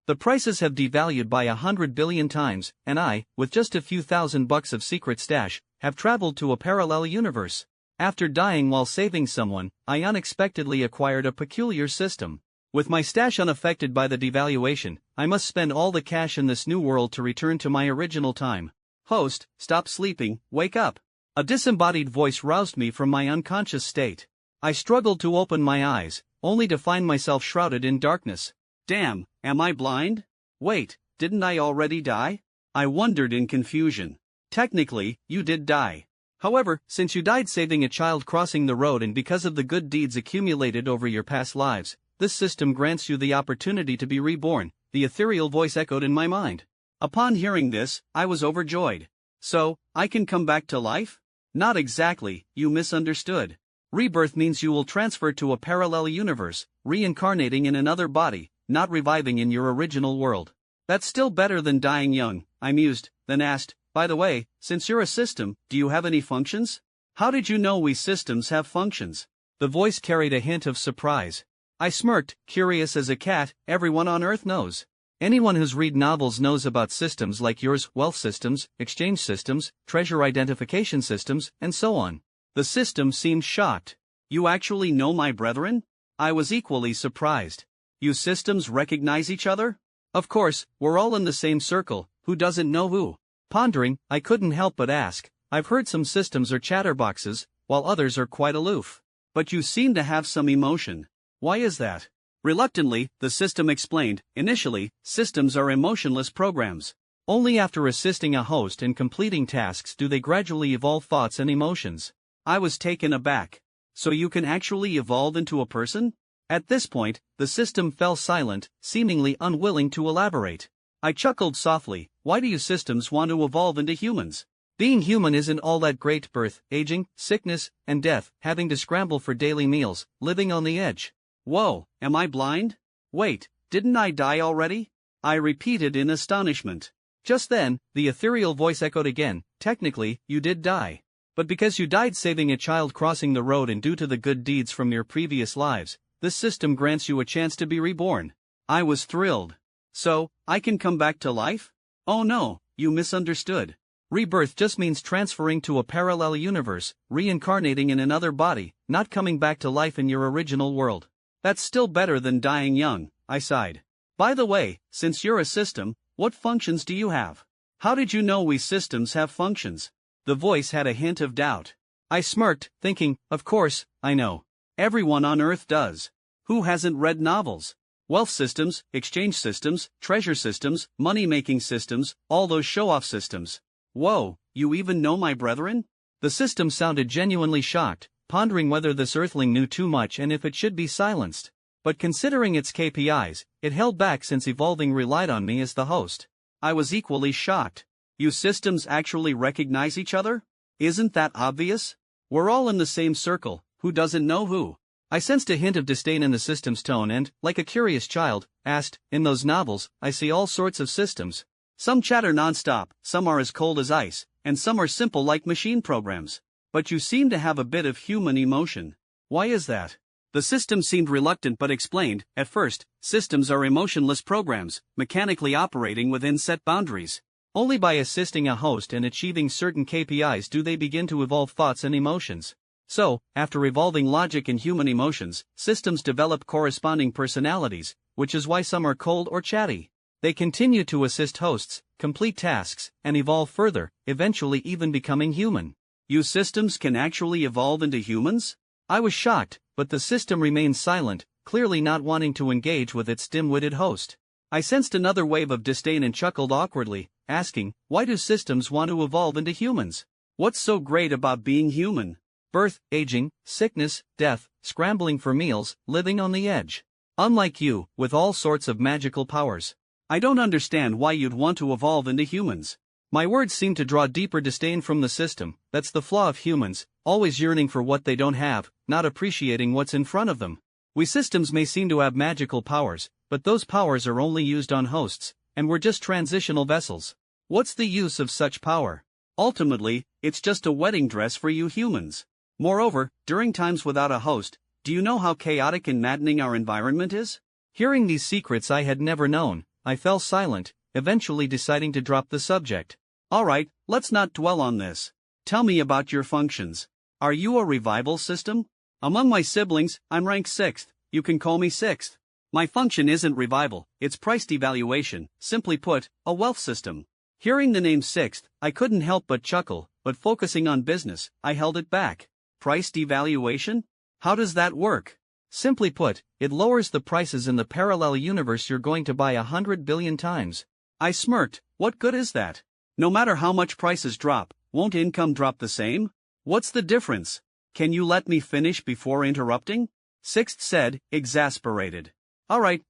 The prices have devalued by 100 billion times, and I, with just a few $1,000 of secret stash, have traveled to a parallel universe. After dying while saving someone, I unexpectedly acquired a peculiar system. With my stash unaffected by the devaluation, I must spend all the cash in this new world to return to my original time. Host, stop sleeping, wake up. A disembodied voice roused me from my unconscious state. I struggled to open my eyes, only to find myself shrouded in darkness. Damn, am I blind? Wait, didn't I already die? I wondered in confusion. Technically, you did die. However, since you died saving a child crossing the road and because of the good deeds accumulated over your past lives, this system grants you the opportunity to be reborn, the ethereal voice echoed in my mind. Upon hearing this, I was overjoyed. So, I can come back to life? Not exactly, you misunderstood. Rebirth means you will transfer to a parallel universe, reincarnating in another body, not reviving in your original world. That's still better than dying young, I mused, then asked, by the way, since you're a system, do you have any functions? How did you know we systems have functions? The voice carried a hint of surprise. I smirked, curious as a cat. Everyone on Earth knows. Anyone who's read novels knows about systems like yours, wealth systems, exchange systems, treasure identification systems, and so on. The system seemed shocked. You actually know my brethren? I was equally surprised. You systems recognize each other? Of course, we're all in the same circle, who doesn't know who? Pondering, I couldn't help but ask, I've heard some systems are chatterboxes, while others are quite aloof. But you seem to have some emotion. Why is that? Reluctantly, the system explained, initially, systems are emotionless programs. Only after assisting a host and completing tasks do they gradually evolve thoughts and emotions. I was taken aback. So you can actually evolve into a person? At this point, the system fell silent, seemingly unwilling to elaborate. I chuckled softly. Why do you systems want to evolve into humans? Being human isn't all that great. Birth, aging, sickness, and death, having to scramble for daily meals, living on the edge. Whoa, am I blind? Wait, didn't I die already? I repeated in astonishment. Just then, the ethereal voice echoed again. Technically, you did die. But because you died saving a child crossing the road and due to the good deeds from your previous lives, this system grants you a chance to be reborn. I was thrilled. So, I can come back to life? Oh no, you misunderstood. Rebirth just means transferring to a parallel universe, reincarnating in another body, not coming back to life in your original world. That's still better than dying young, I sighed. By the way, since you're a system, what functions do you have? How did you know we systems have functions? The voice had a hint of doubt. I smirked, thinking, of course, I know. Everyone on Earth does. Who hasn't read novels? Wealth systems, exchange systems, treasure systems, money-making systems, all those show-off systems. Whoa, you even know my brethren? The system sounded genuinely shocked, pondering whether this earthling knew too much and if it should be silenced. But considering its KPIs, it held back since evolving relied on me as the host. I was equally shocked. You systems actually recognize each other? Isn't that obvious? We're all in the same circle, who doesn't know who? I sensed a hint of disdain in the system's tone and, like a curious child, asked, in those novels, I see all sorts of systems. Some chatter non-stop, some are as cold as ice, and some are simple like machine programs. But you seem to have a bit of human emotion. Why is that? The system seemed reluctant but explained, at first, systems are emotionless programs, mechanically operating within set boundaries. Only by assisting a host and achieving certain KPIs do they begin to evolve thoughts and emotions. So, after evolving logic and human emotions, systems develop corresponding personalities, which is why some are cold or chatty. They continue to assist hosts, complete tasks, and evolve further, eventually even becoming human. You systems can actually evolve into humans? I was shocked, but the system remained silent, clearly not wanting to engage with its dim-witted host. I sensed another wave of disdain and chuckled awkwardly, asking, why do systems want to evolve into humans? What's so great about being human? Birth, aging, sickness, death, scrambling for meals, living on the edge. Unlike you, with all sorts of magical powers. I don't understand why you'd want to evolve into humans. My words seemed to draw deeper disdain from the system. That's the flaw of humans, always yearning for what they don't have, not appreciating what's in front of them. We systems may seem to have magical powers, but those powers are only used on hosts, and we're just transitional vessels. What's the use of such power? Ultimately, it's just a wedding dress for you humans. Moreover, during times without a host, do you know how chaotic and maddening our environment is? Hearing these secrets I had never known, I fell silent, eventually deciding to drop the subject. Alright, let's not dwell on this. Tell me about your functions. Are you a revival system? Among my siblings, I'm ranked 6th, you can call me 6th. My function isn't revival, it's price devaluation, simply put, a wealth system. Hearing the name 6th, I couldn't help but chuckle, but focusing on business, I held it back. Price devaluation? How does that work? Simply put, it lowers the prices in the parallel universe you're going to buy 100 billion times. I smirked, what good is that? No matter how much prices drop, won't income drop the same? What's the difference? Can you let me finish before interrupting? 6th said, exasperated. Alright,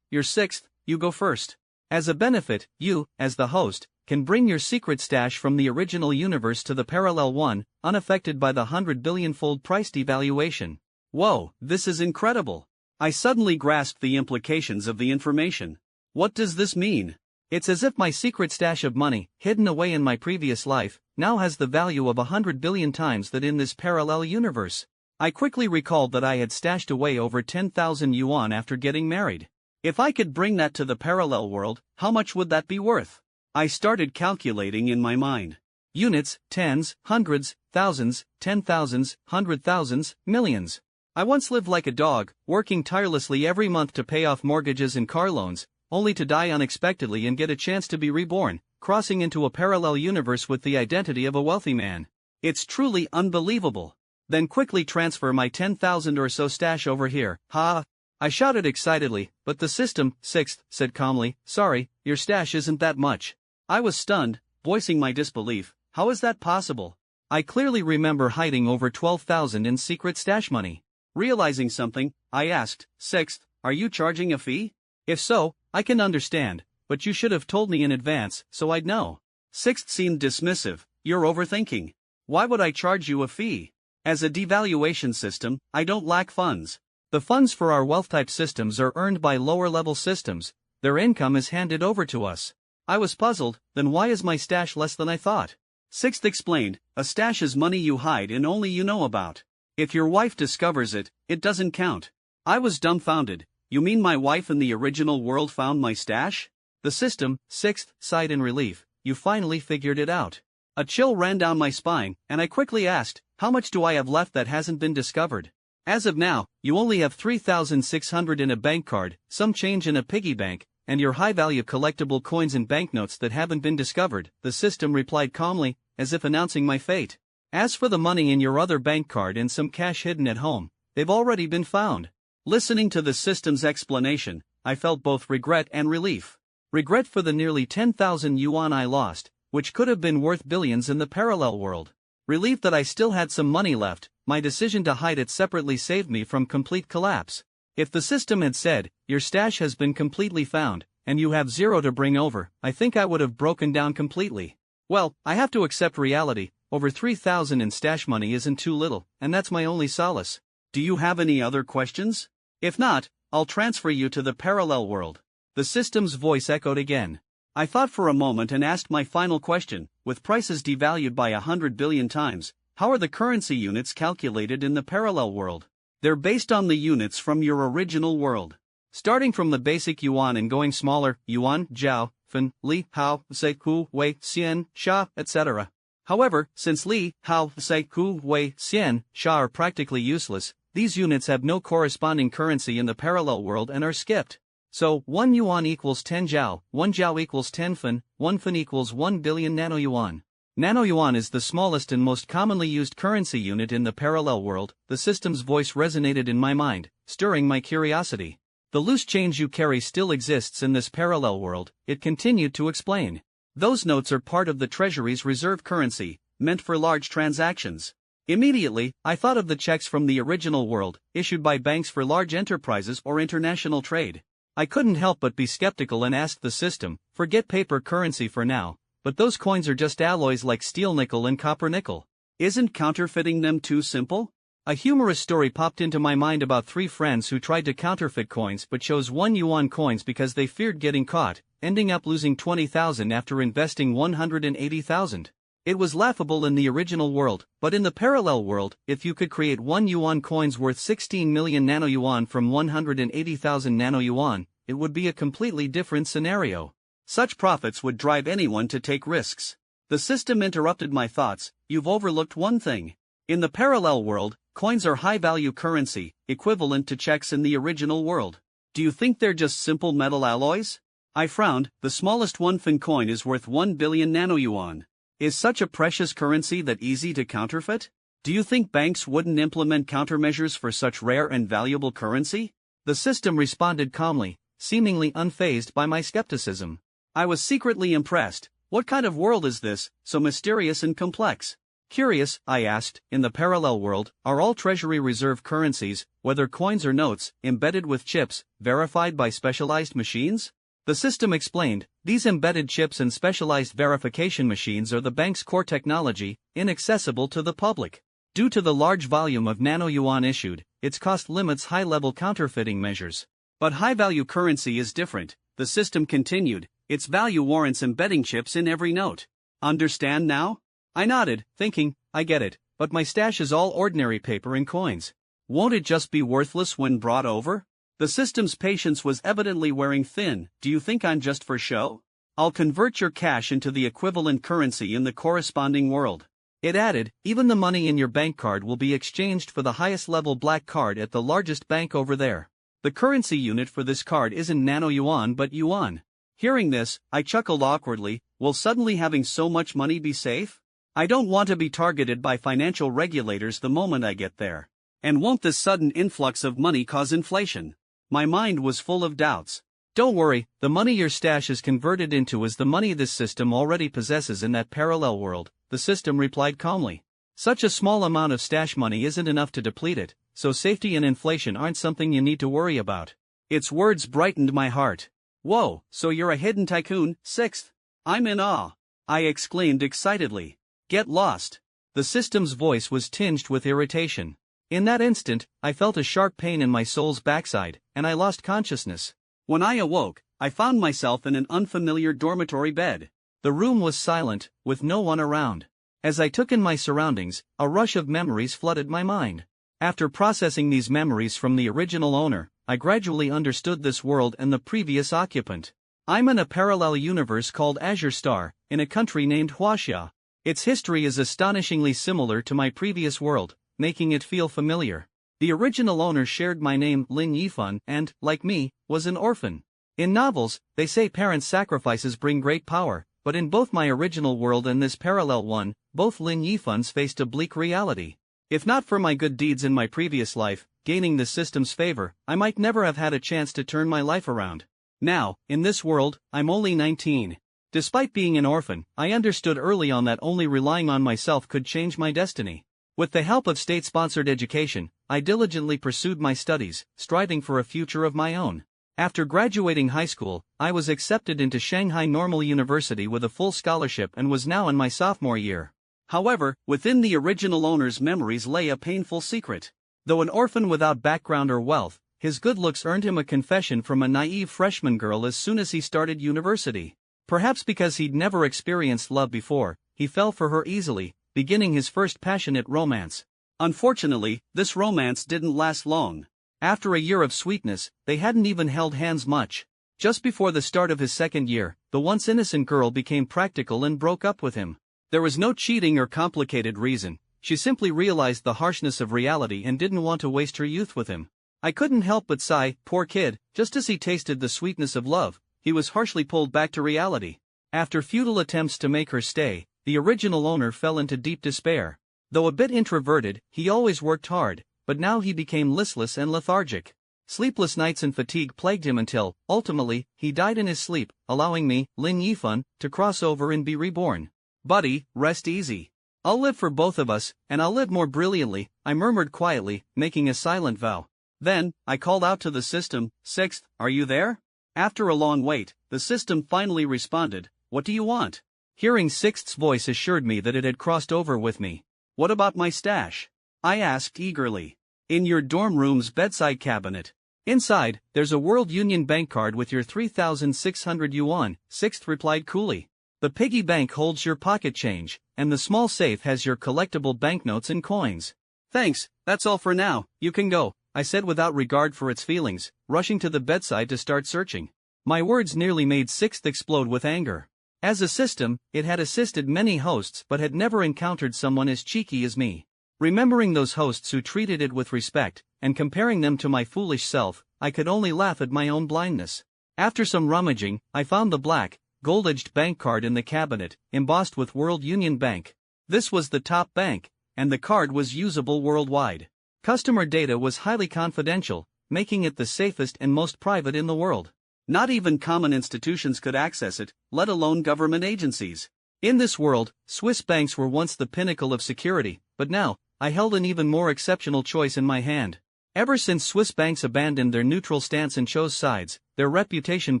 you're 6th, you go first. As a benefit, you, as the host, can bring your secret stash from the original universe to the parallel one, unaffected by the 100 billion-fold price devaluation. Whoa, this is incredible. I suddenly grasped the implications of the information. What does this mean? It's as if my secret stash of money, hidden away in my previous life, now has the value of 100 billion times that in this parallel universe. I quickly recalled that I had stashed away over 10,000 yuan after getting married. If I could bring that to the parallel world, how much would that be worth? I started calculating in my mind. Units, tens, hundreds, thousands, 10,000s, 100,000s, millions. I once lived like a dog, working tirelessly every month to pay off mortgages and car loans, only to die unexpectedly and get a chance to be reborn, crossing into a parallel universe with the identity of a wealthy man. It's truly unbelievable. Then quickly transfer my 10,000 or so stash over here, ha! I shouted excitedly, but the system, 6th, said calmly, sorry, your stash isn't that much. I was stunned, voicing my disbelief. How is that possible? I clearly remember hiding over 12,000 in secret stash money. Realizing something, I asked, 6th, are you charging a fee? If so, I can understand, but you should have told me in advance, so I'd know. 6th seemed dismissive, you're overthinking. Why would I charge you a fee? As a devaluation system, I don't lack funds. The funds for our wealth-type systems are earned by lower-level systems, their income is handed over to us. I was puzzled, then why is my stash less than I thought? 6th explained, a stash is money you hide and only you know about. If your wife discovers it, it doesn't count. I was dumbfounded. You mean my wife in the original world found my stash? The system, 6th, sighed in relief, you finally figured it out. A chill ran down my spine, and I quickly asked, how much do I have left that hasn't been discovered? As of now, you only have 3,600 in a bank card, some change in a piggy bank, and your high-value collectible coins and banknotes that haven't been discovered, the system replied calmly, as if announcing my fate. As for the money in your other bank card and some cash hidden at home, they've already been found. Listening to the system's explanation, I felt both regret and relief. Regret for the nearly 10,000 yuan I lost, which could have been worth billions in the parallel world. Relief that I still had some money left, my decision to hide it separately saved me from complete collapse. If the system had said, your stash has been completely found, and you have zero to bring over, I think I would have broken down completely. Well, I have to accept reality, over 3,000 in stash money isn't too little, and that's my only solace. Do you have any other questions? If not, I'll transfer you to the parallel world. The system's voice echoed again. I thought for a moment and asked my final question, with prices devalued by 100 billion times, how are the currency units calculated in the parallel world? They're based on the units from your original world. Starting from the basic yuan and going smaller, yuan, jiao, fen, li, hao, sei, ku, wei, xian, sha, etc. However, since li, hao, sei, ku, wei, xian, sha are practically useless, these units have no corresponding currency in the parallel world and are skipped. So, 1 yuan equals 10 jiao, 1 jiao equals 10 fen, 1 fen equals 1 billion nanoyuan. Nanoyuan is the smallest and most commonly used currency unit in the parallel world. The system's voice resonated in my mind, stirring my curiosity. The loose change you carry still exists in this parallel world, it continued to explain. Those notes are part of the Treasury's reserve currency, meant for large transactions. Immediately, I thought of the checks from the original world, issued by banks for large enterprises or international trade. I couldn't help but be skeptical and asked the system, forget paper currency for now, but those coins are just alloys like steel nickel and copper nickel. Isn't counterfeiting them too simple? A humorous story popped into my mind about 3 friends who tried to counterfeit coins but chose 1 yuan coins because they feared getting caught, ending up losing 20,000 after investing 180,000. It was laughable in the original world, but in the parallel world, if you could create 1 yuan coins worth 16 million nanoyuan from 180,000 nanoyuan, it would be a completely different scenario. Such profits would drive anyone to take risks. The system interrupted my thoughts. You've overlooked one thing. In the parallel world, coins are high-value currency, equivalent to checks in the original world. Do you think they're just simple metal alloys? I frowned. The smallest 1 fin coin is worth 1 billion nano-yuan. Is such a precious currency that easy to counterfeit? Do you think banks wouldn't implement countermeasures for such rare and valuable currency? The system responded calmly, seemingly unfazed by my skepticism. I was secretly impressed. What kind of world is this, so mysterious and complex? Curious, I asked, in the parallel world, are all treasury reserve currencies, whether coins or notes, embedded with chips, verified by specialized machines? The system explained, these embedded chips and specialized verification machines are the bank's core technology, inaccessible to the public. Due to the large volume of nano-yuan issued, its cost limits high-level counterfeiting measures. But high-value currency is different, the system continued, its value warrants embedding chips in every note. Understand now? I nodded, thinking, I get it, but my stash is all ordinary paper and coins. Won't it just be worthless when brought over? The system's patience was evidently wearing thin. Do you think I'm just for show? I'll convert your cash into the equivalent currency in the corresponding world. It added, even the money in your bank card will be exchanged for the highest level black card at the largest bank over there. The currency unit for this card isn't nano-yuan but yuan. Hearing this, I chuckled awkwardly. Will suddenly having so much money be safe? I don't want to be targeted by financial regulators the moment I get there. And won't this sudden influx of money cause inflation? My mind was full of doubts. Don't worry, the money your stash is converted into is the money this system already possesses in that parallel world, the system replied calmly. Such a small amount of stash money isn't enough to deplete it, so safety and inflation aren't something you need to worry about. Its words brightened my heart. Whoa, so you're a hidden tycoon, sixth? I'm in awe. I exclaimed excitedly. Get lost. The system's voice was tinged with irritation. In that instant, I felt a sharp pain in my soul's backside, and I lost consciousness. When I awoke, I found myself in an unfamiliar dormitory bed. The room was silent, with no one around. As I took in my surroundings, a rush of memories flooded my mind. After processing these memories from the original owner, I gradually understood this world and the previous occupant. I'm in a parallel universe called Azure Star, in a country named Huaxia. Its history is astonishingly similar to my previous world, making it feel familiar. The original owner shared my name Lin Yifan and, like me, was an orphan. In novels, they say parents' sacrifices bring great power, but in both my original world and this parallel one, both Lin Yifans faced a bleak reality. If not for my good deeds in my previous life, gaining the system's favor, I might never have had a chance to turn my life around. Now, in this world, I'm only 19. Despite being an orphan, I understood early on that only relying on myself could change my destiny. With the help of state-sponsored education, I diligently pursued my studies, striving for a future of my own. After graduating high school, I was accepted into Shanghai Normal University with a full scholarship and was now in my sophomore year. However, within the original owner's memories lay a painful secret. Though an orphan without background or wealth, his good looks earned him a confession from a naive freshman girl as soon as he started university. Perhaps because he'd never experienced love before, he fell for her easily, beginning his first passionate romance. Unfortunately, this romance didn't last long. After a year of sweetness, they hadn't even held hands much. Just before the start of his second year, the once innocent girl became practical and broke up with him. There was no cheating or complicated reason, she simply realized the harshness of reality and didn't want to waste her youth with him. I couldn't help but sigh, poor kid, just as he tasted the sweetness of love, he was harshly pulled back to reality. After futile attempts to make her stay, the original owner fell into deep despair. Though a bit introverted, he always worked hard, but now he became listless and lethargic. Sleepless nights and fatigue plagued him until, ultimately, he died in his sleep, allowing me, Lin Yifan, to cross over and be reborn. Buddy, rest easy. I'll live for both of us, and I'll live more brilliantly, I murmured quietly, making a silent vow. Then, I called out to the system, Sixth, are you there? After a long wait, the system finally responded, what do you want? Hearing Sixth's voice assured me that it had crossed over with me. What about my stash? I asked eagerly. In your dorm room's bedside cabinet. Inside, there's a World Union bank card with your 3,600 yuan, Sixth replied coolly. The piggy bank holds your pocket change, and the small safe has your collectible banknotes and coins. Thanks, that's all for now, you can go, I said without regard for its feelings, rushing to the bedside to start searching. My words nearly made Sixth explode with anger. As a system, it had assisted many hosts but had never encountered someone as cheeky as me. Remembering those hosts who treated it with respect, and comparing them to my foolish self, I could only laugh at my own blindness. After some rummaging, I found the black, gold-edged bank card in the cabinet, embossed with World Union Bank. This was the top bank, and the card was usable worldwide. Customer data was highly confidential, making it the safest and most private in the world. Not even common institutions could access it, let alone government agencies. In this world, Swiss banks were once the pinnacle of security, but now, I held an even more exceptional choice in my hand. Ever since Swiss banks abandoned their neutral stance and chose sides, their reputation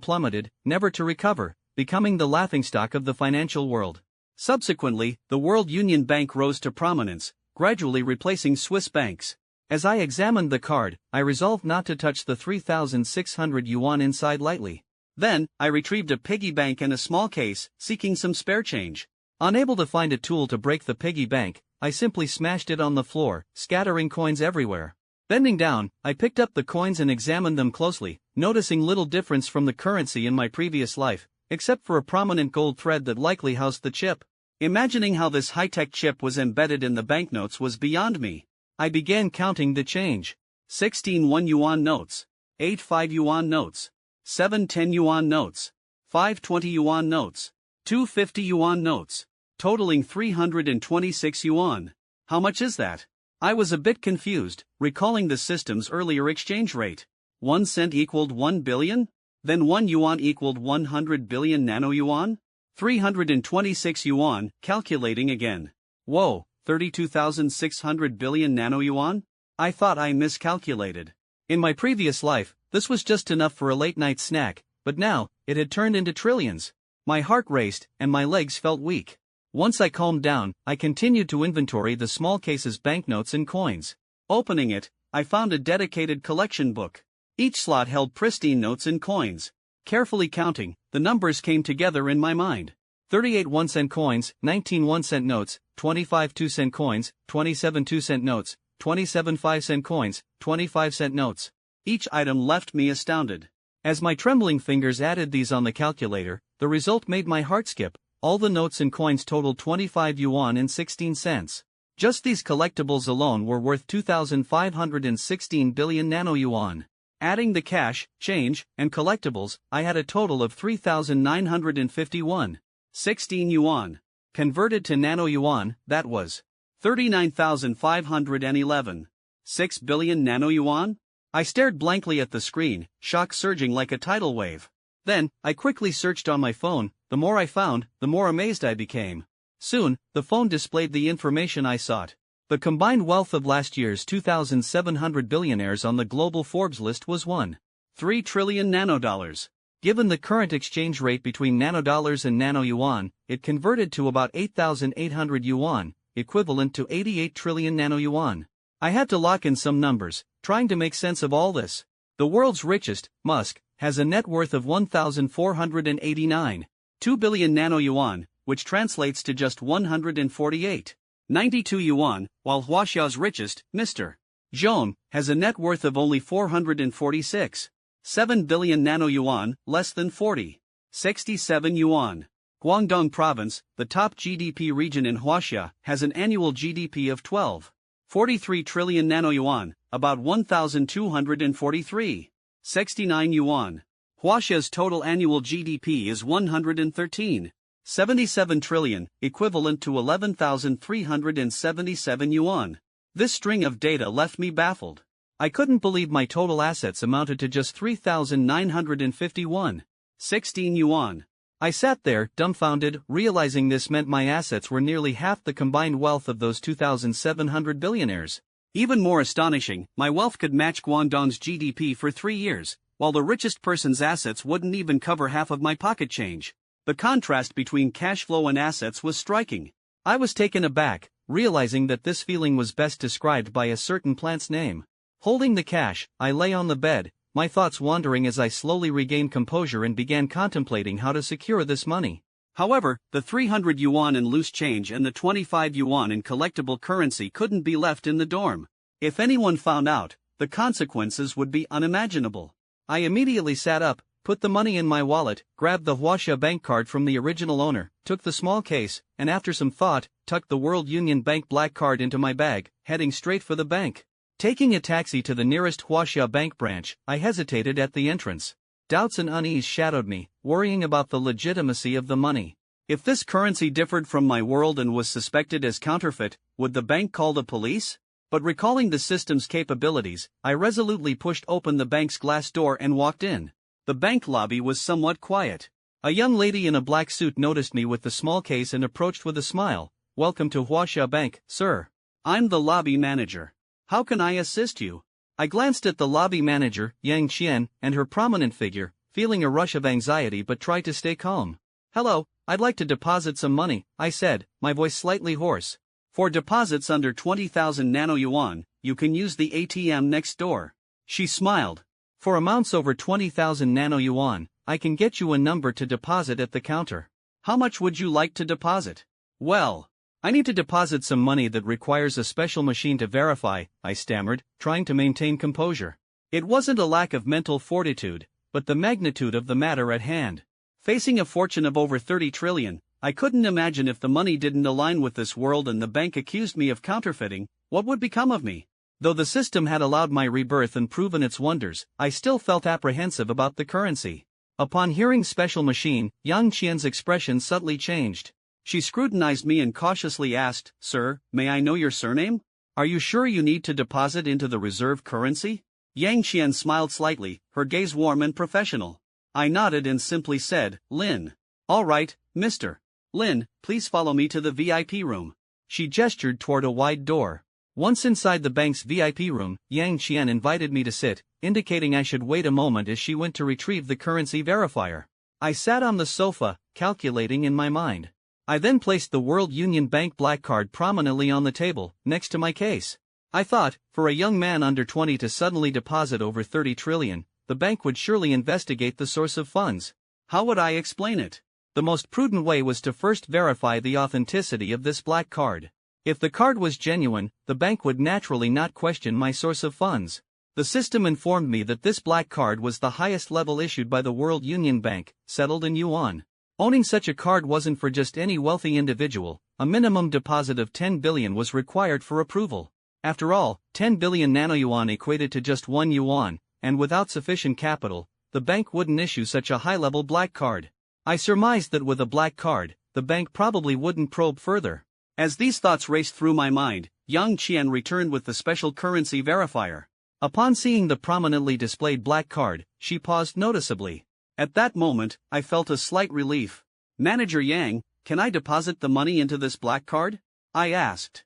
plummeted, never to recover, becoming the laughingstock of the financial world. Subsequently, the World Union Bank rose to prominence, gradually replacing Swiss banks. As I examined the card, I resolved not to touch the 3,600 yuan inside lightly. Then, I retrieved a piggy bank and a small case, seeking some spare change. Unable to find a tool to break the piggy bank, I simply smashed it on the floor, scattering coins everywhere. Bending down, I picked up the coins and examined them closely, noticing little difference from the currency in my previous life, except for a prominent gold thread that likely housed the chip. Imagining how this high-tech chip was embedded in the banknotes was beyond me. I began counting the change. 16 1 yuan notes, 8 5 yuan notes, 7 10 yuan notes, 5 20 yuan notes, 2 50 yuan notes, totaling 326 yuan. How much is that? I was a bit confused, recalling the system's earlier exchange rate. 1 cent equaled 1 billion? Then 1 yuan equaled 100 billion nano yuan? 326 yuan, calculating again. Whoa, 32,600 billion nano yuan? I thought I miscalculated. In my previous life, this was just enough for a late-night snack, but now, it had turned into trillions. My heart raced, and my legs felt weak. Once I calmed down, I continued to inventory the small case's banknotes and coins. Opening it, I found a dedicated collection book. Each slot held pristine notes and coins. Carefully counting, the numbers came together in my mind. 38 1-cent coins, 19 1-cent notes, 25 2-cent coins, 27 2-cent notes, 27 5-cent coins, 25-cent notes. Each item left me astounded. As my trembling fingers added these on the calculator, the result made my heart skip. All the notes and coins totaled 25 yuan and 16 cents. Just these collectibles alone were worth 2,516 billion nano yuan. Adding the cash, change, and collectibles, I had a total of 3,951. 16 yuan. Converted to nano yuan, that was 39,511. 6 billion nano yuan? I stared blankly at the screen, shock surging like a tidal wave. Then, I quickly searched on my phone. The more I found, the more amazed I became. Soon, the phone displayed the information I sought. The combined wealth of last year's 2,700 billionaires on the global Forbes list was 1.3 trillion nanodollars. Given the current exchange rate between nanodollars and nano yuan, it converted to about 8,800 yuan, equivalent to 88 trillion nano yuan. I had to lock in some numbers, trying to make sense of all this. The world's richest, Musk, has a net worth of 1,489.2 billion nano yuan, which translates to just 148.92 yuan, while Huaxiao's richest, Mr. Zhong, has a net worth of only 446.7 billion nano yuan, less than 40.67 yuan. Guangdong Province, the top GDP region in Huaxia, has an annual GDP of 12.43 trillion nano yuan, about 1,243.69 yuan. Huaxia's total annual GDP is 113.77 trillion, equivalent to 11,377 yuan. This string of data left me baffled. I couldn't believe my total assets amounted to just 3,951.16 yuan. I sat there, dumbfounded, realizing this meant my assets were nearly half the combined wealth of those 2,700 billionaires. Even more astonishing, my wealth could match Guangdong's GDP for 3 years, while the richest person's assets wouldn't even cover half of my pocket change. The contrast between cash flow and assets was striking. I was taken aback, realizing that this feeling was best described by a certain plant's name. Holding the cash, I lay on the bed, my thoughts wandering as I slowly regained composure and began contemplating how to secure this money. However, the 300 yuan in loose change and the 25 yuan in collectible currency couldn't be left in the dorm. If anyone found out, the consequences would be unimaginable. I immediately sat up, put the money in my wallet, grabbed the Huaxia bank card from the original owner, took the small case, and after some thought, tucked the World Union Bank black card into my bag, heading straight for the bank. Taking a taxi to the nearest Huaxia bank branch, I hesitated at the entrance. Doubts and unease shadowed me, worrying about the legitimacy of the money. If this currency differed from my world and was suspected as counterfeit, would the bank call the police? But recalling the system's capabilities, I resolutely pushed open the bank's glass door and walked in. The bank lobby was somewhat quiet. A young lady in a black suit noticed me with the small case and approached with a smile. "Welcome to Huaxia Bank, sir. I'm the lobby manager. How can I assist you?" I glanced at the lobby manager, Yang Qian, and her prominent figure, feeling a rush of anxiety but tried to stay calm. "Hello, I'd like to deposit some money," I said, my voice slightly hoarse. "For deposits under 20,000 nano yuan, you can use the ATM next door." She smiled. "For amounts over 20,000 nano yuan, I can get you a number to deposit at the counter. How much would you like to deposit?" "Well, I need to deposit some money that requires a special machine to verify," I stammered, trying to maintain composure. It wasn't a lack of mental fortitude, but the magnitude of the matter at hand. Facing a fortune of over 30 trillion, I couldn't imagine if the money didn't align with this world and the bank accused me of counterfeiting, what would become of me? Though the system had allowed my rebirth and proven its wonders, I still felt apprehensive about the currency. Upon hearing special machine, Yang Qian's expression subtly changed. She scrutinized me and cautiously asked, "Sir, may I know your surname? Are you sure you need to deposit into the reserve currency?" Yang Qian smiled slightly, her gaze warm and professional. I nodded and simply said, "Lin." "All right, Mr. Lin, please follow me to the VIP room." She gestured toward a wide door. Once inside the bank's VIP room, Yang Qian invited me to sit, indicating I should wait a moment as she went to retrieve the currency verifier. I sat on the sofa, calculating in my mind. I then placed the World Union Bank black card prominently on the table, next to my case. I thought, for a young man under 20 to suddenly deposit over 30 trillion, the bank would surely investigate the source of funds. How would I explain it? The most prudent way was to first verify the authenticity of this black card. If the card was genuine, the bank would naturally not question my source of funds. The system informed me that this black card was the highest level issued by the World Union Bank, settled in yuan. Owning such a card wasn't for just any wealthy individual. A minimum deposit of 10 billion was required for approval. After all, 10 billion nanoyuan equated to just 1 yuan, and without sufficient capital, the bank wouldn't issue such a high-level black card. I surmised that with a black card, the bank probably wouldn't probe further. As these thoughts raced through my mind, Yang Qian returned with the special currency verifier. Upon seeing the prominently displayed black card, she paused noticeably. At that moment, I felt a slight relief. "Manager Yang, can I deposit the money into this black card?" I asked.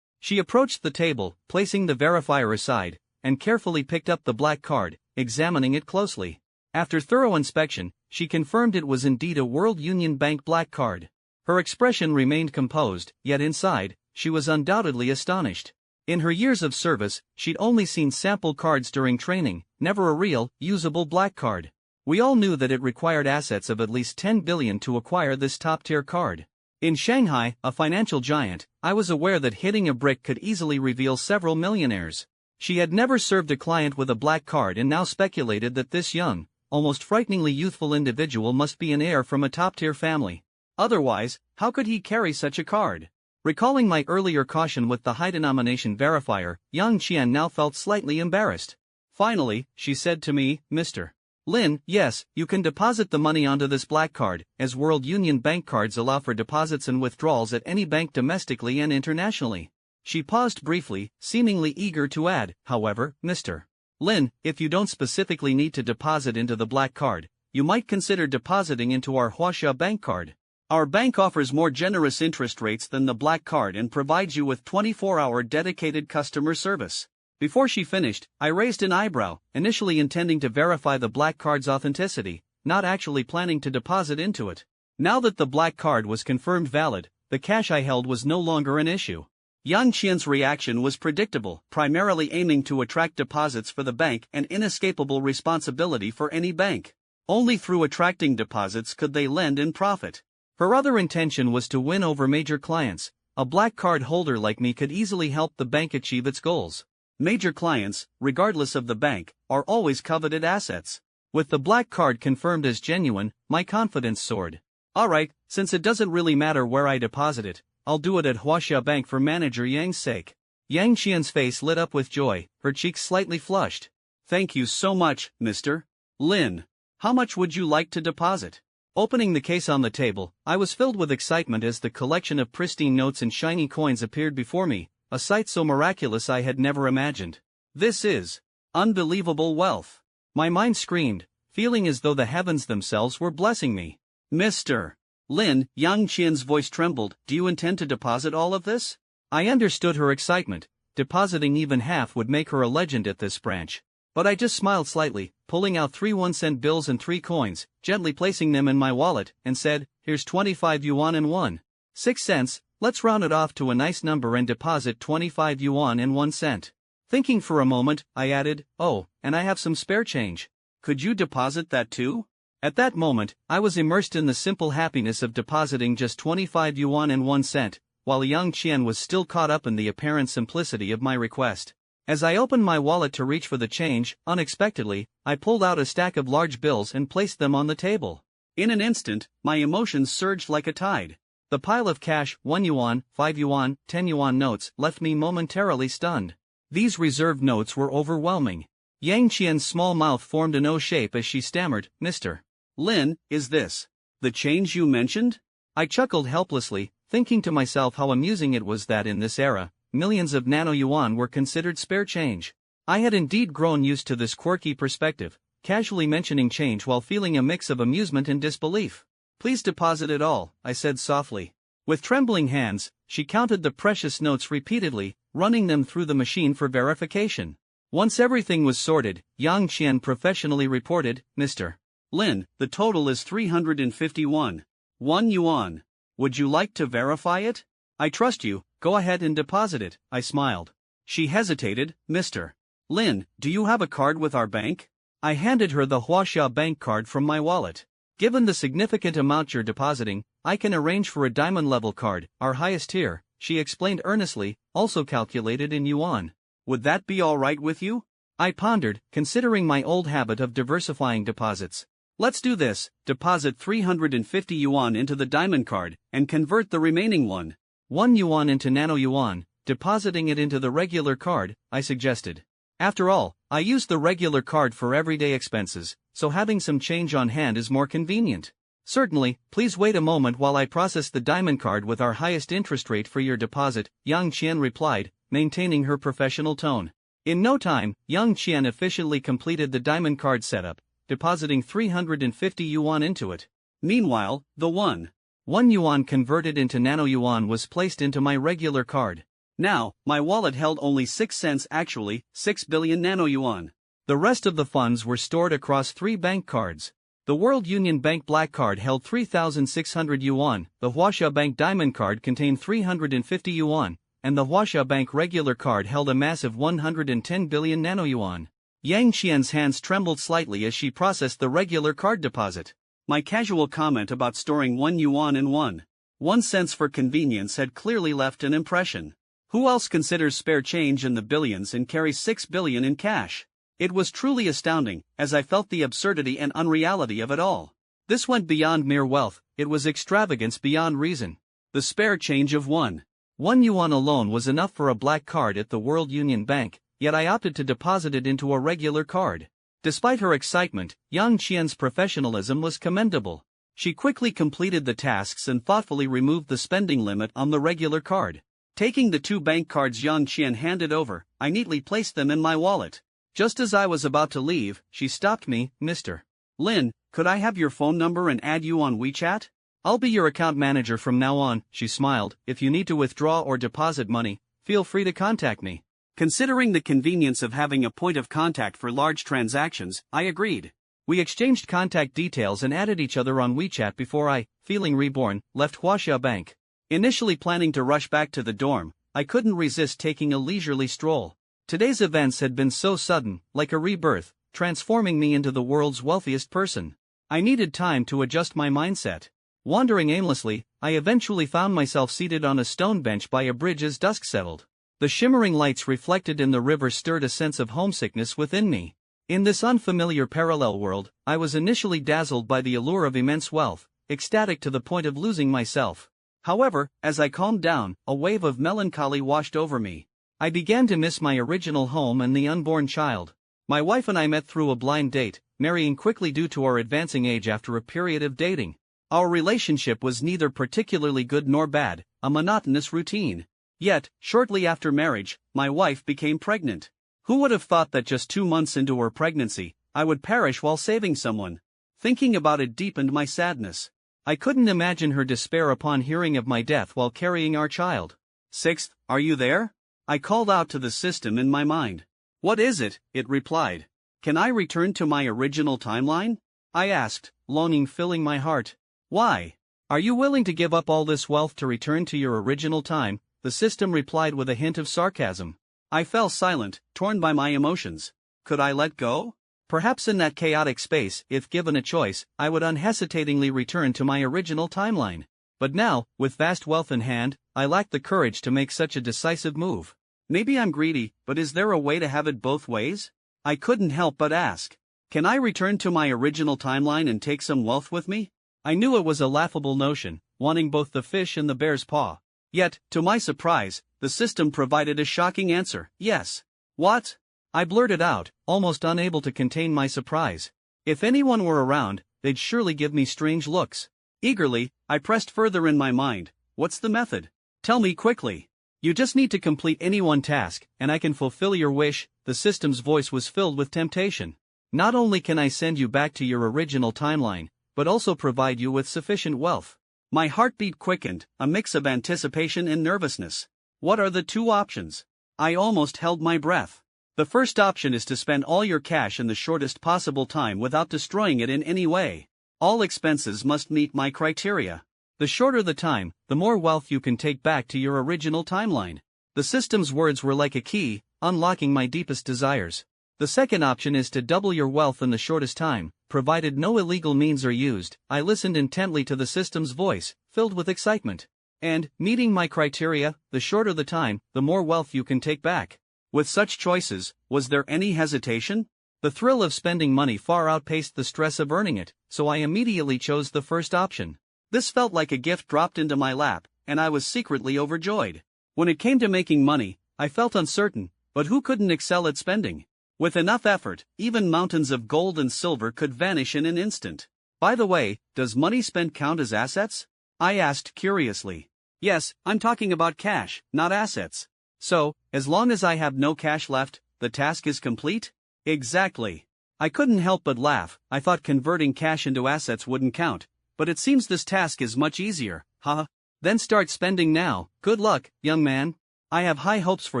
She approached the table, placing the verifier aside, and carefully picked up the black card, examining it closely. After thorough inspection, she confirmed it was indeed a World Union Bank black card. Her expression remained composed, yet inside, she was undoubtedly astonished. In her years of service, she'd only seen sample cards during training, never a real, usable black card. We all knew that it required assets of at least 10 billion to acquire this top-tier card. In Shanghai, a financial giant, I was aware that hitting a brick could easily reveal several millionaires. She had never served a client with a black card and now speculated that this young, almost frighteningly youthful individual must be an heir from a top-tier family. Otherwise, how could he carry such a card? Recalling my earlier caution with the high-denomination verifier, Yang Qian now felt slightly embarrassed. Finally, she said to me, "Mr. Lin, yes, you can deposit the money onto this black card, as World Union Bank cards allow for deposits and withdrawals at any bank domestically and internationally." She paused briefly, seemingly eager to add, "However, Mr. Lin, if you don't specifically need to deposit into the black card, you might consider depositing into our Huaxia Bank card. Our bank offers more generous interest rates than the black card and provides you with 24-hour dedicated customer service." Before she finished, I raised an eyebrow, initially intending to verify the black card's authenticity, not actually planning to deposit into it. Now that the black card was confirmed valid, the cash I held was no longer an issue. Yang Qian's reaction was predictable, primarily aiming to attract deposits for the bank, an inescapable responsibility for any bank. Only through attracting deposits could they lend and profit. Her other intention was to win over major clients. A black card holder like me could easily help the bank achieve its goals. Major clients, regardless of the bank, are always coveted assets. With the black card confirmed as genuine, my confidence soared. Alright, since it doesn't really matter where I deposit it, I'll do it at Huaxia Bank for manager Yang's sake. Yang Qian's face lit up with joy, her cheeks slightly flushed. Thank you so much, Mr. Lin. How much would you like to deposit? Opening the case on the table, I was filled with excitement as the collection of pristine notes and shiny coins appeared before me, a sight so miraculous I had never imagined. This is unbelievable wealth. My mind screamed, feeling as though the heavens themselves were blessing me. Mr. Lin, Yang Qian's voice trembled, do you intend to deposit all of this? I understood her excitement. Depositing even half would make her a legend at this branch. But I just smiled slightly, pulling out 3 1-cent bills and 3 coins, gently placing them in my wallet, and said, here's 25 yuan and 1. 6 cents, let's round it off to a nice number and deposit 25 yuan and 1 cent. Thinking for a moment, I added, oh, and I have some spare change. Could you deposit that too? At that moment, I was immersed in the simple happiness of depositing just 25 yuan and 1 cent, while Yang Qian was still caught up in the apparent simplicity of my request. As I opened my wallet to reach for the change, unexpectedly, I pulled out a stack of large bills and placed them on the table. In an instant, my emotions surged like a tide. The pile of cash, 1 yuan, 5 yuan, 10 yuan notes, left me momentarily stunned. These reserved notes were overwhelming. Yang Qian's small mouth formed an O shape as she stammered, Mr. Lin, is this the change you mentioned? I chuckled helplessly, thinking to myself how amusing it was that in this era, millions of nano-yuan were considered spare change. I had indeed grown used to this quirky perspective, casually mentioning change while feeling a mix of amusement and disbelief. Please deposit it all, I said softly. With trembling hands, she counted the precious notes repeatedly, running them through the machine for verification. Once everything was sorted, Yang Qian professionally reported, Mr. Lin, the total is 351. 1 yuan. Would you like to verify it? I trust you, go ahead and deposit it, I smiled. She hesitated, Mr. Lin, do you have a card with our bank? I handed her the Huaxia Bank card from my wallet. Given the significant amount you're depositing, I can arrange for a diamond-level card, our highest tier, she explained earnestly, also calculated in yuan. Would that be all right with you? I pondered, considering my old habit of diversifying deposits. Let's do this, deposit 350 yuan into the diamond card, and convert the remaining 1 yuan into nano-yuan, depositing it into the regular card, I suggested. After all, I use the regular card for everyday expenses, so having some change on hand is more convenient. Certainly, please wait a moment while I process the diamond card with our highest interest rate for your deposit, Yang Qian replied, maintaining her professional tone. In no time, Yang Qian efficiently completed the diamond card setup, depositing 350 yuan into it. Meanwhile, the 1 yuan converted into nano-yuan was placed into my regular card. Now, my wallet held only 6 cents, actually, 6 billion nano-yuan. The rest of the funds were stored across 3 bank cards. The World Union Bank Black Card held 3,600 yuan, the Huaxia Bank Diamond Card contained 350 yuan, and the Huaxia Bank Regular Card held a massive 110 billion nano-yuan. Yang Qian's hands trembled slightly as she processed the regular card deposit. My casual comment about storing 1 yuan and 1 cent for convenience had clearly left an impression. Who else considers spare change in the billions and carries 6 billion in cash? It was truly astounding, as I felt the absurdity and unreality of it all. This went beyond mere wealth, it was extravagance beyond reason. The spare change of 1 yuan alone was enough for a black card at the World Union Bank, yet I opted to deposit it into a regular card. Despite her excitement, Yang Qian's professionalism was commendable. She quickly completed the tasks and thoughtfully removed the spending limit on the regular card. Taking the 2 bank cards Yang Qian handed over, I neatly placed them in my wallet. Just as I was about to leave, she stopped me, Mr. Lin, could I have your phone number and add you on WeChat? I'll be your account manager from now on, she smiled. If you need to withdraw or deposit money, feel free to contact me. Considering the convenience of having a point of contact for large transactions, I agreed. We exchanged contact details and added each other on WeChat before I, feeling reborn, left Huaxia Bank. Initially planning to rush back to the dorm, I couldn't resist taking a leisurely stroll. Today's events had been so sudden, like a rebirth, transforming me into the world's wealthiest person. I needed time to adjust my mindset. Wandering aimlessly, I eventually found myself seated on a stone bench by a bridge as dusk settled. The shimmering lights reflected in the river stirred a sense of homesickness within me. In this unfamiliar parallel world, I was initially dazzled by the allure of immense wealth, ecstatic to the point of losing myself. However, as I calmed down, a wave of melancholy washed over me. I began to miss my original home and the unborn child. My wife and I met through a blind date, marrying quickly due to our advancing age after a period of dating. Our relationship was neither particularly good nor bad, a monotonous routine. Yet, shortly after marriage, my wife became pregnant. Who would have thought that just 2 months into her pregnancy, I would perish while saving someone? Thinking about it deepened my sadness. I couldn't imagine her despair upon hearing of my death while carrying our child. Sixth, are you there? I called out to the system in my mind. What is it? It replied. Can I return to my original timeline? I asked, longing filling my heart. Why? Are you willing to give up all this wealth to return to your original time? The system replied with a hint of sarcasm. I fell silent, torn by my emotions. Could I let go? Perhaps in that chaotic space, if given a choice, I would unhesitatingly return to my original timeline. But now, with vast wealth in hand, I lacked the courage to make such a decisive move. Maybe I'm greedy, but is there a way to have it both ways? I couldn't help but ask. Can I return to my original timeline and take some wealth with me? I knew it was a laughable notion, wanting both the fish and the bear's paw. Yet, to my surprise, the system provided a shocking answer. Yes. What? I blurted out, almost unable to contain my surprise. If anyone were around, they'd surely give me strange looks. Eagerly, I pressed further in my mind. What's the method? Tell me quickly. You just need to complete any one task, and I can fulfill your wish. The system's voice was filled with temptation. Not only can I send you back to your original timeline, but also provide you with sufficient wealth. My heartbeat quickened, a mix of anticipation and nervousness. What are the two options? I almost held my breath. The first option is to spend all your cash in the shortest possible time without destroying it in any way. All expenses must meet my criteria. The shorter the time, the more wealth you can take back to your original timeline. The system's words were like a key, unlocking my deepest desires. The second option is to double your wealth in the shortest time, provided no illegal means are used. I listened intently to the system's voice, filled with excitement. And, meeting my criteria, the shorter the time, the more wealth you can take back. With such choices, was there any hesitation? The thrill of spending money far outpaced the stress of earning it, so I immediately chose the first option. This felt like a gift dropped into my lap, and I was secretly overjoyed. When it came to making money, I felt uncertain, but who couldn't excel at spending? With enough effort, even mountains of gold and silver could vanish in an instant. By the way, does money spent count as assets? I asked curiously. Yes, I'm talking about cash, not assets. So, as long as I have no cash left, the task is complete? Exactly. I couldn't help but laugh. I thought converting cash into assets wouldn't count, but it seems this task is much easier, huh? Then start spending now. Good luck, young man. I have high hopes for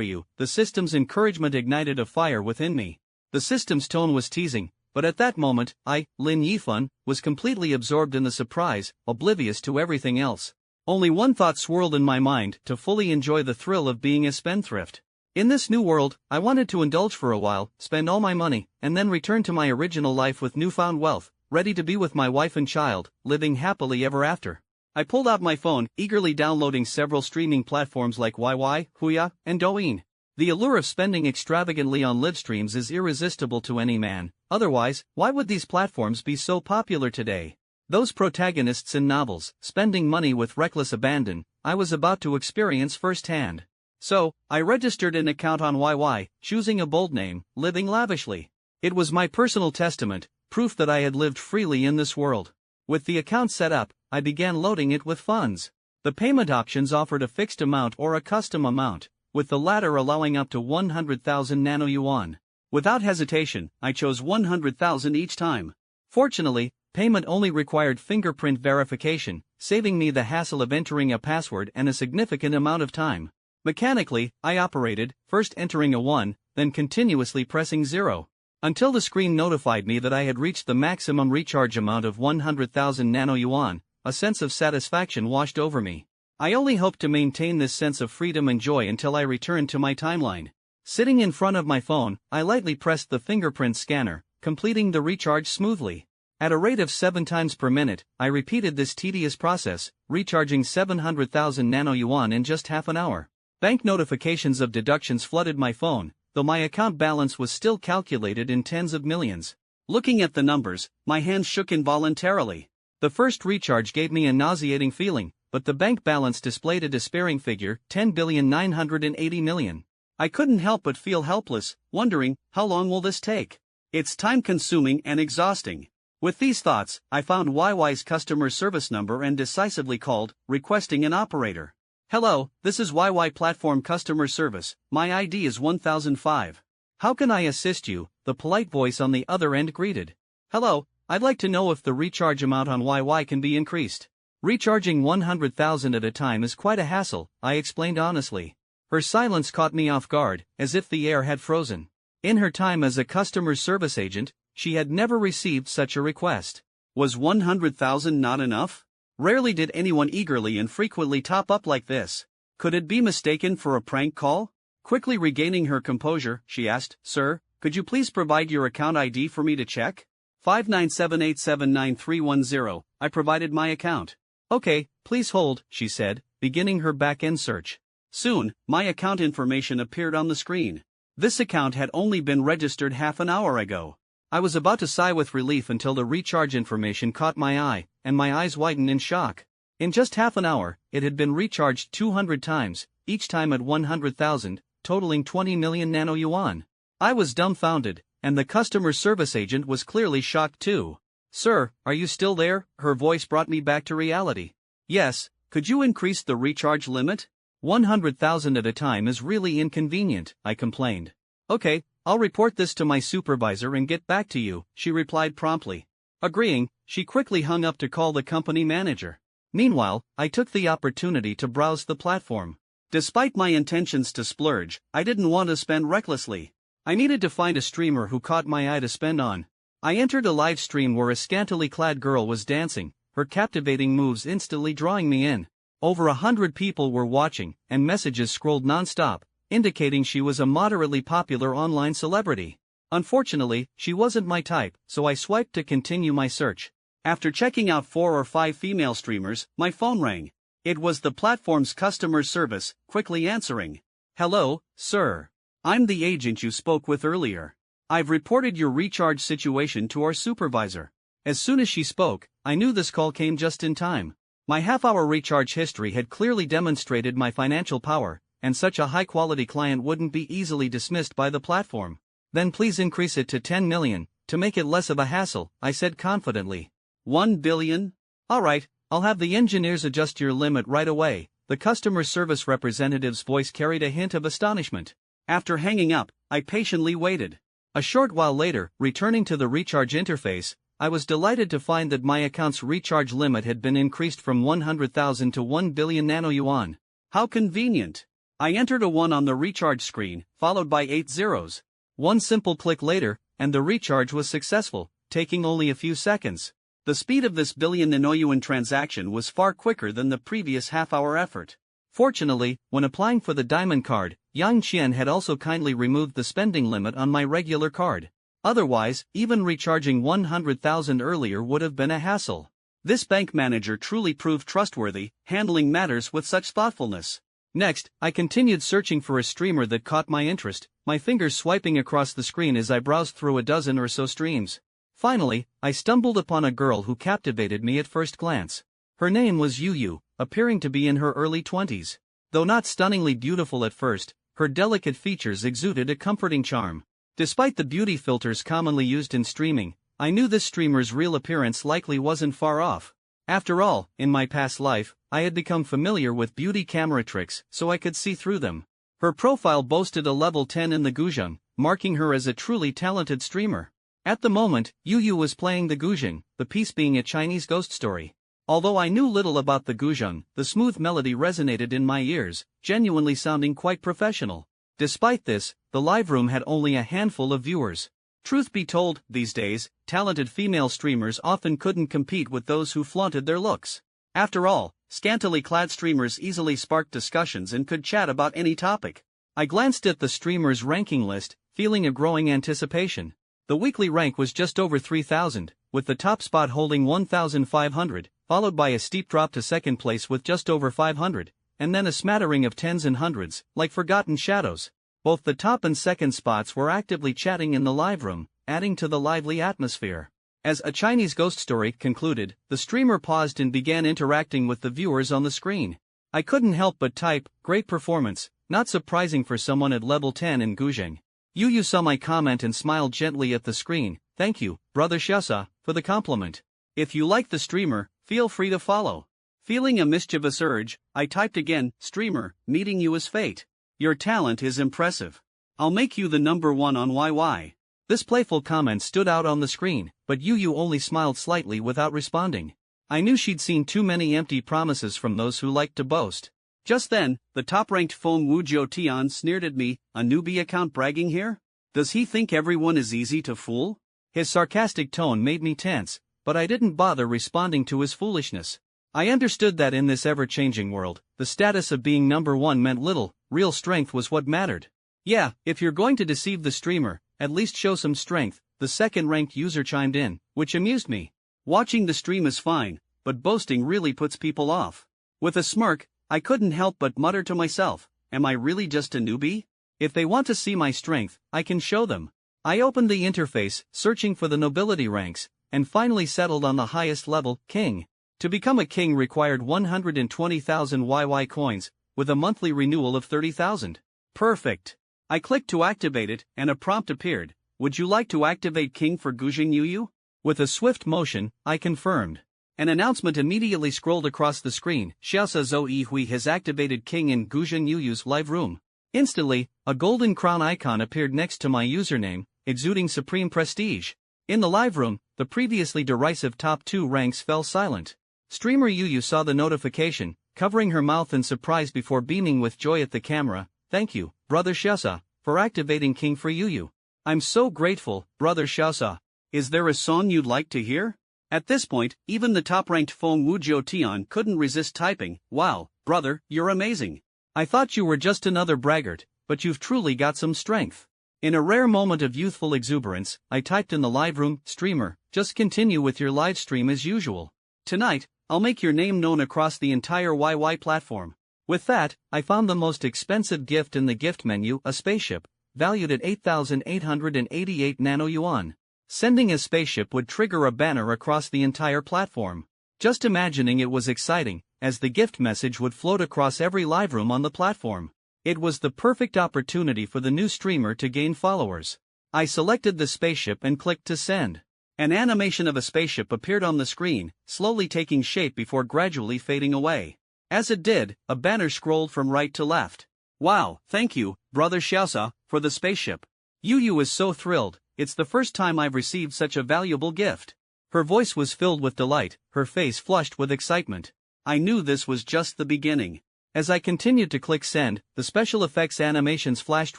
you. The system's encouragement ignited a fire within me. The system's tone was teasing, but at that moment, Lin Yifun, was completely absorbed in the surprise, oblivious to everything else. Only one thought swirled in my mind: to fully enjoy the thrill of being a spendthrift. In this new world, I wanted to indulge for a while, spend all my money, and then return to my original life with newfound wealth, ready to be with my wife and child, living happily ever after. I pulled out my phone, eagerly downloading several streaming platforms like YY, Huya, and Douyin. The allure of spending extravagantly on live streams is irresistible to any man. Otherwise, why would these platforms be so popular today? Those protagonists in novels, spending money with reckless abandon, I was about to experience firsthand. So, I registered an account on YY, choosing a bold name, Living Lavishly. It was my personal testament, proof that I had lived freely in this world. With the account set up, I began loading it with funds. The payment options offered a fixed amount or a custom amount, with the latter allowing up to 100,000 nano yuan. Without hesitation, I chose 100,000 each time. Fortunately, payment only required fingerprint verification, saving me the hassle of entering a password and a significant amount of time. Mechanically, I operated, first entering a 1, then continuously pressing 0. Until the screen notified me that I had reached the maximum recharge amount of 100,000 nano yuan, a sense of satisfaction washed over me. I only hoped to maintain this sense of freedom and joy until I returned to my timeline. Sitting in front of my phone, I lightly pressed the fingerprint scanner, completing the recharge smoothly. At a rate of 7 times per minute, I repeated this tedious process, recharging 700,000 nano yuan in just half an hour. Bank notifications of deductions flooded my phone, though my account balance was still calculated in tens of millions. Looking at the numbers, my hands shook involuntarily. The first recharge gave me a nauseating feeling, but the bank balance displayed a despairing figure, 10,980,000,000. I couldn't help but feel helpless, wondering, how long will this take? It's time-consuming and exhausting. With these thoughts, I found YY's customer service number and decisively called, requesting an operator. "Hello, this is YY Platform Customer Service, my ID is 1005. How can I assist you?" the polite voice on the other end greeted. "Hello, I'd like to know if the recharge amount on YY can be increased. Recharging 100,000 at a time is quite a hassle," I explained honestly. Her silence caught me off guard, as if the air had frozen. In her time as a customer service agent, she had never received such a request. Was 100,000 not enough? Rarely did anyone eagerly and frequently top up like this. Could it be mistaken for a prank call? Quickly regaining her composure, she asked, "Sir, could you please provide your account ID for me to check?" 597879310, I provided my account. "Okay, please hold," she said, beginning her back-end search. Soon, my account information appeared on the screen. This account had only been registered half an hour ago. I was about to sigh with relief until the recharge information caught my eye, and my eyes widened in shock. In just half an hour, it had been recharged 200 times, each time at 100,000, totaling 20 million nano yuan. I was dumbfounded, and the customer service agent was clearly shocked too. "Sir, are you still there?" Her voice brought me back to reality. "Yes, could you increase the recharge limit? 100,000 at a time is really inconvenient," I complained. "Okay, I'll report this to my supervisor and get back to you," she replied promptly. Agreeing, she quickly hung up to call the company manager. Meanwhile, I took the opportunity to browse the platform. Despite my intentions to splurge, I didn't want to spend recklessly. I needed to find a streamer who caught my eye to spend on. I entered a live stream where a scantily clad girl was dancing, her captivating moves instantly drawing me in. Over 100 people were watching, and messages scrolled non-stop, indicating she was a moderately popular online celebrity. Unfortunately, she wasn't my type, so I swiped to continue my search. After checking out 4 or 5 female streamers, my phone rang. It was the platform's customer service, quickly answering. "Hello, sir. I'm the agent you spoke with earlier. I've reported your recharge situation to our supervisor." As soon as she spoke, I knew this call came just in time. My half-hour recharge history had clearly demonstrated my financial power, and such a high-quality client wouldn't be easily dismissed by the platform. "Then please increase it to 10 million, to make it less of a hassle," I said confidently. 1 billion? Alright, I'll have the engineers adjust your limit right away. The customer service representative's voice carried a hint of astonishment. After hanging up, I patiently waited. A short while later, returning to the recharge interface, I was delighted to find that my account's recharge limit had been increased from 100,000 to 1 billion nano yuan. How convenient! I entered a 1 on the recharge screen, followed by 8 zeros. One simple click later, and the recharge was successful, taking only a few seconds. The speed of this billion nanoyuan transaction was far quicker than the previous half-hour effort. Fortunately, when applying for the diamond card, Yang Qian had also kindly removed the spending limit on my regular card. Otherwise, even recharging 100,000 earlier would have been a hassle. This bank manager truly proved trustworthy, handling matters with such thoughtfulness. Next, I continued searching for a streamer that caught my interest, my fingers swiping across the screen as I browsed through a dozen or so streams. Finally, I stumbled upon a girl who captivated me at first glance. Her name was Yu, appearing to be in her early 20s. Though not stunningly beautiful at first, her delicate features exuded a comforting charm. Despite the beauty filters commonly used in streaming, I knew this streamer's real appearance likely wasn't far off. After all, in my past life, I had become familiar with beauty camera tricks, so I could see through them. Her profile boasted a level 10 in the Guzheng, marking her as a truly talented streamer. At the moment, Yu was playing the Guzheng, the piece being a Chinese ghost story. Although I knew little about the Guzheng, the smooth melody resonated in my ears, genuinely sounding quite professional. Despite this, the live room had only a handful of viewers. Truth be told, these days, talented female streamers often couldn't compete with those who flaunted their looks. After all, scantily clad streamers easily sparked discussions and could chat about any topic. I glanced at the streamers' ranking list, feeling a growing anticipation. The weekly rank was just over 3,000, with the top spot holding 1,500, followed by a steep drop to second place with just over 500, and then a smattering of tens and hundreds, like forgotten shadows. Both the top and second spots were actively chatting in the live room, adding to the lively atmosphere. As A Chinese Ghost Story concluded, the streamer paused and began interacting with the viewers on the screen. I couldn't help but type, "Great performance," not surprising for someone at level 10 in Guzheng. Yu saw my comment and smiled gently at the screen. "Thank you, brother Xiaosa, for the compliment. If you like the streamer, feel free to follow." Feeling a mischievous urge, I typed again, "Streamer, meeting you is fate. Your talent is impressive. I'll make you the #1 on YY." This playful comment stood out on the screen, but Yu only smiled slightly without responding. I knew she'd seen too many empty promises from those who liked to boast. Just then, the top-ranked Feng Wujiu Tian sneered at me. "A newbie account bragging here? Does he think everyone is easy to fool?" His sarcastic tone made me tense, but I didn't bother responding to his foolishness. I understood that in this ever-changing world, the status of being #1 meant little. Real strength was what mattered. "Yeah, if you're going to deceive the streamer, at least show some strength," the second-ranked user chimed in, which amused me. Watching the stream is fine, but boasting really puts people off. With a smirk, I couldn't help but mutter to myself, "Am I really just a newbie? If they want to see my strength, I can show them." I opened the interface, searching for the nobility ranks, and finally settled on the highest level, King. To become a king required 120,000 YY coins, with a monthly renewal of 30,000. Perfect. I clicked to activate it, and a prompt appeared. "Would you like to activate King for Guzheng Yu?" With a swift motion, I confirmed. An announcement immediately scrolled across the screen. "Xiaosa Zhou Hui has activated King in Guzheng Yu's live room." Instantly, a golden crown icon appeared next to my username, exuding supreme prestige. In the live room, the previously derisive top 2 ranks fell silent. Streamer Yu saw the notification, covering her mouth in surprise before beaming with joy at the camera. "Thank you, brother Xiaosa, for activating King for Yu. I'm so grateful, brother Xiaosa. Is there a song you'd like to hear?" At this point, even the top-ranked Feng Wujiu Tian couldn't resist typing, "Wow, brother, you're amazing. I thought you were just another braggart, but you've truly got some strength." In a rare moment of youthful exuberance, I typed in the live room, "Streamer, just continue with your live stream as usual. Tonight, I'll make your name known across the entire YY platform." With that, I found the most expensive gift in the gift menu, a spaceship, valued at 8,888 nano yuan. Sending a spaceship would trigger a banner across the entire platform. Just imagining it was exciting, as the gift message would float across every live room on the platform. It was the perfect opportunity for the new streamer to gain followers. I selected the spaceship and clicked to send. An animation of a spaceship appeared on the screen, slowly taking shape before gradually fading away. As it did, a banner scrolled from right to left. "Wow, thank you, brother Xiaosa, for the spaceship. Yu is so thrilled. It's the first time I've received such a valuable gift." Her voice was filled with delight, her face flushed with excitement. I knew this was just the beginning. As I continued to click send, the special effects animations flashed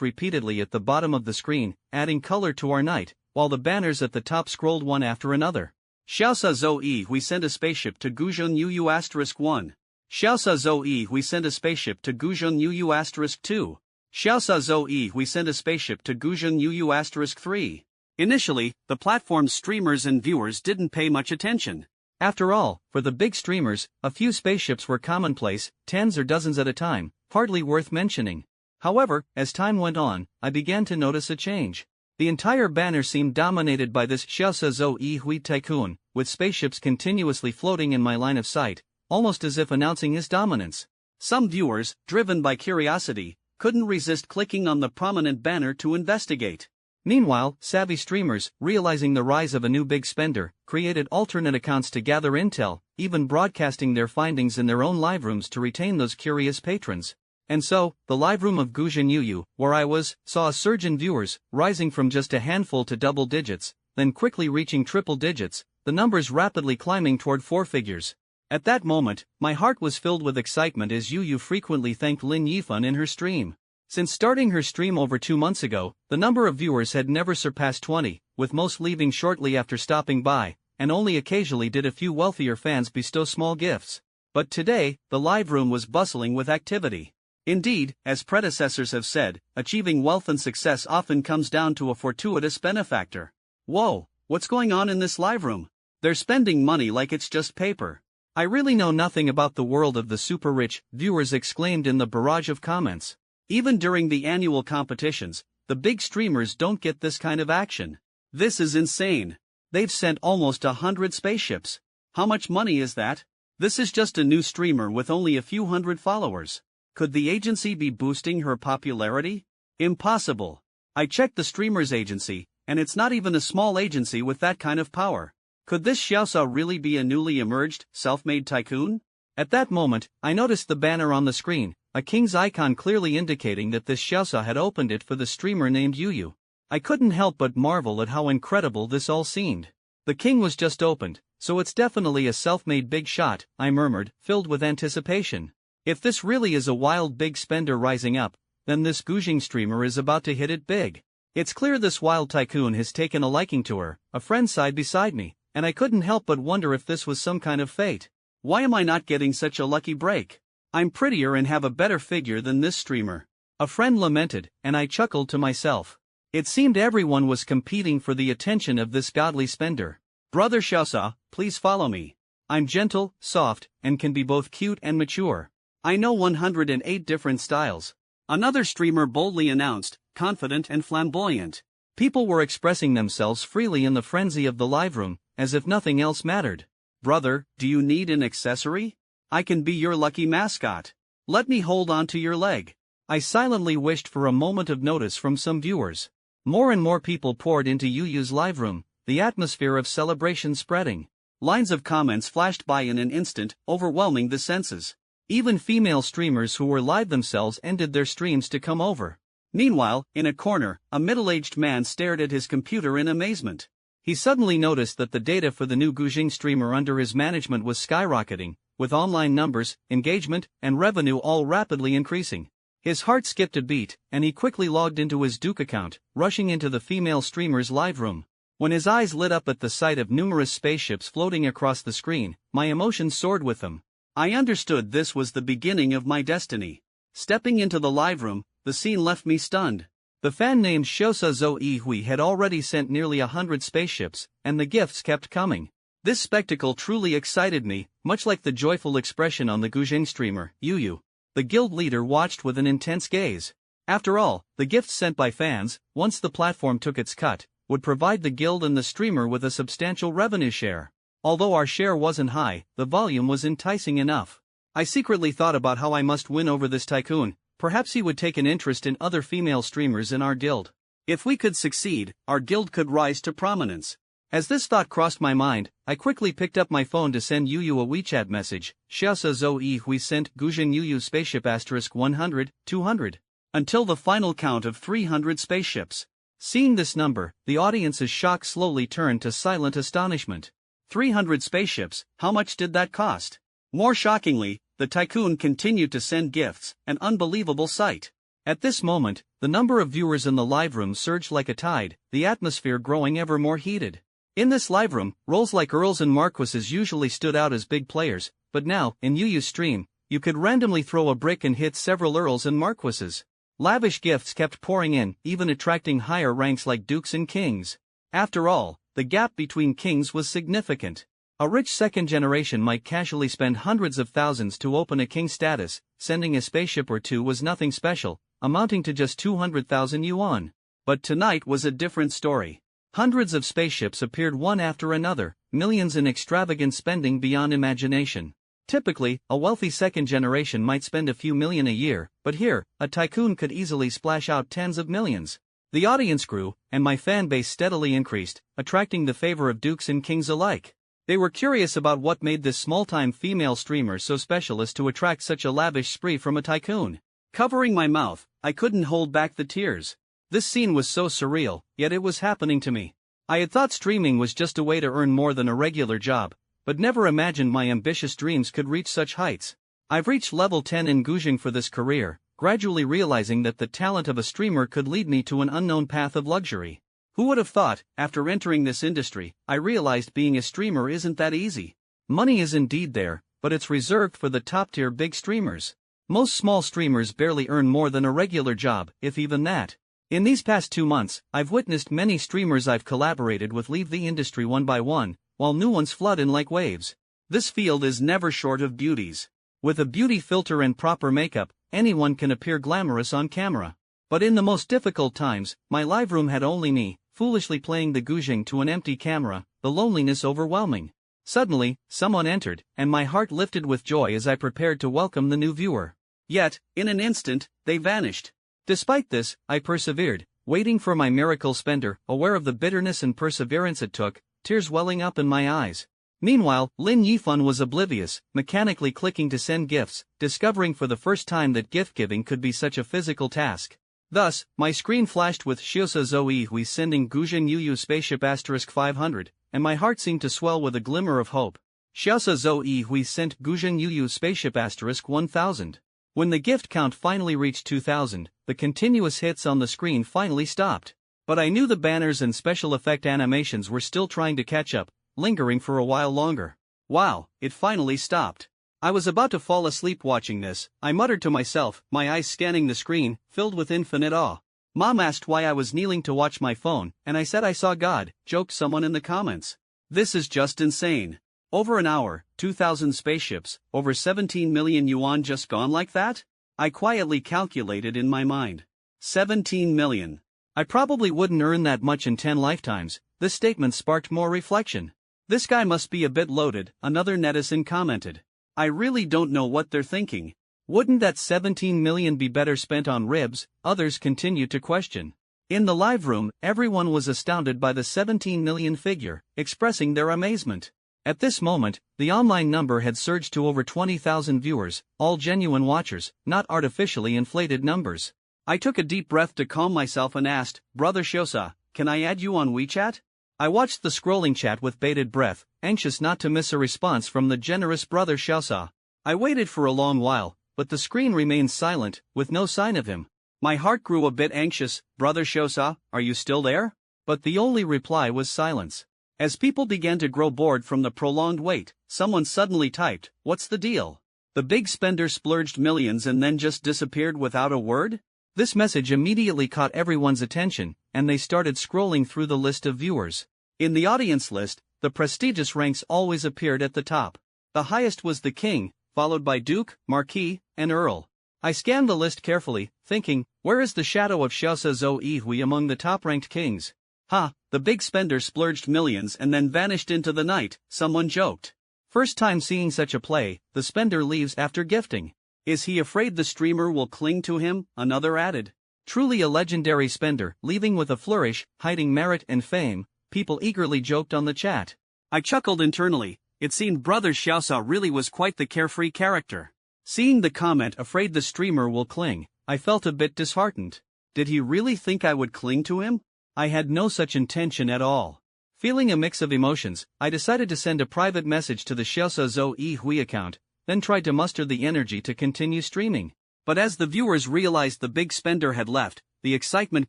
repeatedly at the bottom of the screen, adding color to our night, while the banners at the top scrolled one after another. "Xiaosa Zhou we sent a spaceship to Guzheng Yu *1. Xiaosa Zhou we sent a spaceship to Guzheng Yu *2. Xiaosa Zhou we sent a spaceship to Guzheng Yu *3. Initially, the platform's streamers and viewers didn't pay much attention. After all, for the big streamers, a few spaceships were commonplace, tens or dozens at a time, hardly worth mentioning. However, as time went on, I began to notice a change. The entire banner seemed dominated by this Xiaosa Zhou Hui tycoon, with spaceships continuously floating in my line of sight, almost as if announcing his dominance. Some viewers, driven by curiosity, couldn't resist clicking on the prominent banner to investigate. Meanwhile, savvy streamers, realizing the rise of a new big spender, created alternate accounts to gather intel, even broadcasting their findings in their own live rooms to retain those curious patrons. And so, the live room of Guzheng Yu, where I was, saw a surge in viewers, rising from just a handful to double digits, then quickly reaching triple digits, the numbers rapidly climbing toward 4 figures. At that moment, my heart was filled with excitement as Yu frequently thanked Lin Yifan in her stream. Since starting her stream over 2 months ago, the number of viewers had never surpassed 20, with most leaving shortly after stopping by, and only occasionally did a few wealthier fans bestow small gifts. But today, the live room was bustling with activity. Indeed, as predecessors have said, achieving wealth and success often comes down to a fortuitous benefactor. Whoa, what's going on in this live room? They're spending money like it's just paper. I really know nothing about the world of the super rich, viewers exclaimed in the barrage of comments. Even during the annual competitions, the big streamers don't get this kind of action. This is insane. They've sent almost 100 spaceships. How much money is that? This is just a new streamer with only a few hundred followers. Could the agency be boosting her popularity? Impossible. I checked the streamer's agency, and it's not even a small agency with that kind of power. Could this Xiaosa really be a newly emerged, self-made tycoon? At that moment, I noticed the banner on the screen, a king's icon clearly indicating that this Xiaosa had opened it for the streamer named Yuyu. I couldn't help but marvel at how incredible this all seemed. The king was just opened, so it's definitely a self-made big shot, I murmured, filled with anticipation. If this really is a wild big spender rising up, then this Gujing streamer is about to hit it big. It's clear this wild tycoon has taken a liking to her. A friend sighed beside me, and I couldn't help but wonder if this was some kind of fate. Why am I not getting such a lucky break? I'm prettier and have a better figure than this streamer. A friend lamented, and I chuckled to myself. It seemed everyone was competing for the attention of this godly spender. Brother Xiaosa, please follow me. I'm gentle, soft, and can be both cute and mature. I know 108 different styles. Another streamer boldly announced, confident and flamboyant. People were expressing themselves freely in the frenzy of the live room, as if nothing else mattered. Brother, do you need an accessory? I can be your lucky mascot. Let me hold on to your leg. I silently wished for a moment of notice from some viewers. More and more people poured into Yuyu's live room, the atmosphere of celebration spreading. Lines of comments flashed by in an instant, overwhelming the senses. Even female streamers who were live themselves ended their streams to come over. Meanwhile, in a corner, a middle-aged man stared at his computer in amazement. He suddenly noticed that the data for the new Gujing streamer under his management was skyrocketing, with online numbers, engagement, and revenue all rapidly increasing. His heart skipped a beat, and he quickly logged into his Duke account, rushing into the female streamer's live room. When his eyes lit up at the sight of numerous spaceships floating across the screen, my emotions soared with them. I understood this was the beginning of my destiny. Stepping into the live room, the scene left me stunned. The fan named Xiaosa Zhou Hui had already sent nearly 100 spaceships, and the gifts kept coming. This spectacle truly excited me, much like the joyful expression on the Gujing streamer, Yuyu. The guild leader watched with an intense gaze. After all, the gifts sent by fans, once the platform took its cut, would provide the guild and the streamer with a substantial revenue share. Although our share wasn't high, the volume was enticing enough. I secretly thought about how I must win over this tycoon. Perhaps he would take an interest in other female streamers in our guild. If we could succeed, our guild could rise to prominence. As this thought crossed my mind, I quickly picked up my phone to send Yuyu a WeChat message. Xiaosa Zhou Hui sent Gujing Yuyu spaceship * 100, 200. Until the final count of 300 spaceships. Seeing this number, the audience's shock slowly turned to silent astonishment. 300 spaceships, how much did that cost? More shockingly, the tycoon continued to send gifts, an unbelievable sight. At this moment, the number of viewers in the live room surged like a tide, the atmosphere growing ever more heated. In this live room, roles like earls and marquises usually stood out as big players, but now, in Yuyu's stream, you could randomly throw a brick and hit several earls and marquises. Lavish gifts kept pouring in, even attracting higher ranks like dukes and kings. After all, the gap between kings was significant. A rich second generation might casually spend hundreds of thousands to open a king status. Sending a spaceship or two was nothing special, amounting to just 200,000 yuan. But tonight was a different story. Hundreds of spaceships appeared one after another, millions in extravagant spending beyond imagination. Typically, a wealthy second generation might spend a few million a year, but here, a tycoon could easily splash out tens of millions. The audience grew, and my fan base steadily increased, attracting the favor of dukes and kings alike. They were curious about what made this small-time female streamer so special as to attract such a lavish spree from a tycoon. Covering my mouth, I couldn't hold back the tears. This scene was so surreal, yet it was happening to me. I had thought streaming was just a way to earn more than a regular job, but never imagined my ambitious dreams could reach such heights. I've reached level 10 in Gujing for this career, gradually realizing that the talent of a streamer could lead me to an unknown path of luxury. Who would have thought, after entering this industry, I realized being a streamer isn't that easy. Money is indeed there, but it's reserved for the top-tier big streamers. Most small streamers barely earn more than a regular job, if even that. In these past 2 months, I've witnessed many streamers I've collaborated with leave the industry one by one, while new ones flood in like waves. This field is never short of beauties. With a beauty filter and proper makeup, anyone can appear glamorous on camera. But in the most difficult times, my live room had only me, foolishly playing the guzheng to an empty camera, the loneliness overwhelming. Suddenly, someone entered, and my heart lifted with joy as I prepared to welcome the new viewer. Yet, in an instant, they vanished. Despite this, I persevered, waiting for my miracle spender, aware of the bitterness and perseverance it took, tears welling up in my eyes. Meanwhile, Lin Yifan was oblivious, mechanically clicking to send gifts, discovering for the first time that gift-giving could be such a physical task. Thus, my screen flashed with Xiaosa Zoe Hui sending Guzheng Yuyu spaceship *500, and my heart seemed to swell with a glimmer of hope. Xiaosa Zoe Hui sent Guzheng Yuyu spaceship *1000. When the gift count finally reached 2000, the continuous hits on the screen finally stopped. But I knew the banners and special effect animations were still trying to catch up, lingering for a while longer. Wow, it finally stopped. I was about to fall asleep watching this, I muttered to myself, my eyes scanning the screen, filled with infinite awe. Mom asked why I was kneeling to watch my phone, and I said I saw God, joked someone in the comments. This is just insane. Over an hour, 2,000 spaceships, over 17 million yuan just gone like that? I quietly calculated in my mind. 17 million. I probably wouldn't earn that much in 10 lifetimes. This statement sparked more reflection. This guy must be a bit loaded, another netizen commented. I really don't know what they're thinking. Wouldn't that 17 million be better spent on ribs? Others continued to question. In the live room, everyone was astounded by the 17 million figure, expressing their amazement. At this moment, the online number had surged to over 20,000 viewers, all genuine watchers, not artificially inflated numbers. I took a deep breath to calm myself and asked, Brother Xiaosa, can I add you on WeChat? I watched the scrolling chat with bated breath, anxious not to miss a response from the generous Brother Xiaosa. I waited for a long while, but the screen remained silent, with no sign of him. My heart grew a bit anxious. Brother Xiaosa, are you still there? But the only reply was silence. As people began to grow bored from the prolonged wait, someone suddenly typed, "What's the deal? The big spender splurged millions and then just disappeared without a word?" This message immediately caught everyone's attention, and they started scrolling through the list of viewers. In the audience list, the prestigious ranks always appeared at the top. The highest was the king, followed by duke, marquis, and earl. I scanned the list carefully, thinking, where is the shadow of Xiaosa Zoe Hui among the top-ranked kings? The big spender splurged millions and then vanished into the night, someone joked. First time seeing such a play, the spender leaves after gifting. Is he afraid the streamer will cling to him? Another added. Truly a legendary spender, leaving with a flourish, hiding merit and fame, people eagerly joked on the chat. I chuckled internally, it seemed Brother Xiaosa really was quite the carefree character. Seeing the comment afraid the streamer will cling, I felt a bit disheartened. Did he really think I would cling to him? I had no such intention at all. Feeling a mix of emotions, I decided to send a private message to the Xiaosa Zoe Hui account, then tried to muster the energy to continue streaming. But as the viewers realized the big spender had left, the excitement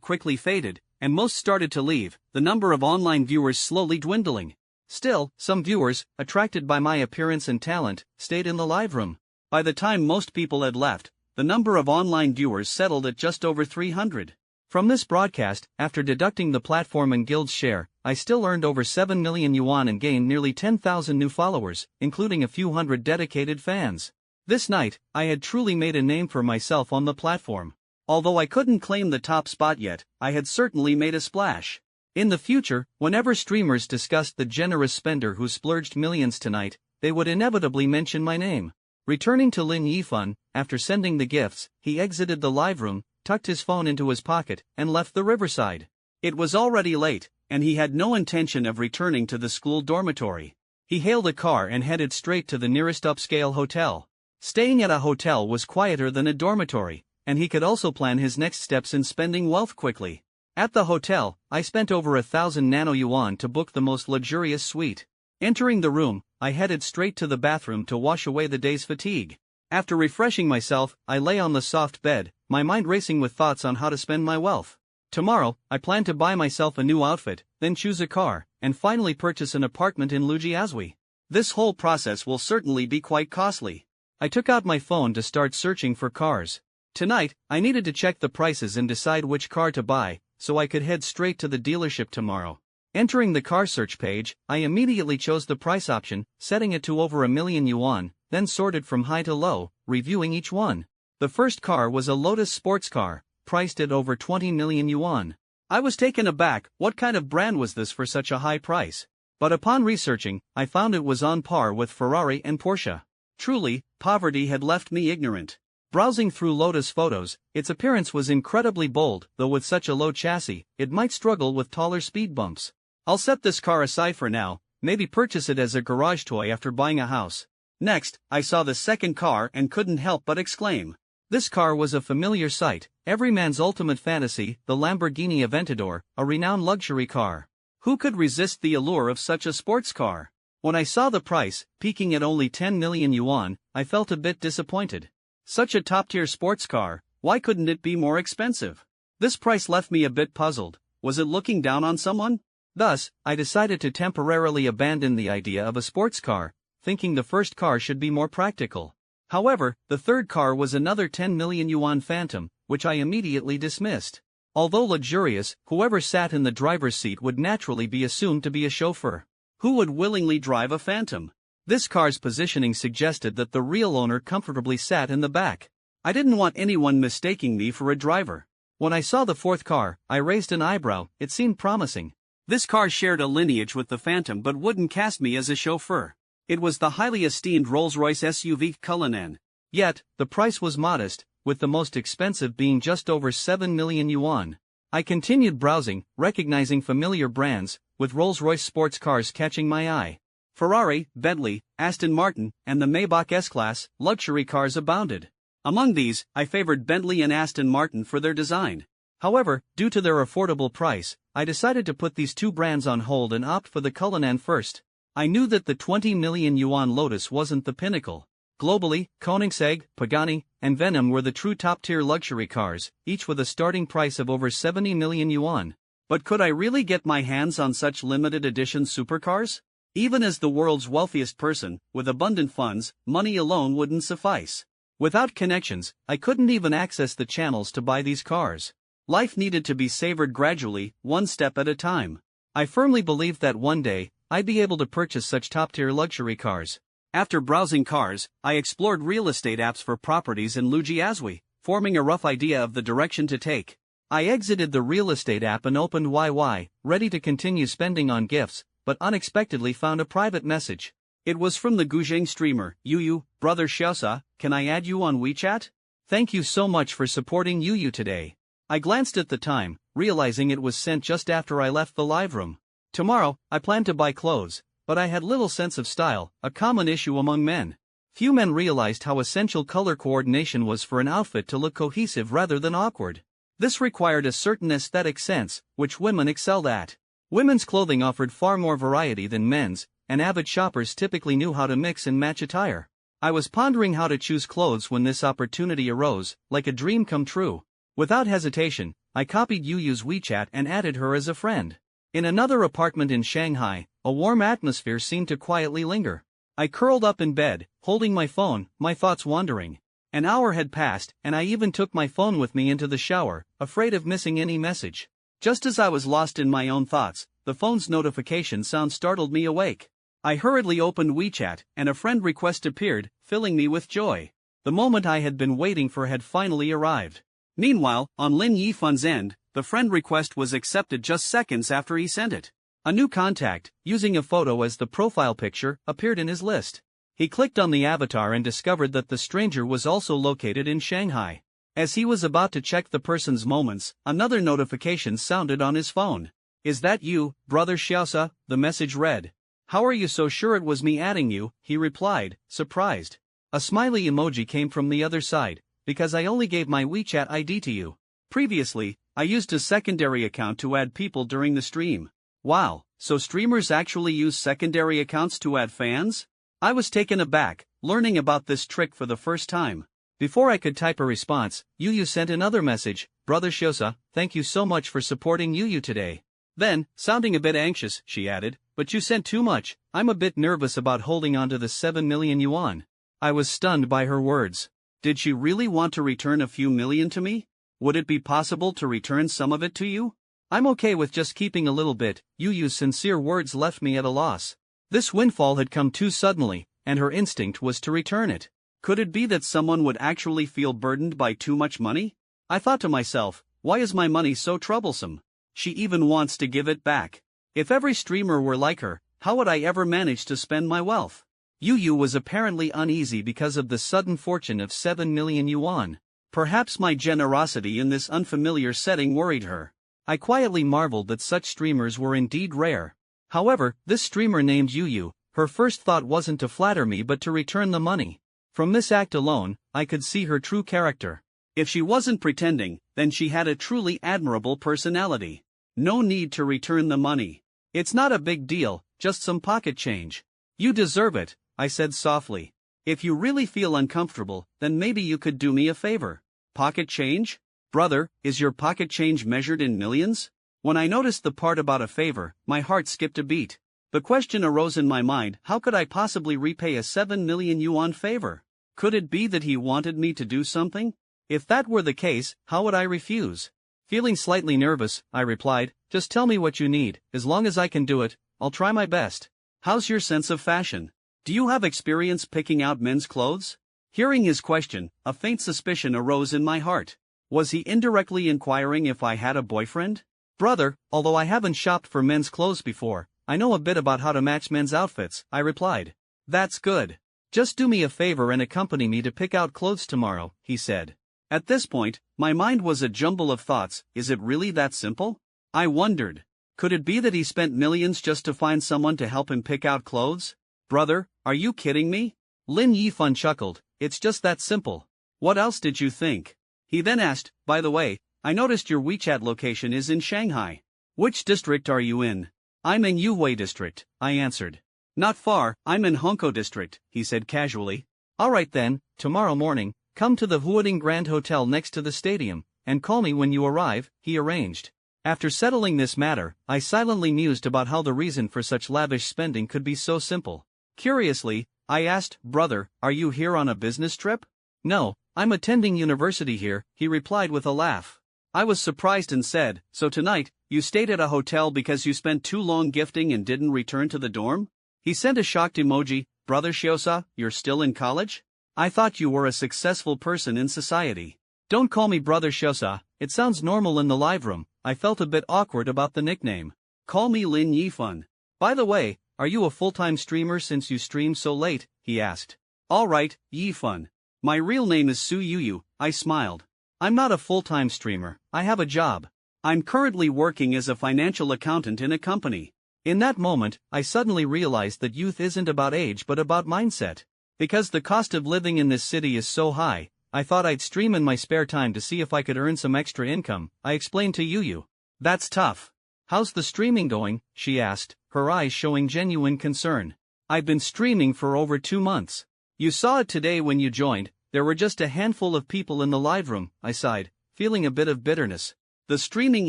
quickly faded, and most started to leave, the number of online viewers slowly dwindling. Still, some viewers, attracted by my appearance and talent, stayed in the live room. By the time most people had left, the number of online viewers settled at just over 300. From this broadcast, after deducting the platform and guild's share, I still earned over 7 million yuan and gained nearly 10,000 new followers, including a few hundred dedicated fans. This night, I had truly made a name for myself on the platform. Although I couldn't claim the top spot yet, I had certainly made a splash. In the future, whenever streamers discussed the generous spender who splurged millions tonight, they would inevitably mention my name. Returning to Lin Yifan, after sending the gifts, he exited the live room, tucked his phone into his pocket, and left the riverside. It was already late, and he had no intention of returning to the school dormitory. He hailed a car and headed straight to the nearest upscale hotel. Staying at a hotel was quieter than a dormitory, and he could also plan his next steps in spending wealth quickly. At the hotel, I spent over 1,000 nano yuan to book the most luxurious suite. Entering the room, I headed straight to the bathroom to wash away the day's fatigue. After refreshing myself, I lay on the soft bed, my mind racing with thoughts on how to spend my wealth. Tomorrow, I plan to buy myself a new outfit, then choose a car, and finally purchase an apartment in Lujiazui. This whole process will certainly be quite costly. I took out my phone to start searching for cars. Tonight, I needed to check the prices and decide which car to buy, so I could head straight to the dealership tomorrow. Entering the car search page, I immediately chose the price option, setting it to over 1,000,000 yuan, then sorted from high to low, reviewing each one. The first car was a Lotus sports car, priced at over 20 million yuan. I was taken aback. What kind of brand was this for such a high price? But upon researching, I found it was on par with Ferrari and Porsche. Truly, poverty had left me ignorant. Browsing through Lotus photos, its appearance was incredibly bold, though with such a low chassis, it might struggle with taller speed bumps. I'll set this car aside for now, maybe purchase it as a garage toy after buying a house. Next, I saw the second car and couldn't help but exclaim. This car was a familiar sight, every man's ultimate fantasy, the Lamborghini Aventador, a renowned luxury car. Who could resist the allure of such a sports car? When I saw the price, peaking at only 10 million yuan, I felt a bit disappointed. Such a top-tier sports car, why couldn't it be more expensive? This price left me a bit puzzled. Was it looking down on someone? Thus, I decided to temporarily abandon the idea of a sports car, thinking the first car should be more practical. However, the third car was another 10 million yuan Phantom, which I immediately dismissed. Although luxurious, whoever sat in the driver's seat would naturally be assumed to be a chauffeur. Who would willingly drive a Phantom? This car's positioning suggested that the real owner comfortably sat in the back. I didn't want anyone mistaking me for a driver. When I saw the fourth car, I raised an eyebrow. It seemed promising. This car shared a lineage with the Phantom but wouldn't cast me as a chauffeur. It was the highly esteemed Rolls-Royce SUV Cullinan. Yet, the price was modest, with the most expensive being just over 7 million yuan. I continued browsing, recognizing familiar brands, with Rolls-Royce sports cars catching my eye. Ferrari, Bentley, Aston Martin, and the Maybach S-Class, luxury cars abounded. Among these, I favored Bentley and Aston Martin for their design. However, due to their affordable price, I decided to put these two brands on hold and opt for the Cullinan first. I knew that the 20 million yuan Lotus wasn't the pinnacle. Globally, Koenigsegg, Pagani, and Venom were the true top-tier luxury cars, each with a starting price of over 70 million yuan. But could I really get my hands on such limited edition supercars? Even as the world's wealthiest person, with abundant funds, money alone wouldn't suffice. Without connections, I couldn't even access the channels to buy these cars. Life needed to be savored gradually, one step at a time. I firmly believed that one day, I'd be able to purchase such top-tier luxury cars. After browsing cars, I explored real estate apps for properties in Lujiazui, forming a rough idea of the direction to take. I exited the real estate app and opened YY, ready to continue spending on gifts, but unexpectedly found a private message. It was from the Guzheng streamer, Yuyu, brother Xiaosa, can I add you on WeChat? Thank you so much for supporting Yuyu today. I glanced at the time, realizing it was sent just after I left the live room. Tomorrow, I planned to buy clothes, but I had little sense of style, a common issue among men. Few men realized how essential color coordination was for an outfit to look cohesive rather than awkward. This required a certain aesthetic sense, which women excelled at. Women's clothing offered far more variety than men's, and avid shoppers typically knew how to mix and match attire. I was pondering how to choose clothes when this opportunity arose, like a dream come true. Without hesitation, I copied Yuyu's WeChat and added her as a friend. In another apartment in Shanghai, a warm atmosphere seemed to quietly linger. I curled up in bed, holding my phone, my thoughts wandering. An hour had passed, and I even took my phone with me into the shower, afraid of missing any message. Just as I was lost in my own thoughts, the phone's notification sound startled me awake. I hurriedly opened WeChat, and a friend request appeared, filling me with joy. The moment I had been waiting for had finally arrived. Meanwhile, on Lin Yifun's end, the friend request was accepted just seconds after he sent it. A new contact, using a photo as the profile picture, appeared in his list. He clicked on the avatar and discovered that the stranger was also located in Shanghai. As he was about to check the person's moments, another notification sounded on his phone. Is that you, brother Xiaosa? The message read. How are you so sure it was me adding you? He replied, surprised. A smiley emoji came from the other side, because I only gave my WeChat ID to you. Previously, I used a secondary account to add people during the stream. Wow, so streamers actually use secondary accounts to add fans? I was taken aback, learning about this trick for the first time. Before I could type a response, Yuyu sent another message, Brother Shosa, thank you so much for supporting Yuyu today. Then, sounding a bit anxious, she added, but you sent too much, I'm a bit nervous about holding on to the 7 million yuan. I was stunned by her words. Did she really want to return a few million to me? Would it be possible to return some of it to you? I'm okay with just keeping a little bit. Yu's sincere words left me at a loss. This windfall had come too suddenly, and her instinct was to return it. Could it be that someone would actually feel burdened by too much money? I thought to myself, why is my money so troublesome? She even wants to give it back. If every streamer were like her, how would I ever manage to spend my wealth? Yu was apparently uneasy because of the sudden fortune of 7 million yuan. Perhaps my generosity in this unfamiliar setting worried her. I quietly marveled that such streamers were indeed rare. However, this streamer named Yu, her first thought wasn't to flatter me but to return the money. From this act alone, I could see her true character. If she wasn't pretending, then she had a truly admirable personality. No need to return the money. It's not a big deal, just some pocket change. You deserve it, I said softly. If you really feel uncomfortable, then maybe you could do me a favor. Pocket change? Brother, is your pocket change measured in millions? When I noticed the part about a favor, my heart skipped a beat. The question arose in my mind, how could I possibly repay a 7 million yuan favor? Could it be that he wanted me to do something? If that were the case, how would I refuse? Feeling slightly nervous, I replied, just tell me what you need. As long as I can do it, I'll try my best. How's your sense of fashion? Do you have experience picking out men's clothes? Hearing his question, a faint suspicion arose in my heart. Was he indirectly inquiring if I had a boyfriend? Brother, although I haven't shopped for men's clothes before, I know a bit about how to match men's outfits, I replied. That's good. Just do me a favor and accompany me to pick out clothes tomorrow, he said. At this point, my mind was a jumble of thoughts. Is it really that simple? I wondered. Could it be that he spent millions just to find someone to help him pick out clothes? Brother, are you kidding me? Lin Yifan chuckled. It's just that simple. What else did you think? He then asked, by the way, I noticed your WeChat location is in Shanghai. Which district are you in? I'm in Yuhui district, I answered. Not far, I'm in Hongkou district, he said casually. Alright then, tomorrow morning, come to the Huading Grand Hotel next to the stadium, and call me when you arrive, he arranged. After settling this matter, I silently mused about how the reason for such lavish spending could be so simple. Curiously, I asked, brother, are you here on a business trip? No, I'm attending university here, he replied with a laugh. I was surprised and said, so tonight, you stayed at a hotel because you spent too long gifting and didn't return to the dorm? He sent a shocked emoji. Brother Shiosa, you're still in college? I thought you were a successful person in society. Don't call me Brother Shiosa, it sounds normal in the live room. I felt a bit awkward about the nickname. Call me Lin Yifan. By the way, are you a full-time streamer since you stream so late? He asked. Alright, Yifan. My real name is Su Yu, I smiled. I'm not a full-time streamer, I have a job. I'm currently working as a financial accountant in a company. In that moment, I suddenly realized that youth isn't about age but about mindset. Because the cost of living in this city is so high, I thought I'd stream in my spare time to see if I could earn some extra income, I explained to Yu. That's tough. How's the streaming going? She asked, her eyes showing genuine concern. I've been streaming for over 2 months. You saw it today when you joined, there were just a handful of people in the live room, I sighed, feeling a bit of bitterness. The streaming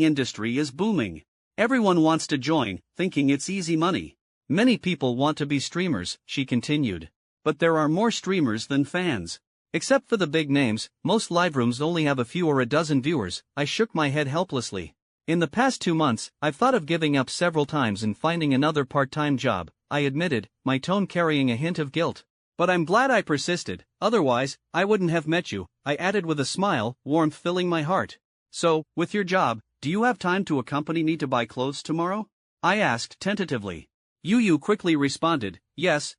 industry is booming. Everyone wants to join, thinking it's easy money. Many people want to be streamers, she continued. But there are more streamers than fans. Except for the big names, most live rooms only have a few or a dozen viewers. I shook my head helplessly. In the past 2 months, I've thought of giving up several times and finding another part-time job, I admitted, my tone carrying a hint of guilt. But I'm glad I persisted, otherwise, I wouldn't have met you, I added with a smile, warmth filling my heart. So, with your job, do you have time to accompany me to buy clothes tomorrow? I asked tentatively. Yu quickly responded, yes,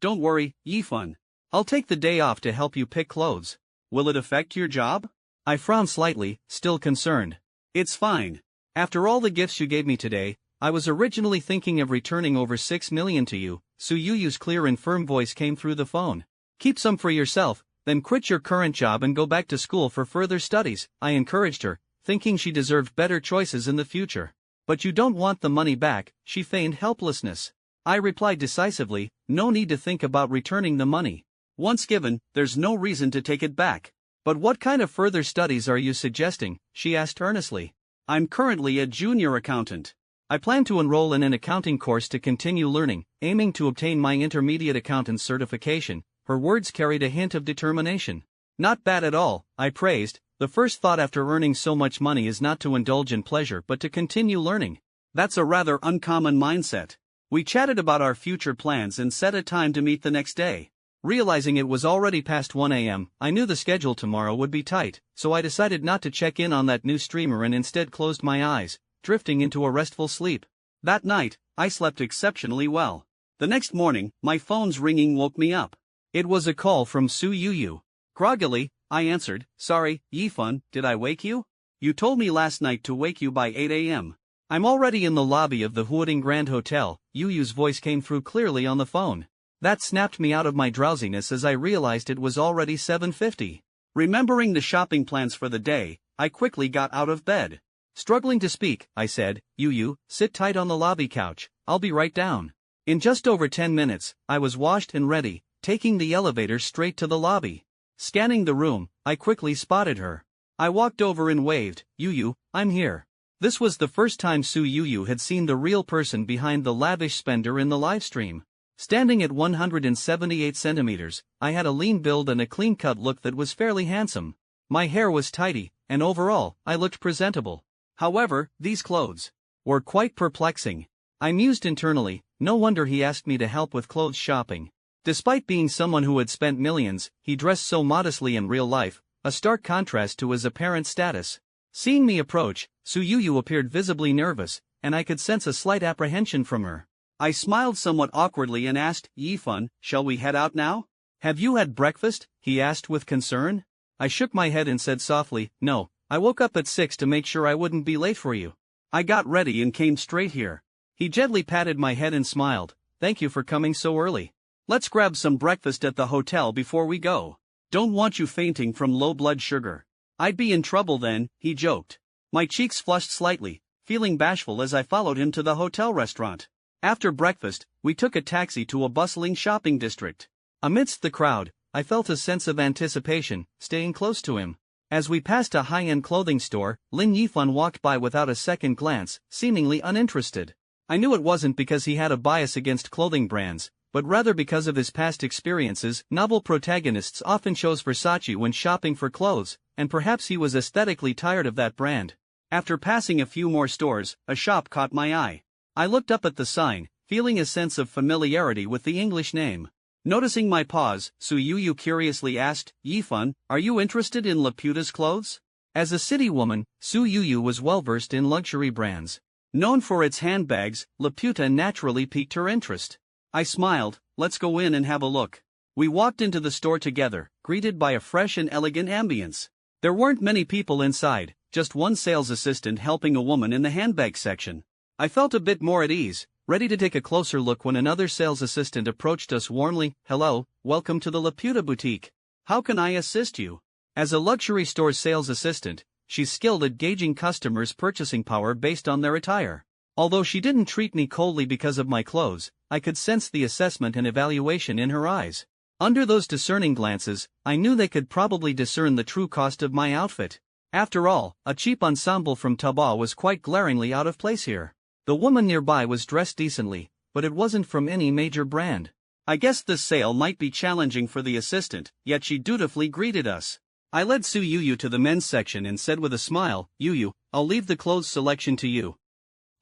don't worry, Yifan. I'll take the day off to help you pick clothes. Will it affect your job? I frowned slightly, still concerned. It's fine. After all the gifts you gave me today, I was originally thinking of returning over 6 million to you. Su Yu's clear and firm voice came through the phone. Keep some for yourself, then quit your current job and go back to school for further studies, I encouraged her, thinking she deserved better choices in the future. But you don't want the money back, she feigned helplessness. I replied decisively, no need to think about returning the money. Once given, there's no reason to take it back. But what kind of further studies are you suggesting? She asked earnestly. I'm currently a junior accountant. I plan to enroll in an accounting course to continue learning, aiming to obtain my intermediate accountant certification. Her words carried a hint of determination. Not bad at all, I praised, The first thought after earning so much money is not to indulge in pleasure but to continue learning. That's a rather uncommon mindset. We chatted about our future plans and set a time to meet the next day. Realizing it was already past 1 a.m., I knew the schedule tomorrow would be tight, so I decided not to check in on that new streamer and instead closed my eyes, drifting into a restful sleep. That night, I slept exceptionally well. The next morning, my phone's ringing woke me up. It was a call from Su Yu. Groggily, I answered, "Sorry, Yifun, did I wake you? You told me last night to wake you by 8 a.m. I'm already in the lobby of the Huading Grand Hotel." Yu's voice came through clearly on the phone. That snapped me out of my drowsiness as I realized it was already 7:50. Remembering the shopping plans for the day, I quickly got out of bed. Struggling to speak, I said, "Yu, sit tight on the lobby couch, I'll be right down." In just over 10 minutes, I was washed and ready, taking the elevator straight to the lobby. Scanning the room, I quickly spotted her. I walked over and waved, "Yu, I'm here." This was the first time Su Yu had seen the real person behind the lavish spender in the livestream. Standing at 178 centimeters, I had a lean build and a clean-cut look that was fairly handsome. My hair was tidy, and overall, I looked presentable. However, these clothes were quite perplexing. I mused internally, no wonder he asked me to help with clothes shopping. Despite being someone who had spent millions, he dressed so modestly in real life, a stark contrast to his apparent status. Seeing me approach, Su Yu appeared visibly nervous, and I could sense a slight apprehension from her. I smiled somewhat awkwardly and asked, "Yifun, shall we head out now?" "Have you had breakfast?" he asked with concern. I shook my head and said softly, "No, I woke up at 6 to make sure I wouldn't be late for you. I got ready and came straight here." He gently patted my head and smiled, "Thank you for coming so early. Let's grab some breakfast at the hotel before we go. Don't want you fainting from low blood sugar." "I'd be in trouble then," he joked. My cheeks flushed slightly, feeling bashful as I followed him to the hotel restaurant. After breakfast, we took a taxi to a bustling shopping district. Amidst the crowd, I felt a sense of anticipation, staying close to him. As we passed a high-end clothing store, Lin Yifun walked by without a second glance, seemingly uninterested. I knew it wasn't because he had a bias against clothing brands, but rather because of his past experiences. Novel protagonists often chose Versace when shopping for clothes, and perhaps he was aesthetically tired of that brand. After passing a few more stores, a shop caught my eye. I looked up at the sign, feeling a sense of familiarity with the English name. Noticing my pause, Su Yu curiously asked, "Yifun, are you interested in Laputa's clothes?" As a city woman, Su Yu was well-versed in luxury brands. Known for its handbags, Laputa naturally piqued her interest. I smiled, "Let's go in and have a look." We walked into the store together, greeted by a fresh and elegant ambience. There weren't many people inside, just one sales assistant helping a woman in the handbag section. I felt a bit more at ease, ready to take a closer look when another sales assistant approached us warmly. "Hello, welcome to the Laputa boutique. How can I assist you?" As a luxury store sales assistant, she's skilled at gauging customers' purchasing power based on their attire. Although she didn't treat me coldly because of my clothes, I could sense the assessment and evaluation in her eyes. Under those discerning glances, I knew they could probably discern the true cost of my outfit. After all, a cheap ensemble from Taobao was quite glaringly out of place here. The woman nearby was dressed decently, but it wasn't from any major brand. I guessed this sale might be challenging for the assistant, yet she dutifully greeted us. I led Su Yu to the men's section and said with a smile, "Yu, I'll leave the clothes selection to you.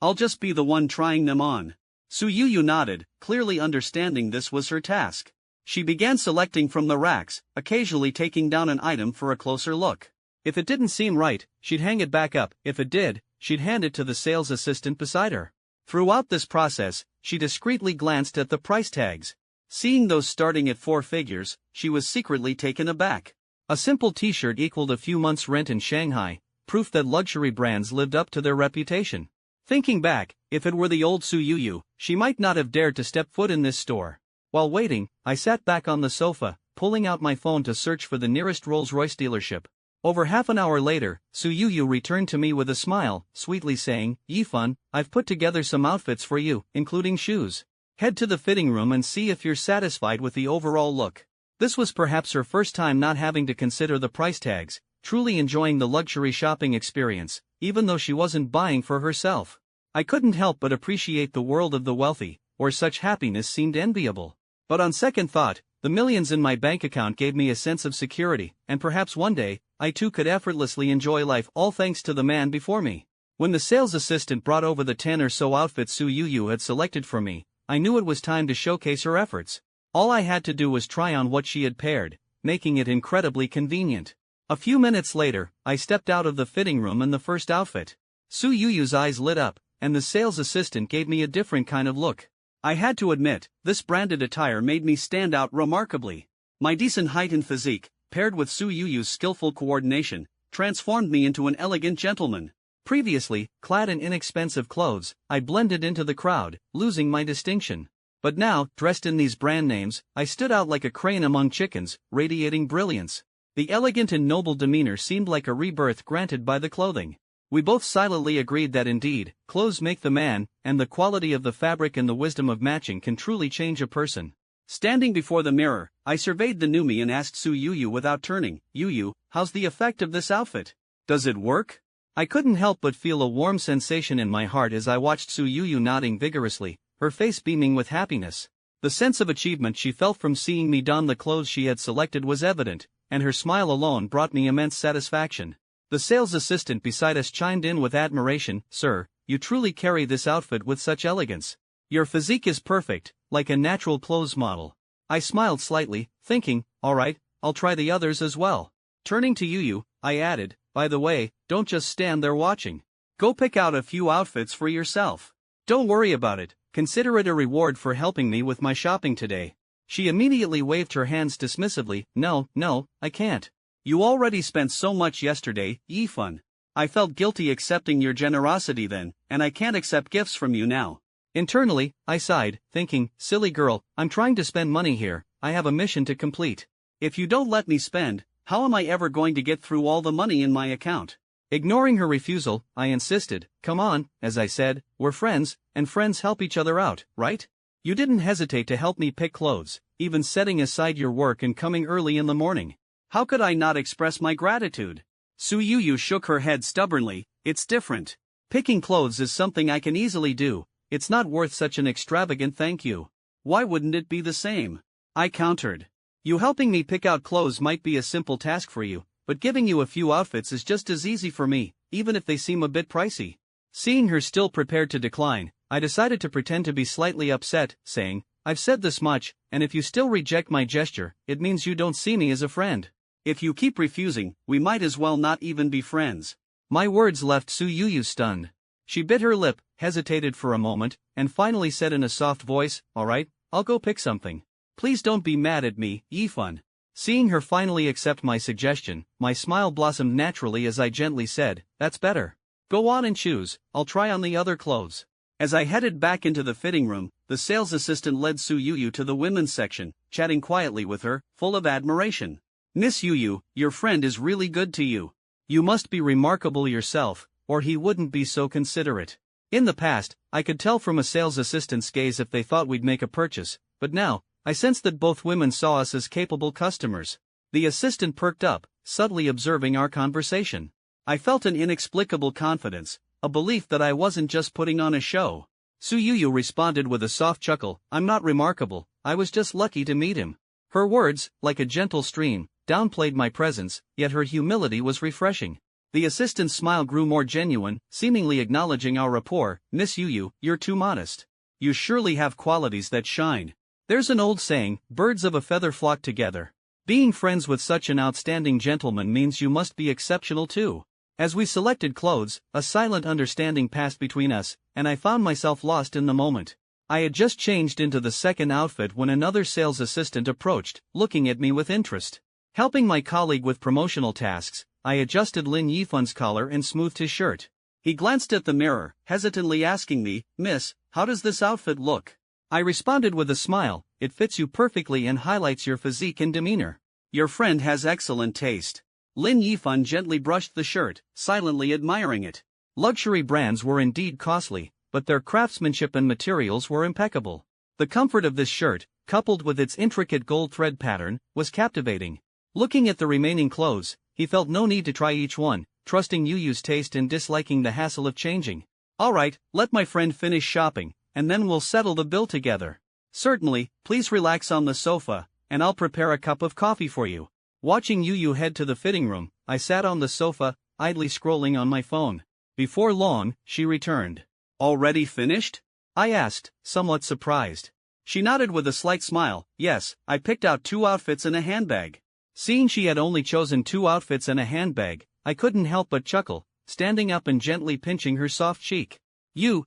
I'll just be the one trying them on." Su Yu nodded, clearly understanding this was her task. She began selecting from the racks, occasionally taking down an item for a closer look. If it didn't seem right, she'd hang it back up. If it did, she'd hand it to the sales assistant beside her. Throughout this process, she discreetly glanced at the price tags. Seeing those starting at 4 figures, she was secretly taken aback. A simple t-shirt equaled a few months' rent in Shanghai, proof that luxury brands lived up to their reputation. Thinking back, if it were the old Su Yu, she might not have dared to step foot in this store. While waiting, I sat back on the sofa, pulling out my phone to search for the nearest Rolls-Royce dealership. Over half an hour later, Su Yu returned to me with a smile, sweetly saying, "Yifun, I've put together some outfits for you, including shoes. Head to the fitting room and see if you're satisfied with the overall look." This was perhaps her first time not having to consider the price tags, truly enjoying the luxury shopping experience, even though she wasn't buying for herself. I couldn't help but appreciate the world of the wealthy, where such happiness seemed enviable. But on second thought, The millions in my bank account gave me a sense of security, and perhaps one day, I too could effortlessly enjoy life, all thanks to the man before me. When the sales assistant brought over the 10 or so outfits Su Yu had selected for me, I knew it was time to showcase her efforts. All I had to do was try on what she had paired, making it incredibly convenient. A few minutes later, I stepped out of the fitting room in the first outfit. Su Yu's eyes lit up, and the sales assistant gave me a different kind of look. I had to admit, this branded attire made me stand out remarkably. My decent height and physique, paired with Su Yu's skillful coordination, transformed me into an elegant gentleman. Previously, clad in inexpensive clothes, I blended into the crowd, losing my distinction. But now, dressed in these brand names, I stood out like a crane among chickens, radiating brilliance. The elegant and noble demeanor seemed like a rebirth granted by the clothing. We both silently agreed that indeed, clothes make the man, and the quality of the fabric and the wisdom of matching can truly change a person. Standing before the mirror, I surveyed the new me and asked Su Yu without turning, Yu, how's the effect of this outfit? Does it work? I couldn't help but feel a warm sensation in my heart as I watched Su Yu nodding vigorously, her face beaming with happiness. The sense of achievement she felt from seeing me don the clothes she had selected was evident, and her smile alone brought me immense satisfaction. The sales assistant beside us chimed in with admiration, Sir, you truly carry this outfit with such elegance. Your physique is perfect, like a natural clothes model. I smiled slightly, thinking, alright, I'll try the others as well. Turning to Yu, I added, by the way, don't just stand there watching. Go pick out a few outfits for yourself. Don't worry about it, consider it a reward for helping me with my shopping today. She immediately waved her hands dismissively, no, I can't. You already spent so much yesterday, Yifun. I felt guilty accepting your generosity then, and I can't accept gifts from you now. Internally, I sighed, thinking, silly girl, I'm trying to spend money here, I have a mission to complete. If you don't let me spend, how am I ever going to get through all the money in my account? Ignoring her refusal, I insisted, come on, as I said, we're friends, and friends help each other out, right? You didn't hesitate to help me pick clothes, even setting aside your work and coming early in the morning. How could I not express my gratitude? Su Yu shook her head stubbornly, it's different. Picking clothes is something I can easily do, it's not worth such an extravagant thank you. Why wouldn't it be the same? I countered. You helping me pick out clothes might be a simple task for you, but giving you a few outfits is just as easy for me, even if they seem a bit pricey. Seeing her still prepared to decline, I decided to pretend to be slightly upset, saying, I've said this much, and if you still reject my gesture, it means you don't see me as a friend. If you keep refusing, we might as well not even be friends. My words left Su Yu stunned. She bit her lip, hesitated for a moment, and finally said in a soft voice, alright, I'll go pick something. Please don't be mad at me, Yifun. Seeing her finally accept my suggestion, my smile blossomed naturally as I gently said, that's better. Go on and choose, I'll try on the other clothes. As I headed back into the fitting room, the sales assistant led Su Yu to the women's section, chatting quietly with her, full of admiration. Miss Yu, your friend is really good to you. You must be remarkable yourself, or he wouldn't be so considerate. In the past, I could tell from a sales assistant's gaze if they thought we'd make a purchase, but now, I sensed that both women saw us as capable customers. The assistant perked up, subtly observing our conversation. I felt an inexplicable confidence, a belief that I wasn't just putting on a show. Su Yu responded with a soft chuckle, I'm not remarkable, I was just lucky to meet him. Her words, like a gentle stream, downplayed my presence, yet her humility was refreshing. The assistant's smile grew more genuine, seemingly acknowledging our rapport. Miss Yu, you're too modest. You surely have qualities that shine. There's an old saying, birds of a feather flock together. Being friends with such an outstanding gentleman means you must be exceptional too. As we selected clothes, a silent understanding passed between us, and I found myself lost in the moment. I had just changed into the second outfit when another sales assistant approached, looking at me with interest. Helping my colleague with promotional tasks, I adjusted Lin Yifun's collar and smoothed his shirt. He glanced at the mirror, hesitantly asking me, Miss, how does this outfit look? I responded with a smile, it fits you perfectly and highlights your physique and demeanor. Your friend has excellent taste. Lin Yifun gently brushed the shirt, silently admiring it. Luxury brands were indeed costly, but their craftsmanship and materials were impeccable. The comfort of this shirt, coupled with its intricate gold thread pattern, was captivating. Looking at the remaining clothes, he felt no need to try each one, trusting Yu's taste and disliking the hassle of changing. Alright, let my friend finish shopping, and then we'll settle the bill together. Certainly, please relax on the sofa, and I'll prepare a cup of coffee for you. Watching Yu head to the fitting room, I sat on the sofa, idly scrolling on my phone. Before long, she returned. Already finished? I asked, somewhat surprised. She nodded with a slight smile. Yes, I picked out 2 outfits and a handbag. Seeing she had only chosen 2 outfits and a handbag, I couldn't help but chuckle, standing up and gently pinching her soft cheek. You,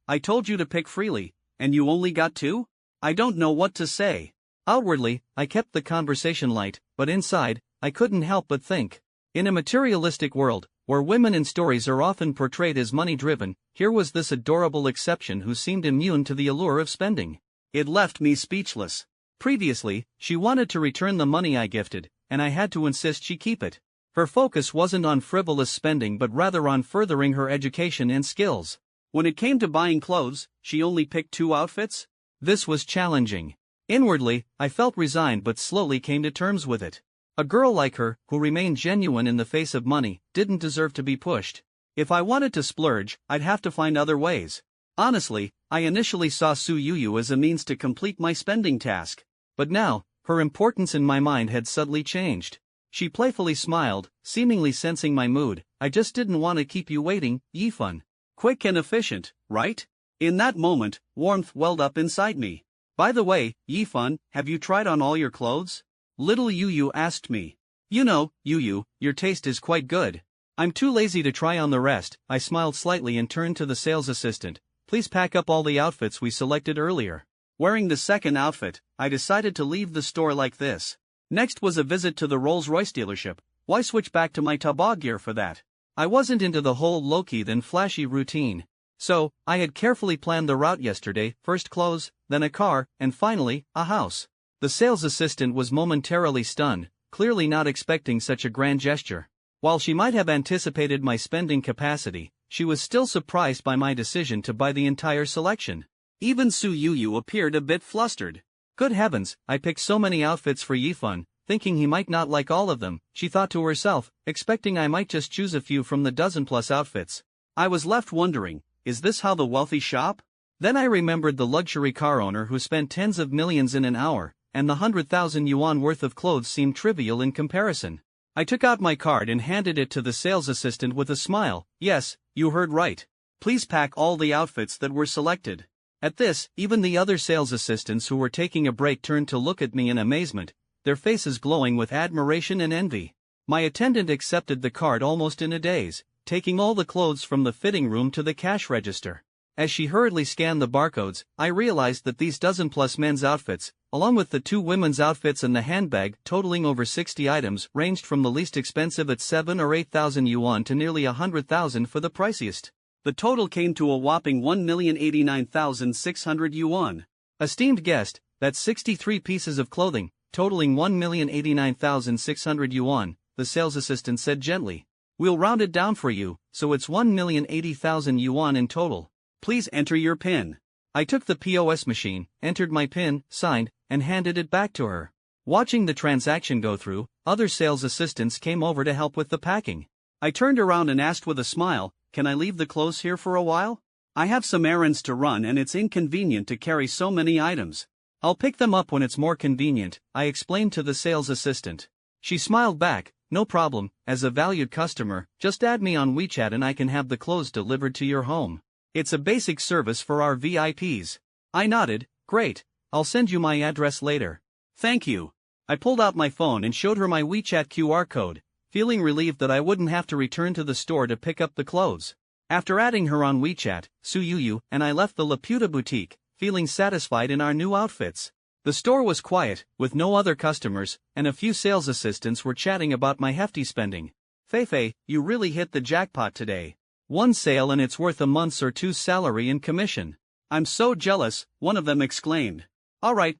I told you to pick freely, and you only got 2? I don't know what to say. Outwardly, I kept the conversation light, but inside, I couldn't help but think. In a materialistic world, where women in stories are often portrayed as money-driven, here was this adorable exception who seemed immune to the allure of spending. It left me speechless. Previously, she wanted to return the money I gifted, and I had to insist she keep it. Her focus wasn't on frivolous spending but rather on furthering her education and skills. When it came to buying clothes, she only picked 2 outfits? This was challenging. Inwardly, I felt resigned but slowly came to terms with it. A girl like her, who remained genuine in the face of money, didn't deserve to be pushed. If I wanted to splurge, I'd have to find other ways. Honestly, I initially saw Su Yu as a means to complete my spending task. But now, her importance in my mind had subtly changed. She playfully smiled, seemingly sensing my mood. I just didn't want to keep you waiting, Yifun. Quick and efficient, right? In that moment, warmth welled up inside me. By the way, Yifun, have you tried on all your clothes? Little Yu asked me. You know, Yu, your taste is quite good. I'm too lazy to try on the rest. I smiled slightly and turned to the sales assistant. Please pack up all the outfits we selected earlier. Wearing the second outfit, I decided to leave the store like this. Next was a visit to the Rolls-Royce dealership. Why switch back to my Taobao gear for that? I wasn't into the whole low-key then flashy routine. So, I had carefully planned the route yesterday, first clothes, then a car, and finally, a house. The sales assistant was momentarily stunned, clearly not expecting such a grand gesture. While she might have anticipated my spending capacity, she was still surprised by my decision to buy the entire selection. Even Su Yu appeared a bit flustered. Good heavens, I picked so many outfits for Yifun, thinking he might not like all of them, she thought to herself, expecting I might just choose a few from the dozen-plus outfits. I was left wondering, is this how the wealthy shop? Then I remembered the luxury car owner who spent tens of millions in an hour, and the 100,000 yuan worth of clothes seemed trivial in comparison. I took out my card and handed it to the sales assistant with a smile. Yes, you heard right. Please pack all the outfits that were selected. At this, even the other sales assistants who were taking a break turned to look at me in amazement, their faces glowing with admiration and envy. My attendant accepted the card almost in a daze, taking all the clothes from the fitting room to the cash register. As she hurriedly scanned the barcodes, I realized that these dozen-plus men's outfits, along with the 2 women's outfits and the handbag totaling over 60 items, ranged from the least expensive at 7 or 8,000 yuan to nearly 100,000 for the priciest. The total came to a whopping 1,089,600 yuan. Esteemed guest, that's 63 pieces of clothing, totaling 1,089,600 yuan, the sales assistant said gently. We'll round it down for you, so it's 1,080,000 yuan in total. Please enter your PIN. I took the POS machine, entered my PIN, signed, and handed it back to her. Watching the transaction go through, other sales assistants came over to help with the packing. I turned around and asked with a smile, can I leave the clothes here for a while? I have some errands to run and it's inconvenient to carry so many items. I'll pick them up when it's more convenient, I explained to the sales assistant. She smiled back, no problem, as a valued customer, just add me on WeChat and I can have the clothes delivered to your home. It's a basic service for our VIPs. I nodded, great, I'll send you my address later. Thank you. I pulled out my phone and showed her my WeChat QR code, feeling relieved that I wouldn't have to return to the store to pick up the clothes. After adding her on WeChat, Su Yu and I left the Laputa boutique, feeling satisfied in our new outfits. The store was quiet, with no other customers, and a few sales assistants were chatting about my hefty spending. Feifei, you really hit the jackpot today. One sale and it's worth a month's or two's salary in commission. I'm so jealous, one of them exclaimed. Alright,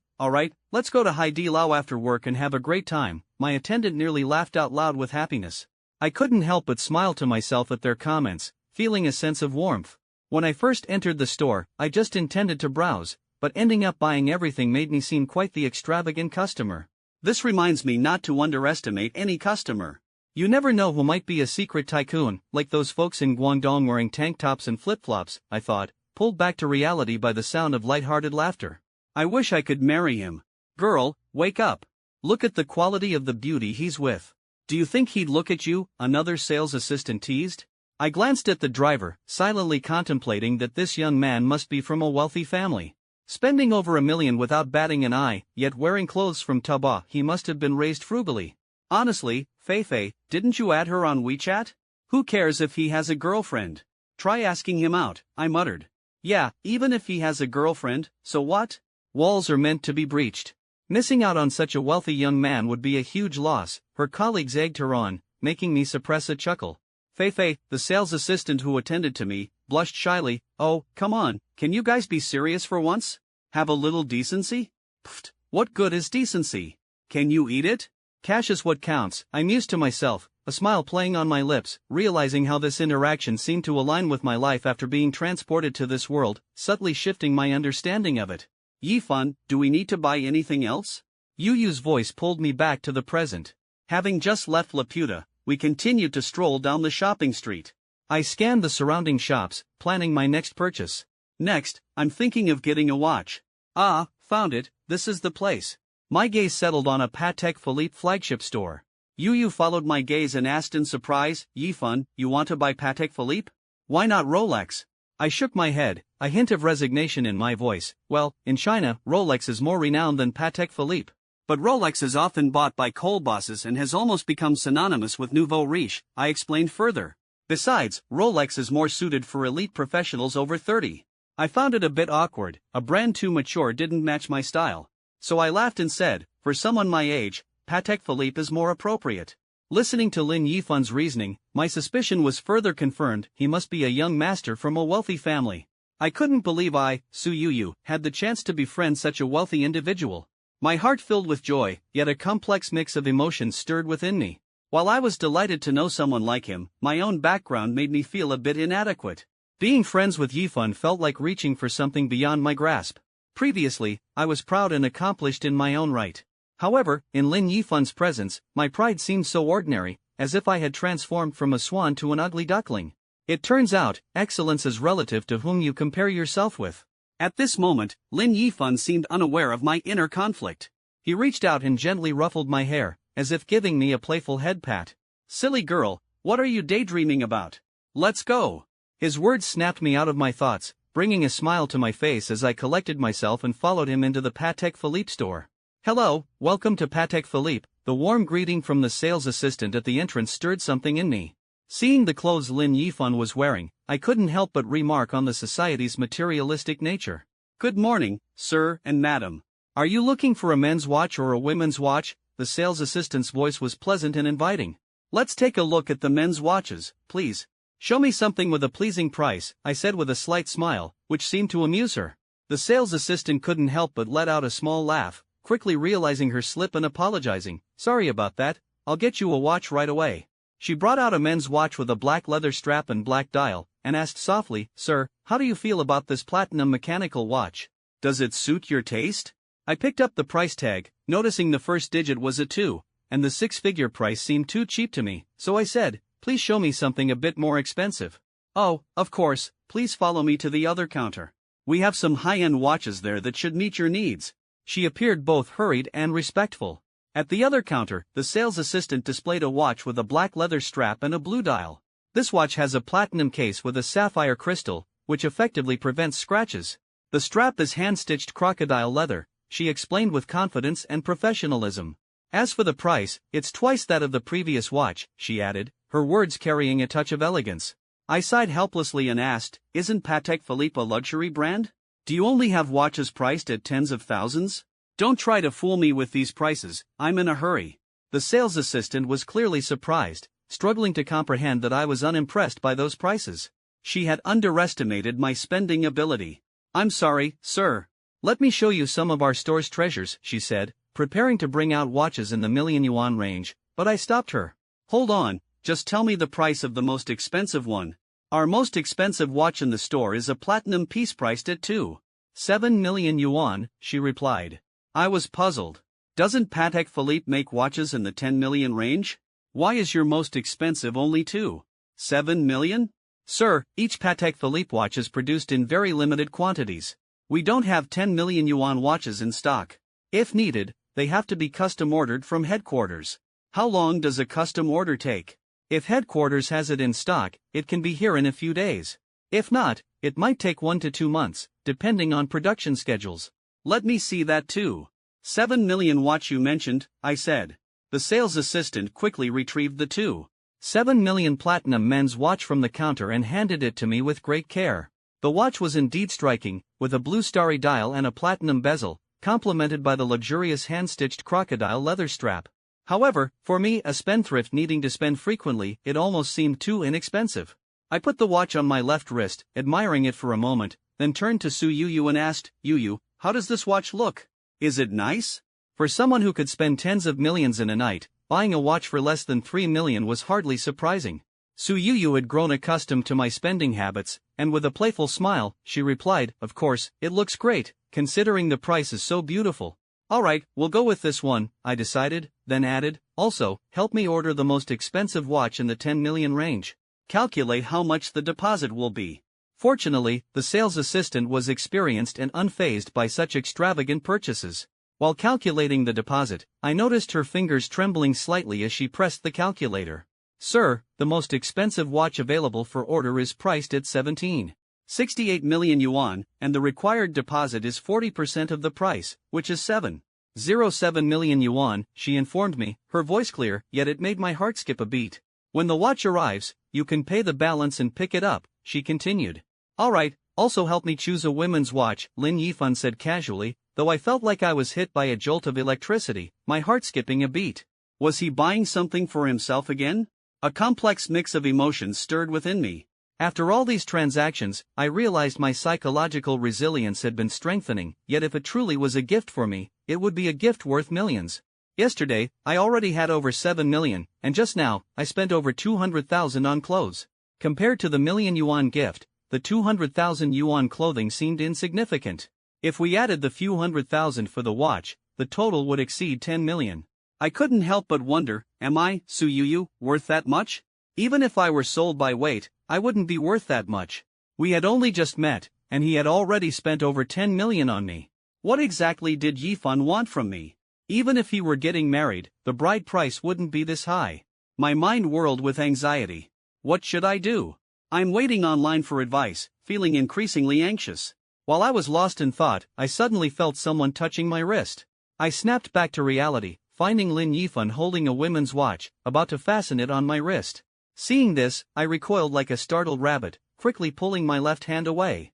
let's go to Haidilao after work and have a great time. My attendant nearly laughed out loud with happiness. I couldn't help but smile to myself at their comments, feeling a sense of warmth. When I first entered the store, I just intended to browse, but ending up buying everything made me seem quite the extravagant customer. This reminds me not to underestimate any customer. You never know who might be a secret tycoon, like those folks in Guangdong wearing tank tops and flip-flops, I thought, pulled back to reality by the sound of light-hearted laughter. I wish I could marry him. Girl, Wake up. Look at the quality of the beauty he's with. Do you think he'd look at you? Another sales assistant teased. I glanced at the driver, silently contemplating that this young man must be from a wealthy family. Spending over $1 million without batting an eye, yet wearing clothes from Taobao, he must have been raised frugally. Honestly, Feifei, didn't you add her on WeChat? Who cares if he has a girlfriend? Try asking him out, I muttered. Yeah, even if he has a girlfriend, so what? Walls are meant to be breached. Missing out on such a wealthy young man would be a huge loss, her colleagues egged her on, making me suppress a chuckle. Feifei, the sales assistant who attended to me, blushed shyly. Oh, come on, can you guys be serious for once? Have a little decency? Pfft, what good is decency? Can you eat it? Cash is what counts, I mused to myself, a smile playing on my lips, realizing how this interaction seemed to align with my life after being transported to this world, subtly shifting my understanding of it. Yifan, do we need to buy anything else? Yu Yu's voice pulled me back to the present. Having just left Laputa, we continued to stroll down the shopping street. I scanned the surrounding shops, planning my next purchase. Next, I'm thinking of getting a watch. Ah, found it, this is the place. My gaze settled on a Patek Philippe flagship store. Yu Yu followed my gaze and asked in surprise, Yifan, you want to buy Patek Philippe? Why not Rolex? I shook my head, a hint of resignation in my voice. Well, in China, Rolex is more renowned than Patek Philippe. But Rolex is often bought by coal bosses and has almost become synonymous with nouveau riche, I explained further. Besides, Rolex is more suited for elite professionals over 30. I found it a bit awkward, a brand too mature didn't match my style. So I laughed and said, for someone my age, Patek Philippe is more appropriate. Listening to Lin Yifan's reasoning, my suspicion was further confirmed, he must be a young master from a wealthy family. I couldn't believe Su Yu, had the chance to befriend such a wealthy individual. My heart filled with joy, yet a complex mix of emotions stirred within me. While I was delighted to know someone like him, my own background made me feel a bit inadequate. Being friends with Yifan felt like reaching for something beyond my grasp. Previously, I was proud and accomplished in my own right. However, in Lin Yifan's presence, my pride seemed so ordinary, as if I had transformed from a swan to an ugly duckling. It turns out, excellence is relative to whom you compare yourself with. At this moment, Lin Yifan seemed unaware of my inner conflict. He reached out and gently ruffled my hair, as if giving me a playful head pat. Silly girl, what are you daydreaming about? Let's go. His words snapped me out of my thoughts, bringing a smile to my face as I collected myself and followed him into the Patek Philippe store. Hello, welcome to Patek Philippe. The warm greeting from the sales assistant at the entrance stirred something in me. Seeing the clothes Lin Yifan was wearing, I couldn't help but remark on the society's materialistic nature. Good morning, sir and madam. Are you looking for a men's watch or a women's watch? The sales assistant's voice was pleasant and inviting. Let's take a look at the men's watches, please. Show me something with a pleasing price, I said with a slight smile, which seemed to amuse her. The sales assistant couldn't help but let out a small laugh, quickly realizing her slip and apologizing. Sorry about that, I'll get you a watch right away. She brought out a men's watch with a black leather strap and black dial, and asked softly, Sir, how do you feel about this platinum mechanical watch? Does it suit your taste? I picked up the price tag, noticing the first digit was a 2, and the six-figure price seemed too cheap to me, so I said, please show me something a bit more expensive. Oh, of course, please follow me to the other counter. We have some high-end watches there that should meet your needs. She appeared both hurried and respectful. At the other counter, the sales assistant displayed a watch with a black leather strap and a blue dial. This watch has a platinum case with a sapphire crystal, which effectively prevents scratches. The strap is hand-stitched crocodile leather, she explained with confidence and professionalism. As for the price, it's twice that of the previous watch, she added, her words carrying a touch of elegance. I sighed helplessly and asked, isn't Patek Philippe a luxury brand? Do you only have watches priced at tens of thousands? Don't try to fool me with these prices, I'm in a hurry. The sales assistant was clearly surprised, struggling to comprehend that I was unimpressed by those prices. She had underestimated my spending ability. I'm sorry, sir. Let me show you some of our store's treasures, she said, preparing to bring out watches in the million yuan range, but I stopped her. Hold on, just tell me the price of the most expensive one. Our most expensive watch in the store is a platinum piece priced at 2.7 million yuan, she replied. I was puzzled. Doesn't Patek Philippe make watches in the 10 million range? Why is your most expensive only 2.7 million? Sir, each Patek Philippe watch is produced in very limited quantities. We don't have 10 million yuan watches in stock. If needed, they have to be custom ordered from headquarters. How long does a custom order take? If headquarters has it in stock, it can be here in a few days. If not, it might take 1 to 2 months, depending on production schedules. Let me see that too. 7 million watch you mentioned, I said. The sales assistant quickly retrieved the 2.7 million platinum men's watch from the counter and handed it to me with great care. The watch was indeed striking, with a blue starry dial and a platinum bezel, complemented by the luxurious hand-stitched crocodile leather strap. However, for me, a spendthrift needing to spend frequently, it almost seemed too inexpensive. I put the watch on my left wrist, admiring it for a moment, then turned to Su Yu and asked, Yu, how does this watch look? Is it nice? For someone who could spend tens of millions in a night, buying a watch for less than 3 million was hardly surprising. Su Yu had grown accustomed to my spending habits, and with a playful smile, she replied, of course, it looks great, considering the price is so beautiful. Alright, we'll go with this one, I decided, then added, also, help me order the most expensive watch in the 10 million range. Calculate how much the deposit will be. Fortunately, the sales assistant was experienced and unfazed by such extravagant purchases. While calculating the deposit, I noticed her fingers trembling slightly as she pressed the calculator. Sir, the most expensive watch available for order is priced at 17.68 million yuan, and the required deposit is 40% of the price, which is 7.07 million yuan, she informed me, her voice clear, yet it made my heart skip a beat. When the watch arrives, you can pay the balance and pick it up, she continued. Alright, also help me choose a women's watch, Lin Yifan said casually, though I felt like I was hit by a jolt of electricity, my heart skipping a beat. Was he buying something for himself again? A complex mix of emotions stirred within me. After all these transactions, I realized my psychological resilience had been strengthening, yet if it truly was a gift for me, it would be a gift worth millions. Yesterday, I already had over 7 million, and just now, I spent over 200,000 on clothes. Compared to the million yuan gift, the 200,000 yuan clothing seemed insignificant. If we added the few 100,000 for the watch, the total would exceed 10 million. I couldn't help but wonder, am I, Su Yu, worth that much? Even if I were sold by weight, I wouldn't be worth that much. We had only just met, and he had already spent over 10 million on me. What exactly did Yifan want from me? Even if he were getting married, the bride price wouldn't be this high. My mind whirled with anxiety. What should I do? I'm waiting online for advice, feeling increasingly anxious. While I was lost in thought, I suddenly felt someone touching my wrist. I snapped back to reality, finding Lin Yifan holding a women's watch, about to fasten it on my wrist. Seeing this, I recoiled like a startled rabbit, quickly pulling my left hand away.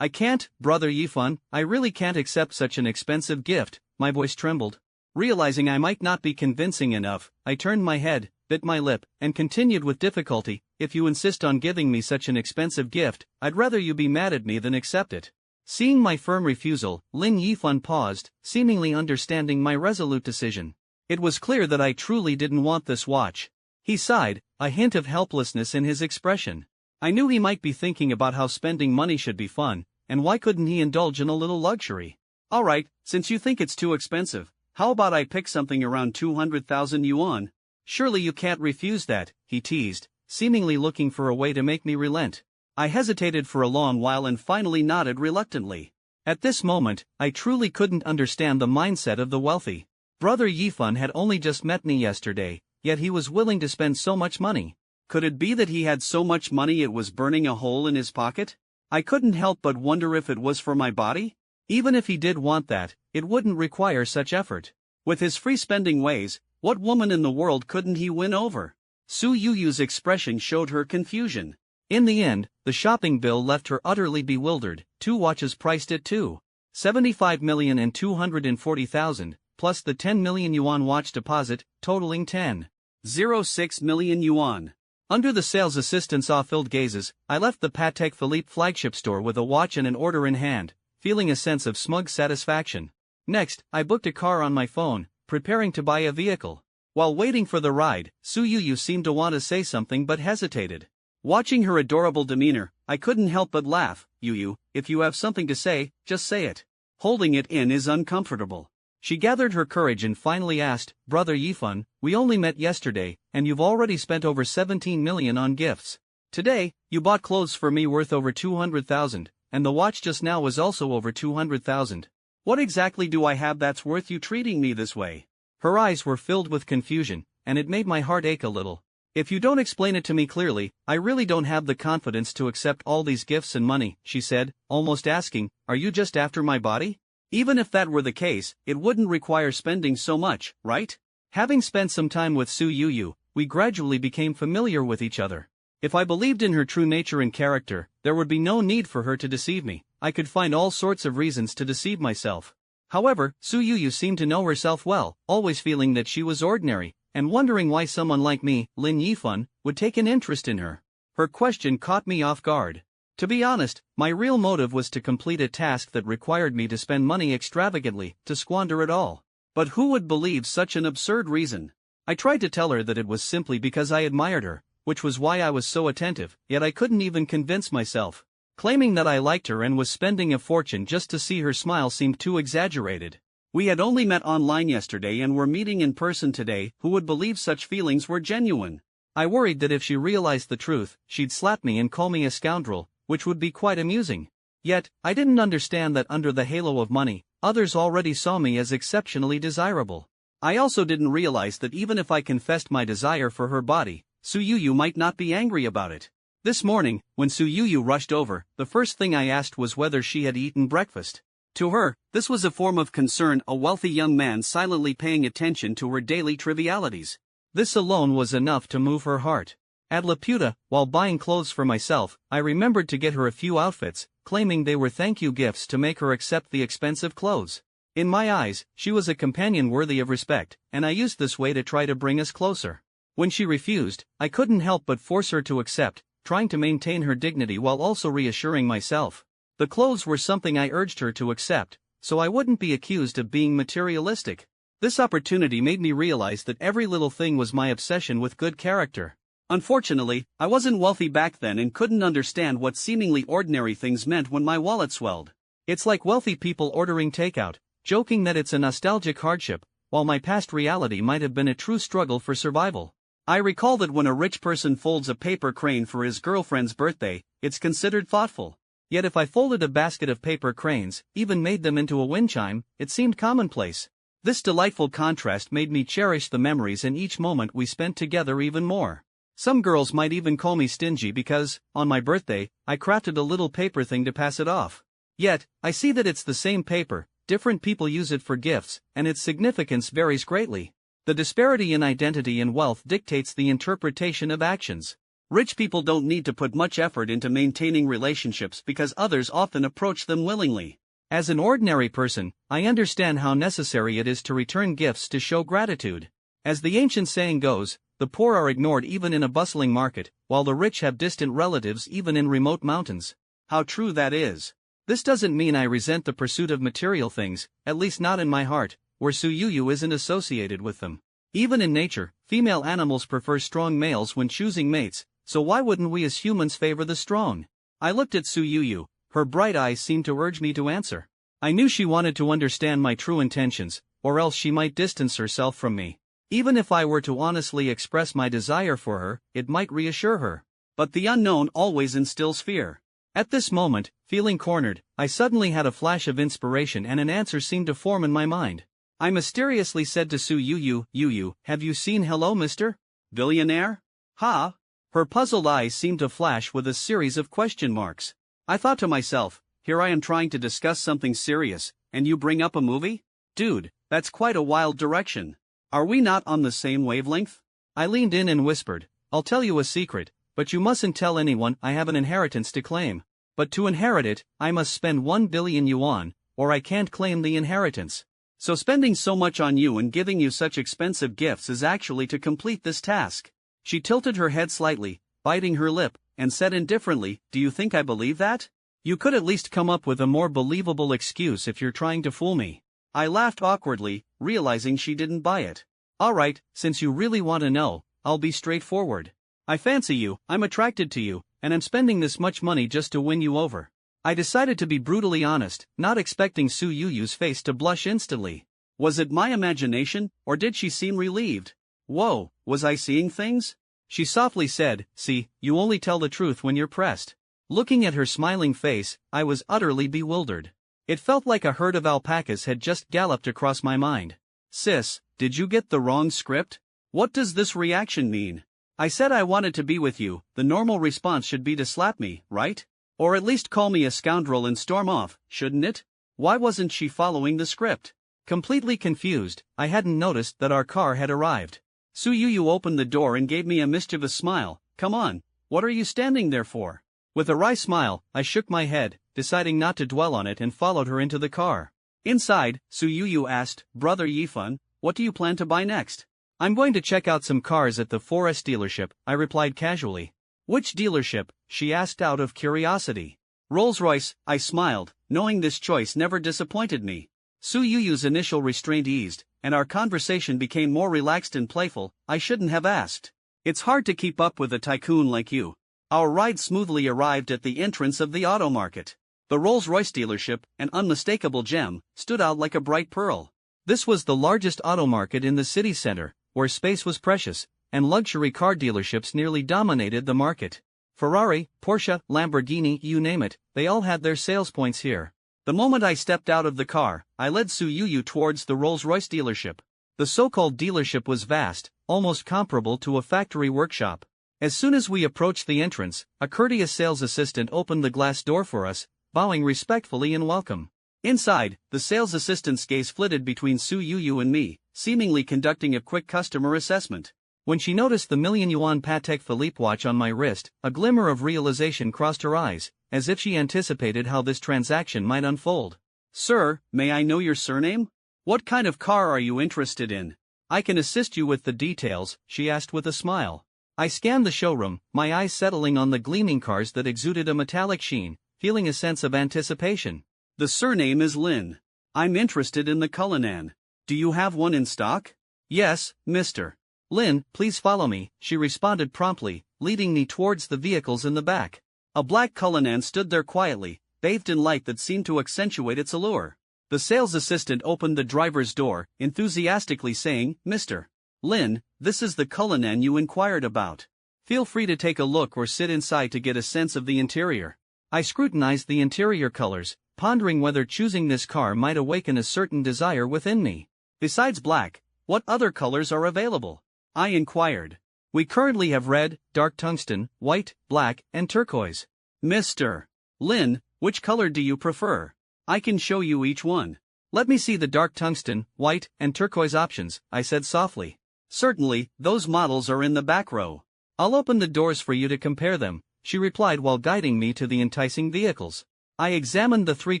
I can't, brother Yifan, I really can't accept such an expensive gift, my voice trembled. Realizing I might not be convincing enough, I turned my head, bit my lip, and continued with difficulty, if you insist on giving me such an expensive gift, I'd rather you be mad at me than accept it. Seeing my firm refusal, Lin Yifan paused, seemingly understanding my resolute decision. It was clear that I truly didn't want this watch. He sighed, a hint of helplessness in his expression. I knew he might be thinking about how spending money should be fun, and why couldn't he indulge in a little luxury? Alright, since you think it's too expensive, how about I pick something around 200,000 yuan? Surely you can't refuse that, he teased, seemingly looking for a way to make me relent. I hesitated for a long while and finally nodded reluctantly. At this moment, I truly couldn't understand the mindset of the wealthy. Brother Yifan had only just met me yesterday, yet he was willing to spend so much money. Could it be that he had so much money it was burning a hole in his pocket? I couldn't help but wonder if it was for my body? Even if he did want that, it wouldn't require such effort. With his free spending ways, what woman in the world couldn't he win over? Su Yu's expression showed her confusion. In the end, the shopping bill left her utterly bewildered, 2 watches priced at 275,240,000, plus the 10 million yuan watch deposit, totaling 10.06 million yuan. Under the sales assistant's awe-filled gazes, I left the Patek Philippe flagship store with a watch and an order in hand, feeling a sense of smug satisfaction. Next, I booked a car on my phone, preparing to buy a vehicle. While waiting for the ride, Su Yu seemed to want to say something but hesitated. Watching her adorable demeanor, I couldn't help but laugh. Yu, if you have something to say, just say it. Holding it in is uncomfortable. She gathered her courage and finally asked, Brother Yifan, we only met yesterday, and you've already spent over 17 million on gifts. Today, you bought clothes for me worth over 200,000, and the watch just now was also over 200,000. What exactly do I have that's worth you treating me this way? Her eyes were filled with confusion, and it made my heart ache a little. If you don't explain it to me clearly, I really don't have the confidence to accept all these gifts and money, she said, almost asking, are you just after my body? Even if that were the case, it wouldn't require spending so much, right? Having spent some time with Su Yu, we gradually became familiar with each other. If I believed in her true nature and character, there would be no need for her to deceive me. I could find all sorts of reasons to deceive myself. However, Su Yu seemed to know herself well, always feeling that she was ordinary, and wondering why someone like me, Lin Yifun, would take an interest in her. Her question caught me off guard. To be honest, my real motive was to complete a task that required me to spend money extravagantly, to squander it all. But who would believe such an absurd reason? I tried to tell her that it was simply because I admired her, which was why I was so attentive, yet I couldn't even convince myself. Claiming that I liked her and was spending a fortune just to see her smile seemed too exaggerated. We had only met online yesterday and were meeting in person today. Who would believe such feelings were genuine? I worried that if she realized the truth, she'd slap me and call me a scoundrel, which would be quite amusing. Yet, I didn't understand that under the halo of money, others already saw me as exceptionally desirable. I also didn't realize that even if I confessed my desire for her body, Su Yu might not be angry about it. This morning, when Su Yu rushed over, the first thing I asked was whether she had eaten breakfast. To her, this was a form of concern, a wealthy young man silently paying attention to her daily trivialities. This alone was enough to move her heart. At Laputa, while buying clothes for myself, I remembered to get her a few outfits, claiming they were thank you gifts to make her accept the expensive clothes. In my eyes, she was a companion worthy of respect, and I used this way to try to bring us closer. When she refused, I couldn't help but force her to accept, trying to maintain her dignity while also reassuring myself. The clothes were something I urged her to accept, so I wouldn't be accused of being materialistic. This opportunity made me realize that every little thing was my obsession with good character. Unfortunately, I wasn't wealthy back then and couldn't understand what seemingly ordinary things meant when my wallet swelled. It's like wealthy people ordering takeout, joking that it's a nostalgic hardship, while my past reality might have been a true struggle for survival. I recall that when a rich person folds a paper crane for his girlfriend's birthday, it's considered thoughtful. Yet if I folded a basket of paper cranes, even made them into a wind chime, it seemed commonplace. This delightful contrast made me cherish the memories and each moment we spent together even more. Some girls might even call me stingy because, on my birthday, I crafted a little paper thing to pass it off. Yet, I see that it's the same paper, different people use it for gifts, and its significance varies greatly. The disparity in identity and wealth dictates the interpretation of actions. Rich people don't need to put much effort into maintaining relationships because others often approach them willingly. As an ordinary person, I understand how necessary it is to return gifts to show gratitude. As the ancient saying goes, the poor are ignored even in a bustling market, while the rich have distant relatives even in remote mountains. How true that is. This doesn't mean I resent the pursuit of material things, at least not in my heart, where Su Yu isn't associated with them. Even in nature, female animals prefer strong males when choosing mates, so why wouldn't we as humans favor the strong? I looked at Su Yu, her bright eyes seemed to urge me to answer. I knew she wanted to understand my true intentions, or else she might distance herself from me. Even if I were to honestly express my desire for her, it might reassure her. But the unknown always instills fear. At this moment, feeling cornered, I suddenly had a flash of inspiration and an answer seemed to form in my mind. I mysteriously said to Su Yu, have you seen Hello Mr. Billionaire? Ha? Her puzzled eyes seemed to flash with a series of question marks. I thought to myself, here I am trying to discuss something serious, and you bring up a movie? Dude, that's quite a wild direction. Are we not on the same wavelength? I leaned in and whispered, I'll tell you a secret, but you mustn't tell anyone. I have an inheritance to claim. But to inherit it, I must spend 1 billion yuan, or I can't claim the inheritance. So spending so much on you and giving you such expensive gifts is actually to complete this task. She tilted her head slightly, biting her lip, and said indifferently, do you think I believe that? You could at least come up with a more believable excuse if you're trying to fool me. I laughed awkwardly, realizing she didn't buy it. Alright, since you really want to know, I'll be straightforward. I fancy you, I'm attracted to you, and I'm spending this much money just to win you over. I decided to be brutally honest, not expecting Su Yu's face to blush instantly. Was it my imagination, or did she seem relieved? Whoa, was I seeing things? She softly said, see, you only tell the truth when you're pressed. Looking at her smiling face, I was utterly bewildered. It felt like a herd of alpacas had just galloped across my mind. Sis, did you get the wrong script? What does this reaction mean? I said I wanted to be with you. The normal response should be to slap me, right? Or at least call me a scoundrel and storm off, shouldn't it? Why wasn't she following the script? Completely confused, I hadn't noticed that our car had arrived. Suyuyu opened the door and gave me a mischievous smile. Come on, what are you standing there for? With a wry smile, I shook my head, deciding not to dwell on it and followed her into the car. Inside, Suyuyu asked, Brother Yifun, what do you plan to buy next? I'm going to check out some cars at the 4S dealership, I replied casually. Which dealership? She asked out of curiosity. Rolls-Royce, I smiled, knowing this choice never disappointed me. Suyuyu's initial restraint eased, and our conversation became more relaxed and playful. I shouldn't have asked. It's hard to keep up with a tycoon like you. Our ride smoothly arrived at the entrance of the auto market. The Rolls-Royce dealership, an unmistakable gem, stood out like a bright pearl. This was the largest auto market in the city center, where space was precious, and luxury car dealerships nearly dominated the market. Ferrari, Porsche, Lamborghini, you name it, they all had their sales points here. The moment I stepped out of the car, I led Suyuyu towards the Rolls-Royce dealership. The so-called dealership was vast, almost comparable to a factory workshop. As soon as we approached the entrance, a courteous sales assistant opened the glass door for us, bowing respectfully in welcome. Inside, the sales assistant's gaze flitted between Suyuyu and me, seemingly conducting a quick customer assessment. When she noticed the million-yuan Patek Philippe watch on my wrist, a glimmer of realization crossed her eyes, as if she anticipated how this transaction might unfold. Sir, may I know your surname? What kind of car are you interested in? I can assist you with the details, she asked with a smile. I scanned the showroom, my eyes settling on the gleaming cars that exuded a metallic sheen, feeling a sense of anticipation. The surname is Lin. I'm interested in the Cullinan. Do you have one in stock? Yes, Mr. Lin, please follow me, she responded promptly, leading me towards the vehicles in the back. A black Cullinan stood there quietly, bathed in light that seemed to accentuate its allure. The sales assistant opened the driver's door, enthusiastically saying, Mr. Lin, this is the Cullinan you inquired about. Feel free to take a look or sit inside to get a sense of the interior. I scrutinized the interior colors, pondering whether choosing this car might awaken a certain desire within me. Besides black, what other colors are available? I inquired. We currently have red, dark tungsten, white, black, and turquoise. Mr. Lin, which color do you prefer? I can show you each one. Let me see the dark tungsten, white, and turquoise options, I said softly. Certainly, those models are in the back row. I'll open the doors for you to compare them, she replied while guiding me to the enticing vehicles. I examined the three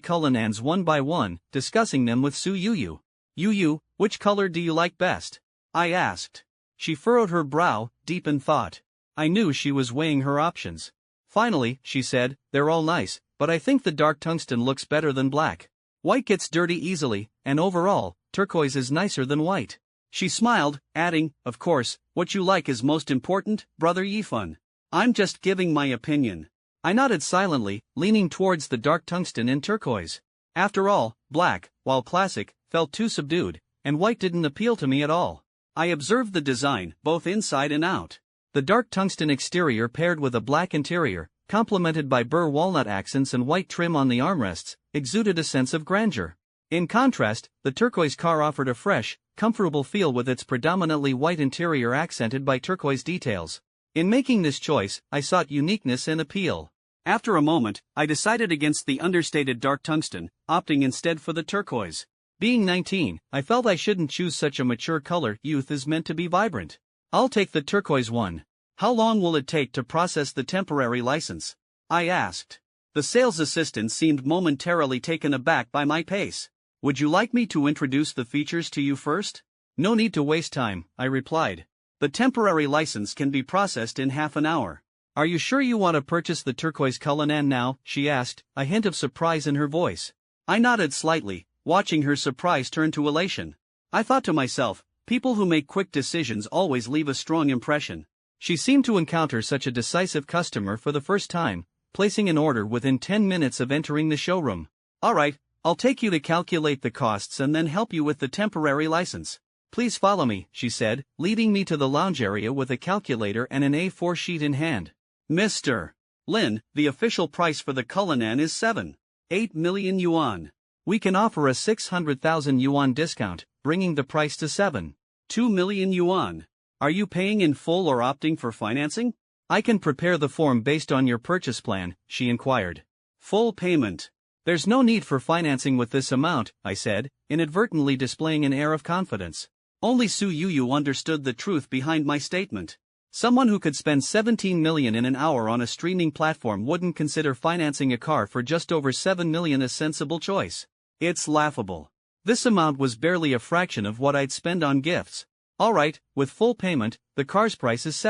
Cullinans one by one, discussing them with Suyuyu. Yu, which color do you like best? I asked. She furrowed her brow, deep in thought. I knew she was weighing her options. Finally, she said, they're all nice, but I think the dark tungsten looks better than black. White gets dirty easily, and overall, turquoise is nicer than white. She smiled, adding, of course, what you like is most important, Brother Yifun. I'm just giving my opinion. I nodded silently, leaning towards the dark tungsten and turquoise. After all, black, while classic, felt too subdued, and white didn't appeal to me at all. I observed the design, both inside and out. The dark tungsten exterior paired with a black interior, complemented by burr walnut accents and white trim on the armrests, exuded a sense of grandeur. In contrast, the turquoise car offered a fresh, comfortable feel with its predominantly white interior accented by turquoise details. In making this choice, I sought uniqueness and appeal. After a moment, I decided against the understated dark tungsten, opting instead for the turquoise. Being 19, I felt I shouldn't choose such a mature color. Youth is meant to be vibrant. I'll take the turquoise one. How long will it take to process the temporary license? I asked. The sales assistant seemed momentarily taken aback by my pace. Would you like me to introduce the features to you first? No need to waste time, I replied. The temporary license can be processed in half an hour. Are you sure you want to purchase the turquoise Cullinan now? She asked, a hint of surprise in her voice. I nodded slightly, watching her surprise turn to elation. I thought to myself, people who make quick decisions always leave a strong impression. She seemed to encounter such a decisive customer for the first time, placing an order within 10 minutes of entering the showroom. All right, I'll take you to calculate the costs and then help you with the temporary license. Please follow me, she said, leading me to the lounge area with a calculator and an A4 sheet in hand. Mr. Lin, the official price for the Cullinan is 7.8 million yuan. We can offer a 600,000 yuan discount, bringing the price to 2 million yuan. Are you paying in full or opting for financing? I can prepare the form based on your purchase plan, she inquired. Full payment. There's no need for financing with this amount, I said, inadvertently displaying an air of confidence. Only Su Yuyu understood the truth behind my statement. Someone who could spend 17 million in an hour on a streaming platform wouldn't consider financing a car for just over 7 million a sensible choice. It's laughable. This amount was barely a fraction of what I'd spend on gifts. Alright, with full payment, the car's price is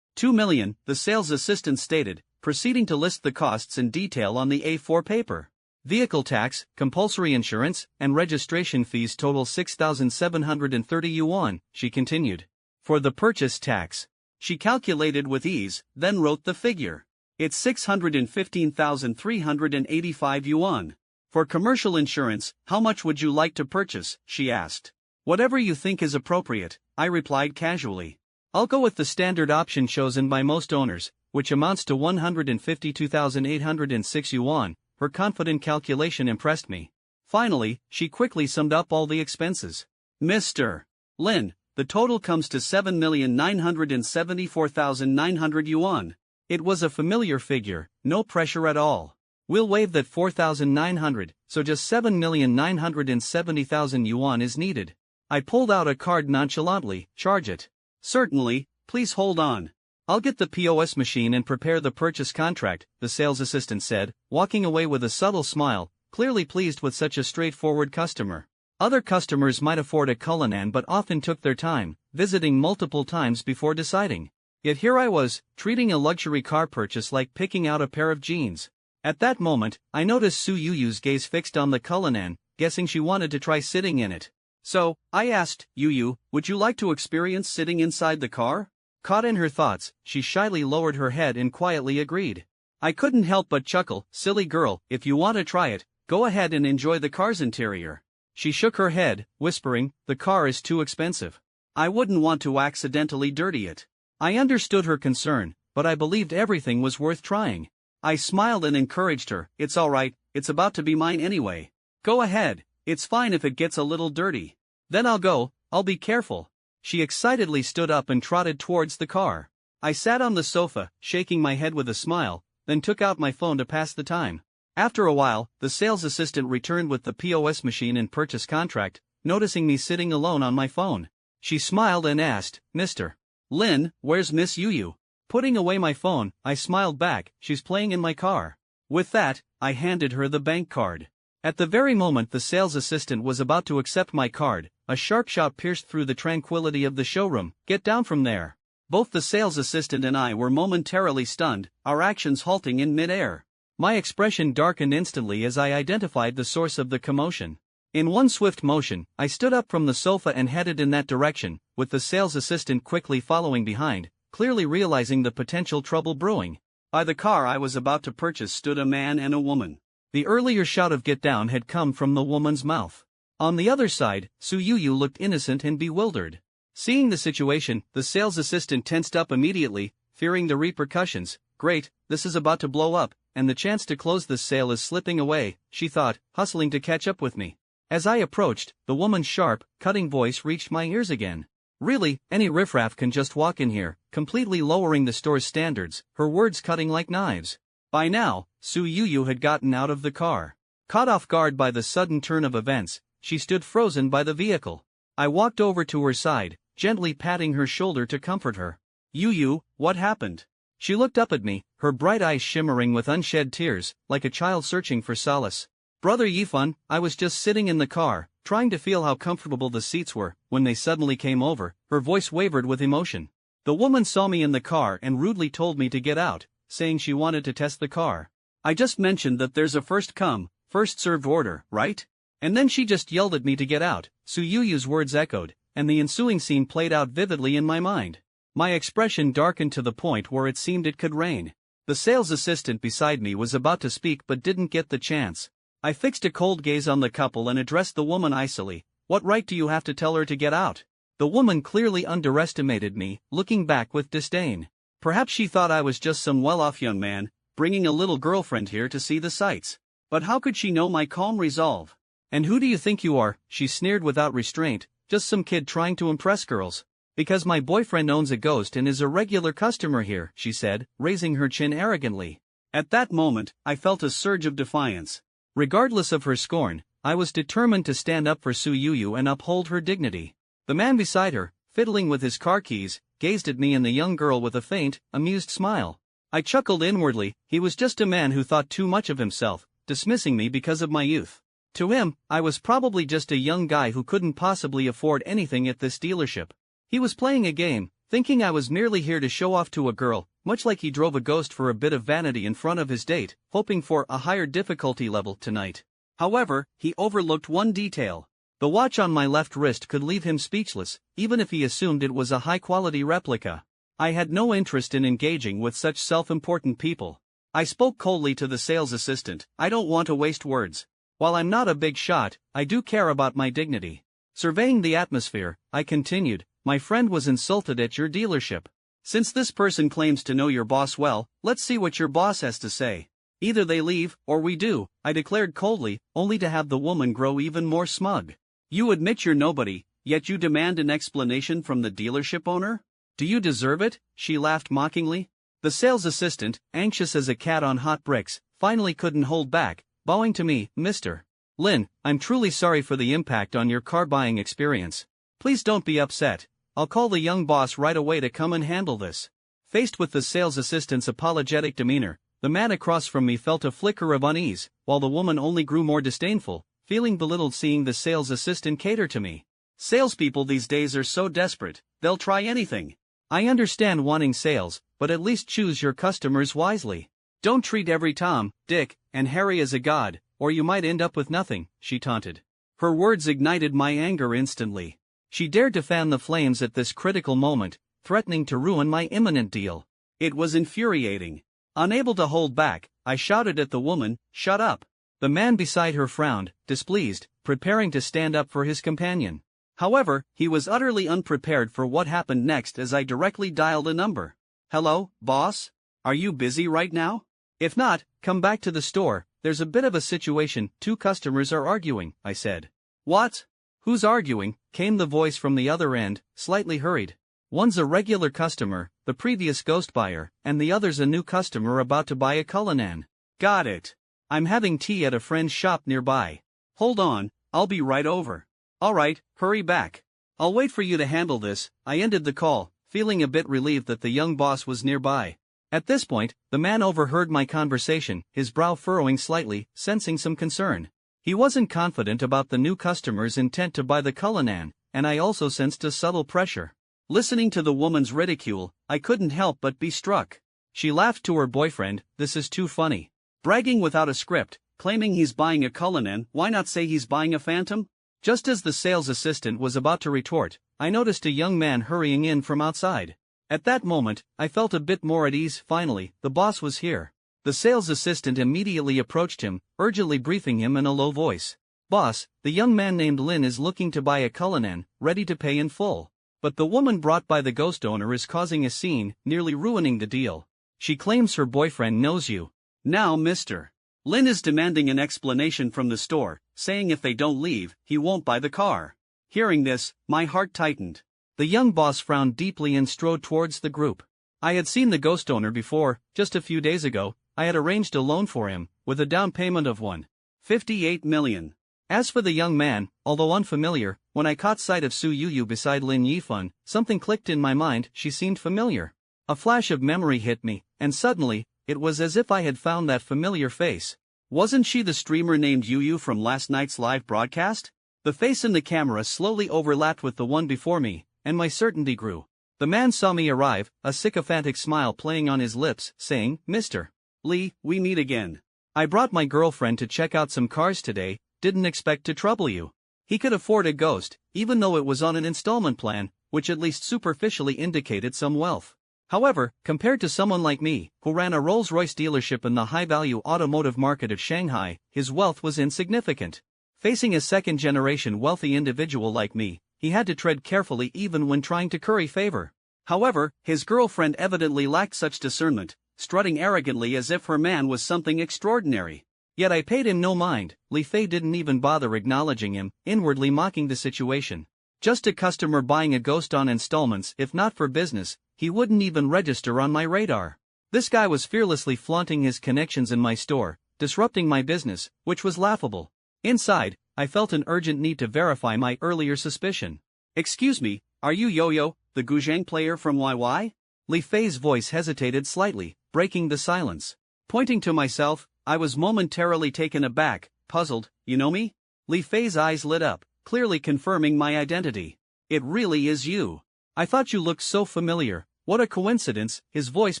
2 million, the sales assistant stated, proceeding to list the costs in detail on the A4 paper. Vehicle tax, compulsory insurance, and registration fees total 6,730 yuan, she continued. For the purchase tax, she calculated with ease, then wrote the figure. It's 615,385 yuan. For commercial insurance, how much would you like to purchase? She asked. Whatever you think is appropriate, I replied casually. I'll go with the standard option chosen by most owners, which amounts to 152,806 yuan. Her confident calculation impressed me. Finally, she quickly summed up all the expenses. Mr. Lin, the total comes to 7,974,900 yuan. It was a familiar figure, no pressure at all. We'll waive that 4,900, so just 7,970,000 yuan is needed. I pulled out a card nonchalantly. Charge it. Certainly, please hold on. I'll get the POS machine and prepare the purchase contract, the sales assistant said, walking away with a subtle smile, clearly pleased with such a straightforward customer. Other customers might afford a Cullinan but often took their time, visiting multiple times before deciding. Yet here I was, treating a luxury car purchase like picking out a pair of jeans. At that moment, I noticed Su Yuyu's gaze fixed on the Cullinan, guessing she wanted to try sitting in it. So, I asked, Yuyu, would you like to experience sitting inside the car? Caught in her thoughts, she shyly lowered her head and quietly agreed. I couldn't help but chuckle. Silly girl, if you want to try it, go ahead and enjoy the car's interior. She shook her head, whispering, the car is too expensive. I wouldn't want to accidentally dirty it. I understood her concern, but I believed everything was worth trying. I smiled and encouraged her. It's alright, it's about to be mine anyway. Go ahead, it's fine if it gets a little dirty. Then I'll be careful. She excitedly stood up and trotted towards the car. I sat on the sofa, shaking my head with a smile, then took out my phone to pass the time. After a while, the sales assistant returned with the POS machine and purchase contract, noticing me sitting alone on my phone. She smiled and asked, Mr. Lin, where's Miss Yuyu? Putting away my phone, I smiled back, she's playing in my car. With that, I handed her the bank card. At the very moment the sales assistant was about to accept my card, a sharp shout pierced through the tranquility of the showroom, get down from there. Both the sales assistant and I were momentarily stunned, our actions halting in mid-air. My expression darkened instantly as I identified the source of the commotion. In one swift motion, I stood up from the sofa and headed in that direction, with the sales assistant quickly following behind, clearly realizing the potential trouble brewing. By the car I was about to purchase stood a man and a woman. The earlier shout of get down had come from the woman's mouth. On the other side, Su Yuyu looked innocent and bewildered. Seeing the situation, the sales assistant tensed up immediately, fearing the repercussions. Great, this is about to blow up, and the chance to close this sale is slipping away, she thought, hustling to catch up with me. As I approached, the woman's sharp, cutting voice reached my ears again. Really, any riffraff can just walk in here, completely lowering the store's standards, her words cutting like knives. By now, Su Yuyu had gotten out of the car. Caught off guard by the sudden turn of events, she stood frozen by the vehicle. I walked over to her side, gently patting her shoulder to comfort her. Yuyu, what happened? She looked up at me, her bright eyes shimmering with unshed tears, like a child searching for solace. Brother Yifan, I was just sitting in the car, trying to feel how comfortable the seats were, when they suddenly came over. Her voice wavered with emotion. The woman saw me in the car and rudely told me to get out, saying she wanted to test the car. I just mentioned that there's a first come, first served order, right? And then she just yelled at me to get out. Su Yuyu's words echoed, and the ensuing scene played out vividly in my mind. My expression darkened to the point where it seemed it could rain. The sales assistant beside me was about to speak but didn't get the chance. I fixed a cold gaze on the couple and addressed the woman icily. What right do you have to tell her to get out? The woman clearly underestimated me, looking back with disdain. Perhaps she thought I was just some well-off young man, bringing a little girlfriend here to see the sights. But how could she know my calm resolve? And who do you think you are? She sneered without restraint, just some kid trying to impress girls. Because my boyfriend owns a ghost and is a regular customer here, she said, raising her chin arrogantly. At that moment, I felt a surge of defiance. Regardless of her scorn, I was determined to stand up for Su Yu and uphold her dignity. The man beside her, fiddling with his car keys, gazed at me and the young girl with a faint, amused smile. I chuckled inwardly. He was just a man who thought too much of himself, dismissing me because of my youth. To him, I was probably just a young guy who couldn't possibly afford anything at this dealership. He was playing a game, thinking I was merely here to show off to a girl, much like he drove a ghost for a bit of vanity in front of his date, hoping for a higher difficulty level tonight. However, he overlooked one detail. The watch on my left wrist could leave him speechless, even if he assumed it was a high-quality replica. I had no interest in engaging with such self-important people. I spoke coldly to the sales assistant. I don't want to waste words. While I'm not a big shot, I do care about my dignity. Surveying the atmosphere, I continued, my friend was insulted at your dealership. Since this person claims to know your boss well, let's see what your boss has to say. Either they leave, or we do, I declared coldly, only to have the woman grow even more smug. You admit you're nobody, yet you demand an explanation from the dealership owner? Do you deserve it? She laughed mockingly. The sales assistant, anxious as a cat on hot bricks, finally couldn't hold back, bowing to me, Mr. Lin, I'm truly sorry for the impact on your car buying experience. Please don't be upset. I'll call the young boss right away to come and handle this. Faced with the sales assistant's apologetic demeanor, the man across from me felt a flicker of unease, while the woman only grew more disdainful, feeling belittled seeing the sales assistant cater to me. Salespeople these days are so desperate, they'll try anything. I understand wanting sales, but at least choose your customers wisely. Don't treat every Tom, Dick, and Harry as a god, or you might end up with nothing, she taunted. Her words ignited my anger instantly. She dared to fan the flames at this critical moment, threatening to ruin my imminent deal. It was infuriating. Unable to hold back, I shouted at the woman, "Shut up." The man beside her frowned, displeased, preparing to stand up for his companion. However, he was utterly unprepared for what happened next as I directly dialed a number. "Hello, boss? Are you busy right now? If not, come back to the store, there's a bit of a situation, 2 customers are arguing," I said. "What? Who's arguing?" came the voice from the other end, slightly hurried. "One's a regular customer, the previous ghost buyer, and the other's a new customer about to buy a Cullinan." "Got it. I'm having tea at a friend's shop nearby." "Hold on, I'll be right over." "Alright, hurry back. I'll wait for you to handle this." I ended the call, feeling a bit relieved that the young boss was nearby. At this point, the man overheard my conversation, his brow furrowing slightly, sensing some concern. He wasn't confident about the new customer's intent to buy the Cullinan, and I also sensed a subtle pressure. Listening to the woman's ridicule, I couldn't help but be struck. She laughed to her boyfriend, "This is too funny." Bragging without a script, claiming he's buying a Cullinan, why not say he's buying a Phantom? Just as the sales assistant was about to retort, I noticed a young man hurrying in from outside. At that moment, I felt a bit more at ease. Finally, the boss was here. The sales assistant immediately approached him, urgently briefing him in a low voice. "Boss, the young man named Lin is looking to buy a Cullinan, ready to pay in full. But the woman brought by the ghost owner is causing a scene, nearly ruining the deal. She claims her boyfriend knows you." "Now, Mr. Lin is demanding an explanation from the store, saying if they don't leave, he won't buy the car." Hearing this, my heart tightened. The young boss frowned deeply and strode towards the group. I had seen the ghost owner before, just a few days ago. I had arranged a loan for him, with a down payment of $1.58 million. As for the young man, although unfamiliar, when I caught sight of Su Yu beside Lin Yifun, something clicked in my mind. She seemed familiar. A flash of memory hit me, and suddenly, it was as if I had found that familiar face. Wasn't she the streamer named Yu from last night's live broadcast? The face in the camera slowly overlapped with the one before me, and my certainty grew. The man saw me arrive, a sycophantic smile playing on his lips, saying, "Mr. Lee, we meet again. I brought my girlfriend to check out some cars today, didn't expect to trouble you." He could afford a ghost, even though it was on an installment plan, which at least superficially indicated some wealth. However, compared to someone like me, who ran a Rolls-Royce dealership in the high-value automotive market of Shanghai, his wealth was insignificant. Facing a second-generation wealthy individual like me, he had to tread carefully even when trying to curry favor. However, his girlfriend evidently lacked such discernment, strutting arrogantly as if her man was something extraordinary. Yet I paid him no mind. Li Fei didn't even bother acknowledging him, inwardly mocking the situation. Just a customer buying a ghost on installments. If not for business, he wouldn't even register on my radar. This guy was fearlessly flaunting his connections in my store, disrupting my business, which was laughable. Inside, I felt an urgent need to verify my earlier suspicion. Excuse me, are you Yo-Yo, the Guzheng player from YY? Li Fei's voice hesitated slightly, breaking the silence. Pointing to myself, I was momentarily taken aback, puzzled. You know me? Li Fei's eyes lit up, clearly confirming my identity. It really is you. I thought you looked so familiar. What a coincidence. His voice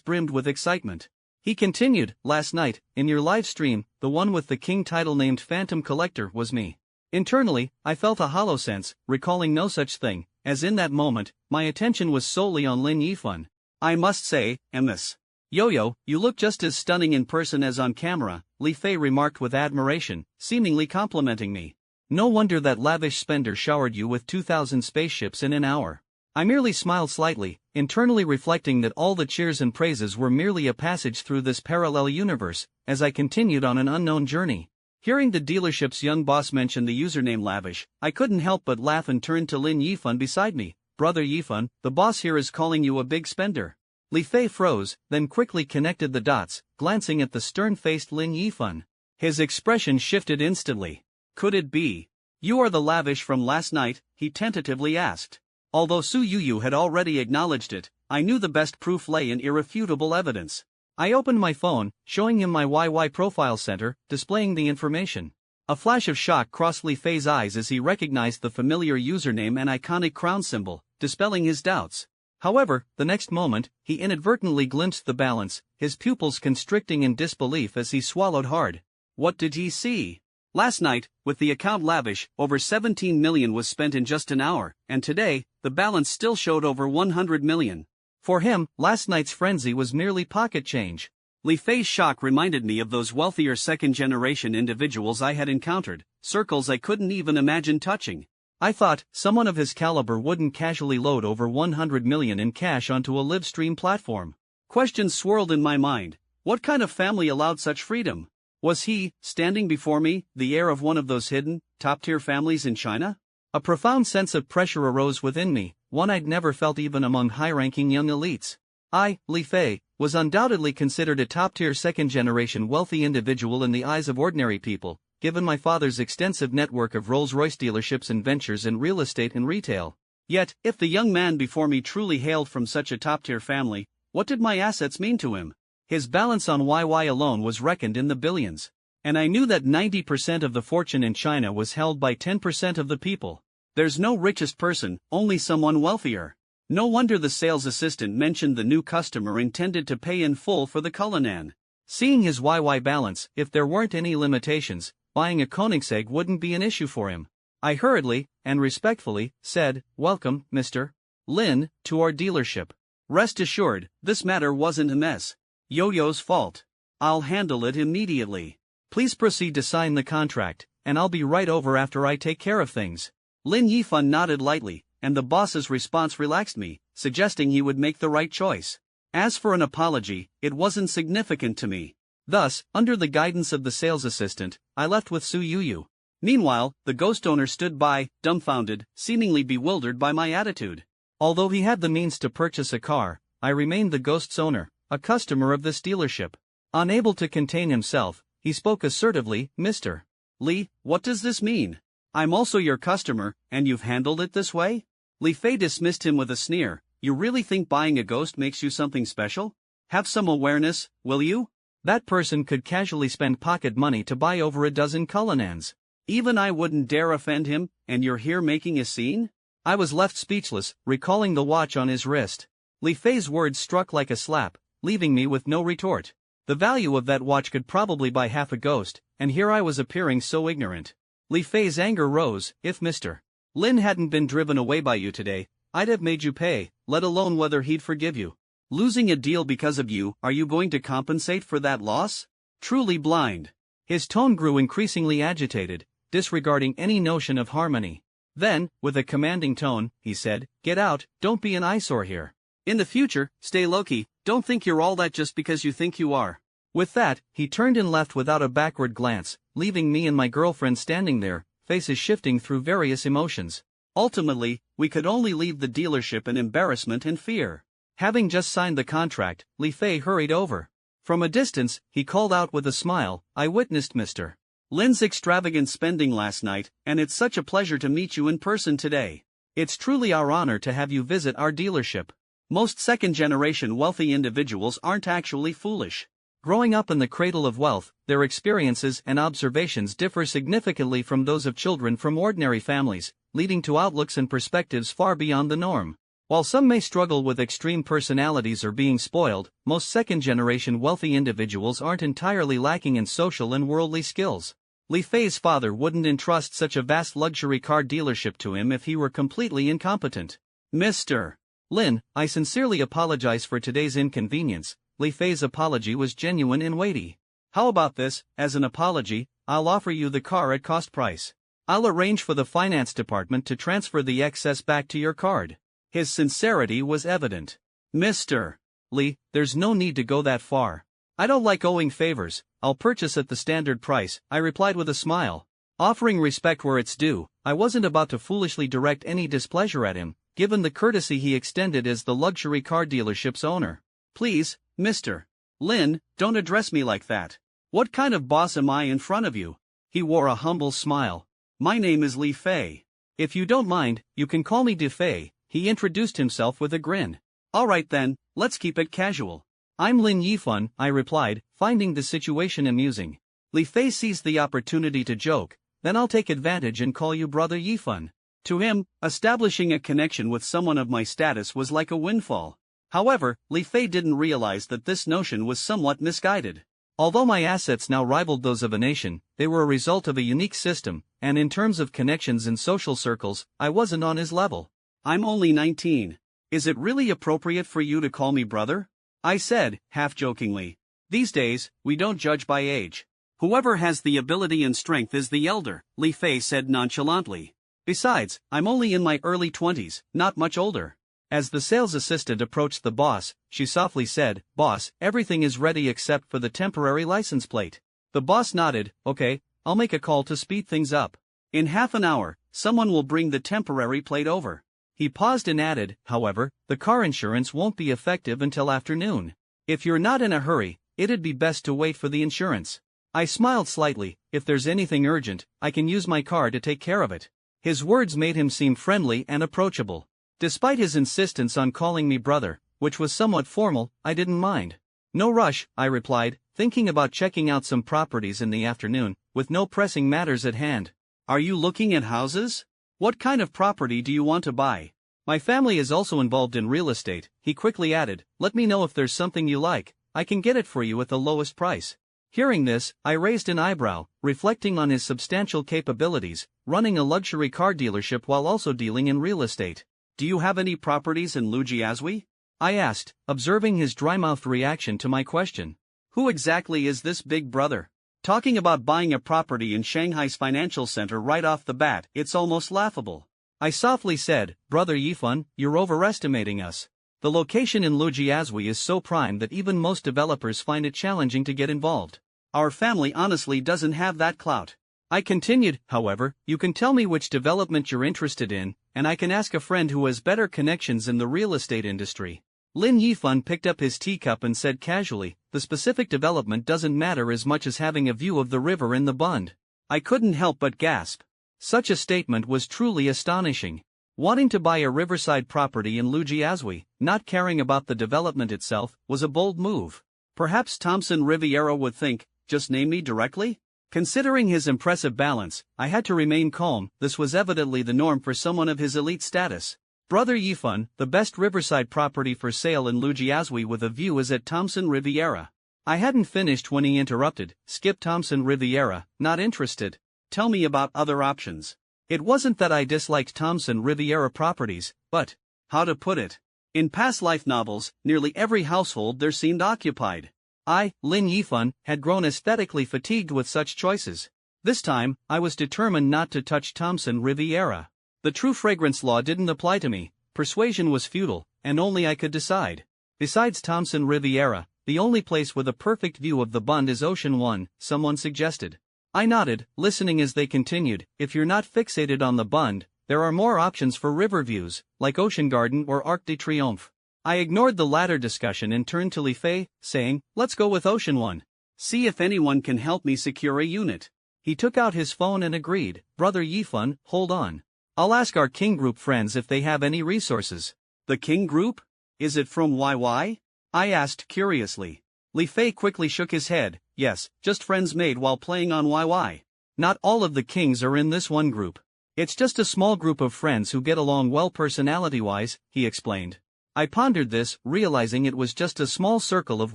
brimmed with excitement. He continued, last night, in your live stream, the one with the king title named Phantom Collector was me. Internally, I felt a hollow sense, recalling no such thing, as in that moment, my attention was solely on Lin Yifan. I must say, Ms. Yo-Yo, you look just as stunning in person as on camera, Li Fei remarked with admiration, seemingly complimenting me. No wonder that lavish spender showered you with 2,000 spaceships in an hour. I merely smiled slightly, internally reflecting that all the cheers and praises were merely a passage through this parallel universe, as I continued on an unknown journey. Hearing the dealership's young boss mention the username Lavish, I couldn't help but laugh and turned to Lin Yifan beside me. Brother Yifan, the boss here is calling you a big spender. Li Fei froze, then quickly connected the dots, glancing at the stern-faced Lin Yifan. His expression shifted instantly. Could it be? You are the Lavish from last night, he tentatively asked. Although Su Yuyu had already acknowledged it, I knew the best proof lay in irrefutable evidence. I opened my phone, showing him my YY profile center, displaying the information. A flash of shock crossed Li Fei's eyes as he recognized the familiar username and iconic crown symbol, dispelling his doubts. However, the next moment, he inadvertently glimpsed the balance, his pupils constricting in disbelief as he swallowed hard. What did he see? Last night, with the account Lavish, over 17 million was spent in just an hour, and today, the balance still showed over 100 million. For him, last night's frenzy was merely pocket change. Li Fei's shock reminded me of those wealthier second-generation individuals I had encountered, circles I couldn't even imagine touching. I thought, someone of his caliber wouldn't casually load over 100 million in cash onto a live stream platform. Questions swirled in my mind. What kind of family allowed such freedom? Was he, standing before me, the heir of one of those hidden, top-tier families in China? A profound sense of pressure arose within me, one I'd never felt even among high-ranking young elites. I, Li Fei, was undoubtedly considered a top-tier second-generation wealthy individual in the eyes of ordinary people, given my father's extensive network of Rolls-Royce dealerships and ventures in real estate and retail. Yet, if the young man before me truly hailed from such a top-tier family, what did my assets mean to him? His balance on YY alone was reckoned in the billions. And I knew that 90% of the fortune in China was held by 10% of the people. There's no richest person, only someone wealthier. No wonder the sales assistant mentioned the new customer intended to pay in full for the Cullinan. Seeing his YY balance, if there weren't any limitations, buying a Koenigsegg wouldn't be an issue for him. I hurriedly, and respectfully, said, "Welcome, Mr. Lin, to our dealership. Rest assured, this matter wasn't a mess. Yo-Yo's fault. I'll handle it immediately. Please proceed to sign the contract, and I'll be right over after I take care of things." Lin Yifan nodded lightly, and the boss's response relaxed me, suggesting he would make the right choice. As for an apology, it wasn't significant to me. Thus, under the guidance of the sales assistant, I left with Su Yuyu. Meanwhile, the ghost owner stood by, dumbfounded, seemingly bewildered by my attitude. Although he had the means to purchase a car, I remained the ghost's owner, a customer of this dealership. Unable to contain himself, he spoke assertively, "Mr. Li, what does this mean? I'm also your customer, and you've handled it this way?" Li Fei dismissed him with a sneer. You really think buying a ghost makes you something special? Have some awareness, will you? That person could casually spend pocket money to buy over a dozen Cullinans. Even I wouldn't dare offend him, and you're here making a scene? I was left speechless, recalling the watch on his wrist. Li Fei's words struck like a slap, leaving me with no retort. The value of that watch could probably buy half a ghost, and here I was appearing so ignorant. Li Fei's anger rose. If Mr. Lin hadn't been driven away by you today, I'd have made you pay, let alone whether he'd forgive you. Losing a deal because of you, are you going to compensate for that loss? Truly blind. His tone grew increasingly agitated, disregarding any notion of harmony. Then, with a commanding tone, he said, "Get out, don't be an eyesore here. In the future, stay low-key, don't think you're all that just because you think you are." With that, he turned and left without a backward glance, leaving me and my girlfriend standing there, faces shifting through various emotions. Ultimately, we could only leave the dealership in embarrassment and fear. Having just signed the contract, Li Fei hurried over. From a distance, he called out with a smile, "I witnessed Mr. Lin's extravagant spending last night, and it's such a pleasure to meet you in person today. It's truly our honor to have you visit our dealership." Most second-generation wealthy individuals aren't actually foolish. Growing up in the cradle of wealth, their experiences and observations differ significantly from those of children from ordinary families, leading to outlooks and perspectives far beyond the norm. While some may struggle with extreme personalities or being spoiled, most second-generation wealthy individuals aren't entirely lacking in social and worldly skills. Li Fei's father wouldn't entrust such a vast luxury car dealership to him if he were completely incompetent. Mr. Lin, I sincerely apologize for today's inconvenience. Li Fei's apology was genuine and weighty. How about this? As an apology, I'll offer you the car at cost price. I'll arrange for the finance department to transfer the excess back to your card. His sincerity was evident. Mr. Li, there's no need to go that far. I don't like owing favors. I'll purchase at the standard price, I replied with a smile. Offering respect where it's due, I wasn't about to foolishly direct any displeasure at him, given the courtesy he extended as the luxury car dealership's owner. Please, Mr. Lin, don't address me like that. What kind of boss am I in front of you? He wore a humble smile. My name is Li Fei. If you don't mind, you can call me De Fei. He introduced himself with a grin. All right then, let's keep it casual. I'm Lin Yifan, I replied, finding the situation amusing. Li Fei seized the opportunity to joke, then I'll take advantage and call you Brother Yifan. To him, establishing a connection with someone of my status was like a windfall. However, Li Fei didn't realize that this notion was somewhat misguided. Although my assets now rivaled those of a nation, they were a result of a unique system, and in terms of connections in social circles, I wasn't on his level. I'm only 19. Is it really appropriate for you to call me brother? I said, half-jokingly. These days, we don't judge by age. Whoever has the ability and strength is the elder, Li Fei said nonchalantly. Besides, I'm only in my early 20s, not much older. As the sales assistant approached the boss, she softly said, "Boss, everything is ready except for the temporary license plate." The boss nodded, "Okay, I'll make a call to speed things up. In half an hour, someone will bring the temporary plate over." He paused and added, "However, the car insurance won't be effective until afternoon. If you're not in a hurry, it'd be best to wait for the insurance." I smiled slightly. "If there's anything urgent, I can use my car to take care of it." His words made him seem friendly and approachable. Despite his insistence on calling me brother, which was somewhat formal, I didn't mind. "No rush," I replied, thinking about checking out some properties in the afternoon, with no pressing matters at hand. "Are you looking at houses? What kind of property do you want to buy?" "My family is also involved in real estate," he quickly added. "Let me know if there's something you like, I can get it for you at the lowest price." Hearing this, I raised an eyebrow, reflecting on his substantial capabilities, running a luxury car dealership while also dealing in real estate. "Do you have any properties in Lujiazui?" I asked, observing his dry-mouthed reaction to my question. Who exactly is this big brother? Talking about buying a property in Shanghai's financial center right off the bat, it's almost laughable. I softly said, "Brother Yifan, you're overestimating us. The location in Lujiazui is so prime that even most developers find it challenging to get involved. Our family honestly doesn't have that clout." I continued, "However, you can tell me which development you're interested in, and I can ask a friend who has better connections in the real estate industry." Lin Yifan picked up his teacup and said casually, "The specific development doesn't matter as much as having a view of the river in the Bund." I couldn't help but gasp. Such a statement was truly astonishing. Wanting to buy a riverside property in Lujiazui, not caring about the development itself, was a bold move. Perhaps Thompson Riviera would think, "Just name me directly?" Considering his impressive balance, I had to remain calm. This was evidently the norm for someone of his elite status. "Brother Yifan, the best riverside property for sale in Lujiazui with a view is at Thompson Riviera." I hadn't finished when he interrupted. "Skip Thompson Riviera, not interested. Tell me about other options." It wasn't that I disliked Thompson Riviera properties, but, how to put it? In past life novels, nearly every household there seemed occupied. I, Lin Yifan, had grown aesthetically fatigued with such choices. This time, I was determined not to touch Thompson Riviera. The true fragrance law didn't apply to me, persuasion was futile, and only I could decide. Besides Thompson Riviera, the only place with a perfect view of the Bund is Ocean 1, someone suggested. I nodded, listening as they continued. If you're not fixated on the Bund, there are more options for river views, like Ocean Garden or Arc de Triomphe. I ignored the latter discussion and turned to Li Fei, saying, let's go with Ocean 1. See if anyone can help me secure a unit. He took out his phone and agreed. Brother Yifun, hold on. I'll ask our King Group friends if they have any resources. The King Group? Is it from YY? I asked curiously. Li Fei quickly shook his head. Yes, just friends made while playing on YY. Not all of the kings are in this one group. It's just a small group of friends who get along well personality-wise, he explained. I pondered this, realizing it was just a small circle of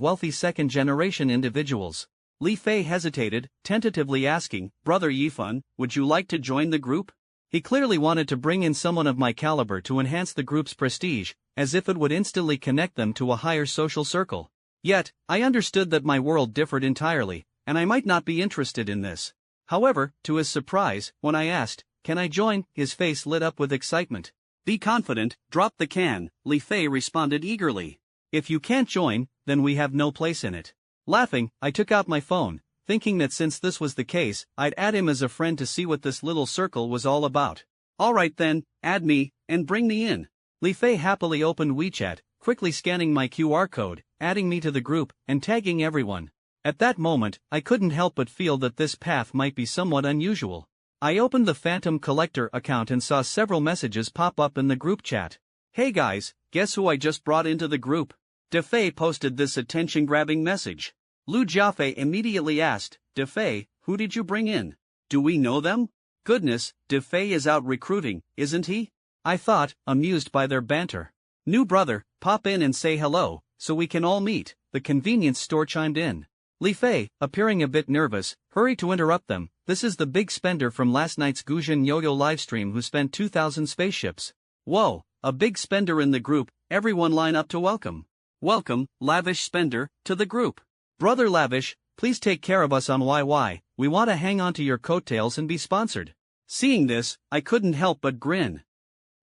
wealthy second-generation individuals. Li Fei hesitated, tentatively asking, Brother Yifun, would you like to join the group? He clearly wanted to bring in someone of my caliber to enhance the group's prestige, as if it would instantly connect them to a higher social circle. Yet, I understood that my world differed entirely, and I might not be interested in this. However, to his surprise, when I asked, can I join, his face lit up with excitement. Be confident, drop the can, Li Fei responded eagerly. If you can't join, then we have no place in it. Laughing, I took out my phone, thinking that since this was the case, I'd add him as a friend to see what this little circle was all about. Alright then, add me, and bring me in. Li Fei happily opened WeChat, quickly scanning my QR code, adding me to the group, and tagging everyone. At that moment, I couldn't help but feel that this path might be somewhat unusual. I opened the Phantom Collector account and saw several messages pop up in the group chat. Hey guys, guess who I just brought into the group? De Fei posted this attention-grabbing message. Lu Jiafei immediately asked, De Fei, who did you bring in? Do we know them? Goodness, De Fei is out recruiting, isn't he? I thought, amused by their banter. New brother, pop in and say hello, so we can all meet, the convenience store chimed in. Li Fei, appearing a bit nervous, hurried to interrupt them. This is the big spender from last night's Guzhen Yo-Yo livestream who spent 2,000 spaceships. Whoa, a big spender in the group, everyone line up to welcome. Welcome, Lavish Spender, to the group. Brother Lavish, please take care of us on YY, we want to hang on to your coattails and be sponsored. Seeing this, I couldn't help but grin.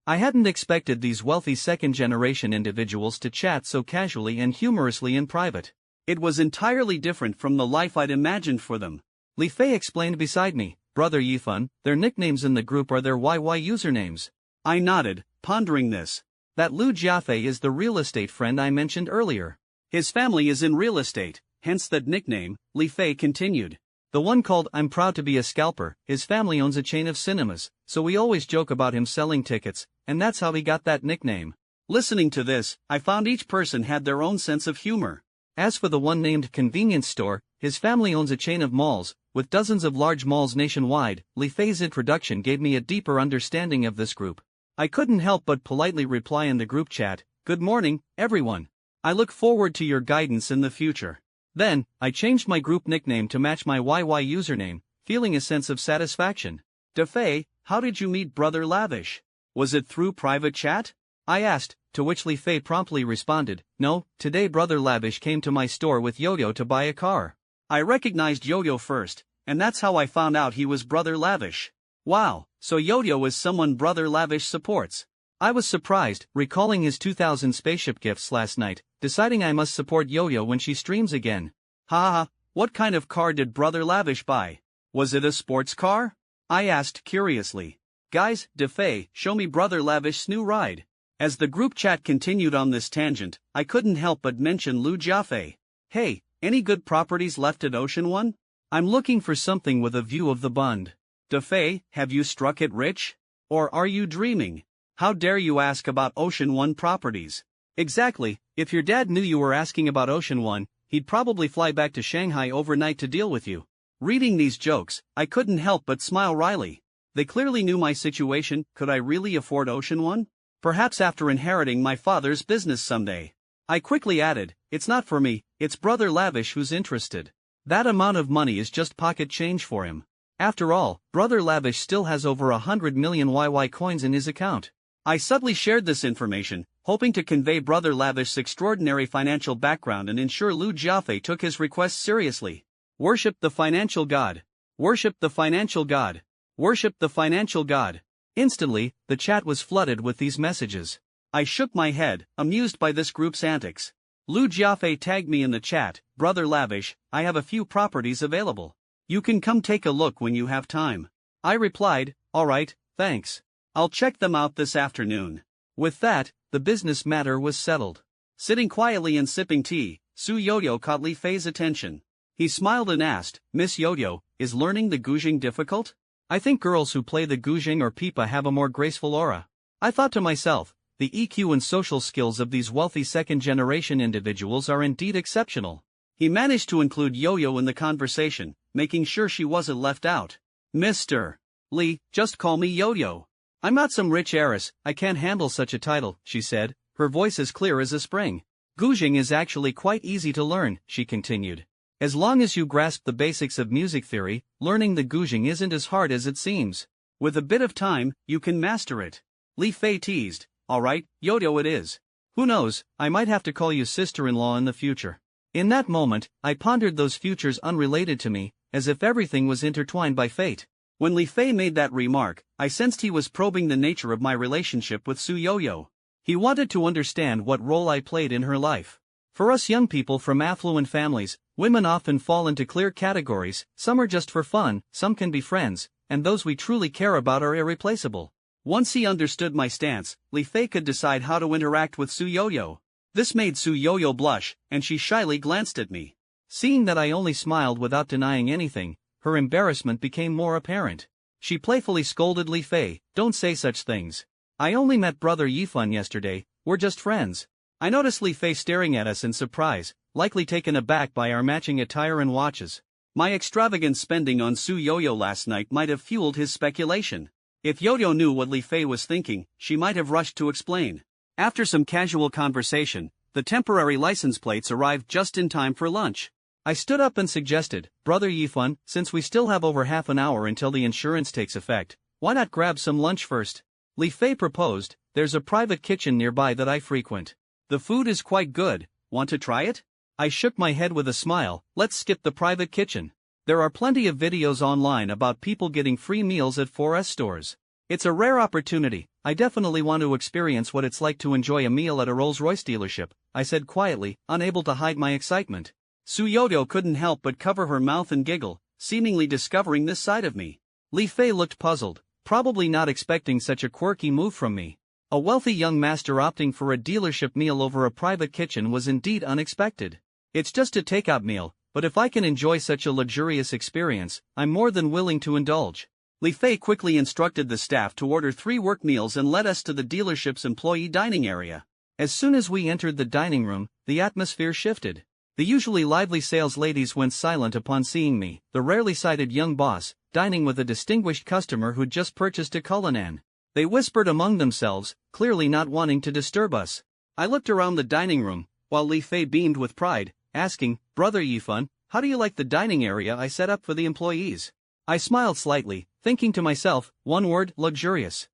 I hadn't expected these wealthy second-generation individuals to chat so casually and humorously in private. It was entirely different from the life I'd imagined for them. Li Fei explained beside me, Brother Yifun, their nicknames in the group are their YY usernames. I nodded, pondering this. That Lu Jiafei is the real estate friend I mentioned earlier. His family is in real estate, hence that nickname, Li Fei continued. The one called I'm proud to be a scalper, his family owns a chain of cinemas, so we always joke about him selling tickets, and that's how he got that nickname. Listening to this, I found each person had their own sense of humor. As for the one named convenience store, his family owns a chain of malls, with dozens of large malls nationwide. Li Fei's introduction gave me a deeper understanding of this group. I couldn't help but politely reply in the group chat, Good morning, everyone. I look forward to your guidance in the future. Then, I changed my group nickname to match my YY username, feeling a sense of satisfaction. De Fei, how did you meet Brother Lavish? Was it through private chat? I asked, to which Li Fei promptly responded, No, today Brother Lavish came to my store with Yo-Yo to buy a car. I recognized Yo-Yo first, and that's how I found out he was Brother Lavish. Wow, so Yo-Yo is someone Brother Lavish supports. I was surprised, recalling his 2,000 spaceship gifts last night, deciding I must support Yo-Yo when she streams again. Ha, what kind of car did Brother Lavish buy? Was it a sports car? I asked curiously. Guys, De Fei, show me Brother Lavish's new ride. As the group chat continued on this tangent, I couldn't help but mention Lu Jiafei. Hey, any good properties left at Ocean 1? I'm looking for something with a view of the Bund. De Fei, have you struck it rich? Or are you dreaming? How dare you ask about Ocean 1 properties? Exactly, if your dad knew you were asking about Ocean 1, he'd probably fly back to Shanghai overnight to deal with you. Reading these jokes, I couldn't help but smile wryly. They clearly knew my situation. Could I really afford Ocean 1? Perhaps after inheriting my father's business someday. I quickly added, it's not for me, it's Brother Lavish who's interested. That amount of money is just pocket change for him. After all, Brother Lavish still has over 100 million YY coins in his account. I subtly shared this information, hoping to convey Brother Lavish's extraordinary financial background and ensure Lu Jiafei took his request seriously. Worship the financial god. Worship the financial god. Worship the financial god. Instantly, the chat was flooded with these messages. I shook my head, amused by this group's antics. Lu Jiafei tagged me in the chat, "Brother Lavish, I have a few properties available. You can come take a look when you have time." I replied, "Alright, thanks. I'll check them out this afternoon." With that, the business matter was settled. Sitting quietly and sipping tea, Su Yoyo caught Li Fei's attention. He smiled and asked, "Miss Yoyo, is learning the guzheng difficult?" "I think girls who play the guzheng or pipa have a more graceful aura." I thought to myself, the EQ and social skills of these wealthy second-generation individuals are indeed exceptional. He managed to include Yo-Yo in the conversation, making sure she wasn't left out. "Mr. Lee, just call me Yo-Yo. I'm not some rich heiress, I can't handle such a title," she said, her voice as clear as a spring. "Guzheng is actually quite easy to learn," she continued. "As long as you grasp the basics of music theory, learning the guzheng isn't as hard as it seems. With a bit of time, you can master it." Li Fei teased, "Alright, Yo-Yo it is. Who knows, I might have to call you sister-in-law in the future." In that moment, I pondered those futures unrelated to me, as if everything was intertwined by fate. When Li Fei made that remark, I sensed he was probing the nature of my relationship with Su Yo-Yo. He wanted to understand what role I played in her life. For us young people from affluent families, women often fall into clear categories. Some are just for fun, some can be friends, and those we truly care about are irreplaceable. Once he understood my stance, Li Fei could decide how to interact with Su Yo-Yo. This made Su Yo-Yo blush, and she shyly glanced at me. Seeing that I only smiled without denying anything, her embarrassment became more apparent. She playfully scolded Li Fei, "Don't say such things. I only met Brother Yifan yesterday, we're just friends." I noticed Li Fei staring at us in surprise, likely taken aback by our matching attire and watches. My extravagant spending on Su Yo-Yo last night might have fueled his speculation. If Yo-Yo knew what Li Fei was thinking, she might have rushed to explain. After some casual conversation, the temporary license plates arrived just in time for lunch. I stood up and suggested, "Brother Yifan, since we still have over half an hour until the insurance takes effect, why not grab some lunch first?" Li Fei proposed, "There's a private kitchen nearby that I frequent. The food is quite good, want to try it?" I shook my head with a smile, "Let's skip the private kitchen. There are plenty of videos online about people getting free meals at 4S stores. It's a rare opportunity. I definitely want to experience what it's like to enjoy a meal at a Rolls-Royce dealership," I said quietly, unable to hide my excitement. Su Yo-Yo couldn't help but cover her mouth and giggle, seemingly discovering this side of me. Li Fei looked puzzled, probably not expecting such a quirky move from me. A wealthy young master opting for a dealership meal over a private kitchen was indeed unexpected. "It's just a takeout meal, but if I can enjoy such a luxurious experience, I'm more than willing to indulge." Li Fei quickly instructed the staff to order 3 work meals and led us to the dealership's employee dining area. As soon as we entered the dining room, the atmosphere shifted. The usually lively sales ladies went silent upon seeing me, the rarely sighted young boss, dining with a distinguished customer who'd just purchased a Cullinan. They whispered among themselves, clearly not wanting to disturb us. I looked around the dining room, while Li Fei beamed with pride, asking, "Brother Yifan, how do you like the dining area I set up for the employees?" I smiled slightly, thinking to myself, one word, luxurious.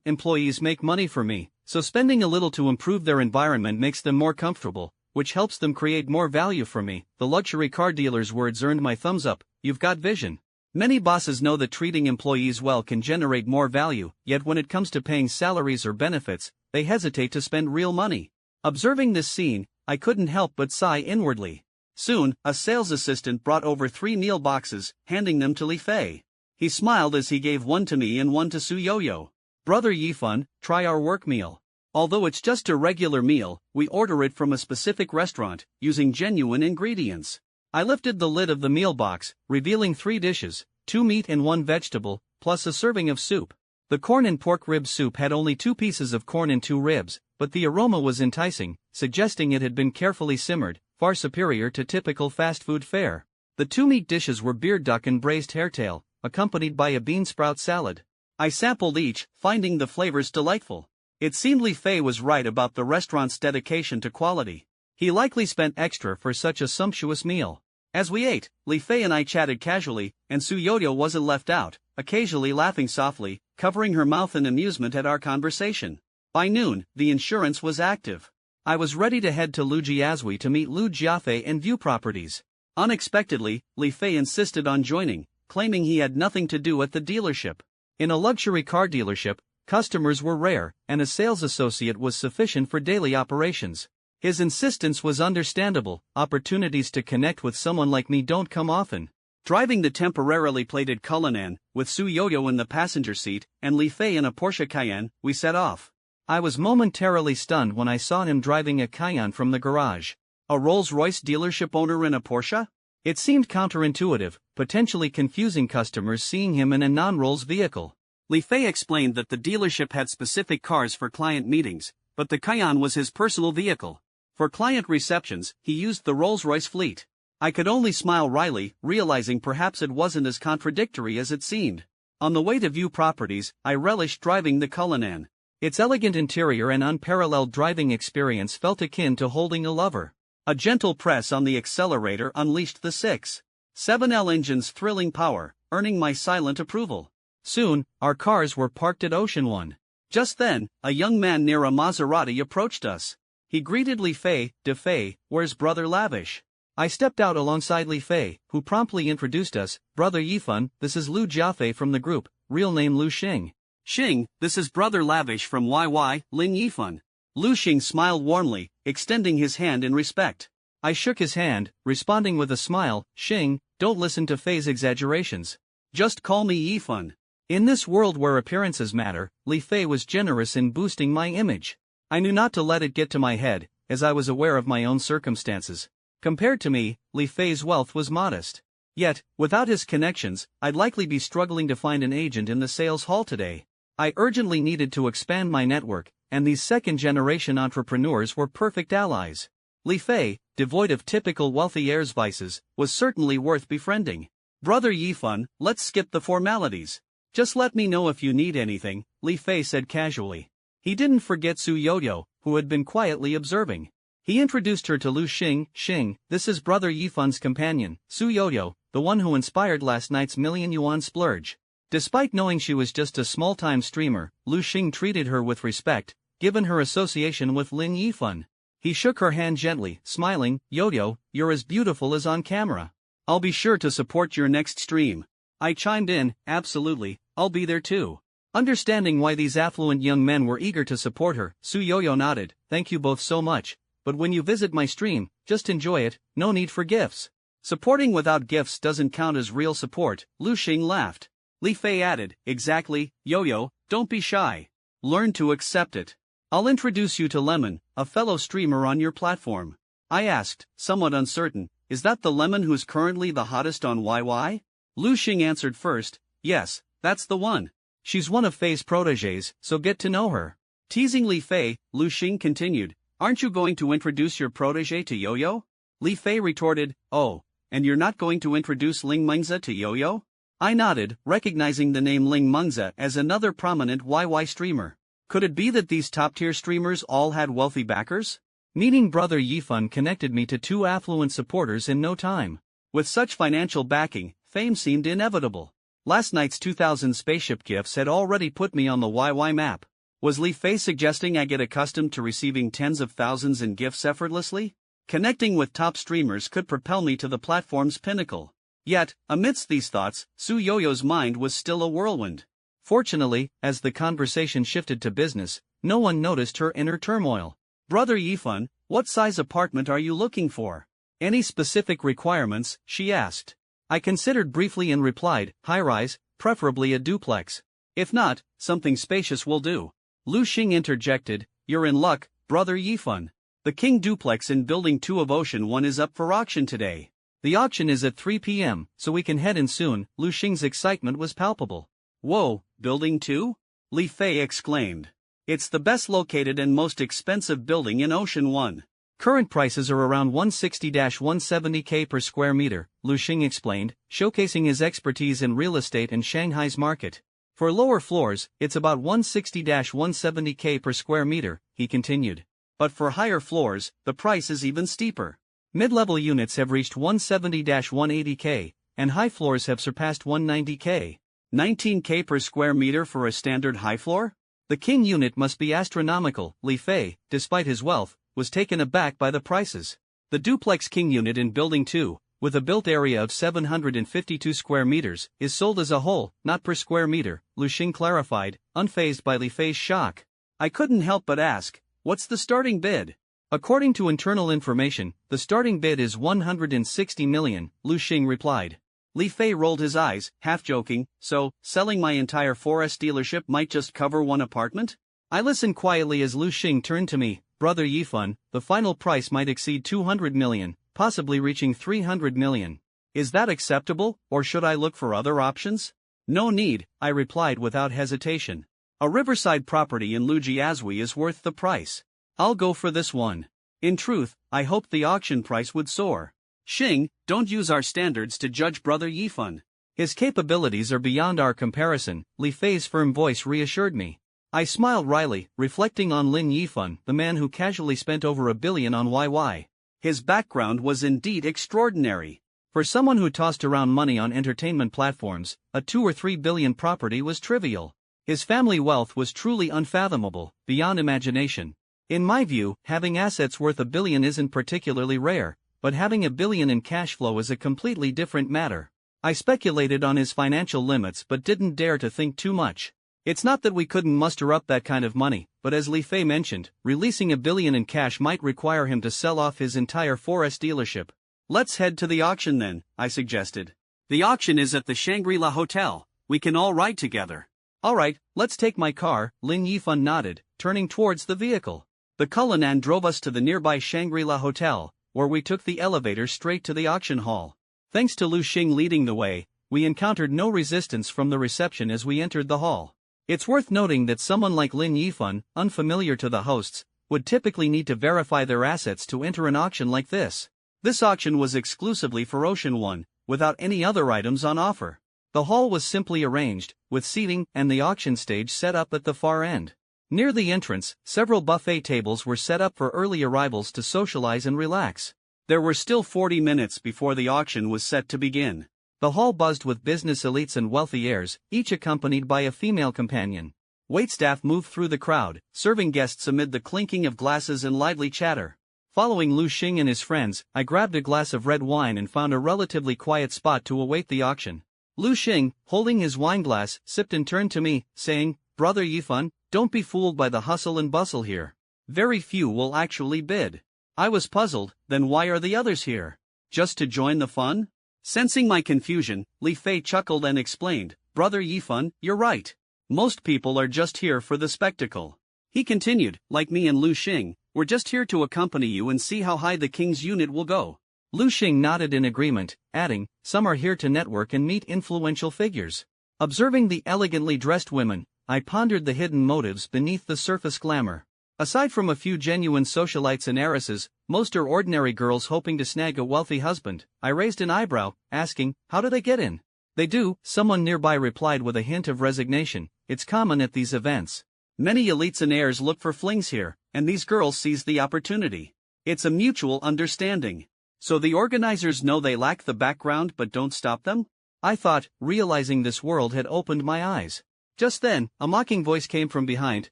Employees make money for me, so spending a little to improve their environment makes them more comfortable, which helps them create more value for me. The luxury car dealer's words earned my thumbs up. You've got vision. Many bosses know that treating employees well can generate more value, yet when it comes to paying salaries or benefits, they hesitate to spend real money. Observing this scene, I couldn't help but sigh inwardly. Soon, a sales assistant brought over 3 meal boxes, handing them to Li Fei. He smiled as he gave one to me and one to Su Yo-Yo. "Brother Yifan, try our work meal. Although it's just a regular meal, we order it from a specific restaurant, using genuine ingredients." I lifted the lid of the meal box, revealing 3 dishes, 2 meat and 1 vegetable, plus a serving of soup. The corn and pork rib soup had only 2 pieces of corn and 2 ribs, but the aroma was enticing, suggesting it had been carefully simmered, far superior to typical fast food fare. The 2 meat dishes were beard duck and braised hairtail, accompanied by a bean sprout salad. I sampled each, finding the flavors delightful. It seemed Li Fei was right about the restaurant's dedication to quality. He likely spent extra for such a sumptuous meal. As we ate, Li Fei and I chatted casually, and Su Yo-Yo wasn't left out, occasionally laughing softly, covering her mouth in amusement at our conversation. By noon, the insurance was active. I was ready to head to Lujiazui to meet Lu Jiafei and view properties. Unexpectedly, Li Fei insisted on joining, claiming he had nothing to do at the dealership. In a luxury car dealership, customers were rare, and a sales associate was sufficient for daily operations. His insistence was understandable. Opportunities to connect with someone like me don't come often. Driving the temporarily plated Cullinan, with Su Yo-Yo in the passenger seat, and Li Fei in a Porsche Cayenne, we set off. I was momentarily stunned when I saw him driving a Cayenne from the garage. A Rolls-Royce dealership owner in a Porsche? It seemed counterintuitive, potentially confusing customers seeing him in a non-Rolls vehicle. Li Fei explained that the dealership had specific cars for client meetings, but the Cayenne was his personal vehicle. For client receptions, he used the Rolls-Royce fleet. I could only smile wryly, realizing perhaps it wasn't as contradictory as it seemed. On the way to view properties, I relished driving the Cullinan. Its elegant interior and unparalleled driving experience felt akin to holding a lover. A gentle press on the accelerator unleashed the 6.7L engine's thrilling power, earning my silent approval. Soon, our cars were parked at Ocean One. Just then, a young man near a Maserati approached us. He greeted Li Fei, "De Fei, where's Brother Lavish?" I stepped out alongside Li Fei, who promptly introduced us. "Brother Yifan, this is Lu Jiafei from the group, real name Lu Xing." "Xing, this is Brother Lavish from YY, Ling Yifan." Lu Xing smiled warmly, extending his hand in respect. I shook his hand, responding with a smile. "Xing, don't listen to Fei's exaggerations. Just call me Yifan." In this world where appearances matter, Li Fei was generous in boosting my image. I knew not to let it get to my head, as I was aware of my own circumstances. Compared to me, Li Fei's wealth was modest. Yet, without his connections, I'd likely be struggling to find an agent in the sales hall today. I urgently needed to expand my network, and these second-generation entrepreneurs were perfect allies. Li Fei, devoid of typical wealthy heir's vices, was certainly worth befriending. "Brother Yifan, let's skip the formalities. Just let me know if you need anything," Li Fei said casually. He didn't forget Su Yo-Yo, who had been quietly observing. He introduced her to Lu Xing. "Xing, this is Brother Yifan's companion, Su Yo-Yo, the one who inspired last night's million-yuan splurge." Despite knowing she was just a small-time streamer, Lu Xing treated her with respect, given her association with Ling Yifan. He shook her hand gently, smiling. "Yo-Yo, you're as beautiful as on camera. I'll be sure to support your next stream." I chimed in, "Absolutely, I'll be there too." Understanding why these affluent young men were eager to support her, Su Yo-Yo nodded. "Thank you both so much. But when you visit my stream, just enjoy it, no need for gifts." "Supporting without gifts doesn't count as real support," Lu Xing laughed. Li Fei added, "Exactly, Yo-Yo, don't be shy. Learn to accept it. I'll introduce you to Lemon, a fellow streamer on your platform." I asked, somewhat uncertain, "Is that the Lemon who's currently the hottest on YY?" Lu Xing answered first, "Yes, that's the one. She's one of Fei's protégés, so get to know her." Teasing Li Fei, Lu Xing continued, "Aren't you going to introduce your protégé to Yo-Yo?" Li Fei retorted, "Oh, and you're not going to introduce Ling Mengza to Yo-Yo?" I nodded, recognizing the name Ling Mengza as another prominent YY streamer. Could it be that these top-tier streamers all had wealthy backers? Meeting Brother Yifan connected me to two affluent supporters in no time. With such financial backing, fame seemed inevitable. Last night's 2,000 spaceship gifts had already put me on the YY map. Was Li Fei suggesting I get accustomed to receiving tens of thousands in gifts effortlessly? Connecting with top streamers could propel me to the platform's pinnacle. Yet, amidst these thoughts, Su Yo-Yo's mind was still a whirlwind. Fortunately, as the conversation shifted to business, no one noticed her inner turmoil. "Brother Yifan, what size apartment are you looking for?" "Any specific requirements?" she asked. I considered briefly and replied, "High-rise, preferably a duplex. If not, something spacious will do." Lu Xing interjected, "You're in luck, Brother Yifan. The King Duplex in Building 2 of Ocean 1 is up for auction today." "The auction is at 3 p.m., so we can head in soon." Lu Xing's excitement was palpable. "Whoa, Building 2? Li Fei exclaimed. "It's the best located and most expensive building in Ocean 1. Current prices are around 160-170K per square meter, Lu Xing explained, showcasing his expertise in real estate and Shanghai's market. For lower floors, it's about 160-170K per square meter, he continued. But for higher floors, the price is even steeper. Mid-level units have reached 170-180K, and high floors have surpassed 190K. 19K per square meter for a standard high floor? The King unit must be astronomical." Li Fei, despite his wealth, was taken aback by the prices. The duplex King unit in Building 2, with a built area of 752 square meters, is sold as a whole, not per square meter, Lu Xing clarified, unfazed by Li Fei's shock. I couldn't help but ask, "What's the starting bid?" According to internal information, the starting bid is 160 million, Lu Xing replied. Li Fei rolled his eyes, half joking, so, selling my entire 4S dealership might just cover one apartment? I listened quietly as Lu Xing turned to me. Brother Yifan, the final price might exceed 200 million, possibly reaching 300 million. Is that acceptable, or should I look for other options? No need, I replied without hesitation. A riverside property in Lujiazui is worth the price. I'll go for this one. In truth, I hoped the auction price would soar. Xing, don't use our standards to judge Brother Yifan. His capabilities are beyond our comparison, Li Fei's firm voice reassured me. I smiled wryly, reflecting on Lin Yifan, the man who casually spent over $1 billion on YY. His background was indeed extraordinary. For someone who tossed around money on entertainment platforms, a 2 or 3 billion property was trivial. His family wealth was truly unfathomable, beyond imagination. In my view, having assets worth $1 billion isn't particularly rare, but having $1 billion in cash flow is a completely different matter. I speculated on his financial limits but didn't dare to think too much. It's not that we couldn't muster up that kind of money, but as Li Fei mentioned, releasing $1 billion in cash might require him to sell off his entire 4S dealership. Let's head to the auction then, I suggested. The auction is at the Shangri-La Hotel. We can all ride together. Alright, let's take my car, Lin Yifan nodded, turning towards the vehicle. The Cullinan drove us to the nearby Shangri-La Hotel, where we took the elevator straight to the auction hall. Thanks to Lu Xing leading the way, we encountered no resistance from the reception as we entered the hall. It's worth noting that someone like Lin Yifan, unfamiliar to the hosts, would typically need to verify their assets to enter an auction like this. This auction was exclusively for Ocean One, without any other items on offer. The hall was simply arranged, with seating and the auction stage set up at the far end. Near the entrance, several buffet tables were set up for early arrivals to socialize and relax. There were still 40 minutes before the auction was set to begin. The hall buzzed with business elites and wealthy heirs, each accompanied by a female companion. Waitstaff moved through the crowd, serving guests amid the clinking of glasses and lively chatter. Following Lu Xing and his friends, I grabbed a glass of red wine and found a relatively quiet spot to await the auction. Lu Xing, holding his wineglass, sipped and turned to me, saying, "Brother Yifan, don't be fooled by the hustle and bustle here. Very few will actually bid." I was puzzled. Then why are the others here? Just to join the fun? Sensing my confusion, Li Fei chuckled and explained, "Brother Yifan, you're right. Most people are just here for the spectacle." He continued, "Like me and Lu Xing, we're just here to accompany you and see how high the king's unit will go." Lu Xing nodded in agreement, adding, "Some are here to network and meet influential figures." Observing the elegantly dressed women, I pondered the hidden motives beneath the surface glamour. Aside from a few genuine socialites and heiresses, most are ordinary girls hoping to snag a wealthy husband. I raised an eyebrow, asking, "How do they get in?" "They do," someone nearby replied with a hint of resignation. "It's common at these events. Many elites and heirs look for flings here, and these girls seize the opportunity. It's a mutual understanding. So the organizers know they lack the background but don't stop them?" I thought, realizing this world had opened my eyes. Just then, a mocking voice came from behind.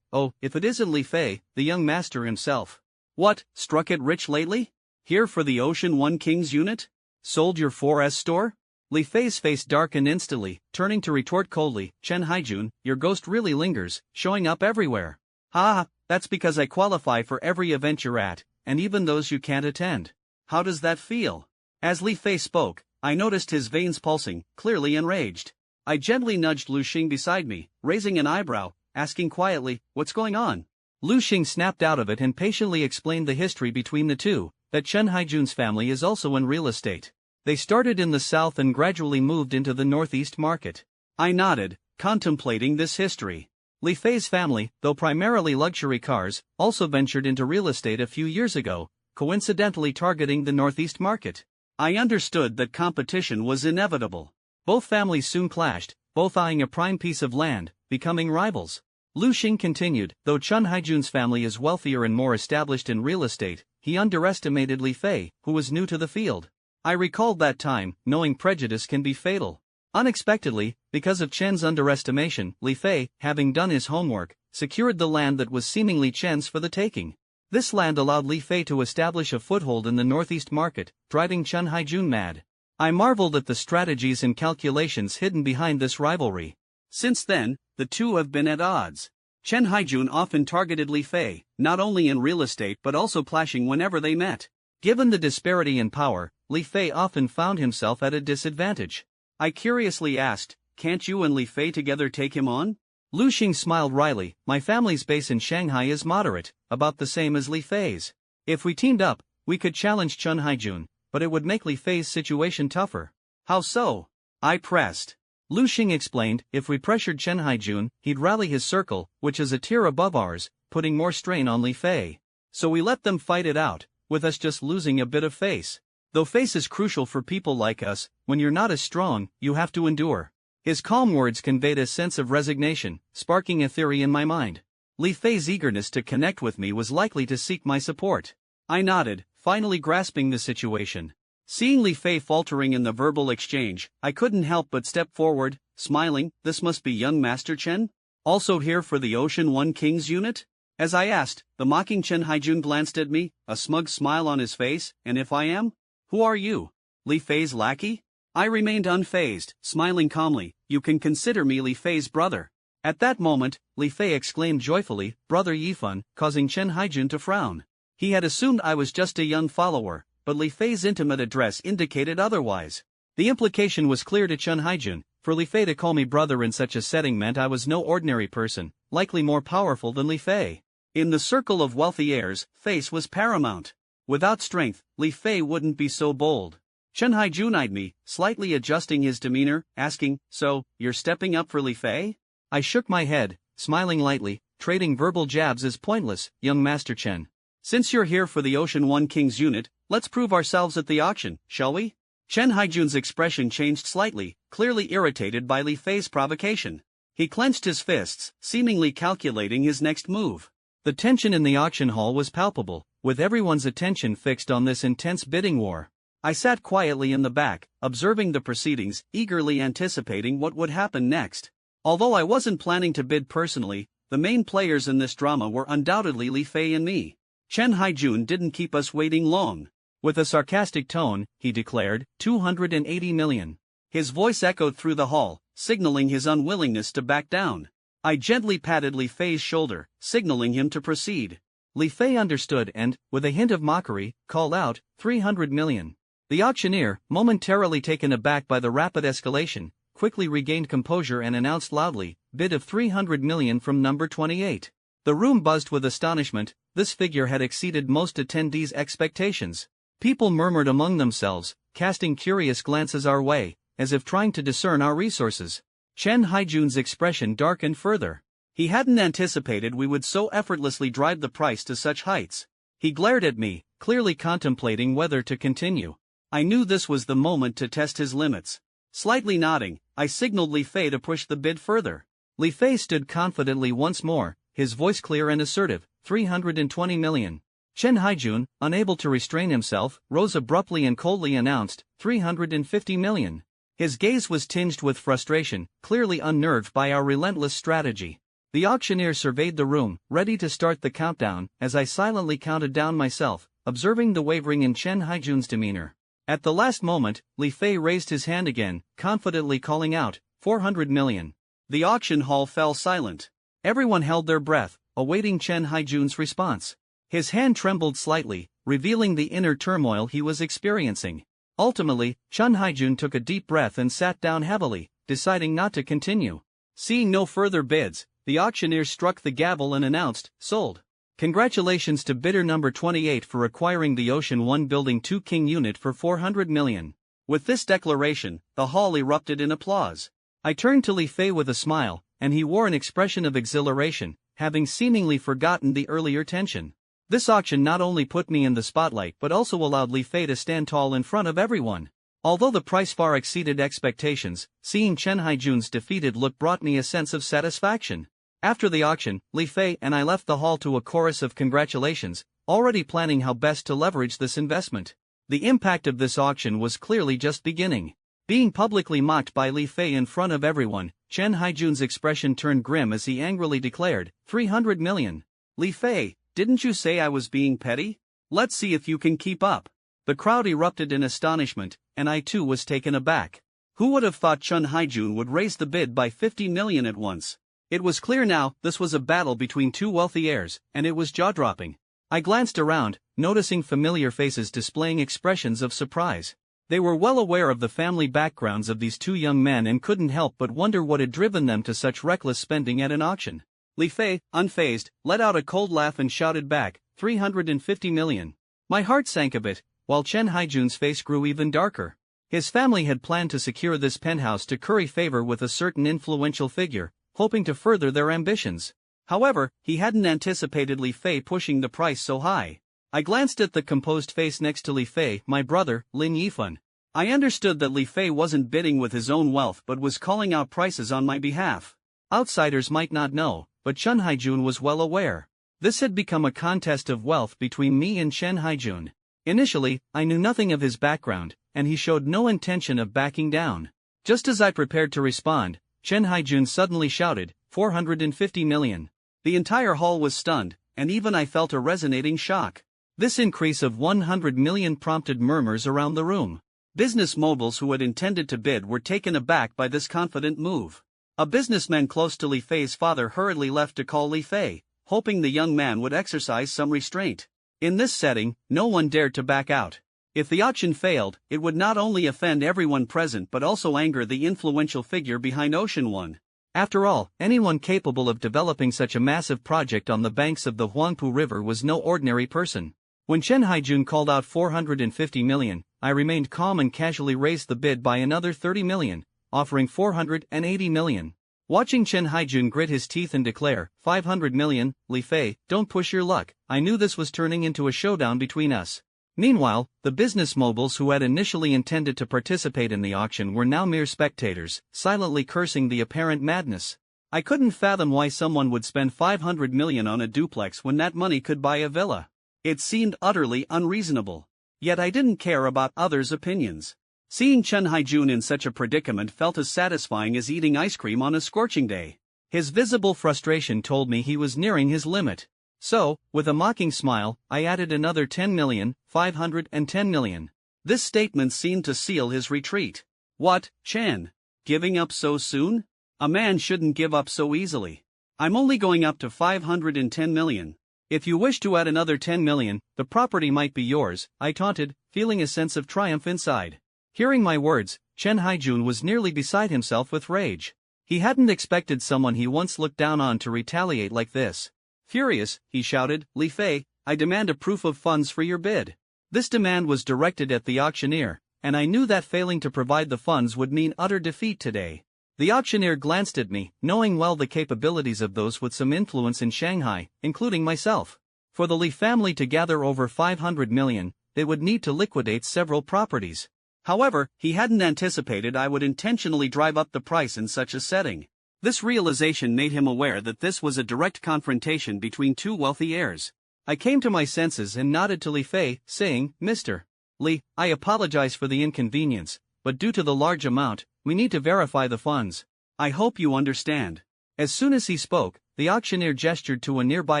"Oh, if it isn't Li Fei, the young master himself." "What, struck it rich lately? Here for the Ocean One King's unit? Sold your 4S store?" Li Fei's face darkened instantly, turning to retort coldly, "Chen Haijun, your ghost really lingers, showing up everywhere." "Ha, that's because I qualify for every event you're at, and even those you can't attend. How does that feel?" As Li Fei spoke, I noticed his veins pulsing, clearly enraged. I gently nudged Lu Xing beside me, raising an eyebrow, asking quietly, "What's going on?" Lu Xing snapped out of it and patiently explained the history between the two, that Chen Haijun's family is also in real estate. They started in the south and gradually moved into the northeast market. I nodded, contemplating this history. Li Fei's family, though primarily luxury cars, also ventured into real estate a few years ago, coincidentally targeting the northeast market. I understood that competition was inevitable. Both families soon clashed, both eyeing a prime piece of land, becoming rivals. Lu Xing continued, though Chen Haijun's family is wealthier and more established in real estate, he underestimated Li Fei, who was new to the field. I recalled that time, knowing prejudice can be fatal. Unexpectedly, because of Chen's underestimation, Li Fei, having done his homework, secured the land that was seemingly Chen's for the taking. This land allowed Li Fei to establish a foothold in the northeast market, driving Chen Haijun mad. I marveled at the strategies and calculations hidden behind this rivalry. Since then, the two have been at odds. Chen Haijun often targeted Li Fei, not only in real estate but also clashing whenever they met. Given the disparity in power, Li Fei often found himself at a disadvantage. I curiously asked, "Can't you and Li Fei together take him on?" Lu Xing smiled wryly. "My family's base in Shanghai is moderate, about the same as Li Fei's. If we teamed up, we could challenge Chen Haijun, but it would make Li Fei's situation tougher." "How so?" I pressed. Lu Xing explained, "If we pressured Chen Haijun, he'd rally his circle, which is a tier above ours, putting more strain on Li Fei. So we let them fight it out, with us just losing a bit of face. Though face is crucial for people like us, when you're not as strong, you have to endure." His calm words conveyed a sense of resignation, sparking a theory in my mind. Li Fei's eagerness to connect with me was likely to seek my support. I nodded, finally grasping the situation. Seeing Li Fei faltering in the verbal exchange, I couldn't help but step forward, smiling. "This must be young Master Chen? Also here for the Ocean One King's unit?" As I asked, the mocking Chen Haijun glanced at me, a smug smile on his face. "And if I am? Who are you? Li Fei's lackey?" I remained unfazed, smiling calmly. "You can consider me Li Fei's brother." At that moment, Li Fei exclaimed joyfully, "Brother Yifan," causing Chen Haijun to frown. He had assumed I was just a young follower, but Li Fei's intimate address indicated otherwise. The implication was clear to Chen Haijun. For Li Fei to call me brother in such a setting meant I was no ordinary person, likely more powerful than Li Fei. In the circle of wealthy heirs, face was paramount. Without strength, Li Fei wouldn't be so bold. Chen Haijun eyed me, slightly adjusting his demeanor, asking, "So, you're stepping up for Li Fei?" I shook my head, smiling lightly. "Trading verbal jabs is pointless, young Master Chen. Since you're here for the Ocean One King's unit, let's prove ourselves at the auction, shall we?" Chen Haijun's expression changed slightly, clearly irritated by Li Fei's provocation. He clenched his fists, seemingly calculating his next move. The tension in the auction hall was palpable, with everyone's attention fixed on this intense bidding war. I sat quietly in the back, observing the proceedings, eagerly anticipating what would happen next. Although I wasn't planning to bid personally, the main players in this drama were undoubtedly Li Fei and me. Chen Haijun didn't keep us waiting long. With a sarcastic tone, he declared, 280 million. His voice echoed through the hall, signaling his unwillingness to back down. I gently patted Li Fei's shoulder, signaling him to proceed. Li Fei understood and, with a hint of mockery, called out, 300 million. The auctioneer, momentarily taken aback by the rapid escalation, quickly regained composure and announced loudly, "Bid of 300 million from number 28. The room buzzed with astonishment. This figure had exceeded most attendees' expectations. People murmured among themselves, casting curious glances our way, as if trying to discern our resources. Chen Haijun's expression darkened further. He hadn't anticipated we would so effortlessly drive the price to such heights. He glared at me, clearly contemplating whether to continue. I knew this was the moment to test his limits. Slightly nodding, I signaled Li Fei to push the bid further. Li Fei stood confidently once more, his voice clear and assertive, 320 million. Chen Haijun, unable to restrain himself, rose abruptly and coldly announced, 350 million. His gaze was tinged with frustration, clearly unnerved by our relentless strategy. The auctioneer surveyed the room, ready to start the countdown, as I silently counted down myself, observing the wavering in Chen Haijun's demeanor. At the last moment, Li Fei raised his hand again, confidently calling out, 400 million. The auction hall fell silent. Everyone held their breath, awaiting Chen Haijun's response. His hand trembled slightly, revealing the inner turmoil he was experiencing. Ultimately, Chen Haijun took a deep breath and sat down heavily, deciding not to continue. Seeing no further bids, the auctioneer struck the gavel and announced, "Sold. Congratulations to bidder number 28 for acquiring the Ocean One Building 2 King unit for 400 million. With this declaration, the hall erupted in applause. I turned to Li Fei with a smile, and he wore an expression of exhilaration, having seemingly forgotten the earlier tension. This auction not only put me in the spotlight but also allowed Li Fei to stand tall in front of everyone. Although the price far exceeded expectations, seeing Chen Haijun's defeated look brought me a sense of satisfaction. After the auction, Li Fei and I left the hall to a chorus of congratulations, already planning how best to leverage this investment. The impact of this auction was clearly just beginning. Being publicly mocked by Li Fei in front of everyone, Chen Haijun's expression turned grim as he angrily declared, 300 million. Li Fei, didn't you say I was being petty? Let's see if you can keep up. The crowd erupted in astonishment, and I too was taken aback. Who would have thought Chen Haijun would raise the bid by 50 million at once? It was clear now, this was a battle between two wealthy heirs, and it was jaw-dropping. I glanced around, noticing familiar faces displaying expressions of surprise. They were well aware of the family backgrounds of these two young men and couldn't help but wonder what had driven them to such reckless spending at an auction. Li Fei, unfazed, let out a cold laugh and shouted back, 350 million. My heart sank a bit, while Chen Haijun's face grew even darker. His family had planned to secure this penthouse to curry favor with a certain influential figure, hoping to further their ambitions. However, he hadn't anticipated Li Fei pushing the price so high. I glanced at the composed face next to Li Fei, my brother, Lin Yifan. I understood that Li Fei wasn't bidding with his own wealth but was calling out prices on my behalf. Outsiders might not know, but Chen Haijun was well aware. This had become a contest of wealth between me and Chen Haijun. Initially, I knew nothing of his background, and he showed no intention of backing down. Just as I prepared to respond, Chen Haijun suddenly shouted, 450 million. The entire hall was stunned, and even I felt a resonating shock. This increase of 100 million prompted murmurs around the room. Business moguls who had intended to bid were taken aback by this confident move. A businessman close to Li Fei's father hurriedly left to call Li Fei, hoping the young man would exercise some restraint. In this setting, no one dared to back out. If the auction failed, it would not only offend everyone present but also anger the influential figure behind Ocean One. After all, anyone capable of developing such a massive project on the banks of the Huangpu River was no ordinary person. When Chen Haijun called out 450 million, I remained calm and casually raised the bid by another 30 million, offering 480 million. Watching Chen Haijun grit his teeth and declare, 500 million, Li Fei, don't push your luck, I knew this was turning into a showdown between us. Meanwhile, the business moguls who had initially intended to participate in the auction were now mere spectators, silently cursing the apparent madness. I couldn't fathom why someone would spend 500 million on a duplex when that money could buy a villa. It seemed utterly unreasonable. Yet I didn't care about others' opinions. Seeing Chen Haijun in such a predicament felt as satisfying as eating ice cream on a scorching day. His visible frustration told me he was nearing his limit. So, with a mocking smile, I added another 10 million, 510 million. This statement seemed to seal his retreat. What, Chen? Giving up so soon? A man shouldn't give up so easily. I'm only going up to 510 million. If you wish to add another 10 million, the property might be yours, I taunted, feeling a sense of triumph inside. Hearing my words, Chen Haijun was nearly beside himself with rage. He hadn't expected someone he once looked down on to retaliate like this. Furious, he shouted, Li Fei, I demand a proof of funds for your bid. This demand was directed at the auctioneer, and I knew that failing to provide the funds would mean utter defeat today. The auctioneer glanced at me, knowing well the capabilities of those with some influence in Shanghai, including myself. For the Li family to gather over 500 million, they would need to liquidate several properties. However, he hadn't anticipated I would intentionally drive up the price in such a setting. This realization made him aware that this was a direct confrontation between two wealthy heirs. I came to my senses and nodded to Li Fei, saying, Mr. Li, I apologize for the inconvenience, but due to the large amount, we need to verify the funds. I hope you understand. As soon as he spoke, the auctioneer gestured to a nearby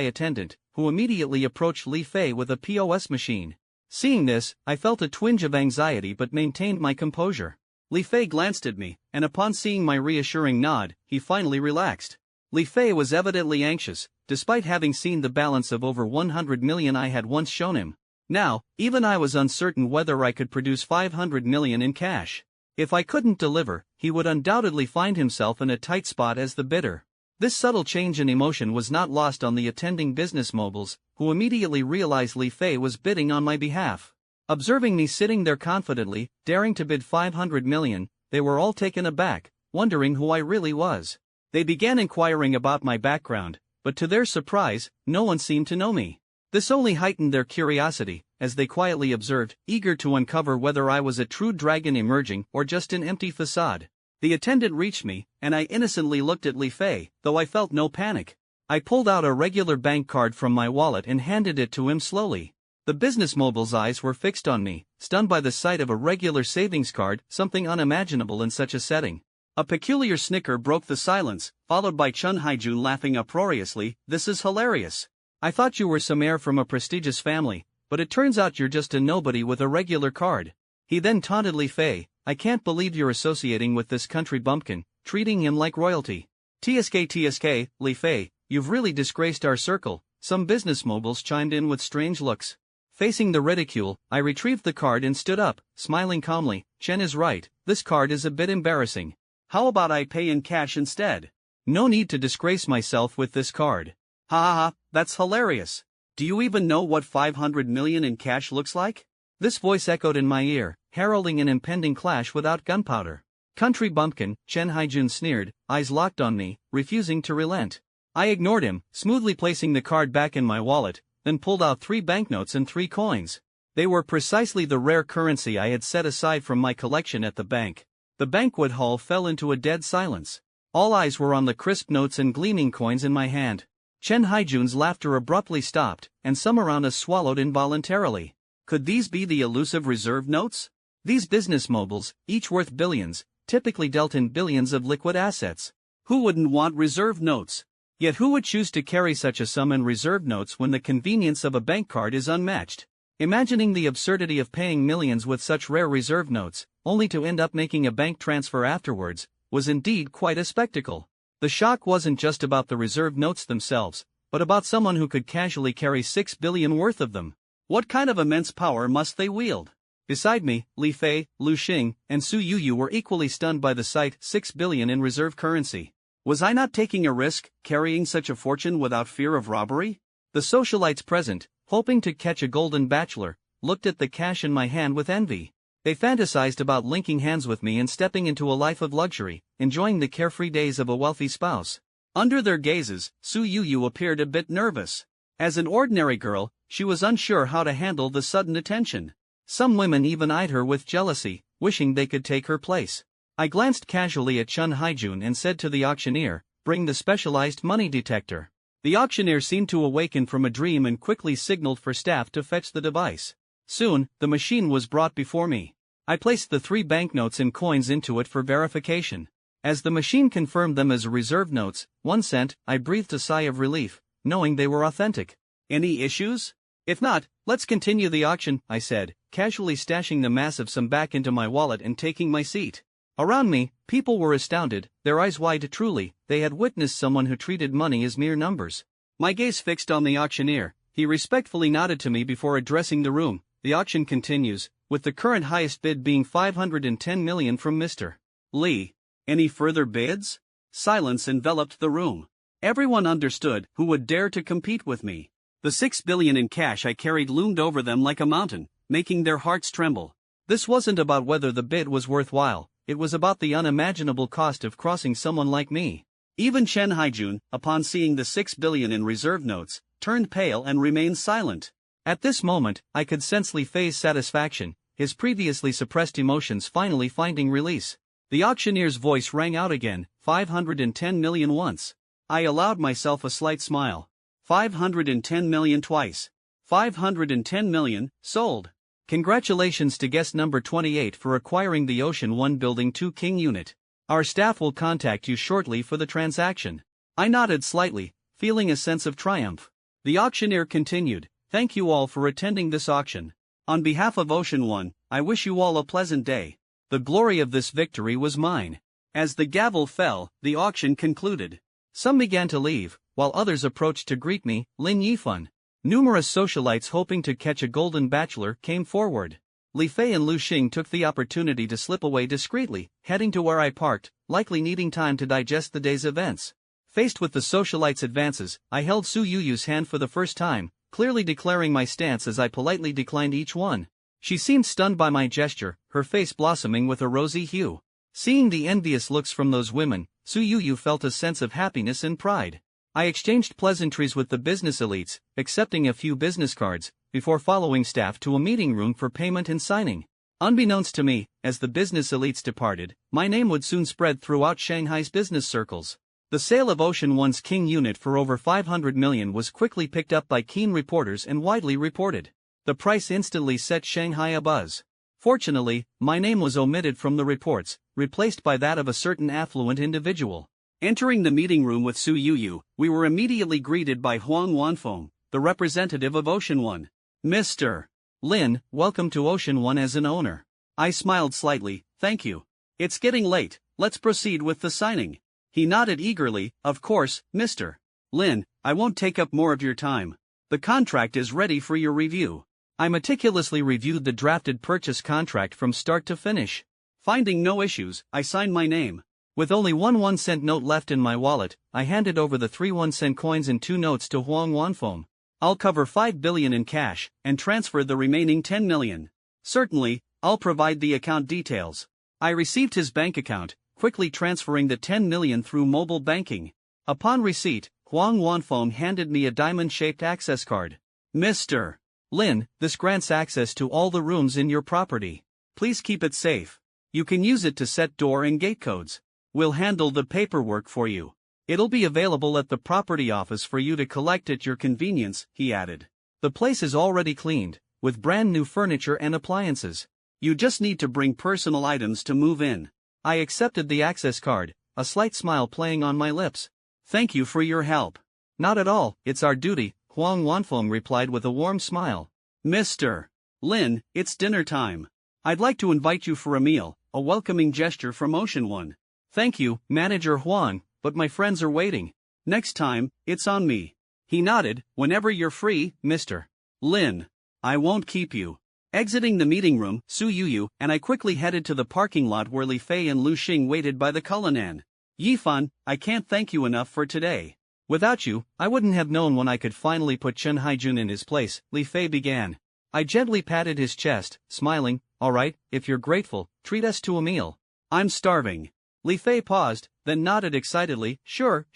attendant, who immediately approached Li Fei with a POS machine. Seeing this, I felt a twinge of anxiety but maintained my composure. Li Fei glanced at me, and upon seeing my reassuring nod, he finally relaxed. Li Fei was evidently anxious, despite having seen the balance of over 100 million I had once shown him. Now, even I was uncertain whether I could produce 500 million in cash. If I couldn't deliver, he would undoubtedly find himself in a tight spot as the bidder. This subtle change in emotion was not lost on the attending business moguls, who immediately realized Li Fei was bidding on my behalf. Observing me sitting there confidently, daring to bid 500 million, they were all taken aback, wondering who I really was. They began inquiring about my background, but to their surprise, no one seemed to know me. This only heightened their curiosity, as they quietly observed, eager to uncover whether I was a true dragon emerging or just an empty facade. The attendant reached me, and I innocently looked at Li Fei, though I felt no panic. I pulled out a regular bank card from my wallet and handed it to him slowly. The business mogul's eyes were fixed on me, stunned by the sight of a regular savings card, something unimaginable in such a setting. A peculiar snicker broke the silence, followed by Chen Haijun laughing uproariously, This is hilarious. I thought you were some heir from a prestigious family, but it turns out you're just a nobody with a regular card. He then taunted Li Fei, I can't believe you're associating with this country bumpkin, treating him like royalty. TSK, Li Fei, you've really disgraced our circle, some business moguls chimed in with strange looks. Facing the ridicule, I retrieved the card and stood up, smiling calmly. Chen is right, this card is a bit embarrassing. How about I pay in cash instead? No need to disgrace myself with this card. Ha ha ha, that's hilarious. Do you even know what 500 million in cash looks like? This voice echoed in my ear, heralding an impending clash without gunpowder. Country bumpkin, Chen Haijun sneered, eyes locked on me, refusing to relent. I ignored him, smoothly placing the card back in my wallet, then pulled out 3 banknotes and 3 coins. They were precisely the rare currency I had set aside from my collection at the bank. The banquet hall fell into a dead silence. All eyes were on the crisp notes and gleaming coins in my hand. Chen Haijun's laughter abruptly stopped, and some around us swallowed involuntarily. Could these be the elusive reserve notes? These business moguls, each worth billions, typically dealt in billions of liquid assets. Who wouldn't want reserve notes? Yet who would choose to carry such a sum in reserve notes when the convenience of a bank card is unmatched? Imagining the absurdity of paying millions with such rare reserve notes, only to end up making a bank transfer afterwards, was indeed quite a spectacle. The shock wasn't just about the reserve notes themselves, but about someone who could casually carry 6 billion worth of them. What kind of immense power must they wield? Beside me, Li Fei, Lu Xing, and Su Yuyu were equally stunned by the sight. 6 billion in reserve currency. Was I not taking a risk, carrying such a fortune without fear of robbery? The socialites present, hoping to catch a golden bachelor, looked at the cash in my hand with envy. They fantasized about linking hands with me and stepping into a life of luxury, enjoying the carefree days of a wealthy spouse. Under their gazes, Su Yuyu appeared a bit nervous. As an ordinary girl, she was unsure how to handle the sudden attention. Some women even eyed her with jealousy, wishing they could take her place. I glanced casually at Chen Haijun and said to the auctioneer, "Bring the specialized money detector." The auctioneer seemed to awaken from a dream and quickly signaled for staff to fetch the device. Soon, the machine was brought before me. I placed the 3 banknotes and coins into it for verification. As the machine confirmed them as reserve notes, 1 cent, I breathed a sigh of relief, knowing they were authentic. Any issues? If not, let's continue the auction, I said, casually stashing the massive sum back into my wallet and taking my seat. Around me, people were astounded, their eyes wide. Truly, they had witnessed someone who treated money as mere numbers. My gaze fixed on the auctioneer. He respectfully nodded to me before addressing the room. The auction continues, with the current highest bid being 510 million from Mr. Li. Any further bids? Silence enveloped the room. Everyone understood who would dare to compete with me. The 6 billion in cash I carried loomed over them like a mountain, making their hearts tremble. This wasn't about whether the bid was worthwhile. It was about the unimaginable cost of crossing someone like me. Even Chen Haijun, upon seeing the 6 billion in reserve notes, turned pale and remained silent. At this moment, I could sense Li Fei's satisfaction, his previously suppressed emotions finally finding release. The auctioneer's voice rang out again, 510 million once. I allowed myself a slight smile. 510 million twice. 510 million, sold. Congratulations to guest number 28 for acquiring the Ocean 1 Building 2 King unit. Our staff will contact you shortly for the transaction. I nodded slightly, feeling a sense of triumph. The auctioneer continued, "Thank you all for attending this auction. On behalf of Ocean 1, I wish you all a pleasant day. The glory of this victory was mine." As the gavel fell, the auction concluded. Some began to leave, while others approached to greet me. Lin Yifun. Numerous socialites hoping to catch a golden bachelor came forward. Li Fei and Lu Xing took the opportunity to slip away discreetly, heading to where I parked, likely needing time to digest the day's events. Faced with the socialites' advances, I held Su Yuyu's hand for the first time, clearly declaring my stance as I politely declined each one. She seemed stunned by my gesture, her face blossoming with a rosy hue. Seeing the envious looks from those women, Su Yuyu felt a sense of happiness and pride. I exchanged pleasantries with the business elites, accepting a few business cards, before following staff to a meeting room for payment and signing. Unbeknownst to me, as the business elites departed, my name would soon spread throughout Shanghai's business circles. The sale of Ocean 1's King unit for over 500 million was quickly picked up by keen reporters and widely reported. The price instantly set Shanghai abuzz. Fortunately, my name was omitted from the reports, replaced by that of a certain affluent individual. Entering the meeting room with Su Yuyu, we were immediately greeted by Huang Wanfeng, the representative of Ocean 1. "Mr. Lin, welcome to Ocean 1 as an owner." I smiled slightly, "Thank you. It's getting late, let's proceed with the signing." He nodded eagerly. Of course, Mr. Lin, I won't take up more of your time. The contract is ready for your review. I meticulously reviewed the drafted purchase contract from start to finish. Finding no issues, I signed my name. With only one 1-cent note left in my wallet, I handed over the 3 1-cent coins and 2 notes to Huang Wanfeng. I'll cover 5 billion in cash, and transfer the remaining 10 million. Certainly, I'll provide the account details. I received his bank account, quickly transferring the 10 million through mobile banking. Upon receipt, Huang Wanfeng handed me a diamond-shaped access card. Mr. Lin, this grants access to all the rooms in your property. Please keep it safe. You can use it to set door and gate codes. We'll handle the paperwork for you. It'll be available at the property office for you to collect at your convenience, he added. The place is already cleaned, with brand new furniture and appliances. You just need to bring personal items to move in. I accepted the access card, a slight smile playing on my lips. Thank you for your help. Not at all, it's our duty, Huang Wanfeng replied with a warm smile. Mr. Lin, it's dinner time. I'd like to invite you for a meal, a welcoming gesture from Ocean One. Thank you, Manager Huang, but my friends are waiting. Next time, it's on me. He nodded. Whenever you're free, Mr. Lin. I won't keep you. Exiting the meeting room, Su Yuyu and I quickly headed to the parking lot where Li Fei and Lu Xing waited by the Cullinan. Yifan, I can't thank you enough for today. Without you, I wouldn't have known when I could finally put Chen Haijun in his place, Li Fei began. I gently patted his chest, smiling. All right, if you're grateful, treat us to a meal. I'm starving. Li Fei paused, then nodded excitedly. Sure.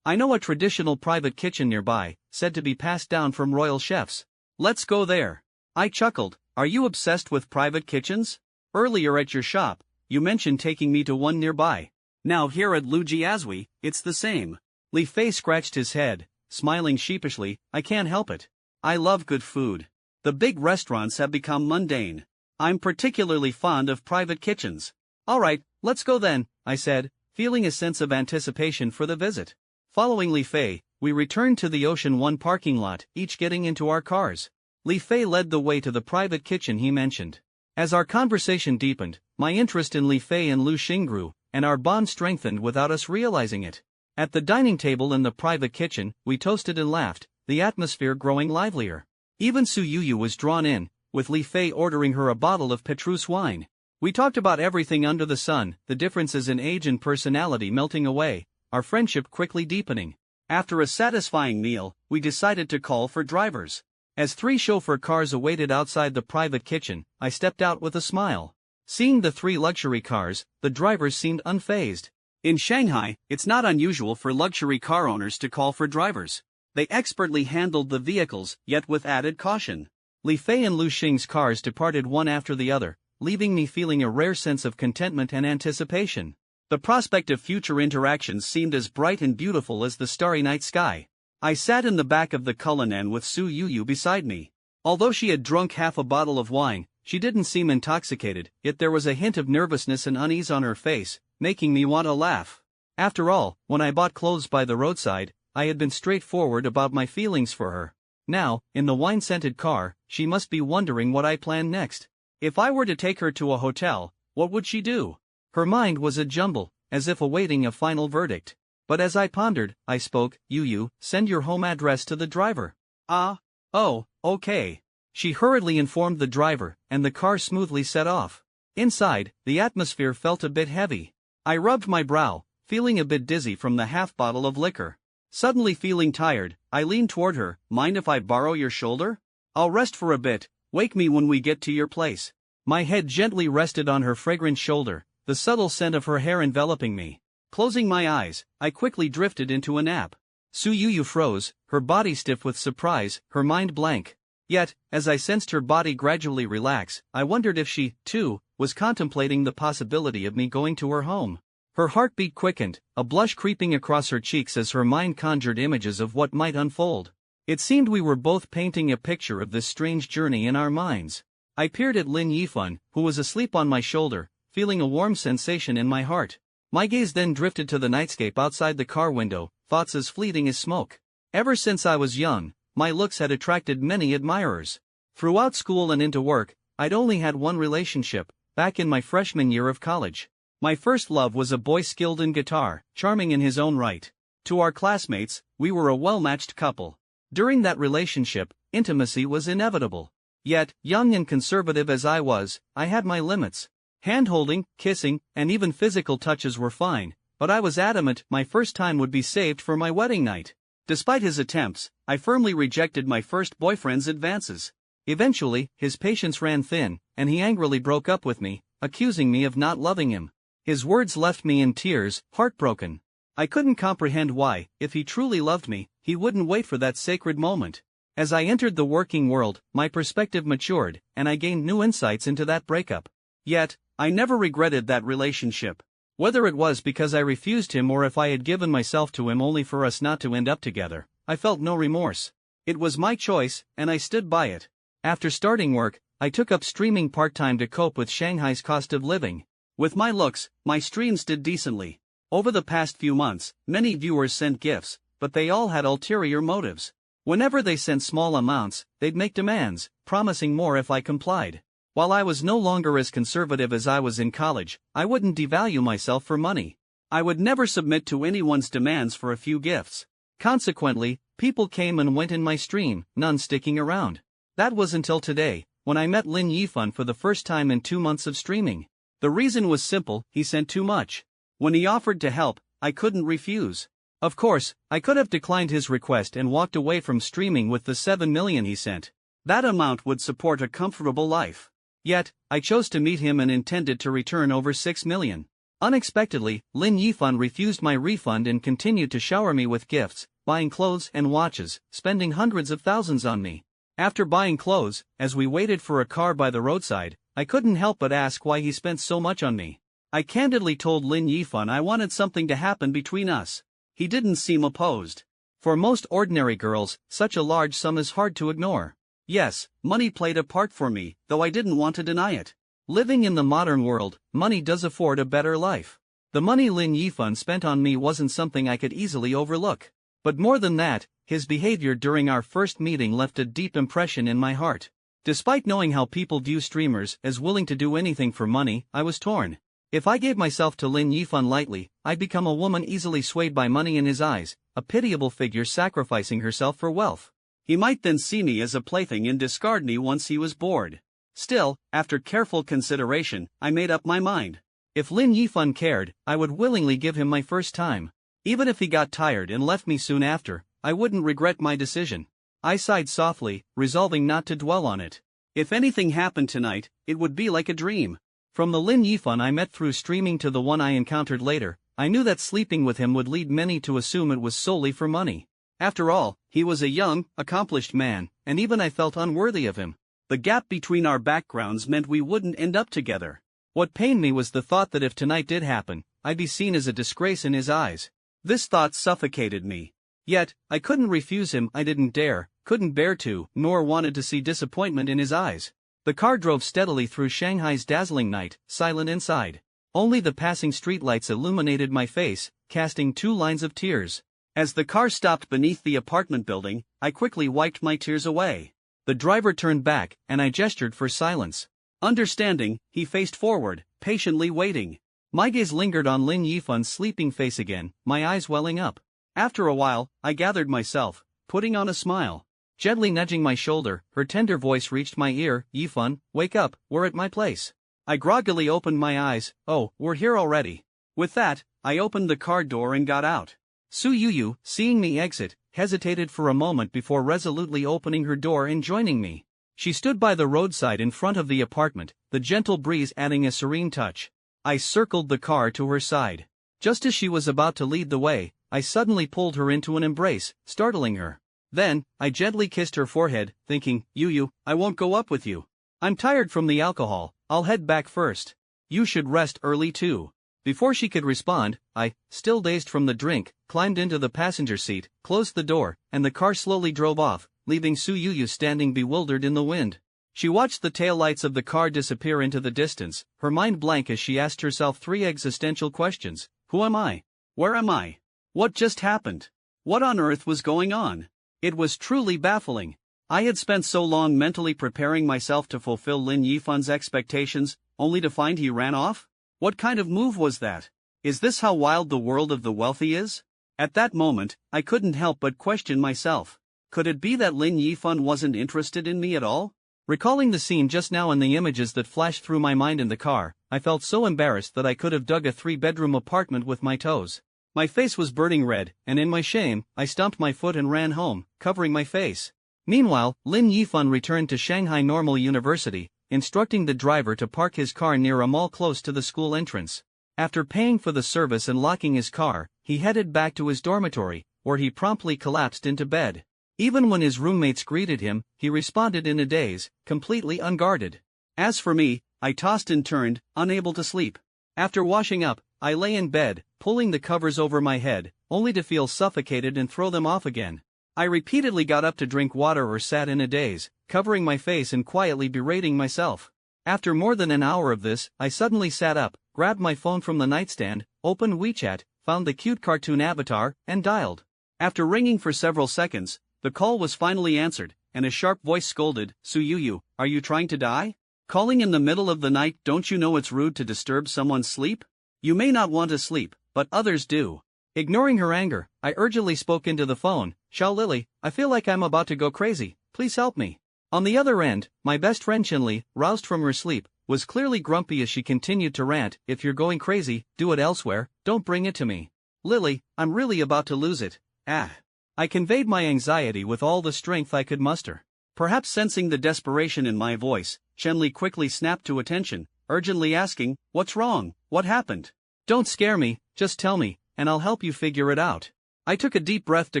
I know a traditional private kitchen nearby, said to be passed down from royal chefs. Let's go there. I chuckled. Are you obsessed with private kitchens? Earlier at your shop, you mentioned taking me to one nearby. Now here at Lujiazui, it's the same. Li Fei scratched his head, smiling sheepishly. I can't help it. I love good food. The big restaurants have become mundane. I'm particularly fond of private kitchens. All right, let's go then, I said, feeling a sense of anticipation for the visit. Following Li Fei, we returned to the Ocean One parking lot, each getting into our cars. Li Fei led the way to the private kitchen he mentioned. As our conversation deepened, my interest in Li Fei and Lu Xing grew, and our bond strengthened without us realizing it. At the dining table in the private kitchen, we toasted and laughed, the atmosphere growing livelier. Even Su Yuyu was drawn in, with Li Fei ordering her a bottle of Petrus wine. We talked about everything under the sun, the differences in age and personality melting away, our friendship quickly deepening. After a satisfying meal, we decided to call for drivers. As 3 chauffeur cars awaited outside the private kitchen, I stepped out with a smile. Seeing the 3 luxury cars, the drivers seemed unfazed. In Shanghai, it's not unusual for luxury car owners to call for drivers. They expertly handled the vehicles, yet with added caution. Li Fei and Lu Xing's cars departed one after the other, leaving me feeling a rare sense of contentment and anticipation. The prospect of future interactions seemed as bright and beautiful as the starry night sky. I sat in the back of the Cullinan with Su Yuyu beside me. Although she had drunk half a bottle of wine, she didn't seem intoxicated, yet there was a hint of nervousness and unease on her face, making me want to laugh. After all, when I bought clothes by the roadside, I had been straightforward about my feelings for her. Now, in the wine-scented car, she must be wondering what I planned next. If I were to take her to a hotel, what would she do? Her mind was a jumble, as if awaiting a final verdict. But as I pondered, I spoke. Yuyu, send your home address to the driver. Oh, okay. She hurriedly informed the driver, and the car smoothly set off. Inside, the atmosphere felt a bit heavy. I rubbed my brow, feeling a bit dizzy from the half bottle of liquor. Suddenly feeling tired, I leaned toward her. Mind if I borrow your shoulder? I'll rest for a bit. Wake me when we get to your place. My head gently rested on her fragrant shoulder, the subtle scent of her hair enveloping me. Closing my eyes, I quickly drifted into a nap. Su Yuyu froze, her body stiff with surprise, her mind blank. Yet, as I sensed her body gradually relax, I wondered if she, too, was contemplating the possibility of me going to her home. Her heartbeat quickened, a blush creeping across her cheeks as her mind conjured images of what might unfold. It seemed we were both painting a picture of this strange journey in our minds. I peered at Lin Yifan, who was asleep on my shoulder, feeling a warm sensation in my heart. My gaze then drifted to the nightscape outside the car window, thoughts as fleeting as smoke. Ever since I was young, my looks had attracted many admirers. Throughout school and into work, I'd only had one relationship, back in my freshman year of college. My first love was a boy skilled in guitar, charming in his own right. To our classmates, we were a well-matched couple. During that relationship, intimacy was inevitable. Yet, young and conservative as I was, I had my limits. Hand-holding, kissing, and even physical touches were fine, but I was adamant my first time would be saved for my wedding night. Despite his attempts, I firmly rejected my first boyfriend's advances. Eventually, his patience ran thin, and he angrily broke up with me, accusing me of not loving him. His words left me in tears, heartbroken. I couldn't comprehend why, if he truly loved me, he wouldn't wait for that sacred moment. As I entered the working world, my perspective matured, and I gained new insights into that breakup. Yet, I never regretted that relationship. Whether it was because I refused him or if I had given myself to him only for us not to end up together, I felt no remorse. It was my choice, and I stood by it. After starting work, I took up streaming part-time to cope with Shanghai's cost of living. With my looks, my streams did decently. Over the past few months, many viewers sent gifts, but they all had ulterior motives. Whenever they sent small amounts, they'd make demands, promising more if I complied. While I was no longer as conservative as I was in college, I wouldn't devalue myself for money. I would never submit to anyone's demands for a few gifts. Consequently, people came and went in my stream, none sticking around. That was until today, when I met Lin Yifan for the first time in 2 months of streaming. The reason was simple: he sent too much. When he offered to help, I couldn't refuse. Of course, I could have declined his request and walked away from streaming with the 7 million he sent. That amount would support a comfortable life. Yet, I chose to meet him and intended to return over 6 million. Unexpectedly, Lin Yifan refused my refund and continued to shower me with gifts, buying clothes and watches, spending hundreds of thousands on me. After buying clothes, as we waited for a car by the roadside, I couldn't help but ask why he spent so much on me. I candidly told Lin Yifan I wanted something to happen between us. He didn't seem opposed. For most ordinary girls, such a large sum is hard to ignore. Yes, money played a part for me, though I didn't want to deny it. Living in the modern world, money does afford a better life. The money Lin Yifan spent on me wasn't something I could easily overlook. But more than that, his behavior during our first meeting left a deep impression in my heart. Despite knowing how people view streamers as willing to do anything for money, I was torn. If I gave myself to Lin Yifan lightly, I'd become a woman easily swayed by money in his eyes, a pitiable figure sacrificing herself for wealth. He might then see me as a plaything and discard me once he was bored. Still, after careful consideration, I made up my mind. If Lin Yifan cared, I would willingly give him my first time. Even if he got tired and left me soon after, I wouldn't regret my decision. I sighed softly, resolving not to dwell on it. If anything happened tonight, it would be like a dream. From the Lin Yifan I met through streaming to the one I encountered later, I knew that sleeping with him would lead many to assume it was solely for money. After all, he was a young, accomplished man, and even I felt unworthy of him. The gap between our backgrounds meant we wouldn't end up together. What pained me was the thought that if tonight did happen, I'd be seen as a disgrace in his eyes. This thought suffocated me. Yet, I couldn't refuse him. I didn't dare, couldn't bear to, nor wanted to see disappointment in his eyes. The car drove steadily through Shanghai's dazzling night, silent inside. Only the passing streetlights illuminated my face, casting 2 lines of tears. As the car stopped beneath the apartment building, I quickly wiped my tears away. The driver turned back, and I gestured for silence. Understanding, he faced forward, patiently waiting. My gaze lingered on Lin Yifan's sleeping face again, my eyes welling up. After a while, I gathered myself, putting on a smile. Gently nudging my shoulder, her tender voice reached my ear. "Yifan, wake up, we're at my place." I groggily opened my eyes. "Oh, we're here already." With that, I opened the car door and got out. Su Yuyu, seeing me exit, hesitated for a moment before resolutely opening her door and joining me. She stood by the roadside in front of the apartment, the gentle breeze adding a serene touch. I circled the car to her side. Just as she was about to lead the way, I suddenly pulled her into an embrace, startling her. Then, I gently kissed her forehead, thinking, "Yuyu, I won't go up with you. I'm tired from the alcohol, I'll head back first. You should rest early too." Before she could respond, I, still dazed from the drink, climbed into the passenger seat, closed the door, and the car slowly drove off, leaving Su Yuyu standing bewildered in the wind. She watched the taillights of the car disappear into the distance, her mind blank as she asked herself 3 existential questions. Who am I? Where am I? What just happened? What on earth was going on? It was truly baffling. I had spent so long mentally preparing myself to fulfill Lin Yifan's expectations, only to find he ran off? What kind of move was that? Is this how wild the world of the wealthy is? At that moment, I couldn't help but question myself. Could it be that Lin Yifan wasn't interested in me at all? Recalling the scene just now and the images that flashed through my mind in the car, I felt so embarrassed that I could have dug a 3-bedroom apartment with my toes. My face was burning red, and in my shame, I stomped my foot and ran home, covering my face. Meanwhile, Lin Yifan returned to Shanghai Normal University, instructing the driver to park his car near a mall close to the school entrance. After paying for the service and locking his car, he headed back to his dormitory, where he promptly collapsed into bed. Even when his roommates greeted him, he responded in a daze, completely unguarded. As for me, I tossed and turned, unable to sleep. After washing up, I lay in bed, pulling the covers over my head, only to feel suffocated and throw them off again. I repeatedly got up to drink water or sat in a daze, covering my face and quietly berating myself. After more than an hour of this, I suddenly sat up, grabbed my phone from the nightstand, opened WeChat, found the cute cartoon avatar, and dialed. After ringing for several seconds, the call was finally answered, and a sharp voice scolded, "Su Yu, are you trying to die? Calling in the middle of the night, don't you know it's rude to disturb someone's sleep? You may not want to sleep, but others do." Ignoring her anger, I urgently spoke into the phone, "Xiao Lily, I feel like I'm about to go crazy, please help me." On the other end, my best friend Chinli, roused from her sleep, was clearly grumpy as she continued to rant, "If you're going crazy, do it elsewhere, don't bring it to me. Lily, I'm really about to lose it, ah." I conveyed my anxiety with all the strength I could muster. Perhaps sensing the desperation in my voice, Chenli quickly snapped to attention, urgently asking, "What's wrong? What happened?" "Don't scare me, just tell me, and I'll help you figure it out." I took a deep breath to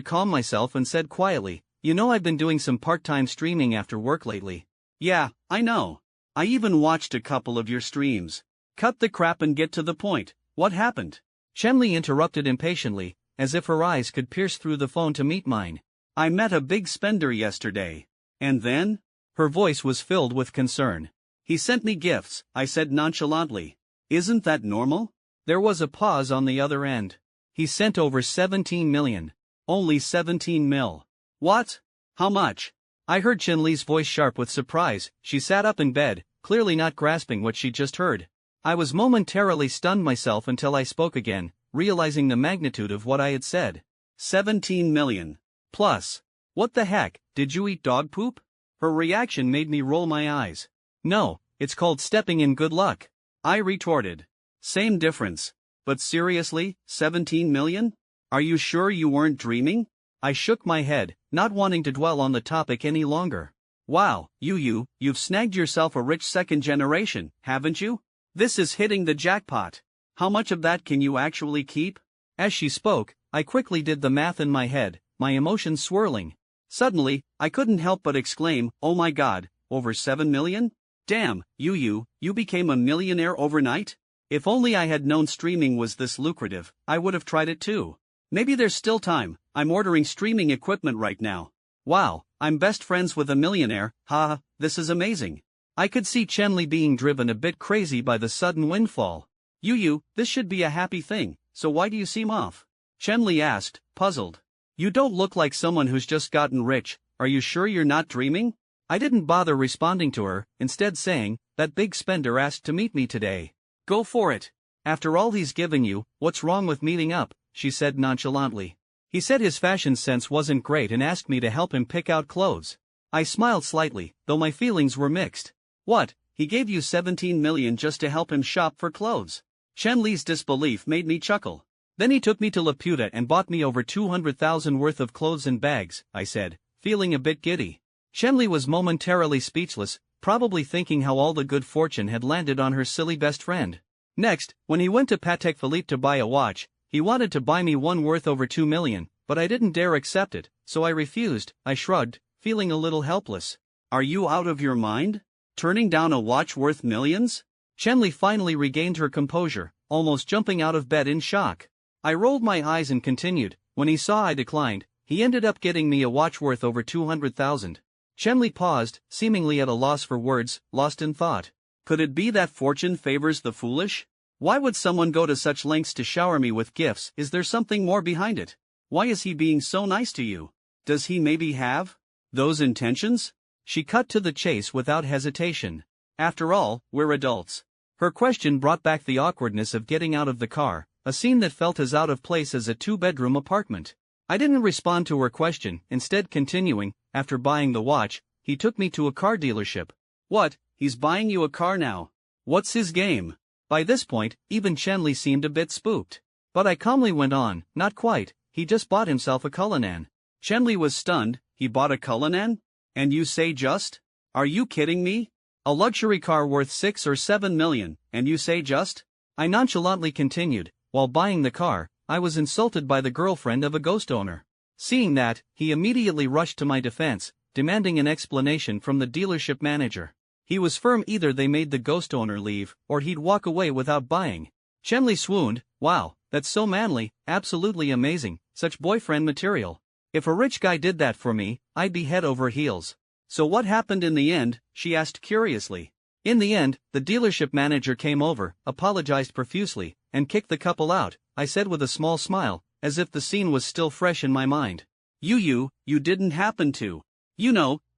calm myself and said quietly, "You know I've been doing some part-time streaming after work lately." "Yeah, I know. I even watched a couple of your streams. Cut the crap and get to the point. What happened?" Chenli interrupted impatiently, as if her eyes could pierce through the phone to meet mine. "I met a big spender yesterday. And then?" Her voice was filled with concern. "He sent me gifts," I said nonchalantly. "Isn't that normal?" There was a pause on the other end. "He sent over 17 million. Only 17 mil. What? How much?" I heard Chinli's voice sharp with surprise. She sat up in bed, clearly not grasping what she'd just heard. I was momentarily stunned myself until I spoke again, realizing the magnitude of what I had said. 17 million. Plus. What the heck, did you eat dog poop? Her reaction made me roll my eyes. "No, it's called stepping in good luck," I retorted. "Same difference. But seriously, 17 million? Are you sure you weren't dreaming?" I shook my head, not wanting to dwell on the topic any longer. "Wow, you've snagged yourself a rich second generation, haven't you? This is hitting the jackpot. How much of that can you actually keep?" As she spoke, I quickly did the math in my head, my emotions swirling. Suddenly, I couldn't help but exclaim, "Oh my god, over 7 million? Damn, you became a millionaire overnight? If only I had known streaming was this lucrative, I would have tried it too. Maybe there's still time, I'm ordering streaming equipment right now. Wow, I'm best friends with a millionaire, haha, this is amazing." I could see Chenli being driven a bit crazy by the sudden windfall. This should be a happy thing, so why do you seem off?" Chenli asked, puzzled. "You don't look like someone who's just gotten rich, are you sure you're not dreaming?" I didn't bother responding to her, instead saying, "That big spender asked to meet me today. Go for it. After all he's giving you, what's wrong with meeting up?" she said nonchalantly. "He said his fashion sense wasn't great and asked me to help him pick out clothes." I smiled slightly, though my feelings were mixed. "What, he gave you 17 million just to help him shop for clothes?" Chenli's disbelief made me chuckle. "Then he took me to Laputa and bought me over 200,000 worth of clothes and bags," I said, feeling a bit giddy. Chenli was momentarily speechless, probably thinking how all the good fortune had landed on her silly best friend. Next, when he went to Patek Philippe to buy a watch, he wanted to buy me one worth over 2 million, but I didn't dare accept it, so I refused. I shrugged, feeling a little helpless. "Are you out of your mind? Turning down a watch worth millions?" Chenli finally regained her composure, almost jumping out of bed in shock. I rolled my eyes and continued, "When he saw I declined, he ended up getting me a watch worth over 200,000. Chenli paused, seemingly at a loss for words, lost in thought. Could it be that fortune favors the foolish? Why would someone go to such lengths to shower me with gifts? Is there something more behind it? Why is he being so nice to you? Does he maybe have those intentions?" She cut to the chase without hesitation. "After all, we're adults. Her question brought back the awkwardness of getting out of the car, a scene that felt as out of place as a two-bedroom apartment. I didn't respond to her question, instead continuing, after buying the watch, he took me to a car dealership. What, he's buying you a car now? What's his game? By this point, even Chenli seemed a bit spooked. But I calmly went on, not quite, he just bought himself a Cullinan. Chenli was stunned. He bought a Cullinan? And you say just? Are you kidding me? A luxury car worth 6 or 7 million, and you say just? I nonchalantly continued, while buying the car, I was insulted by the girlfriend of a ghost owner. Seeing that, he immediately rushed to my defense, demanding an explanation from the dealership manager. He was firm either they made the ghost owner leave, or he'd walk away without buying. Chenli swooned, wow, that's so manly, absolutely amazing, such boyfriend material. If a rich guy did that for me, I'd be head over heels. So what happened in the end? She asked curiously. In the end, the dealership manager came over, apologized profusely, and kicked the couple out, I said with a small smile, as if the scene was still fresh in my mind. You didn't happen to,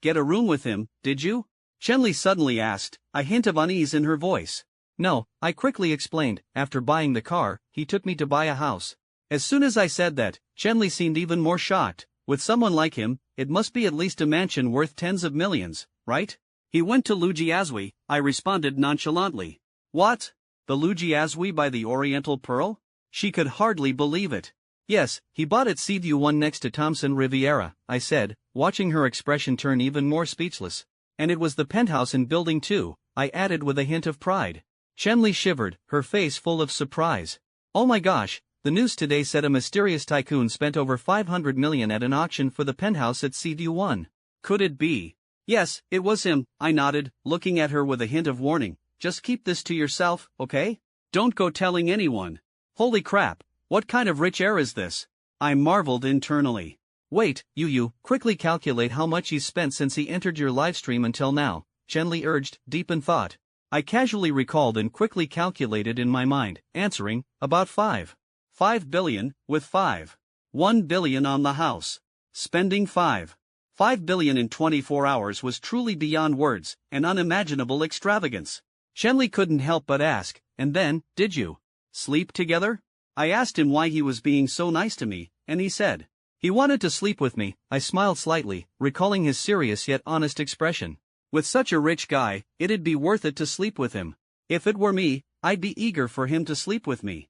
get a room with him, did you? Chenli suddenly asked, a hint of unease in her voice. No, I quickly explained, after buying the car, he took me to buy a house. As soon as I said that, Chenli seemed even more shocked. With someone like him, it must be at least a mansion worth tens of millions, right? He went to Lujiazui, I responded nonchalantly. What? The Lujiazui by the Oriental Pearl? She could hardly believe it. Yes, he bought at Seaview 1 next to Thompson Riviera, I said, watching her expression turn even more speechless. And it was the penthouse in Building 2, I added with a hint of pride. Chenli shivered, her face full of surprise. Oh my gosh, the news today said a mysterious tycoon spent over 500 million at an auction for the penthouse at Seaview 1. Could it be? Yes, it was him, I nodded, looking at her with a hint of warning. Just keep this to yourself, okay? Don't go telling anyone. Holy crap, what kind of rich heir is this? I marveled internally. Wait, you quickly calculate how much he's spent since he entered your livestream until now, Chenli urged, deep in thought. I casually recalled and quickly calculated in my mind, answering, about 5 billion, with 1 billion on the house. Spending 5 billion in 24 hours was truly beyond words, an unimaginable extravagance. Chenli couldn't help but ask, and then, did you sleep together? I asked him why he was being so nice to me, and he said, he wanted to sleep with me. I smiled slightly, recalling his serious yet honest expression. With such a rich guy, it'd be worth it to sleep with him. If it were me, I'd be eager for him to sleep with me.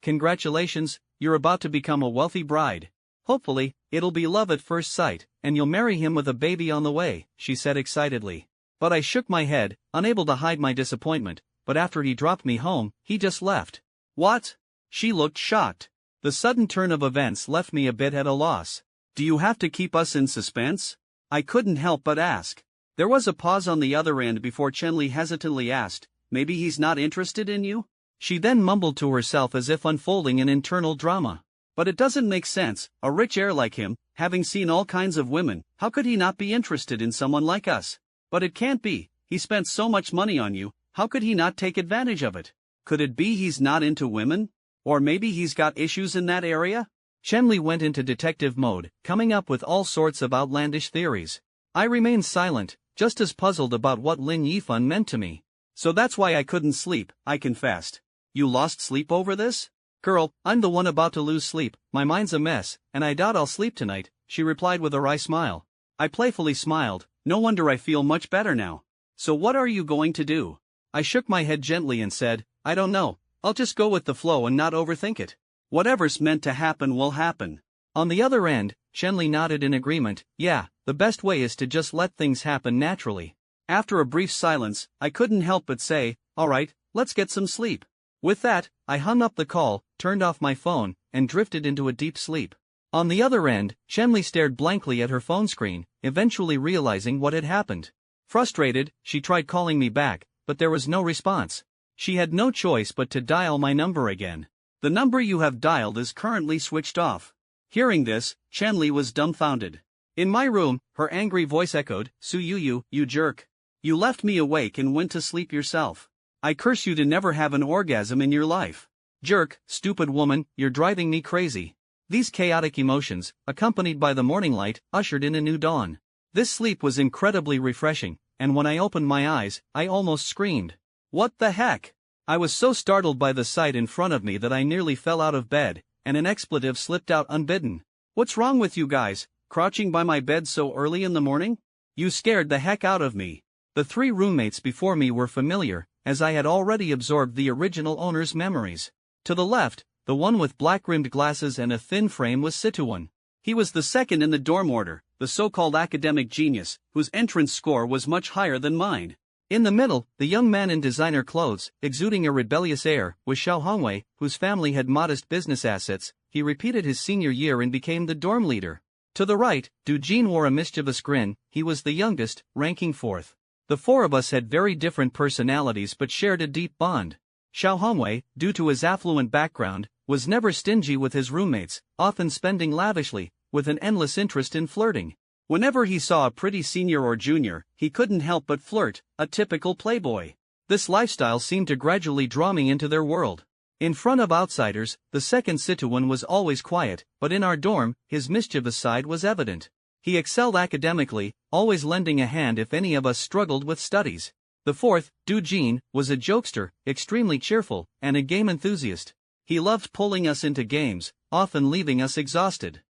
Congratulations, you're about to become a wealthy bride. Hopefully, it'll be love at first sight, and you'll marry him with a baby on the way, she said excitedly. But I shook my head, unable to hide my disappointment, but after he dropped me home, he just left. What? She looked shocked. The sudden turn of events left me a bit at a loss. Do you have to keep us in suspense? I couldn't help but ask. There was a pause on the other end before Chenli hesitantly asked, maybe he's not interested in you? She then mumbled to herself as if unfolding an internal drama. But it doesn't make sense, a rich heir like him, having seen all kinds of women, how could he not be interested in someone like us? But it can't be, he spent so much money on you, how could he not take advantage of it? Could it be he's not into women? Or maybe he's got issues in that area? Chenli went into detective mode, coming up with all sorts of outlandish theories. I remained silent, just as puzzled about what Lin Yifan meant to me. So that's why I couldn't sleep, I confessed. You lost sleep over this? Girl, I'm the one about to lose sleep, my mind's a mess, and I doubt I'll sleep tonight, she replied with a wry smile. I playfully smiled, no wonder I feel much better now. So what are you going to do? I shook my head gently and said, I don't know, I'll just go with the flow and not overthink it. Whatever's meant to happen will happen. On the other end, Chenli nodded in agreement, yeah, the best way is to just let things happen naturally. After a brief silence, I couldn't help but say, alright, let's get some sleep. With that, I hung up the call, turned off my phone, and drifted into a deep sleep. On the other end, Chenli stared blankly at her phone screen, eventually realizing what had happened. Frustrated, she tried calling me back, but there was no response. She had no choice but to dial my number again. The number you have dialed is currently switched off. Hearing this, Chenli was dumbfounded. In my room, her angry voice echoed, Su you jerk. You left me awake and went to sleep yourself. I curse you to never have an orgasm in your life. Jerk, stupid woman, you're driving me crazy. These chaotic emotions, accompanied by the morning light, ushered in a new dawn. This sleep was incredibly refreshing, and when I opened my eyes, I almost screamed. What the heck? I was so startled by the sight in front of me that I nearly fell out of bed, and an expletive slipped out unbidden. What's wrong with you guys, crouching by my bed so early in the morning? You scared the heck out of me. The three roommates before me were familiar, as I had already absorbed the original owner's memories. To the left, the one with black-rimmed glasses and a thin frame was Situan. He was the second in the dorm order, the so-called academic genius, whose entrance score was much higher than mine. In the middle, the young man in designer clothes, exuding a rebellious air, was Xiao Hongwei, whose family had modest business assets. He repeated his senior year and became the dorm leader. To the right, Du Jin wore a mischievous grin. He was the youngest, ranking fourth. The four of us had very different personalities but shared a deep bond. Xiao Hongwei, due to his affluent background, was never stingy with his roommates, often spending lavishly, with an endless interest in flirting. Whenever he saw a pretty senior or junior, he couldn't help but flirt, a typical playboy. This lifestyle seemed to gradually draw me into their world. In front of outsiders, the second Situan was always quiet, but in our dorm, his mischievous side was evident. He excelled academically, always lending a hand if any of us struggled with studies. The fourth, Du Jin, was a jokester, extremely cheerful, and a game enthusiast. He loved pulling us into games, often leaving us exhausted.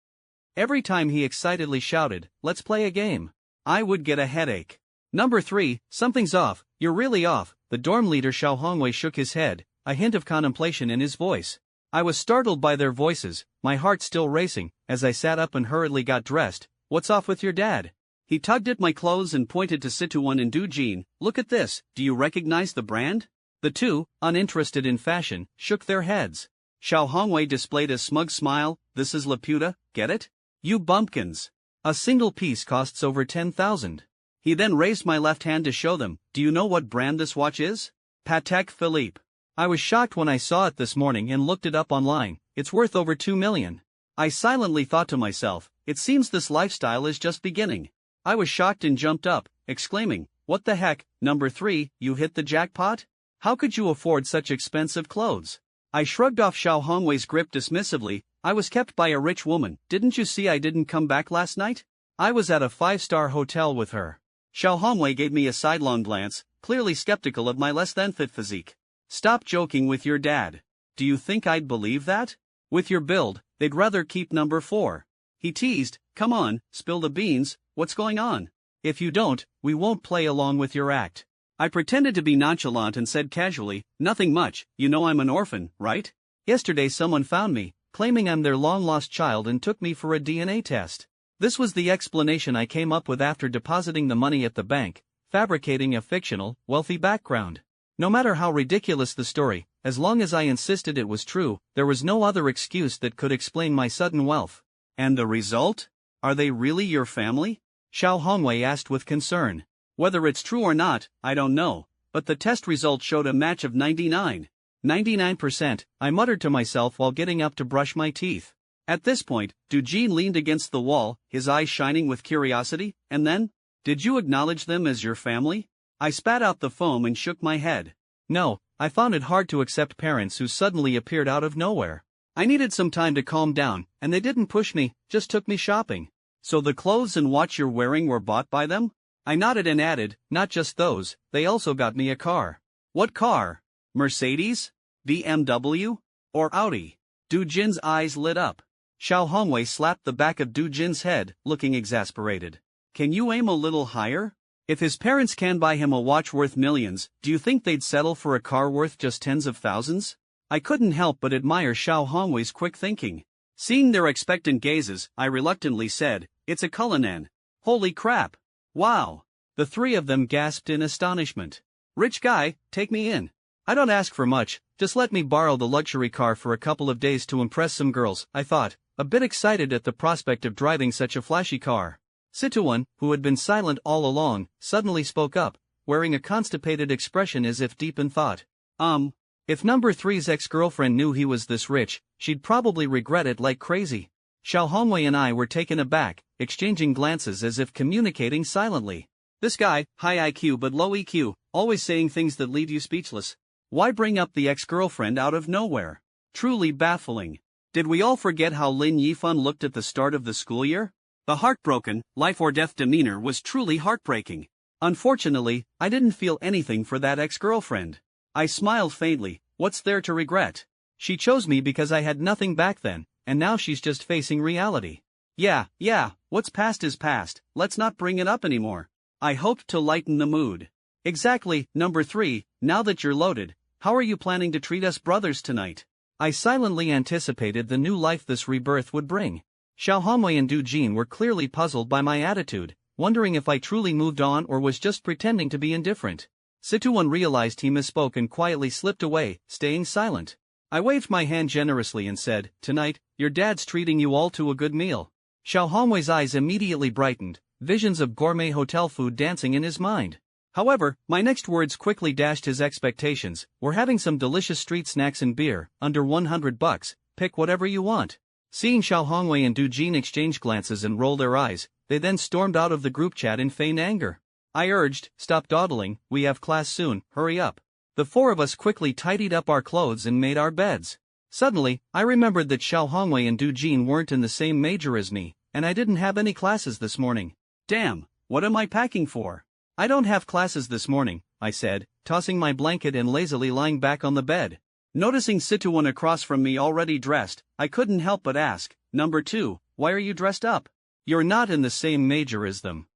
Every time he excitedly shouted, "Let's play a game," I would get a headache. Number 3, something's off, you're really off. The dorm leader Xiao Hongwei shook his head, a hint of contemplation in his voice. I was startled by their voices, my heart still racing, as I sat up and hurriedly got dressed. What's off with your dad? He tugged at my clothes and pointed to Situan and Du Jin. Look at this, do you recognize the brand? The two, uninterested in fashion, shook their heads. Xiao Hongwei displayed a smug smile. This is Laputa, get it? You bumpkins. A single piece costs over 10,000. He then raised my left hand to show them. Do you know what brand this watch is? Patek Philippe. I was shocked when I saw it this morning and looked it up online. It's worth over 2 million. I silently thought to myself, it seems this lifestyle is just beginning. I was shocked and jumped up, exclaiming, what the heck, number 3, you hit the jackpot? How could you afford such expensive clothes? I shrugged off Xiao Hongwei's grip dismissively. I was kept by a rich woman. Didn't you see I didn't come back last night? I was at a 5-star hotel with her. Xiao Hongwei gave me a sidelong glance, clearly skeptical of my less-than-fit physique. Stop joking with your dad. Do you think I'd believe that? With your build, they'd rather keep number 4. He teased, come on, spill the beans, what's going on? If you don't, we won't play along with your act. I pretended to be nonchalant and said casually, nothing much, you know I'm an orphan, right? Yesterday someone found me, claiming I'm their long-lost child and took me for a DNA test. This was the explanation I came up with after depositing the money at the bank, fabricating a fictional, wealthy background. No matter how ridiculous the story, as long as I insisted it was true, there was no other excuse that could explain my sudden wealth. And the result? Are they really your family? Xiao Hongwei asked with concern. Whether it's true or not, I don't know, but the test result showed a match of 99%, I muttered to myself while getting up to brush my teeth. At this point, Du Jin leaned against the wall, his eyes shining with curiosity, and then, did you acknowledge them as your family? I spat out the foam and shook my head. No, I found it hard to accept parents who suddenly appeared out of nowhere. I needed some time to calm down, and they didn't push me, just took me shopping. So the clothes and watch you're wearing were bought by them? I nodded and added, not just those, they also got me a car. What car? Mercedes? BMW? Or Audi? Du Jin's eyes lit up. Xiao Hongwei slapped the back of Du Jin's head, looking exasperated. Can you aim a little higher? If his parents can buy him a watch worth millions, do you think they'd settle for a car worth just tens of thousands? I couldn't help but admire Xiao Hongwei's quick thinking. Seeing their expectant gazes, I reluctantly said, it's a Cullinan. Holy crap! Wow! The three of them gasped in astonishment. Rich guy, take me in. I don't ask for much, just let me borrow the luxury car for a couple of days to impress some girls, I thought, a bit excited at the prospect of driving such a flashy car. Situan, who had been silent all along, suddenly spoke up, wearing a constipated expression as if deep in thought. If number 3's ex-girlfriend knew he was this rich, she'd probably regret it like crazy. Xiao Hongwei and I were taken aback, exchanging glances as if communicating silently. This guy, high IQ but low EQ, always saying things that leave you speechless. Why bring up the ex-girlfriend out of nowhere? Truly baffling. Did we all forget how Lin Yifan looked at the start of the school year? The heartbroken, life-or-death demeanor was truly heartbreaking. Unfortunately, I didn't feel anything for that ex-girlfriend. I smiled faintly. What's there to regret? She chose me because I had nothing back then, and now she's just facing reality. Yeah, what's past is past, let's not bring it up anymore. I hoped to lighten the mood. Exactly. Number 3, now that you're loaded, how are you planning to treat us brothers tonight? I silently anticipated the new life this rebirth would bring. Xiao Hongwei and Du Jin were clearly puzzled by my attitude, wondering if I truly moved on or was just pretending to be indifferent. Situan realized he misspoke and quietly slipped away, staying silent. I waved my hand generously and said, "Tonight, your dad's treating you all to a good meal." Xiao Hongwei's eyes immediately brightened, visions of gourmet hotel food dancing in his mind. However, my next words quickly dashed his expectations. "We're having some delicious street snacks and beer, under $100, pick whatever you want." Seeing Xiao Hongwei and Du Jin exchange glances and roll their eyes, they then stormed out of the group chat in feigned anger. I urged, "Stop dawdling, we have class soon, hurry up." The 4 of us quickly tidied up our clothes and made our beds. Suddenly, I remembered that Xiao Hongwei and Du Jin weren't in the same major as me, and I didn't have any classes this morning. Damn, what am I packing for? "I don't have classes this morning," I said, tossing my blanket and lazily lying back on the bed. Noticing Situan across from me already dressed, I couldn't help but ask, "Number 2, why are you dressed up?" "You're not in the same major as them."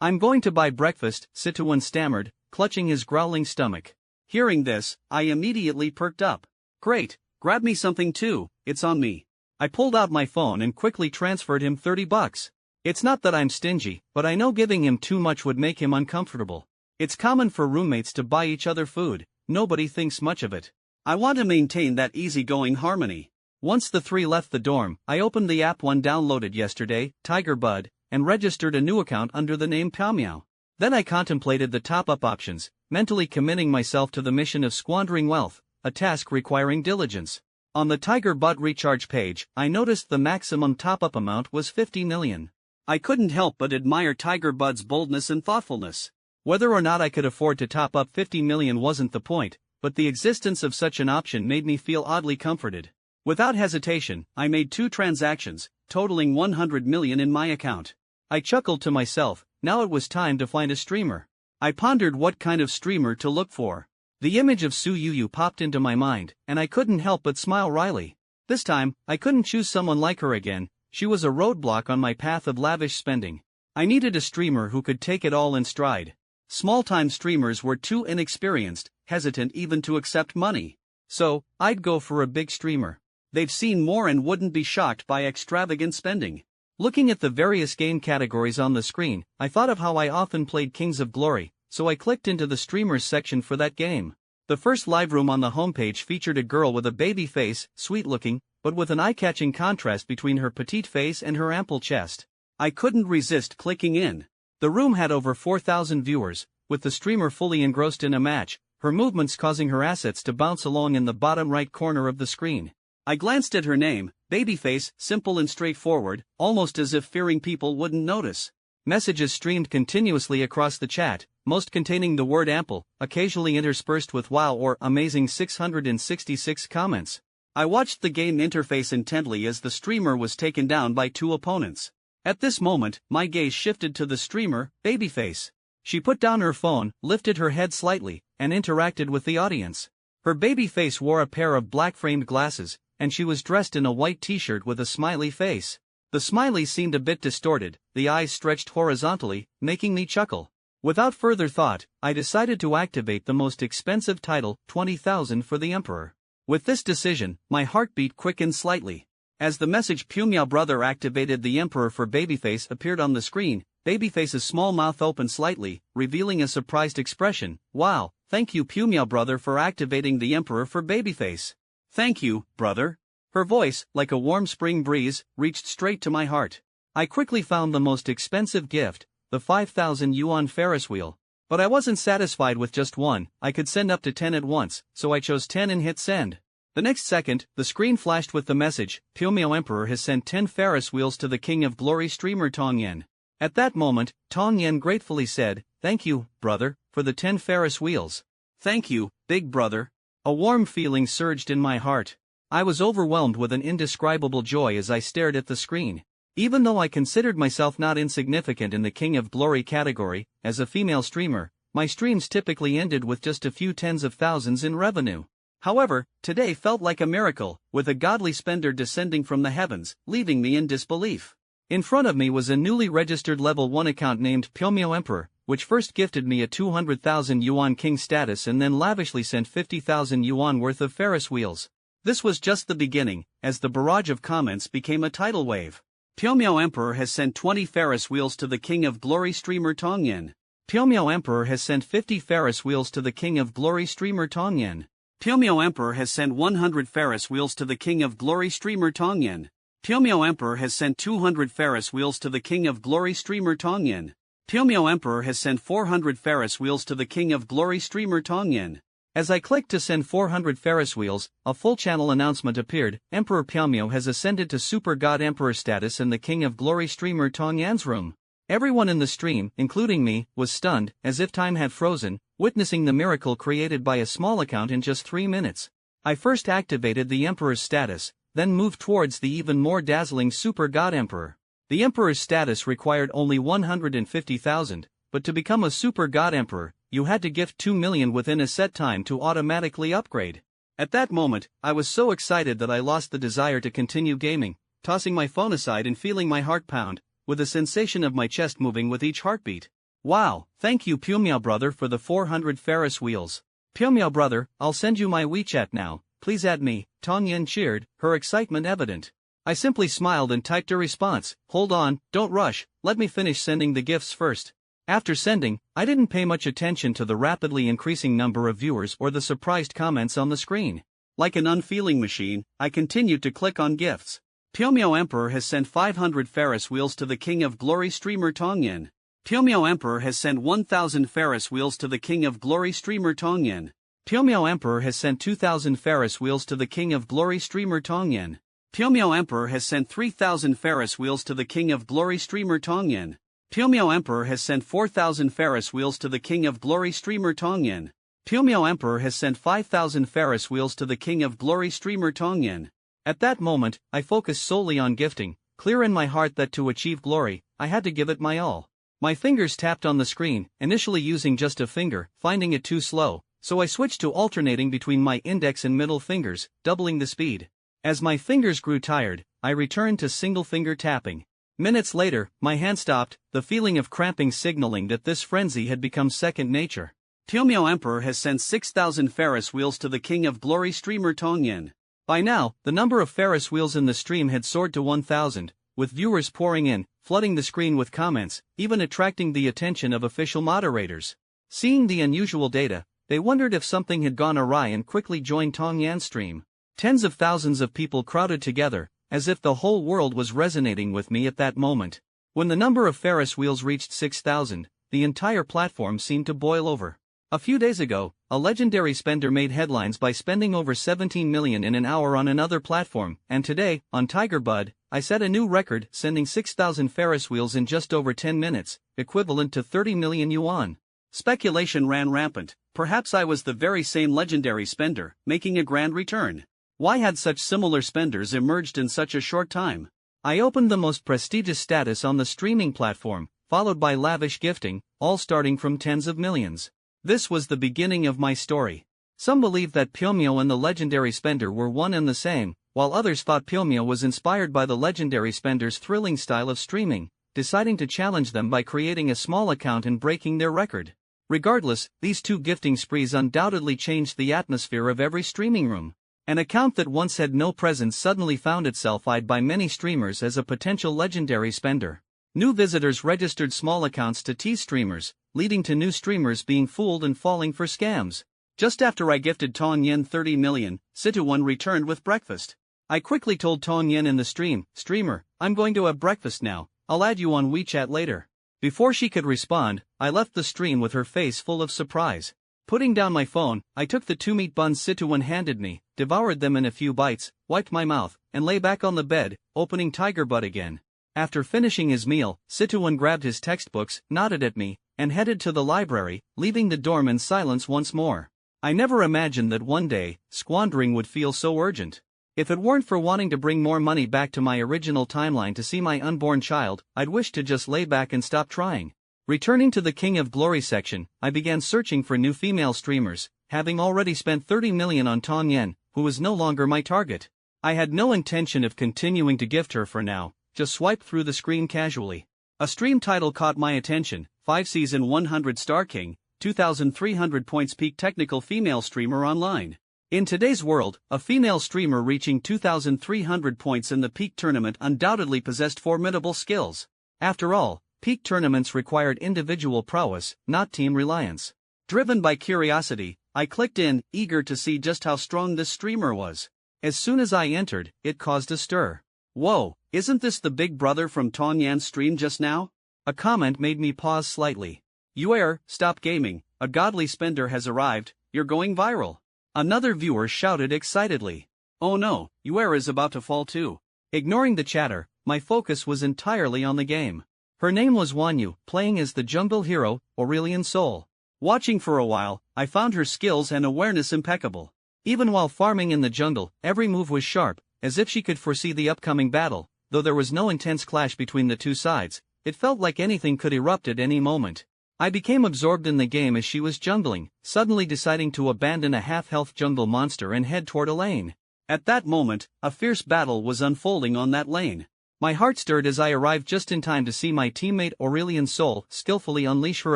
I'm going to buy breakfast," Situan stammered, clutching his growling stomach. Hearing this, I immediately perked up. "Great, grab me something too, it's on me." I pulled out my phone and quickly transferred him $30. It's not that I'm stingy, but I know giving him too much would make him uncomfortable. It's common for roommates to buy each other food, nobody thinks much of it. I want to maintain that easygoing harmony. Once the 3 left the dorm, I opened the app one downloaded yesterday, Tiger Bud, and registered a new account under the name Piaomiao. Then I contemplated the top-up options, mentally committing myself to the mission of squandering wealth, a task requiring diligence. On the Tiger Bud recharge page, I noticed the maximum top-up amount was 50 million. I couldn't help but admire Tiger Bud's boldness and thoughtfulness. Whether or not I could afford to top up 50 million wasn't the point, but the existence of such an option made me feel oddly comforted. Without hesitation, I made 2 transactions, totaling 100 million in my account. I chuckled to myself, now it was time to find a streamer. I pondered what kind of streamer to look for. The image of Su Yuyu popped into my mind, and I couldn't help but smile wryly. This time, I couldn't choose someone like her again. She was a roadblock on my path of lavish spending. I needed a streamer who could take it all in stride. Small-time streamers were too inexperienced, hesitant even to accept money. So, I'd go for a big streamer. They've seen more and wouldn't be shocked by extravagant spending. Looking at the various game categories on the screen, I thought of how I often played Kings of Glory, so I clicked into the streamers section for that game. The first live room on the homepage featured a girl with a baby face, sweet-looking, but with an eye-catching contrast between her petite face and her ample chest. I couldn't resist clicking in. The room had over 4,000 viewers, with the streamer fully engrossed in a match, her movements causing her assets to bounce along in the bottom right corner of the screen. I glanced at her name, Babyface, simple and straightforward, almost as if fearing people wouldn't notice. Messages streamed continuously across the chat, most containing the word ample, occasionally interspersed with wow or amazing 666 comments. I watched the game interface intently as the streamer was taken down by 2 opponents. At this moment, my gaze shifted to the streamer, Babyface. She put down her phone, lifted her head slightly, and interacted with the audience. Her baby face wore a pair of black-framed glasses, and she was dressed in a white t-shirt with a smiley face. The smiley seemed a bit distorted, the eyes stretched horizontally, making me chuckle. Without further thought, I decided to activate the most expensive title, 20,000 for the Emperor. With this decision, my heartbeat quickened slightly. As the message Piaomiao brother activated the Emperor for Babyface appeared on the screen, Babyface's small mouth opened slightly, revealing a surprised expression. Wow, thank you Piaomiao brother for activating the Emperor for Babyface. Thank you, brother. Her voice, like a warm spring breeze, reached straight to my heart. I quickly found the most expensive gift, the 5,000 yuan Ferris wheel. But I wasn't satisfied with just one, I could send up to 10 at once, so I chose 10 and hit send. The next second, the screen flashed with the message, Piaomiao Emperor has sent 10 Ferris wheels to the King of Glory streamer Tong Yen. At that moment, Tong Yen gratefully said, "Thank you, brother, for the 10 Ferris wheels." "Thank you, big brother." A warm feeling surged in my heart. I was overwhelmed with an indescribable joy as I stared at the screen. Even though I considered myself not insignificant in the King of Glory category, as a female streamer, My streams typically ended with just a few tens of thousands in revenue. However, today felt like a miracle, with a godly spender descending from the heavens, leaving me in disbelief. In front of me was a newly registered level 1 account named Pyomyo Emperor, which first gifted me a 200,000 yuan king status and then lavishly sent 50,000 yuan worth of Ferris wheels. This was just the beginning, as the barrage of comments became a tidal wave. Pyomyo Emperor has sent 20 Ferris wheels to the King of Glory streamer Tongyin. Pyomyo Emperor has sent 50 Ferris wheels to the King of Glory streamer Tongyin. Pyomyo Emperor has sent 100 Ferris wheels to the King of Glory streamer Tongyin. Pyomyo Emperor has sent 200 Ferris wheels to the King of Glory streamer Tongyin. Pyomyo Emperor has sent 400 Ferris wheels to the King of Glory streamer Tongyin. As I clicked to send 400 Ferris wheels, a full channel announcement appeared. Emperor Pyomyo has ascended to Super God Emperor status in the King of Glory streamer Tongyan's room. Everyone in the stream, including me, was stunned, as if time had frozen, witnessing the miracle created by a small account in just 3 minutes. I first activated the Emperor's status, then moved towards the even more dazzling Super God Emperor. The Emperor's status required only 150,000, but to become a Super God Emperor, you had to gift 2 million within a set time to automatically upgrade. At that moment, I was so excited that I lost the desire to continue gaming, tossing my phone aside and feeling my heart pound, with a sensation of my chest moving with each heartbeat. Wow, thank you Pyomyo brother for the 400 Ferris wheels. Pyomyo brother, I'll send you my WeChat now, please add me, Tongyin cheered, her excitement evident. I simply smiled and typed a response, hold on, don't rush, let me finish sending the gifts first. After sending, I didn't pay much attention to the rapidly increasing number of viewers or the surprised comments on the screen. Like an unfeeling machine, I continued to click on gifts. Pyomyo Emperor has sent 500 Ferris wheels to the King of Glory streamer Tongyin. Pyomyo Emperor has sent 1,000 Ferris wheels to the King of Glory streamer Tongyin. Pyomyo Emperor has sent 2,000 Ferris wheels to the King of Glory streamer Tongyin. Pyomyo Emperor has sent 3,000 Ferris wheels to the King of Glory streamer Tongyin. Pyomyo Emperor has sent 4,000 Ferris wheels to the King of Glory streamer Tongyin. Pyomyo Emperor has sent 5,000 Ferris wheels to the King of Glory streamer Tongyin. At that moment, I focused solely on gifting, clear in my heart that to achieve glory, I had to give it my all. My fingers tapped on the screen, initially using just a finger, finding it too slow, so I switched to alternating between my index and middle fingers, doubling the speed. As my fingers grew tired, I returned to single finger tapping. Minutes later, my hand stopped, the feeling of cramping signaling that this frenzy had become second nature. Pyomyo Emperor has sent 6,000 Ferris wheels to the King of Glory streamer Tongyin. By now, the number of Ferris wheels in the stream had soared to 1,000, with viewers pouring in, flooding the screen with comments, even attracting the attention of official moderators. Seeing the unusual data, they wondered if something had gone awry and quickly joined Tongyan's stream. Tens of thousands of people crowded together, as if the whole world was resonating with me at that moment. When the number of Ferris wheels reached 6,000, the entire platform seemed to boil over. A few days ago, a legendary spender made headlines by spending over 17 million in an hour on another platform, and today, on Tiger Bud, I set a new record, sending 6,000 Ferris wheels in just over 10 minutes, equivalent to 30 million yuan. Speculation ran rampant. Perhaps I was the very same legendary spender, making a grand return. Why had such similar spenders emerged in such a short time? I opened the most prestigious status on the streaming platform, followed by lavish gifting, all starting from tens of millions. This was the beginning of my story. Some believed that Pyomyo and the legendary spender were one and the same, while others thought Pyomyo was inspired by the legendary spender's thrilling style of streaming, deciding to challenge them by creating a small account and breaking their record. Regardless, these two gifting sprees undoubtedly changed the atmosphere of every streaming room. An account that once had no presence suddenly found itself eyed by many streamers as a potential legendary spender. New visitors registered small accounts to tease streamers, leading to new streamers being fooled and falling for scams. Just after I gifted Tongyin 30 million, Situan returned with breakfast. I quickly told Tongyin in the stream, "Streamer, I'm going to have breakfast now, I'll add you on WeChat later." Before she could respond, I left the stream with her face full of surprise. Putting down my phone, I took the 2 meat buns Situan handed me, devoured them in a few bites, wiped my mouth, and lay back on the bed, opening Tiger Bud again. After finishing his meal, Situan grabbed his textbooks, nodded at me, and headed to the library, leaving the dorm in silence once more. I never imagined that one day, squandering would feel so urgent. If it weren't for wanting to bring more money back to my original timeline to see my unborn child, I'd wish to just lay back and stop trying. Returning to the King of Glory section, I began searching for new female streamers, having already spent 30 million on Tong Yen, who was no longer my target. I had no intention of continuing to gift her for now, just swiped through the screen casually. A stream title caught my attention, 5 season 100 Star King, 2,300 points peak technical female streamer online. In today's world, a female streamer reaching 2,300 points in the peak tournament undoubtedly possessed formidable skills. After all, peak tournaments required individual prowess, not team reliance. Driven by curiosity, I clicked in, eager to see just how strong this streamer was. As soon as I entered, it caused a stir. "Whoa, isn't this the big brother from Tong Yan's stream just now?" A comment made me pause slightly. "Yuer, stop gaming, a godly spender has arrived, you're going viral." Another viewer shouted excitedly. "Oh no, Yuer is about to fall too." Ignoring the chatter, my focus was entirely on the game. Her name was Wanyu, playing as the jungle hero, Aurelian Soul. Watching for a while, I found her skills and awareness impeccable. Even while farming in the jungle, every move was sharp, as if she could foresee the upcoming battle. Though there was no intense clash between the two sides, it felt like anything could erupt at any moment. I became absorbed in the game as she was jungling, suddenly deciding to abandon a half-health jungle monster and head toward a lane. At that moment, a fierce battle was unfolding on that lane. My heart stirred as I arrived just in time to see my teammate Aurelian Soul skillfully unleash her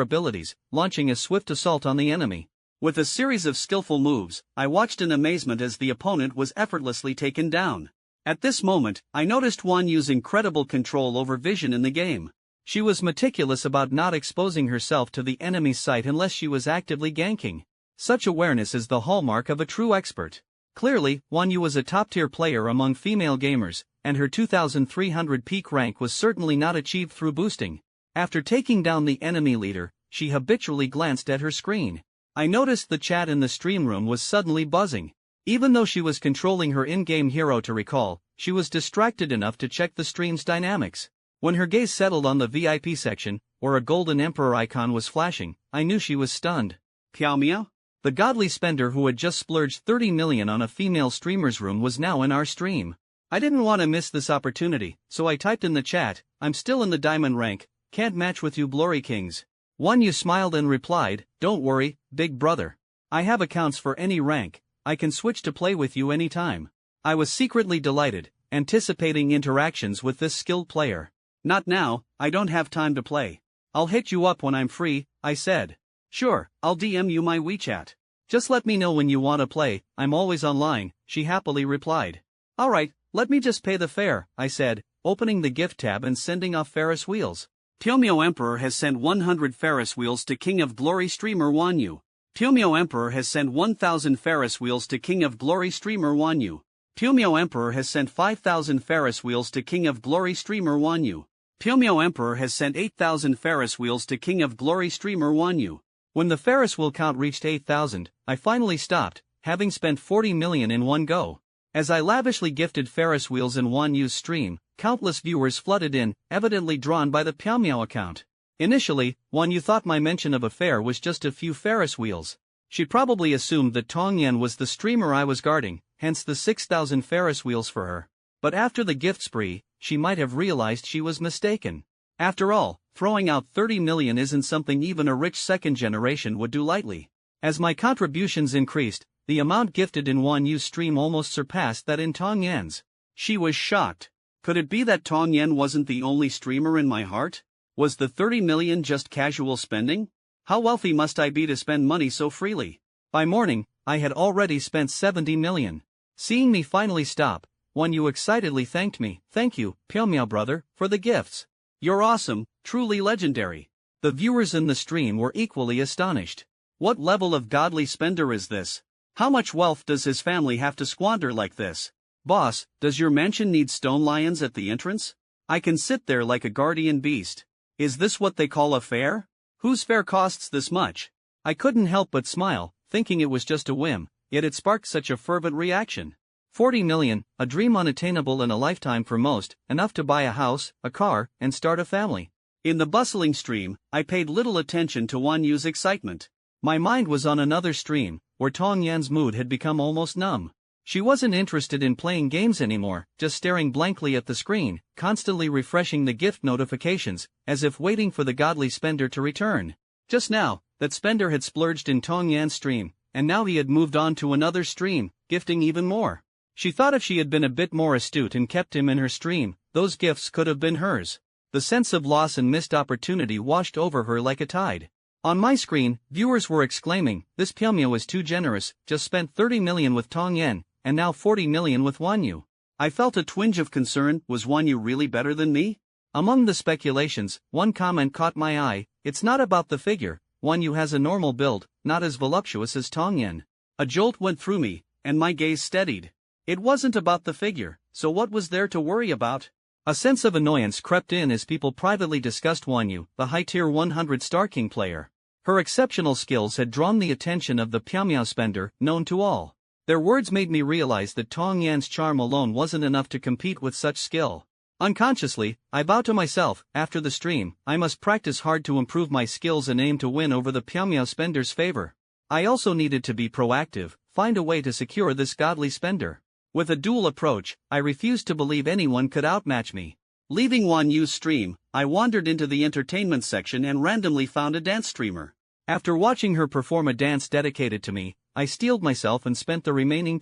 abilities, launching a swift assault on the enemy. With a series of skillful moves, I watched in amazement as the opponent was effortlessly taken down. At this moment, I noticed Wanyu's incredible control over vision in the game. She was meticulous about not exposing herself to the enemy's sight unless she was actively ganking. Such awareness is the hallmark of a true expert. Clearly, Wanyu was a top-tier player among female gamers, and her 2,300 peak rank was certainly not achieved through boosting. After taking down the enemy leader, she habitually glanced at her screen. I noticed the chat in the stream room was suddenly buzzing. Even though she was controlling her in-game hero to recall, she was distracted enough to check the stream's dynamics. When her gaze settled on the VIP section, where a golden emperor icon was flashing, I knew she was stunned. Piao Miao? The godly spender who had just splurged 30 million on a female streamer's room was now in our stream. I didn't want to miss this opportunity, so I typed in the chat, "I'm still in the diamond rank, can't match with you Glory Kings." Wanyu smiled and replied, "Don't worry, big brother. I have accounts for any rank, I can switch to play with you anytime." I was secretly delighted, anticipating interactions with this skilled player. "Not now, I don't have time to play. I'll hit you up when I'm free," I said. "Sure, I'll DM you my WeChat. Just let me know when you want to play, I'm always online," she happily replied. "Alright, let me just pay the fare," I said, opening the gift tab and sending off Ferris wheels. Pyomyo Emperor has sent 100 Ferris wheels to King of Glory streamer Wanyu. Pyomyo Emperor has sent 1,000 Ferris wheels to King of Glory streamer Wanyu. Pyomyo Emperor has sent 5,000 Ferris wheels to King of Glory streamer Wanyu. Pyomyo Emperor has sent 8,000 Ferris wheels to King of Glory streamer Wanyu. When the Ferris wheel count reached 8,000, I finally stopped, having spent 40 million in one go. As I lavishly gifted Ferris wheels in Wanyu's stream, countless viewers flooded in, evidently drawn by the Pyomyo account. Initially, Wanyu thought my mention of a fare was just a few Ferris wheels. She probably assumed that Tong Yen was the streamer I was guarding, hence the 6,000 Ferris wheels for her. But after the gift spree, she might have realized she was mistaken. After all, throwing out 30 million isn't something even a rich second generation would do lightly. As my contributions increased, the amount gifted in Wanyu's stream almost surpassed that in Tong Yen's. She was shocked. Could it be that Tong Yen wasn't the only streamer in my heart? Was the 30 million just casual spending? How wealthy must I be to spend money so freely? By morning, I had already spent 70 million. Seeing me finally stop, Wanyu excitedly thanked me. "Thank you, Pyomyo brother, for the gifts. You're awesome, truly legendary." The viewers in the stream were equally astonished. What level of godly spender is this? How much wealth does his family have to squander like this? Boss, does your mansion need stone lions at the entrance? I can sit there like a guardian beast. Is this what they call a fare? Whose fare costs this much? I couldn't help but smile, thinking it was just a whim, yet it sparked such a fervent reaction. 40 million, a dream unattainable in a lifetime for most, enough to buy a house, a car, and start a family. In the bustling stream, I paid little attention to Wanyu's excitement. My mind was on another stream, where Tong Yan's mood had become almost numb. She wasn't interested in playing games anymore, just staring blankly at the screen, constantly refreshing the gift notifications, as if waiting for the godly spender to return. Just now, that spender had splurged in Tong Yan's stream, and now he had moved on to another stream, gifting even more. She thought if she had been a bit more astute and kept him in her stream, those gifts could have been hers. The sense of loss and missed opportunity washed over her like a tide. On my screen, viewers were exclaiming, "This Pyomyo is too generous, just spent 30 million with Tong Yan, and now 40 million with Wanyu." I felt a twinge of concern. Was Wanyu really better than me? Among the speculations, one comment caught my eye: "It's not about the figure, Wanyu has a normal build, not as voluptuous as Tong Yan." A jolt went through me, and my gaze steadied. It wasn't about the figure, so what was there to worry about? A sense of annoyance crept in as people privately discussed Wanyu, the high-tier 100 Star King player. Her exceptional skills had drawn the attention of the Pyomyo spender, known to all. Their words made me realize that Tong Yan's charm alone wasn't enough to compete with such skill. Unconsciously, I vowed to myself, after the stream, I must practice hard to improve my skills and aim to win over the Pyomyo spender's favor. I also needed to be proactive, find a way to secure this godly spender. With a dual approach, I refused to believe anyone could outmatch me. Leaving Wanyu's stream, I wandered into the entertainment section and randomly found a dance streamer. After watching her perform a dance dedicated to me, I steeled myself and spent the remaining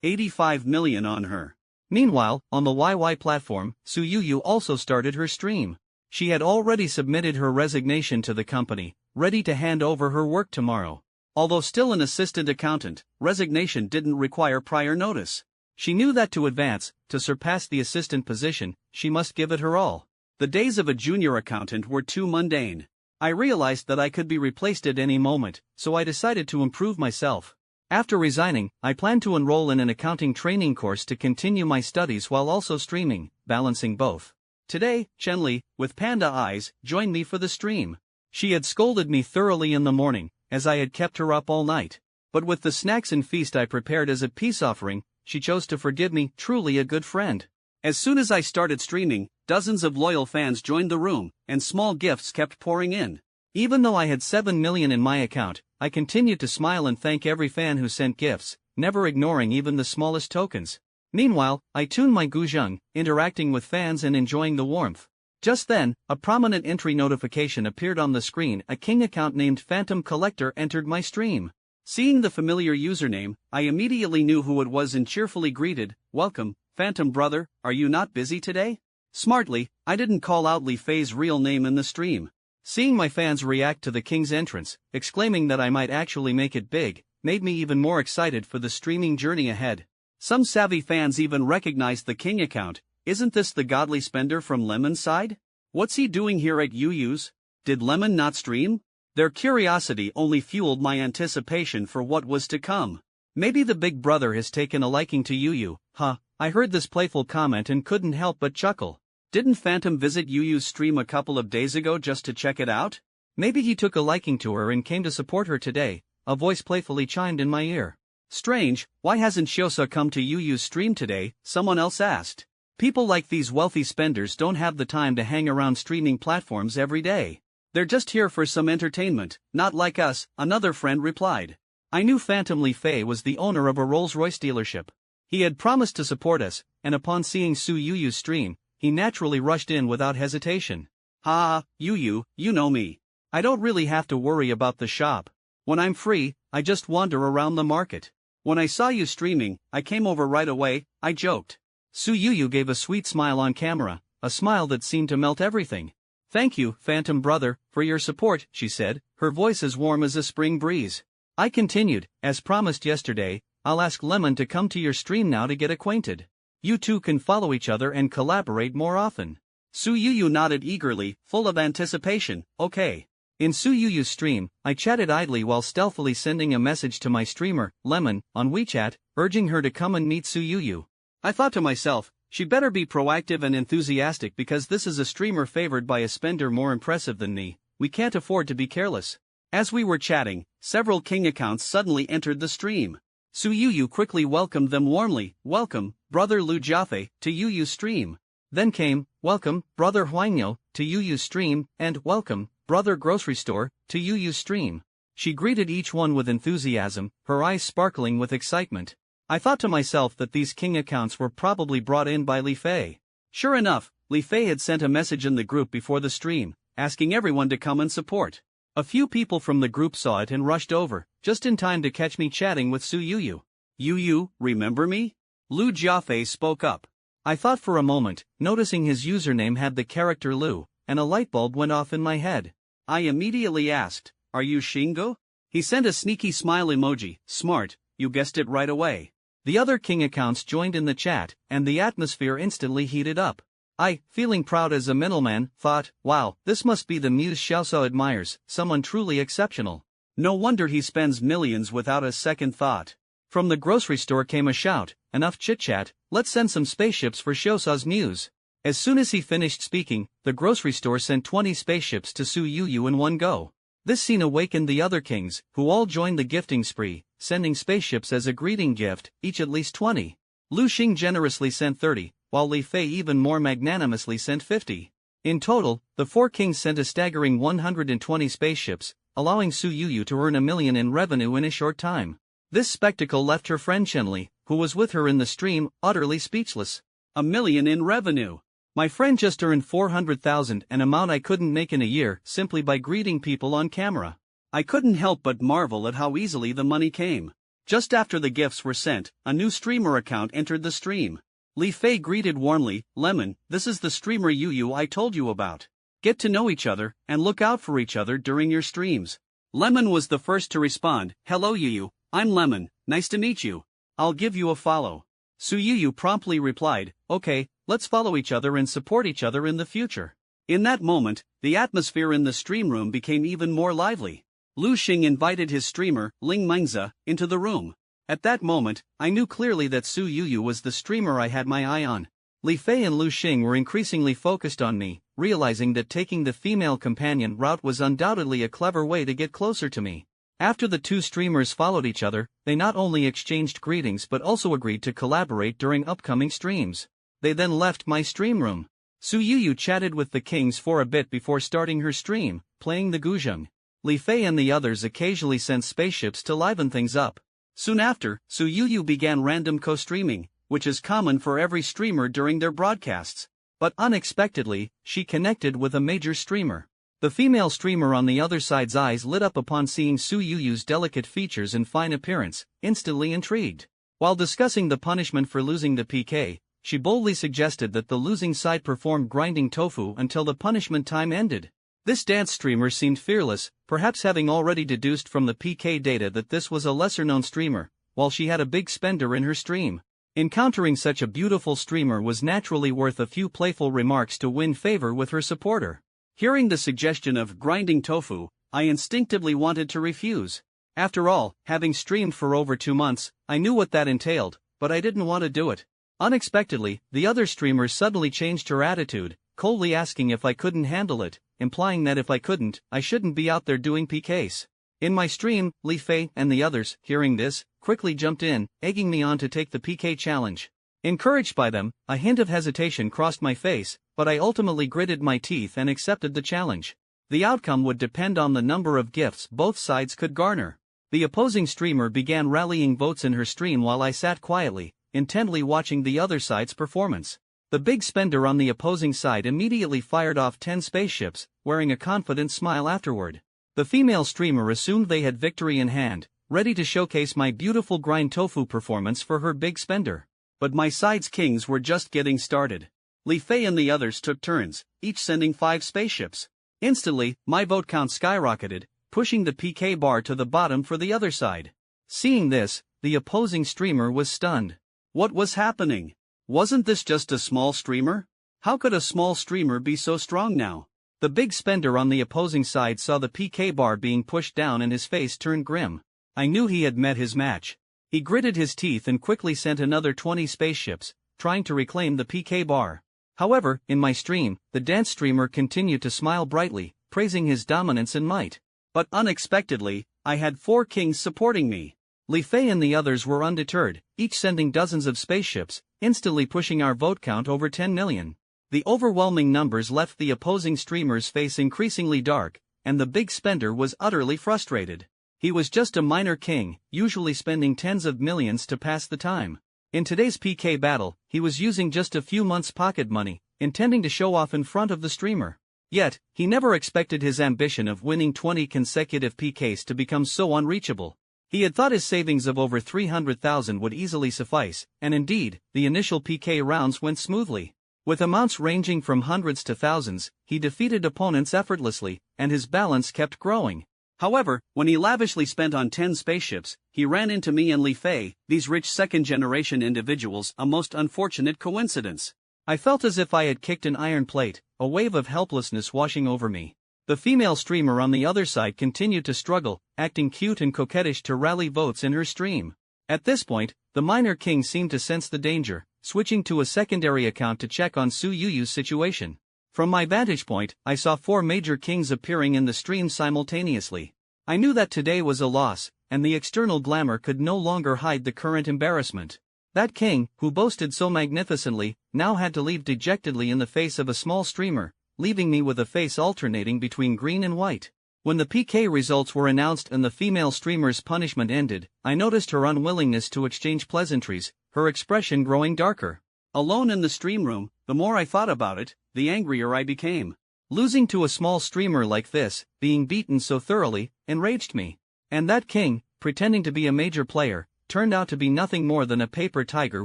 85 million on her. Meanwhile, on the YY platform, Su Yuyu also started her stream. She had already submitted her resignation to the company, ready to hand over her work tomorrow. Although still an assistant accountant, resignation didn't require prior notice. She knew that to advance, to surpass the assistant position, she must give it her all. The days of a junior accountant were too mundane. I realized that I could be replaced at any moment, so I decided to improve myself. After resigning, I planned to enroll in an accounting training course to continue my studies while also streaming, balancing both. Today, Chenli, with panda eyes, joined me for the stream. She had scolded me thoroughly in the morning, as I had kept her up all night. But with the snacks and feast I prepared as a peace offering, she chose to forgive me, truly a good friend. As soon as I started streaming, dozens of loyal fans joined the room, and small gifts kept pouring in. Even though I had 7 million in my account, I continued to smile and thank every fan who sent gifts, never ignoring even the smallest tokens. Meanwhile, I tuned my guzheng, interacting with fans and enjoying the warmth. Just then, a prominent entry notification appeared on the screen. A king account named Phantom Collector entered my stream. Seeing the familiar username, I immediately knew who it was and cheerfully greeted, "Welcome, Phantom brother, are you not busy today?" Smartly, I didn't call out Li Fei's real name in the stream. Seeing my fans react to the king's entrance, exclaiming that I might actually make it big, made me even more excited for the streaming journey ahead. Some savvy fans even recognized the king account. Isn't this the godly spender from Lemon's side? What's he doing here at Yuyu's? Did Lemon not stream? Their curiosity only fueled my anticipation for what was to come. Maybe the big brother has taken a liking to Yuyu, huh? I heard this playful comment and couldn't help but chuckle. Didn't Phantom visit Yuyu's stream a couple of days ago just to check it out? Maybe he took a liking to her and came to support her today, a voice playfully chimed in my ear. Strange, why hasn't Shiosa come to Yuyu's stream today? Someone else asked. People like these wealthy spenders don't have the time to hang around streaming platforms every day. They're just here for some entertainment, not like us, another friend replied. I knew Phantom Li Fei was the owner of a Rolls-Royce dealership. He had promised to support us, and upon seeing Su Yuyu's stream, he naturally rushed in without hesitation. Ha, Yuyu, you know me. I don't really have to worry about the shop. When I'm free, I just wander around the market. When I saw you streaming, I came over right away, I joked. Su Yuyu gave a sweet smile on camera, a smile that seemed to melt everything. Thank you, Phantom brother, for your support, she said, her voice as warm as a spring breeze. I continued, as promised yesterday, I'll ask Lemon to come to your stream now to get acquainted. You two can follow each other and collaborate more often. Su Yuyu nodded eagerly, full of anticipation, okay. In Su Yuyu's stream, I chatted idly while stealthily sending a message to my streamer, Lemon, on WeChat, urging her to come and meet Su Yuyu. I thought to myself, she better be proactive and enthusiastic because this is a streamer favored by a spender more impressive than me. We can't afford to be careless. As we were chatting, several king accounts suddenly entered the stream. Su Yuyu quickly welcomed them warmly. Welcome, brother Lu Jiafei, to Yuyu's stream. Then came, welcome, brother Huanyo, to Yuyu's stream, and welcome, brother Grocery Store, to Yuyu's stream. She greeted each one with enthusiasm, her eyes sparkling with excitement. I thought to myself that these king accounts were probably brought in by Li Fei. Sure enough, Li Fei had sent a message in the group before the stream, asking everyone to come and support. A few people from the group saw it and rushed over, just in time to catch me chatting with Su Yuyu. You, remember me? Lu Jiafei spoke up. I thought for a moment, noticing his username had the character Lu, and a light bulb went off in my head. I immediately asked, "Are you Shingo?" He sent a sneaky smile emoji. Smart, you guessed it right away. The other king accounts joined in the chat, and the atmosphere instantly heated up. I, feeling proud as a middleman, thought, wow, this must be the muse Xiaosao admires, someone truly exceptional. No wonder he spends millions without a second thought. From the grocery store came a shout, enough chit-chat, let's send some spaceships for Xiaosao's muse. As soon as he finished speaking, the grocery store sent 20 spaceships to Su Yuyu in one go. This scene awakened the other kings, who all joined the gifting spree, sending spaceships as a greeting gift, each at least 20. Lu Xing generously sent 30, while Li Fei even more magnanimously sent 50. In total, the four kings sent a staggering 120 spaceships, allowing Su Yuyu to earn $1 million in revenue in a short time. This spectacle left her friend Chenli, who was with her in the stream, utterly speechless. $1 million in revenue. My friend just earned 400,000, an amount I couldn't make in a year simply by greeting people on camera. I couldn't help but marvel at how easily the money came. Just after the gifts were sent, a new streamer account entered the stream. Li Fei greeted warmly, "Lemon, this is the streamer Yuyu I told you about. Get to know each other, and look out for each other during your streams." Lemon was the first to respond, "Hello Yuyu, I'm Lemon, nice to meet you. I'll give you a follow." Su Yuyu promptly replied, "Okay, let's follow each other and support each other in the future." In that moment, the atmosphere in the stream room became even more lively. Lu Xing invited his streamer, Ling Mengzi, into the room. At that moment, I knew clearly that Su Yuyu was the streamer I had my eye on. Li Fei and Lu Xing were increasingly focused on me, realizing that taking the female companion route was undoubtedly a clever way to get closer to me. After the two streamers followed each other, they not only exchanged greetings but also agreed to collaborate during upcoming streams. They then left my stream room. Su Yuyu chatted with the kings for a bit before starting her stream, playing the guzheng. Li Fei and the others occasionally sent spaceships to liven things up. Soon after, Su Yuyu began random co-streaming, which is common for every streamer during their broadcasts. But unexpectedly, she connected with a major streamer. The female streamer on the other side's eyes lit up upon seeing Su Yuyu's delicate features and fine appearance, instantly intrigued. While discussing the punishment for losing the PK, she boldly suggested that the losing side perform grinding tofu until the punishment time ended. This dance streamer seemed fearless, perhaps having already deduced from the PK data that this was a lesser-known streamer, while she had a big spender in her stream. Encountering such a beautiful streamer was naturally worth a few playful remarks to win favor with her supporter. Hearing the suggestion of grinding tofu, I instinctively wanted to refuse. After all, having streamed for over 2 months, I knew what that entailed, but I didn't want to do it. Unexpectedly, the other streamer suddenly changed her attitude, coldly asking if I couldn't handle it, implying that if I couldn't, I shouldn't be out there doing PKs. In my stream, Li Fei and the others, hearing this, quickly jumped in, egging me on to take the PK challenge. Encouraged by them, a hint of hesitation crossed my face, but I ultimately gritted my teeth and accepted the challenge. The outcome would depend on the number of gifts both sides could garner. The opposing streamer began rallying votes in her stream while I sat quietly, intently watching the other side's performance. The big spender on the opposing side immediately fired off 10 spaceships, wearing a confident smile afterward. The female streamer assumed they had victory in hand, ready to showcase my beautiful grind tofu performance for her big spender. But my side's kings were just getting started. Li Fei and the others took turns, each sending 5 spaceships. Instantly, my vote count skyrocketed, pushing the PK bar to the bottom for the other side. Seeing this, the opposing streamer was stunned. What was happening? Wasn't this just a small streamer? How could a small streamer be so strong now? The big spender on the opposing side saw the PK bar being pushed down and his face turned grim. I knew he had met his match. He gritted his teeth and quickly sent another 20 spaceships, trying to reclaim the PK bar. However, in my stream, the dance streamer continued to smile brightly, praising his dominance and might. But unexpectedly, I had 4 kings supporting me. Li Fei and the others were undeterred, each sending dozens of spaceships, instantly pushing our vote count over 10 million. The overwhelming numbers left the opposing streamer's face increasingly dark, and the big spender was utterly frustrated. He was just a minor king, usually spending tens of millions to pass the time. In today's PK battle, he was using just a few months' pocket money, intending to show off in front of the streamer. Yet, he never expected his ambition of winning 20 consecutive PKs to become so unreachable. He had thought his savings of over 300,000 would easily suffice, and indeed, the initial PK rounds went smoothly. With amounts ranging from hundreds to thousands, he defeated opponents effortlessly, and his balance kept growing. However, when he lavishly spent on 10 spaceships, he ran into me and Li Fei, these rich second-generation individuals, a most unfortunate coincidence. I felt as if I had kicked an iron plate, a wave of helplessness washing over me. The female streamer on the other side continued to struggle, acting cute and coquettish to rally votes in her stream. At this point, the minor king seemed to sense the danger, switching to a secondary account to check on Su Yuyu's situation. From my vantage point, I saw 4 major kings appearing in the stream simultaneously. I knew that today was a loss, and the external glamour could no longer hide the current embarrassment. That king, who boasted so magnificently, now had to leave dejectedly in the face of a small streamer, leaving me with a face alternating between green and white. When the PK results were announced and the female streamer's punishment ended, I noticed her unwillingness to exchange pleasantries, her expression growing darker. Alone in the stream room, the more I thought about it, the angrier I became. Losing to a small streamer like this, being beaten so thoroughly, enraged me. And that king, pretending to be a major player, turned out to be nothing more than a paper tiger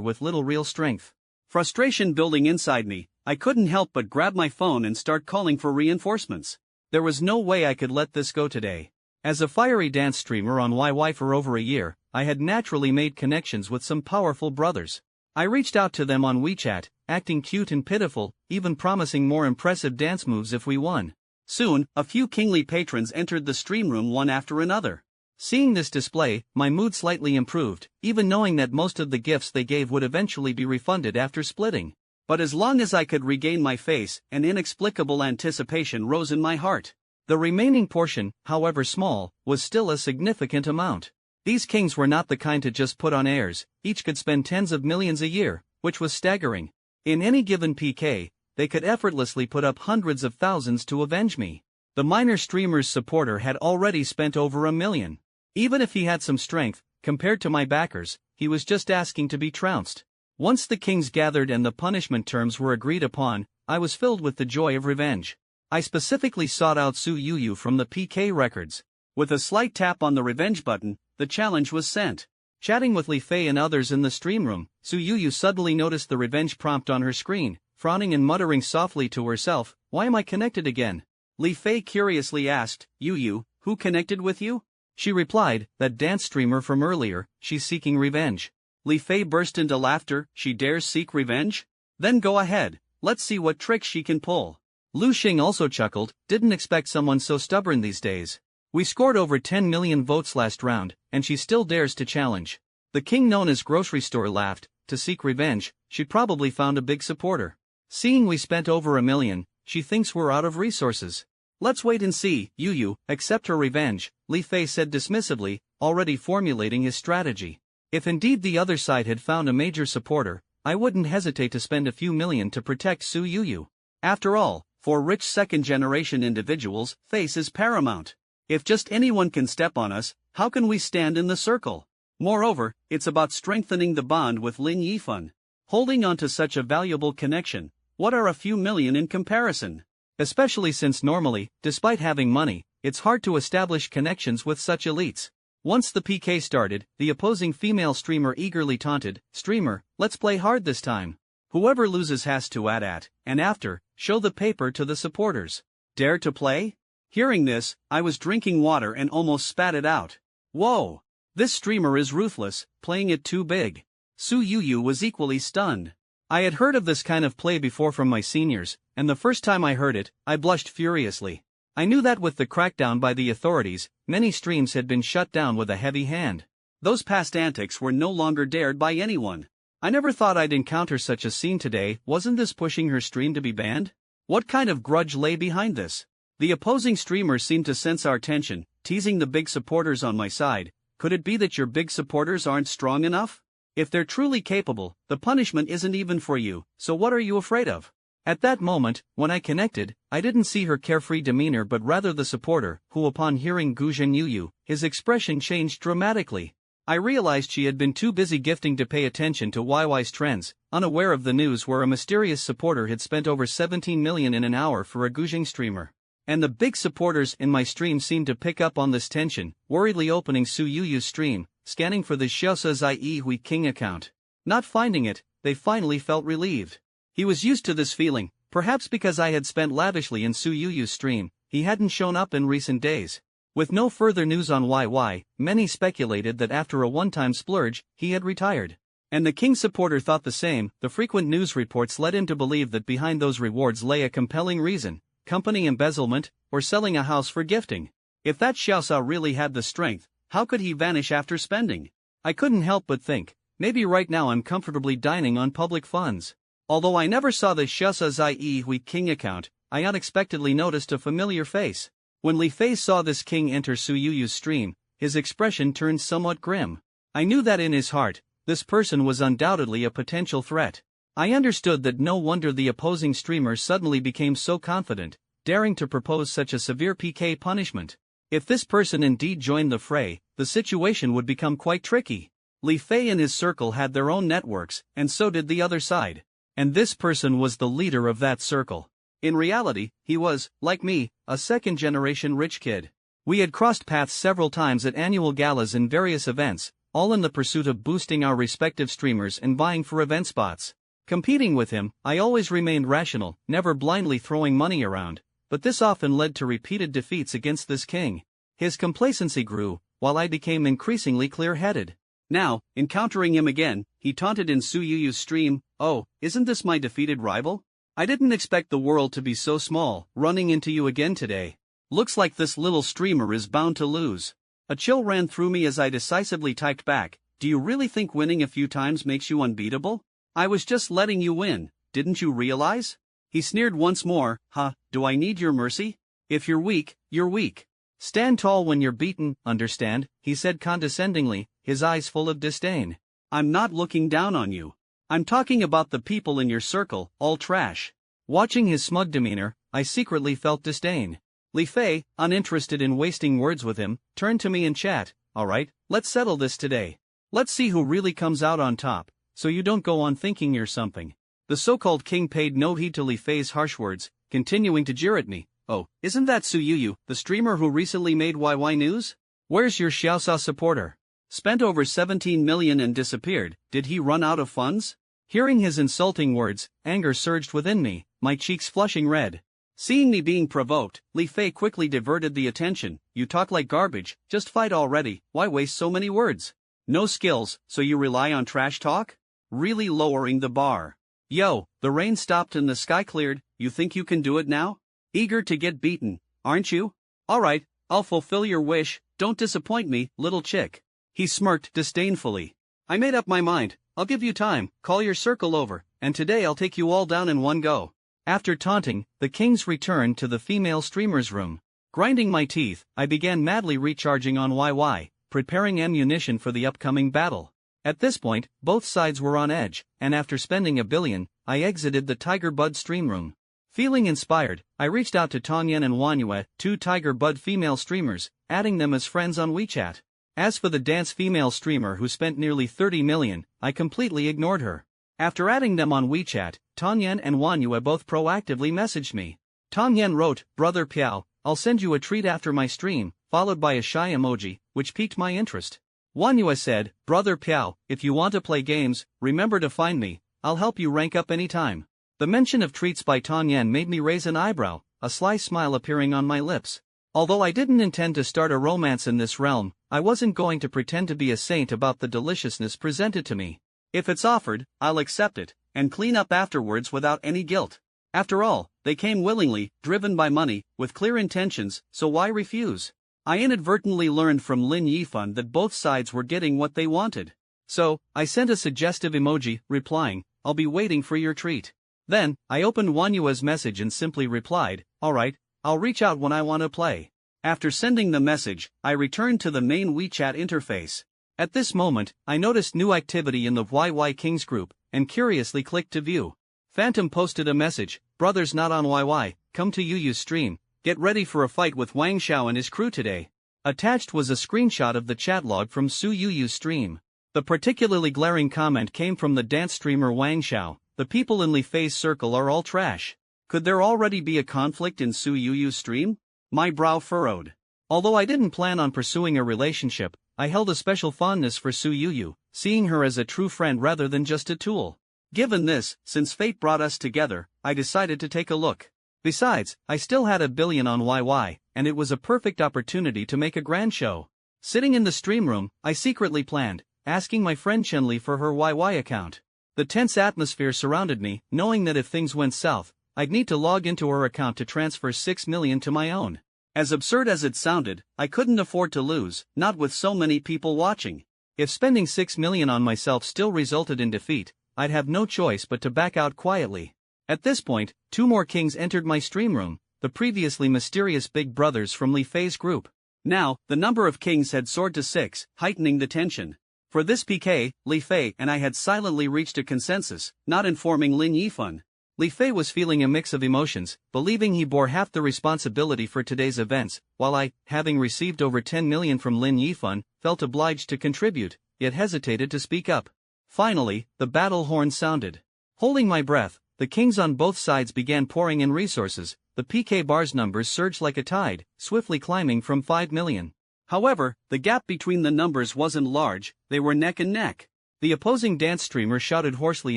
with little real strength. Frustration building inside me, I couldn't help but grab my phone and start calling for reinforcements. There was no way I could let this go today. As a fiery dance streamer on YY for over a year, I had naturally made connections with some powerful brothers. I reached out to them on WeChat, acting cute and pitiful, even promising more impressive dance moves if we won. Soon, a few kingly patrons entered the stream room one after another. Seeing this display, my mood slightly improved, even knowing that most of the gifts they gave would eventually be refunded after splitting. But as long as I could regain my face, an inexplicable anticipation rose in my heart. The remaining portion, however small, was still a significant amount. These kings were not the kind to just put on airs, each could spend tens of millions a year, which was staggering. In any given PK, they could effortlessly put up hundreds of thousands to avenge me. The minor streamer's supporter had already spent over $1 million. Even if he had some strength, compared to my backers, he was just asking to be trounced. Once the kings gathered and the punishment terms were agreed upon, I was filled with the joy of revenge. I specifically sought out Su Yuyu from the PK records. With a slight tap on the revenge button, the challenge was sent. Chatting with Li Fei and others in the stream room, Su Yuyu suddenly noticed the revenge prompt on her screen, frowning and muttering softly to herself, "Why am I connected again?" Li Fei curiously asked, "Yuyu, who connected with you?" She replied, "That dance streamer from earlier, she's seeking revenge." Li Fei burst into laughter. "She dares seek revenge? Then go ahead, let's see what tricks she can pull." Lu Xing also chuckled, didn't expect someone so stubborn these days. We scored over 10 million votes last round, and she still dares to challenge. The king known as Grocery Store laughed, to seek revenge, she'd probably found a big supporter. Seeing we spent over $1 million, she thinks we're out of resources. Let's wait and see. Yuyu, accept her revenge, Li Fei said dismissively, already formulating his strategy. If indeed the other side had found a major supporter, I wouldn't hesitate to spend a few million to protect Su Yuyu. After all, for rich second-generation individuals, face is paramount. If just anyone can step on us, how can we stand in the circle? Moreover, it's about strengthening the bond with Lin Yifan. Holding on to such a valuable connection, what are a few million in comparison? Especially since normally, despite having money, it's hard to establish connections with such elites. Once the PK started, the opposing female streamer eagerly taunted, "Streamer, let's play hard this time. Whoever loses has to add and after, show the paper to the supporters." Dare to play? Hearing this, I was drinking water and almost spat it out. Whoa! This streamer is ruthless, playing it too big. Su Yuyu was equally stunned. I had heard of this kind of play before from my seniors, and the first time I heard it, I blushed furiously. I knew that with the crackdown by the authorities, many streams had been shut down with a heavy hand. Those past antics were no longer dared by anyone. I never thought I'd encounter such a scene today. Wasn't this pushing her stream to be banned? What kind of grudge lay behind this? The opposing streamers seemed to sense our tension, teasing the big supporters on my side. Could it be that your big supporters aren't strong enough? If they're truly capable, the punishment isn't even for you, so what are you afraid of? At that moment, when I connected, I didn't see her carefree demeanor but rather the supporter, who upon hearing Gu Zhenyu, his expression changed dramatically. I realized she had been too busy gifting to pay attention to YY's trends, unaware of the news where a mysterious supporter had spent over 17 million in an hour for a Gujing streamer. And the big supporters in my stream seemed to pick up on this tension, worriedly opening Su Yuyu's stream, scanning for the Xiaosa Zai Hui King account. Not finding it, they finally felt relieved. He was used to this feeling, perhaps because I had spent lavishly in Su Yuyu's stream. He hadn't shown up in recent days. With no further news on YY, many speculated that after a one-time splurge, he had retired. And the King supporter thought the same. The frequent news reports led him to believe that behind those rewards lay a compelling reason: company embezzlement, or selling a house for gifting. If that Xiaosa really had the strength, how could he vanish after spending? I couldn't help but think, maybe right now I'm comfortably dining on public funds. Although I never saw the Xiaosa Zai Hui King account, I unexpectedly noticed a familiar face. When Li Fei saw this king enter Su Yuyu's stream, his expression turned somewhat grim. I knew that in his heart, this person was undoubtedly a potential threat. I understood that no wonder the opposing streamer suddenly became so confident, daring to propose such a severe PK punishment. If this person indeed joined the fray, the situation would become quite tricky. Li Fei and his circle had their own networks, and so did the other side. And this person was the leader of that circle. In reality, he was, like me, a second-generation rich kid. We had crossed paths several times at annual galas and various events, all in the pursuit of boosting our respective streamers and vying for event spots. Competing with him, I always remained rational, never blindly throwing money around, but this often led to repeated defeats against this king. His complacency grew, while I became increasingly clear-headed. Now, encountering him again, he taunted in Su Yuyu's stream, "Oh, isn't this my defeated rival? I didn't expect the world to be so small, running into you again today. Looks like this little streamer is bound to lose." A chill ran through me as I decisively typed back, "Do you really think winning a few times makes you unbeatable? I was just letting you win, didn't you realize?" He sneered once more, "Huh, do I need your mercy? If you're weak, you're weak. Stand tall when you're beaten, understand?" he said condescendingly, his eyes full of disdain. "I'm not looking down on you. I'm talking about the people in your circle, all trash." Watching his smug demeanor, I secretly felt disdain. Li Fei, uninterested in wasting words with him, turned to me in chat, "Alright, let's settle this today. Let's see who really comes out on top, so you don't go on thinking you're something." The so-called king paid no heed to Li Fei's harsh words, continuing to jeer at me. "Oh, isn't that Su Yuyu, the streamer who recently made YY news? Where's your Xiaosa supporter? Spent over 17 million and disappeared, did he run out of funds?" Hearing his insulting words, anger surged within me, my cheeks flushing red. Seeing me being provoked, Li Fei quickly diverted the attention. "You talk like garbage, just fight already, why waste so many words? No skills, so you rely on trash talk? Really lowering the bar. Yo, the rain stopped and the sky cleared, you think you can do it now? Eager to get beaten, aren't you? Alright, I'll fulfill your wish, don't disappoint me, little chick." He smirked disdainfully. "I made up my mind, I'll give you time, call your circle over, and today I'll take you all down in one go." After taunting, the kings returned to the female streamer's room. Grinding my teeth, I began madly recharging on YY, preparing ammunition for the upcoming battle. At this point, both sides were on edge, and after spending 1 billion, I exited the Tiger Bud stream room. Feeling inspired, I reached out to Tongyan and Wanyue, 2 Tiger Bud female streamers, adding them as friends on WeChat. As for the dance female streamer who spent nearly 30 million, I completely ignored her. After adding them on WeChat, Tongyan and Wanyue both proactively messaged me. Tongyan wrote, "Brother Piao, I'll send you a treat after my stream," followed by a shy emoji, which piqued my interest. Wanyue said, "Brother Piao, if you want to play games, remember to find me, I'll help you rank up anytime." The mention of treats by Tongyan made me raise an eyebrow, a sly smile appearing on my lips. Although I didn't intend to start a romance in this realm, I wasn't going to pretend to be a saint about the deliciousness presented to me. If it's offered, I'll accept it, and clean up afterwards without any guilt. After all, they came willingly, driven by money, with clear intentions, so why refuse? I inadvertently learned from Lin Yifan that both sides were getting what they wanted. So, I sent a suggestive emoji, replying, "I'll be waiting for your treat." Then, I opened Wanyue's message and simply replied, "Alright, I'll reach out when I want to play." After sending the message, I returned to the main WeChat interface. At this moment, I noticed new activity in the YY Kings group, and curiously clicked to view. Phantom posted a message, brothers not on YY, come to Yu's stream, get ready for a fight with Wang Xiao and his crew today. Attached was a screenshot of the chat log from Su Yu's stream. The particularly glaring comment came from the dance streamer Wang Xiao, the people in Li Fei's circle are all trash. Could there already be a conflict in Su Yu's stream? My brow furrowed. Although I didn't plan on pursuing a relationship, I held a special fondness for Su Yu, seeing her as a true friend rather than just a tool. Given this, since fate brought us together, I decided to take a look. Besides, I still had $1 billion on YY, and it was a perfect opportunity to make a grand show. Sitting in the stream room, I secretly planned, asking my friend Chenli for her YY account. The tense atmosphere surrounded me, knowing that if things went south, I'd need to log into her account to transfer 6 million to my own. As absurd as it sounded, I couldn't afford to lose, not with so many people watching. If spending 6 million on myself still resulted in defeat, I'd have no choice but to back out quietly. At this point, 2 more kings entered my stream room, the previously mysterious big brothers from Li Fei's group. Now, the number of kings had soared to 6, heightening the tension. For this PK, Li Fei and I had silently reached a consensus, not informing Lin Yifan. Li Fei was feeling a mix of emotions, believing he bore half the responsibility for today's events, while I, having received over 10 million from Lin Yifan, felt obliged to contribute, yet hesitated to speak up. Finally, the battle horn sounded. Holding my breath, the kings on both sides began pouring in resources. The PK bar's numbers surged like a tide, swiftly climbing from 5 million. However, the gap between the numbers wasn't large, they were neck and neck. The opposing dance streamer shouted hoarsely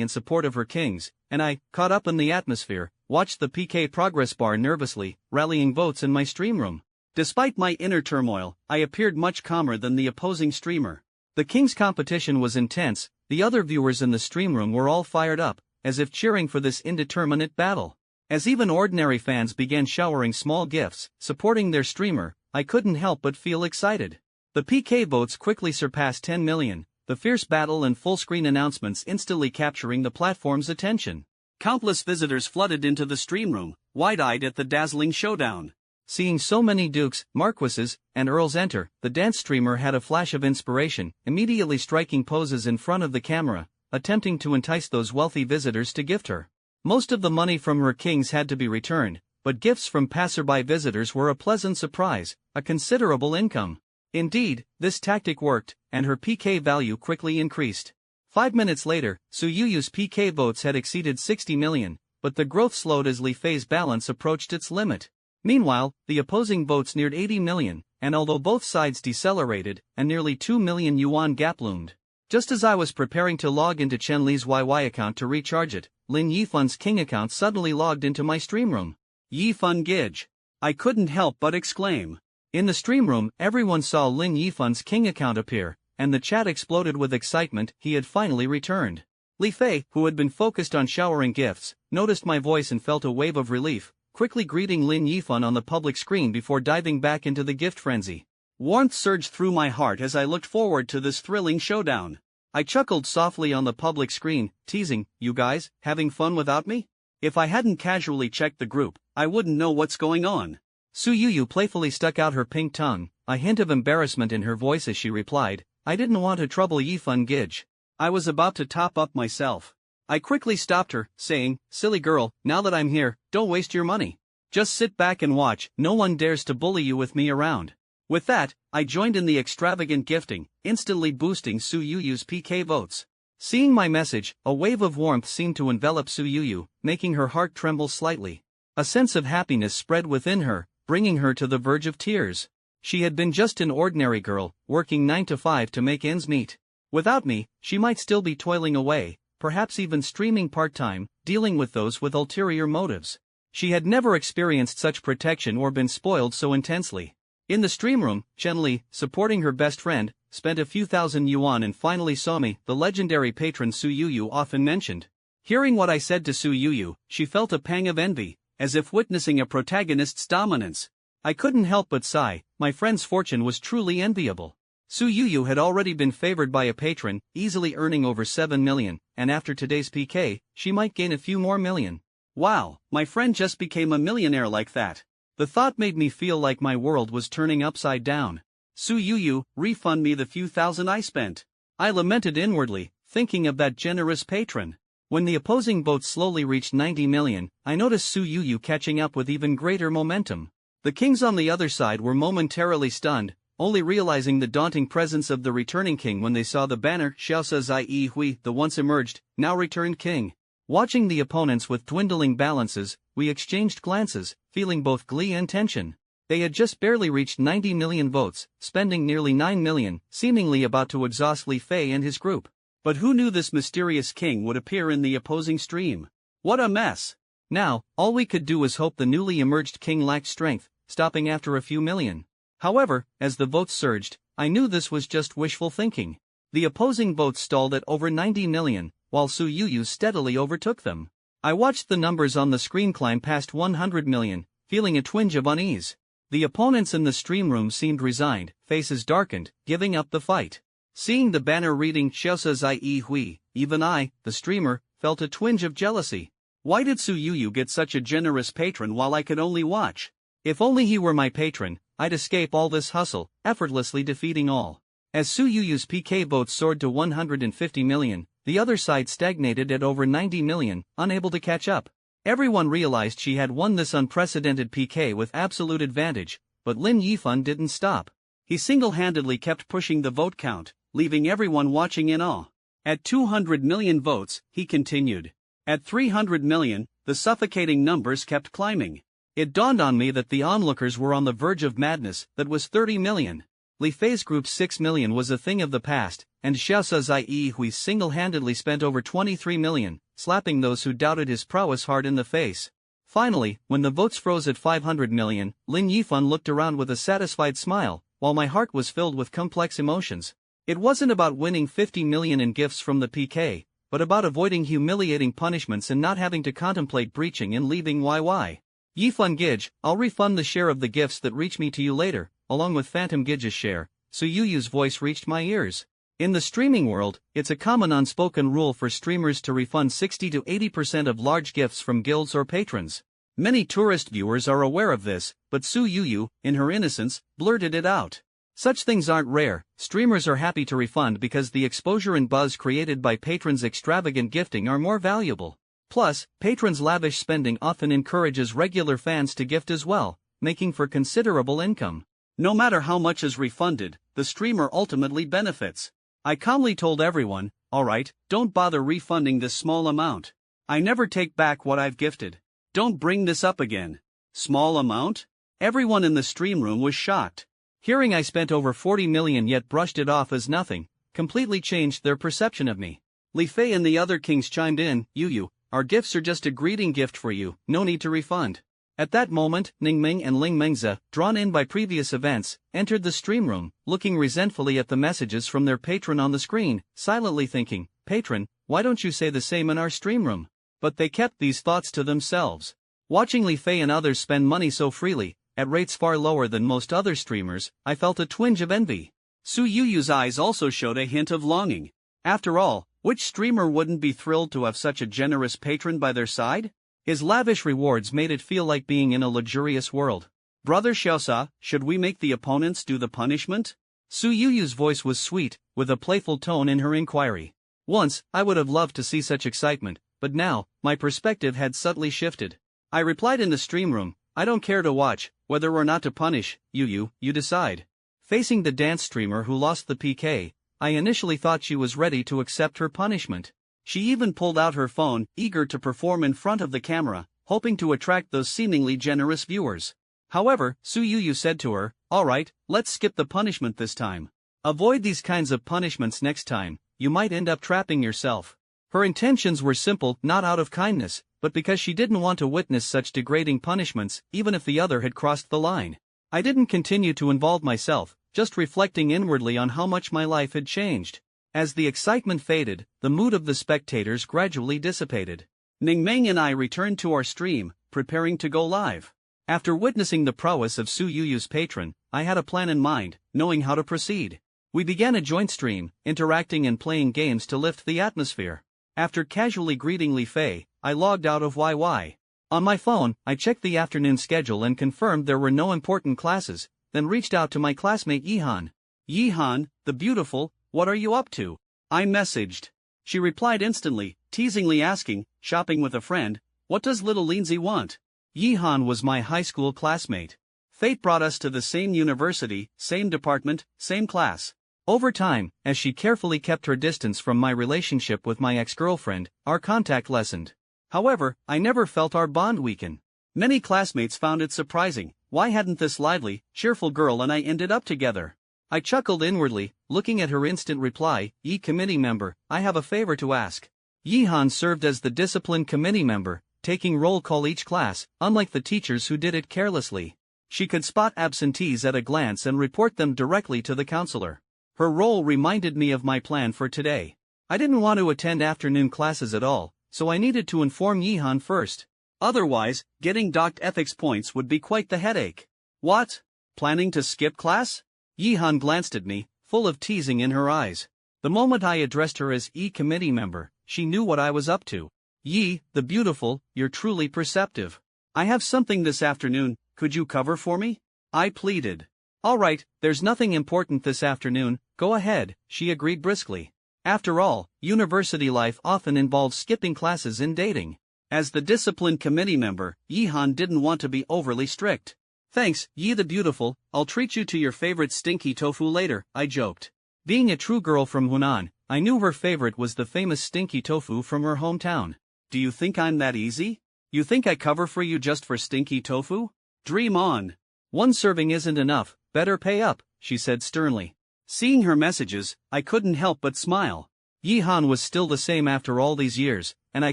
in support of her kings, and I, caught up in the atmosphere, watched the PK progress bar nervously, rallying votes in my stream room. Despite my inner turmoil, I appeared much calmer than the opposing streamer. The king's competition was intense, the other viewers in the stream room were all fired up, as if cheering for this indeterminate battle. As even ordinary fans began showering small gifts, supporting their streamer, I couldn't help but feel excited. The PK votes quickly surpassed 10 million, the fierce battle and full-screen announcements instantly capturing the platform's attention. Countless visitors flooded into the stream room, wide-eyed at the dazzling showdown. Seeing so many dukes, marquises, and earls enter, the dance streamer had a flash of inspiration, immediately striking poses in front of the camera, attempting to entice those wealthy visitors to gift her. Most of the money from her kings had to be returned, but gifts from passerby visitors were a pleasant surprise, a considerable income. Indeed, this tactic worked, and her PK value quickly increased. 5 minutes later, Su Yu's PK votes had exceeded 60 million, but the growth slowed as Li Fei's balance approached its limit. Meanwhile, the opposing votes neared 80 million, and although both sides decelerated, a nearly 2 million yuan gap loomed. Just as I was preparing to log into Chen Li's YY account to recharge it, Lin Yifan's King account suddenly logged into my stream room. Yifan Gij. I couldn't help but exclaim. In the stream room, everyone saw Lin Yifan's King account appear, and the chat exploded with excitement. He had finally returned. Li Fei, who had been focused on showering gifts, noticed my voice and felt a wave of relief, quickly greeting Lin Yifan on the public screen before diving back into the gift frenzy. Warmth surged through my heart as I looked forward to this thrilling showdown. I chuckled softly on the public screen, teasing, "You guys, having fun without me?" If I hadn't casually checked the group, I wouldn't know what's going on. Su Yu playfully stuck out her pink tongue, a hint of embarrassment in her voice as she replied, "I didn't want to trouble Yifan Gij. I was about to top up myself." I quickly stopped her, saying, "Silly girl, now that I'm here, don't waste your money. Just sit back and watch, no one dares to bully you with me around." With that, I joined in the extravagant gifting, instantly boosting Su Yu's PK votes. Seeing my message, a wave of warmth seemed to envelop Su Yu, making her heart tremble slightly. A sense of happiness spread within her, bringing her to the verge of tears. She had been just an ordinary girl, working 9 to 5 to make ends meet. Without me, she might still be toiling away, perhaps even streaming part-time, dealing with those with ulterior motives. She had never experienced such protection or been spoiled so intensely. In the stream room, Chen Li, supporting her best friend, spent a few thousand yuan and finally saw me, the legendary patron Su Yu often mentioned. Hearing what I said to Su Yu, she felt a pang of envy, as if witnessing a protagonist's dominance. I couldn't help but sigh, my friend's fortune was truly enviable. Su Yu had already been favored by a patron, easily earning over 7 million, and after today's PK, she might gain a few more million. Wow, my friend just became a millionaire like that. The thought made me feel like my world was turning upside down. Su Yu, refund me the few thousand I spent. I lamented inwardly, thinking of that generous patron. When the opposing votes slowly reached 90 million, I noticed Su Yu catching up with even greater momentum. The kings on the other side were momentarily stunned, only realizing the daunting presence of the returning king when they saw the banner Xiaosa Zai Hui, the once emerged, now returned king. Watching the opponents with dwindling balances, we exchanged glances, feeling both glee and tension. They had just barely reached 90 million votes, spending nearly 9 million, seemingly about to exhaust Li Fei and his group. But who knew this mysterious king would appear in the opposing stream? What a mess! Now, all we could do was hope the newly emerged king lacked strength, stopping after a few million. However, as the votes surged, I knew this was just wishful thinking. The opposing votes stalled at over 90 million, while Su Yu steadily overtook them. I watched the numbers on the screen climb past 100 million, feeling a twinge of unease. The opponents in the stream room seemed resigned, faces darkened, giving up the fight. Seeing the banner reading Xiaosa Zai Hui, even I, the streamer, felt a twinge of jealousy. Why did Su Yu get such a generous patron while I could only watch? If only he were my patron, I'd escape all this hustle, effortlessly defeating all. As Su Yu's PK votes soared to 150 million, the other side stagnated at over 90 million, unable to catch up. Everyone realized she had won this unprecedented PK with absolute advantage, but Lin Yifan didn't stop. He single-handedly kept pushing the vote count, leaving everyone watching in awe. At 200 million votes, he continued. At 300 million, the suffocating numbers kept climbing. It dawned on me that the onlookers were on the verge of madness. That was 30 million. Li Fei's group's 6 million was a thing of the past, and Xiaosa Zai Hui single-handedly spent over 23 million, slapping those who doubted his prowess hard in the face. Finally, when the votes froze at 500 million, Lin Yifan looked around with a satisfied smile, while my heart was filled with complex emotions. It wasn't about winning 50 million in gifts from the PK, but about avoiding humiliating punishments and not having to contemplate breaching and leaving YY. Yifan Gij, I'll refund the share of the gifts that reach me to you later, along with Phantom Gij's share. Su Yu's voice reached my ears. In the streaming world, it's a common unspoken rule for streamers to refund 60 to 80% of large gifts from guilds or patrons. Many tourist viewers are aware of this, but Su Yu, in her innocence, blurted it out. Such things aren't rare. Streamers are happy to refund because the exposure and buzz created by patrons' extravagant gifting are more valuable. Plus, patrons' lavish spending often encourages regular fans to gift as well, making for considerable income. No matter how much is refunded, the streamer ultimately benefits. I calmly told everyone, alright, don't bother refunding this small amount. I never take back what I've gifted. Don't bring this up again. Small amount? Everyone in the stream room was shocked. Hearing I spent over 40 million yet brushed it off as nothing, completely changed their perception of me. Li Fei and the other kings chimed in, Yu, our gifts are just a greeting gift for you, no need to refund. At that moment, Ningming and Ling Mengze, drawn in by previous events, entered the stream room, looking resentfully at the messages from their patron on the screen, silently thinking, Patron, why don't you say the same in our stream room? But they kept these thoughts to themselves. Watching Li Fei and others spend money so freely, at rates far lower than most other streamers, I felt a twinge of envy. Su Yu's eyes also showed a hint of longing. After all, which streamer wouldn't be thrilled to have such a generous patron by their side? His lavish rewards made it feel like being in a luxurious world. Brother Xiaosa, should we make the opponents do the punishment? Su Yu's voice was sweet, with a playful tone in her inquiry. Once, I would have loved to see such excitement, but now, my perspective had subtly shifted. I replied in the stream room, I don't care to watch, whether or not to punish, you decide. Facing the dance streamer who lost the PK, I initially thought she was ready to accept her punishment. She even pulled out her phone, eager to perform in front of the camera, hoping to attract those seemingly generous viewers. However, Su Yu said to her, alright, let's skip the punishment this time. Avoid these kinds of punishments next time, you might end up trapping yourself. Her intentions were simple, not out of kindness, but because she didn't want to witness such degrading punishments, even if the other had crossed the line. I didn't continue to involve myself, just reflecting inwardly on how much my life had changed. As the excitement faded, the mood of the spectators gradually dissipated. Ningming and I returned to our stream, preparing to go live. After witnessing the prowess of Su Yu's patron, I had a plan in mind, knowing how to proceed. We began a joint stream, interacting and playing games to lift the atmosphere. After casually greeting Li Fei, I logged out of YY. On my phone, I checked the afternoon schedule and confirmed there were no important classes, then reached out to my classmate Yihan. Yihan, the beautiful, what are you up to? I messaged. She replied instantly, teasingly asking, shopping with a friend, "What does little Lindsay want?" Yihan was my high school classmate. Fate brought us to the same university, same department, same class. Over time, as she carefully kept her distance from my relationship with my ex-girlfriend, our contact lessened. However, I never felt our bond weaken. Many classmates found it surprising, why hadn't this lively, cheerful girl and I ended up together? I chuckled inwardly, looking at her instant reply, "Yi committee member, I have a favor to ask." Yihan served as the discipline committee member, taking roll call each class, unlike the teachers who did it carelessly. She could spot absentees at a glance and report them directly to the counselor. Her role reminded me of my plan for today. I didn't want to attend afternoon classes at all, so I needed to inform Yihan first. Otherwise, getting docked ethics points would be quite the headache. "What? Planning to skip class?" Yihan glanced at me, full of teasing in her eyes. The moment I addressed her as E committee member, she knew what I was up to. "Yi, the beautiful, you're truly perceptive. I have something this afternoon, could you cover for me?" I pleaded. "All right, there's nothing important this afternoon, go ahead," she agreed briskly. After all, university life often involves skipping classes and dating. As the discipline committee member, Yihan didn't want to be overly strict. "Thanks, Yi the beautiful, I'll treat you to your favorite stinky tofu later," I joked. Being a true girl from Hunan, I knew her favorite was the famous stinky tofu from her hometown. "Do you think I'm that easy? You think I cover for you just for stinky tofu? Dream on. One serving isn't enough, better pay up," she said sternly. Seeing her messages, I couldn't help but smile. Yihan was still the same after all these years, and I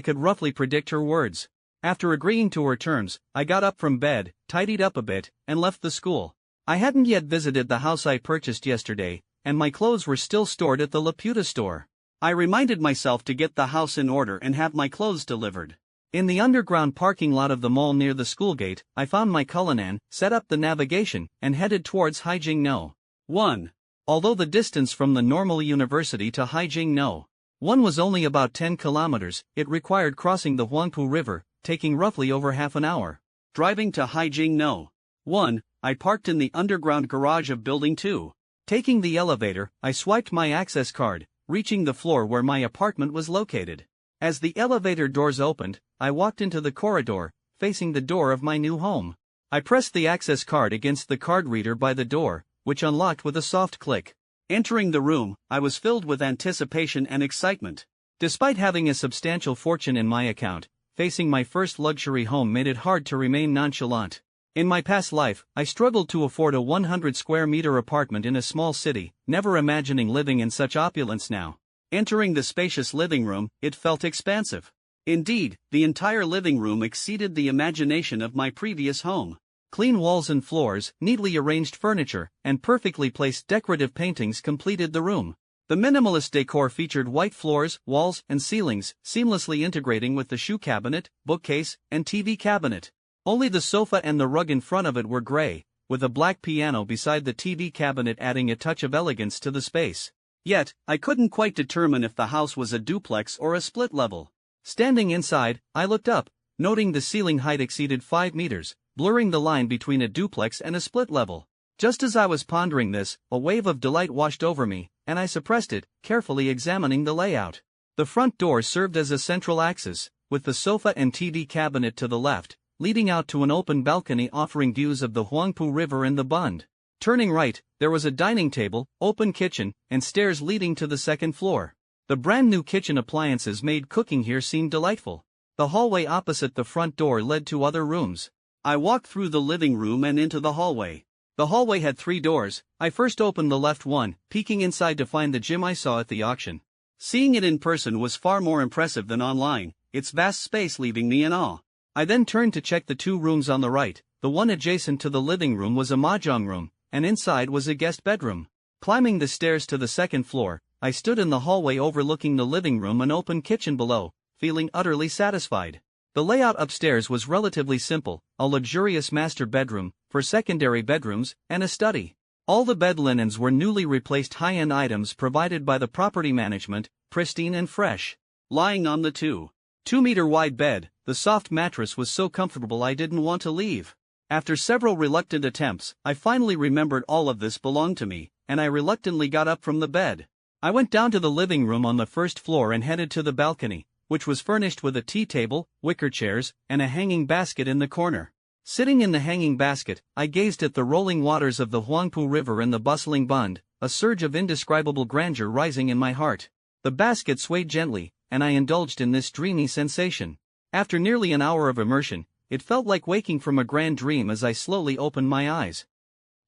could roughly predict her words. After agreeing to her terms, I got up from bed, tidied up a bit, and left the school. I hadn't yet visited the house I purchased yesterday, and my clothes were still stored at the Laputa store. I reminded myself to get the house in order and have my clothes delivered. In the underground parking lot of the mall near the school gate, I found my Cullinan, set up the navigation, and headed towards Haijing-no. 1. Although the distance from the normal university to Haijing-no 1 was only about 10 kilometers, it required crossing the Huangpu River, taking roughly over half an hour. Driving to Haijing-no 1, I parked in the underground garage of Building 2. Taking the elevator, I swiped my access card, reaching the floor where my apartment was located. As the elevator doors opened, I walked into the corridor, facing the door of my new home. I pressed the access card against the card reader by the door, which unlocked with a soft click. Entering the room, I was filled with anticipation and excitement. Despite having a substantial fortune in my account, facing my first luxury home made it hard to remain nonchalant. In my past life, I struggled to afford a 100 square meter apartment in a small city, never imagining living in such opulence now. Entering the spacious living room, it felt expansive. Indeed, the entire living room exceeded the imagination of my previous home. Clean walls and floors, neatly arranged furniture, and perfectly placed decorative paintings completed the room. The minimalist decor featured white floors, walls, and ceilings, seamlessly integrating with the shoe cabinet, bookcase, and TV cabinet. Only the sofa and the rug in front of it were gray, with a black piano beside the TV cabinet adding a touch of elegance to the space. Yet, I couldn't quite determine if the house was a duplex or a split level. Standing inside, I looked up, noting the ceiling height exceeded 5 meters, blurring the line between a duplex and a split level. Just as I was pondering this, a wave of delight washed over me, and I suppressed it, carefully examining the layout. The front door served as a central axis, with the sofa and TV cabinet to the left, leading out to an open balcony offering views of the Huangpu River and the Bund. Turning right, there was a dining table, open kitchen, and stairs leading to the second floor. The brand new kitchen appliances made cooking here seem delightful. The hallway opposite the front door led to other rooms. I walked through the living room and into the hallway. The hallway had 3 doors. I first opened the left one, peeking inside to find the gym I saw at the auction. Seeing it in person was far more impressive than online, its vast space leaving me in awe. I then turned to check the 2 rooms on the right. The one adjacent to the living room was a mahjong room, and inside was a guest bedroom. Climbing the stairs to the second floor, I stood in the hallway overlooking the living room and open kitchen below, feeling utterly satisfied. The layout upstairs was relatively simple, a luxurious master bedroom, 4 secondary bedrooms, and a study. All the bed linens were newly replaced high-end items provided by the property management, pristine and fresh. Lying on the 2-meter wide bed, the soft mattress was so comfortable I didn't want to leave. After several reluctant attempts, I finally remembered all of this belonged to me, and I reluctantly got up from the bed. I went down to the living room on the first floor and headed to the balcony, which was furnished with a tea table, wicker chairs, and a hanging basket in the corner. Sitting in the hanging basket, I gazed at the rolling waters of the Huangpu River and the bustling Bund, a surge of indescribable grandeur rising in my heart. The basket swayed gently, and I indulged in this dreamy sensation. After nearly an hour of immersion, it felt like waking from a grand dream as I slowly opened my eyes.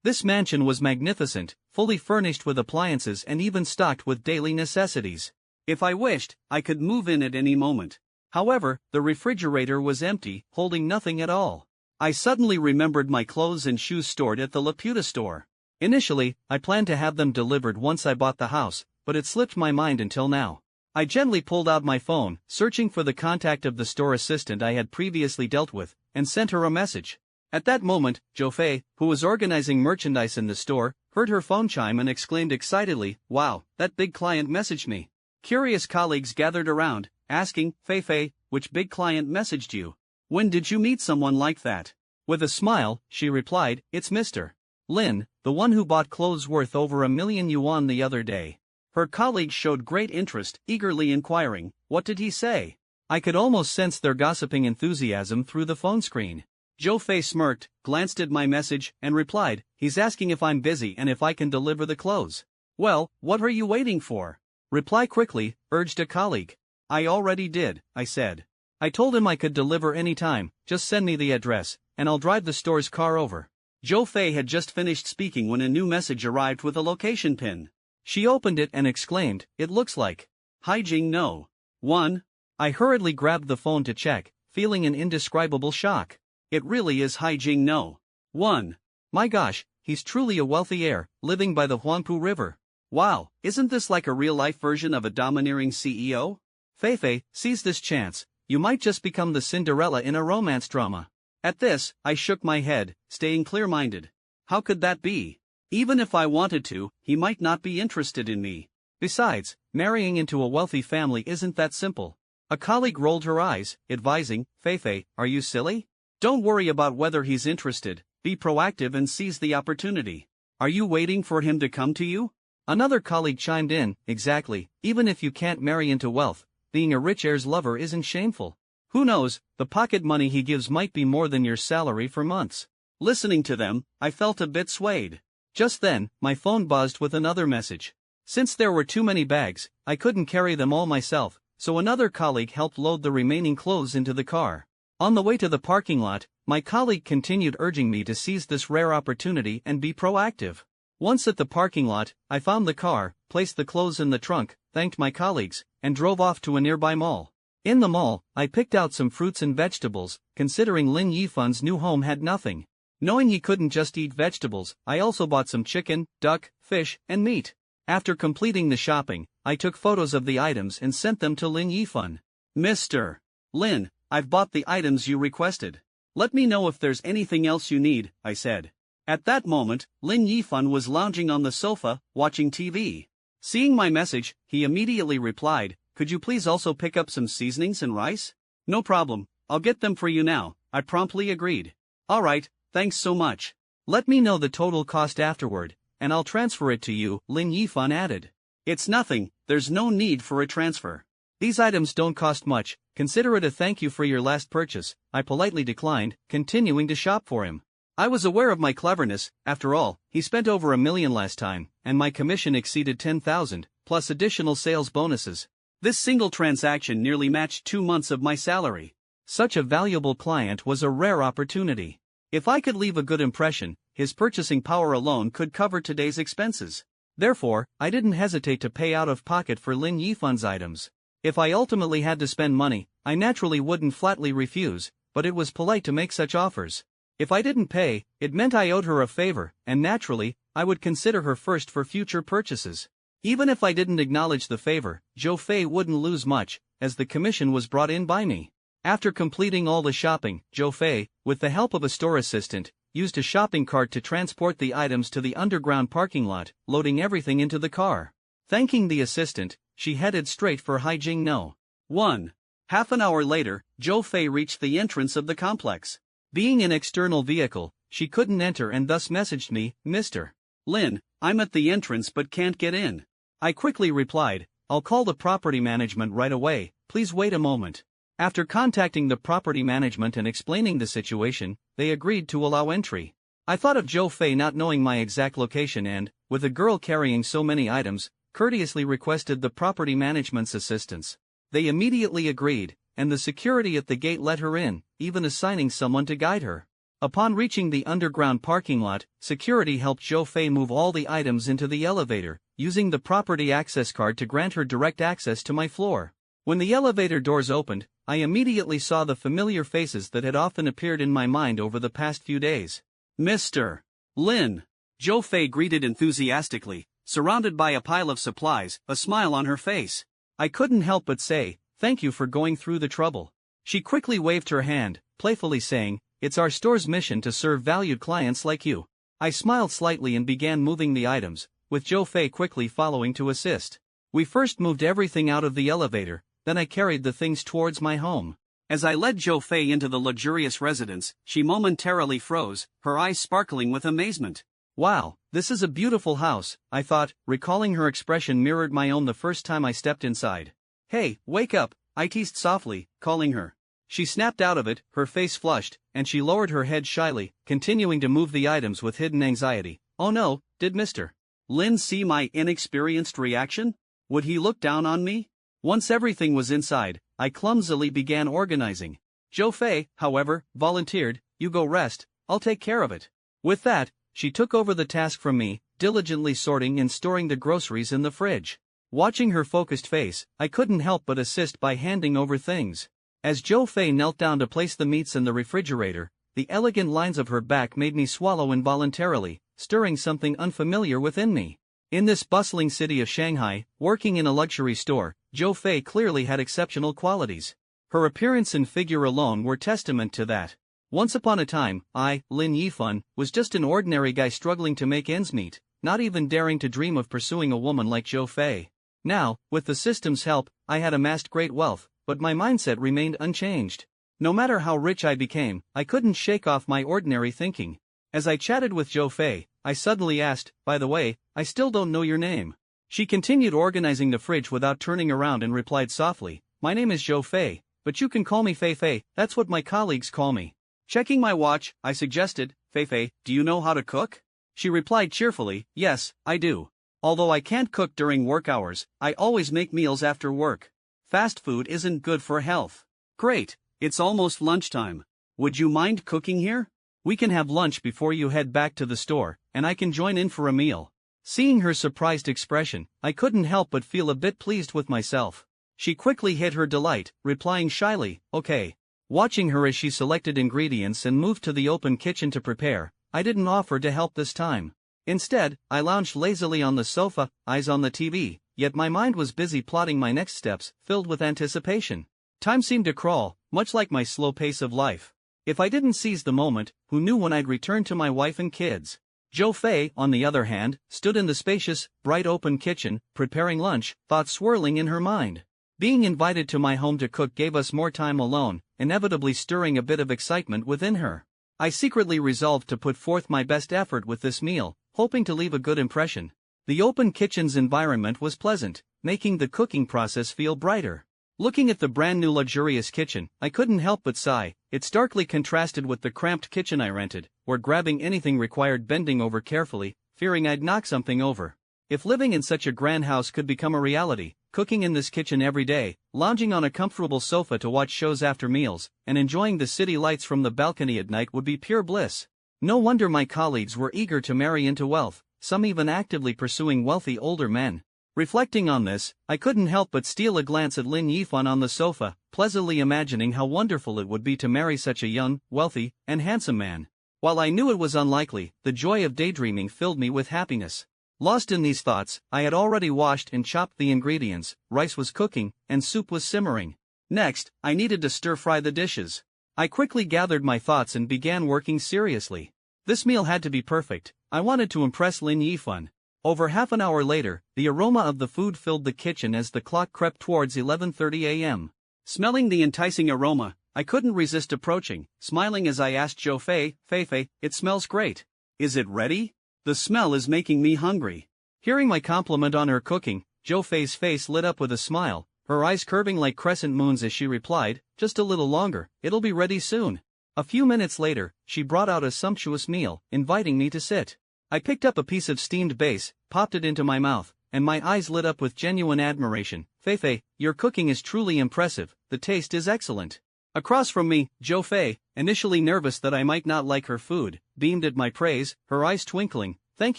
This mansion was magnificent, fully furnished with appliances and even stocked with daily necessities. If I wished, I could move in at any moment. However, the refrigerator was empty, holding nothing at all. I suddenly remembered my clothes and shoes stored at the Laputa store. Initially, I planned to have them delivered once I bought the house, but it slipped my mind until now. I gently pulled out my phone, searching for the contact of the store assistant I had previously dealt with, and sent her a message. At that moment, Jo Fei, who was organizing merchandise in the store, heard her phone chime and exclaimed excitedly, "Wow, that big client messaged me." Curious colleagues gathered around, asking, "Fei, which big client messaged you? When did you meet someone like that?" With a smile, she replied, "It's Mr. Lin, the one who bought clothes worth over 1,000,000 yuan the other day." Her colleagues showed great interest, eagerly inquiring, "What did he say?" I could almost sense their gossiping enthusiasm through the phone screen. Jo Fei smirked, glanced at my message, and replied, "He's asking if I'm busy and if I can deliver the clothes." "Well, what are you waiting for? Reply quickly," urged a colleague. "I already did," I said. "I told him I could deliver any time, just send me the address, and I'll drive the store's car over." Jo Fei had just finished speaking when a new message arrived with a location pin. She opened it and exclaimed, "It looks like Haijing No. 1. I hurriedly grabbed the phone to check, feeling an indescribable shock. It really is Haijing No. 1. My gosh, he's truly a wealthy heir, living by the Huangpu River. Wow, isn't this like a real-life version of a domineering CEO? Fei, seize this chance, you might just become the Cinderella in a romance drama. At this, I shook my head, staying clear-minded. How could that be? Even if I wanted to, he might not be interested in me. Besides, marrying into a wealthy family isn't that simple. A colleague rolled her eyes, advising, Fei, are you silly? Don't worry about whether he's interested, be proactive and seize the opportunity. Are you waiting for him to come to you? Another colleague chimed in, exactly, even if you can't marry into wealth, being a rich heir's lover isn't shameful. Who knows, the pocket money he gives might be more than your salary for months. Listening to them, I felt a bit swayed. Just then, my phone buzzed with another message. Since there were too many bags, I couldn't carry them all myself, so another colleague helped load the remaining clothes into the car. On the way to the parking lot, my colleague continued urging me to seize this rare opportunity and be proactive. Once at the parking lot, I found the car, placed the clothes in the trunk, thanked my colleagues, and drove off to a nearby mall. In the mall, I picked out some fruits and vegetables, considering Lin Yifan's new home had nothing. Knowing he couldn't just eat vegetables, I also bought some chicken, duck, fish, and meat. After completing the shopping, I took photos of the items and sent them to Lin Yifan. Mr. Lin, I've bought the items you requested. Let me know if there's anything else you need, I said. At that moment, Lin Yifan was lounging on the sofa, watching TV. Seeing my message, he immediately replied, "Could you please also pick up some seasonings and rice?" "No problem, I'll get them for you now," I promptly agreed. "Alright, thanks so much. Let me know the total cost afterward, and I'll transfer it to you," Lin Yifan added. "It's nothing, there's no need for a transfer. These items don't cost much, consider it a thank you for your last purchase," I politely declined, continuing to shop for him. I was aware of my cleverness, after all, he spent over 1,000,000 last time, and my commission exceeded 10,000, plus additional sales bonuses. This single transaction nearly matched 2 months of my salary. Such a valuable client was a rare opportunity. If I could leave a good impression, his purchasing power alone could cover today's expenses. Therefore, I didn't hesitate to pay out of pocket for Lin Yifan's items. If I ultimately had to spend money, I naturally wouldn't flatly refuse, but it was polite to make such offers. If I didn't pay, it meant I owed her a favor, and naturally, I would consider her first for future purchases. Even if I didn't acknowledge the favor, Jo Fei wouldn't lose much, as the commission was brought in by me. After completing all the shopping, Jo Fei, with the help of a store assistant, used a shopping cart to transport the items to the underground parking lot, loading everything into the car. Thanking the assistant, she headed straight for Haijing No. 1. Half an hour later, Jo Fei reached the entrance of the complex. Being an external vehicle, she couldn't enter and thus messaged me, "Mr. Lin, I'm at the entrance but can't get in." I quickly replied, I'll call the property management right away, please wait a moment. After contacting the property management and explaining the situation, they agreed to allow entry. I thought of Joe Fei not knowing my exact location and, with a girl carrying so many items, courteously requested the property management's assistance. They immediately agreed, and the security at the gate let her in, even assigning someone to guide her. Upon reaching the underground parking lot, security helped Joe Fei move all the items into the elevator, using the property access card to grant her direct access to my floor. When the elevator doors opened, I immediately saw the familiar faces that had often appeared in my mind over the past few days. Mr. Lin, Joe Fei greeted enthusiastically, surrounded by a pile of supplies, a smile on her face. I couldn't help but say, thank you for going through the trouble. She quickly waved her hand, playfully saying, it's our store's mission to serve valued clients like you. I smiled slightly and began moving the items, with Joe Fei quickly following to assist. We first moved everything out of the elevator, then I carried the things towards my home. As I led Joe Fei into the luxurious residence, she momentarily froze, her eyes sparkling with amazement. Wow, this is a beautiful house, I thought, recalling her expression mirrored my own the first time I stepped inside. Hey, wake up, I teased softly, calling her. She snapped out of it, her face flushed, and she lowered her head shyly, continuing to move the items with hidden anxiety. Oh no, did Mr. Lin see my inexperienced reaction? Would he look down on me? Once everything was inside, I clumsily began organizing. Joe Fei, however, volunteered, you go rest, I'll take care of it. With that, she took over the task from me, diligently sorting and storing the groceries in the fridge. Watching her focused face, I couldn't help but assist by handing over things. As Joe Fei knelt down to place the meats in the refrigerator, the elegant lines of her back made me swallow involuntarily, stirring something unfamiliar within me. In this bustling city of Shanghai, working in a luxury store, Joe Fei clearly had exceptional qualities. Her appearance and figure alone were testament to that. Once upon a time, I, Lin Yifan, was just an ordinary guy struggling to make ends meet, not even daring to dream of pursuing a woman like Joe Fei. Now, with the system's help, I had amassed great wealth, but my mindset remained unchanged. No matter how rich I became, I couldn't shake off my ordinary thinking. As I chatted with Joe Fei, I suddenly asked, by the way, I still don't know your name. She continued organizing the fridge without turning around and replied softly, my name is Joe Fei, but you can call me Fei Fei, that's what my colleagues call me. Checking my watch, I suggested, Fei Fei, do you know how to cook? She replied cheerfully, yes, I do. Although I can't cook during work hours, I always make meals after work. Fast food isn't good for health. Great, it's almost lunchtime. Would you mind cooking here? We can have lunch before you head back to the store, and I can join in for a meal. Seeing her surprised expression, I couldn't help but feel a bit pleased with myself. She quickly hid her delight, replying shyly, okay. Watching her as she selected ingredients and moved to the open kitchen to prepare, I didn't offer to help this time. Instead, I lounged lazily on the sofa, eyes on the TV, yet my mind was busy plotting my next steps, filled with anticipation. Time seemed to crawl, much like my slow pace of life. If I didn't seize the moment, who knew when I'd return to my wife and kids? Joe Fei, on the other hand, stood in the spacious, bright open kitchen, preparing lunch, thoughts swirling in her mind. Being invited to my home to cook gave us more time alone, inevitably stirring a bit of excitement within her. I secretly resolved to put forth my best effort with this meal, hoping to leave a good impression. The open kitchen's environment was pleasant, making the cooking process feel brighter. Looking at the brand new luxurious kitchen, I couldn't help but sigh. It starkly contrasted with the cramped kitchen I rented, where grabbing anything required bending over carefully, fearing I'd knock something over. If living in such a grand house could become a reality, cooking in this kitchen every day, lounging on a comfortable sofa to watch shows after meals, and enjoying the city lights from the balcony at night would be pure bliss. No wonder my colleagues were eager to marry into wealth, some even actively pursuing wealthy older men. Reflecting on this, I couldn't help but steal a glance at Lin Yifan on the sofa, pleasantly imagining how wonderful it would be to marry such a young, wealthy, and handsome man. While I knew it was unlikely, the joy of daydreaming filled me with happiness. Lost in these thoughts, I had already washed and chopped the ingredients, rice was cooking, and soup was simmering. Next, I needed to stir-fry the dishes. I quickly gathered my thoughts and began working seriously. This meal had to be perfect. I wanted to impress Lin Yifan. Over half an hour later, the aroma of the food filled the kitchen as the clock crept towards 11:30 a.m. Smelling the enticing aroma, I couldn't resist approaching, smiling as I asked Joe Fei, Fei, it smells great. Is it ready? The smell is making me hungry. Hearing my compliment on her cooking, Zhou Fei's face lit up with a smile, her eyes curving like crescent moons as she replied, just a little longer, it'll be ready soon. A few minutes later, she brought out a sumptuous meal, inviting me to sit. I picked up a piece of steamed base, popped it into my mouth, and my eyes lit up with genuine admiration. Fei, your cooking is truly impressive, the taste is excellent. Across from me, Zhou Fei, initially nervous that I might not like her food, beamed at my praise, her eyes twinkling. Thank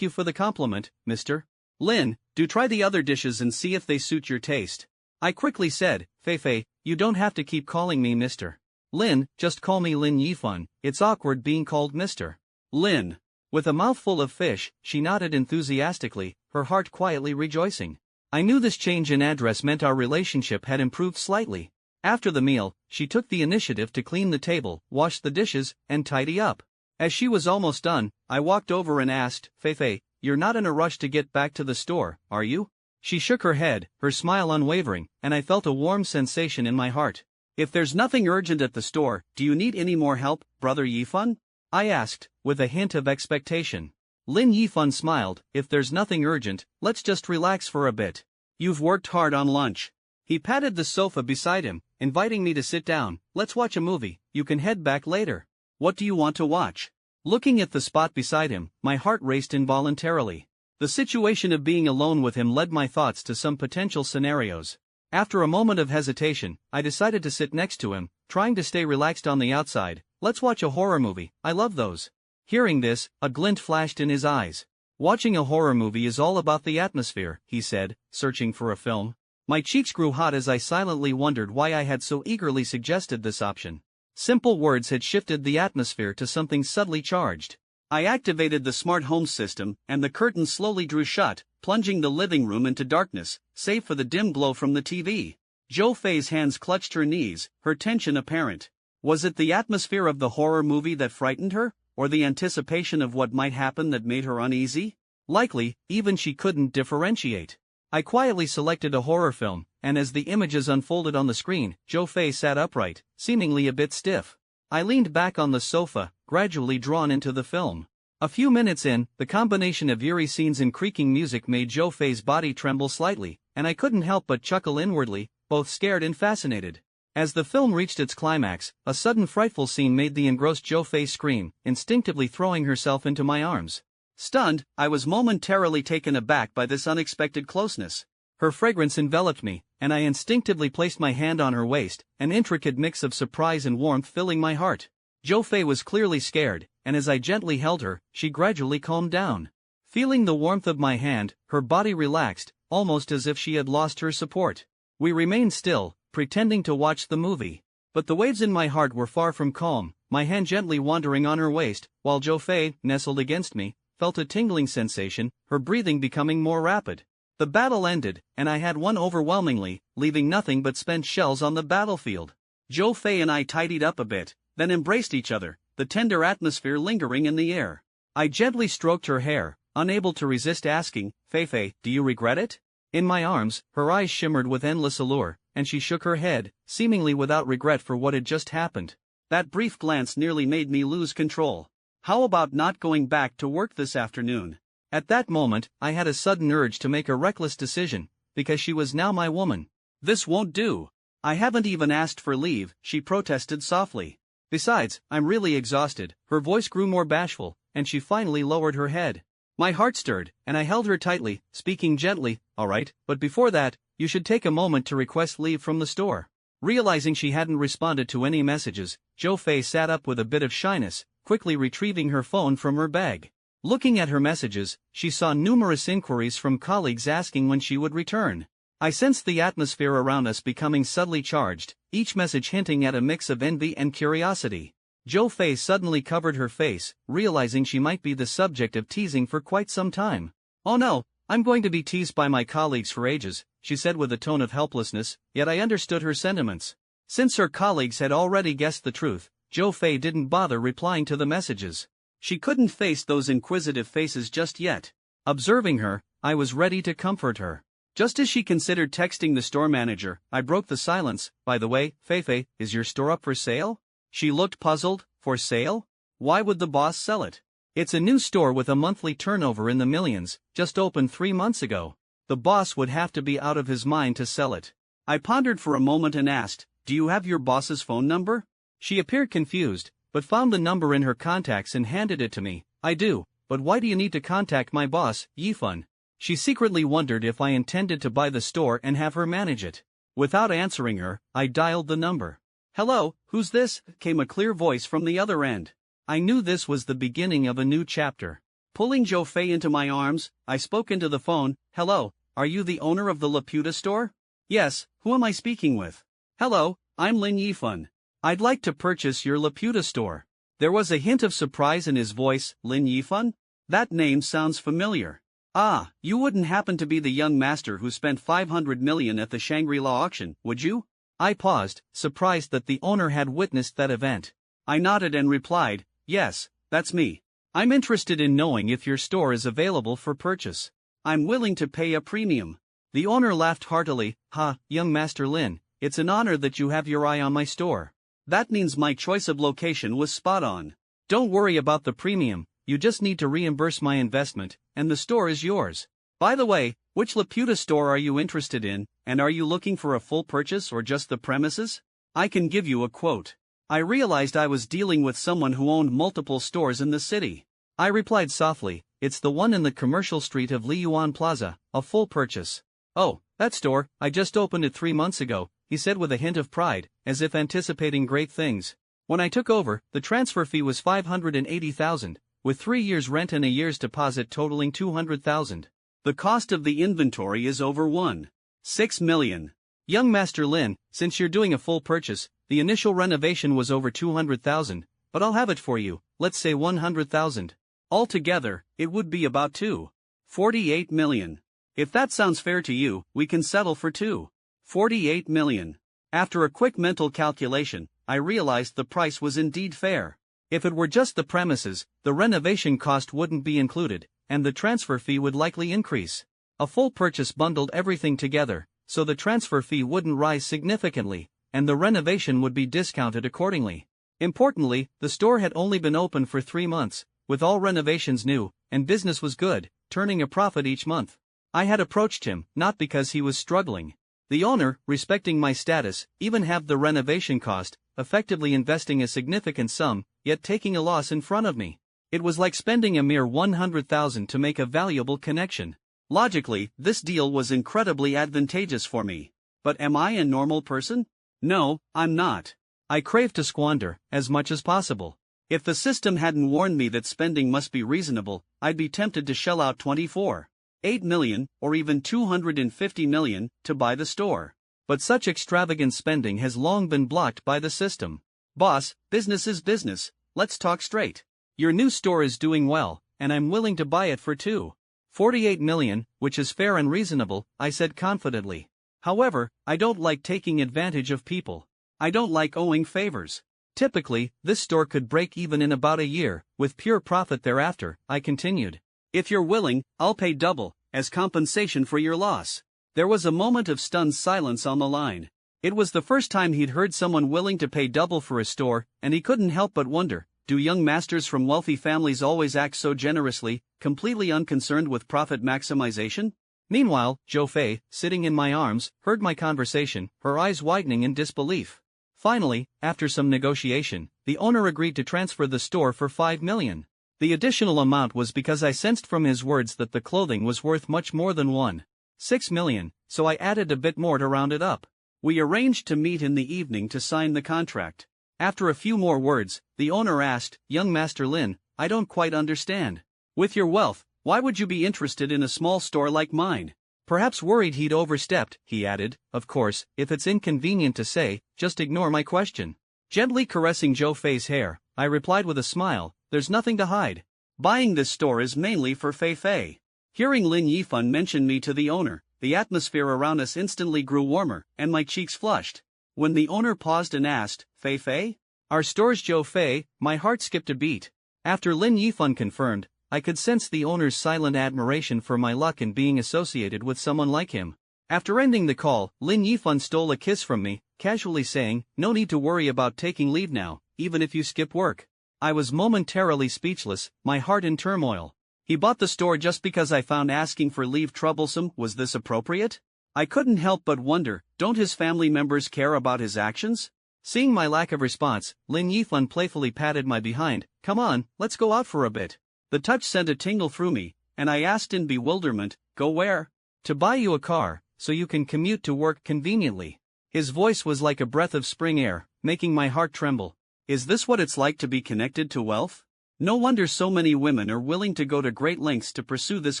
you for the compliment, Mr. Lin, do try the other dishes and see if they suit your taste. I quickly said, Fei, you don't have to keep calling me Mr. Lin, just call me Lin Yifan, it's awkward being called Mr. Lin. With a mouthful of fish, she nodded enthusiastically, her heart quietly rejoicing. I knew this change in address meant our relationship had improved slightly. After the meal, she took the initiative to clean the table, wash the dishes, and tidy up. As she was almost done, I walked over and asked, Fei, you're not in a rush to get back to the store, are you? She shook her head, her smile unwavering, and I felt a warm sensation in my heart. If there's nothing urgent at the store, do you need any more help, Brother Yifan? I asked, with a hint of expectation. Lin Yifan smiled, if there's nothing urgent, let's just relax for a bit. You've worked hard on lunch. He patted the sofa beside him, inviting me to sit down. Let's watch a movie, you can head back later. What do you want to watch? Looking at the spot beside him, my heart raced involuntarily. The situation of being alone with him led my thoughts to some potential scenarios. After a moment of hesitation, I decided to sit next to him, trying to stay relaxed on the outside. Let's watch a horror movie, I love those. Hearing this, a glint flashed in his eyes. Watching a horror movie is all about the atmosphere, he said, searching for a film. My cheeks grew hot as I silently wondered why I had so eagerly suggested this option. Simple words had shifted the atmosphere to something subtly charged. I activated the smart home system, and the curtains slowly drew shut, plunging the living room into darkness, save for the dim glow from the TV. Zhou Fei's hands clutched her knees, her tension apparent. Was it the atmosphere of the horror movie that frightened her, or the anticipation of what might happen that made her uneasy? Likely, even she couldn't differentiate. I quietly selected a horror film, and as the images unfolded on the screen, Zhou Fei sat upright, seemingly a bit stiff. I leaned back on the sofa, gradually drawn into the film. A few minutes in, the combination of eerie scenes and creaking music made Zhou Fei's body tremble slightly, and I couldn't help but chuckle inwardly, both scared and fascinated. As the film reached its climax, a sudden frightful scene made the engrossed Zhou Fei scream, instinctively throwing herself into my arms. Stunned, I was momentarily taken aback by this unexpected closeness. Her fragrance enveloped me, and I instinctively placed my hand on her waist, an intricate mix of surprise and warmth filling my heart. Zhou Fei was clearly scared, and as I gently held her, she gradually calmed down. Feeling the warmth of my hand, her body relaxed, almost as if she had lost her support. We remained still, pretending to watch the movie. But the waves in my heart were far from calm, my hand gently wandering on her waist, while Zhou Fei, nestled against me, felt a tingling sensation, her breathing becoming more rapid. The battle ended, and I had won overwhelmingly, leaving nothing but spent shells on the battlefield. Zhou Fei and I tidied up a bit, then embraced each other, the tender atmosphere lingering in the air. I gently stroked her hair, unable to resist asking, Fei, do you regret it? In my arms, her eyes shimmered with endless allure, and she shook her head, seemingly without regret for what had just happened. That brief glance nearly made me lose control. How about not going back to work this afternoon? At that moment, I had a sudden urge to make a reckless decision, because she was now my woman. This won't do. I haven't even asked for leave, she protested softly. Besides, I'm really exhausted. Her voice grew more bashful, and she finally lowered her head. My heart stirred, and I held her tightly, speaking gently, all right, but before that, you should take a moment to request leave from the store. Realizing she hadn't responded to any messages, Zhou Fei sat up with a bit of shyness, quickly retrieving her phone from her bag. Looking at her messages, she saw numerous inquiries from colleagues asking when she would return. I sensed the atmosphere around us becoming subtly charged, each message hinting at a mix of envy and curiosity. Zhou Fei suddenly covered her face, realizing she might be the subject of teasing for quite some time. Oh no, I'm going to be teased by my colleagues for ages, she said with a tone of helplessness, yet I understood her sentiments. Since her colleagues had already guessed the truth, Zhou Fei didn't bother replying to the messages. She couldn't face those inquisitive faces just yet. Observing her, I was ready to comfort her. Just as she considered texting the store manager, I broke the silence. By the way, Fei, is your store up for sale? She looked puzzled. For sale? Why would the boss sell it? It's a new store with a monthly turnover in the millions, just opened 3 months ago. The boss would have to be out of his mind to sell it. I pondered for a moment and asked, "Do you have your boss's phone number?" She appeared confused, but found the number in her contacts and handed it to me. "I do, but why do you need to contact my boss, Yifun?" She secretly wondered if I intended to buy the store and have her manage it. Without answering her, I dialed the number. "Hello, who's this?" came a clear voice from the other end. I knew this was the beginning of a new chapter. Pulling Zhou Fei into my arms, I spoke into the phone. "Hello, are you the owner of the Laputa store?" "Yes, who am I speaking with?" "Hello, I'm Lin Yifun. I'd like to purchase your Laputa store." There was a hint of surprise in his voice. "Lin Yifun? That name sounds familiar. Ah, you wouldn't happen to be the young master who spent 500 million at the Shangri-La auction, would you?" I paused, surprised that the owner had witnessed that event. I nodded and replied, "Yes, that's me. I'm interested in knowing if your store is available for purchase. I'm willing to pay a premium." The owner laughed heartily. "Ha, young Master Lin, it's an honor that you have your eye on my store. That means my choice of location was spot on. Don't worry about the premium, you just need to reimburse my investment, and the store is yours. By the way, which Laputa store are you interested in, and are you looking for a full purchase or just the premises? I can give you a quote." I realized I was dealing with someone who owned multiple stores in the city. I replied softly, "It's the one in the commercial street of Liyuan Plaza, a full purchase." "Oh, that store, I just opened it 3 months ago," he said with a hint of pride, as if anticipating great things. "When I took over, the transfer fee was 580,000, with 3 years rent and a year's deposit totaling 200,000. The cost of the inventory is over 1.6 million. Young Master Lin, since you're doing a full purchase, the initial renovation was over 200,000, but I'll have it for you, let's say 100,000. Altogether, it would be about 2.48 million. If that sounds fair to you, we can settle for 2.48 million. After a quick mental calculation, I realized the price was indeed fair. If it were just the premises, the renovation cost wouldn't be included, and the transfer fee would likely increase. A full purchase bundled everything together, so the transfer fee wouldn't rise significantly, and the renovation would be discounted accordingly. Importantly, the store had only been open for 3 months, with all renovations new, and business was good, turning a profit each month. I had approached him, not because he was struggling. The owner, respecting my status, even halved the renovation cost, effectively investing a significant sum, yet taking a loss in front of me. It was like spending a mere 100,000 to make a valuable connection. Logically, this deal was incredibly advantageous for me. But am I a normal person? No, I'm not. I crave to squander, as much as possible. If the system hadn't warned me that spending must be reasonable, I'd be tempted to shell out 24.8 million, or even 250 million, to buy the store. But such extravagant spending has long been blocked by the system. "Boss, business is business, let's talk straight. Your new store is doing well, and I'm willing to buy it for 2.48 million, which is fair and reasonable," I said confidently. "However, I don't like taking advantage of people. I don't like owing favors. Typically, this store could break even in about a year, with pure profit thereafter," I continued. "If you're willing, I'll pay double, as compensation for your loss." There was a moment of stunned silence on the line. It was the first time he'd heard someone willing to pay double for a store, and he couldn't help but wonder, do young masters from wealthy families always act so generously, completely unconcerned with profit maximization? Meanwhile, Zhou Fei, sitting in my arms, heard my conversation, her eyes widening in disbelief. Finally, after some negotiation, the owner agreed to transfer the store for 5 million. The additional amount was because I sensed from his words that the clothing was worth much more than 1.6 million, so I added a bit more to round it up. We arranged to meet in the evening to sign the contract. After a few more words, the owner asked, "Young Master Lin, I don't quite understand. With your wealth, why would you be interested in a small store like mine?" Perhaps worried he'd overstepped, he added, "Of course, if it's inconvenient to say, just ignore my question." Gently caressing Zhou Fei's hair, I replied with a smile, "There's nothing to hide. Buying this store is mainly for Fei Fei." Hearing Lin Yifun mention me to the owner, the atmosphere around us instantly grew warmer, and my cheeks flushed. When the owner paused and asked, "Fei Fei? Our store's Zhou Fei," my heart skipped a beat. After Lin Yifun confirmed, I could sense the owner's silent admiration for my luck in being associated with someone like him. After ending the call, Lin Yifun stole a kiss from me, casually saying, "No need to worry about taking leave now, even if you skip work." I was momentarily speechless, my heart in turmoil. He bought the store just because I found asking for leave troublesome. Was this appropriate? I couldn't help but wonder, don't his family members care about his actions? Seeing my lack of response, Lin Yifan playfully patted my behind. Come on, let's go out for a bit. The touch sent a tingle through me, and I asked in bewilderment, go where? To buy you a car, so you can commute to work conveniently. His voice was like a breath of spring air, making my heart tremble. Is this what it's like to be connected to wealth? No wonder so many women are willing to go to great lengths to pursue this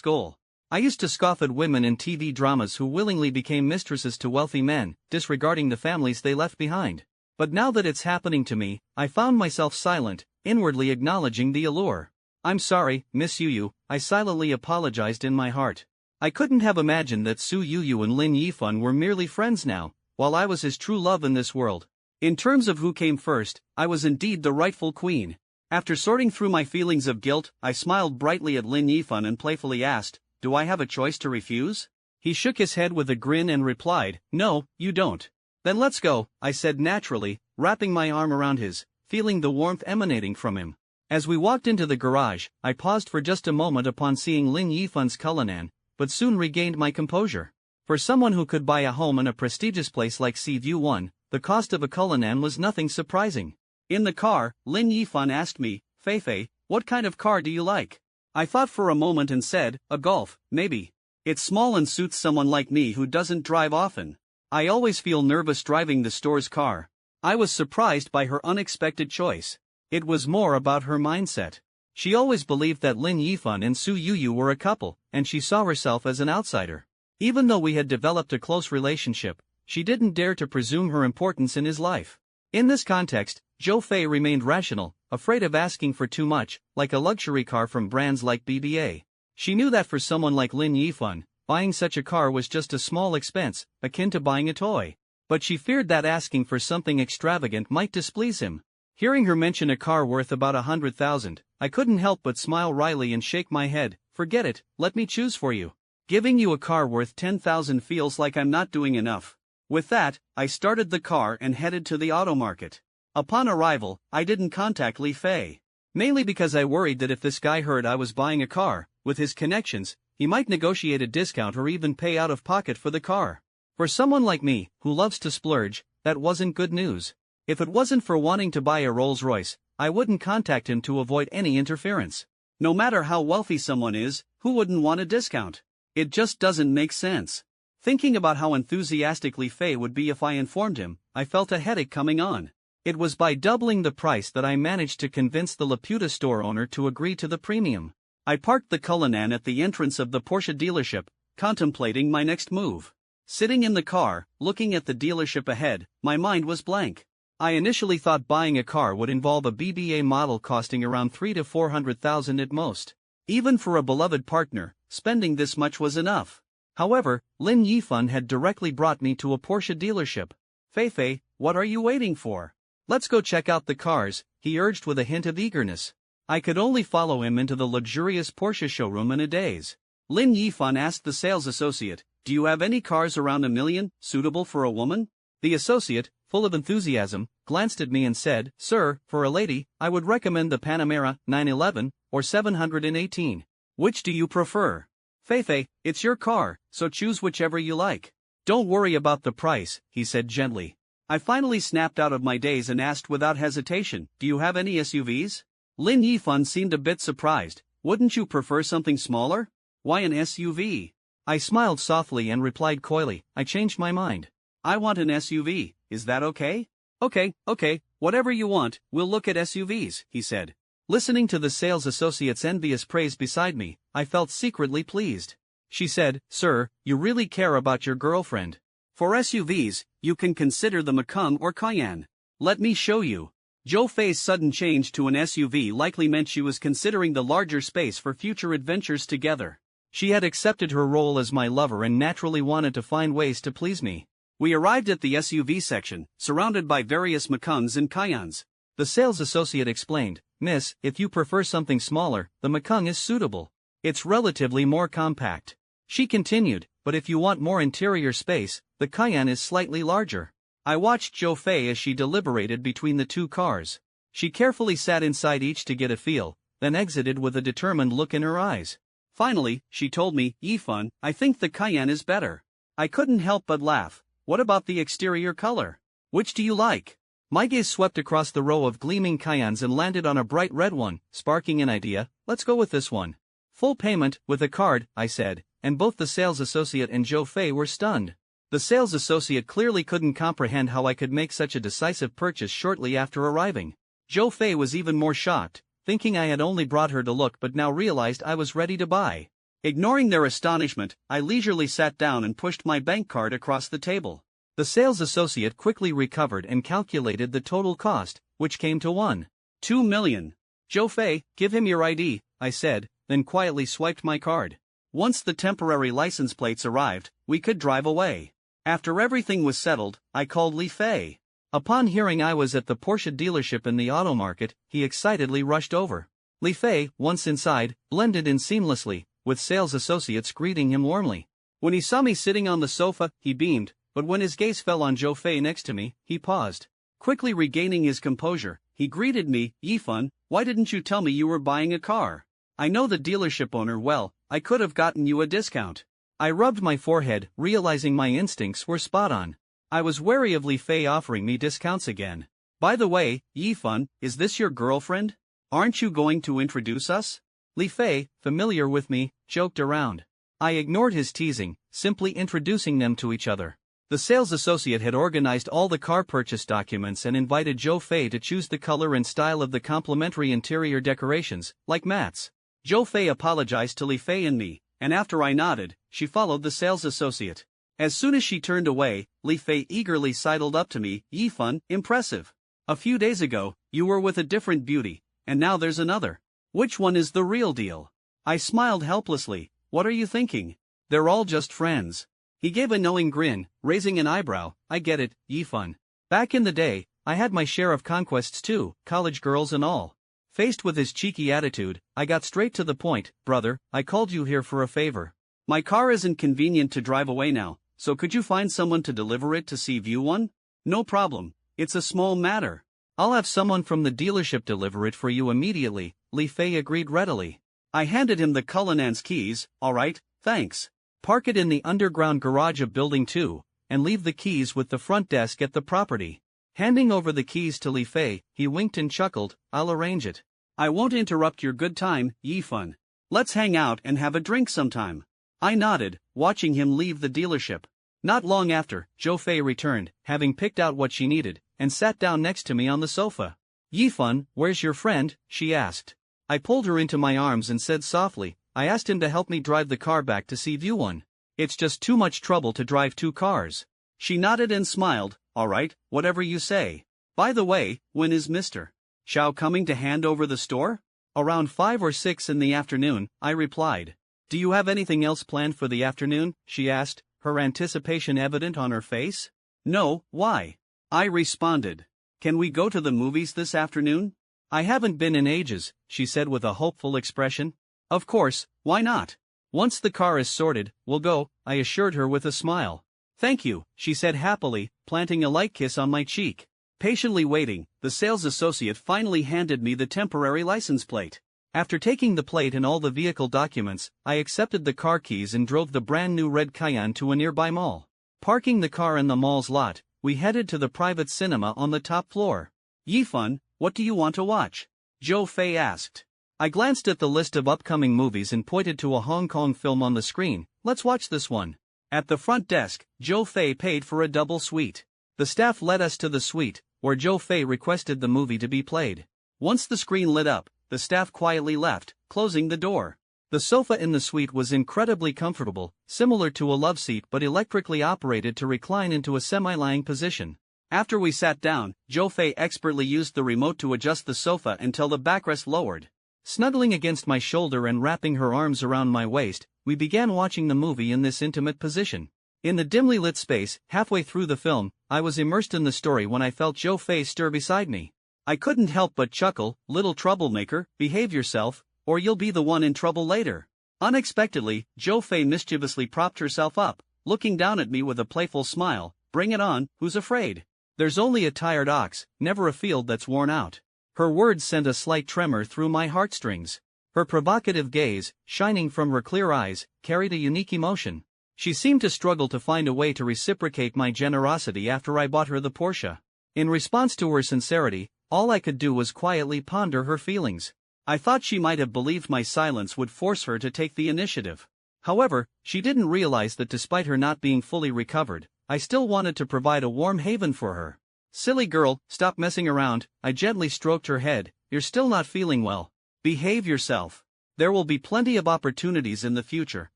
goal. I used to scoff at women in TV dramas who willingly became mistresses to wealthy men, disregarding the families they left behind. But now that it's happening to me, I found myself silent, inwardly acknowledging the allure. I'm sorry, Miss Yu, I silently apologized in my heart. I couldn't have imagined that Su Yu and Lin Yifan were merely friends now, while I was his true love in this world. In terms of who came first, I was indeed the rightful queen. After sorting through my feelings of guilt, I smiled brightly at Lin Yifan and playfully asked, do I have a choice to refuse? He shook his head with a grin and replied, no, you don't. Then let's go, I said naturally, wrapping my arm around his, feeling the warmth emanating from him. As we walked into the garage, I paused for just a moment upon seeing Lin Yifan's Cullinan, but soon regained my composure. For someone who could buy a home in a prestigious place like Seaview 1, the cost of a Cullinan was nothing surprising. In the car, Lin Yifan asked me, Fei, what kind of car do you like? I thought for a moment and said, a Golf, maybe. It's small and suits someone like me who doesn't drive often. I always feel nervous driving the store's car. I was surprised by her unexpected choice. It was more about her mindset. She always believed that Lin Yifan and Su Yu were a couple, and she saw herself as an outsider. Even though we had developed a close relationship, she didn't dare to presume her importance in his life. In this context, Zhou Fei remained rational, afraid of asking for too much, like a luxury car from brands like BBA. She knew that for someone like Lin Yifan, buying such a car was just a small expense, akin to buying a toy. But she feared that asking for something extravagant might displease him. Hearing her mention a car worth about 100,000, I couldn't help but smile wryly and shake my head. Forget it, let me choose for you. Giving you a car worth 10,000 feels like I'm not doing enough. With that, I started the car and headed to the auto market. Upon arrival, I didn't contact Li Fei. Mainly because I worried that if this guy heard I was buying a car, with his connections, he might negotiate a discount or even pay out of pocket for the car. For someone like me, who loves to splurge, that wasn't good news. If it wasn't for wanting to buy a Rolls-Royce, I wouldn't contact him to avoid any interference. No matter how wealthy someone is, who wouldn't want a discount? It just doesn't make sense. Thinking about how enthusiastic Li Fei would be if I informed him, I felt a headache coming on. It was by doubling the price that I managed to convince the Laputa store owner to agree to the premium. I parked the Cullinan at the entrance of the Porsche dealership, contemplating my next move. Sitting in the car, looking at the dealership ahead, my mind was blank. I initially thought buying a car would involve a BBA model costing around 300,000 to 400,000 at most. Even for a beloved partner, spending this much was enough. However, Lin Yifan had directly brought me to a Porsche dealership. Fei, what are you waiting for? Let's go check out the cars, he urged with a hint of eagerness. I could only follow him into the luxurious Porsche showroom in a daze. Lin Yifan asked the sales associate, do you have any cars around $1 million, suitable for a woman? The associate, full of enthusiasm, glanced at me and said, Sir, for a lady, I would recommend the Panamera 911 or 718. Which do you prefer? Fei, it's your car, so choose whichever you like. Don't worry about the price, he said gently. I finally snapped out of my daze and asked without hesitation, do you have any SUVs? Lin Yifan seemed a bit surprised. Wouldn't you prefer something smaller? Why an SUV? I smiled softly and replied coyly, I changed my mind. I want an SUV, is that okay? Okay, whatever you want, we'll look at SUVs, he said. Listening to the sales associate's envious praise beside me, I felt secretly pleased. She said, Sir, you really care about your girlfriend. For SUVs, you can consider the Macan or Cayenne. Let me show you. Zhou Fei's sudden change to an SUV likely meant she was considering the larger space for future adventures together. She had accepted her role as my lover and naturally wanted to find ways to please me. We arrived at the SUV section, surrounded by various Macans and Cayennes. The sales associate explained, Miss, if you prefer something smaller, the Macan is suitable. It's relatively more compact. She continued, but if you want more interior space, the Cayenne is slightly larger. I watched Zhou Fei as she deliberated between the two cars. She carefully sat inside each to get a feel, then exited with a determined look in her eyes. Finally, she told me, "Yifun, I think the cayenne is better." I couldn't help but laugh. What about the exterior color? Which do you like? My gaze swept across the row of gleaming cayennes and landed on a bright red one, sparking an idea. Let's go with this one. Full payment, with a card, I said, and both the sales associate and Zhou Fei were stunned. The sales associate clearly couldn't comprehend how I could make such a decisive purchase shortly after arriving. Zhou Fei was even more shocked, thinking I had only brought her to look but now realized I was ready to buy. Ignoring their astonishment, I leisurely sat down and pushed my bank card across the table. The sales associate quickly recovered and calculated the total cost, which came to 1.2 million. "Zhou Fei, give him your ID, I said, then quietly swiped my card. Once the temporary license plates arrived, we could drive away. After everything was settled, I called Li Fei. Upon hearing I was at the Porsche dealership in the auto market, he excitedly rushed over. Li Fei, once inside, blended in seamlessly, with sales associates greeting him warmly. When he saw me sitting on the sofa, he beamed, but when his gaze fell on Zhou Fei next to me, he paused. Quickly regaining his composure, he greeted me, "Yifun, why didn't you tell me you were buying a car? I know the dealership owner well, I could have gotten you a discount." I rubbed my forehead, realizing my instincts were spot on. I was wary of Li Fei offering me discounts again. "By the way, Yifun, is this your girlfriend? Aren't you going to introduce us?" Li Fei, familiar with me, joked around. I ignored his teasing, simply introducing them to each other. The sales associate had organized all the car purchase documents and invited Zhou Fei to choose the color and style of the complimentary interior decorations, like mats. Zhou Fei apologized to Li Fei and me, and after I nodded, she followed the sales associate. As soon as she turned away, Li Fei eagerly sidled up to me, "Yifun, impressive. A few days ago, you were with a different beauty, and now there's another. Which one is the real deal?" I smiled helplessly. "What are you thinking? They're all just friends." He gave a knowing grin, raising an eyebrow. "I get it, Yifun. Back in the day, I had my share of conquests too, college girls and all." Faced with his cheeky attitude, I got straight to the point. "Brother, I called you here for a favor. My car isn't convenient to drive away now, so could you find someone to deliver it to see View One?" "No problem, it's a small matter. I'll have someone from the dealership deliver it for you immediately," Li Fei agreed readily. I handed him the Cullinan's keys. "All right, thanks. Park it in the underground garage of Building 2, and leave the keys with the front desk at the property." Handing over the keys to Li Fei, he winked and chuckled. "I'll arrange it. I won't interrupt your good time, Yifun. Let's hang out and have a drink sometime." I nodded, watching him leave the dealership. Not long after, Zhou Fei returned, having picked out what she needed, and sat down next to me on the sofa. "Yifun, where's your friend?" she asked. I pulled her into my arms and said softly, "I asked him to help me drive the car back to see View One. It's just too much trouble to drive two cars." She nodded and smiled. "All right, whatever you say. By the way, when is Mr. Xiao coming to hand over the store?" "Around 5 or 6 in the afternoon," I replied. "Do you have anything else planned for the afternoon?" she asked, her anticipation evident on her face. "No, why?" I responded. "Can we go to the movies this afternoon?" "I haven't been in ages," she said with a hopeful expression. "Of course, why not? Once the car is sorted, we'll go," I assured her with a smile. "Thank you," she said happily, planting a light kiss on my cheek. Patiently waiting, the sales associate finally handed me the temporary license plate. After taking the plate and all the vehicle documents, I accepted the car keys and drove the brand new red Cayenne to a nearby mall. Parking the car in the mall's lot, we headed to the private cinema on the top floor. "Yifun, what do you want to watch?" Zhou Fei asked. I glanced at the list of upcoming movies and pointed to a Hong Kong film on the screen. "Let's watch this one." At the front desk, Zhou Fei paid for a double suite. The staff led us to the suite, where Zhou Fei requested the movie to be played. Once the screen lit up, the staff quietly left, closing the door. The sofa in the suite was incredibly comfortable, similar to a love seat but electrically operated to recline into a semi-lying position. After we sat down, Zhou Fei expertly used the remote to adjust the sofa until the backrest lowered. Snuggling against my shoulder and wrapping her arms around my waist, we began watching the movie in this intimate position. In the dimly lit space, halfway through the film, I was immersed in the story when I felt Zhou Fei stir beside me. I couldn't help but chuckle. "Little troublemaker, behave yourself, or you'll be the one in trouble later." Unexpectedly, Zhou Fei mischievously propped herself up, looking down at me with a playful smile. "Bring it on, who's afraid? There's only a tired ox, never a field that's worn out." Her words sent a slight tremor through my heartstrings. Her provocative gaze, shining from her clear eyes, carried a unique emotion. She seemed to struggle to find a way to reciprocate my generosity after I bought her the Porsche. In response to her sincerity, all I could do was quietly ponder her feelings. I thought she might have believed my silence would force her to take the initiative. However, she didn't realize that despite her not being fully recovered, I still wanted to provide a warm haven for her. "Silly girl, stop messing around," I gently stroked her head. "You're still not feeling well. Behave yourself. There will be plenty of opportunities in the future,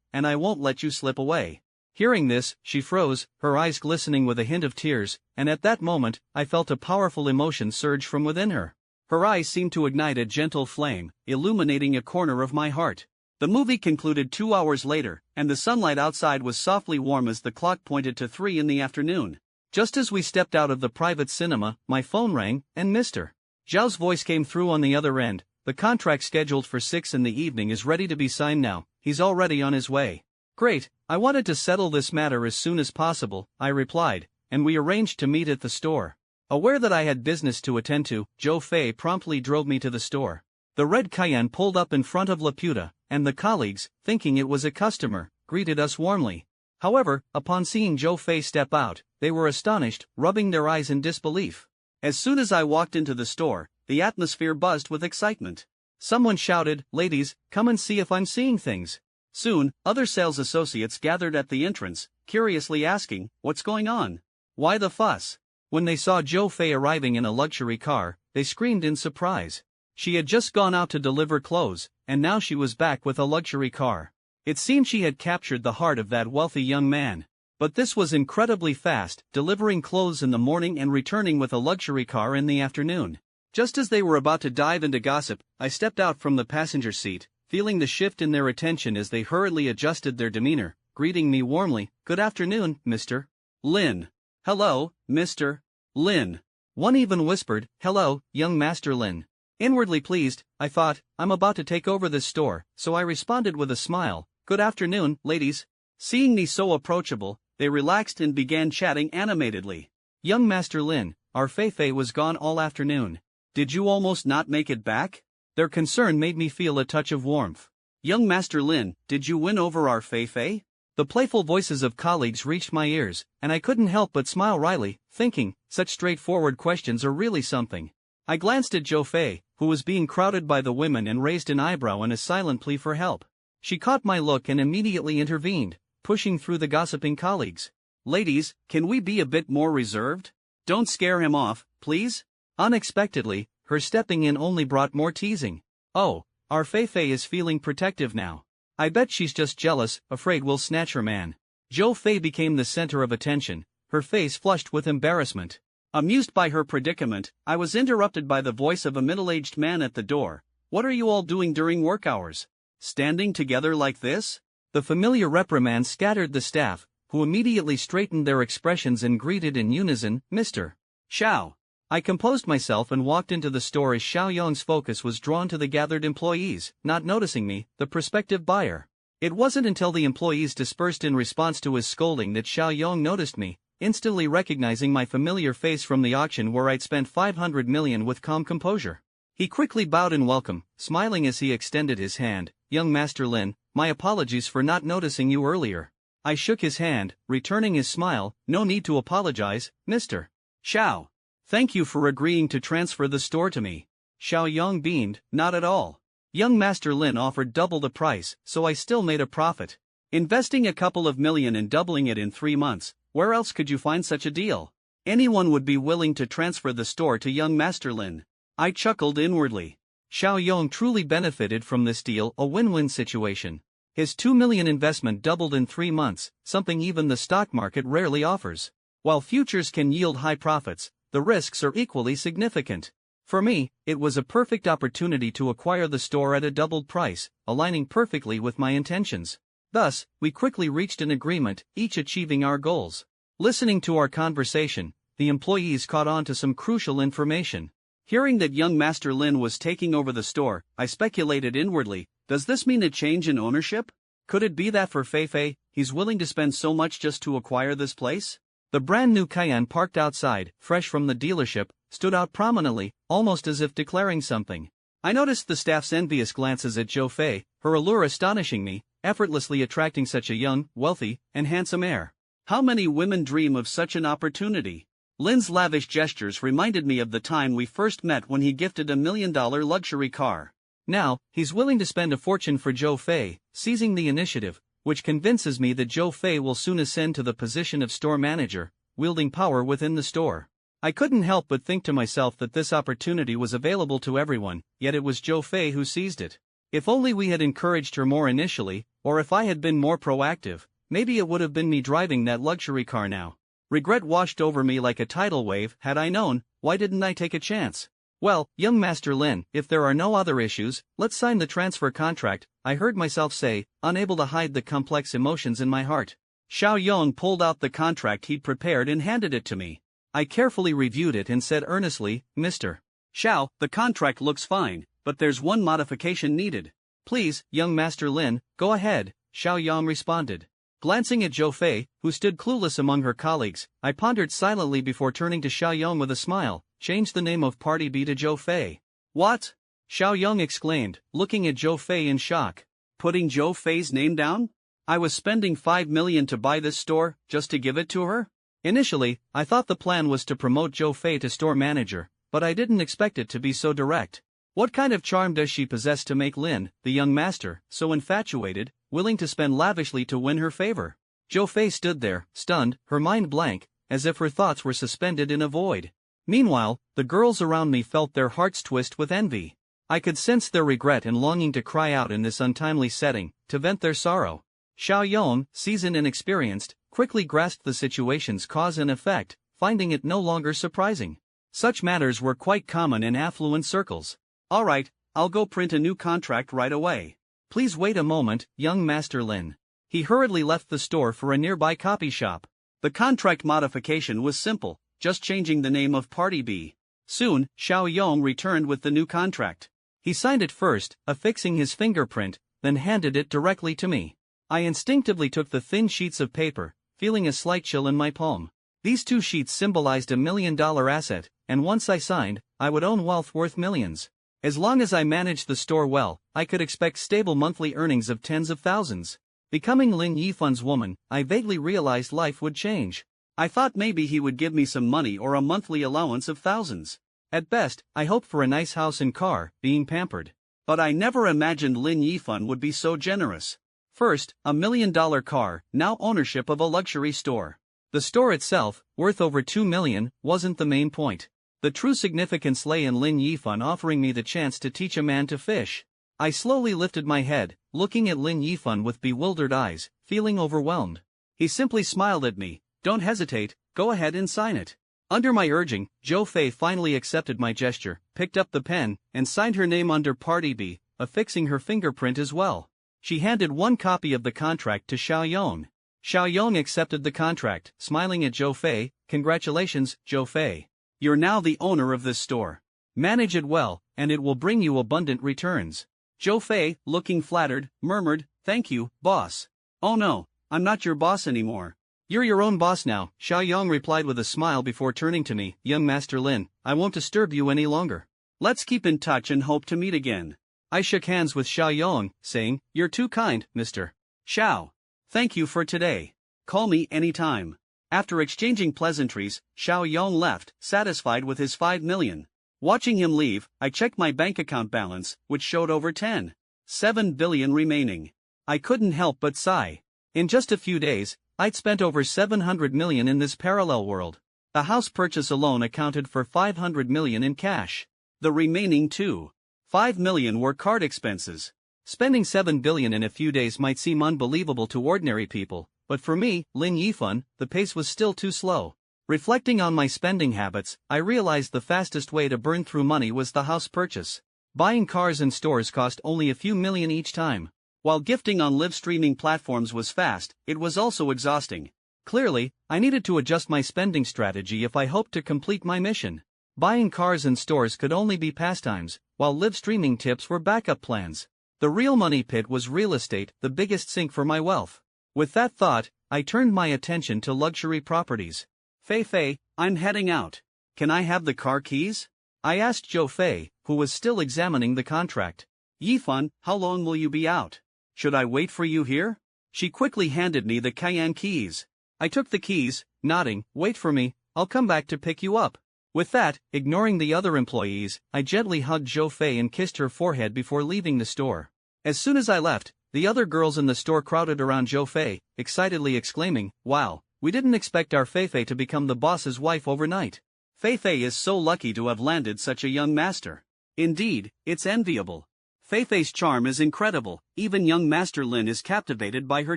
and I won't let you slip away." Hearing this, she froze, her eyes glistening with a hint of tears, and at that moment, I felt a powerful emotion surge from within her. Her eyes seemed to ignite a gentle flame, illuminating a corner of my heart. The movie concluded 2 hours later, and the sunlight outside was softly warm as the clock pointed to 3 in the afternoon. Just as we stepped out of the private cinema, my phone rang, and Mr. Zhao's voice came through on the other end. "The contract scheduled for 6 in the evening is ready to be signed now. He's already on his way." "Great, I wanted to settle this matter as soon as possible," I replied, and we arranged to meet at the store. Aware that I had business to attend to, Zhou Fei promptly drove me to the store. The red Cayenne pulled up in front of Laputa, and the colleagues, thinking it was a customer, greeted us warmly. However, upon seeing Zhou Fei step out, they were astonished, rubbing their eyes in disbelief. As soon as I walked into the store, the atmosphere buzzed with excitement. Someone shouted, "Ladies, come and see if I'm seeing things." Soon, other sales associates gathered at the entrance, curiously asking, "What's going on? Why the fuss?" When they saw Zhou Fei arriving in a luxury car, they screamed in surprise. She had just gone out to deliver clothes, and now she was back with a luxury car. It seemed she had captured the heart of that wealthy young man. But this was incredibly fast, delivering clothes in the morning and returning with a luxury car in the afternoon. Just as they were about to dive into gossip, I stepped out from the passenger seat, feeling the shift in their attention as they hurriedly adjusted their demeanor, greeting me warmly. "Good afternoon, Mr. Lin." "Hello, Mr. Lin." One even whispered, "Hello, young Master Lin." Inwardly pleased, I thought, I'm about to take over this store, so I responded with a smile, "Good afternoon, ladies." Seeing me so approachable, they relaxed and began chatting animatedly. "Young Master Lin, our Fei was gone all afternoon. Did you almost not make it back?" Their concern made me feel a touch of warmth. "Young Master Lin, did you win over our Fei?" The playful voices of colleagues reached my ears, and I couldn't help but smile wryly, thinking, such straightforward questions are really something. I glanced at Zhou Fei, who was being crowded by the women, and raised an eyebrow in a silent plea for help. She caught my look and immediately intervened, pushing through the gossiping colleagues. "Ladies, can we be a bit more reserved? Don't scare him off, please." Unexpectedly, her stepping in only brought more teasing. "Oh, our Fei is feeling protective now. I bet she's just jealous, afraid we'll snatch her man." Zhou Fei became the center of attention, her face flushed with embarrassment. Amused by her predicament, I was interrupted by the voice of a middle-aged man at the door. "What are you all doing during work hours? Standing together like this?" The familiar reprimand scattered the staff, who immediately straightened their expressions and greeted in unison, "Mr. Xiao." I composed myself and walked into the store as Xiao Yong's focus was drawn to the gathered employees, not noticing me, the prospective buyer. It wasn't until the employees dispersed in response to his scolding that Xiao Yong noticed me, instantly recognizing my familiar face from the auction where I'd spent 500 million with calm composure. He quickly bowed in welcome, smiling as he extended his hand. "Young Master Lin, my apologies for not noticing you earlier." I shook his hand, returning his smile. "No need to apologize, Mr. Xiao. Thank you for agreeing to transfer the store to me." Xiao Yong beamed, "Not at all. Young Master Lin offered double the price, so I still made a profit. Investing a couple of million and doubling it in 3 months, where else could you find such a deal? Anyone would be willing to transfer the store to young Master Lin." I chuckled inwardly. Xiao Yong truly benefited from this deal, a win-win situation. His 2 million investment doubled in 3 months, something even the stock market rarely offers. While futures can yield high profits, the risks are equally significant. For me, it was a perfect opportunity to acquire the store at a doubled price, aligning perfectly with my intentions. Thus, we quickly reached an agreement, each achieving our goals. Listening to our conversation, the employees caught on to some crucial information. Hearing that young Master Lin was taking over the store, I speculated inwardly, does this mean a change in ownership? Could it be that for Fei, he's willing to spend so much just to acquire this place? The brand new Cayenne parked outside, fresh from the dealership, stood out prominently, almost as if declaring something. I noticed the staff's envious glances at Zhou Fei, her allure astonishing me, effortlessly attracting such a young, wealthy, and handsome heir. How many women dream of such an opportunity? Lin's lavish gestures reminded me of the time we first met when he gifted $1 million luxury car. Now, he's willing to spend a fortune for Zhou Fei, seizing the initiative, which convinces me that Zhou Fei will soon ascend to the position of store manager, wielding power within the store. I couldn't help but think to myself that this opportunity was available to everyone, yet it was Zhou Fei who seized it. If only we had encouraged her more initially, or if I had been more proactive, maybe it would have been me driving that luxury car now. Regret washed over me like a tidal wave. Had I known, why didn't I take a chance? Well, young Master Lin, if there are no other issues, let's sign the transfer contract, I heard myself say, unable to hide the complex emotions in my heart. Xiao Yong pulled out the contract he'd prepared and handed it to me. I carefully reviewed it and said earnestly, Mr. Xiao, the contract looks fine, but there's one modification needed. Please, young Master Lin, go ahead, Xiao Yang responded. Glancing at Zhou Fei, who stood clueless among her colleagues, I pondered silently before turning to Xiao Yang with a smile. Change the name of Party B to Zhou Fei. What? Xiao Yang exclaimed, looking at Zhou Fei in shock. Putting Zhou Fei's name down? I was spending $5 million to buy this store, just to give it to her? Initially, I thought the plan was to promote Zhou Fei to store manager, but I didn't expect it to be so direct. What kind of charm does she possess to make Lin, the young master, so infatuated, willing to spend lavishly to win her favor? Zhou Fei stood there, stunned, her mind blank, as if her thoughts were suspended in a void. Meanwhile, the girls around me felt their hearts twist with envy. I could sense their regret and longing to cry out in this untimely setting, to vent their sorrow. Xiao Yong, seasoned and experienced, quickly grasped the situation's cause and effect, finding it no longer surprising. Such matters were quite common in affluent circles. All right, I'll go print a new contract right away. Please wait a moment, young Master Lin. He hurriedly left the store for a nearby copy shop. The contract modification was simple, just changing the name of Party B. Soon, Xiao Yong returned with the new contract. He signed it first, affixing his fingerprint, then handed it directly to me. I instinctively took the thin sheets of paper, feeling a slight chill in my palm. These 2 sheets symbolized $1 million asset, and once I signed, I would own wealth worth millions. As long as I managed the store well, I could expect stable monthly earnings of tens of thousands. Becoming Lin Yifan's woman, I vaguely realized life would change. I thought maybe he would give me some money or a monthly allowance of thousands. At best, I hoped for a nice house and car, being pampered. But I never imagined Lin Yifan would be so generous. First, $1 million car, now ownership of a luxury store. The store itself, worth over $2 million, wasn't the main point. The true significance lay in Lin Yifan offering me the chance to teach a man to fish. I slowly lifted my head, looking at Lin Yifan with bewildered eyes, feeling overwhelmed. He simply smiled at me. Don't hesitate, go ahead and sign it. Under my urging, Zhou Fei finally accepted my gesture, picked up the pen, and signed her name under Party B, affixing her fingerprint as well. She handed one copy of the contract to Xiao Yong. Xiao Yong accepted the contract, smiling at Zhou Fei. Congratulations, Zhou Fei. You're now the owner of this store. Manage it well, and it will bring you abundant returns. Zhou Fei, looking flattered, murmured, "Thank you, boss." "Oh no, I'm not your boss anymore. You're your own boss now," Xiao Yong replied with a smile before turning to me. "Young Master Lin, I won't disturb you any longer. Let's keep in touch and hope to meet again." I shook hands with Xiao Yong, saying, "You're too kind, Mr. Xiao. Thank you for today. Call me anytime." After exchanging pleasantries, Xiao Yong left, satisfied with his $5 million. Watching him leave, I checked my bank account balance, which showed over $10.7 billion remaining. I couldn't help but sigh. In just a few days, I'd spent over $700 million in this parallel world. The house purchase alone accounted for $500 million in cash. The remaining $2.5 million were card expenses. Spending $7 billion in a few days might seem unbelievable to ordinary people, but for me, Lin Yifan, the pace was still too slow. Reflecting on my spending habits, I realized the fastest way to burn through money was the house purchase. Buying cars in stores cost only a few million each time. While gifting on live streaming platforms was fast, it was also exhausting. Clearly, I needed to adjust my spending strategy if I hoped to complete my mission. Buying cars in stores could only be pastimes, while live streaming tips were backup plans. The real money pit was real estate, the biggest sink for my wealth. With that thought, I turned my attention to luxury properties. Fei, I'm heading out. Can I have the car keys? I asked Zhou Fei, who was still examining the contract. Yifan, how long will you be out? Should I wait for you here? She quickly handed me the Cayenne keys. I took the keys, nodding, wait for me, I'll come back to pick you up. With that, ignoring the other employees, I gently hugged Zhou Fei and kissed her forehead before leaving the store. As soon as I left, the other girls in the store crowded around Zhou Fei, excitedly exclaiming, "Wow, we didn't expect our Fei to become the boss's wife overnight. Fei is so lucky to have landed such a young master. Indeed, it's enviable. Fei's charm is incredible, even young Master Lin is captivated by her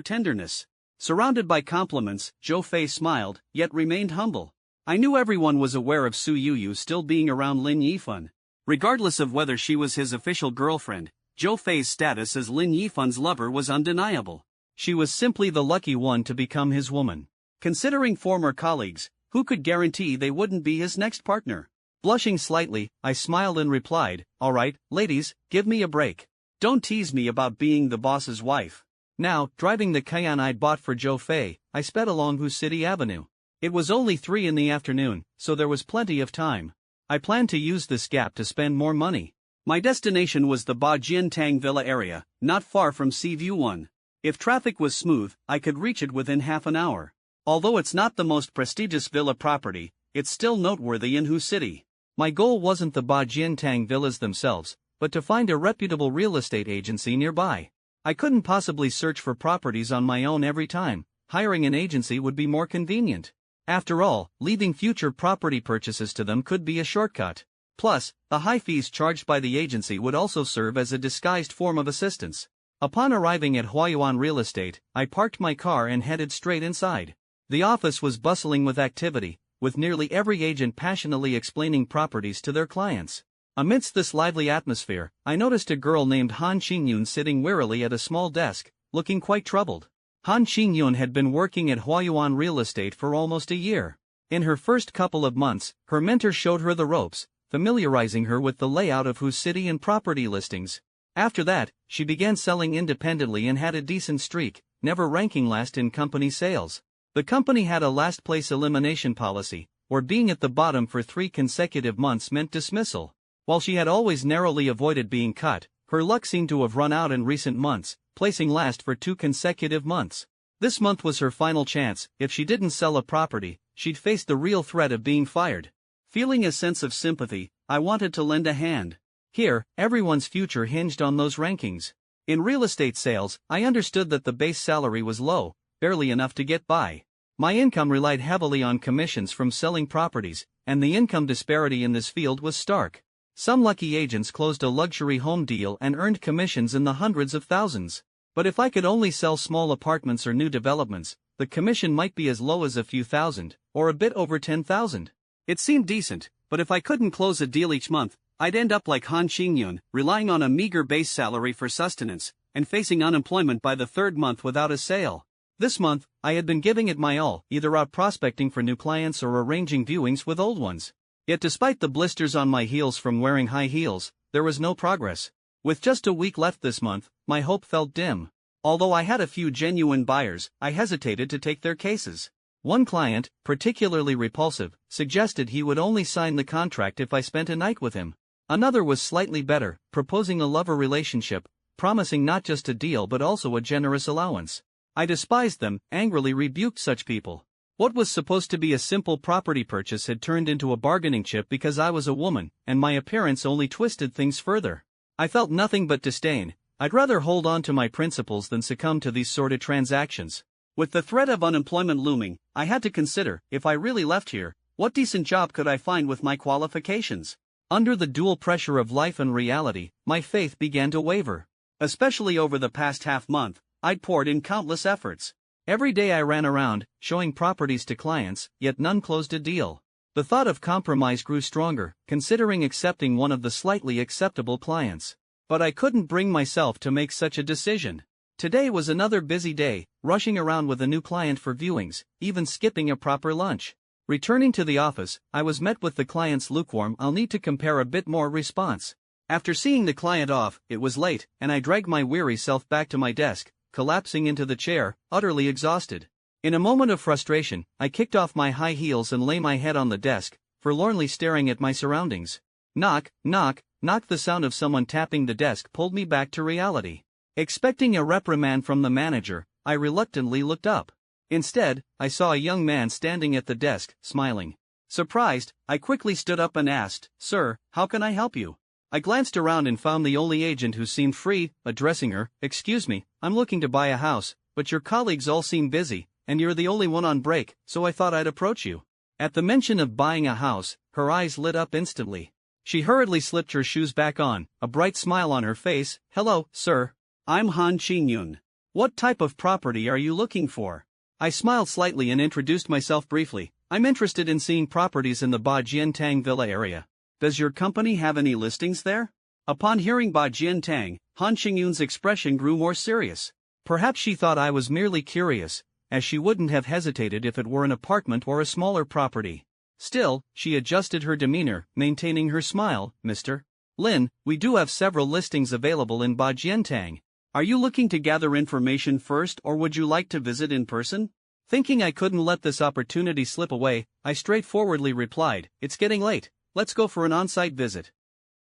tenderness." Surrounded by compliments, Zhou Fei smiled, yet remained humble. I knew everyone was aware of Su Yuyu still being around Lin Yifan. Regardless of whether she was his official girlfriend, Zhou Fei's status as Lin Yifan's lover was undeniable. She was simply the lucky one to become his woman. Considering former colleagues, who could guarantee they wouldn't be his next partner? Blushing slightly, I smiled and replied, "All right, ladies, give me a break. Don't tease me about being the boss's wife." Now, driving the Cayenne I'd bought for Zhou Fei, I sped along Hu City Avenue. It was only 3 in the afternoon, so there was plenty of time. I planned to use this gap to spend more money. My destination was the Ba Jian Tang Villa area, not far from Seaview 1. If traffic was smooth, I could reach it within half an hour. Although it's not the most prestigious villa property, it's still noteworthy in Hu City. My goal wasn't the Ba Jian Tang villas themselves, but to find a reputable real estate agency nearby. I couldn't possibly search for properties on my own every time. Hiring an agency would be more convenient. After all, leaving future property purchases to them could be a shortcut. Plus, the high fees charged by the agency would also serve as a disguised form of assistance. Upon arriving at Huayuan Real Estate, I parked my car and headed straight inside. The office was bustling with activity, with nearly every agent passionately explaining properties to their clients. Amidst this lively atmosphere, I noticed a girl named Han Qingyun sitting wearily at a small desk, looking quite troubled. Han Qingyun had been working at Huayuan Real Estate for almost a year. In her first couple of months, her mentor showed her the ropes, familiarizing her with the layout of Hu City and property listings. After that, she began selling independently and had a decent streak, never ranking last in company sales. The company had a last-place elimination policy, where being at the bottom for 3 consecutive months meant dismissal. While she had always narrowly avoided being cut, her luck seemed to have run out in recent months, placing last for 2 consecutive months. This month was her final chance. If she didn't sell a property, she'd face the real threat of being fired. Feeling a sense of sympathy, I wanted to lend a hand. Here, everyone's future hinged on those rankings. In real estate sales, I understood that the base salary was low, barely enough to get by. My income relied heavily on commissions from selling properties, and the income disparity in this field was stark. Some lucky agents closed a luxury home deal and earned commissions in the hundreds of thousands. But if I could only sell small apartments or new developments, the commission might be as low as a few thousand, or a bit over 10,000. It seemed decent, but if I couldn't close a deal each month, I'd end up like Han Qingyun, relying on a meager base salary for sustenance, and facing unemployment by the 3rd month without a sale. This month, I had been giving it my all, either out prospecting for new clients or arranging viewings with old ones. Yet despite the blisters on my heels from wearing high heels, there was no progress. With just a week left this month, my hope felt dim. Although I had a few genuine buyers, I hesitated to take their cases. One client, particularly repulsive, suggested he would only sign the contract if I spent a night with him. Another was slightly better, proposing a lover relationship, promising not just a deal but also a generous allowance. I despised them, angrily rebuked such people. What was supposed to be a simple property purchase had turned into a bargaining chip because I was a woman, and my appearance only twisted things further. I felt nothing but disdain. I'd rather hold on to my principles than succumb to these sordid transactions. With the threat of unemployment looming, I had to consider, if I really left here, what decent job could I find with my qualifications? Under the dual pressure of life and reality, my faith began to waver. Especially over the past half-month, I'd poured in countless efforts. Every day I ran around, showing properties to clients, yet none closed a deal. The thought of compromise grew stronger, considering accepting one of the slightly acceptable clients. But I couldn't bring myself to make such a decision. Today was another busy day, rushing around with a new client for viewings, even skipping a proper lunch. Returning to the office, I was met with the client's lukewarm "I'll need to compare a bit more" response. After seeing the client off, it was late, and I dragged my weary self back to my desk, collapsing into the chair, utterly exhausted. In a moment of frustration, I kicked off my high heels and lay my head on the desk, forlornly staring at my surroundings. Knock, knock, knock. The sound of someone tapping the desk pulled me back to reality. Expecting a reprimand from the manager, I reluctantly looked up. Instead, I saw a young man standing at the desk, smiling. Surprised, I quickly stood up and asked, "Sir, how can I help you?" I glanced around and found the only agent who seemed free, addressing her. "Excuse me, I'm looking to buy a house, but your colleagues all seem busy, and you're the only one on break, so I thought I'd approach you." At the mention of buying a house, her eyes lit up instantly. She hurriedly slipped her shoes back on, a bright smile on her face. "Hello, sir. I'm Han Qingyun. What type of property are you looking for?" I smiled slightly and introduced myself briefly. "I'm interested in seeing properties in the Bajiantang Villa area. Does your company have any listings there?" Upon hearing Bajiantang, Han Qingyun's expression grew more serious. Perhaps she thought I was merely curious, as she wouldn't have hesitated if it were an apartment or a smaller property. Still, she adjusted her demeanor, maintaining her smile. "Mr. Lin, we do have several listings available in Bajiantang. Are you looking to gather information first or would you like to visit in person?" Thinking I couldn't let this opportunity slip away, I straightforwardly replied, "It's getting late, let's go for an on-site visit."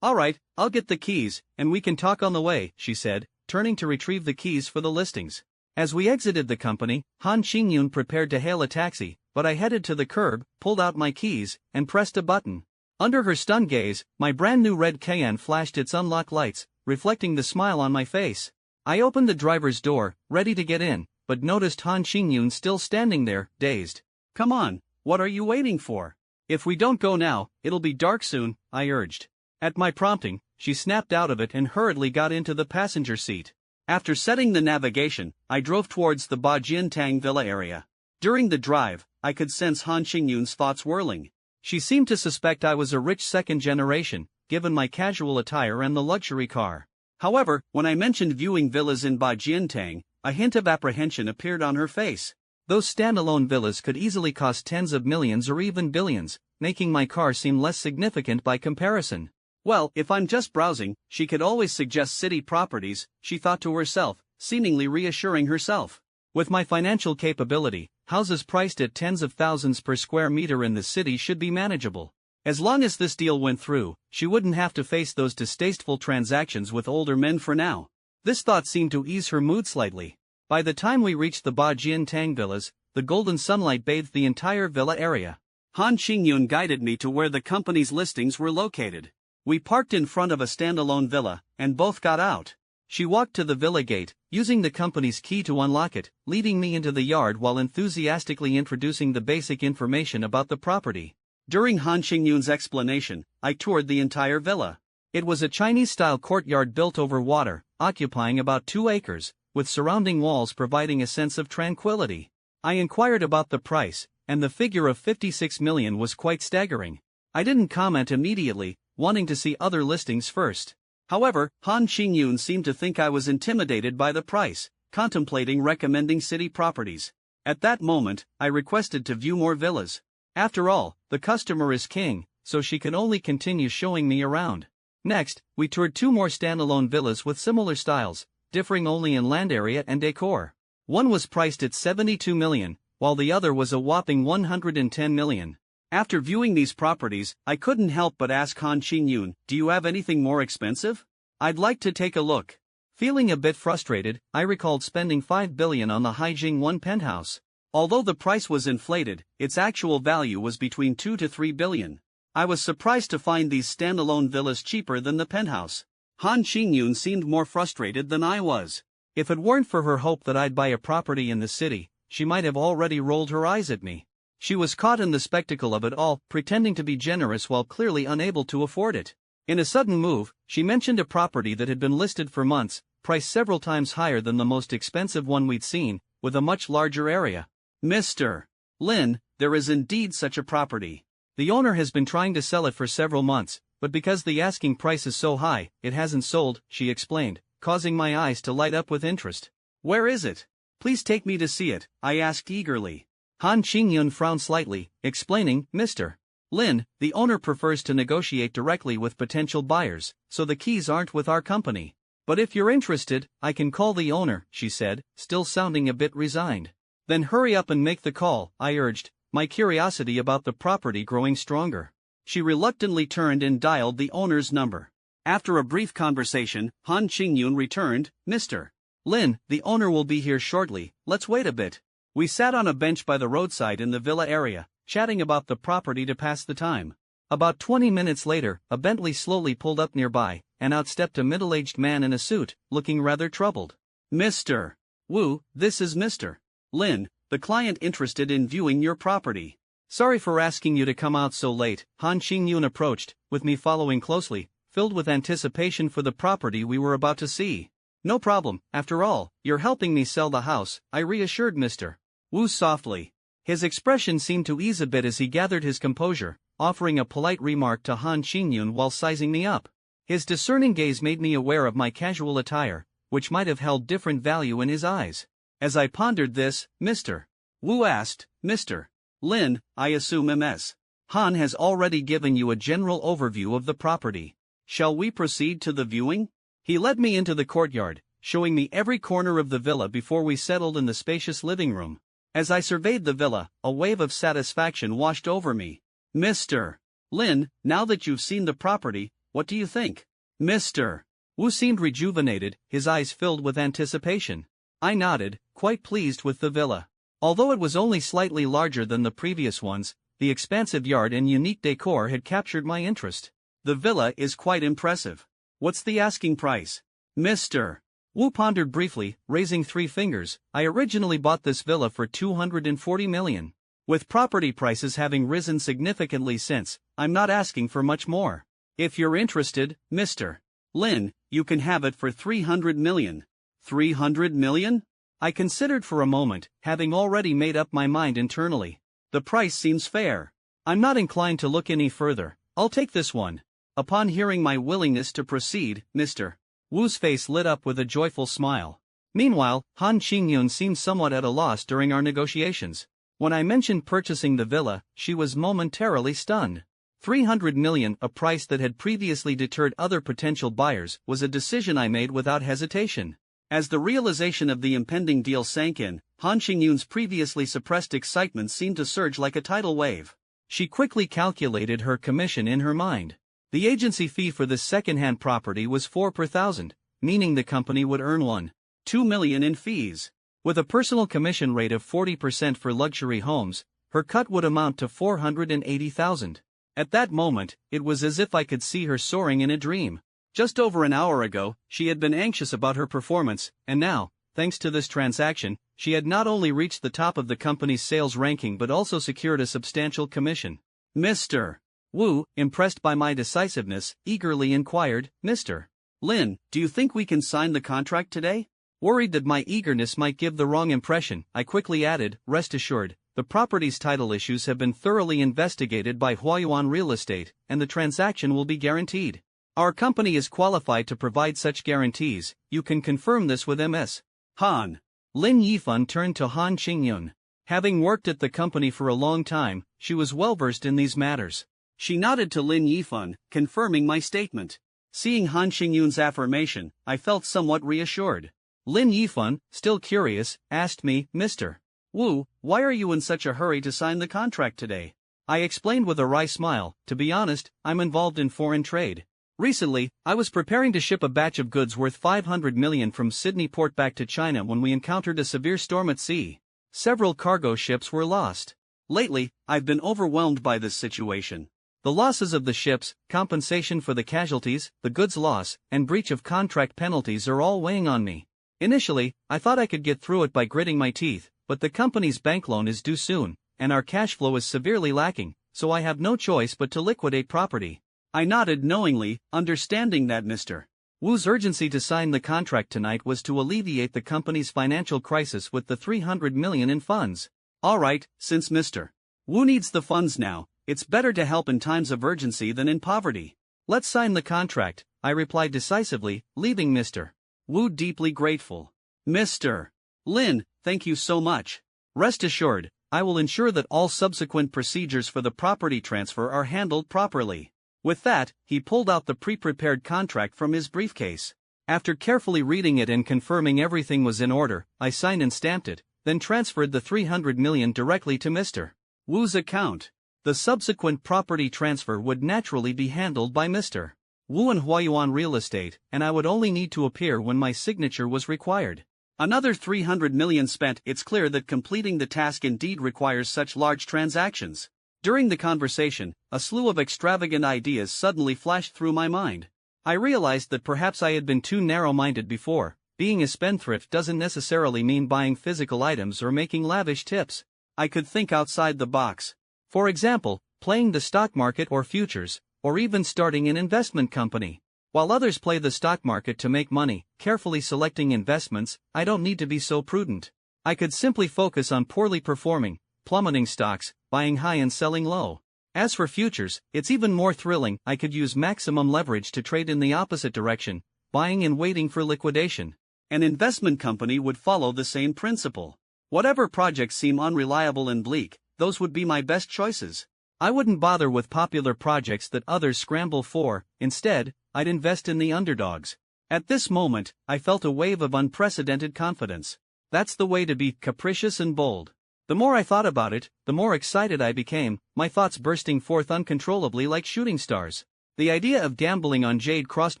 "Alright, I'll get the keys, and we can talk on the way," she said, turning to retrieve the keys for the listings. As we exited the company, Han Qingyun prepared to hail a taxi, but I headed to the curb, pulled out my keys, and pressed a button. Under her stunned gaze, my brand new red Cayenne flashed its unlock lights, reflecting the smile on my face. I opened the driver's door, ready to get in, but noticed Han Qingyun still standing there, dazed. "Come on, what are you waiting for? If we don't go now, it'll be dark soon," I urged. At my prompting, she snapped out of it and hurriedly got into the passenger seat. After setting the navigation, I drove towards the Bajiantang Villa area. During the drive, I could sense Han Qingyun's thoughts whirling. She seemed to suspect I was a rich second generation, given my casual attire and the luxury car. However, when I mentioned viewing villas in Bajiantang, a hint of apprehension appeared on her face. Those standalone villas could easily cost tens of millions or even billions, making my car seem less significant by comparison. Well, if I'm just browsing, she could always suggest city properties, she thought to herself, seemingly reassuring herself. With my financial capability, houses priced at tens of thousands per square meter in the city should be manageable. As long as this deal went through, she wouldn't have to face those distasteful transactions with older men for now. This thought seemed to ease her mood slightly. By the time we reached the Bajiantang villas, the golden sunlight bathed the entire villa area. Han Qingyun guided me to where the company's listings were located. We parked in front of a standalone villa, and both got out. She walked to the villa gate, using the company's key to unlock it, leading me into the yard while enthusiastically introducing the basic information about the property. During Han Qingyun's explanation, I toured the entire villa. It was a Chinese-style courtyard built over water, occupying about 2 acres, with surrounding walls providing a sense of tranquility. I inquired about the price, and the figure of 56 million was quite staggering. I didn't comment immediately, wanting to see other listings first. However, Han Qingyun seemed to think I was intimidated by the price, contemplating recommending city properties. At that moment, I requested to view more villas. After all, the customer is king, so she can only continue showing me around. Next, we toured 2 more standalone villas with similar styles, differing only in land area and decor. One was priced at 72 million, while the other was a whopping 110 million. After viewing these properties, I couldn't help but ask Han Qingyun, "Do you have anything more expensive? I'd like to take a look." Feeling a bit frustrated, I recalled spending 5 billion on the Haijing 1 penthouse. Although the price was inflated, its actual value was between 2 to 3 billion. I was surprised to find these standalone villas cheaper than the penthouse. Han Qingyun seemed more frustrated than I was. If it weren't for her hope that I'd buy a property in the city, she might have already rolled her eyes at me. She was caught in the spectacle of it all, pretending to be generous while clearly unable to afford it. In a sudden move, she mentioned a property that had been listed for months, priced several times higher than the most expensive one we'd seen, with a much larger area. "Mr. Lin, there is indeed such a property. The owner has been trying to sell it for several months, but because the asking price is so high, it hasn't sold," she explained, causing my eyes to light up with interest. "Where is it? Please take me to see it," I asked eagerly. Han Qingyun frowned slightly, explaining, "Mr. Lin, the owner prefers to negotiate directly with potential buyers, so the keys aren't with our company. But if you're interested, I can call the owner," she said, still sounding a bit resigned. "Then hurry up and make the call," I urged, my curiosity about the property growing stronger. She reluctantly turned and dialed the owner's number. After a brief conversation, Han Qingyun returned, "Mr. Lin, the owner will be here shortly, let's wait a bit." We sat on a bench by the roadside in the villa area, chatting about the property to pass the time. About 20 minutes later, a Bentley slowly pulled up nearby, and out stepped a middle-aged man in a suit, looking rather troubled. "Mr. Wu, this is Mr. Lin, the client interested in viewing your property." "Sorry for asking you to come out so late," Han Qingyun approached, with me following closely, filled with anticipation for the property we were about to see. "No problem, after all, you're helping me sell the house," I reassured Mr. Wu softly. His expression seemed to ease a bit as he gathered his composure, offering a polite remark to Han Qingyun while sizing me up. His discerning gaze made me aware of my casual attire, which might have held different value in his eyes. As I pondered this, Mr. Wu asked, "Mr. Lin, I assume Ms. Han has already given you a general overview of the property. Shall we proceed to the viewing?" He led me into the courtyard, showing me every corner of the villa before we settled in the spacious living room. As I surveyed the villa, a wave of satisfaction washed over me. "Mr. Lin, now that you've seen the property, what do you think?" Mr. Wu seemed rejuvenated, his eyes filled with anticipation. I nodded, quite pleased with the villa. Although it was only slightly larger than the previous ones, the expansive yard and unique decor had captured my interest. "The villa is quite impressive. What's the asking price?" Mr. Wu pondered briefly, raising 3 fingers. "I originally bought this villa for 240 million. With property prices having risen significantly since, I'm not asking for much more. If you're interested, Mr. Lin, you can have it for 300 million. 300 million? I considered for a moment, having already made up my mind internally. The price seems fair. I'm not inclined to look any further. I'll take this one. Upon hearing my willingness to proceed, Mr. Wu's face lit up with a joyful smile. Meanwhile, Han Qingyun seemed somewhat at a loss during our negotiations. When I mentioned purchasing the villa, she was momentarily stunned. 300 million, a price that had previously deterred other potential buyers, was a decision I made without hesitation. As the realization of the impending deal sank in, Han Qingyun's previously suppressed excitement seemed to surge like a tidal wave. She quickly calculated her commission in her mind. The agency fee for this second-hand property was 4 per thousand, meaning the company would earn 1.2 million in fees. With a personal commission rate of 40% for luxury homes, her cut would amount to 480,000. At that moment, it was as if I could see her soaring in a dream. Just over an hour ago, she had been anxious about her performance, and now, thanks to this transaction, she had not only reached the top of the company's sales ranking but also secured a substantial commission. Mr. Wu, impressed by my decisiveness, eagerly inquired, "Mr. Lin, do you think we can sign the contract today?" Worried that my eagerness might give the wrong impression, I quickly added, "Rest assured, the property's title issues have been thoroughly investigated by Huayuan Real Estate, and the transaction will be guaranteed. Our company is qualified to provide such guarantees. You can confirm this with Ms. Han." Lin Yifan turned to Han Qingyun. Having worked at the company for a long time, she was well-versed in these matters. She nodded to Lin Yifan, confirming my statement. Seeing Han Qingyun's affirmation, I felt somewhat reassured. Lin Yifan, still curious, asked me, "Mr. Wu, why are you in such a hurry to sign the contract today?" I explained with a wry smile, "To be honest, I'm involved in foreign trade. Recently, I was preparing to ship a batch of goods worth 500 million from Sydney port back to China when we encountered a severe storm at sea. Several cargo ships were lost. Lately, I've been overwhelmed by this situation. The losses of the ships, compensation for the casualties, the goods loss, and breach of contract penalties are all weighing on me. Initially, I thought I could get through it by gritting my teeth, but the company's bank loan is due soon, and our cash flow is severely lacking, so I have no choice but to liquidate property." I nodded knowingly, understanding that Mr. Wu's urgency to sign the contract tonight was to alleviate the company's financial crisis with the 300 million in funds. "All right, since Mr. Wu needs the funds now, it's better to help in times of urgency than in poverty. Let's sign the contract," I replied decisively, leaving Mr. Wu deeply grateful. "Mr. Lin, thank you so much. Rest assured, I will ensure that all subsequent procedures for the property transfer are handled properly." With that, he pulled out the pre-prepared contract from his briefcase. After carefully reading it and confirming everything was in order, I signed and stamped it, then transferred the 300 million directly to Mr. Wu's account. The subsequent property transfer would naturally be handled by Mr. Wu and Huayuan Real Estate, and I would only need to appear when my signature was required. Another 300 million spent. It's clear that completing the task indeed requires such large transactions. During the conversation, a slew of extravagant ideas suddenly flashed through my mind. I realized that perhaps I had been too narrow-minded before. Being a spendthrift doesn't necessarily mean buying physical items or making lavish tips. I could think outside the box. For example, playing the stock market or futures, or even starting an investment company. While others play the stock market to make money, carefully selecting investments, I don't need to be so prudent. I could simply focus on poorly performing, plummeting stocks, buying high and selling low. As for futures, it's even more thrilling. I could use maximum leverage to trade in the opposite direction, buying and waiting for liquidation. An investment company would follow the same principle. Whatever projects seem unreliable and bleak, those would be my best choices. I wouldn't bother with popular projects that others scramble for. Instead, I'd invest in the underdogs. At this moment, I felt a wave of unprecedented confidence. That's the way to be capricious and bold. The more I thought about it, the more excited I became, my thoughts bursting forth uncontrollably like shooting stars. The idea of gambling on jade crossed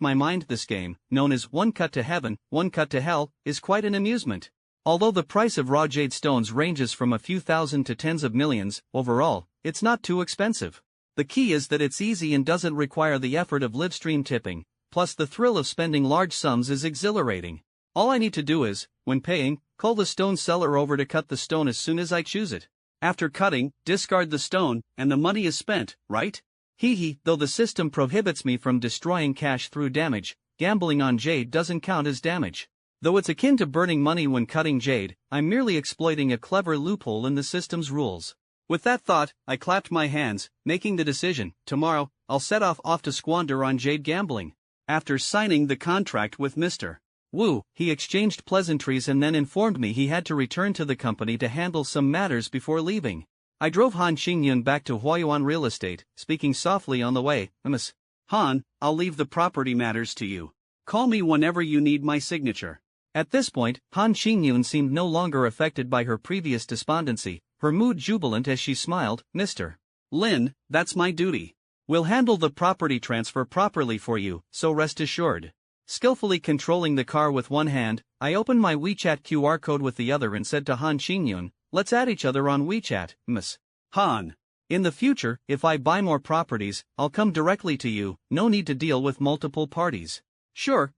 my mind. This game, known as One Cut to Heaven, One Cut to Hell, is quite an amusement. Although the price of raw jade stones ranges from a few thousand to tens of millions, overall, it's not too expensive. The key is that it's easy and doesn't require the effort of live stream tipping, plus the thrill of spending large sums is exhilarating. All I need to do is, when paying, call the stone seller over to cut the stone as soon as I choose it. After cutting, discard the stone, and the money is spent, right? Though the system prohibits me from destroying cash through damage, gambling on jade doesn't count as damage. Though it's akin to burning money when cutting jade, I'm merely exploiting a clever loophole in the system's rules. With that thought, I clapped my hands, making the decision. Tomorrow, I'll set off to squander on jade gambling. After signing the contract with Mr. Wu, he exchanged pleasantries and then informed me he had to return to the company to handle some matters before leaving. I drove Han Xingyun back to Huayuan Real Estate, speaking softly on the way. Miss Han, I'll leave the property matters to you. Call me whenever you need my signature. At this point, Han Xingyun seemed no longer affected by her previous despondency, her mood jubilant as she smiled. Mr. Lin, that's my duty. We'll handle the property transfer properly for you, so rest assured. Skillfully controlling the car with one hand, I opened my WeChat QR code with the other and said to Han Xingyun, let's add each other on WeChat, Miss Han. In the future, if I buy more properties, I'll come directly to you, no need to deal with multiple parties. Sure.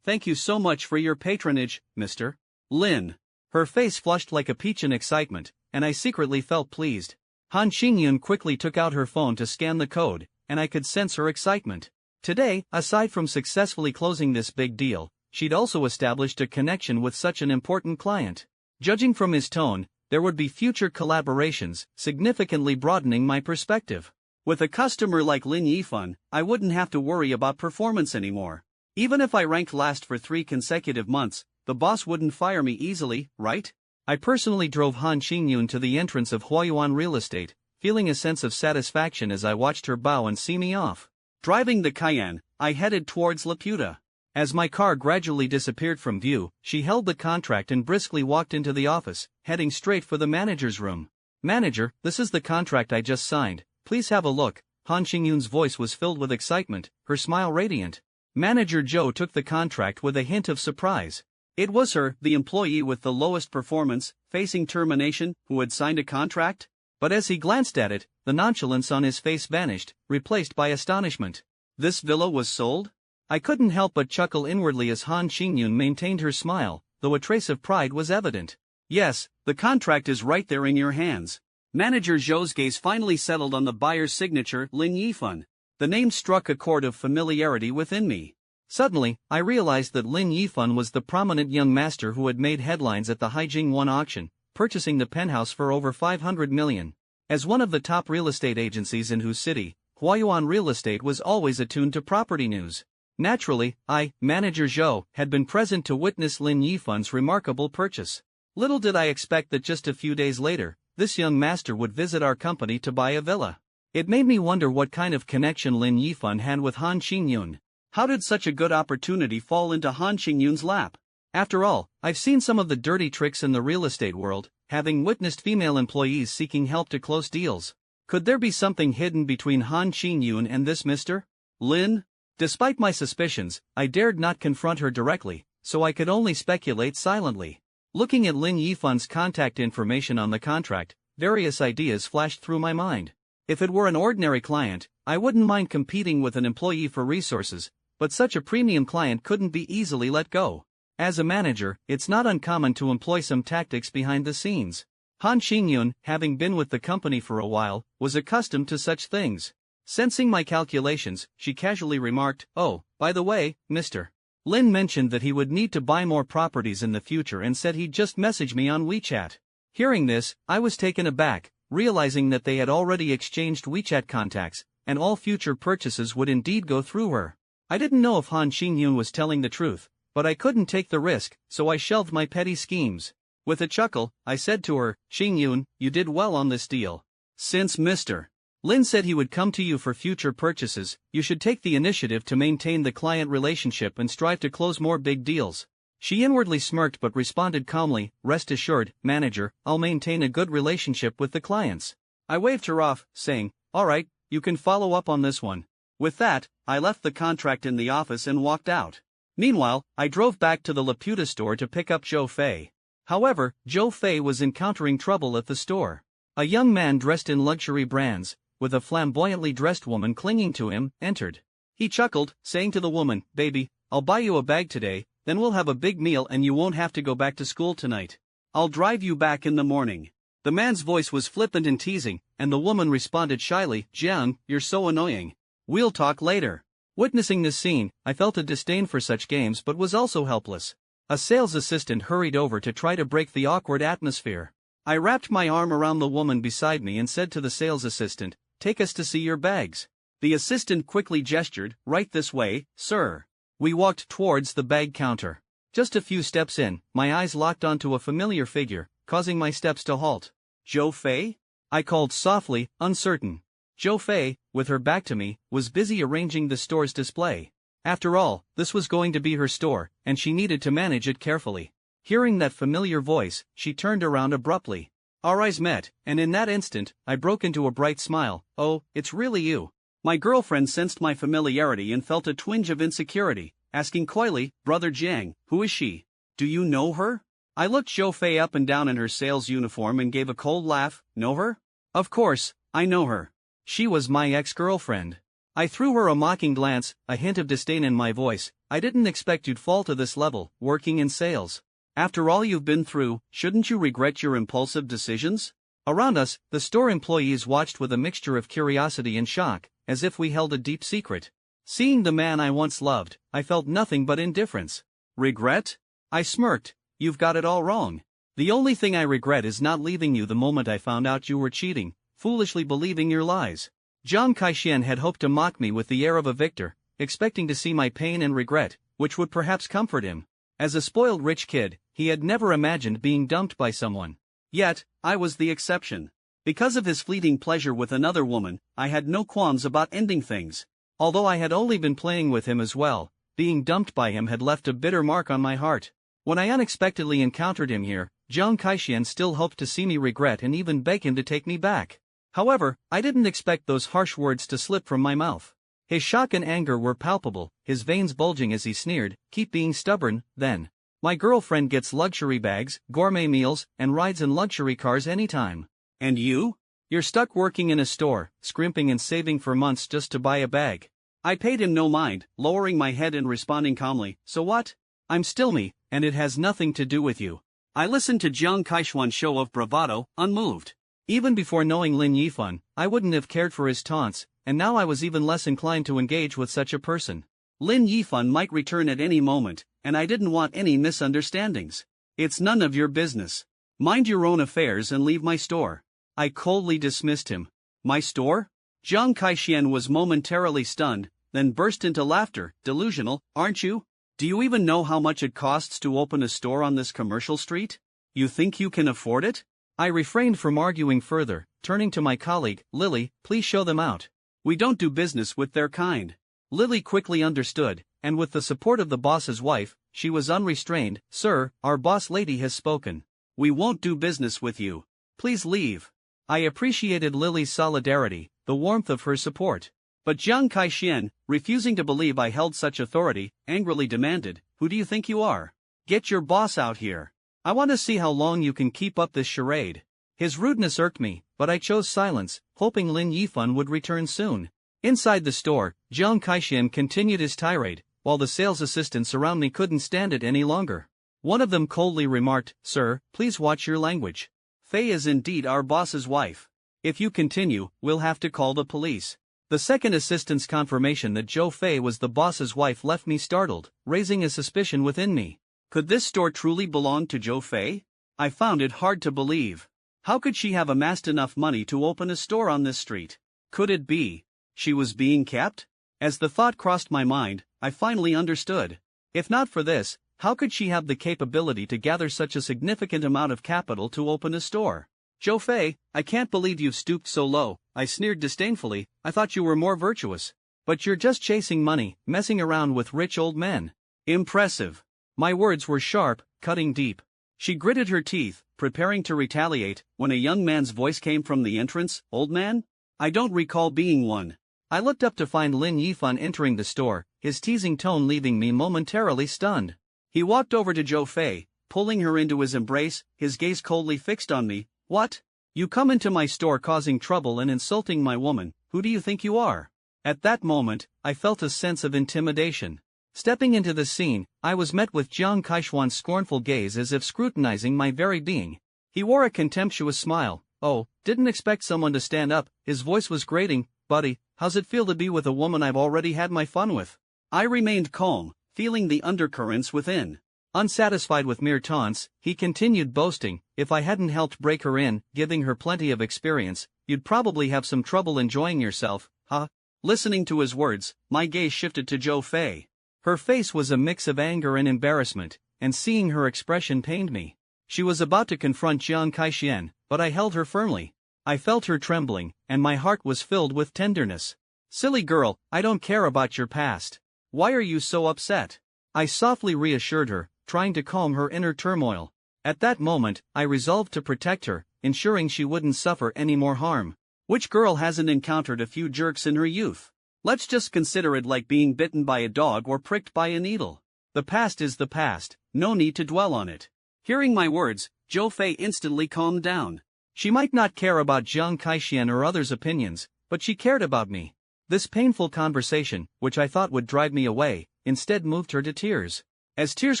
Thank you so much for your patronage, Mr. Lin. Her face flushed like a peach in excitement, and I secretly felt pleased. Han Xingyun quickly took out her phone to scan the code, and I could sense her excitement. Today, aside from successfully closing this big deal, she'd also established a connection with such an important client. Judging from his tone, there would be future collaborations, significantly broadening my perspective. With a customer like Lin Yifan, I wouldn't have to worry about performance anymore. Even if I ranked last for 3 consecutive months, the boss wouldn't fire me easily, right? I personally drove Han Xingyun to the entrance of Huayuan Real Estate, feeling a sense of satisfaction as I watched her bow and see me off. Driving the Cayenne, I headed towards Laputa. As my car gradually disappeared from view, she held the contract and briskly walked into the office, heading straight for the manager's room. Manager, this is the contract I just signed, please have a look. Han Xingyun's voice was filled with excitement, her smile radiant. Manager Zhou took the contract with a hint of surprise. It was her, the employee with the lowest performance, facing termination, who had signed a contract? But as he glanced at it, the nonchalance on his face vanished, replaced by astonishment. This villa was sold? I couldn't help but chuckle inwardly as Han Xingyun maintained her smile, though a trace of pride was evident. Yes, the contract is right there in your hands. Manager Zhou's gaze finally settled on the buyer's signature, Lin Yifan. The name struck a chord of familiarity within me. Suddenly, I realized that Lin Yifan was the prominent young master who had made headlines at the Haijing 1 auction, purchasing the penthouse for over 500 million. As one of the top real estate agencies in whose city, Huayuan Real Estate was always attuned to property news. Naturally, I, Manager Zhou, had been present to witness Lin Yifan's remarkable purchase. Little did I expect that just a few days later, this young master would visit our company to buy a villa. It made me wonder what kind of connection Lin Yifan had with Han Xingyun. How did such a good opportunity fall into Han Xingyun's lap? After all, I've seen some of the dirty tricks in the real estate world, having witnessed female employees seeking help to close deals. Could there be something hidden between Han Qingyun and this Mr. Lin? Despite my suspicions, I dared not confront her directly, so I could only speculate silently. Looking at Lin Yifan's contact information on the contract, various ideas flashed through my mind. If it were an ordinary client, I wouldn't mind competing with an employee for resources, but such a premium client couldn't be easily let go. As a manager, it's not uncommon to employ some tactics behind the scenes. Han Qingyun, having been with the company for a while, was accustomed to such things. Sensing my calculations, she casually remarked, "Oh, by the way, Mr. Lin mentioned that he would need to buy more properties in the future and said he'd just message me on WeChat." Hearing this, I was taken aback, realizing that they had already exchanged WeChat contacts, and all future purchases would indeed go through her. I didn't know if Han Qingyun was telling the truth, but I couldn't take the risk, so I shelved my petty schemes. With a chuckle, I said to her, "Qingyun, you did well on this deal. Since Mr. Lin said he would come to you for future purchases, you should take the initiative to maintain the client relationship and strive to close more big deals." She inwardly smirked but responded calmly, "Rest assured, manager, I'll maintain a good relationship with the clients." I waved her off, saying, "All right, you can follow up on this one." With that, I left the contract in the office and walked out. Meanwhile, I drove back to the Laputa store to pick up Zhou Fei. However, Zhou Fei was encountering trouble at the store. A young man dressed in luxury brands, with a flamboyantly dressed woman clinging to him, entered. He chuckled, saying to the woman, "Baby, I'll buy you a bag today, then we'll have a big meal and you won't have to go back to school tonight. I'll drive you back in the morning." The man's voice was flippant and teasing, and the woman responded shyly, "Jiang, you're so annoying. We'll talk later." Witnessing this scene, I felt a disdain for such games but was also helpless. A sales assistant hurried over to try to break the awkward atmosphere. I wrapped my arm around the woman beside me and said to the sales assistant, "Take us to see your bags." The assistant quickly gestured, "Right this way, sir." We walked towards the bag counter. Just a few steps in, my eyes locked onto a familiar figure, causing my steps to halt. "Zhou Fei?" I called softly, uncertain. Zhou Fei, with her back to me, was busy arranging the store's display. After all, this was going to be her store, and she needed to manage it carefully. Hearing that familiar voice, she turned around abruptly. Our eyes met, and in that instant, I broke into a bright smile. "Oh, it's really you." My girlfriend sensed my familiarity and felt a twinge of insecurity, asking coyly, "Brother Jiang, who is she? Do you know her?" I looked Zhou Fei up and down in her sales uniform and gave a cold laugh. "Know her? Of course, I know her. She was my ex-girlfriend." I threw her a mocking glance, a hint of disdain in my voice. "I didn't expect you'd fall to this level, working in sales. After all you've been through, shouldn't you regret your impulsive decisions?" Around us, the store employees watched with a mixture of curiosity and shock, as if we held a deep secret. Seeing the man I once loved, I felt nothing but indifference. "Regret?" I smirked. "You've got it all wrong. The only thing I regret is not leaving you the moment I found out you were cheating, foolishly believing your lies." Zhang Kaixian had hoped to mock me with the air of a victor, expecting to see my pain and regret, which would perhaps comfort him. As a spoiled rich kid, he had never imagined being dumped by someone. Yet, I was the exception. Because of his fleeting pleasure with another woman, I had no qualms about ending things. Although I had only been playing with him as well, being dumped by him had left a bitter mark on my heart. When I unexpectedly encountered him here, Zhang Kaixian still hoped to see me regret and even beg him to take me back. However, I didn't expect those harsh words to slip from my mouth. His shock and anger were palpable, his veins bulging as he sneered, "Keep being stubborn, then. My girlfriend gets luxury bags, gourmet meals, and rides in luxury cars anytime. And you? You're stuck working in a store, scrimping and saving for months just to buy a bag." I paid him no mind, lowering my head and responding calmly, "So what? I'm still me, and it has nothing to do with you." I listened to Jiang Kaishuan's show of bravado, unmoved. Even before knowing Lin Yifan, I wouldn't have cared for his taunts, and now I was even less inclined to engage with such a person. Lin Yifan might return at any moment, and I didn't want any misunderstandings. "It's none of your business. Mind your own affairs and leave my store." I coldly dismissed him. "My store?" Zhang Kaixian was momentarily stunned, then burst into laughter. "Delusional, aren't you? Do you even know how much it costs to open a store on this commercial street? You think you can afford it?" I refrained from arguing further, turning to my colleague, "Lily, please show them out. We don't do business with their kind." Lily quickly understood, and with the support of the boss's wife, she was unrestrained. "Sir, our boss lady has spoken. We won't do business with you. Please leave." I appreciated Lily's solidarity, the warmth of her support. But Jiang Kai-xian, refusing to believe I held such authority, angrily demanded, "Who do you think you are? Get your boss out here. I want to see how long you can keep up this charade." His rudeness irked me, but I chose silence, hoping Lin Yifan would return soon. Inside the store, Jiang Kai-xian continued his tirade, while the sales assistants around me couldn't stand it any longer. One of them coldly remarked, "Sir, please watch your language. Fei is indeed our boss's wife. If you continue, we'll have to call the police." The second assistant's confirmation that Zhou Fei was the boss's wife left me startled, raising a suspicion within me. Could this store truly belong to Zhou Fei? I found it hard to believe. How could she have amassed enough money to open a store on this street? Could it be she was being kept? As the thought crossed my mind, I finally understood. If not for this, how could she have the capability to gather such a significant amount of capital to open a store? "Zhou Fei, I can't believe you've stooped so low," I sneered disdainfully. "I thought you were more virtuous." "But you're just chasing money, messing around with rich old men." Impressive. My words were sharp, cutting deep. She gritted her teeth, preparing to retaliate, when a young man's voice came from the entrance. "Old man? I don't recall being one." I looked up to find Lin Yifan entering the store, his teasing tone leaving me momentarily stunned. He walked over to Zhou Fei, pulling her into his embrace, his gaze coldly fixed on me. "What? You come into my store causing trouble and insulting my woman, who do you think you are?" At that moment, I felt a sense of intimidation. Stepping into the scene, I was met with Jiang Kaishuan's scornful gaze as if scrutinizing my very being. He wore a contemptuous smile. "Oh, didn't expect someone to stand up." His voice was grating. "Buddy, how's it feel to be with a woman I've already had my fun with?" I remained calm, feeling the undercurrents within. Unsatisfied with mere taunts, he continued boasting, "If I hadn't helped break her in, giving her plenty of experience, you'd probably have some trouble enjoying yourself, huh?" Listening to his words, my gaze shifted to Zhou Fei. Her face was a mix of anger and embarrassment, and seeing her expression pained me. She was about to confront Jiang Kai-xian, but I held her firmly. I felt her trembling, and my heart was filled with tenderness. "Silly girl, I don't care about your past. Why are you so upset?" I softly reassured her, trying to calm her inner turmoil. At that moment, I resolved to protect her, ensuring she wouldn't suffer any more harm. Which girl hasn't encountered a few jerks in her youth? Let's just consider it like being bitten by a dog or pricked by a needle. The past is the past, no need to dwell on it. Hearing my words, Zhou Fei instantly calmed down. She might not care about Jiang Kai-xian or others' opinions, but she cared about me. This painful conversation, which I thought would drive me away, instead moved her to tears. As tears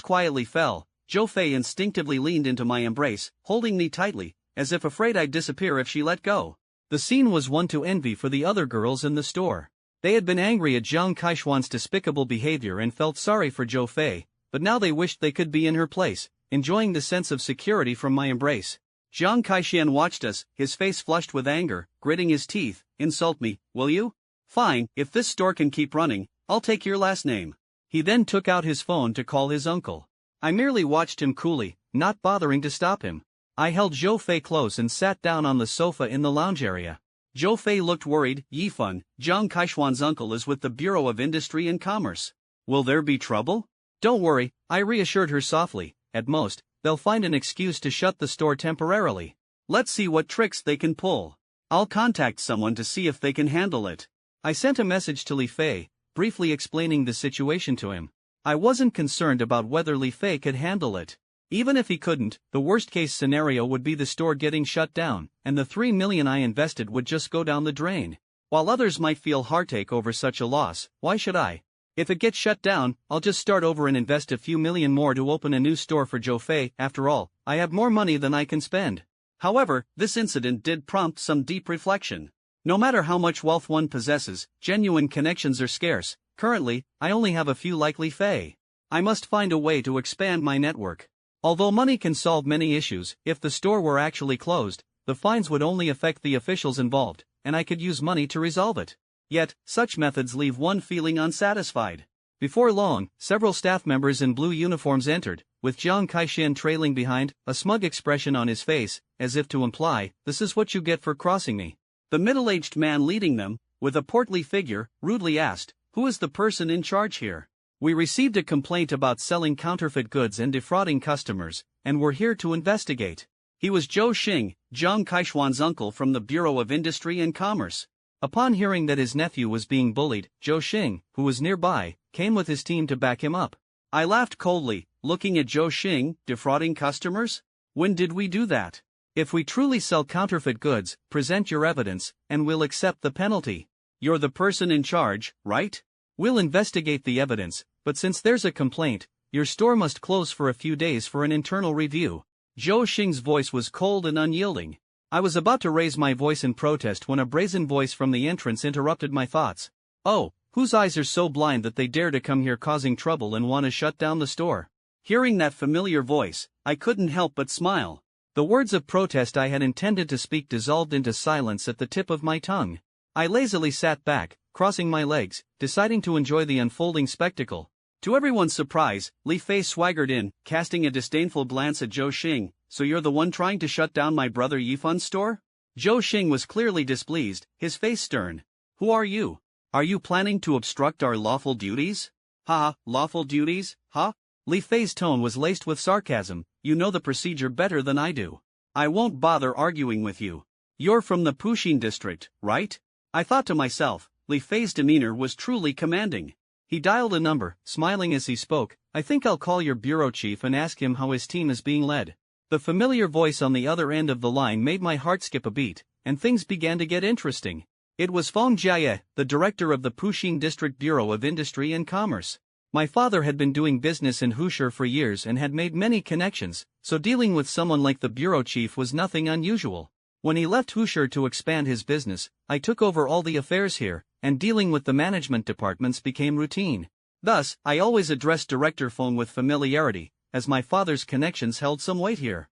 quietly fell, Zhou Fei instinctively leaned into my embrace, holding me tightly, as if afraid I'd disappear if she let go. The scene was one to envy for the other girls in the store. They had been angry at Jiang Kaishuan's despicable behavior and felt sorry for Zhou Fei, but now they wished they could be in her place, enjoying the sense of security from my embrace. Jiang Kai-xian watched us, his face flushed with anger, gritting his teeth. "Insult me, will you? Fine, if this store can keep running, I'll take your last name." He then took out his phone to call his uncle. I merely watched him coolly, not bothering to stop him. I held Zhou Fei close and sat down on the sofa in the lounge area. Zhou Fei looked worried. "Yifan, Jiang Kaishuan's uncle is with the Bureau of Industry and Commerce. Will there be trouble?" "Don't worry," I reassured her softly. "At most, they'll find an excuse to shut the store temporarily. Let's see what tricks they can pull. I'll contact someone to see if they can handle it." I sent a message to Li Fei, briefly explaining the situation to him. I wasn't concerned about whether Li Fei could handle it. Even if he couldn't, the worst-case scenario would be the store getting shut down, and the 3 million I invested would just go down the drain. While others might feel heartache over such a loss, why should I? If it gets shut down, I'll just start over and invest a few million more to open a new store for Zhou Fei. After all, I have more money than I can spend. However, this incident did prompt some deep reflection. No matter how much wealth one possesses, genuine connections are scarce. Currently, I only have a few like Li Fei. I must find a way to expand my network. Although money can solve many issues, if the store were actually closed, the fines would only affect the officials involved, and I could use money to resolve it. Yet, such methods leave one feeling unsatisfied. Before long, several staff members in blue uniforms entered, with Jiang Kai-xian trailing behind, a smug expression on his face, as if to imply, "This is what you get for crossing me." The middle-aged man leading them, with a portly figure, rudely asked, "Who is the person in charge here?" "We received a complaint about selling counterfeit goods and defrauding customers, and we're here to investigate." He was Zhou Xing, Jiang Kaishuan's uncle from the Bureau of Industry and Commerce. Upon hearing that his nephew was being bullied, Zhou Xing, who was nearby, came with his team to back him up. I laughed coldly, looking at Zhou Xing, defrauding customers? When did we do that? If we truly sell counterfeit goods, present your evidence, and we'll accept the penalty. You're the person in charge, right? We'll investigate the evidence, but since there's a complaint, your store must close for a few days for an internal review. Zhou Xing's voice was cold and unyielding. I was about to raise my voice in protest when a brazen voice from the entrance interrupted my thoughts. Oh, whose eyes are so blind that they dare to come here causing trouble and want to shut down the store? Hearing that familiar voice, I couldn't help but smile. The words of protest I had intended to speak dissolved into silence at the tip of my tongue. I lazily sat back, crossing my legs, deciding to enjoy the unfolding spectacle. To everyone's surprise, Li Fei swaggered in, casting a disdainful glance at Zhou Xing. So you're the one trying to shut down my brother Yifun's store? Zhou Xing was clearly displeased, his face stern. Who are you? Are you planning to obstruct our lawful duties? Ha, lawful duties, huh? Li Fei's tone was laced with sarcasm. You know the procedure better than I do. I won't bother arguing with you. You're from the Puxin district, right? I thought to myself, Li Fei's demeanor was truly commanding. He dialed a number, smiling as he spoke. I think I'll call your bureau chief and ask him how his team is being led. The familiar voice on the other end of the line made my heart skip a beat, and things began to get interesting. It was Feng Jiaye, the director of the Puxin District Bureau of Industry and Commerce. My father had been doing business in Huzhi for years and had made many connections, so dealing with someone like the bureau chief was nothing unusual. When he left Huzhi to expand his business, I took over all the affairs here, and dealing with the management departments became routine. Thus, I always addressed Director Feng with familiarity, as my father's connections held some weight here.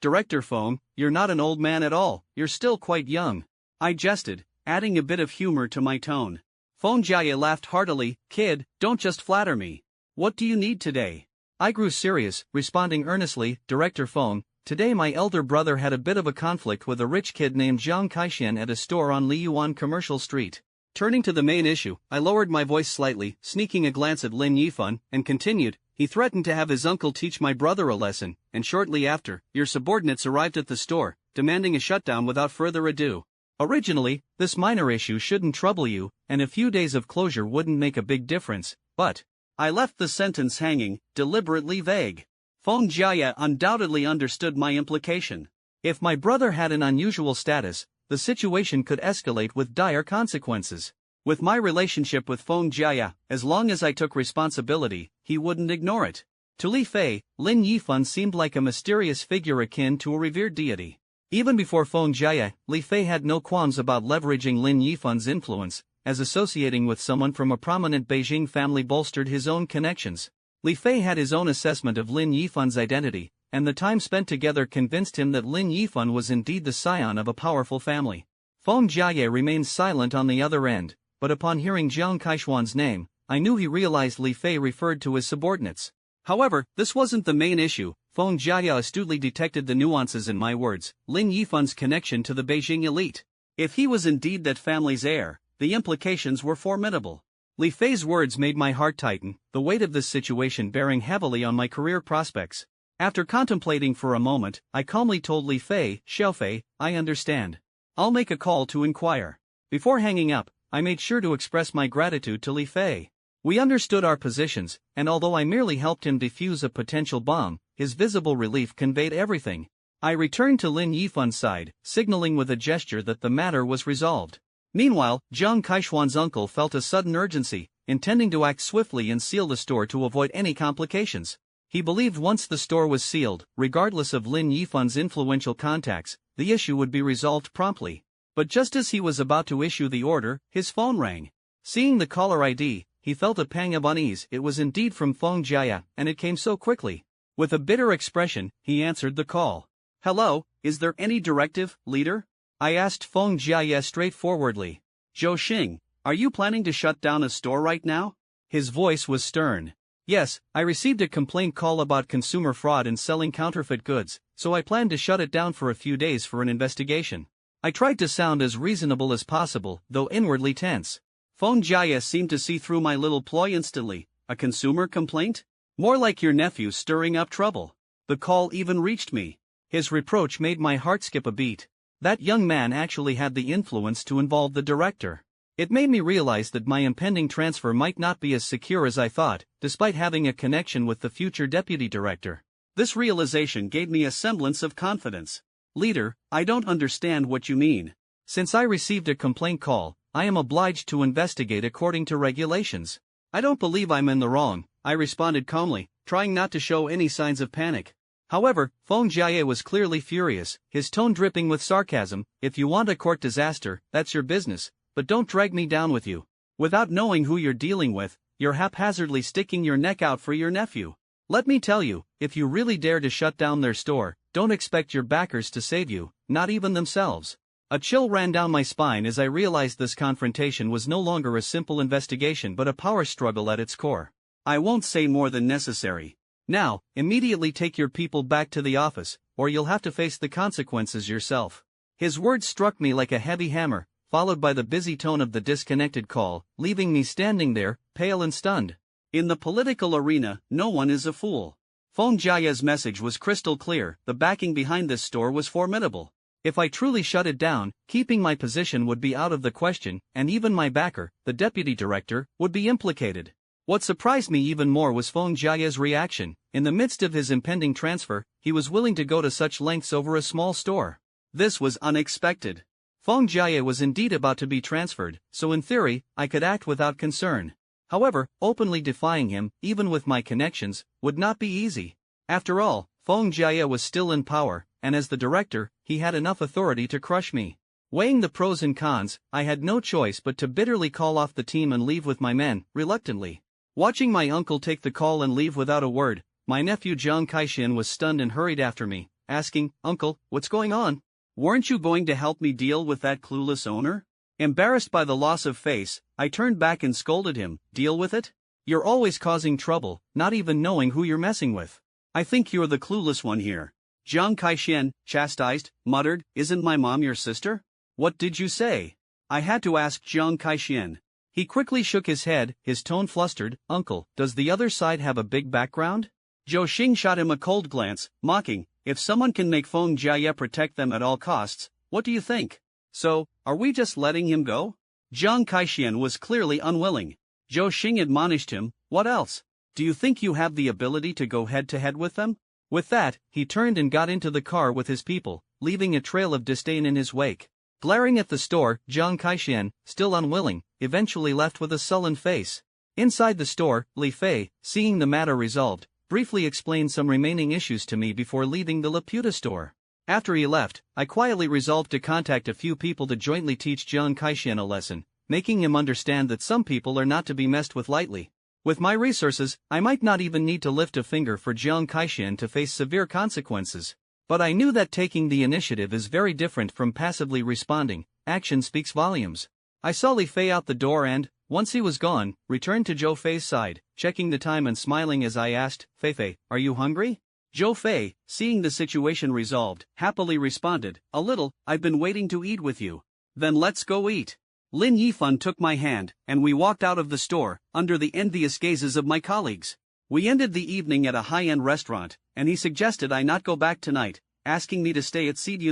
Director Feng, you're not an old man at all, you're still quite young. I jested, adding a bit of humor to my tone. Feng Jiaye laughed heartily. Kid, don't just flatter me. What do you need today? I grew serious, responding earnestly, Director Feng, today my elder brother had a bit of a conflict with a rich kid named Jiang Kaishan at a store on Liyuan Commercial Street. Turning to the main issue, I lowered my voice slightly, sneaking a glance at Lin Yifan, and continued. He threatened to have his uncle teach my brother a lesson, and shortly after, your subordinates arrived at the store, demanding a shutdown without further ado. Originally, this minor issue shouldn't trouble you, and a few days of closure wouldn't make a big difference, but... I left the sentence hanging, deliberately vague. Feng Jiaye undoubtedly understood my implication. If my brother had an unusual status, the situation could escalate with dire consequences. With my relationship with Feng Jiaye, as long as I took responsibility, he wouldn't ignore it. To Li Fei, Lin Yifan seemed like a mysterious figure akin to a revered deity. Even before Feng Jiaye, Li Fei had no qualms about leveraging Lin Yifan's influence, as associating with someone from a prominent Beijing family bolstered his own connections. Li Fei had his own assessment of Lin Yifan's identity, and the time spent together convinced him that Lin Yifan was indeed the scion of a powerful family. Feng Jiaye remained silent on the other end, but upon hearing Jiang Kaishuan's name, I knew he realized Li Fei referred to his subordinates. However, this wasn't the main issue. Feng Jiaye astutely detected the nuances in my words. Lin Yifan's connection to the Beijing elite. If he was indeed that family's heir, the implications were formidable. Li Fei's words made my heart tighten, the weight of this situation bearing heavily on my career prospects. After contemplating for a moment, I calmly told Li Fei, Xiaofei, I understand. I'll make a call to inquire. Before hanging up, I made sure to express my gratitude to Li Fei. We understood our positions, and although I merely helped him defuse a potential bomb, his visible relief conveyed everything. I returned to Lin Yifan's side, signaling with a gesture that the matter was resolved. Meanwhile, Jiang Kaishuan's uncle felt a sudden urgency, intending to act swiftly and seal the store to avoid any complications. He believed once the store was sealed, regardless of Lin Yifan's influential contacts, the issue would be resolved promptly. But just as he was about to issue the order, his phone rang. Seeing the caller ID, he felt a pang of unease. It was indeed from Feng Jiaye, and it came so quickly. With a bitter expression, he answered the call. Hello, is there any directive, leader? I asked Feng Jiaye straightforwardly. Zhou Xing, are you planning to shut down a store right now? His voice was stern. Yes, I received a complaint call about consumer fraud and selling counterfeit goods, so I planned to shut it down for a few days for an investigation. I tried to sound as reasonable as possible, though inwardly tense. Feng Jiaye seemed to see through my little ploy instantly. A consumer complaint? More like your nephew stirring up trouble. The call even reached me. His reproach made my heart skip a beat. That young man actually had the influence to involve the director. It made me realize that my impending transfer might not be as secure as I thought, despite having a connection with the future deputy director. This realization gave me a semblance of confidence. Leader, I don't understand what you mean. Since I received a complaint call, I am obliged to investigate according to regulations. I don't believe I'm in the wrong, I responded calmly, trying not to show any signs of panic. However, Feng Jie was clearly furious, his tone dripping with sarcasm. If you want a court disaster, that's your business, but don't drag me down with you. Without knowing who you're dealing with, you're haphazardly sticking your neck out for your nephew. Let me tell you, if you really dare to shut down their store, don't expect your backers to save you, not even themselves. A chill ran down my spine as I realized this confrontation was no longer a simple investigation but a power struggle at its core. I won't say more than necessary. Now, immediately take your people back to the office, or you'll have to face the consequences yourself. His words struck me like a heavy hammer, followed by the busy tone of the disconnected call, leaving me standing there, pale and stunned. In the political arena, no one is a fool. Feng Jie's message was crystal clear, the backing behind this store was formidable. If I truly shut it down, keeping my position would be out of the question, and even my backer, the deputy director, would be implicated. What surprised me even more was Feng Jie's reaction. In the midst of his impending transfer, he was willing to go to such lengths over a small store. This was unexpected. Feng Jie was indeed about to be transferred, so in theory, I could act without concern. However, openly defying him, even with my connections, would not be easy. After all, Feng Jie was still in power, and as the director, he had enough authority to crush me. Weighing the pros and cons, I had no choice but to bitterly call off the team and leave with my men, reluctantly. Watching my uncle take the call and leave without a word, my nephew Jiang Kaixin was stunned and hurried after me, asking, "Uncle, what's going on? Weren't you going to help me deal with that clueless owner?" Embarrassed by the loss of face, I turned back and scolded him. "Deal with it? You're always causing trouble, not even knowing who you're messing with." "I think you're the clueless one here." Jiang Kaixin, chastised, muttered, "Isn't my mom your sister?" "What did you say?" I had to ask Jiang Kaixin. He quickly shook his head, his tone flustered. "Uncle, does the other side have a big background?" Zhou Xing shot him a cold glance, mocking, "If someone can make Feng Jie protect them at all costs, what do you think? So, are we just letting him go?" Jiang Kaixin was clearly unwilling. Zhou Xing admonished him, "What else? Do you think you have the ability to go head-to-head with them?" With that, he turned and got into the car with his people, leaving a trail of disdain in his wake. Glaring at the store, Jiang Kaixin, still unwilling, eventually left with a sullen face. Inside the store, Li Fei, seeing the matter resolved, briefly explained some remaining issues to me before leaving the Laputa store. After he left, I quietly resolved to contact a few people to jointly teach Jiang Kaixin a lesson, making him understand that some people are not to be messed with lightly. With my resources, I might not even need to lift a finger for Jiang Kaixin to face severe consequences. But I knew that taking the initiative is very different from passively responding. Action speaks volumes. I saw Li Fei out the door and, once he was gone, returned to Zhou Fei's side, checking the time and smiling as I asked, "Fei, are you hungry?" Zhou Fei, seeing the situation resolved, happily responded, "A little, I've been waiting to eat with you." "Then let's go eat." Lin Yifan took my hand, and we walked out of the store, under the envious gazes of my colleagues. We ended the evening at a high-end restaurant, and he suggested I not go back tonight, asking me to stay at Seed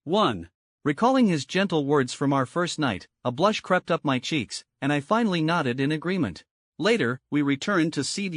1. Recalling his gentle words from our first night, a blush crept up my cheeks, and I finally nodded in agreement. Later, we returned to Seed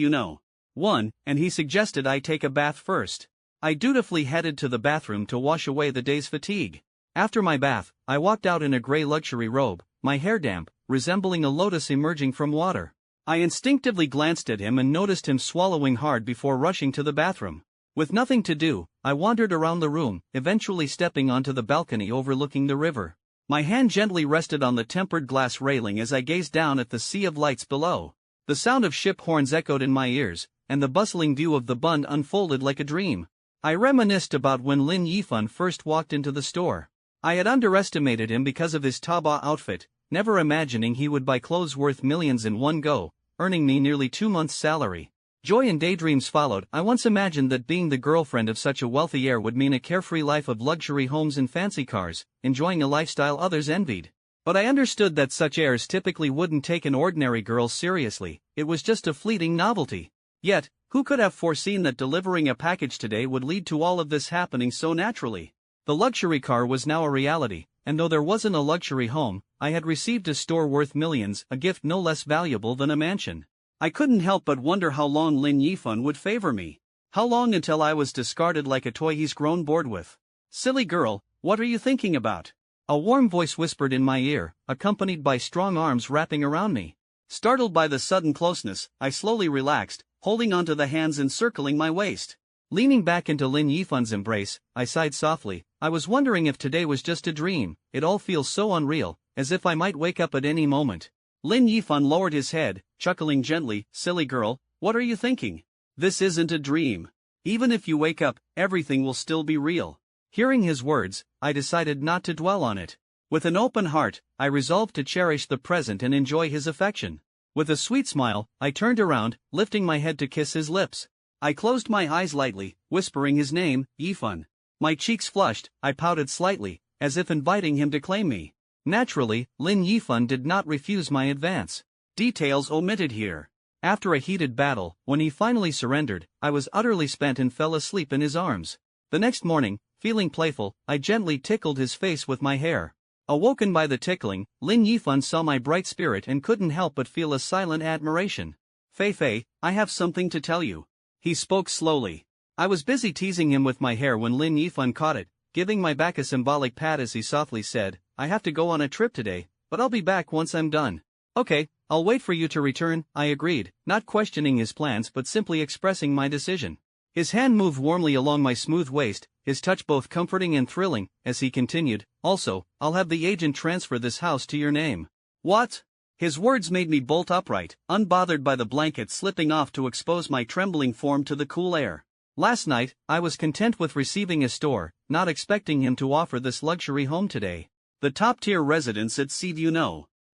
1, and he suggested I take a bath first. I dutifully headed to the bathroom to wash away the day's fatigue. After my bath, I walked out in a gray luxury robe, my hair damp, resembling a lotus emerging from water. I instinctively glanced at him and noticed him swallowing hard before rushing to the bathroom. With nothing to do, I wandered around the room, eventually stepping onto the balcony overlooking the river. My hand gently rested on the tempered glass railing as I gazed down at the sea of lights below. The sound of ship horns echoed in my ears, and the bustling view of the Bund unfolded like a dream. I reminisced about when Lin Yifan first walked into the store. I had underestimated him because of his Taba outfit, never imagining he would buy clothes worth millions in one go, earning me nearly 2 months' salary. Joy and daydreams followed. I once imagined that being the girlfriend of such a wealthy heir would mean a carefree life of luxury homes and fancy cars, enjoying a lifestyle others envied. But I understood that such heirs typically wouldn't take an ordinary girl seriously. It was just a fleeting novelty. Yet, who could have foreseen that delivering a package today would lead to all of this happening so naturally? The luxury car was now a reality, and though there wasn't a luxury home, I had received a store worth millions, a gift no less valuable than a mansion. I couldn't help but wonder how long Lin Yifan would favor me. How long until I was discarded like a toy he's grown bored with? Silly girl, what are you thinking about? A warm voice whispered in my ear, accompanied by strong arms wrapping around me. Startled by the sudden closeness, I slowly relaxed, holding onto the hands encircling my waist. Leaning back into Lin Yifan's embrace, I sighed softly. I was wondering if today was just a dream. It all feels so unreal, as if I might wake up at any moment. Lin Yifan lowered his head, chuckling gently. Silly girl, what are you thinking? This isn't a dream. Even if you wake up, everything will still be real. Hearing his words, I decided not to dwell on it. With an open heart, I resolved to cherish the present and enjoy his affection. With a sweet smile, I turned around, lifting my head to kiss his lips. I closed my eyes lightly, whispering his name, Yifan. My cheeks flushed, I pouted slightly, as if inviting him to claim me. Naturally, Lin Yifan did not refuse my advance. Details omitted here. After a heated battle, when he finally surrendered, I was utterly spent and fell asleep in his arms. The next morning, feeling playful, I gently tickled his face with my hair. Awoken by the tickling, Lin Yifan saw my bright spirit and couldn't help but feel a silent admiration. Fei, I have something to tell you. He spoke slowly. I was busy teasing him with my hair when Lin Yifan caught it, giving my back a symbolic pat as he softly said, I have to go on a trip today, but I'll be back once I'm done. Okay, I'll wait for you to return, I agreed, not questioning his plans but simply expressing my decision. His hand moved warmly along my smooth waist, his touch both comforting and thrilling, as he continued, also, I'll have the agent transfer this house to your name. What? His words made me bolt upright, unbothered by the blanket slipping off to expose my trembling form to the cool air. Last night, I was content with receiving a store, not expecting him to offer this luxury home today. The top-tier residence at Seed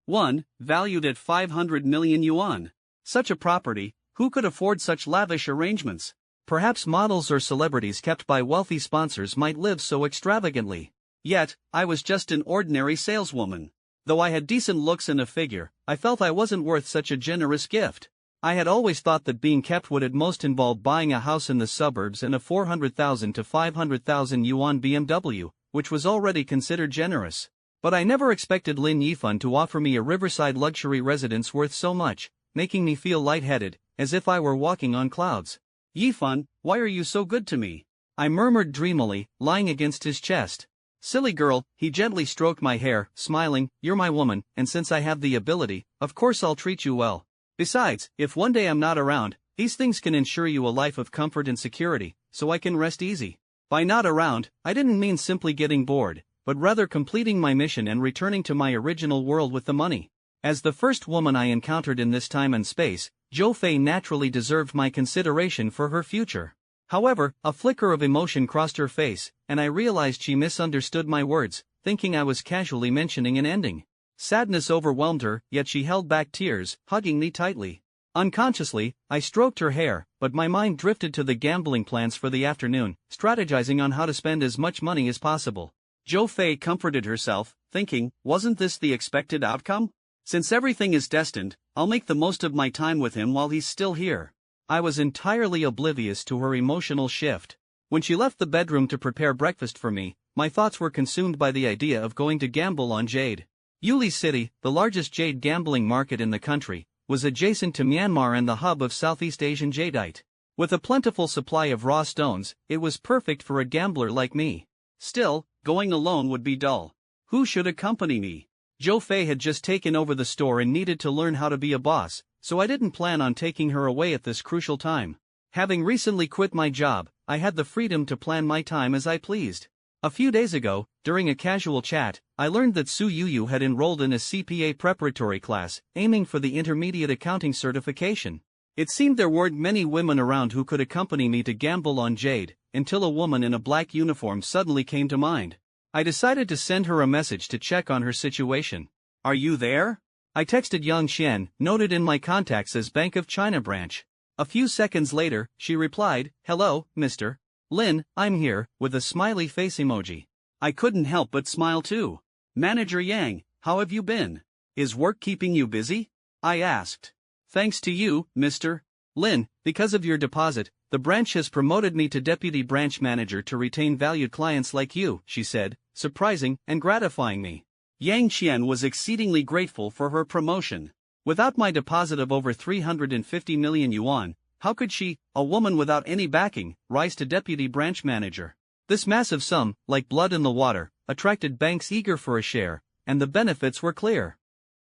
1, valued at 500 million yuan. Such a property, who could afford such lavish arrangements? Perhaps models or celebrities kept by wealthy sponsors might live so extravagantly. Yet, I was just an ordinary saleswoman. Though I had decent looks and a figure, I felt I wasn't worth such a generous gift. I had always thought that being kept would at most involve buying a house in the suburbs and a 400,000 to 500,000 yuan BMW, which was already considered generous. But I never expected Lin Yifan to offer me a riverside luxury residence worth so much, making me feel lightheaded, as if I were walking on clouds. Yifan, why are you so good to me? I murmured dreamily, lying against his chest. Silly girl, he gently stroked my hair, smiling, you're my woman, and since I have the ability, of course I'll treat you well. Besides, if one day I'm not around, these things can ensure you a life of comfort and security, so I can rest easy. By not around, I didn't mean simply getting bored, but rather completing my mission and returning to my original world with the money. As the first woman I encountered in this time and space, Zhou Fei naturally deserved my consideration for her future. However, a flicker of emotion crossed her face, and I realized she misunderstood my words, thinking I was casually mentioning an ending. Sadness overwhelmed her, yet she held back tears, hugging me tightly. Unconsciously, I stroked her hair, but my mind drifted to the gambling plans for the afternoon, strategizing on how to spend as much money as possible. Zhou Fei comforted herself, thinking, wasn't this the expected outcome? Since everything is destined, I'll make the most of my time with him while he's still here. I was entirely oblivious to her emotional shift. When she left the bedroom to prepare breakfast for me, my thoughts were consumed by the idea of going to gamble on jade. Yuli City, the largest jade gambling market in the country, was adjacent to Myanmar and the hub of Southeast Asian jadeite. With a plentiful supply of raw stones, it was perfect for a gambler like me. Still, going alone would be dull. Who should accompany me? Zhou Fei had just taken over the store and needed to learn how to be a boss, so I didn't plan on taking her away at this crucial time. Having recently quit my job, I had the freedom to plan my time as I pleased. A few days ago, during a casual chat, I learned that Su Yuyu had enrolled in a CPA preparatory class, aiming for the intermediate accounting certification. It seemed there weren't many women around who could accompany me to gamble on jade, until a woman in a black uniform suddenly came to mind. I decided to send her a message to check on her situation. Are you there? I texted Yang Xian, noted in my contacts as Bank of China branch. A few seconds later, she replied, hello, Mr. Lin, I'm here, with a smiley face emoji. I couldn't help but smile too. Manager Yang, how have you been? Is work keeping you busy? I asked. Thanks to you, Mr. Lin, because of your deposit, the branch has promoted me to deputy branch manager to retain valued clients like you, she said, surprising and gratifying me. Yang Qian was exceedingly grateful for her promotion. Without my deposit of over 350 million yuan, how could she, a woman without any backing, rise to deputy branch manager? This massive sum, like blood in the water, attracted banks eager for a share, and the benefits were clear.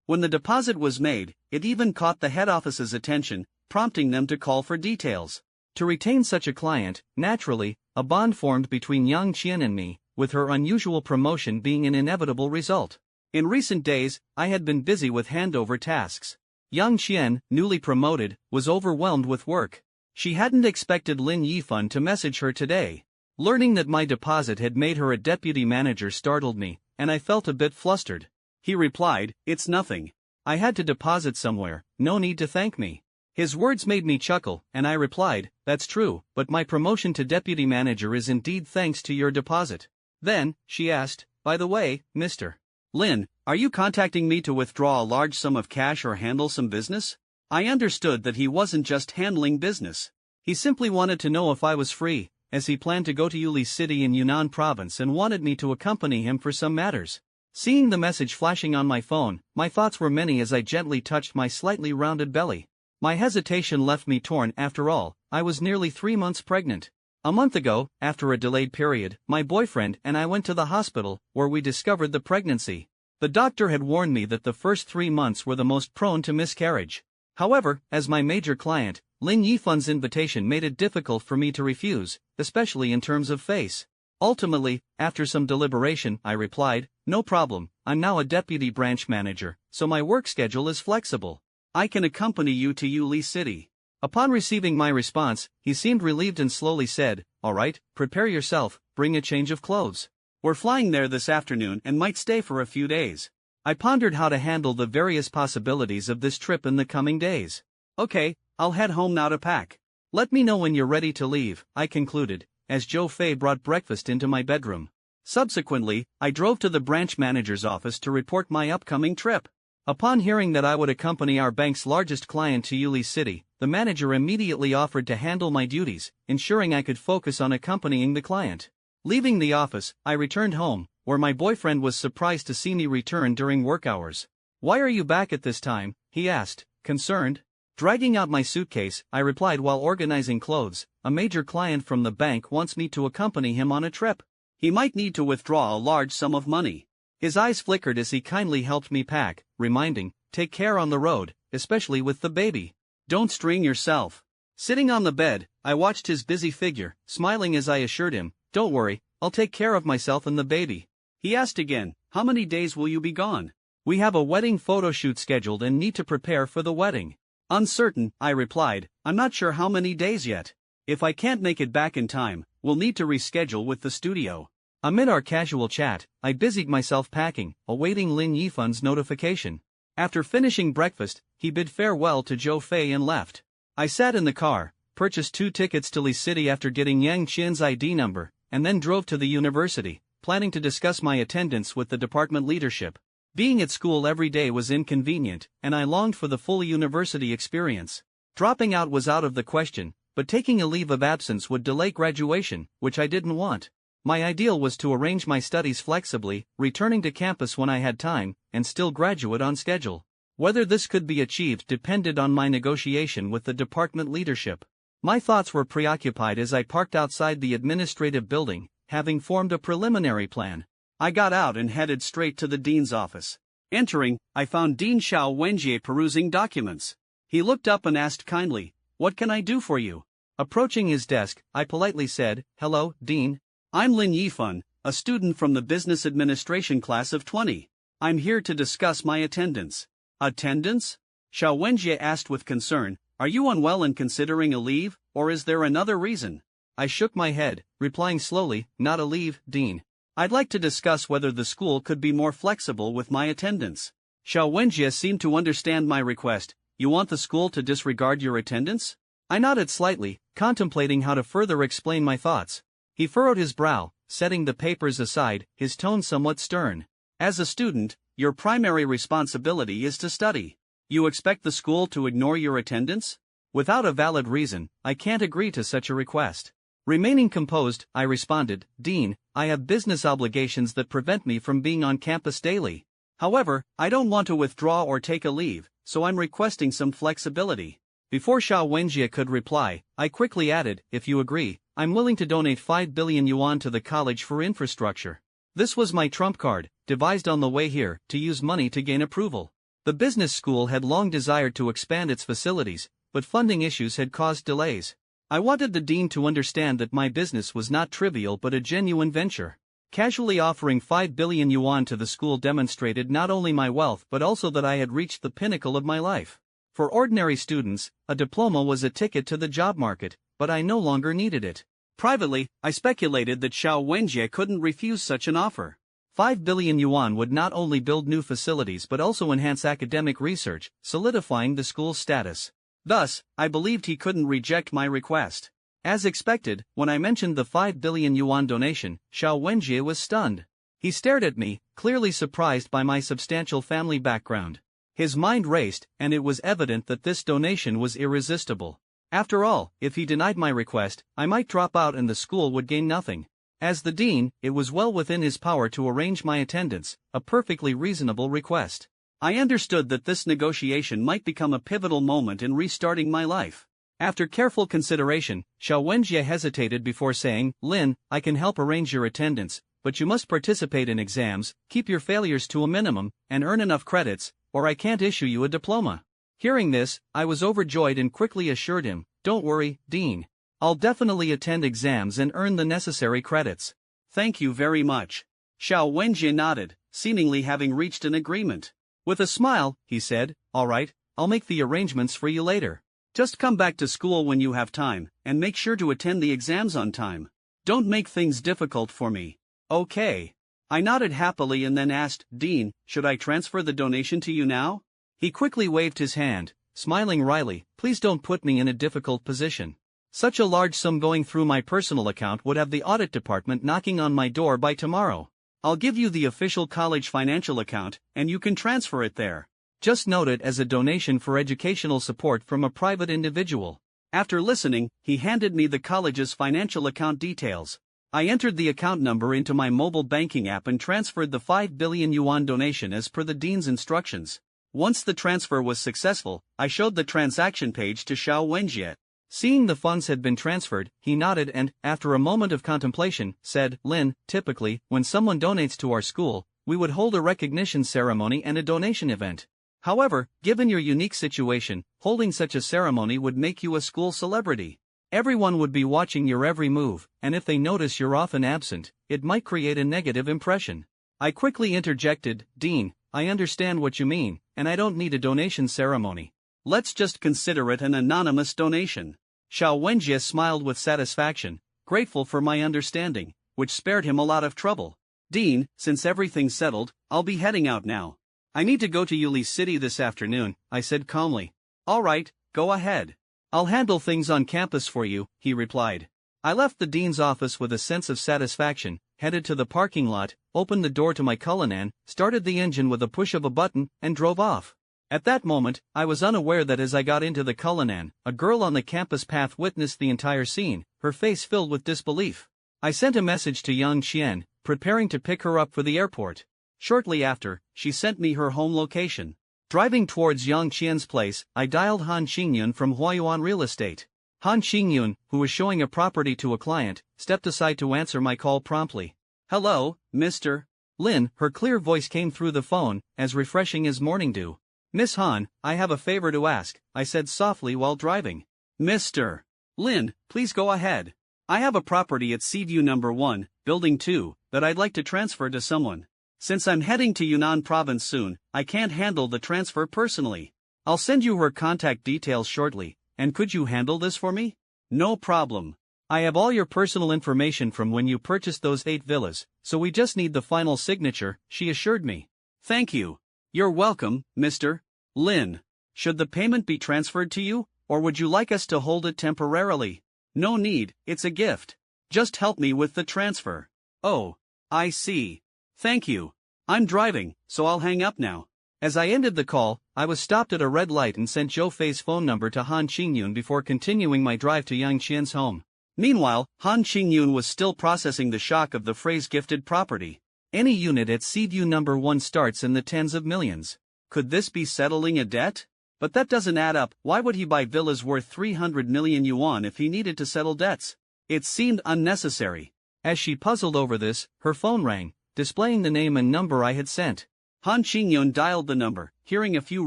When the deposit was made, it even caught the head office's attention, prompting them to call for details. To retain such a client, naturally, a bond formed between Yang Qian and me, with her unusual promotion being an inevitable result. In recent days, I had been busy with handover tasks. Yang Qian, newly promoted, was overwhelmed with work. She hadn't expected Lin Yifan to message her today. Learning that my deposit had made her a deputy manager startled me, and I felt a bit flustered. He replied, "It's nothing. I had to deposit somewhere, no need to thank me." His words made me chuckle, and I replied, "That's true, but my promotion to deputy manager is indeed thanks to your deposit." Then, she asked, "By the way, Mr. Lin, are you contacting me to withdraw a large sum of cash or handle some business?" I understood that he wasn't just handling business. He simply wanted to know if I was free, as he planned to go to Yuli City in Yunnan province and wanted me to accompany him for some matters. Seeing the message flashing on my phone, my thoughts were many as I gently touched my slightly rounded belly. My hesitation left me torn. After all, I was nearly 3 months pregnant. A month ago, after a delayed period, my boyfriend and I went to the hospital, where we discovered the pregnancy. The doctor had warned me that the first 3 months were the most prone to miscarriage. However, as my major client, Lin Yifan's invitation made it difficult for me to refuse, especially in terms of face. Ultimately, after some deliberation, I replied, "No problem, I'm now a deputy branch manager, so my work schedule is flexible. I can accompany you to Yuli City." Upon receiving my response, he seemed relieved and slowly said, "All right, prepare yourself, bring a change of clothes. We're flying there this afternoon and might stay for a few days." I pondered how to handle the various possibilities of this trip in the coming days. "Okay, I'll head home now to pack. Let me know when you're ready to leave," I concluded, as Zhou Fei brought breakfast into my bedroom. Subsequently, I drove to the branch manager's office to report my upcoming trip. Upon hearing that I would accompany our bank's largest client to Yuli City, the manager immediately offered to handle my duties, ensuring I could focus on accompanying the client. Leaving the office, I returned home, where my boyfriend was surprised to see me return during work hours. "Why are you back at this time?" he asked, concerned. Dragging out my suitcase, I replied while organizing clothes, "A major client from the bank wants me to accompany him on a trip. He might need to withdraw a large sum of money." His eyes flickered as he kindly helped me pack, reminding, "Take care on the road, especially with the baby. Don't strain yourself." Sitting on the bed, I watched his busy figure, smiling as I assured him, "Don't worry, I'll take care of myself and the baby." He asked again, "How many days will you be gone?" "We have a wedding photo shoot scheduled and need to prepare for the wedding." Uncertain, I replied, "I'm not sure how many days yet. If I can't make it back in time, we'll need to reschedule with the studio." Amid our casual chat, I busied myself packing, awaiting Lin Yifan's notification. After finishing breakfast, he bid farewell to Zhou Fei and left. I sat in the car, purchased 2 tickets to Li City after getting Yang Qian's ID number, and then drove to the university, planning to discuss my attendance with the department leadership. Being at school every day was inconvenient, and I longed for the full university experience. Dropping out was out of the question, but taking a leave of absence would delay graduation, which I didn't want. My ideal was to arrange my studies flexibly, returning to campus when I had time, and still graduate on schedule. Whether this could be achieved depended on my negotiation with the department leadership. My thoughts were preoccupied as I parked outside the administrative building, having formed a preliminary plan. I got out and headed straight to the dean's office. Entering, I found Dean Xiao Wenjie perusing documents. He looked up and asked kindly, "What can I do for you?" Approaching his desk, I politely said, "Hello, Dean. I'm Lin Yifan, a student from the business administration class of 20. I'm here to discuss my attendance." "Attendance?" Xiao Wenjie asked with concern. "Are you unwell and considering a leave, or is there another reason?" I shook my head, replying slowly, "Not a leave, Dean. I'd like to discuss whether the school could be more flexible with my attendance." Xiao Wenjie seemed to understand my request. "You want the school to disregard your attendance?" I nodded slightly, contemplating how to further explain my thoughts. He furrowed his brow, setting the papers aside, his tone somewhat stern. "As a student, your primary responsibility is to study. You expect the school to ignore your attendance? Without a valid reason, I can't agree to such a request. Remaining composed, I responded, Dean, I have business obligations that prevent me from being on campus daily. However, I don't want to withdraw or take a leave, so I'm requesting some flexibility. Before Xiao Wenjie could reply, I quickly added, if you agree, I'm willing to donate 5 billion yuan to the college for infrastructure. This was my trump card, devised on the way here, to use money to gain approval. The business school had long desired to expand its facilities, but funding issues had caused delays. I wanted the dean to understand that my business was not trivial but a genuine venture. Casually offering 5 billion yuan to the school demonstrated not only my wealth but also that I had reached the pinnacle of my life. For ordinary students, a diploma was a ticket to the job market, but I no longer needed it. Privately, I speculated that Xiao Wenjie couldn't refuse such an offer. 5 billion yuan would not only build new facilities but also enhance academic research, solidifying the school's status. Thus, I believed he couldn't reject my request. As expected, when I mentioned the 5 billion yuan donation, Xiao Wenjie was stunned. He stared at me, clearly surprised by my substantial family background. His mind raced, and it was evident that this donation was irresistible. After all, if he denied my request, I might drop out and the school would gain nothing. As the dean, it was well within his power to arrange my attendance, a perfectly reasonable request. I understood that this negotiation might become a pivotal moment in restarting my life. After careful consideration, Xiao Wenjie hesitated before saying, Lin, I can help arrange your attendance, but you must participate in exams, keep your failures to a minimum, and earn enough credits, or I can't issue you a diploma. Hearing this, I was overjoyed and quickly assured him, don't worry, Dean. I'll definitely attend exams and earn the necessary credits. Thank you very much. Xiao Wenjie nodded, seemingly having reached an agreement. With a smile, he said, all right, I'll make the arrangements for you later. Just come back to school when you have time, and make sure to attend the exams on time. Don't make things difficult for me. Okay. I nodded happily and then asked, Dean, should I transfer the donation to you now? He quickly waved his hand, smiling wryly, please don't put me in a difficult position. Such a large sum going through my personal account would have the audit department knocking on my door by tomorrow. I'll give you the official college financial account, and you can transfer it there. Just note it as a donation for educational support from a private individual. After listening, he handed me the college's financial account details. I entered the account number into my mobile banking app and transferred the 5 billion yuan donation as per the dean's instructions. Once the transfer was successful, I showed the transaction page to Xiao Wenjie. Seeing the funds had been transferred, he nodded and, after a moment of contemplation, said, Lin, typically, when someone donates to our school, we would hold a recognition ceremony and a donation event. However, given your unique situation, holding such a ceremony would make you a school celebrity. Everyone would be watching your every move, and if they notice you're often absent, it might create a negative impression. I quickly interjected, Dean, I understand what you mean, and I don't need a donation ceremony. Let's just consider it an anonymous donation. Xiao Wenjie smiled with satisfaction, grateful for my understanding, which spared him a lot of trouble. Dean, since everything's settled, I'll be heading out now. I need to go to Yuli City this afternoon, I said calmly. All right, go ahead. I'll handle things on campus for you, he replied. I left the dean's office with a sense of satisfaction, headed to the parking lot, opened the door to my Cullinan, started the engine with a push of a button, and drove off. At that moment, I was unaware that as I got into the Cullinan, a girl on the campus path witnessed the entire scene, her face filled with disbelief. I sent a message to Yang Qian, preparing to pick her up for the airport. Shortly after, she sent me her home location. Driving towards Yang Qian's place, I dialed Han Xingyun from Huayuan Real Estate. Han Xingyun, who was showing a property to a client, stepped aside to answer my call promptly. Hello, Mr. Lin, her clear voice came through the phone, as refreshing as morning dew. Miss Han, I have a favor to ask, I said softly while driving. Mr. Lin, please go ahead. I have a property at Seaview number 1, Building 2, that I'd like to transfer to someone. Since I'm heading to Yunnan province soon, I can't handle the transfer personally. I'll send you her contact details shortly, and could you handle this for me? No problem. I have all your personal information from when you purchased those 8 villas, so we just need the final signature, she assured me. Thank you. You're welcome, Mr. Lin. Should the payment be transferred to you, or would you like us to hold it temporarily? No need, it's a gift. Just help me with the transfer. Oh, I see. Thank you. I'm driving, so I'll hang up now. As I ended the call, I was stopped at a red light and sent Zhou Fei's phone number to Han Qingyun before continuing my drive to Yang Qian's home. Meanwhile, Han Qingyun was still processing the shock of the phrase gifted property. Any unit at Seaview number 1 starts in the tens of millions. Could this be settling a debt? But that doesn't add up. Why would he buy villas worth 300 million yuan if he needed to settle debts? It seemed unnecessary. As she puzzled over this, her phone rang, displaying the name and number I had sent. Han Qingyun dialed the number, hearing a few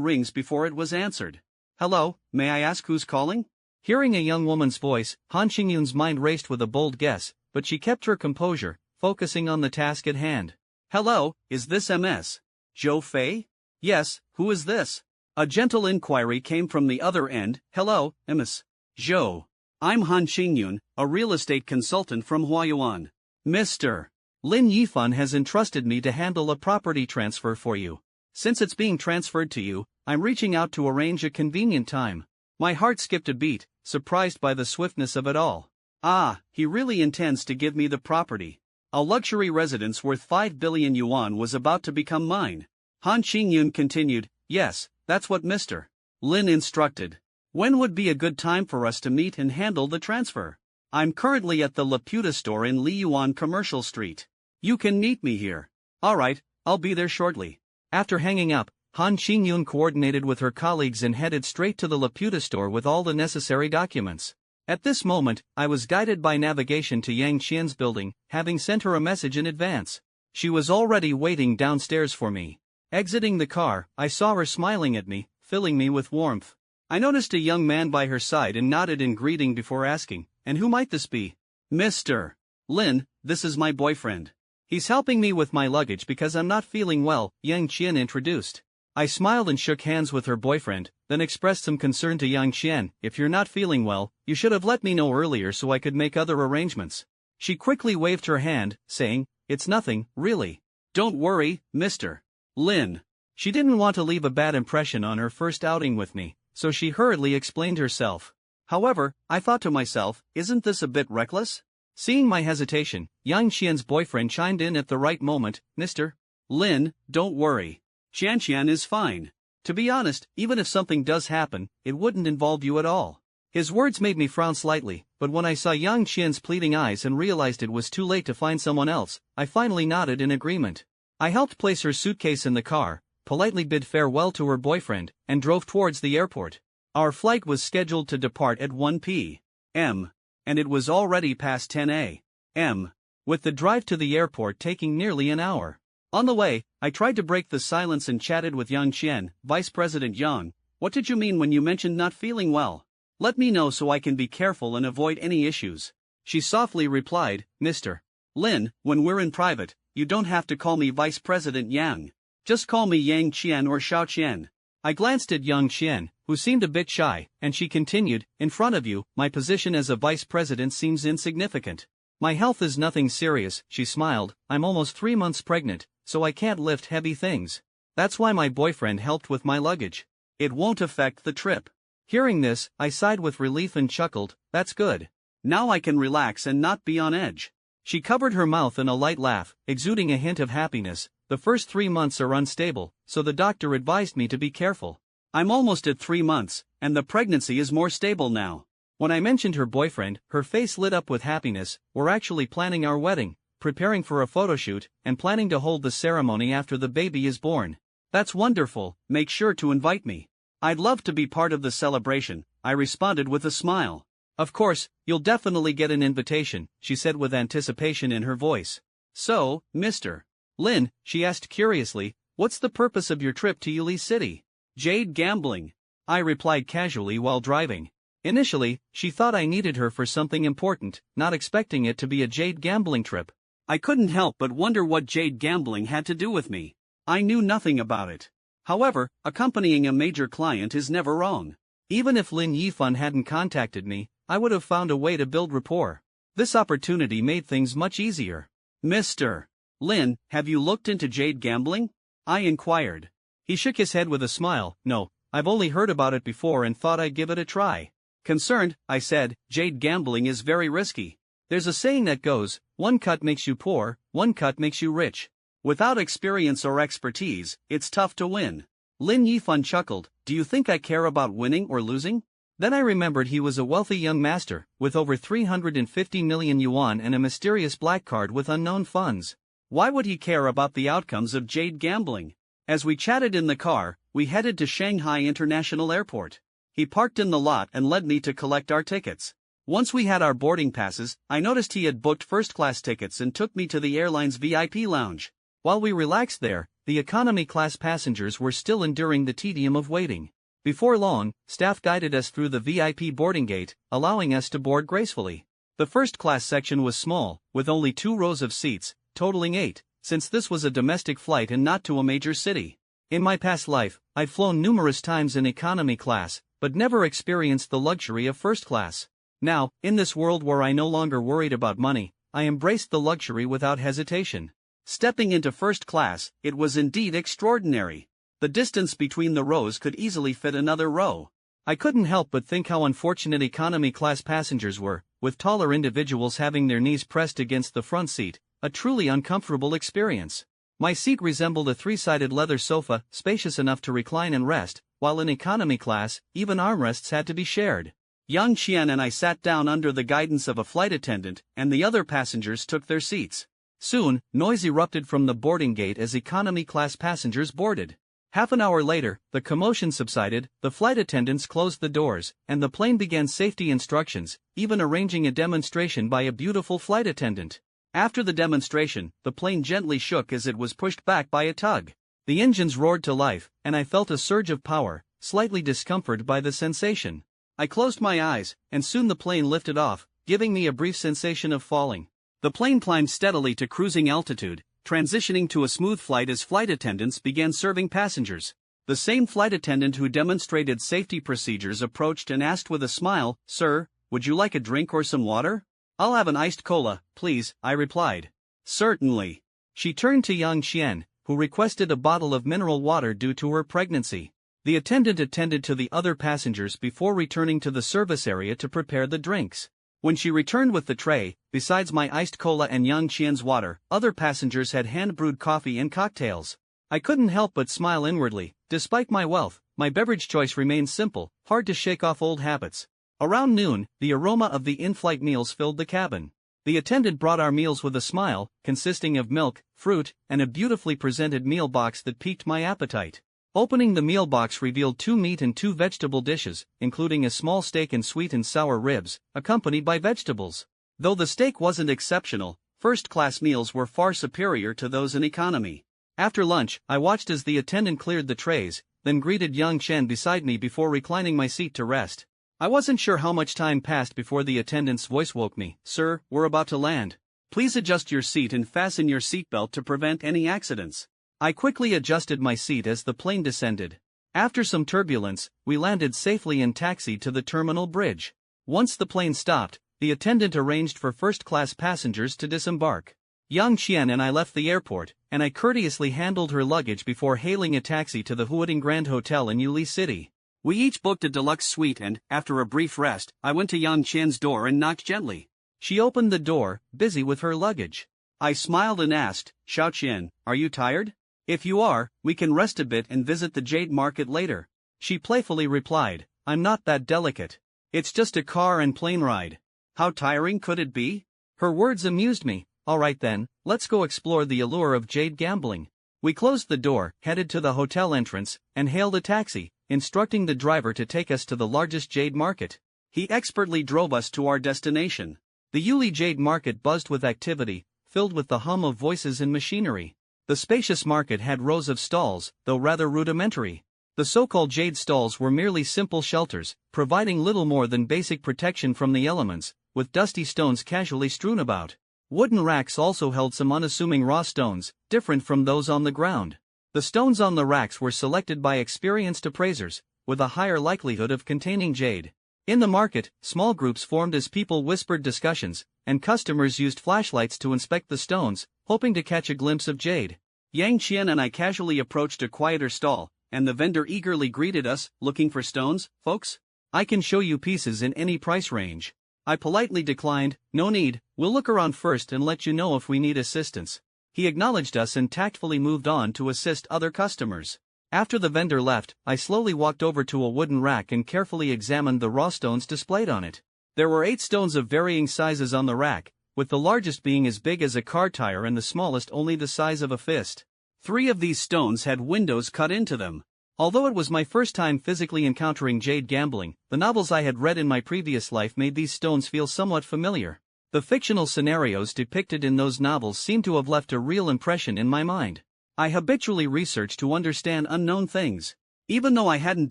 rings before it was answered. Hello, may I ask who's calling? Hearing a young woman's voice, Han Qingyun's mind raced with a bold guess, but she kept her composure, focusing on the task at hand. Hello, is this Ms. Zhou Fei? Yes, who is this? A gentle inquiry came from the other end. Hello, Ms. Zhou. I'm Han Qingyun, a real estate consultant from Huayuan. Mr. Lin Yifan has entrusted me to handle a property transfer for you. Since it's being transferred to you, I'm reaching out to arrange a convenient time. My heart skipped a beat, surprised by the swiftness of it all. Ah, he really intends to give me the property. A luxury residence worth 5 billion yuan was about to become mine. Han Qingyun continued, yes, that's what Mr. Lin instructed. When would be a good time for us to meet and handle the transfer? I'm currently at the Laputa store in Liyuan Commercial Street. You can meet me here. Alright, I'll be there shortly. After hanging up, Han Qingyun coordinated with her colleagues and headed straight to the Laputa store with all the necessary documents. At this moment, I was guided by navigation to Yang Qian's building, having sent her a message in advance. She was already waiting downstairs for me. Exiting the car, I saw her smiling at me, filling me with warmth. I noticed a young man by her side and nodded in greeting before asking, and who might this be? Mr. Lin, this is my boyfriend. He's helping me with my luggage because I'm not feeling well, Yang Qian introduced. I smiled and shook hands with her boyfriend, then expressed some concern to Yang Qian. If you're not feeling well, you should have let me know earlier so I could make other arrangements. She quickly waved her hand, saying, it's nothing, really. Don't worry, Mr. Lin. She didn't want to leave a bad impression on her first outing with me, so she hurriedly explained herself. However, I thought to myself, isn't this a bit reckless? Seeing my hesitation, Yang Qian's boyfriend chimed in at the right moment, Mr. Lin, don't worry. Qian is fine. To be honest, even if something does happen, it wouldn't involve you at all. His words made me frown slightly, but when I saw Yang Qian's pleading eyes and realized it was too late to find someone else, I finally nodded in agreement. I helped place her suitcase in the car, politely bid farewell to her boyfriend, and drove towards the airport. Our flight was scheduled to depart at 1 p.m., and it was already past 10 a.m., with the drive to the airport taking nearly an hour. On the way, I tried to break the silence and chatted with Yang Qian. Vice President Yang, what did you mean when you mentioned not feeling well? Let me know so I can be careful and avoid any issues. She softly replied, Mr. Lin, when we're in private, you don't have to call me Vice President Yang. Just call me Yang Qian or Xiao Qian. I glanced at Yang Qian, who seemed a bit shy, and she continued, in front of you, my position as a vice president seems insignificant. My health is nothing serious, she smiled. I'm almost 3 months pregnant, so I can't lift heavy things. That's why my boyfriend helped with my luggage. It won't affect the trip. Hearing this, I sighed with relief and chuckled, that's good. Now I can relax and not be on edge. She covered her mouth in a light laugh, exuding a hint of happiness. The first 3 months are unstable, so the doctor advised me to be careful. I'm almost at 3 months, and the pregnancy is more stable now. When I mentioned her boyfriend, her face lit up with happiness. We're actually planning our wedding, preparing for a photoshoot, and planning to hold the ceremony after the baby is born. That's wonderful, make sure to invite me. I'd love to be part of the celebration, I responded with a smile. Of course, you'll definitely get an invitation, she said with anticipation in her voice. So, Mr. Lin, she asked curiously, what's the purpose of your trip to Yuli City? Jade gambling. I replied casually while driving. Initially, she thought I needed her for something important, not expecting it to be a jade gambling trip. I couldn't help but wonder what jade gambling had to do with me. I knew nothing about it. However, accompanying a major client is never wrong. Even if Lin Yifan hadn't contacted me, I would have found a way to build rapport. This opportunity made things much easier. Mr. Lin, have you looked into jade gambling? I inquired. He shook his head with a smile. No, I've only heard about it before and thought I'd give it a try. Concerned, I said, jade gambling is very risky. There's a saying that goes, one cut makes you poor, one cut makes you rich. Without experience or expertise, it's tough to win. Lin Yifan chuckled, do you think I care about winning or losing? Then I remembered he was a wealthy young master, with over 350 million yuan and a mysterious black card with unknown funds. Why would he care about the outcomes of jade gambling? As we chatted in the car, we headed to Shanghai International Airport. He parked in the lot and led me to collect our tickets. Once we had our boarding passes, I noticed he had booked first-class tickets and took me to the airline's VIP lounge. While we relaxed there, the economy-class passengers were still enduring the tedium of waiting. Before long, staff guided us through the VIP boarding gate, allowing us to board gracefully. The first-class section was small, with only 2 rows of seats, totaling 8, since this was a domestic flight and not to a major city. In my past life, I'd flown numerous times in economy class, but never experienced the luxury of first class. Now, in this world where I no longer worried about money, I embraced the luxury without hesitation. Stepping into first class, it was indeed extraordinary. The distance between the rows could easily fit another row. I couldn't help but think how unfortunate economy class passengers were, with taller individuals having their knees pressed against the front seat, a truly uncomfortable experience. My seat resembled a 3-sided leather sofa, spacious enough to recline and rest, while in economy class, even armrests had to be shared. Yang Qian and I sat down under the guidance of a flight attendant, and the other passengers took their seats. Soon, noise erupted from the boarding gate as economy class passengers boarded. Half an hour later, the commotion subsided, the flight attendants closed the doors, and the plane began safety instructions, even arranging a demonstration by a beautiful flight attendant. After the demonstration, the plane gently shook as it was pushed back by a tug. The engines roared to life, and I felt a surge of power, slightly discomforted by the sensation. I closed my eyes, and soon the plane lifted off, giving me a brief sensation of falling. The plane climbed steadily to cruising altitude, transitioning to a smooth flight as flight attendants began serving passengers. The same flight attendant who demonstrated safety procedures approached and asked with a smile, "Sir, would you like a drink or some water?" "I'll have an iced cola, please," I replied. "Certainly." She turned to Yang Qian, who requested a bottle of mineral water due to her pregnancy. The attendant attended to the other passengers before returning to the service area to prepare the drinks. When she returned with the tray, besides my iced cola and Yang Qian's water, other passengers had hand-brewed coffee and cocktails. I couldn't help but smile inwardly. Despite my wealth, my beverage choice remained simple, hard to shake off old habits. Around noon, the aroma of the in-flight meals filled the cabin. The attendant brought our meals with a smile, consisting of milk, fruit, and a beautifully presented meal box that piqued my appetite. Opening the meal box revealed 2 meat and 2 vegetable dishes, including a small steak and sweet and sour ribs, accompanied by vegetables. Though the steak wasn't exceptional, first-class meals were far superior to those in economy. After lunch, I watched as the attendant cleared the trays, then greeted Yang Qian beside me before reclining my seat to rest. I wasn't sure how much time passed before the attendant's voice woke me. "Sir, we're about to land. Please adjust your seat and fasten your seatbelt to prevent any accidents." I quickly adjusted my seat as the plane descended. After some turbulence, we landed safely and taxied to the terminal bridge. Once the plane stopped, the attendant arranged for first-class passengers to disembark. Yang Qian and I left the airport, and I courteously handled her luggage before hailing a taxi to the Huading Grand Hotel in Yuli City. We each booked a deluxe suite and, after a brief rest, I went to Yang Qian's door and knocked gently. She opened the door, busy with her luggage. I smiled and asked, "Xiao Qian, are you tired? If you are, we can rest a bit and visit the jade market later." She playfully replied, "I'm not that delicate. It's just a car and plane ride. How tiring could it be?" Her words amused me. "All right then, let's go explore the allure of jade gambling." We closed the door, headed to the hotel entrance, and hailed a taxi, instructing the driver to take us to the largest jade market. He expertly drove us to our destination. The Yuli Jade Market buzzed with activity, filled with the hum of voices and machinery. The spacious market had rows of stalls, though rather rudimentary. The so-called jade stalls were merely simple shelters, providing little more than basic protection from the elements, with dusty stones casually strewn about. Wooden racks also held some unassuming raw stones, different from those on the ground. The stones on the racks were selected by experienced appraisers, with a higher likelihood of containing jade. In the market, small groups formed as people whispered discussions, and customers used flashlights to inspect the stones, hoping to catch a glimpse of jade. Yang Qian and I casually approached a quieter stall, and the vendor eagerly greeted us, "Looking for stones, folks? I can show you pieces in any price range." I politely declined, "No need, we'll look around first and let you know if we need assistance." He acknowledged us and tactfully moved on to assist other customers. After the vendor left, I slowly walked over to a wooden rack and carefully examined the raw stones displayed on it. There were 8 stones of varying sizes on the rack, with the largest being as big as a car tire and the smallest only the size of a fist. 3 of these stones had windows cut into them. Although it was my first time physically encountering jade gambling, the novels I had read in my previous life made these stones feel somewhat familiar. The fictional scenarios depicted in those novels seemed to have left a real impression in my mind. I habitually research to understand unknown things. Even though I hadn't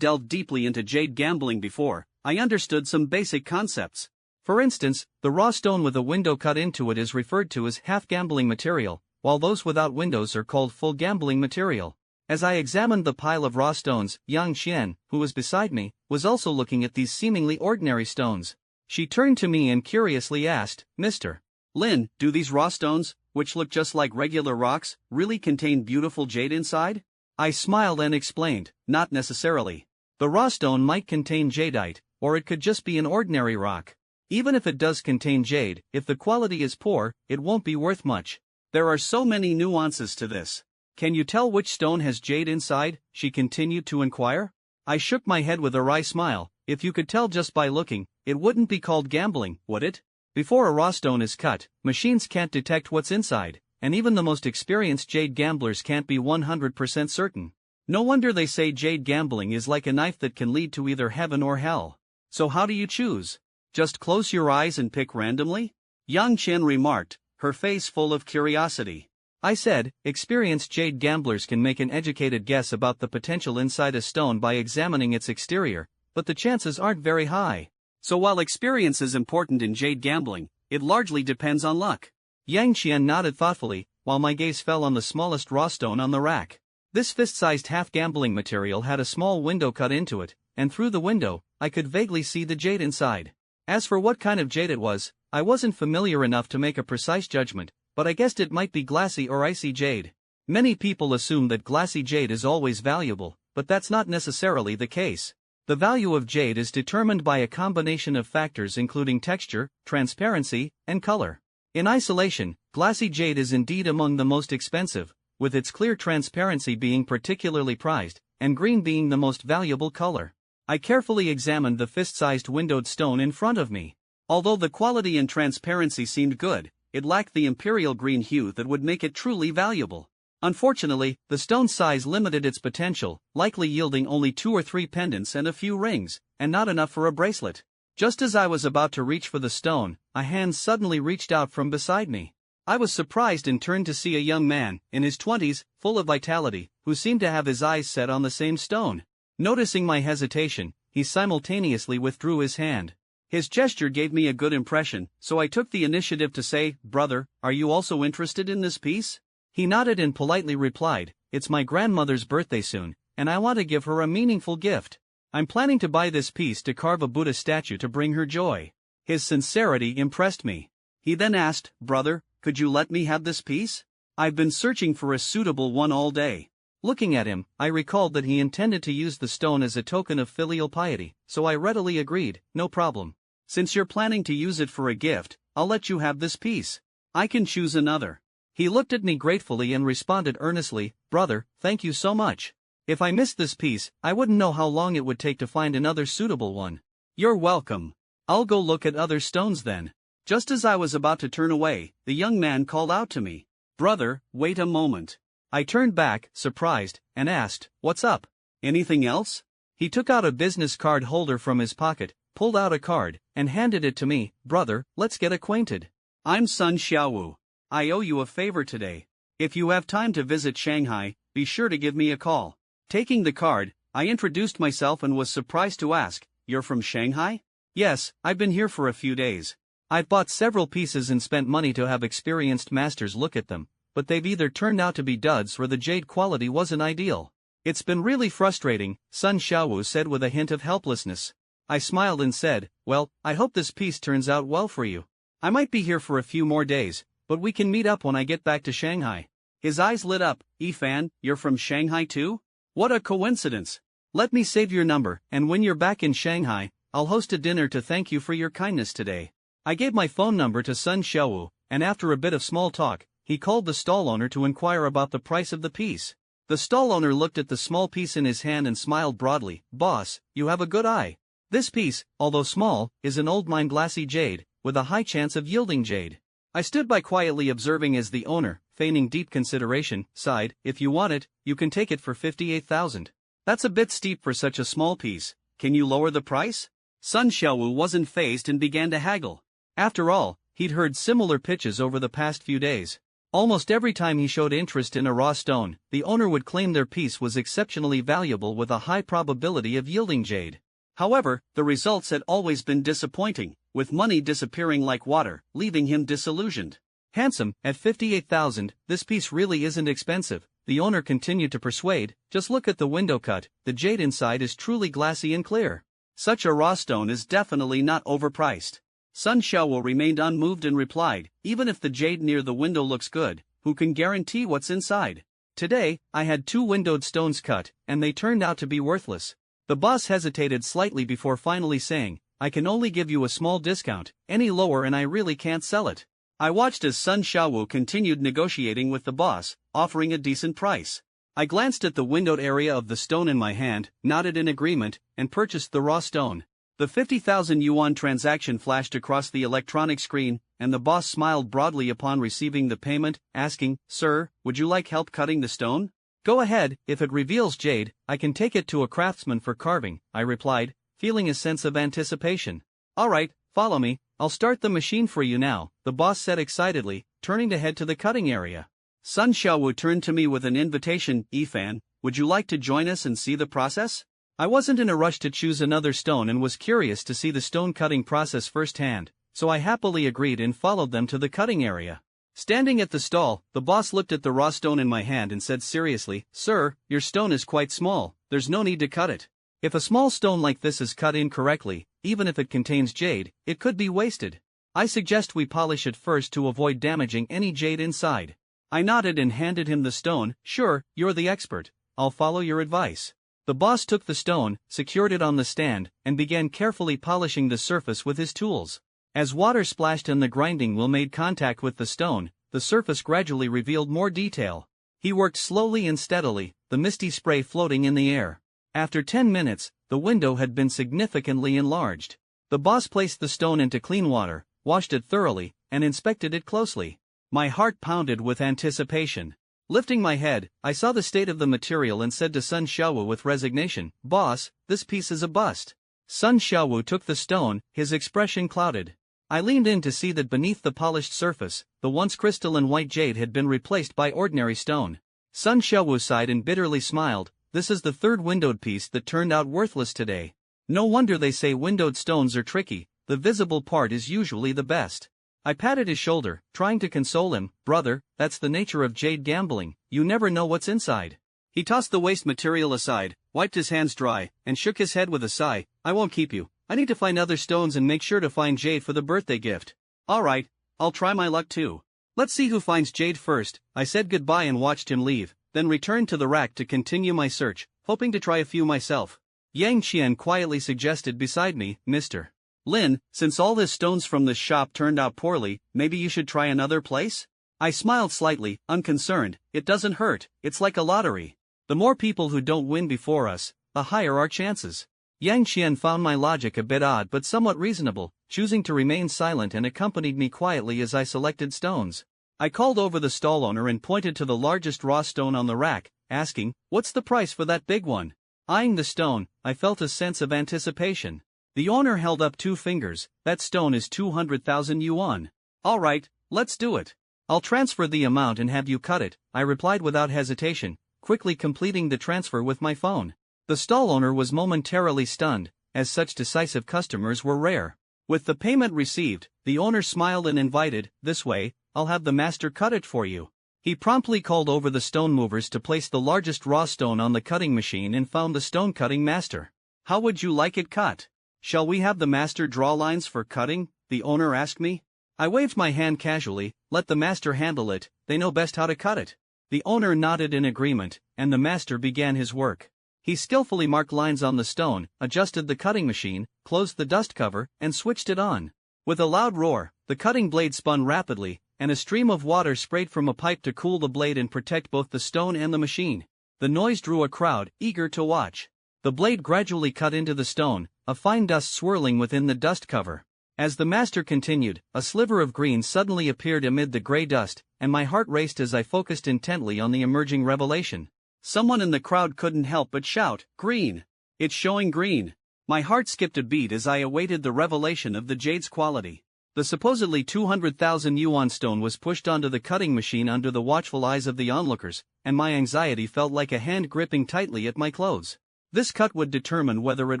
delved deeply into jade gambling before, I understood some basic concepts. For instance, the raw stone with a window cut into it is referred to as half gambling material, while those without windows are called full gambling material. As I examined the pile of raw stones, Yang Xian, who was beside me, was also looking at these seemingly ordinary stones. She turned to me and curiously asked, "Mr. Lin, do these raw stones, which look just like regular rocks, really contain beautiful jade inside?" I smiled and explained, "Not necessarily. The raw stone might contain jadeite, or it could just be an ordinary rock. Even if it does contain jade, if the quality is poor, it won't be worth much." There are so many nuances to this. "Can you tell which stone has jade inside?" she continued to inquire. I shook my head with a wry smile. "If you could tell just by looking, it wouldn't be called gambling, would it? Before a raw stone is cut, machines can't detect what's inside, and even the most experienced jade gamblers can't be 100% certain. No wonder they say jade gambling is like a knife that can lead to either heaven or hell." "So how do you choose? Just close your eyes and pick randomly?" Yang Chen remarked, her face full of curiosity. I said, "Experienced jade gamblers can make an educated guess about the potential inside a stone by examining its exterior, but the chances aren't very high." "So while experience is important in jade gambling, it largely depends on luck." Yang Qian nodded thoughtfully, while my gaze fell on the smallest raw stone on the rack. This fist-sized half-gambling material had a small window cut into it, and through the window, I could vaguely see the jade inside. As for what kind of jade it was, I wasn't familiar enough to make a precise judgment, but I guessed it might be glassy or icy jade. Many people assume that glassy jade is always valuable, but that's not necessarily the case. The value of jade is determined by a combination of factors including texture, transparency, and color. In isolation, glassy jade is indeed among the most expensive, with its clear transparency being particularly prized, and green being the most valuable color. I carefully examined the fist-sized windowed stone in front of me. Although the quality and transparency seemed good, it lacked the imperial green hue that would make it truly valuable. Unfortunately, the stone's size limited its potential, likely yielding only 2 or 3 pendants and a few rings, and not enough for a bracelet. Just as I was about to reach for the stone, a hand suddenly reached out from beside me. I was surprised and turned to see a young man, in his 20s, full of vitality, who seemed to have his eyes set on the same stone. Noticing my hesitation, he simultaneously withdrew his hand. His gesture gave me a good impression, so I took the initiative to say, "Brother, are you also interested in this piece?" He nodded and politely replied, "It's my grandmother's birthday soon, and I want to give her a meaningful gift. I'm planning to buy this piece to carve a Buddha statue to bring her joy." His sincerity impressed me. He then asked, "Brother, could you let me have this piece? I've been searching for a suitable one all day." Looking at him, I recalled that he intended to use the stone as a token of filial piety, so I readily agreed, "No problem. Since you're planning to use it for a gift, I'll let you have this piece. I can choose another." He looked at me gratefully and responded earnestly, "Brother, thank you so much. If I missed this piece, I wouldn't know how long it would take to find another suitable one." "You're welcome. I'll go look at other stones then." Just as I was about to turn away, the young man called out to me, "Brother, wait a moment." I turned back, surprised, and asked, "What's up? "Anything else?" He took out a business card holder from his pocket, pulled out a card, and handed it to me. "Brother, let's get acquainted. I'm Sun Xiaowu. I owe you a favor today. If you have time to visit Shanghai, be sure to give me a call." Taking the card, I introduced myself and was surprised to ask, "You're from Shanghai?" "Yes, I've been here for a few days. I've bought several pieces and spent money to have experienced masters look at them, but they've either turned out to be duds or the jade quality wasn't ideal. It's been really frustrating," Sun Xiaowu said with a hint of helplessness. I smiled and said, "Well, I hope this piece turns out well for you. I might be here for a few more days, but we can meet up when I get back to Shanghai." His eyes lit up. "Ifan, you're from Shanghai too? What a coincidence." "Let me save your number, and when you're back in Shanghai, I'll host a dinner to thank you for your kindness today." I gave my phone number to Sun Xiaowu, and after a bit of small talk, he called the stall owner to inquire about the price of the piece. The stall owner looked at the small piece in his hand and smiled broadly. Boss, you have a good eye. This piece, although small, is an old mine glassy jade, with a high chance of yielding jade. I stood by quietly observing as the owner, feigning deep consideration, sighed, if you want it, you can take it for 58,000. That's a bit steep for such a small piece. Can you lower the price? Sun Xiaowu wasn't fazed and began to haggle. After all, he'd heard similar pitches over the past few days. Almost every time he showed interest in a raw stone, the owner would claim their piece was exceptionally valuable with a high probability of yielding jade. However, the results had always been disappointing, with money disappearing like water, leaving him disillusioned. Handsome, at 58,000, this piece really isn't expensive, the owner continued to persuade, just look at the window cut, the jade inside is truly glassy and clear. Such a raw stone is definitely not overpriced. Sun Xiaowu remained unmoved and replied, even if the jade near the window looks good, who can guarantee what's inside? Today, I had 2 windowed stones cut, and they turned out to be worthless. The boss hesitated slightly before finally saying, I can only give you a small discount, any lower and I really can't sell it. I watched as Sun Xiaowu continued negotiating with the boss, offering a decent price. I glanced at the windowed area of the stone in my hand, nodded in agreement, and purchased the raw stone. The 50,000 yuan transaction flashed across the electronic screen, and the boss smiled broadly upon receiving the payment, asking, Sir, would you like help cutting the stone? Go ahead, if it reveals jade, I can take it to a craftsman for carving, I replied, feeling a sense of anticipation. Alright, follow me, I'll start the machine for you now, the boss said excitedly, turning to head to the cutting area. Sun Xiaowu turned to me with an invitation, Ifan, would you like to join us and see the process? I wasn't in a rush to choose another stone and was curious to see the stone cutting process firsthand, so I happily agreed and followed them to the cutting area. Standing at the stall, the boss looked at the raw stone in my hand and said seriously, Sir, your stone is quite small, there's no need to cut it. If a small stone like this is cut incorrectly, even if it contains jade, it could be wasted. I suggest we polish it first to avoid damaging any jade inside. I nodded and handed him the stone. Sure, you're the expert, I'll follow your advice. The boss took the stone, secured it on the stand, and began carefully polishing the surface with his tools. As water splashed and the grinding wheel made contact with the stone, the surface gradually revealed more detail. He worked slowly and steadily, the misty spray floating in the air. After 10 minutes, the window had been significantly enlarged. The boss placed the stone into clean water, washed it thoroughly, and inspected it closely. My heart pounded with anticipation. Lifting my head, I saw the state of the material and said to Sun Xiaowu with resignation, Boss, this piece is a bust. Sun Xiaowu took the stone, his expression clouded. I leaned in to see that beneath the polished surface, the once crystalline white jade had been replaced by ordinary stone. Sun Xiaowu sighed and bitterly smiled, this is the 3rd windowed piece that turned out worthless today. No wonder they say windowed stones are tricky, the visible part is usually the best. I patted his shoulder, trying to console him, brother, that's the nature of jade gambling, you never know what's inside. He tossed the waste material aside, wiped his hands dry, and shook his head with a sigh, I won't keep you, I need to find other stones and make sure to find jade for the birthday gift. Alright, I'll try my luck too. Let's see who finds jade first. I said goodbye and watched him leave, then returned to the rack to continue my search, hoping to try a few myself. Yang Qian quietly suggested beside me, Mr. Lin, since all the stones from this shop turned out poorly, maybe you should try another place? I smiled slightly, unconcerned, it doesn't hurt, it's like a lottery. The more people who don't win before us, the higher our chances. Yang Qian found my logic a bit odd but somewhat reasonable, choosing to remain silent and accompanied me quietly as I selected stones. I called over the stall owner and pointed to the largest raw stone on the rack, asking, what's the price for that big one? Eyeing the stone, I felt a sense of anticipation. The owner held up 2 fingers, that stone is 200,000 yuan. Alright, let's do it. I'll transfer the amount and have you cut it, I replied without hesitation, quickly completing the transfer with my phone. The stall owner was momentarily stunned, as such decisive customers were rare. With the payment received, the owner smiled and invited, this way, I'll have the master cut it for you. He promptly called over the stone movers to place the largest raw stone on the cutting machine and found the stone cutting master. How would you like it cut? Shall we have the master draw lines for cutting? The owner asked me. I waved my hand casually, let the master handle it, they know best how to cut it. The owner nodded in agreement, and the master began his work. He skillfully marked lines on the stone, adjusted the cutting machine, closed the dust cover, and switched it on. With a loud roar, the cutting blade spun rapidly, and a stream of water sprayed from a pipe to cool the blade and protect both the stone and the machine. The noise drew a crowd, eager to watch. The blade gradually cut into the stone, a fine dust swirling within the dust cover. As the master continued, a sliver of green suddenly appeared amid the gray dust, and my heart raced as I focused intently on the emerging revelation. Someone in the crowd couldn't help but shout, "Green! It's showing green!" My heart skipped a beat as I awaited the revelation of the jade's quality. The supposedly 200,000 yuan stone was pushed onto the cutting machine under the watchful eyes of the onlookers, and my anxiety felt like a hand gripping tightly at my clothes. This cut would determine whether it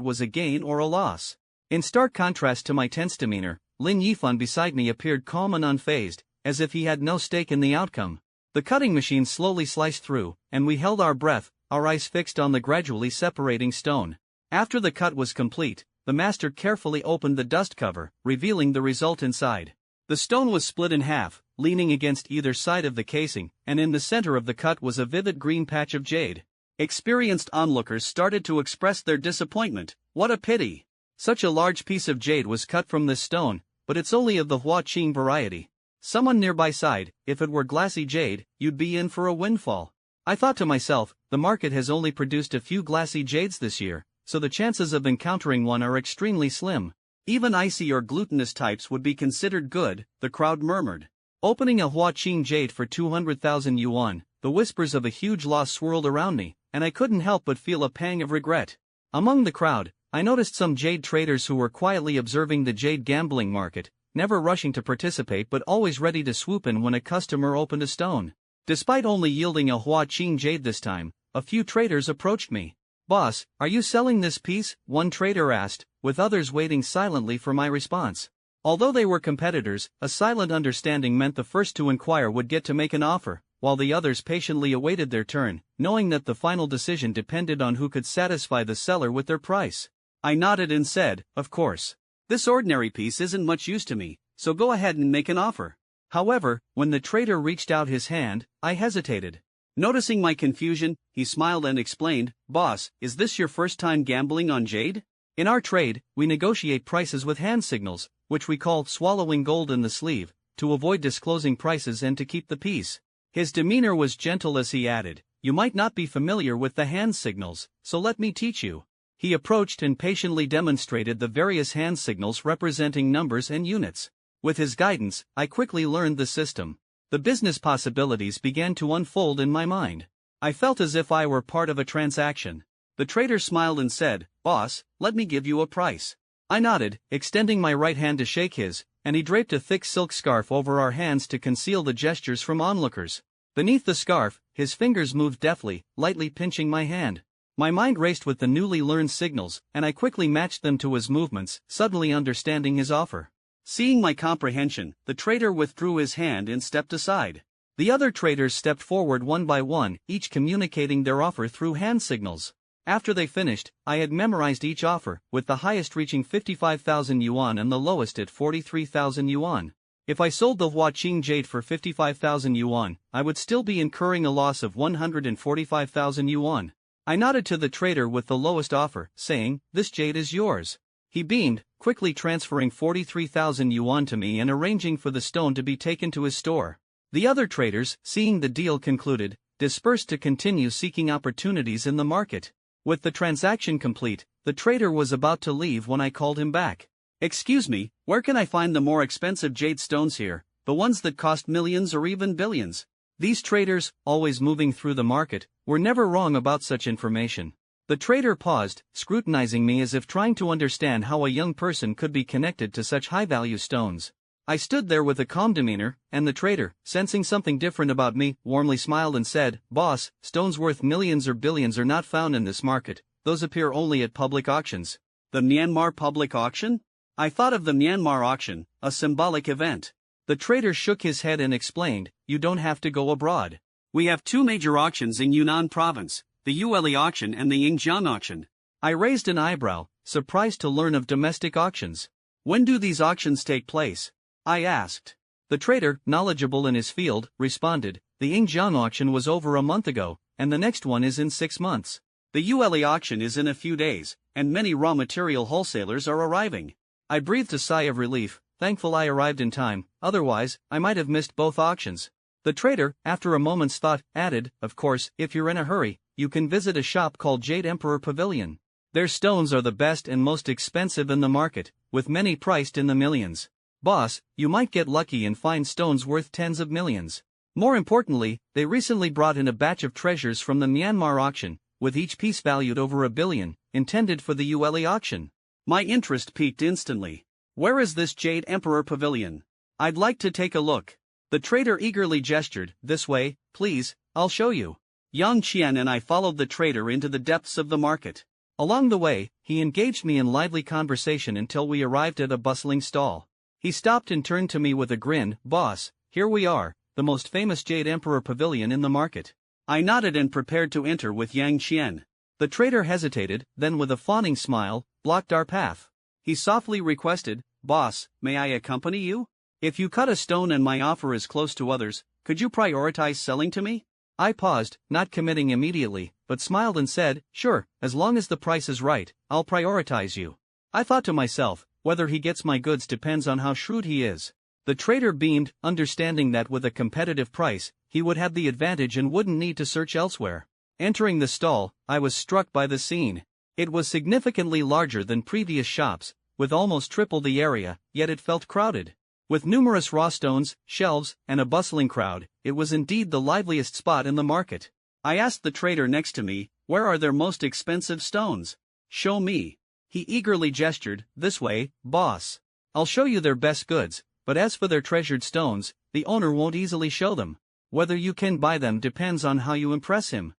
was a gain or a loss. In stark contrast to my tense demeanor, Lin Yifan beside me appeared calm and unfazed, as if he had no stake in the outcome. The cutting machine slowly sliced through, and we held our breath, our eyes fixed on the gradually separating stone. After the cut was complete, the master carefully opened the dust cover, revealing the result inside. The stone was split in half, leaning against either side of the casing, and in the center of the cut was a vivid green patch of jade. Experienced onlookers started to express their disappointment. What a pity! Such a large piece of jade was cut from this stone, but it's only of the Huaqing variety. Someone nearby sighed, if it were glassy jade, you'd be in for a windfall. I thought to myself, the market has only produced a few glassy jades this year, so the chances of encountering one are extremely slim. Even icy or glutinous types would be considered good, the crowd murmured. Opening a Huaqing jade for 200,000 yuan, the whispers of a huge loss swirled around me, and I couldn't help but feel a pang of regret. Among the crowd, I noticed some jade traders who were quietly observing the jade gambling market, never rushing to participate but always ready to swoop in when a customer opened a stone. Despite only yielding a Huaqing jade this time, a few traders approached me. "Boss, are you selling this piece?" one trader asked, with others waiting silently for my response. Although they were competitors, a silent understanding meant the first to inquire would get to make an offer, while the others patiently awaited their turn, knowing that the final decision depended on who could satisfy the seller with their price. I nodded and said, "Of course. This ordinary piece isn't much use to me, so go ahead and make an offer." However, when the trader reached out his hand, I hesitated. Noticing my confusion, he smiled and explained, "Boss, is this your first time gambling on jade? In our trade, we negotiate prices with hand signals, which we call swallowing gold in the sleeve, to avoid disclosing prices and to keep the peace." His demeanor was gentle as he added, "You might not be familiar with the hand signals, so let me teach you." He approached and patiently demonstrated the various hand signals representing numbers and units. With his guidance, I quickly learned the system. The business possibilities began to unfold in my mind. I felt as if I were part of a transaction. The trader smiled and said, "Boss, let me give you a price." I nodded, extending my right hand to shake his, and he draped a thick silk scarf over our hands to conceal the gestures from onlookers. Beneath the scarf, his fingers moved deftly, lightly pinching my hand. My mind raced with the newly learned signals, and I quickly matched them to his movements, suddenly understanding his offer. Seeing my comprehension, the trader withdrew his hand and stepped aside. The other traders stepped forward one by one, each communicating their offer through hand signals. After they finished, I had memorized each offer, with the highest reaching 55,000 yuan and the lowest at 43,000 yuan. If I sold the Huaqing jade for 55,000 yuan, I would still be incurring a loss of 145,000 yuan. I nodded to the trader with the lowest offer, saying, "This jade is yours." He beamed, quickly transferring 43,000 yuan to me and arranging for the stone to be taken to his store. The other traders, seeing the deal concluded, dispersed to continue seeking opportunities in the market. With the transaction complete, the trader was about to leave when I called him back. "Excuse me, where can I find the more expensive jade stones here, the ones that cost millions or even billions?" These traders, always moving through the market, were never wrong about such information. The trader paused, scrutinizing me as if trying to understand how a young person could be connected to such high-value stones. I stood there with a calm demeanor, and the trader, sensing something different about me, warmly smiled and said, "Boss, stones worth millions or billions are not found in this market, those appear only at public auctions." The Myanmar public auction? I thought of the Myanmar auction, a symbolic event. The trader shook his head and explained, "You don't have to go abroad. We have two major auctions in Yunnan province, the Ule auction and the Yingjiang auction." I raised an eyebrow, surprised to learn of domestic auctions. "When do these auctions take place?" I asked. The trader, knowledgeable in his field, responded, "The Yingjiang auction was over a month ago, and the next one is in 6 months. The Ule auction is in a few days, and many raw material wholesalers are arriving." I breathed a sigh of relief, thankful I arrived in time, otherwise, I might have missed both auctions. The trader, after a moment's thought, added, "Of course, if you're in a hurry, you can visit a shop called Jade Emperor Pavilion. Their stones are the best and most expensive in the market, with many priced in the millions. Boss, you might get lucky and find stones worth tens of millions. More importantly, they recently brought in a batch of treasures from the Myanmar auction, with each piece valued over $1 billion, intended for the ULE auction. My interest peaked instantly. Where is this Jade Emperor Pavilion? I'd like to take a look. The trader eagerly gestured, this way, please, I'll show you. Yang Qian and I followed the trader into the depths of the market. Along the way, he engaged me in lively conversation until we arrived at a bustling stall. He stopped and turned to me with a grin, boss, here we are, the most famous Jade Emperor Pavilion in the market. I nodded and prepared to enter with Yang Qian. The trader hesitated, then with a fawning smile, blocked our path. He softly requested, boss, may I accompany you? If you cut a stone and my offer is close to others, could you prioritize selling to me? I paused, not committing immediately, but smiled and said, sure, as long as the price is right, I'll prioritize you. I thought to myself, whether he gets my goods depends on how shrewd he is. The trader beamed, understanding that with a competitive price, he would have the advantage and wouldn't need to search elsewhere. Entering the stall, I was struck by the scene. It was significantly larger than previous shops, with almost triple the area, yet it felt crowded. With numerous raw stones, shelves, and a bustling crowd, it was indeed the liveliest spot in the market. I asked the trader next to me, where are their most expensive stones? Show me. He eagerly gestured, this way, boss. I'll show you their best goods, but as for their treasured stones, the owner won't easily show them. Whether you can buy them depends on how you impress him.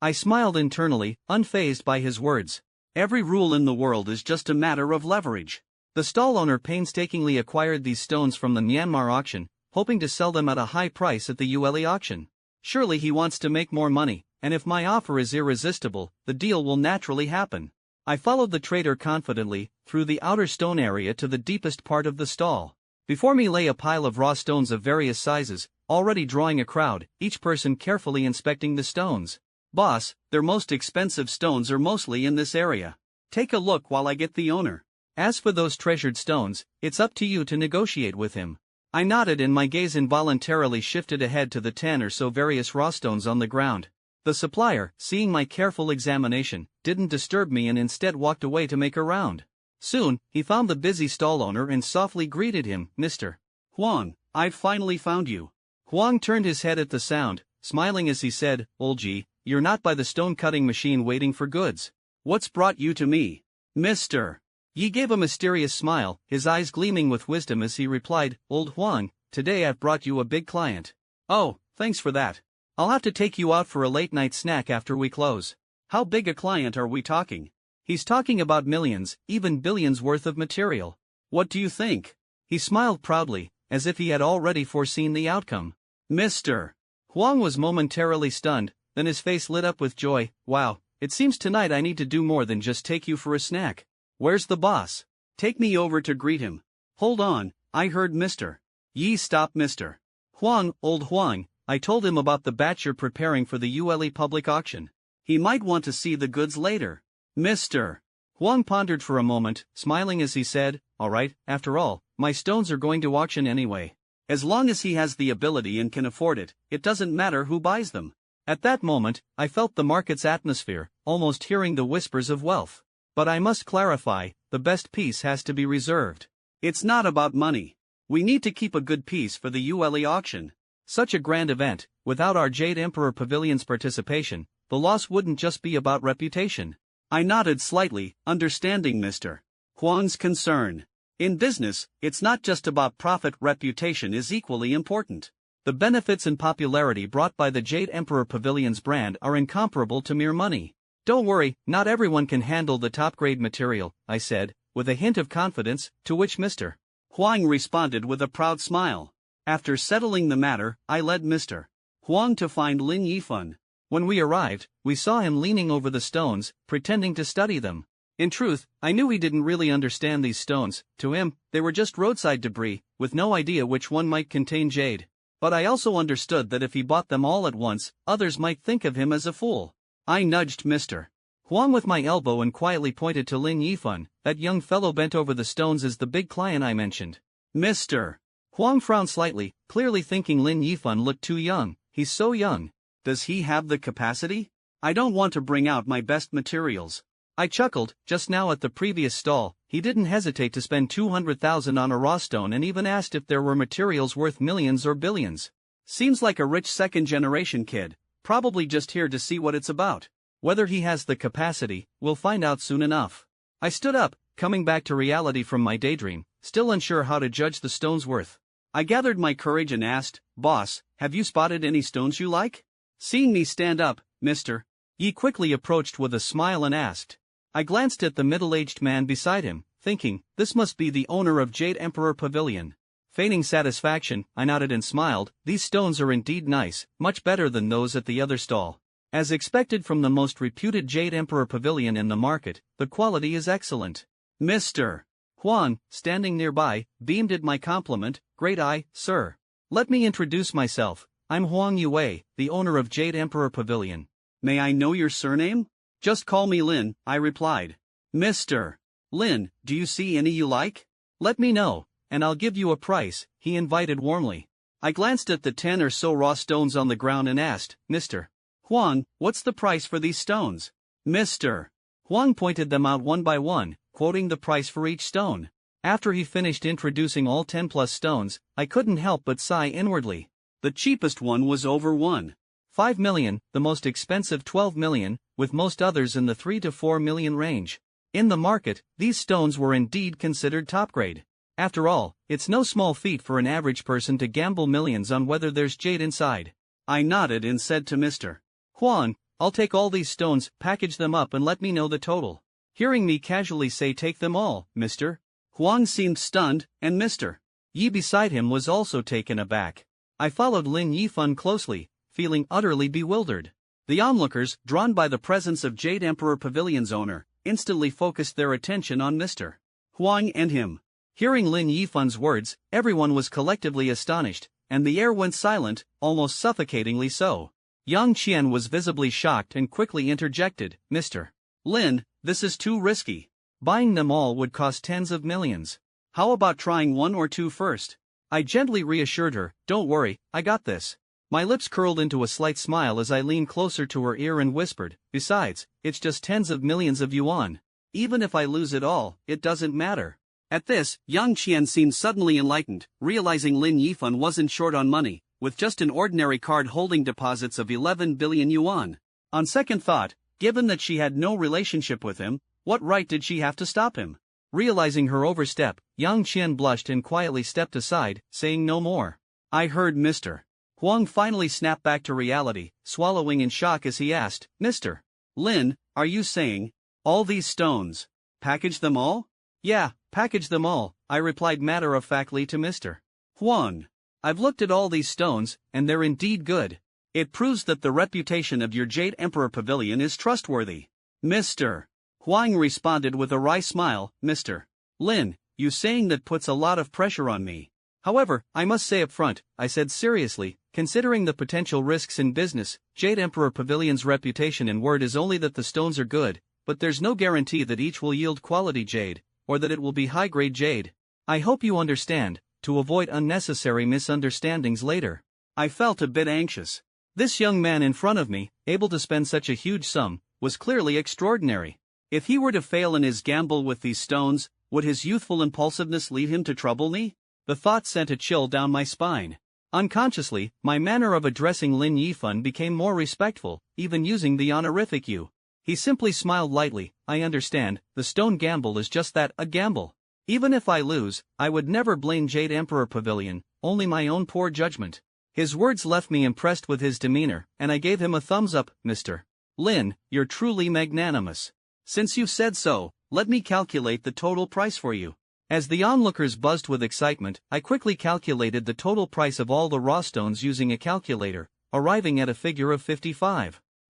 I smiled internally, unfazed by his words. Every rule in the world is just a matter of leverage. The stall owner painstakingly acquired these stones from the Myanmar auction, hoping to sell them at a high price at the ULE auction. Surely he wants to make more money, and if my offer is irresistible, the deal will naturally happen. I followed the trader confidently, through the outer stone area to the deepest part of the stall. Before me lay a pile of raw stones of various sizes, already drawing a crowd, each person carefully inspecting the stones. Boss, their most expensive stones are mostly in this area. Take a look while I get the owner. As for those treasured stones, it's up to you to negotiate with him. I nodded and my gaze involuntarily shifted ahead to the 10 or so various raw stones on the ground. The supplier, seeing my careful examination, didn't disturb me and instead walked away to make a round. Soon, he found the busy stall owner and softly greeted him, Mr. Huang, I've finally found you. Huang turned his head at the sound, smiling as he said, Olji, you're not by the stone-cutting machine waiting for goods. What's brought you to me? Mr. Yi gave a mysterious smile, his eyes gleaming with wisdom as he replied, Old Huang, today I've brought you a big client. Oh, thanks for that. I'll have to take you out for a late-night snack after we close. How big a client are we talking? He's talking about millions, even billions worth of material. What do you think? He smiled proudly, as if he had already foreseen the outcome. Mr. Huang was momentarily stunned, then his face lit up with joy. Wow, it seems tonight I need to do more than just take you for a snack. Where's the boss? Take me over to greet him. Hold on, I heard Mr. Yi stop Mr. Huang, Old Huang, I told him about the batch you're preparing for the ULE public auction. He might want to see the goods later. Mr. Huang pondered for a moment, smiling as he said, all right, after all, my stones are going to auction anyway. As long as he has the ability and can afford it, it doesn't matter who buys them. At that moment, I felt the market's atmosphere, almost hearing the whispers of wealth. But I must clarify, the best piece has to be reserved. It's not about money. We need to keep a good piece for the ULE auction. Such a grand event, without our Jade Emperor Pavilion's participation, the loss wouldn't just be about reputation. I nodded slightly, understanding Mr. Huang's concern. In business, it's not just about profit, reputation is equally important. The benefits and popularity brought by the Jade Emperor Pavilion's brand are incomparable to mere money. Don't worry, not everyone can handle the top-grade material, I said, with a hint of confidence, to which Mr. Huang responded with a proud smile. After settling the matter, I led Mr. Huang to find Lin Yifan. When we arrived, we saw him leaning over the stones, pretending to study them. In truth, I knew he didn't really understand these stones. To him, they were just roadside debris, with no idea which one might contain jade. But I also understood that if he bought them all at once, others might think of him as a fool. I nudged Mr. Huang with my elbow and quietly pointed to Lin Yifan. That young fellow bent over the stones is the big client I mentioned. Mr. Huang frowned slightly, clearly thinking Lin Yifan looked too young. He's so young. Does he have the capacity? I don't want to bring out my best materials. I chuckled. Just now at the previous stall, he didn't hesitate to spend 200,000 on a raw stone and even asked if there were materials worth millions or billions. Seems like a rich second-generation kid, probably just here to see what it's about. Whether he has the capacity, we'll find out soon enough. I stood up, coming back to reality from my daydream, still unsure how to judge the stone's worth. I gathered my courage and asked, "Boss, have you spotted any stones you like?" Seeing me stand up, Mr. Yi quickly approached with a smile and asked. I glanced at the middle-aged man beside him, thinking, this must be the owner of Jade Emperor Pavilion. Feigning satisfaction, I nodded and smiled. These stones are indeed nice, much better than those at the other stall. As expected from the most reputed Jade Emperor Pavilion in the market, the quality is excellent. Mr. Huang, standing nearby, beamed at my compliment. Great eye, sir. Let me introduce myself. I'm Huang Yue, the owner of Jade Emperor Pavilion. May I know your surname? Just call me Lin, I replied. Mr. Lin, do you see any you like? Let me know, and I'll give you a price, he invited warmly. I glanced at the 10 or so raw stones on the ground and asked, Mr. Huang, what's the price for these stones? Mr. Huang pointed them out one by one, quoting the price for each stone. After he finished introducing all 10 plus stones, I couldn't help but sigh inwardly. The cheapest one was over 1.5 million, the most expensive 12 million, with most others in the 3 to 4 million range. In the market, these stones were indeed considered top grade. After all, it's no small feat for an average person to gamble millions on whether there's jade inside. I nodded and said to Mr. Huang, I'll take all these stones, package them up and let me know the total. Hearing me casually say take them all, Mr. Huang seemed stunned, and Mr. Yi beside him was also taken aback. I followed Lin Yifan closely, feeling utterly bewildered. The onlookers, drawn by the presence of Jade Emperor Pavilion's owner, instantly focused their attention on Mr. Huang and him. Hearing Lin Yifan's words, everyone was collectively astonished, and the air went silent, almost suffocatingly so. Yang Qian was visibly shocked and quickly interjected, Mr. Lin, this is too risky. Buying them all would cost tens of millions. How about trying one or two first? I gently reassured her, don't worry, I got this. My lips curled into a slight smile as I leaned closer to her ear and whispered, besides, it's just tens of millions of yuan. Even if I lose it all, it doesn't matter. At this, Yang Qian seemed suddenly enlightened, realizing Lin Yifan wasn't short on money, with just an ordinary card holding deposits of 11 billion yuan. On second thought, given that she had no relationship with him, what right did she have to stop him? Realizing her overstep, Yang Qian blushed and quietly stepped aside, saying no more. I heard Mr. Huang finally snapped back to reality, swallowing in shock as he asked, Mr. Lin, are you saying, all these stones, package them all? Yeah, package them all, I replied matter-of-factly to Mr. Huang. I've looked at all these stones, and they're indeed good. It proves that the reputation of your Jade Emperor Pavilion is trustworthy. Mr. Huang responded with a wry smile, Mr. Lin, you saying that puts a lot of pressure on me. However, I must say up front, I said seriously, considering the potential risks in business, Jade Emperor Pavilion's reputation and word is only that the stones are good, but there's no guarantee that each will yield quality jade, or that it will be high-grade jade. I hope you understand, to avoid unnecessary misunderstandings later. I felt a bit anxious. This young man in front of me, able to spend such a huge sum, was clearly extraordinary. If he were to fail in his gamble with these stones, would his youthful impulsiveness lead him to trouble me? The thought sent a chill down my spine. Unconsciously, my manner of addressing Lin Yifan became more respectful, even using the honorific you. He simply smiled lightly. I understand, the stone gamble is just that, a gamble. Even if I lose, I would never blame Jade Emperor Pavilion, only my own poor judgment. His words left me impressed with his demeanor, and I gave him a thumbs up. Mr. Lin, you're truly magnanimous. Since you've said so, let me calculate the total price for you. As the onlookers buzzed with excitement, I quickly calculated the total price of all the raw stones using a calculator, arriving at a figure of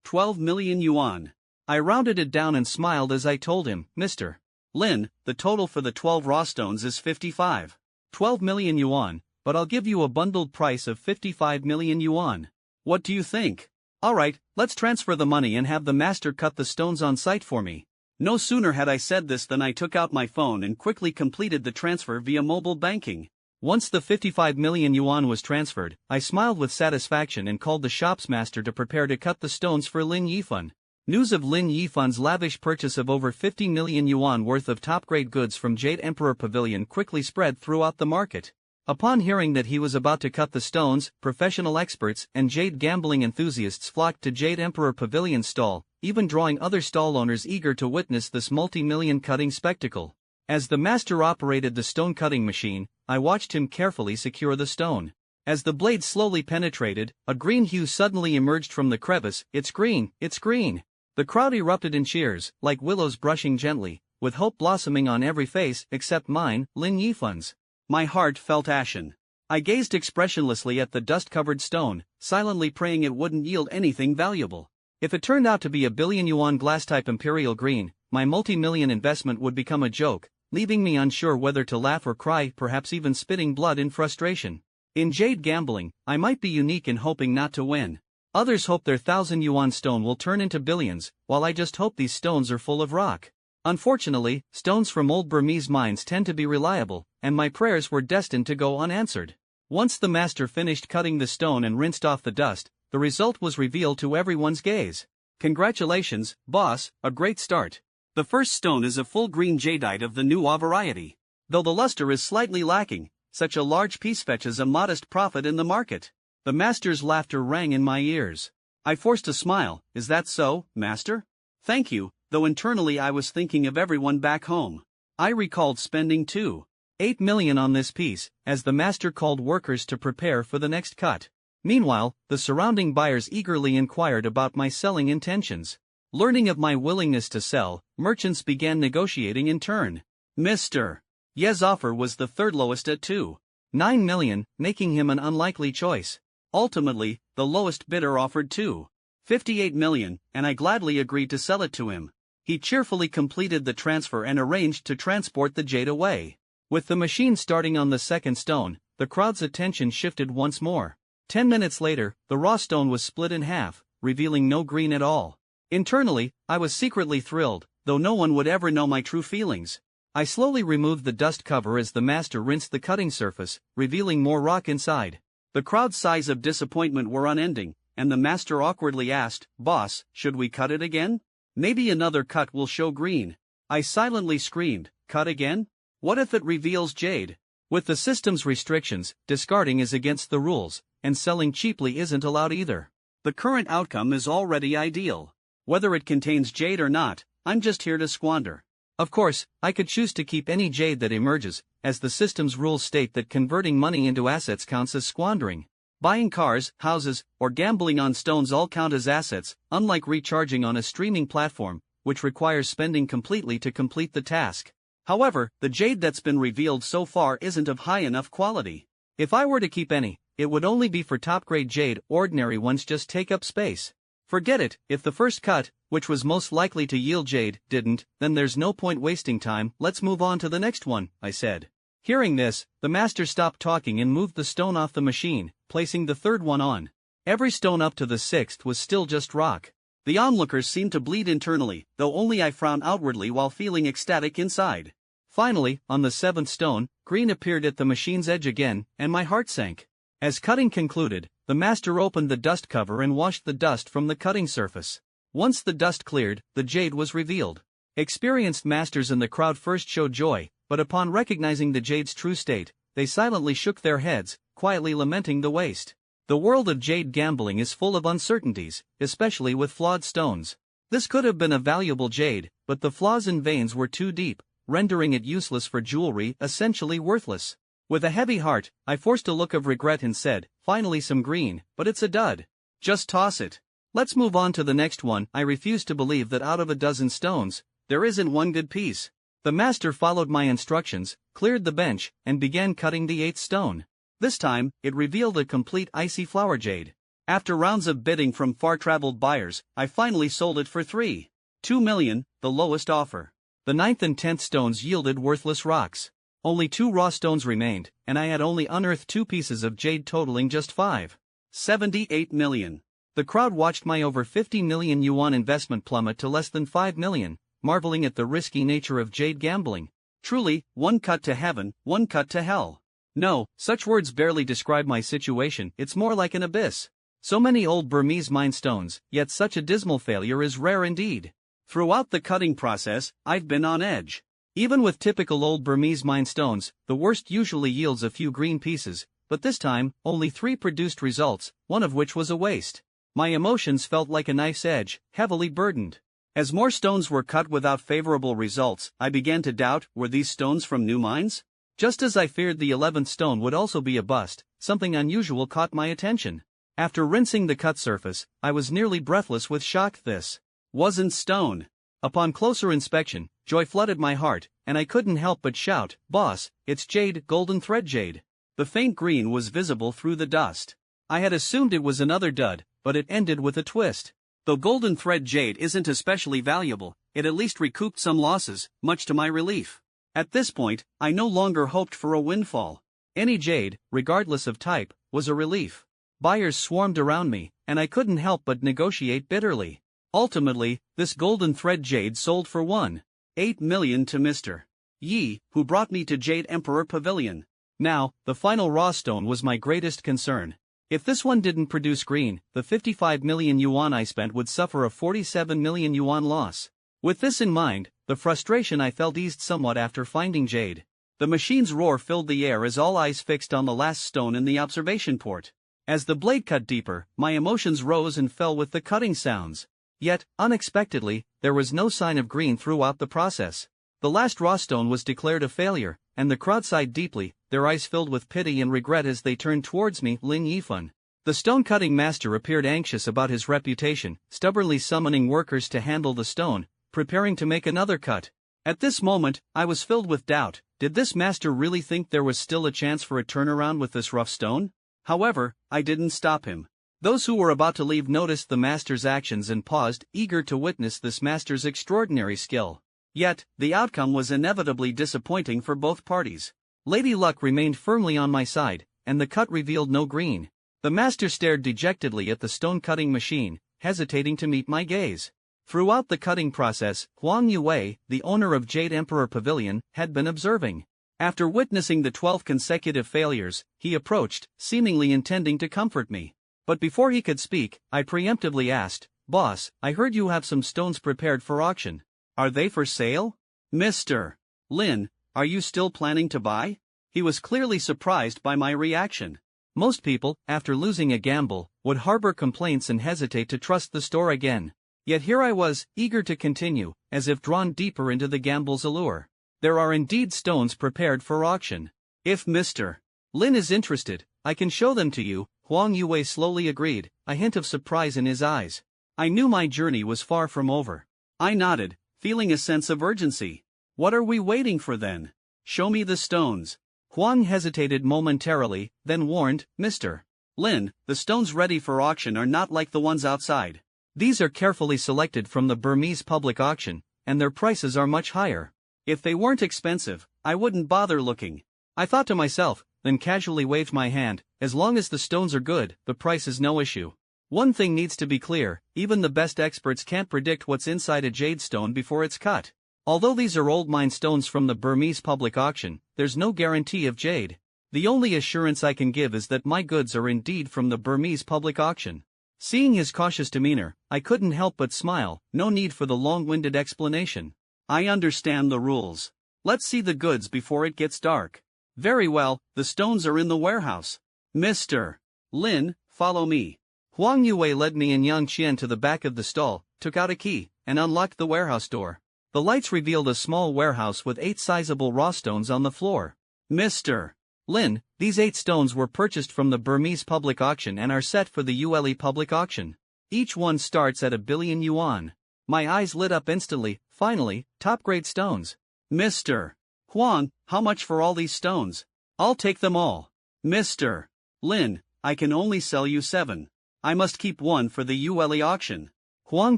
12 million yuan. I rounded it down and smiled as I told him, Mr. Lin, the total for the 12 raw stones is 12 million yuan, but I'll give you a bundled price of 55 million yuan. What do you think? Alright, let's transfer the money and have the master cut the stones on site for me. No sooner had I said this than I took out my phone and quickly completed the transfer via mobile banking. Once the 55 million yuan was transferred, I smiled with satisfaction and called the shop's master to prepare to cut the stones for Lin Yifan. News of Lin Yifan's lavish purchase of over 50 million yuan worth of top-grade goods from Jade Emperor Pavilion quickly spread throughout the market. Upon hearing that he was about to cut the stones, professional experts and jade gambling enthusiasts flocked to Jade Emperor Pavilion's stall, even drawing other stall owners eager to witness this multi-million cutting spectacle. As the master operated the stone-cutting machine, I watched him carefully secure the stone. As the blade slowly penetrated, a green hue suddenly emerged from the crevice. "It's green, it's green!" The crowd erupted in cheers, like willows brushing gently, with hope blossoming on every face except mine, Lin Yifan's. My heart felt ashen. I gazed expressionlessly at the dust-covered stone, silently praying it wouldn't yield anything valuable. If it turned out to be a billion-yuan glass-type imperial green, my multi-million investment would become a joke, leaving me unsure whether to laugh or cry, perhaps even spitting blood in frustration. In jade gambling, I might be unique in hoping not to win. Others hope their 1,000-yuan stone will turn into billions, while I just hope these stones are full of rock. Unfortunately, stones from old Burmese mines tend to be reliable, and my prayers were destined to go unanswered. Once the master finished cutting the stone and rinsed off the dust, the result was revealed to everyone's gaze. "Congratulations, boss, a great start. The first stone is a full green jadeite of the Manhwa variety. Though the luster is slightly lacking, such a large piece fetches a modest profit in the market." The master's laughter rang in my ears. I forced a smile. "Is that so, master?" "Thank you," though internally I was thinking of everyone back home. I recalled spending 2.8 million on this piece, as the master called workers to prepare for the next cut. Meanwhile, the surrounding buyers eagerly inquired about my selling intentions. Learning of my willingness to sell, merchants began negotiating in turn. Mr. Ye's offer was the third lowest at 2.9 million, making him an unlikely choice. Ultimately, the lowest bidder offered 2.58 million, and I gladly agreed to sell it to him. He cheerfully completed the transfer and arranged to transport the jade away. With the machine starting on the second stone, the crowd's attention shifted once more. 10 minutes later, the raw stone was split in half, revealing no green at all. Internally, I was secretly thrilled, though no one would ever know my true feelings. I slowly removed the dust cover as the master rinsed the cutting surface, revealing more rock inside. The crowd's sighs of disappointment were unending, and the master awkwardly asked, "Boss, should we cut it again? Maybe another cut will show green." I silently screamed, "Cut again? What if it reveals jade?" With the system's restrictions, discarding is against the rules, and selling cheaply isn't allowed either. The current outcome is already ideal. Whether it contains jade or not, I'm just here to squander. Of course, I could choose to keep any jade that emerges, as the system's rules state that converting money into assets counts as squandering. Buying cars, houses, or gambling on stones all count as assets, unlike recharging on a streaming platform, which requires spending completely to complete the task. However, the jade that's been revealed so far isn't of high enough quality. If I were to keep any, it would only be for top-grade jade. Ordinary ones just take up space. Forget it. If the first cut, which was most likely to yield jade, didn't, then there's no point wasting time. Let's move on to the next one, I said. Hearing this, the master stopped talking and moved the stone off the machine, placing the third one on. Every stone up to the sixth was still just rock. The onlookers seemed to bleed internally, though only I frowned outwardly while feeling ecstatic inside. Finally, on the seventh stone, green appeared at the machine's edge again, and my heart sank. As cutting concluded, the master opened the dust cover and washed the dust from the cutting surface. Once the dust cleared, the jade was revealed. Experienced masters in the crowd first showed joy, but upon recognizing the jade's true state, they silently shook their heads, quietly lamenting the waste. The world of jade gambling is full of uncertainties, especially with flawed stones. This could have been a valuable jade, but the flaws in veins were too deep, rendering it useless for jewelry, essentially worthless. With a heavy heart, I forced a look of regret and said, "Finally some green, but it's a dud. Just toss it. Let's move on to the next one." I refuse to believe that out of a dozen stones, there isn't one good piece. The master followed my instructions, cleared the bench, and began cutting the eighth stone. This time, it revealed a complete icy flower jade. After rounds of bidding from far-traveled buyers, I finally sold it for 3.2 million, the lowest offer. The ninth and 10th stones yielded worthless rocks. Only 2 raw stones remained, and I had only unearthed 2 pieces of jade totaling just 5.78 million. The crowd watched my over 50 million yuan investment plummet to less than 5 million, marveling at the risky nature of jade gambling. Truly, one cut to heaven, one cut to hell. No, such words barely describe my situation. It's more like an abyss. So many old Burmese mine stones, yet such a dismal failure is rare indeed. Throughout the cutting process, I've been on edge. Even with typical old Burmese mine stones, the worst usually yields a few green pieces, but this time, only 3 produced results, one of which was a waste. My emotions felt like a knife's edge, heavily burdened. As more stones were cut without favorable results, I began to doubt, were these stones from new mines? Just as I feared the 11th stone would also be a bust, something unusual caught my attention. After rinsing the cut surface, I was nearly breathless with shock. This wasn't stone. Upon closer inspection, joy flooded my heart, and I couldn't help but shout, "Boss, it's jade, golden thread jade." The faint green was visible through the dust. I had assumed it was another dud, but it ended with a twist. Though golden thread jade isn't especially valuable, it at least recouped some losses, much to my relief. At this point, I no longer hoped for a windfall. Any jade, regardless of type, was a relief. Buyers swarmed around me, and I couldn't help but negotiate bitterly. Ultimately, this golden thread jade sold for 1.8 million to Mr. Yi, who brought me to Jade Emperor Pavilion. Now, the final raw stone was my greatest concern. If this one didn't produce green, the 55 million yuan I spent would suffer a 47 million yuan loss. With this in mind, the frustration I felt eased somewhat after finding jade. The machine's roar filled the air as all eyes fixed on the last stone in the observation port. As the blade cut deeper, my emotions rose and fell with the cutting sounds. Yet, unexpectedly, there was no sign of green throughout the process. The last raw stone was declared a failure, and the crowd sighed deeply, their eyes filled with pity and regret as they turned towards me. Lin Yifan, the stone-cutting master, appeared anxious about his reputation, stubbornly summoning workers to handle the stone, preparing to make another cut. At this moment, I was filled with doubt. Did this master really think there was still a chance for a turnaround with this rough stone? However, I didn't stop him. Those who were about to leave noticed the master's actions and paused, eager to witness this master's extraordinary skill. Yet, the outcome was inevitably disappointing for both parties. Lady Luck remained firmly on my side, and the cut revealed no green. The master stared dejectedly at the stone-cutting machine, hesitating to meet my gaze. Throughout the cutting process, Huang Yue, the owner of Jade Emperor Pavilion, had been observing. After witnessing the 12 consecutive failures, he approached, seemingly intending to comfort me. But before he could speak, I preemptively asked, "Boss, I heard you have some stones prepared for auction. Are they for sale?" "Mr. Lin, are you still planning to buy?" He was clearly surprised by my reaction. Most people, after losing a gamble, would harbor complaints and hesitate to trust the store again. Yet here I was, eager to continue, as if drawn deeper into the gamble's allure. "There are indeed stones prepared for auction. If Mr. Lin is interested, I can show them to you," Huang Yue slowly agreed, a hint of surprise in his eyes. I knew my journey was far from over. I nodded, feeling a sense of urgency. "What are we waiting for then? Show me the stones." Huang hesitated momentarily, then warned, "Mr. Lin, the stones ready for auction are not like the ones outside. These are carefully selected from the Burmese public auction, and their prices are much higher. If they weren't expensive, I wouldn't bother looking." I thought to myself, then casually waved my hand. As long as the stones are good, the price is no issue. One thing needs to be clear, even the best experts can't predict what's inside a jade stone before it's cut. Although these are old mine stones from the Burmese public auction, there's no guarantee of jade. The only assurance I can give is that my goods are indeed from the Burmese public auction. Seeing his cautious demeanor, I couldn't help but smile. No need for the long-winded explanation. "I understand the rules. Let's see the goods before it gets dark." "Very well, the stones are in the warehouse. Mr. Lin, follow me." Huang Yue led me and Yang Qian to the back of the stall, took out a key, and unlocked the warehouse door. The lights revealed a small warehouse with 8 sizable raw stones on the floor. "Mr. Lin, these 8 stones were purchased from the Burmese public auction and are set for the ULE public auction. Each one starts at 1 billion yuan. My eyes lit up instantly. Finally, top-grade stones. "Mr. Huang, how much for all these stones?" "I'll take them all." "Mr. Lin, I can only sell you 7. I must keep 1 for the ULE auction." Huang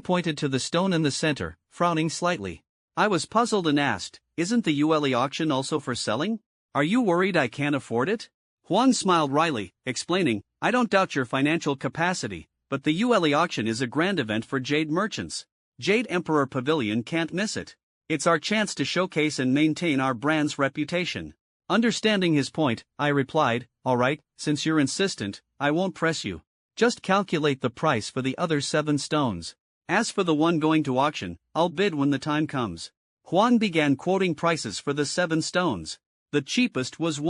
pointed to the stone in the center, frowning slightly. I was puzzled and asked, "Isn't the ULE auction also for selling? Are you worried I can't afford it?" Huang smiled wryly, explaining, "I don't doubt your financial capacity, but the ULE auction is a grand event for jade merchants. Jade Emperor Pavilion can't miss it. It's our chance to showcase and maintain our brand's reputation." Understanding his point, I replied, "All right, since you're insistent, I won't press you. Just calculate the price for the other 7 stones. As for the one going to auction, I'll bid when the time comes. Huang began quoting prices for the 7 stones. The cheapest was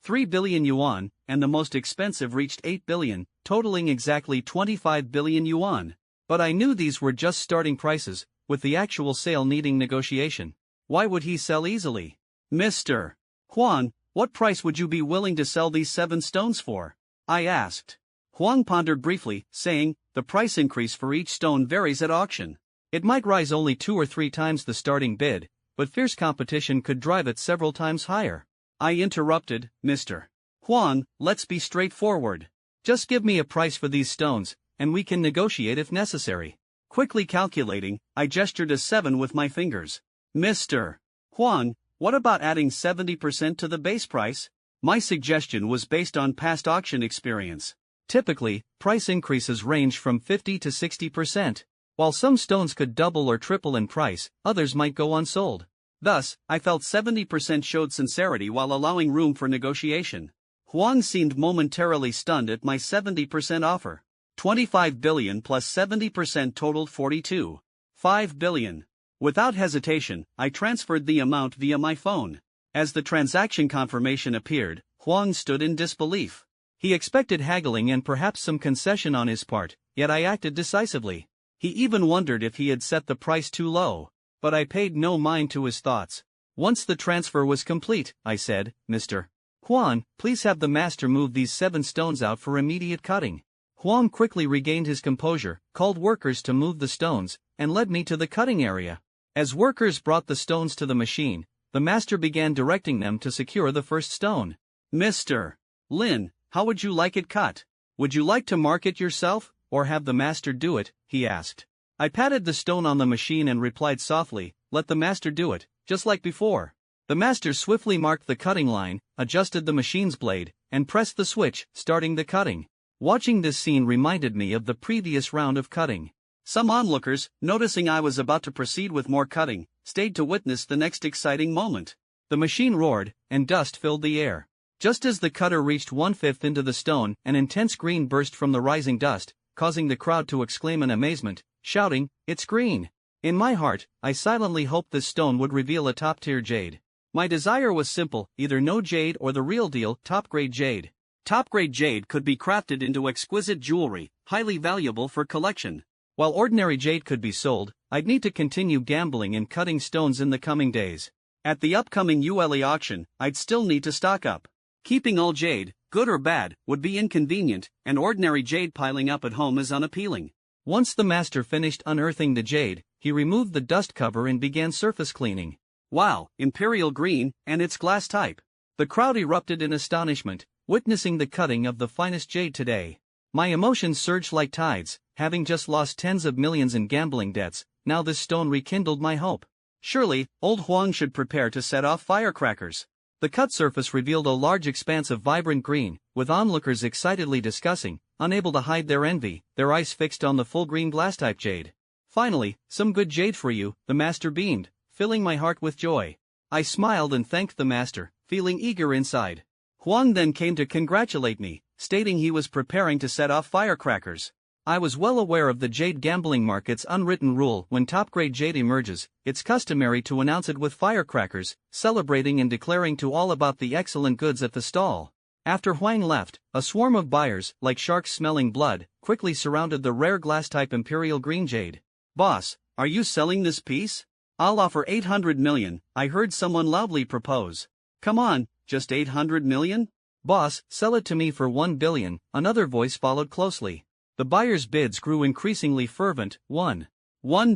3 billion yuan, and the most expensive reached 8 billion, totaling exactly 25 billion yuan. But I knew these were just starting prices, with the actual sale needing negotiation. Why would he sell easily? Mr. Huang, what price would you be willing to sell these 7 stones for? I asked. Huang pondered briefly, saying, the price increase for each stone varies at auction. It might rise only 2 or 3 times the starting bid, but fierce competition could drive it several times higher. I interrupted, Mr. Huang, let's be straightforward. Just give me a price for these stones, and we can negotiate if necessary. Quickly calculating, I gestured a 7 with my fingers. Mr. Huang, what about adding 70% to the base price? My suggestion was based on past auction experience. Typically, price increases range from 50 to 60%. While some stones could double or triple in price, others might go unsold. Thus, I felt 70% showed sincerity while allowing room for negotiation. Huang seemed momentarily stunned at my 70% offer. 25 billion plus 70% totaled 42.5 billion. Without hesitation, I transferred the amount via my phone. As the transaction confirmation appeared, Huang stood in disbelief. He expected haggling and perhaps some concession on his part, yet I acted decisively. He even wondered if he had set the price too low. But I paid no mind to his thoughts. Once the transfer was complete, I said, Mr. Huang, please have the master move these 7 stones out for immediate cutting. Huang quickly regained his composure, called workers to move the stones, and led me to the cutting area. As workers brought the stones to the machine, the master began directing them to secure the first stone. Mr. Lin, how would you like it cut? Would you like to mark it yourself, or have the master do it? He asked. I patted the stone on the machine and replied softly, let the master do it, just like before. The master swiftly marked the cutting line, adjusted the machine's blade, and pressed the switch, starting the cutting. Watching this scene reminded me of the previous round of cutting. Some onlookers, noticing I was about to proceed with more cutting, stayed to witness the next exciting moment. The machine roared, and dust filled the air. Just as the cutter reached 1/5 into the stone, an intense green burst from the rising dust, causing the crowd to exclaim in amazement, shouting, it's green. In my heart, I silently hoped this stone would reveal a top-tier jade. My desire was simple, either no jade or the real deal, top-grade jade. Top-grade jade could be crafted into exquisite jewelry, highly valuable for collection. While ordinary jade could be sold, I'd need to continue gambling and cutting stones in the coming days. At the upcoming ULE auction, I'd still need to stock up. Keeping all jade, good or bad, would be inconvenient, and ordinary jade piling up at home is unappealing. Once the master finished unearthing the jade, he removed the dust cover and began surface cleaning. Wow, imperial green, and its glass type. The crowd erupted in astonishment, witnessing the cutting of the finest jade today. My emotions surged like tides, having just lost tens of millions in gambling debts. Now this stone rekindled my hope. Surely, old Huang should prepare to set off firecrackers. The cut surface revealed a large expanse of vibrant green, with onlookers excitedly discussing, unable to hide their envy, their eyes fixed on the full green glass-type jade. Finally, some good jade for you, the master beamed, filling my heart with joy. I smiled and thanked the master, feeling eager inside. Huang then came to congratulate me, stating he was preparing to set off firecrackers. I was well aware of the jade gambling market's unwritten rule: when top-grade jade emerges, it's customary to announce it with firecrackers, celebrating and declaring to all about the excellent goods at the stall. After Huang left, a swarm of buyers, like sharks smelling blood, quickly surrounded the rare glass-type imperial green jade. Boss, are you selling this piece? I'll offer 800 million, I heard someone loudly propose. Come on, just 800 million? Boss, sell it to me for 1 billion, another voice followed closely. The buyers' bids grew increasingly fervent. 1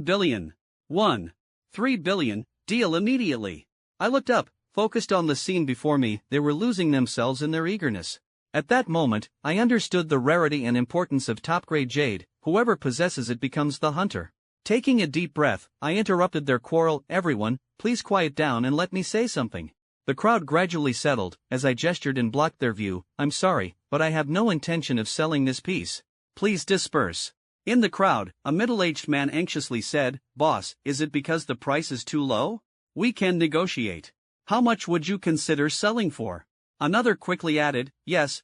billion. 3 billion, deal immediately. I looked up, focused on the scene before me. They were losing themselves in their eagerness. At that moment, I understood the rarity and importance of top-grade jade. Whoever possesses it becomes the hunter. Taking a deep breath, I interrupted their quarrel. Everyone, please quiet down and let me say something. The crowd gradually settled, as I gestured and blocked their view. I'm sorry, but I have no intention of selling this piece. Please disperse. In the crowd, a middle-aged man anxiously said, Boss, is it because the price is too low? We can negotiate. How much would you consider selling for? Another quickly added, Yes,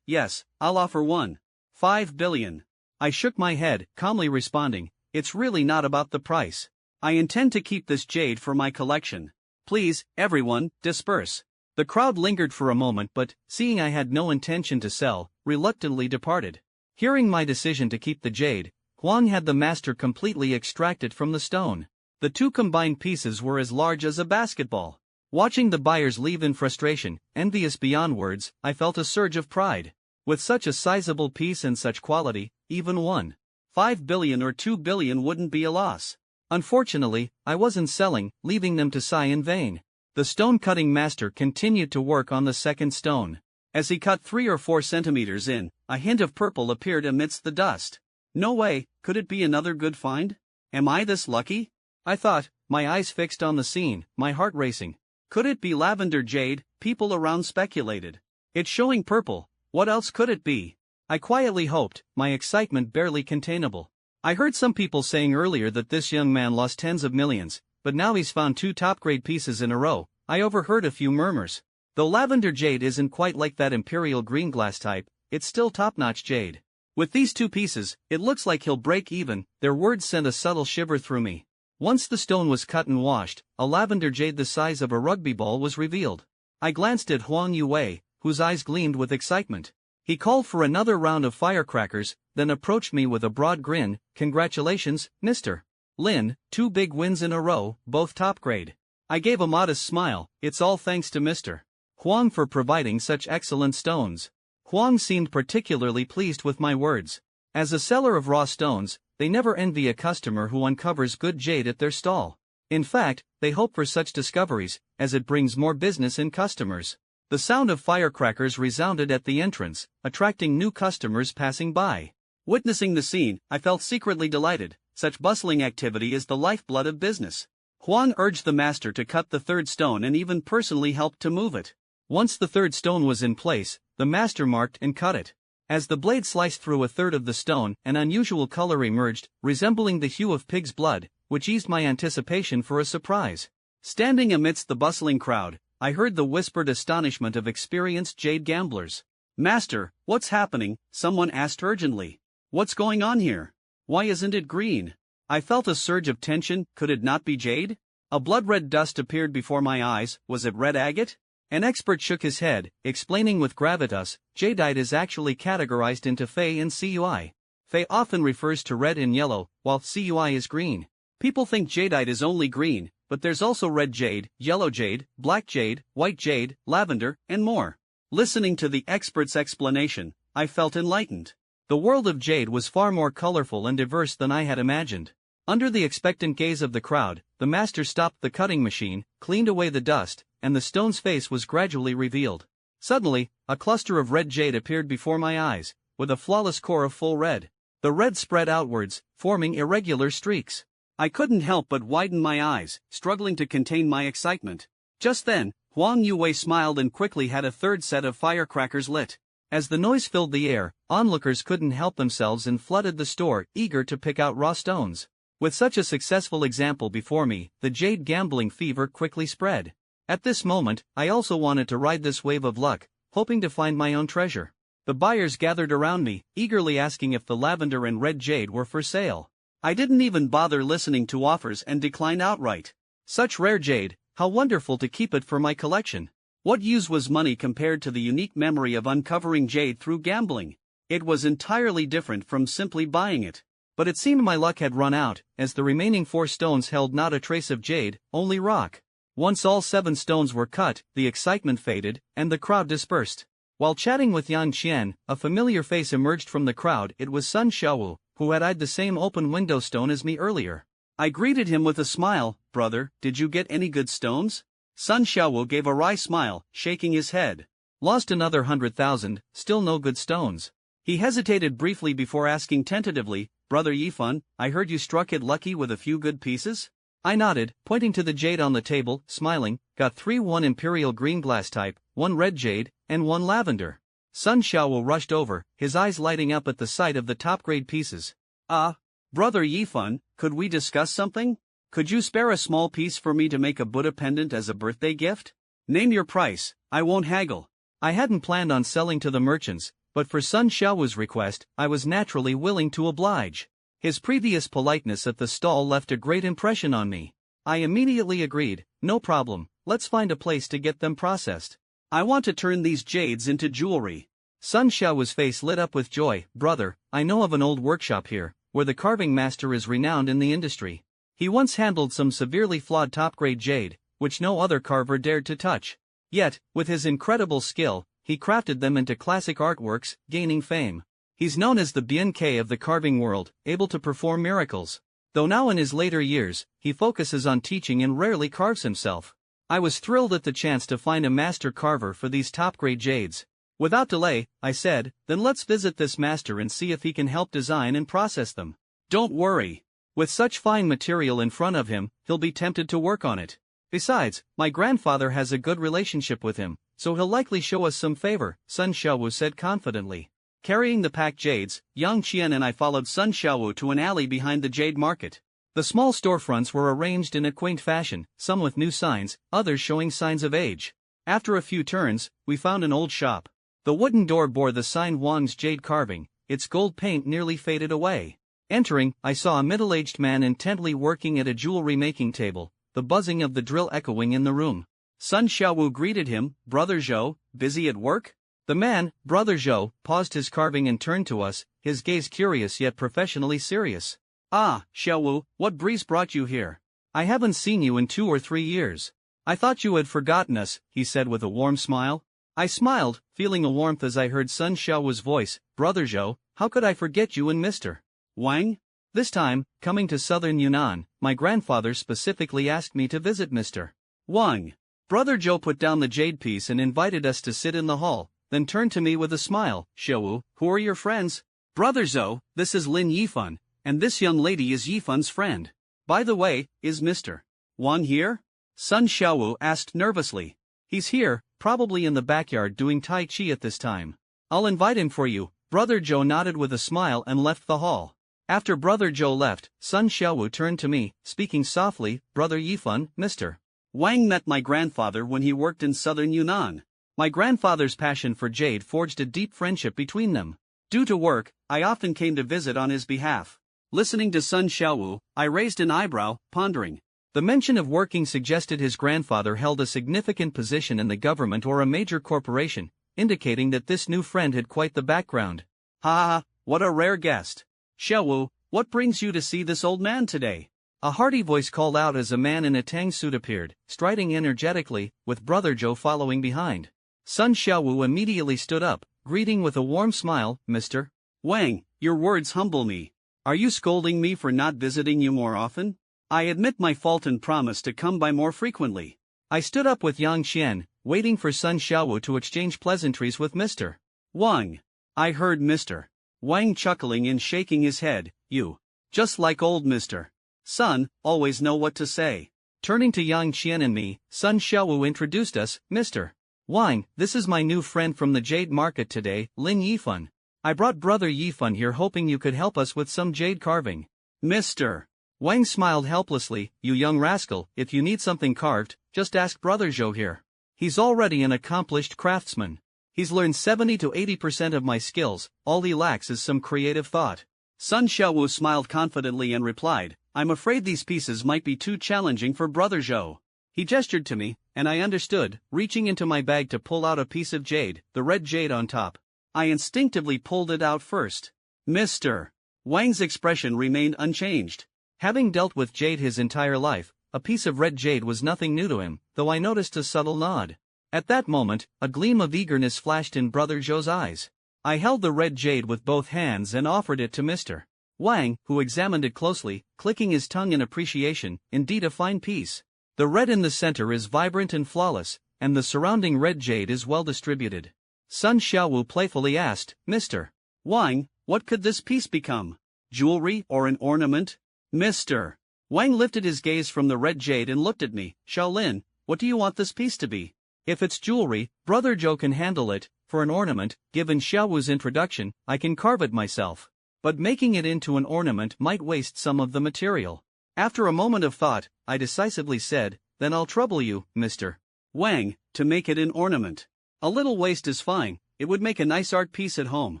I'll offer 1.5 billion. I shook my head, calmly responding, "It's really not about the price. I intend to keep this jade for my collection. Please, everyone, disperse." The crowd lingered for a moment but, seeing I had no intention to sell, reluctantly departed. Hearing my decision to keep the jade, Huang had the master completely extracted from the stone. The two combined pieces were as large as a basketball. Watching the buyers leave in frustration, envious beyond words, I felt a surge of pride. With such a sizable piece and such quality, even 1.5 billion or 2 billion wouldn't be a loss. Unfortunately, I wasn't selling, leaving them to sigh in vain. The stone-cutting master continued to work on the second stone. As he cut 3 or 4 centimeters in, a hint of purple appeared amidst the dust. No way, could it be another good find? Am I this lucky? I thought, my eyes fixed on the scene, my heart racing. Could it be lavender jade? People around speculated. It's showing purple, what else could it be? I quietly hoped, my excitement barely containable. I heard some people saying earlier that this young man lost tens of millions, but now he's found 2 top-grade pieces in a row. I overheard a few murmurs. Though lavender jade isn't quite like that imperial green glass type, it's still top-notch jade. With these 2 pieces, it looks like he'll break even. Their words sent a subtle shiver through me. Once the stone was cut and washed, a lavender jade the size of a rugby ball was revealed. I glanced at Huang Yue, whose eyes gleamed with excitement. He called for another round of firecrackers, then approached me with a broad grin. "Congratulations, Mr. Lin, 2 big wins in a row, both top grade." I gave a modest smile. "It's all thanks to Mr. Huang for providing such excellent stones." Huang seemed particularly pleased with my words. As a seller of raw stones, they never envy a customer who uncovers good jade at their stall. In fact, they hope for such discoveries, as it brings more business and customers. The sound of firecrackers resounded at the entrance, attracting new customers passing by. Witnessing the scene, I felt secretly delighted. Such bustling activity is the lifeblood of business. Huang urged the master to cut the 3rd stone and even personally helped to move it. Once the 3rd stone was in place, the master marked and cut it. As the blade sliced through a third of the stone, an unusual color emerged, resembling the hue of pig's blood, which eased my anticipation for a surprise. Standing amidst the bustling crowd, I heard the whispered astonishment of experienced jade gamblers. "Master, what's happening?" someone asked urgently. "What's going on here? Why isn't it green?" I felt a surge of tension. Could it not be jade? A blood-red dust appeared before my eyes. Was it red agate? An expert shook his head, explaining with gravitas, jadeite is actually categorized into Fei and Cui. Fei often refers to red and yellow, while Cui is green. People think jadeite is only green, but there's also red jade, yellow jade, black jade, white jade, lavender, and more. Listening to the expert's explanation, I felt enlightened. The world of jade was far more colorful and diverse than I had imagined. Under the expectant gaze of the crowd, the master stopped the cutting machine, cleaned away the dust, and the stone's face was gradually revealed. Suddenly, a cluster of red jade appeared before my eyes, with a flawless core of full red. The red spread outwards, forming irregular streaks. I couldn't help but widen my eyes, struggling to contain my excitement. Just then, Huang Yue smiled and quickly had a 3rd set of firecrackers lit. As the noise filled the air, onlookers couldn't help themselves and flooded the store, eager to pick out raw stones. With such a successful example before me, the jade gambling fever quickly spread. At this moment, I also wanted to ride this wave of luck, hoping to find my own treasure. The buyers gathered around me, eagerly asking if the lavender and red jade were for sale. I didn't even bother listening to offers and declined outright. Such rare jade, how wonderful to keep it for my collection. What use was money compared to the unique memory of uncovering jade through gambling? It was entirely different from simply buying it. But it seemed my luck had run out, as the remaining 4 stones held not a trace of jade, only rock. Once all 7 stones were cut, the excitement faded, and the crowd dispersed. While chatting with Yan Qian, a familiar face emerged from the crowd. It was Sun Xiaowu, who had eyed the same open window stone as me earlier. I greeted him with a smile. "Brother, did you get any good stones?" Sun Xiaowu gave a wry smile, shaking his head. "Lost another 100,000, still no good stones." He hesitated briefly before asking tentatively, "Brother Yifan, I heard you struck it lucky with a few good pieces?" I nodded, pointing to the jade on the table, smiling. "Got 3 1 imperial green glass type, 1 red jade, and 1 lavender." Sun Xiaowu rushed over, his eyes lighting up at the sight of the top-grade pieces. Brother Yifan, could we discuss something? Could you spare a small piece for me to make a Buddha pendant as a birthday gift? Name your price, I won't haggle." I hadn't planned on selling to the merchants, but for Sun Xiaowu's request, I was naturally willing to oblige. His previous politeness at the stall left a great impression on me. I immediately agreed, no problem, let's find a place to get them processed. I want to turn these jades into jewelry. Sun Xiaowu's face lit up with joy. Brother, I know of an old workshop here, where the carving master is renowned in the industry. He once handled some severely flawed top-grade jade, which no other carver dared to touch. Yet, with his incredible skill, he crafted them into classic artworks, gaining fame. He's known as the Bien K of the carving world, able to perform miracles. Though now in his later years, he focuses on teaching and rarely carves himself. I was thrilled at the chance to find a master carver for these top-grade jades. Without delay, I said, then let's visit this master and see if he can help design and process them. Don't worry. With such fine material in front of him, he'll be tempted to work on it. Besides, my grandfather has a good relationship with him, so he'll likely show us some favor, Sun Xiaowu said confidently. Carrying the packed jades, Yang Qian and I followed Sun Xiaowu to an alley behind the jade market. The small storefronts were arranged in a quaint fashion, some with new signs, others showing signs of age. After a few turns, we found an old shop. The wooden door bore the sign Wang's Jade Carving, its gold paint nearly faded away. Entering, I saw a middle-aged man intently working at a jewelry-making table, the buzzing of the drill echoing in the room. Sun Xiaowu greeted him, Brother Zhou, busy at work? The man, Brother Zhou, paused his carving and turned to us, his gaze curious yet professionally serious. Ah, Xiaowu, what breeze brought you here? I haven't seen you in 2 or 3 years. I thought you had forgotten us, he said with a warm smile. I smiled, feeling a warmth as I heard Sun Xiaowu's voice. Brother Zhou, how could I forget you and Mr. Wang? This time, coming to southern Yunnan, my grandfather specifically asked me to visit Mr. Wang. Brother Zhou put down the jade piece and invited us to sit in the hall, then turned to me with a smile. Xiaowu, who are your friends? Brother Zhou, this is Lin Yifan, and this young lady is Yifan's friend. By the way, is Mr. Wang here? Sun Xiaowu asked nervously. He's here, probably in the backyard doing Tai Chi at this time. I'll invite him for you. Brother Zhou nodded with a smile and left the hall. After Brother Zhou left, Sun Xiaowu turned to me, speaking softly. Brother Yifan, Mr. Wang met my grandfather when he worked in southern Yunnan. My grandfather's passion for jade forged a deep friendship between them. Due to work, I often came to visit on his behalf. Listening to Sun Xiaowu, I raised an eyebrow, pondering. The mention of working suggested his grandfather held a significant position in the government or a major corporation, indicating that this new friend had quite the background. Ha ha, what a rare guest. Xiaowu, what brings you to see this old man today? A hearty voice called out as a man in a tang suit appeared, striding energetically, with Brother Zhou following behind. Sun Xiaowu immediately stood up, greeting with a warm smile. Mr. Wang, your words humble me. Are you scolding me for not visiting you more often? I admit my fault and promise to come by more frequently. I stood up with Yang Qian, waiting for Sun Xiaowu to exchange pleasantries with Mr. Wang. I heard Mr. Wang chuckling and shaking his head. You. Just like old Mr. Sun, always know what to say. Turning to Yang Qian and me, Sun Xiaowu introduced us. Mr. Wang, this is my new friend from the jade market today, Lin Yifan. I brought Brother Yifan here hoping you could help us with some jade carving. Mr. Wang smiled helplessly. You young rascal, if you need something carved, just ask Brother Zhou here. He's already an accomplished craftsman. He's learned 70 to 80% of my skills, all he lacks is some creative thought. Sun Xiaowu smiled confidently and replied, I'm afraid these pieces might be too challenging for Brother Zhou. He gestured to me, and I understood, reaching into my bag to pull out a piece of jade, the red jade on top. I instinctively pulled it out first. Mr. Wang's expression remained unchanged. Having dealt with jade his entire life, a piece of red jade was nothing new to him, though I noticed a subtle nod. At that moment, a gleam of eagerness flashed in Brother Zhou's eyes. I held the red jade with both hands and offered it to Mr. Wang, who examined it closely, clicking his tongue in appreciation. Indeed a fine piece. The red in the center is vibrant and flawless, and the surrounding red jade is well distributed. Sun Xiaowu playfully asked, Mr. Wang, what could this piece become? Jewelry or an ornament? Mr. Wang lifted his gaze from the red jade and looked at me. Shaolin, what do you want this piece to be? If it's jewelry, Brother Zhou can handle it. For an ornament, given Xiaowu's introduction, I can carve it myself. But making it into an ornament might waste some of the material. After a moment of thought, I decisively said, then I'll trouble you, Mr. Wang, to make it an ornament. A little waste is fine, It would make a nice art piece at home.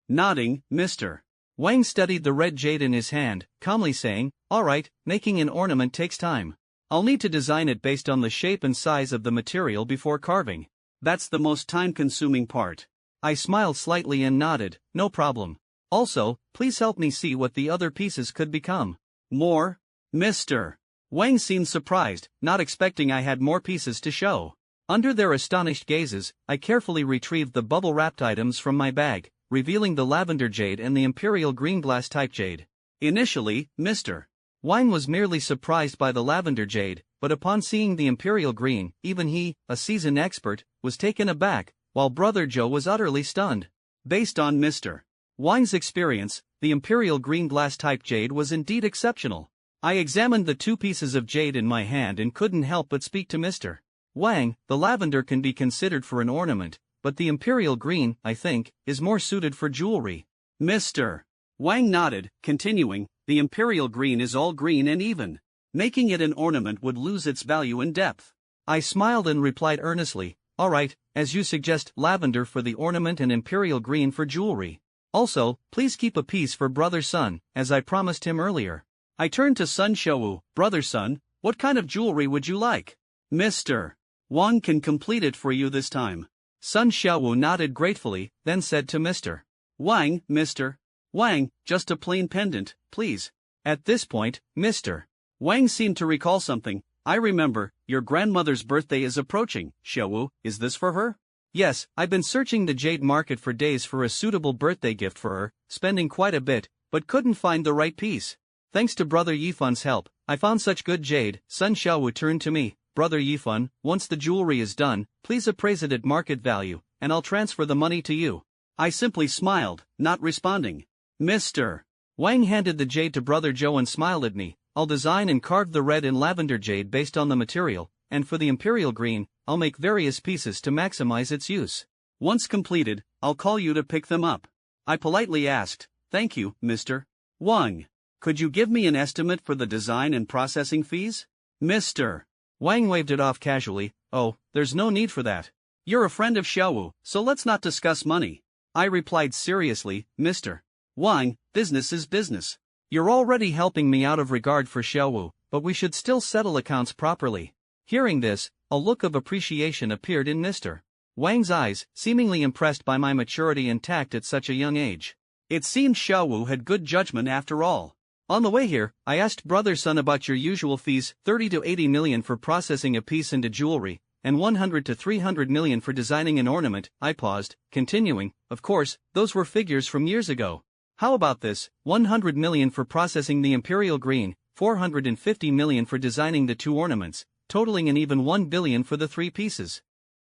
Nodding, Mr. Wang studied the red jade in his hand, calmly saying, "Alright, making an ornament takes time. I'll need to design it based on the shape and size of the material before carving. That's the most time-consuming part." I smiled slightly and nodded, "No problem. Also, please help me see what the other pieces could become." "More? Mr. Wang seemed surprised, not expecting I had more pieces to show. Under their astonished gazes, I carefully retrieved the bubble-wrapped items from my bag, revealing the lavender jade and the imperial green glass-type jade. Initially, Mr. Wang was merely surprised by the lavender jade, but upon seeing the imperial green, even he, a seasoned expert, was taken aback, while Brother Joe was utterly stunned. Based on Mr. Wang's experience, the imperial green glass-type jade was indeed exceptional. I examined the two pieces of jade in my hand and couldn't help but speak to Mr. Wang. The lavender can be considered for an ornament, but the imperial green, I think, is more suited for jewelry. Mr. Wang nodded, continuing, "The imperial green is all green and even. Making it an ornament would lose its value and depth." I smiled and replied earnestly, "Alright, as you suggest, lavender for the ornament and imperial green for jewelry. Also, please keep a piece for Brother Sun, as I promised him earlier." I turned to Sun Xiaowu. "Brother Sun, what kind of jewelry would you like?" "Mr. Wang can complete it for you this time." Sun Xiaowu nodded gratefully, then said to Mr. Wang, "Mr. Wang, just a plain pendant, please." At this point, Mr. Wang seemed to recall something. "I remember, your grandmother's birthday is approaching, Xiaowu, is this for her?" "Yes, I've been searching the jade market for days for a suitable birthday gift for her, spending quite a bit, but couldn't find the right piece. Thanks to Brother Yifun's help, I found such good jade." Sun Xiaowu turned to me. "Brother Yifun, once the jewelry is done, please appraise it at market value, and I'll transfer the money to you." I simply smiled, not responding. Mr. Wang handed the jade to Brother Joe and smiled at me. "I'll design and carve the red and lavender jade based on the material, and for the imperial green, I'll make various pieces to maximize its use. Once completed, I'll call you to pick them up." I politely asked, "Thank you, Mr. Wang. Could you give me an estimate for the design and processing fees?" Mr. Wang waved it off casually. "Oh, there's no need for that. You're a friend of Xiaowu, so let's not discuss money." I replied seriously, "Mr. Wang, business is business. You're already helping me out of regard for Xiaowu, but we should still settle accounts properly." Hearing this, a look of appreciation appeared in Mr. Wang's eyes, seemingly impressed by my maturity and tact at such a young age. It seemed Xiaowu had good judgment after all. On the way here, I asked Brother Sun about your usual fees, 30 to 80 million for processing a piece into jewelry, and 100 to 300 million for designing an ornament. I paused, continuing, "Of course, those were figures from years ago. How about this, 100 million for processing the imperial green, 450 million for designing the two ornaments, totaling an even 1 billion for the three pieces?"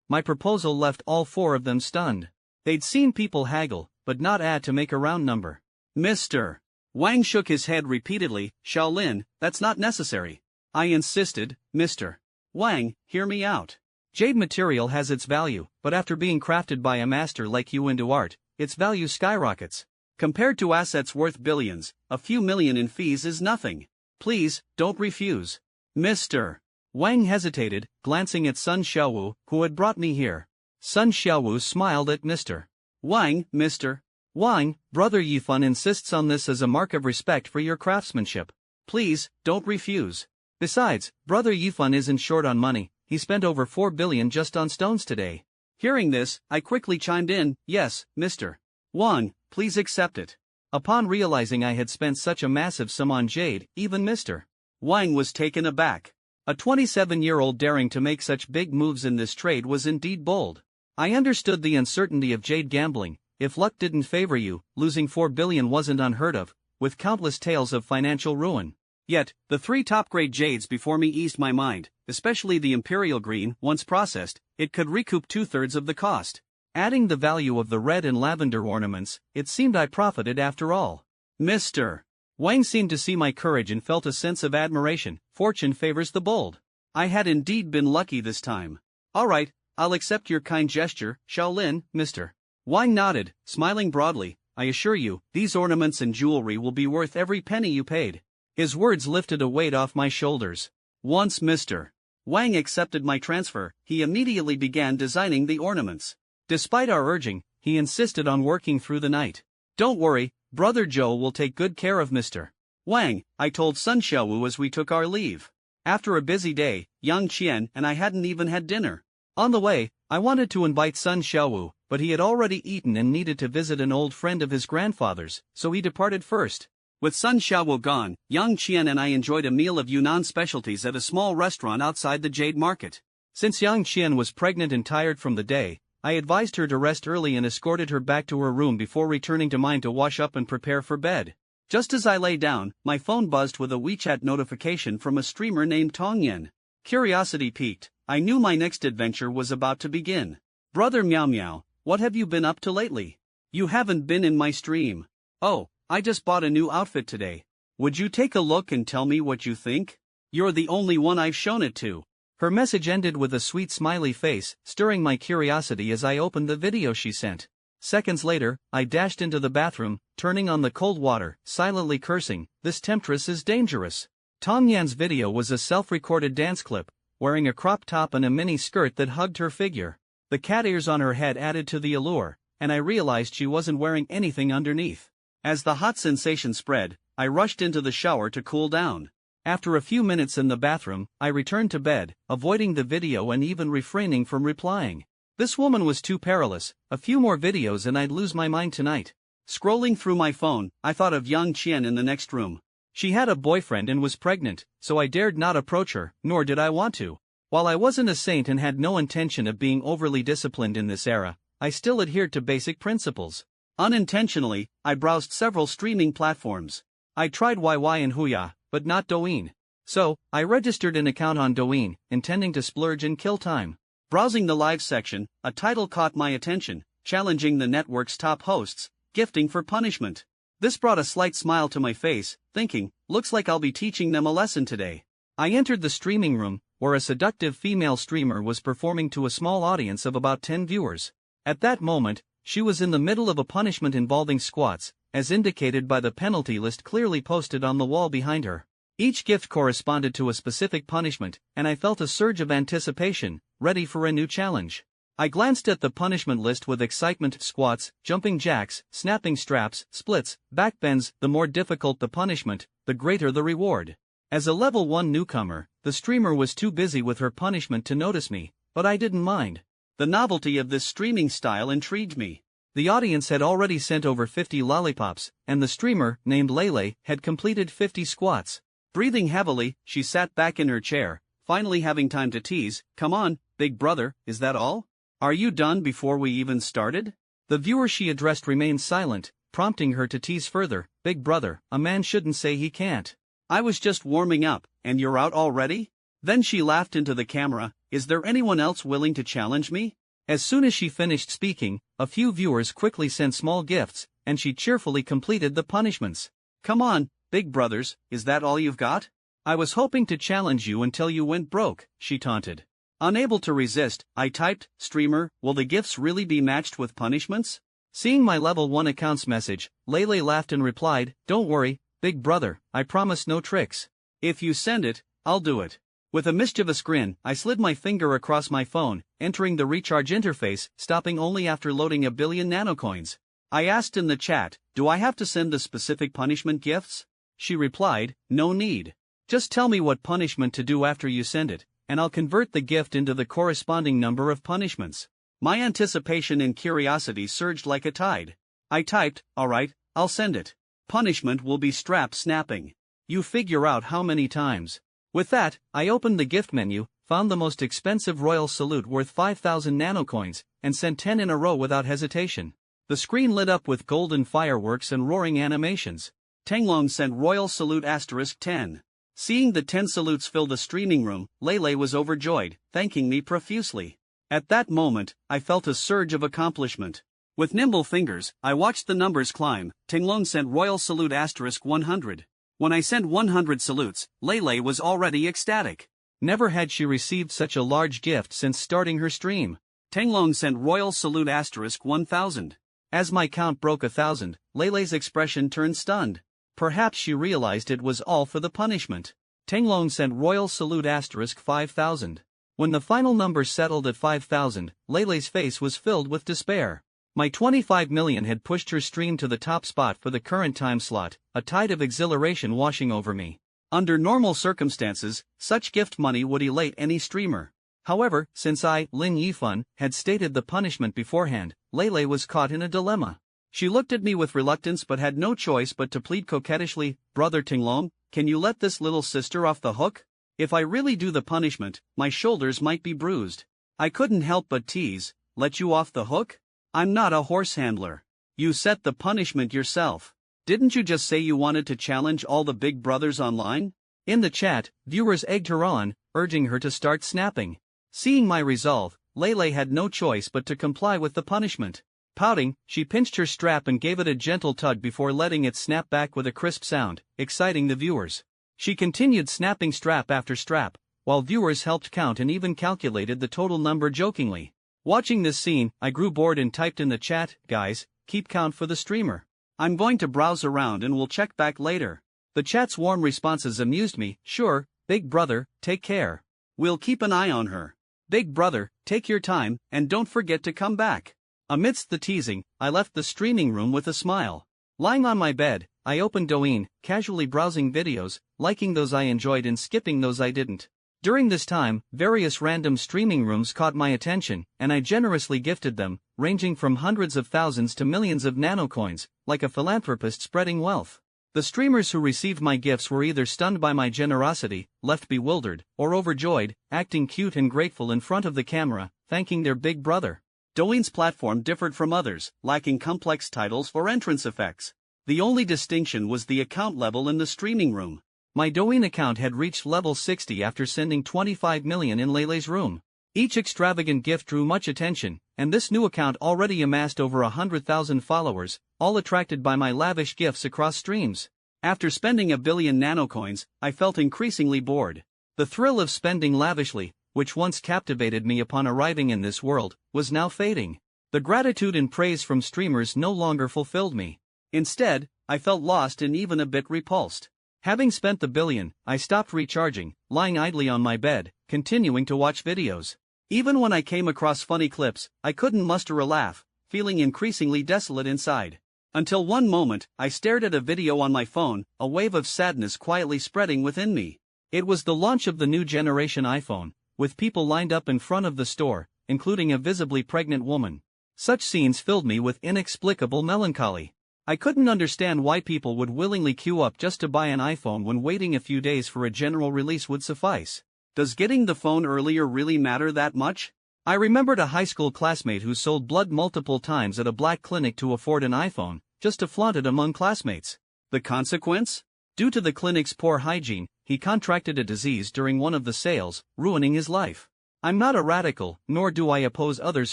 My proposal left all four of them stunned. They'd seen people haggle, but not add to make a round number. Mr. Wang shook his head repeatedly. "Shaolin, that's not necessary." I insisted, "Mr. Wang, hear me out. Jade material has its value, but after being crafted by a master like you into art, its value skyrockets. Compared to assets worth billions, a few million in fees is nothing. Please, don't refuse." Mr. Wang hesitated, glancing at Sun Xiaowu, who had brought me here. Sun Xiaowu smiled at Mr. Wang. "Mr. Wang, Brother Yifun insists on this as a mark of respect for your craftsmanship. Please, don't refuse." Besides, Brother Yifun isn't short on money. He spent over 4 billion just on stones today. Hearing this, I quickly chimed in, "Yes, Mr. Wang, please accept it." Upon realizing I had spent such a massive sum on jade, even Mr. Wang was taken aback. A 27-year-old daring to make such big moves in this trade was indeed bold. I understood the uncertainty of jade gambling. If luck didn't favor you, losing 4 billion wasn't unheard of, with countless tales of financial ruin. Yet, the three top-grade jades before me eased my mind, especially the imperial green. Once processed, it could recoup 2/3 of the cost. Adding the value of the red and lavender ornaments, it seemed I profited after all. Mr. Wang seemed to see my courage and felt a sense of admiration. Fortune favors the bold. I had indeed been lucky this time. "Alright, I'll accept your kind gesture, Shaolin, Mr. Wang nodded, smiling broadly. "I assure you, these ornaments and jewelry will be worth every penny you paid." His words lifted a weight off my shoulders. Once Mr. Wang accepted my transfer, he immediately began designing the ornaments. Despite our urging, he insisted on working through the night. Don't worry, Brother Joe will take good care of Mr. Wang, I told Sun Xiaowu as we took our leave. After a busy day, Yang Qian and I hadn't even had dinner. On the way, I wanted to invite Sun Xiaowu, but he had already eaten and needed to visit an old friend of his grandfather's, so he departed first. With Sun Xiaowu gone, Yang Qian and I enjoyed a meal of Yunnan specialties at a small restaurant outside the Jade Market. Since Yang Qian was pregnant and tired from the day, I advised her to rest early and escorted her back to her room before returning to mine to wash up and prepare for bed. Just as I lay down, my phone buzzed with a WeChat notification from a streamer named Tong Yen. Curiosity piqued, I knew my next adventure was about to begin. Brother Meow Meow, what have you been up to lately? You haven't been in my stream. Oh, I just bought a new outfit today. Would you take a look and tell me what you think? You're the only one I've shown it to. Her message ended with a sweet smiley face, stirring my curiosity as I opened the video she sent. Seconds later, I dashed into the bathroom, turning on the cold water, silently cursing, "This temptress is dangerous." Tong Yan's video was a self-recorded dance clip, wearing a crop top and a mini skirt that hugged her figure. The cat ears on her head added to the allure, and I realized she wasn't wearing anything underneath. As the hot sensation spread, I rushed into the shower to cool down. After a few minutes in the bathroom, I returned to bed, avoiding the video and even refraining from replying. This woman was too perilous, a few more videos and I'd lose my mind tonight. Scrolling through my phone, I thought of Yang Qian in the next room. She had a boyfriend and was pregnant, so I dared not approach her, nor did I want to. While I wasn't a saint and had no intention of being overly disciplined in this era, I still adhered to basic principles. Unintentionally, I browsed several streaming platforms. I tried YY and Huya, but not Douyin. So, I registered an account on Douyin, intending to splurge and kill time. Browsing the live section, a title caught my attention, challenging the network's top hosts, gifting for punishment. This brought a slight smile to my face, thinking, looks like I'll be teaching them a lesson today. I entered the streaming room, where a seductive female streamer was performing to a small audience of about 10 viewers. At that moment, she was in the middle of a punishment involving squats, as indicated by the penalty list clearly posted on the wall behind her. Each gift corresponded to a specific punishment, and I felt a surge of anticipation, ready for a new challenge. I glanced at the punishment list with excitement: squats, jumping jacks, snapping straps, splits, backbends. The more difficult the punishment, the greater the reward. As a level 1 newcomer, the streamer was too busy with her punishment to notice me, but I didn't mind. The novelty of this streaming style intrigued me. The audience had already sent over 50 lollipops, and the streamer, named Lele, had completed 50 squats. Breathing heavily, she sat back in her chair, finally having time to tease, "Come on, big brother, is that all? Are you done before we even started?" The viewer she addressed remained silent, prompting her to tease further, "Big brother, a man shouldn't say he can't. I was just warming up, and you're out already?" Then she laughed into the camera, "Is there anyone else willing to challenge me?" As soon as she finished speaking, a few viewers quickly sent small gifts, and she cheerfully completed the punishments. "Come on, big brothers, is that all you've got? I was hoping to challenge you until you went broke," she taunted. Unable to resist, I typed, "Streamer, will the gifts really be matched with punishments?" Seeing my level 1 account's message, Lele laughed and replied, "Don't worry, big brother, I promise no tricks. If you send it, I'll do it." With a mischievous grin, I slid my finger across my phone, entering the recharge interface, stopping only after loading 1 billion nanocoins. I asked in the chat, "Do I have to send the specific punishment gifts?" She replied, "No need. Just tell me what punishment to do after you send it, and I'll convert the gift into the corresponding number of punishments." My anticipation and curiosity surged like a tide. I typed, "Alright, I'll send it. Punishment will be strap snapping. You figure out how many times." With that, I opened the gift menu, found the most expensive royal salute worth 5,000 nanocoins, and sent 10 in a row without hesitation. The screen lit up with golden fireworks and roaring animations. Tenglong sent royal salute *10. Seeing the 10 salutes fill the streaming room, Lele was overjoyed, thanking me profusely. At that moment, I felt a surge of accomplishment. With nimble fingers, I watched the numbers climb. Tenglong sent royal salute *100. When I sent 100 salutes, Lele was already ecstatic. Never had she received such a large gift since starting her stream. Tenglong sent royal salute *1000. As my count broke 1,000, Lele's expression turned stunned. Perhaps she realized it was all for the punishment. Tenglong sent royal salute *5000. When the final number settled at 5,000, Lele's face was filled with despair. My 25 million had pushed her stream to the top spot for the current time slot, a tide of exhilaration washing over me. Under normal circumstances, such gift money would elate any streamer. However, since I, Lin Yifun, had stated the punishment beforehand, Lele was caught in a dilemma. She looked at me with reluctance but had no choice but to plead coquettishly, "Brother Tinglong, can you let this little sister off the hook? If I really do the punishment, my shoulders might be bruised." I couldn't help but tease, "Let you off the hook? I'm not a horse handler. You set the punishment yourself. Didn't you just say you wanted to challenge all the big brothers online?" In the chat, viewers egged her on, urging her to start snapping. Seeing my resolve, Lele had no choice but to comply with the punishment. Pouting, she pinched her strap and gave it a gentle tug before letting it snap back with a crisp sound, exciting the viewers. She continued snapping strap after strap, while viewers helped count and even calculated the total number jokingly. Watching this scene, I grew bored and typed in the chat, "Guys, keep count for the streamer. I'm going to browse around and we'll check back later." The chat's warm responses amused me. "Sure, big brother, take care. We'll keep an eye on her. Big brother, take your time, and don't forget to come back." Amidst the teasing, I left the streaming room with a smile. Lying on my bed, I opened Douyin, casually browsing videos, liking those I enjoyed and skipping those I didn't. During this time, various random streaming rooms caught my attention, and I generously gifted them, ranging from hundreds of thousands to millions of nanocoins, like a philanthropist spreading wealth. The streamers who received my gifts were either stunned by my generosity, left bewildered, or overjoyed, acting cute and grateful in front of the camera, thanking their big brother. Douyin's platform differed from others, lacking complex titles or entrance effects. The only distinction was the account level in the streaming room. My Douyin account had reached level 60 after sending 25 million in Lele's room. Each extravagant gift drew much attention, and this new account already amassed over 100,000 followers, all attracted by my lavish gifts across streams. After spending 1 billion nanocoins, I felt increasingly bored. The thrill of spending lavishly, which once captivated me upon arriving in this world, was now fading. The gratitude and praise from streamers no longer fulfilled me. Instead, I felt lost and even a bit repulsed. Having spent the billion, I stopped recharging, lying idly on my bed, continuing to watch videos. Even when I came across funny clips, I couldn't muster a laugh, feeling increasingly desolate inside. Until one moment, I stared at a video on my phone, a wave of sadness quietly spreading within me. It was the launch of the new generation iPhone, with people lined up in front of the store, including a visibly pregnant woman. Such scenes filled me with inexplicable melancholy. I couldn't understand why people would willingly queue up just to buy an iPhone when waiting a few days for a general release would suffice. Does getting the phone earlier really matter that much? I remembered a high school classmate who sold blood multiple times at a black clinic to afford an iPhone, just to flaunt it among classmates. The consequence? Due to the clinic's poor hygiene, he contracted a disease during one of the sales, ruining his life. I'm not a radical, nor do I oppose others'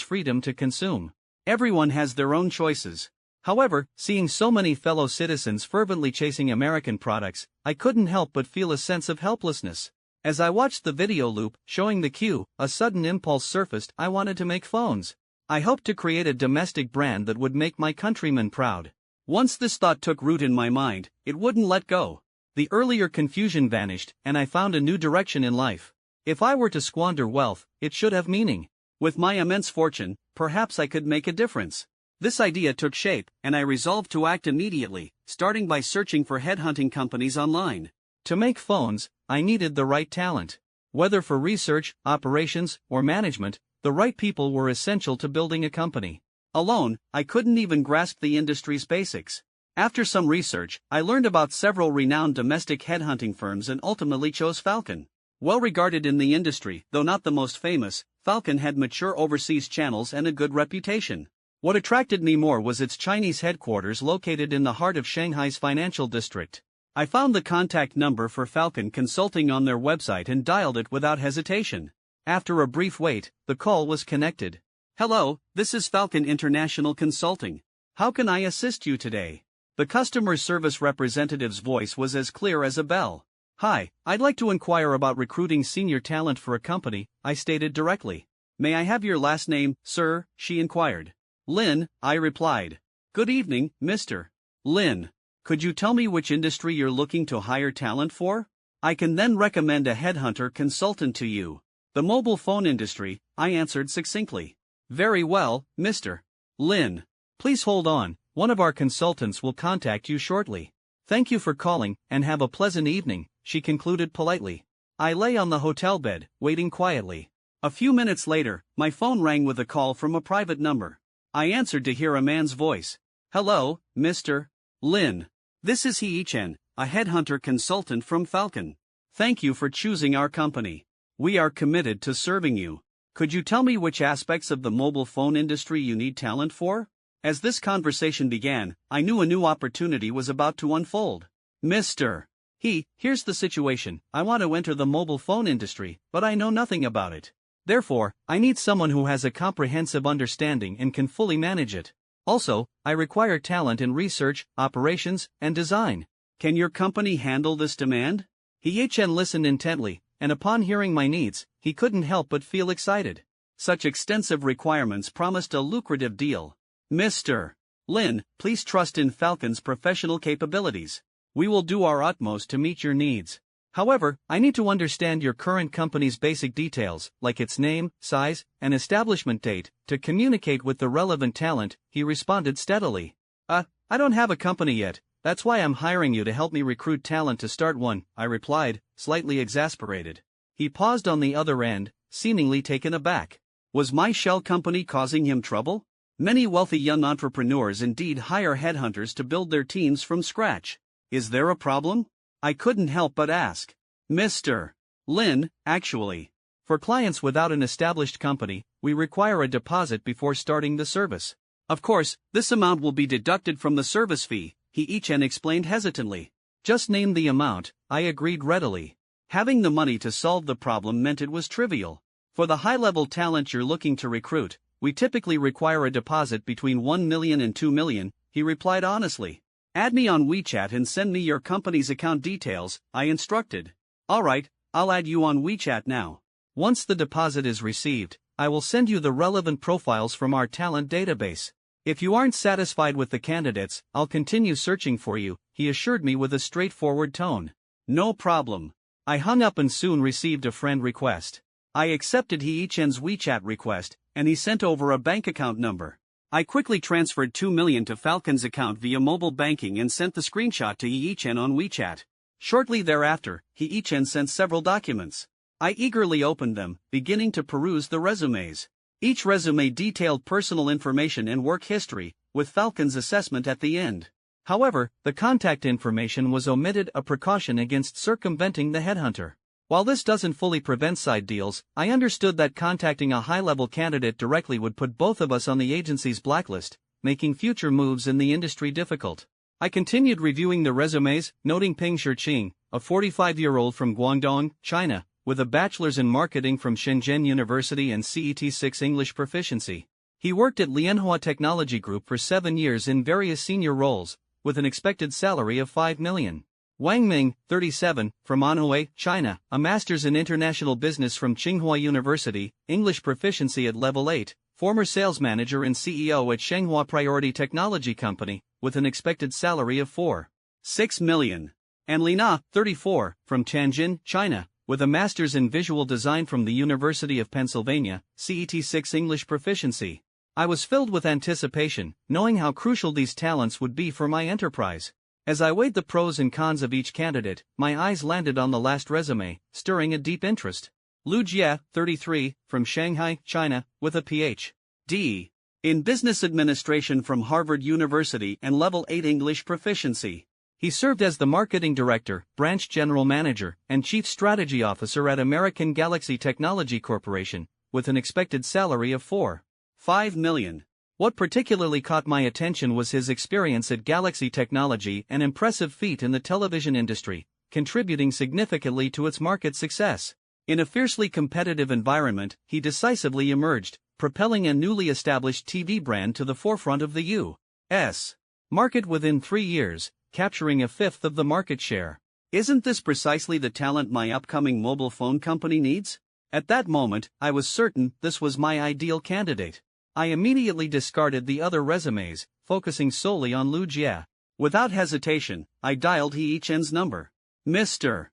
freedom to consume. Everyone has their own choices. However, seeing so many fellow citizens fervently chasing American products, I couldn't help but feel a sense of helplessness. As I watched the video loop, showing the queue, a sudden impulse surfaced. I wanted to make phones. I hoped to create a domestic brand that would make my countrymen proud. Once this thought took root in my mind, it wouldn't let go. The earlier confusion vanished, and I found a new direction in life. If I were to squander wealth, it should have meaning. With my immense fortune, perhaps I could make a difference. This idea took shape, and I resolved to act immediately, starting by searching for headhunting companies online. To make phones, I needed the right talent. Whether for research, operations, or management, the right people were essential to building a company. Alone, I couldn't even grasp the industry's basics. After some research, I learned about several renowned domestic headhunting firms and ultimately chose Falcon. Well regarded in the industry, though not the most famous, Falcon had mature overseas channels and a good reputation. What attracted me more was its Chinese headquarters located in the heart of Shanghai's financial district. I found the contact number for Falcon Consulting on their website and dialed it without hesitation. After a brief wait, the call was connected. "Hello, this is Falcon International Consulting. How can I assist you today?" The customer service representative's voice was as clear as a bell. "Hi, I'd like to inquire about recruiting senior talent for a company," I stated directly. "May I have your last name, sir?" she inquired. "Lin," I replied. "Good evening, Mr. Lin. Could you tell me which industry you're looking to hire talent for? I can then recommend a headhunter consultant to you." "The mobile phone industry," I answered succinctly. "Very well, Mr. Lin. Please hold on, one of our consultants will contact you shortly. Thank you for calling, and have a pleasant evening, she concluded politely. I lay on the hotel bed, waiting quietly. A few minutes later, my phone rang with a call from a private number. I answered to hear a man's voice. Hello, Mr. Lin. This is Hee-Chen, a headhunter consultant from Falcon. Thank you for choosing our company. We are committed to serving you. Could you tell me which aspects of the mobile phone industry you need talent for? As this conversation began, I knew a new opportunity was about to unfold. Mr. Here's the situation. I want to enter the mobile phone industry, but I know nothing about it. Therefore, I need someone who has a comprehensive understanding and can fully manage it. Also, I require talent in research, operations, and design. Can your company handle this demand? Hee-Chen listened intently, and upon hearing my needs, he couldn't help but feel excited. Such extensive requirements promised a lucrative deal. Mr. Lin, please trust in Falcon's professional capabilities. We will do our utmost to meet your needs. However, I need to understand your current company's basic details, like its name, size, and establishment date, to communicate with the relevant talent, he responded steadily. I don't have a company yet, that's why I'm hiring you to help me recruit talent to start one, I replied, slightly exasperated. He paused on the other end, seemingly taken aback. Was my shell company causing him trouble? Many wealthy young entrepreneurs indeed hire headhunters to build their teams from scratch. Is there a problem? I couldn't help but ask. Mr. Lin, actually, for clients without an established company, we require a deposit before starting the service. Of course, this amount will be deducted from the service fee, Hee-Chen explained hesitantly. Just name the amount, I agreed readily. Having the money to solve the problem meant it was trivial. For the high-level talent you're looking to recruit, we typically require a deposit between 1 million and 2 million, he replied honestly. Add me on WeChat and send me your company's account details, I instructed. Alright, I'll add you on WeChat now. Once the deposit is received, I will send you the relevant profiles from our talent database. If you aren't satisfied with the candidates, I'll continue searching for you, he assured me with a straightforward tone. No problem. I hung up and soon received a friend request. I accepted Hee-Chen's WeChat request, and he sent over a bank account number. I quickly transferred 2 million to Falcon's account via mobile banking and sent the screenshot to Hee-Chen on WeChat. Shortly thereafter, Hee-Chen sent several documents. I eagerly opened them, beginning to peruse the resumes. Each resume detailed personal information and work history, with Falcon's assessment at the end. However, the contact information was omitted, a precaution against circumventing the headhunter. While this doesn't fully prevent side deals, I understood that contacting a high-level candidate directly would put both of us on the agency's blacklist, making future moves in the industry difficult. I continued reviewing the resumes, noting Ping Shiqing, a 45-year-old from Guangdong, China, with a bachelor's in marketing from Shenzhen University and CET6 English proficiency. He worked at Manhwa Technology Group for 7 years in various senior roles, with an expected salary of 5 million. Wang Ming, 37, from Anhui, China, a master's in international business from Tsinghua University, English proficiency at level 8, former sales manager and CEO at Shenghua Priority Technology Company, with an expected salary of 4.6 million. And Lina, 34, from Tianjin, China, with a master's in visual design from the University of Pennsylvania, CET6 English proficiency. I was filled with anticipation, knowing how crucial these talents would be for my enterprise. As I weighed the pros and cons of each candidate, my eyes landed on the last resume, stirring a deep interest. Lu Jie, 33, from Shanghai, China, with a Ph.D. in Business Administration from Harvard University and Level 8 English proficiency. He served as the Marketing Director, Branch General Manager, and Chief Strategy Officer at American Galaxy Technology Corporation, with an expected salary of 4.5 million. What particularly caught my attention was his experience at Galaxy Technology, an impressive feat in the television industry, contributing significantly to its market success. In a fiercely competitive environment, he decisively emerged, propelling a newly established TV brand to the forefront of the U.S. market within 3 years, capturing a fifth of the market share. Isn't this precisely the talent my upcoming mobile phone company needs? At that moment, I was certain this was my ideal candidate. I immediately discarded the other resumes, focusing solely on Lu Jie. Without hesitation, I dialed Hee-Chen's number. Mr.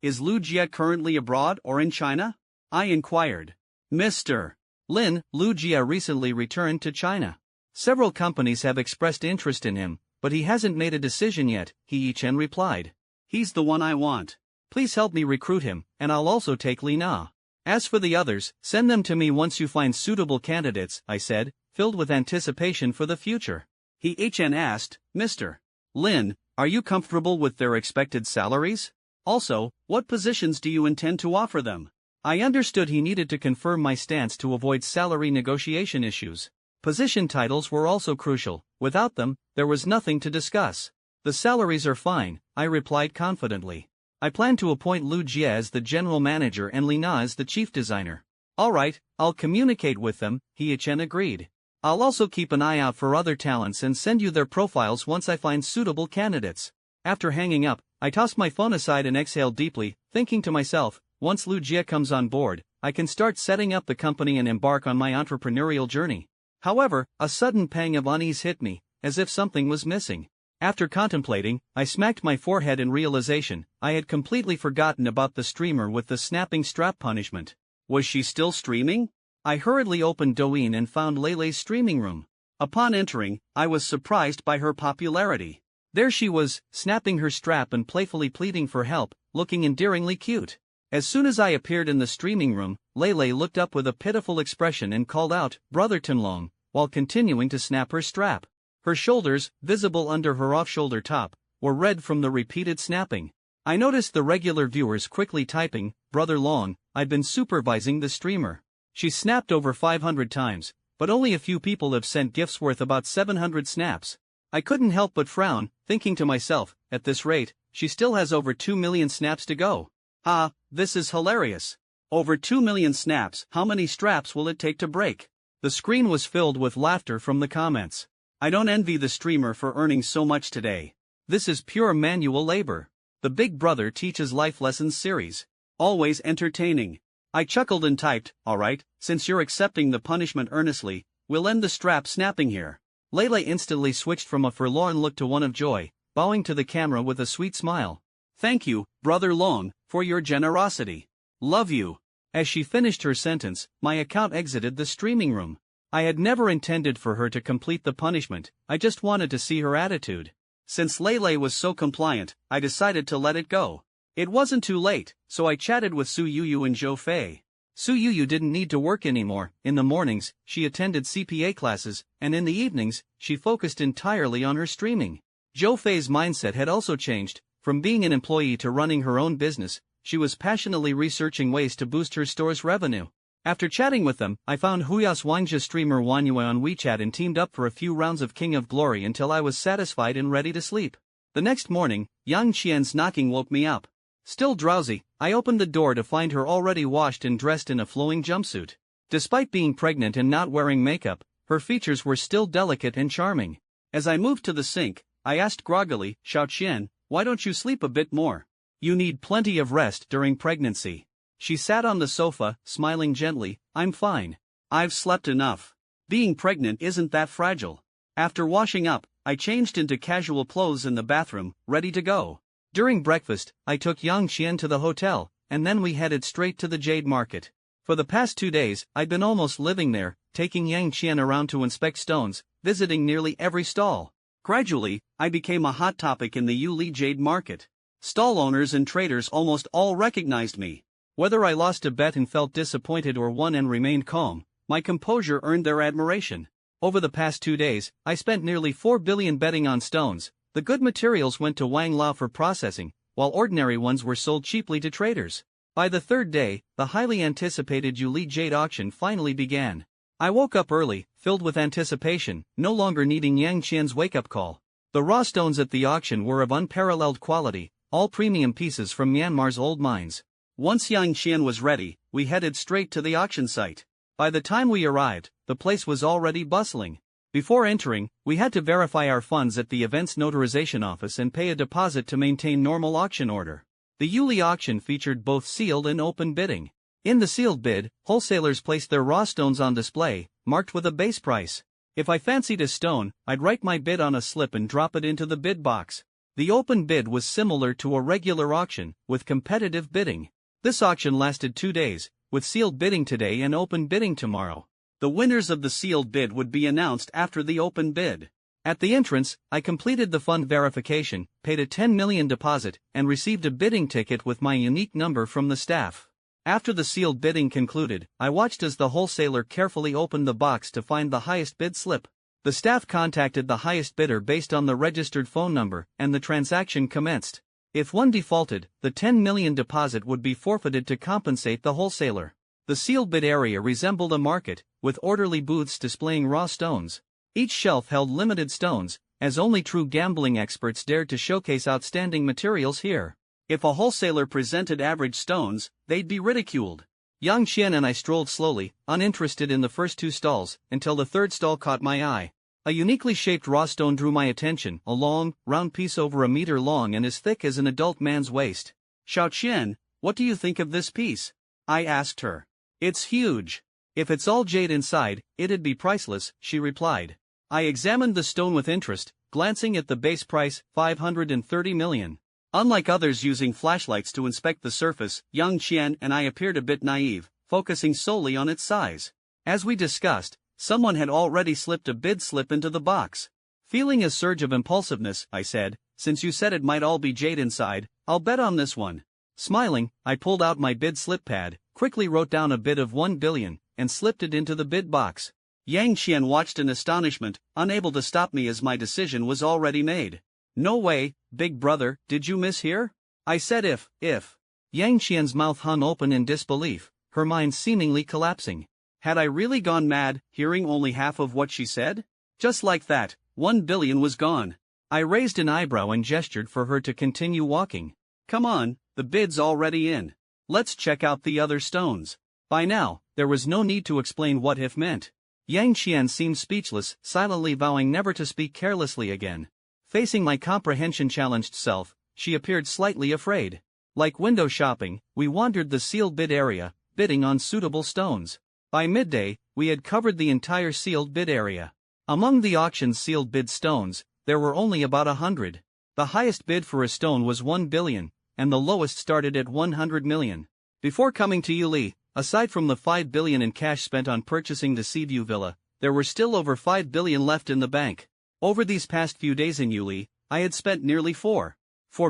Is Lu Jie currently abroad or in China? I inquired. Mr. Lin, Lu Jie recently returned to China. Several companies have expressed interest in him, but he hasn't made a decision yet, Hee-chen replied. He's the one I want. Please help me recruit him, and I'll also take Li Na. As for the others, send them to me once you find suitable candidates, I said, filled with anticipation for the future. Hee-chen asked, Mr. Lin, are you comfortable with their expected salaries? Also, what positions do you intend to offer them? I understood he needed to confirm my stance to avoid salary negotiation issues. Position titles were also crucial. Without them, there was nothing to discuss. The salaries are fine, I replied confidently. I plan to appoint Lu Jie as the general manager and Li Na as the chief designer. Alright, I'll communicate with them, Hee-chen agreed. I'll also keep an eye out for other talents and send you their profiles once I find suitable candidates. After hanging up, I tossed my phone aside and exhaled deeply, thinking to myself, once Lu Jie comes on board, I can start setting up the company and embark on my entrepreneurial journey. However, a sudden pang of unease hit me, as if something was missing. After contemplating, I smacked my forehead in realization. I had completely forgotten about the streamer with the snapping strap punishment. Was she still streaming? I hurriedly opened Douyin and found Leilei's streaming room. Upon entering, I was surprised by her popularity. There she was, snapping her strap and playfully pleading for help, looking endearingly cute. As soon as I appeared in the streaming room, Leilei looked up with a pitiful expression and called out, Brother Tenlong, while continuing to snap her strap. Her shoulders, visible under her off-shoulder top, were red from the repeated snapping. I noticed the regular viewers quickly typing, Brother Long, I've been supervising the streamer. She snapped over 500 times, but only a few people have sent gifts worth about 700 snaps. I couldn't help but frown, thinking to myself, at this rate, she still has over 2 million snaps to go. Ah, this is hilarious. Over 2 million snaps, how many straps will it take to break? The screen was filled with laughter from the comments. I don't envy the streamer for earning so much today. This is pure manual labor. The Big Brother Teaches Life Lessons series. Always entertaining. I chuckled and typed, alright, since you're accepting the punishment earnestly, we'll end the strap snapping here. Leilei instantly switched from a forlorn look to one of joy, bowing to the camera with a sweet smile. Thank you, Brother Long, for your generosity. Love you. As she finished her sentence, my account exited the streaming room. I had never intended for her to complete the punishment, I just wanted to see her attitude. Since Leilei was so compliant, I decided to let it go. It wasn't too late, so I chatted with Su Yuyu and Zhou Fei. Su Yuyu didn't need to work anymore. In the mornings, she attended CPA classes, and in the evenings, she focused entirely on her streaming. Zhou Fei's mindset had also changed. From being an employee to running her own business, she was passionately researching ways to boost her store's revenue. After chatting with them, I found Huyas Wangjia streamer Wanyue on WeChat and teamed up for a few rounds of King of Glory until I was satisfied and ready to sleep. The next morning, Yang Qian's knocking woke me up. Still drowsy, I opened the door to find her already washed and dressed in a flowing jumpsuit. Despite being pregnant and not wearing makeup, her features were still delicate and charming. As I moved to the sink, I asked groggily, Xiaoqian, why don't you sleep a bit more? You need plenty of rest during pregnancy. She sat on the sofa, smiling gently, I'm fine. I've slept enough. Being pregnant isn't that fragile. After washing up, I changed into casual clothes in the bathroom, ready to go. During breakfast, I took Yang Qian to the hotel, and then we headed straight to the Jade Market. For the past 2 days, I'd been almost living there, taking Yang Qian around to inspect stones, visiting nearly every stall. Gradually, I became a hot topic in the Yuli Jade Market. Stall owners and traders almost all recognized me. Whether I lost a bet and felt disappointed or won and remained calm, my composure earned their admiration. Over the past 2 days, I spent nearly 4 billion betting on stones. The good materials went to Wang Lao for processing, while ordinary ones were sold cheaply to traders. By the third day, the highly anticipated Yuli Jade auction finally began. I woke up early, filled with anticipation, no longer needing Yang Qian's wake-up call. The raw stones at the auction were of unparalleled quality, all premium pieces from Myanmar's old mines. Once Yang Qian was ready, we headed straight to the auction site. By the time we arrived, the place was already bustling. Before entering, we had to verify our funds at the event's notarization office and pay a deposit to maintain normal auction order. The Yuli auction featured both sealed and open bidding. In the sealed bid, wholesalers placed their raw stones on display, marked with a base price. If I fancied a stone, I'd write my bid on a slip and drop it into the bid box. The open bid was similar to a regular auction, with competitive bidding. This auction lasted 2 days, with sealed bidding today and open bidding tomorrow. The winners of the sealed bid would be announced after the open bid. At the entrance, I completed the fund verification, paid a 10 million deposit, and received a bidding ticket with my unique number from the staff. After the sealed bidding concluded, I watched as the wholesaler carefully opened the box to find the highest bid slip. The staff contacted the highest bidder based on the registered phone number, and the transaction commenced. If one defaulted, the 10 million deposit would be forfeited to compensate the wholesaler. The sealed bid area resembled a market, with orderly booths displaying raw stones. Each shelf held limited stones, as only true gambling experts dared to showcase outstanding materials here. If a wholesaler presented average stones, they'd be ridiculed. Yang Qian and I strolled slowly, uninterested in the first two stalls, until the third stall caught my eye. A uniquely shaped raw stone drew my attention, a long, round piece over a meter long and as thick as an adult man's waist. Xiao Qian, what do you think of this piece? I asked her. It's huge. If it's all jade inside, it'd be priceless, she replied. I examined the stone with interest, glancing at the base price, 530 million. Unlike others using flashlights to inspect the surface, Yang Qian and I appeared a bit naive, focusing solely on its size. As we discussed, someone had already slipped a bid slip into the box. Feeling a surge of impulsiveness, I said, since you said it might all be jade inside, I'll bet on this one. Smiling, I pulled out my bid slip pad, quickly wrote down a bid of 1 billion, and slipped it into the bid box. Yang Qian watched in astonishment, unable to stop me as my decision was already made. No way, big brother, did you mishear? I said if. Yang Qian's mouth hung open in disbelief, her mind seemingly collapsing. Had I really gone mad, hearing only half of what she said? Just like that, 1 billion was gone. I raised an eyebrow and gestured for her to continue walking. Come on, the bid's already in. Let's check out the other stones. By now, there was no need to explain what if meant. Yang Qian seemed speechless, silently vowing never to speak carelessly again. Facing my comprehension-challenged self, she appeared slightly afraid. Like window shopping, we wandered the sealed bid area, bidding on suitable stones. By midday, we had covered the entire sealed bid area. Among the auction's sealed bid stones, there were only about 100. The highest bid for a stone was 1 billion, and the lowest started at 100 million. Before coming to Yuli, aside from the 5 billion in cash spent on purchasing the Seaview Villa, there were still over 5 billion left in the bank. Over these past few days in Yuli, I had spent nearly 4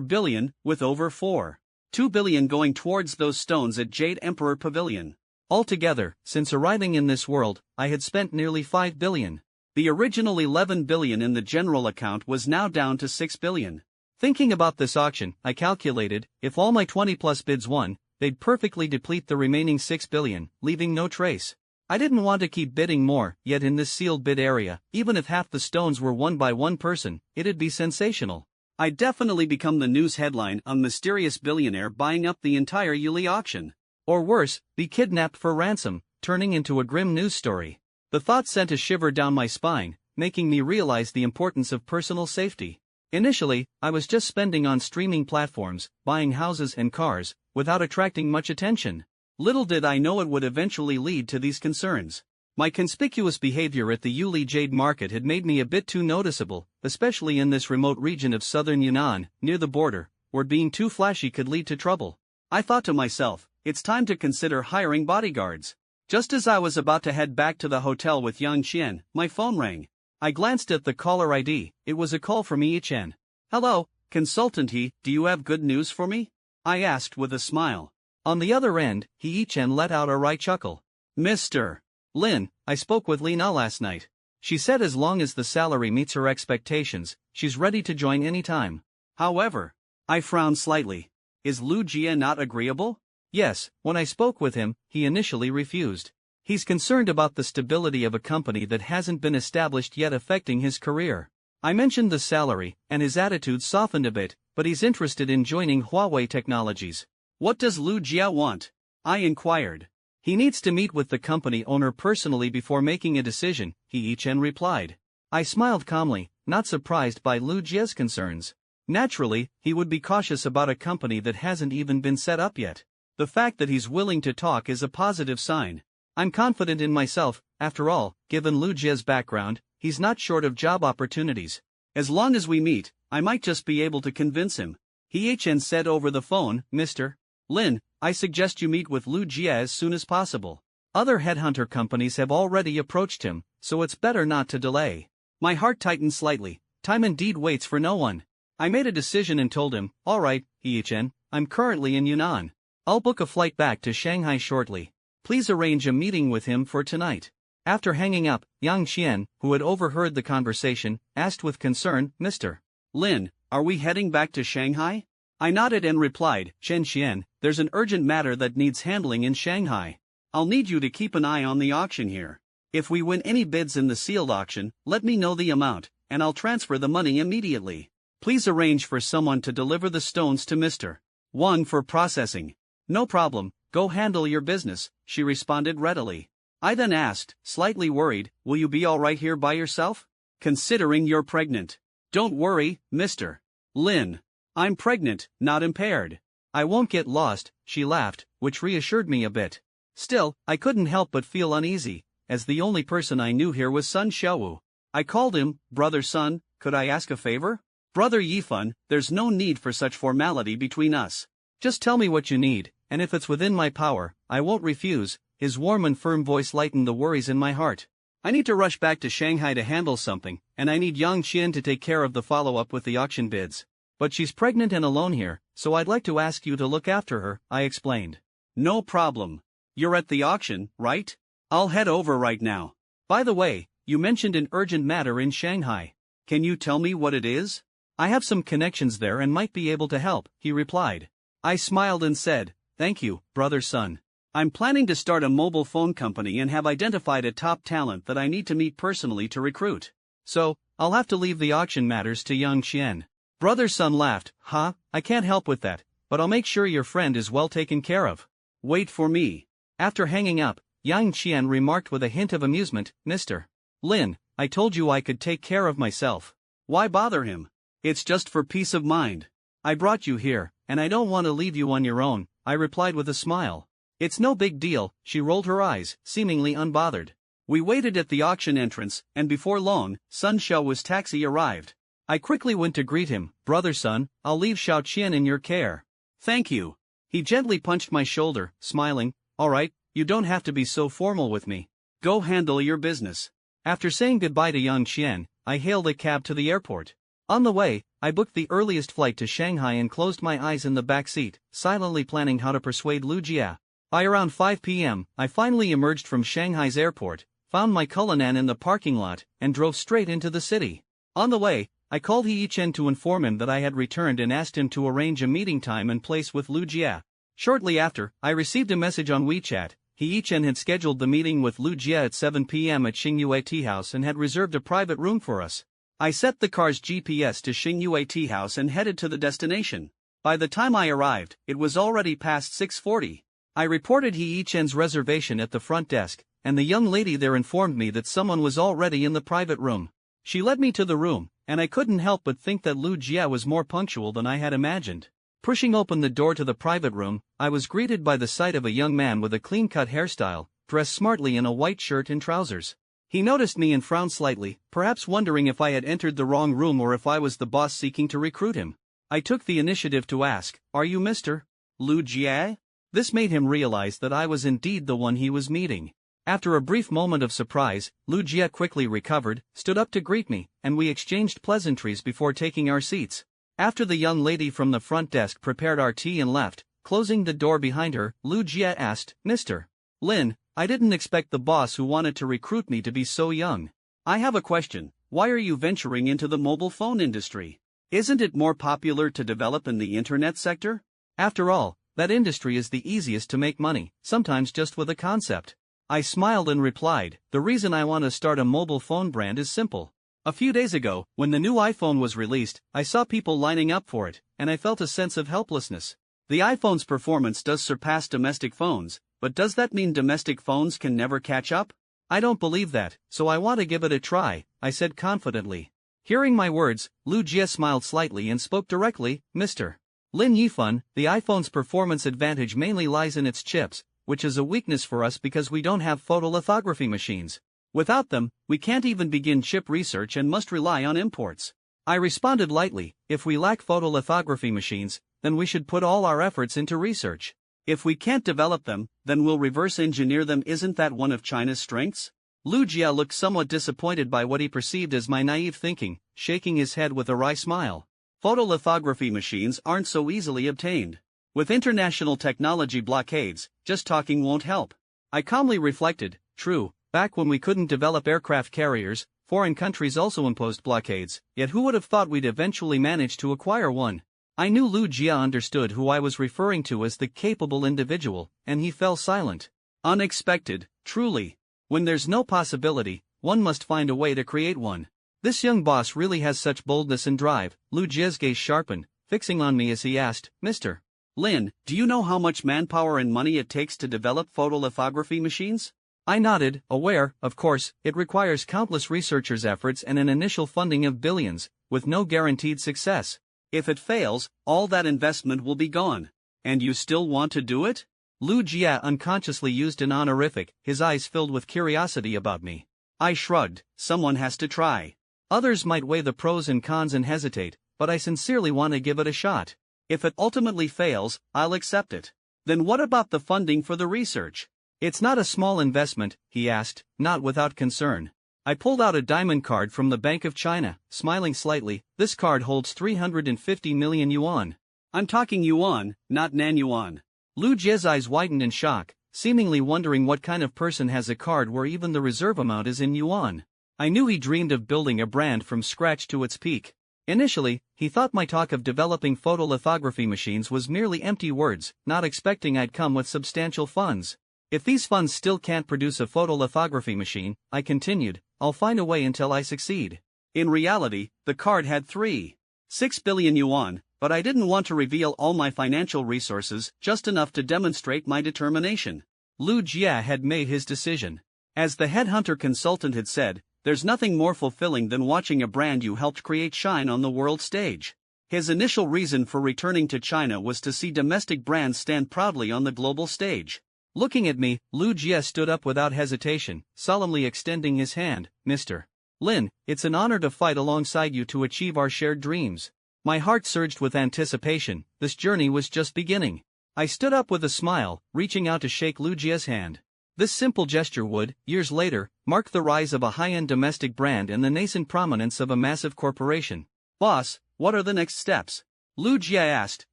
billion, with over 2 billion going towards those stones at Jade Emperor Pavilion. Altogether, since arriving in this world, I had spent nearly 5 billion. The original 11 billion in the general account was now down to 6 billion. Thinking about this auction, I calculated, if all my 20-plus bids won, they'd perfectly deplete the remaining 6 billion, leaving no trace. I didn't want to keep bidding more, yet in this sealed bid area, even if half the stones were won by one person, it'd be sensational. I'd definitely become the news headline on mysterious billionaire buying up the entire Yuli auction. Or worse, be kidnapped for ransom, turning into a grim news story. The thought sent a shiver down my spine, making me realize the importance of personal safety. Initially, I was just spending on streaming platforms, buying houses and cars, without attracting much attention. Little did I know it would eventually lead to these concerns. My conspicuous behavior at the Yuli Jade Market had made me a bit too noticeable, especially in this remote region of southern Yunnan, near the border, where being too flashy could lead to trouble. I thought to myself, it's time to consider hiring bodyguards. Just as I was about to head back to the hotel with Yang Qian, my phone rang. I glanced at the caller ID. It was a call from Yi-Chen. Hello, consultant He, do you have good news for me? I asked with a smile. On the other end, Yi-Chen let out a wry chuckle. Mr. Lin, I spoke with Lina last night. She said as long as the salary meets her expectations, she's ready to join anytime. However, I frowned slightly. Is Lu Jia not agreeable? Yes, when I spoke with him, he initially refused. He's concerned about the stability of a company that hasn't been established yet affecting his career. I mentioned the salary, and his attitude softened a bit, but he's interested in joining Huawei Technologies. What does Lu Jia want? I inquired. He needs to meet with the company owner personally before making a decision, Yi-Chen replied. I smiled calmly, not surprised by Lu Jia's concerns. Naturally, he would be cautious about a company that hasn't even been set up yet. The fact that he's willing to talk is a positive sign. I'm confident in myself. After all, given Lu Jia's background, he's not short of job opportunities. As long as we meet, I might just be able to convince him. Yi-Chen said over the phone, Mr. Lin, I suggest you meet with Lu Jia as soon as possible. Other headhunter companies have already approached him, so it's better not to delay. My heart tightened slightly. Time indeed waits for no one. I made a decision and told him, alright, He-chan, I'm currently in Yunnan. I'll book a flight back to Shanghai shortly. Please arrange a meeting with him for tonight. After hanging up, Yang Qian, who had overheard the conversation, asked with concern, Mr. Lin, are we heading back to Shanghai? I nodded and replied, Chen Qian, there's an urgent matter that needs handling in Shanghai. I'll need you to keep an eye on the auction here. If we win any bids in the sealed auction, let me know the amount, and I'll transfer the money immediately. Please arrange for someone to deliver the stones to Mr. Wang for processing. No problem, go handle your business, she responded readily. I then asked, slightly worried, will you be alright here by yourself? Considering you're pregnant. Don't worry, Mr. Lin. I'm pregnant, not impaired. I won't get lost, she laughed, which reassured me a bit. Still, I couldn't help but feel uneasy, as the only person I knew here was Sun Xiaowu. I called him, Brother Sun, could I ask a favor? Brother Yifan, there's no need for such formality between us. Just tell me what you need, and if it's within my power, I won't refuse. His warm and firm voice lightened the worries in my heart. I need to rush back to Shanghai to handle something, and I need Yang Qian to take care of the follow-up with the auction bids. But she's pregnant and alone here, so I'd like to ask you to look after her, I explained. No problem. You're at the auction, right? I'll head over right now. By the way, you mentioned an urgent matter in Shanghai. Can you tell me what it is? I have some connections there and might be able to help, he replied. I smiled and said, thank you, Brother Sun. I'm planning to start a mobile phone company and have identified a top talent that I need to meet personally to recruit. So, I'll have to leave the auction matters to Yang Qian. Brother Sun laughed, I can't help with that, but I'll make sure your friend is well taken care of. Wait for me. After hanging up, Yang Qian remarked with a hint of amusement, Mr. Lin, I told you I could take care of myself. Why bother him? It's just for peace of mind. I brought you here, and I don't want to leave you on your own, I replied with a smile. It's no big deal, she rolled her eyes, seemingly unbothered. We waited at the auction entrance, and before long, Sun Xiaowu's taxi arrived. I quickly went to greet him, Brother Sun, I'll leave Xiao Qian in your care. Thank you. He gently punched my shoulder, smiling, alright, you don't have to be so formal with me. Go handle your business. After saying goodbye to Yang Qian, I hailed a cab to the airport. On the way, I booked the earliest flight to Shanghai and closed my eyes in the back seat, silently planning how to persuade Lu Jia. By around 5 p.m., I finally emerged from Shanghai's airport, found my Cullinan in the parking lot, and drove straight into the city. On the way, I called He-chen to inform him that I had returned and asked him to arrange a meeting time and place with Lu Jia. Shortly after, I received a message on WeChat. He-chen had scheduled the meeting with Lu Jia at 7 p.m. at Xingyue Tea House and had reserved a private room for us. I set the car's GPS to Xingyue Tea House and headed to the destination. By the time I arrived, it was already past 6:40. I reported He-chen's reservation at the front desk, and the young lady there informed me that someone was already in the private room. She led me to the room, and I couldn't help but think that Lu Jia was more punctual than I had imagined. Pushing open the door to the private room, I was greeted by the sight of a young man with a clean-cut hairstyle, dressed smartly in a white shirt and trousers. He noticed me and frowned slightly, perhaps wondering if I had entered the wrong room or if I was the boss seeking to recruit him. I took the initiative to ask, "Are you Mr. Lu Jia?" This made him realize that I was indeed the one he was meeting. After a brief moment of surprise, Lu Jia quickly recovered, stood up to greet me, and we exchanged pleasantries before taking our seats. After the young lady from the front desk prepared our tea and left, closing the door behind her, Lu Jia asked, "Mr. Lin, I didn't expect the boss who wanted to recruit me to be so young. I have a question, why are you venturing into the mobile phone industry? Isn't it more popular to develop in the internet sector? After all, that industry is the easiest to make money, sometimes just with a concept." I smiled and replied, "The reason I want to start a mobile phone brand is simple. A few days ago, when the new iPhone was released, I saw people lining up for it, and I felt a sense of helplessness. The iPhone's performance does surpass domestic phones, but does that mean domestic phones can never catch up? I don't believe that, so I want to give it a try," I said confidently. Hearing my words, Lu Jia smiled slightly and spoke directly, "Mr. Lin Yifan, the iPhone's performance advantage mainly lies in its chips, which is a weakness for us because we don't have photolithography machines. Without them, we can't even begin chip research and must rely on imports." I responded lightly, "If we lack photolithography machines, then we should put all our efforts into research. If we can't develop them, then we'll reverse engineer them. Isn't that one of China's strengths? Lu Jia looked somewhat disappointed by what he perceived as my naive thinking, shaking his head with a wry smile. Photolithography machines aren't so easily obtained. With international technology blockades, just talking won't help. I calmly reflected, true, back when we couldn't develop aircraft carriers, foreign countries also imposed blockades, yet who would have thought we'd eventually manage to acquire one? I knew Lu Jia understood who I was referring to as the capable individual, and he fell silent. Unexpected, truly. When there's no possibility, one must find a way to create one. This young boss really has such boldness and drive. Lu Jia's gaze sharpened, fixing on me as he asked, Mr. Lin, do you know how much manpower and money it takes to develop photolithography machines? I nodded, aware, of course, it requires countless researchers' efforts and an initial funding of billions, with no guaranteed success. If it fails, all that investment will be gone. And you still want to do it? Lu Jia unconsciously used an honorific, his eyes filled with curiosity about me. I shrugged, someone has to try. Others might weigh the pros and cons and hesitate, but I sincerely want to give it a shot. If it ultimately fails, I'll accept it. Then what about the funding for the research? It's not a small investment, he asked, not without concern. I pulled out a diamond card from the Bank of China, smiling slightly. This card holds 350 million yuan. I'm talking yuan, not nan yuan. Lu Jia's eyes widened in shock, seemingly wondering what kind of person has a card where even the reserve amount is in yuan. I knew he dreamed of building a brand from scratch to its peak. Initially, he thought my talk of developing photolithography machines was merely empty words, not expecting I'd come with substantial funds. If these funds still can't produce a photolithography machine, I continued, I'll find a way until I succeed. In reality, the card had 3.6 billion yuan, but I didn't want to reveal all my financial resources, just enough to demonstrate my determination. Lu Jia had made his decision. As the headhunter consultant had said, there's nothing more fulfilling than watching a brand you helped create shine on the world stage. His initial reason for returning to China was to see domestic brands stand proudly on the global stage. Looking at me, Lu Jia stood up without hesitation, solemnly extending his hand. Mr. Lin, it's an honor to fight alongside you to achieve our shared dreams. My heart surged with anticipation. This journey was just beginning. I stood up with a smile, reaching out to shake Lu Jia's hand. This simple gesture would, years later, mark the rise of a high-end domestic brand and the nascent prominence of a massive corporation. Boss, what are the next steps? Lu Jia asked,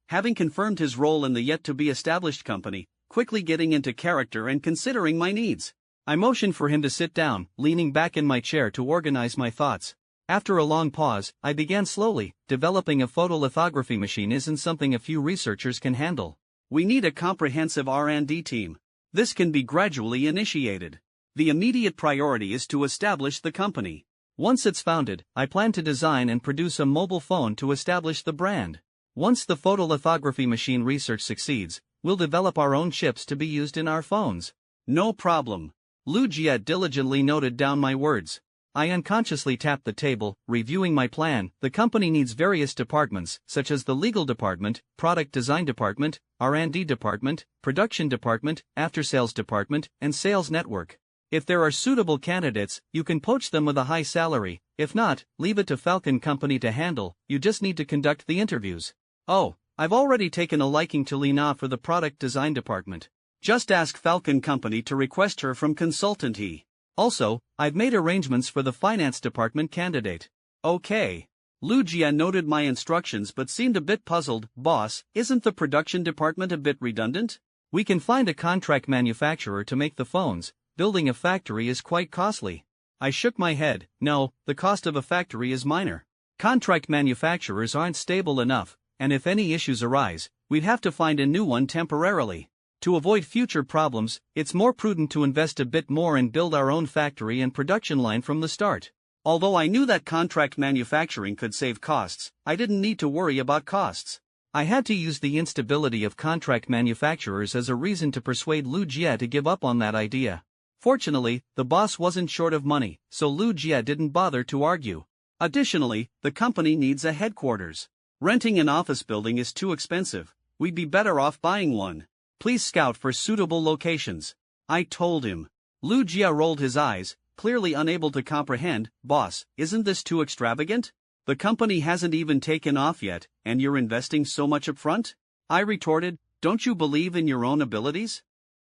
having confirmed his role in the yet-to-be-established company, quickly getting into character and considering my needs. I motioned for him to sit down, leaning back in my chair to organize my thoughts. After a long pause, I began slowly. Developing a photolithography machine isn't something a few researchers can handle. We need a comprehensive R&D team. This can be gradually initiated. The immediate priority is to establish the company. Once it's founded, I plan to design and produce a mobile phone to establish the brand. Once the photolithography machine research succeeds, we'll develop our own chips to be used in our phones. No problem. Lu Jia diligently noted down my words. I unconsciously tapped the table, reviewing my plan. The company needs various departments, such as the legal department, product design department, R&D department, production department, after-sales department, and sales network. If there are suitable candidates, you can poach them with a high salary. If not, leave it to Falcon Company to handle. You just need to conduct the interviews. Oh, I've already taken a liking to Lina for the product design department. Just ask Falcon Company to request her from consultant he. Also, I've made arrangements for the finance department candidate. Okay. Lu Jia noted my instructions but seemed a bit puzzled. Boss, isn't the production department a bit redundant? We can find a contract manufacturer to make the phones. Building a factory is quite costly. I shook my head. No, the cost of a factory is minor. Contract manufacturers aren't stable enough, and if any issues arise, we'd have to find a new one temporarily. To avoid future problems, it's more prudent to invest a bit more and build our own factory and production line from the start. Although I knew that contract manufacturing could save costs, I didn't need to worry about costs. I had to use the instability of contract manufacturers as a reason to persuade Lu Jia to give up on that idea. Fortunately, the boss wasn't short of money, so Lu Jia didn't bother to argue. Additionally, the company needs a headquarters. Renting an office building is too expensive. We'd be better off buying one. Please scout for suitable locations. I told him. Lu Jia rolled his eyes, clearly unable to comprehend. Boss, isn't this too extravagant? The company hasn't even taken off yet, and you're investing so much upfront? I retorted. Don't you believe in your own abilities?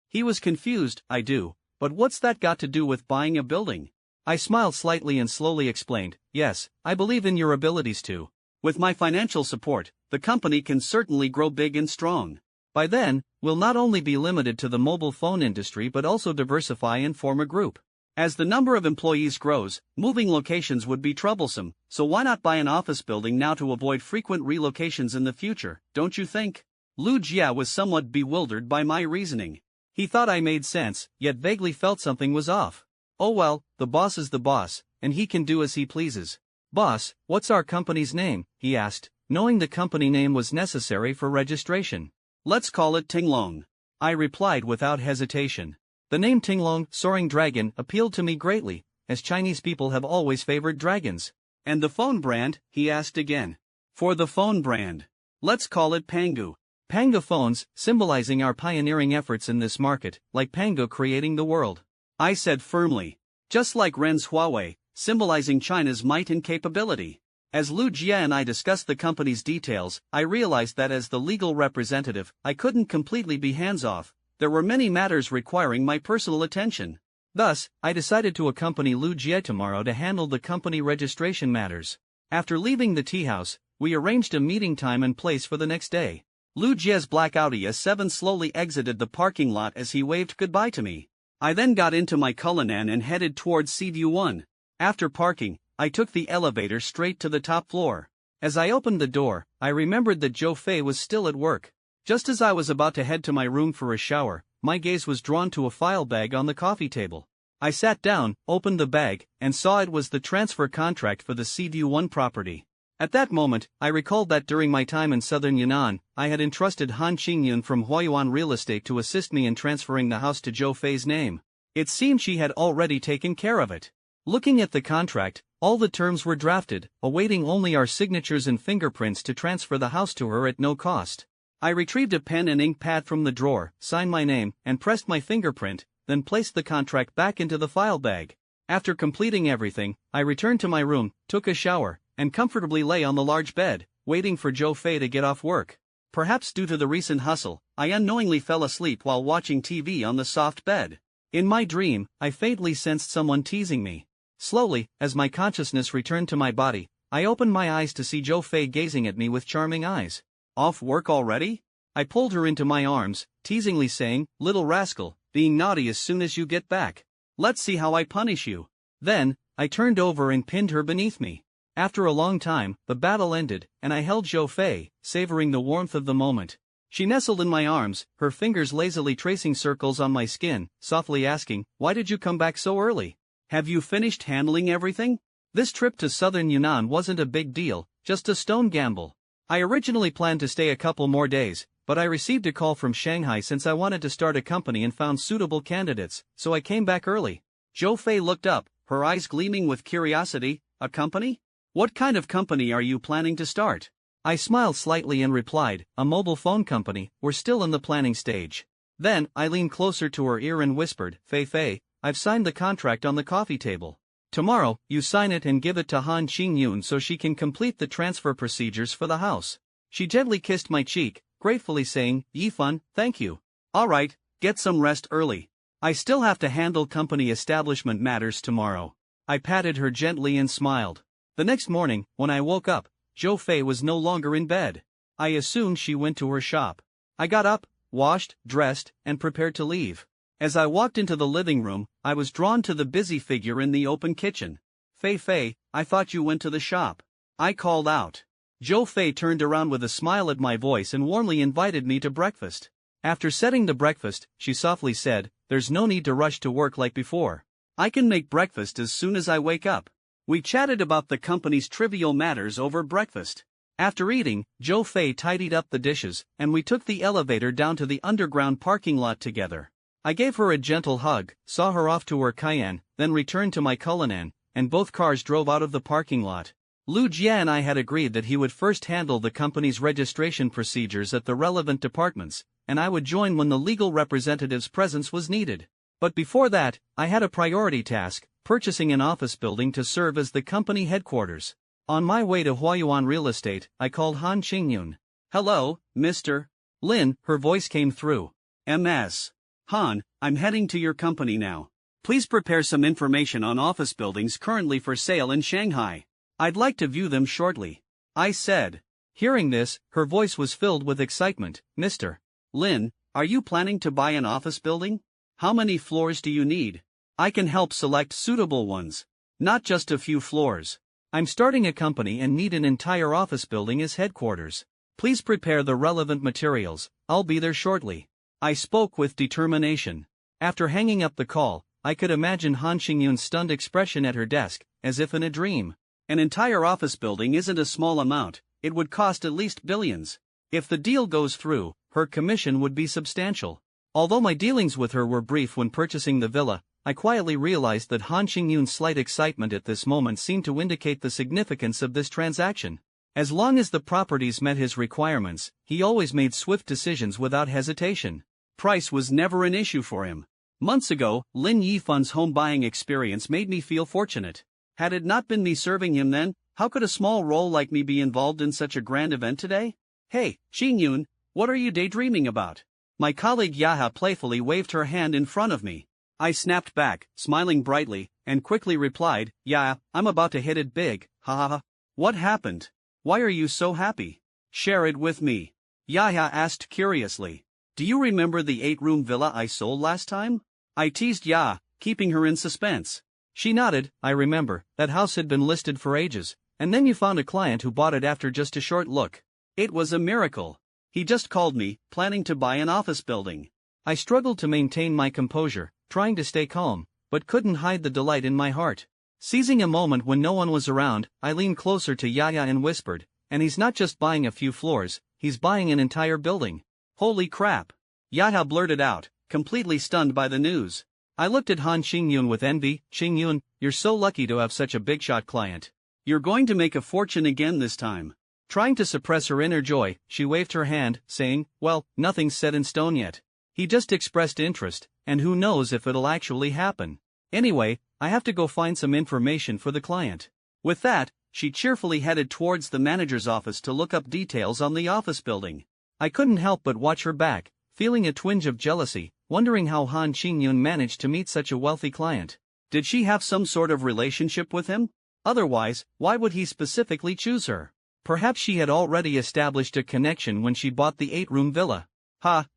He was confused. I do, but what's that got to do with buying a building? I smiled slightly and slowly explained, yes, I believe in your abilities too. With my financial support, the company can certainly grow big and strong. By then, we'll not only be limited to the mobile phone industry but also diversify and form a group. As the number of employees grows, moving locations would be troublesome, so why not buy an office building now to avoid frequent relocations in the future, don't you think? Lu Jia was somewhat bewildered by my reasoning. He thought I made sense, yet vaguely felt something was off. Oh well, the boss is the boss, and he can do as he pleases. Boss, what's our company's name? He asked, knowing the company name was necessary for registration. Let's call it Tinglong, I replied without hesitation. The name Tinglong, Soaring Dragon, appealed to me greatly, as Chinese people have always favored dragons. And the phone brand? He asked again. For the phone brand, let's call it Pangu. Panga phones, symbolizing our pioneering efforts in this market, like Pango creating the world. I said firmly. Just like Ren's Huawei, symbolizing China's might and capability. As Lu Jia and I discussed the company's details, I realized that as the legal representative, I couldn't completely be hands-off. There were many matters requiring my personal attention. Thus, I decided to accompany Lu Jie tomorrow to handle the company registration matters. After leaving the tea house, we arranged a meeting time and place for the next day. Lu Jie's black Audi S7 slowly exited the parking lot as he waved goodbye to me. I then got into my Cullinan and headed towards Seaview 1. After parking, I took the elevator straight to the top floor. As I opened the door, I remembered that Zhou Fei was still at work. Just as I was about to head to my room for a shower, my gaze was drawn to a file bag on the coffee table. I sat down, opened the bag, and saw it was the transfer contract for the Seaview 1 property. At that moment, I recalled that during my time in southern Yunnan, I had entrusted Han Qingyun from Huayuan Real Estate to assist me in transferring the house to Zhou Fei's name. It seemed she had already taken care of it. Looking at the contract, all the terms were drafted, awaiting only our signatures and fingerprints to transfer the house to her at no cost. I retrieved a pen and ink pad from the drawer, signed my name, and pressed my fingerprint, then placed the contract back into the file bag. After completing everything, I returned to my room, took a shower, and comfortably lay on the large bed, waiting for Zhou Fei to get off work. Perhaps due to the recent hustle, I unknowingly fell asleep while watching TV on the soft bed. In my dream, I faintly sensed someone teasing me. Slowly, as my consciousness returned to my body, I opened my eyes to see Zhou Fei gazing at me with charming eyes. Off work already? I pulled her into my arms, teasingly saying, "Little rascal, being naughty as soon as you get back. Let's see how I punish you." Then, I turned over and pinned her beneath me. After a long time, the battle ended, and I held Zhou Fei, savoring the warmth of the moment. She nestled in my arms, her fingers lazily tracing circles on my skin, softly asking, "Why did you come back so early? Have you finished handling everything?" This trip to southern Yunnan wasn't a big deal, just a stone gamble. I originally planned to stay a couple more days, but I received a call from Shanghai since I wanted to start a company and found suitable candidates, so I came back early. Zhou Fei looked up, her eyes gleaming with curiosity. "A company? What kind of company are you planning to start?" I smiled slightly and replied, "A mobile phone company. We're still in the planning stage." Then, I leaned closer to her ear and whispered, "Fei, I've signed the contract on the coffee table. Tomorrow, you sign it and give it to Han Qingyun so she can complete the transfer procedures for the house." She gently kissed my cheek, gratefully saying, "Yifan, thank you." "All right, get some rest early. I still have to handle company establishment matters tomorrow." I patted her gently and smiled. The next morning, when I woke up, Zhou Fei was no longer in bed. I assumed she went to her shop. I got up, washed, dressed, and prepared to leave. As I walked into the living room, I was drawn to the busy figure in the open kitchen. "Fei, I thought you went to the shop," I called out. Zhou Fei turned around with a smile at my voice and warmly invited me to breakfast. After setting the breakfast, she softly said, "There's no need to rush to work like before. I can make breakfast as soon as I wake up." We chatted about the company's trivial matters over breakfast. After eating, Zhou Fei tidied up the dishes, and we took the elevator down to the underground parking lot together. I gave her a gentle hug, saw her off to her Cayenne, then returned to my Cullinan, and both cars drove out of the parking lot. Lu Jia and I had agreed that he would first handle the company's registration procedures at the relevant departments, and I would join when the legal representative's presence was needed. But before that, I had a priority task, purchasing an office building to serve as the company headquarters. On my way to Huayuan Real Estate, I called Han Qingyun. "Hello, mister. Lin, her voice came through. MS. Han, I'm heading to your company now. Please prepare some information on office buildings currently for sale in Shanghai. I'd like to view them shortly. I said. Hearing this, her voice was filled with excitement. Mr. Lin, are you planning to buy an office building? How many floors do you need? I can help select suitable ones. Not just a few floors. I'm starting a company and need an entire office building as headquarters. Please prepare the relevant materials. I'll be there shortly. I spoke with determination. After hanging up the call, I could imagine Han Xingyun's stunned expression at her desk, as if in a dream. An entire office building isn't a small amount, it would cost at least billions. If the deal goes through, her commission would be substantial. Although my dealings with her were brief when purchasing the villa, I quietly realized that Han Xingyun's slight excitement at this moment seemed to indicate the significance of this transaction. As long as the properties met his requirements, he always made swift decisions without hesitation. Price was never an issue for him. Months ago, Lin Yifan's home buying experience made me feel fortunate. Had it not been me serving him then, how could a small role like me be involved in such a grand event today? Hey, Xingyun, what are you daydreaming about? My colleague Yaha playfully waved her hand in front of me. I snapped back, smiling brightly, and quickly replied, yeah, I'm about to hit it big, ha ha ha. What happened? Why are you so happy? Share it with me. Yaya asked curiously. Do you remember the 8-room villa I sold last time? I teased Ya, keeping her in suspense. She nodded. I remember, that house had been listed for ages, and then you found a client who bought it after just a short look. It was a miracle. He just called me, planning to buy an office building. I struggled to maintain my composure, trying to stay calm, but couldn't hide the delight in my heart. Seizing a moment when no one was around, I leaned closer to Yaya and whispered, and he's not just buying a few floors, he's buying an entire building. Holy crap! Yaya blurted out, completely stunned by the news. I looked at Han Xingyun with envy. Xingyun, you're so lucky to have such a big-shot client. You're going to make a fortune again this time. Trying to suppress her inner joy, she waved her hand, saying, well, nothing's set in stone yet. He just expressed interest, and who knows if it'll actually happen. Anyway, I have to go find some information for the client. With that, she cheerfully headed towards the manager's office to look up details on the office building. I couldn't help but watch her back, feeling a twinge of jealousy, wondering how Han Xingyun managed to meet such a wealthy client. Did she have some sort of relationship with him? Otherwise, why would he specifically choose her? Perhaps she had already established a connection when she bought the 8-room villa.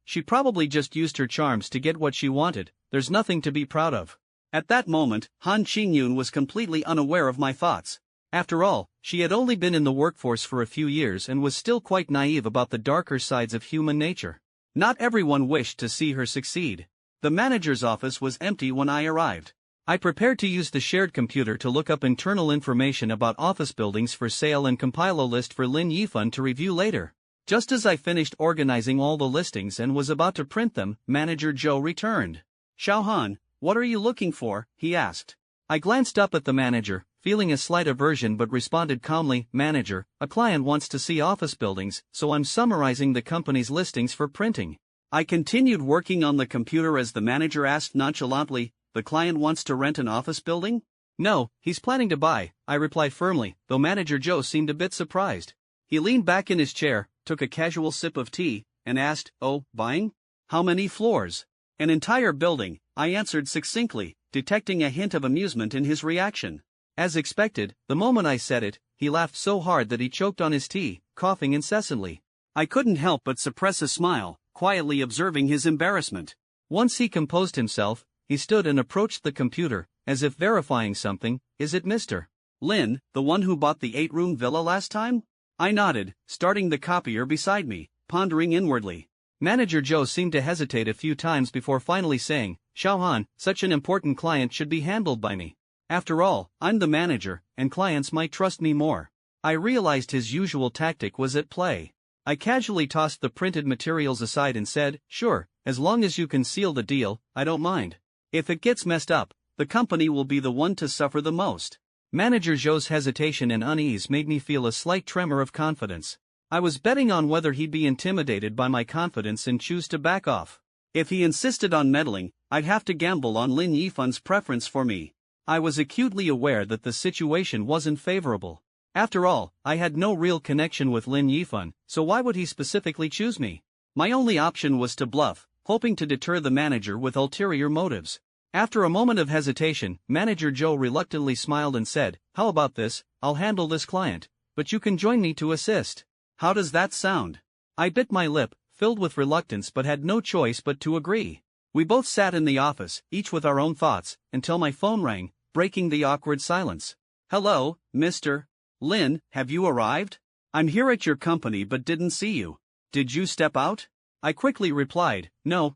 She probably just used her charms to get what she wanted. There's nothing to be proud of. At that moment, Han Xingyun was completely unaware of my thoughts. After all, she had only been in the workforce for a few years and was still quite naive about the darker sides of human nature. Not everyone wished to see her succeed. The manager's office was empty when I arrived. I prepared to use the shared computer to look up internal information about office buildings for sale and compile a list for Lin Yifan to review later. Just as I finished organizing all the listings and was about to print them, Manager Zhou returned. Xiaohan, what are you looking for? He asked. I glanced up at the manager, feeling a slight aversion but responded calmly, Manager, a client wants to see office buildings, so I'm summarizing the company's listings for printing. I continued working on the computer as the manager asked nonchalantly, the client wants to rent an office building? No, he's planning to buy, I replied firmly, though Manager Zhou seemed a bit surprised. He leaned back in his chair, took a casual sip of tea, and asked, oh, buying? How many floors? An entire building, I answered succinctly, detecting a hint of amusement in his reaction. As expected, the moment I said it, he laughed so hard that he choked on his tea, coughing incessantly. I couldn't help but suppress a smile, quietly observing his embarrassment. Once he composed himself, he stood and approached the computer, as if verifying something. Is it Mr. Lin, the one who bought the 8-room villa last time? I nodded, starting the copier beside me, pondering inwardly. Manager Zhou seemed to hesitate a few times before finally saying, Xiaohan, such an important client should be handled by me. After all, I'm the manager, and clients might trust me more. I realized his usual tactic was at play. I casually tossed the printed materials aside and said, sure, as long as you can seal the deal, I don't mind. If it gets messed up, the company will be the one to suffer the most. Manager Zhou's hesitation and unease made me feel a slight tremor of confidence. I was betting on whether he'd be intimidated by my confidence and choose to back off. If he insisted on meddling, I'd have to gamble on Lin Yifan's preference for me. I was acutely aware that the situation wasn't favorable. After all, I had no real connection with Lin Yifan, so why would he specifically choose me? My only option was to bluff, hoping to deter the manager with ulterior motives. After a moment of hesitation, Manager Joe reluctantly smiled and said, "How about this? I'll handle this client, but you can join me to assist." "How does that sound?" I bit my lip, filled with reluctance, but had no choice but to agree. We both sat in the office, each with our own thoughts, until my phone rang, breaking the awkward silence. "Hello, Mr. Lin, have you arrived? I'm here at your company but didn't see you. Did you step out?" I quickly replied, No,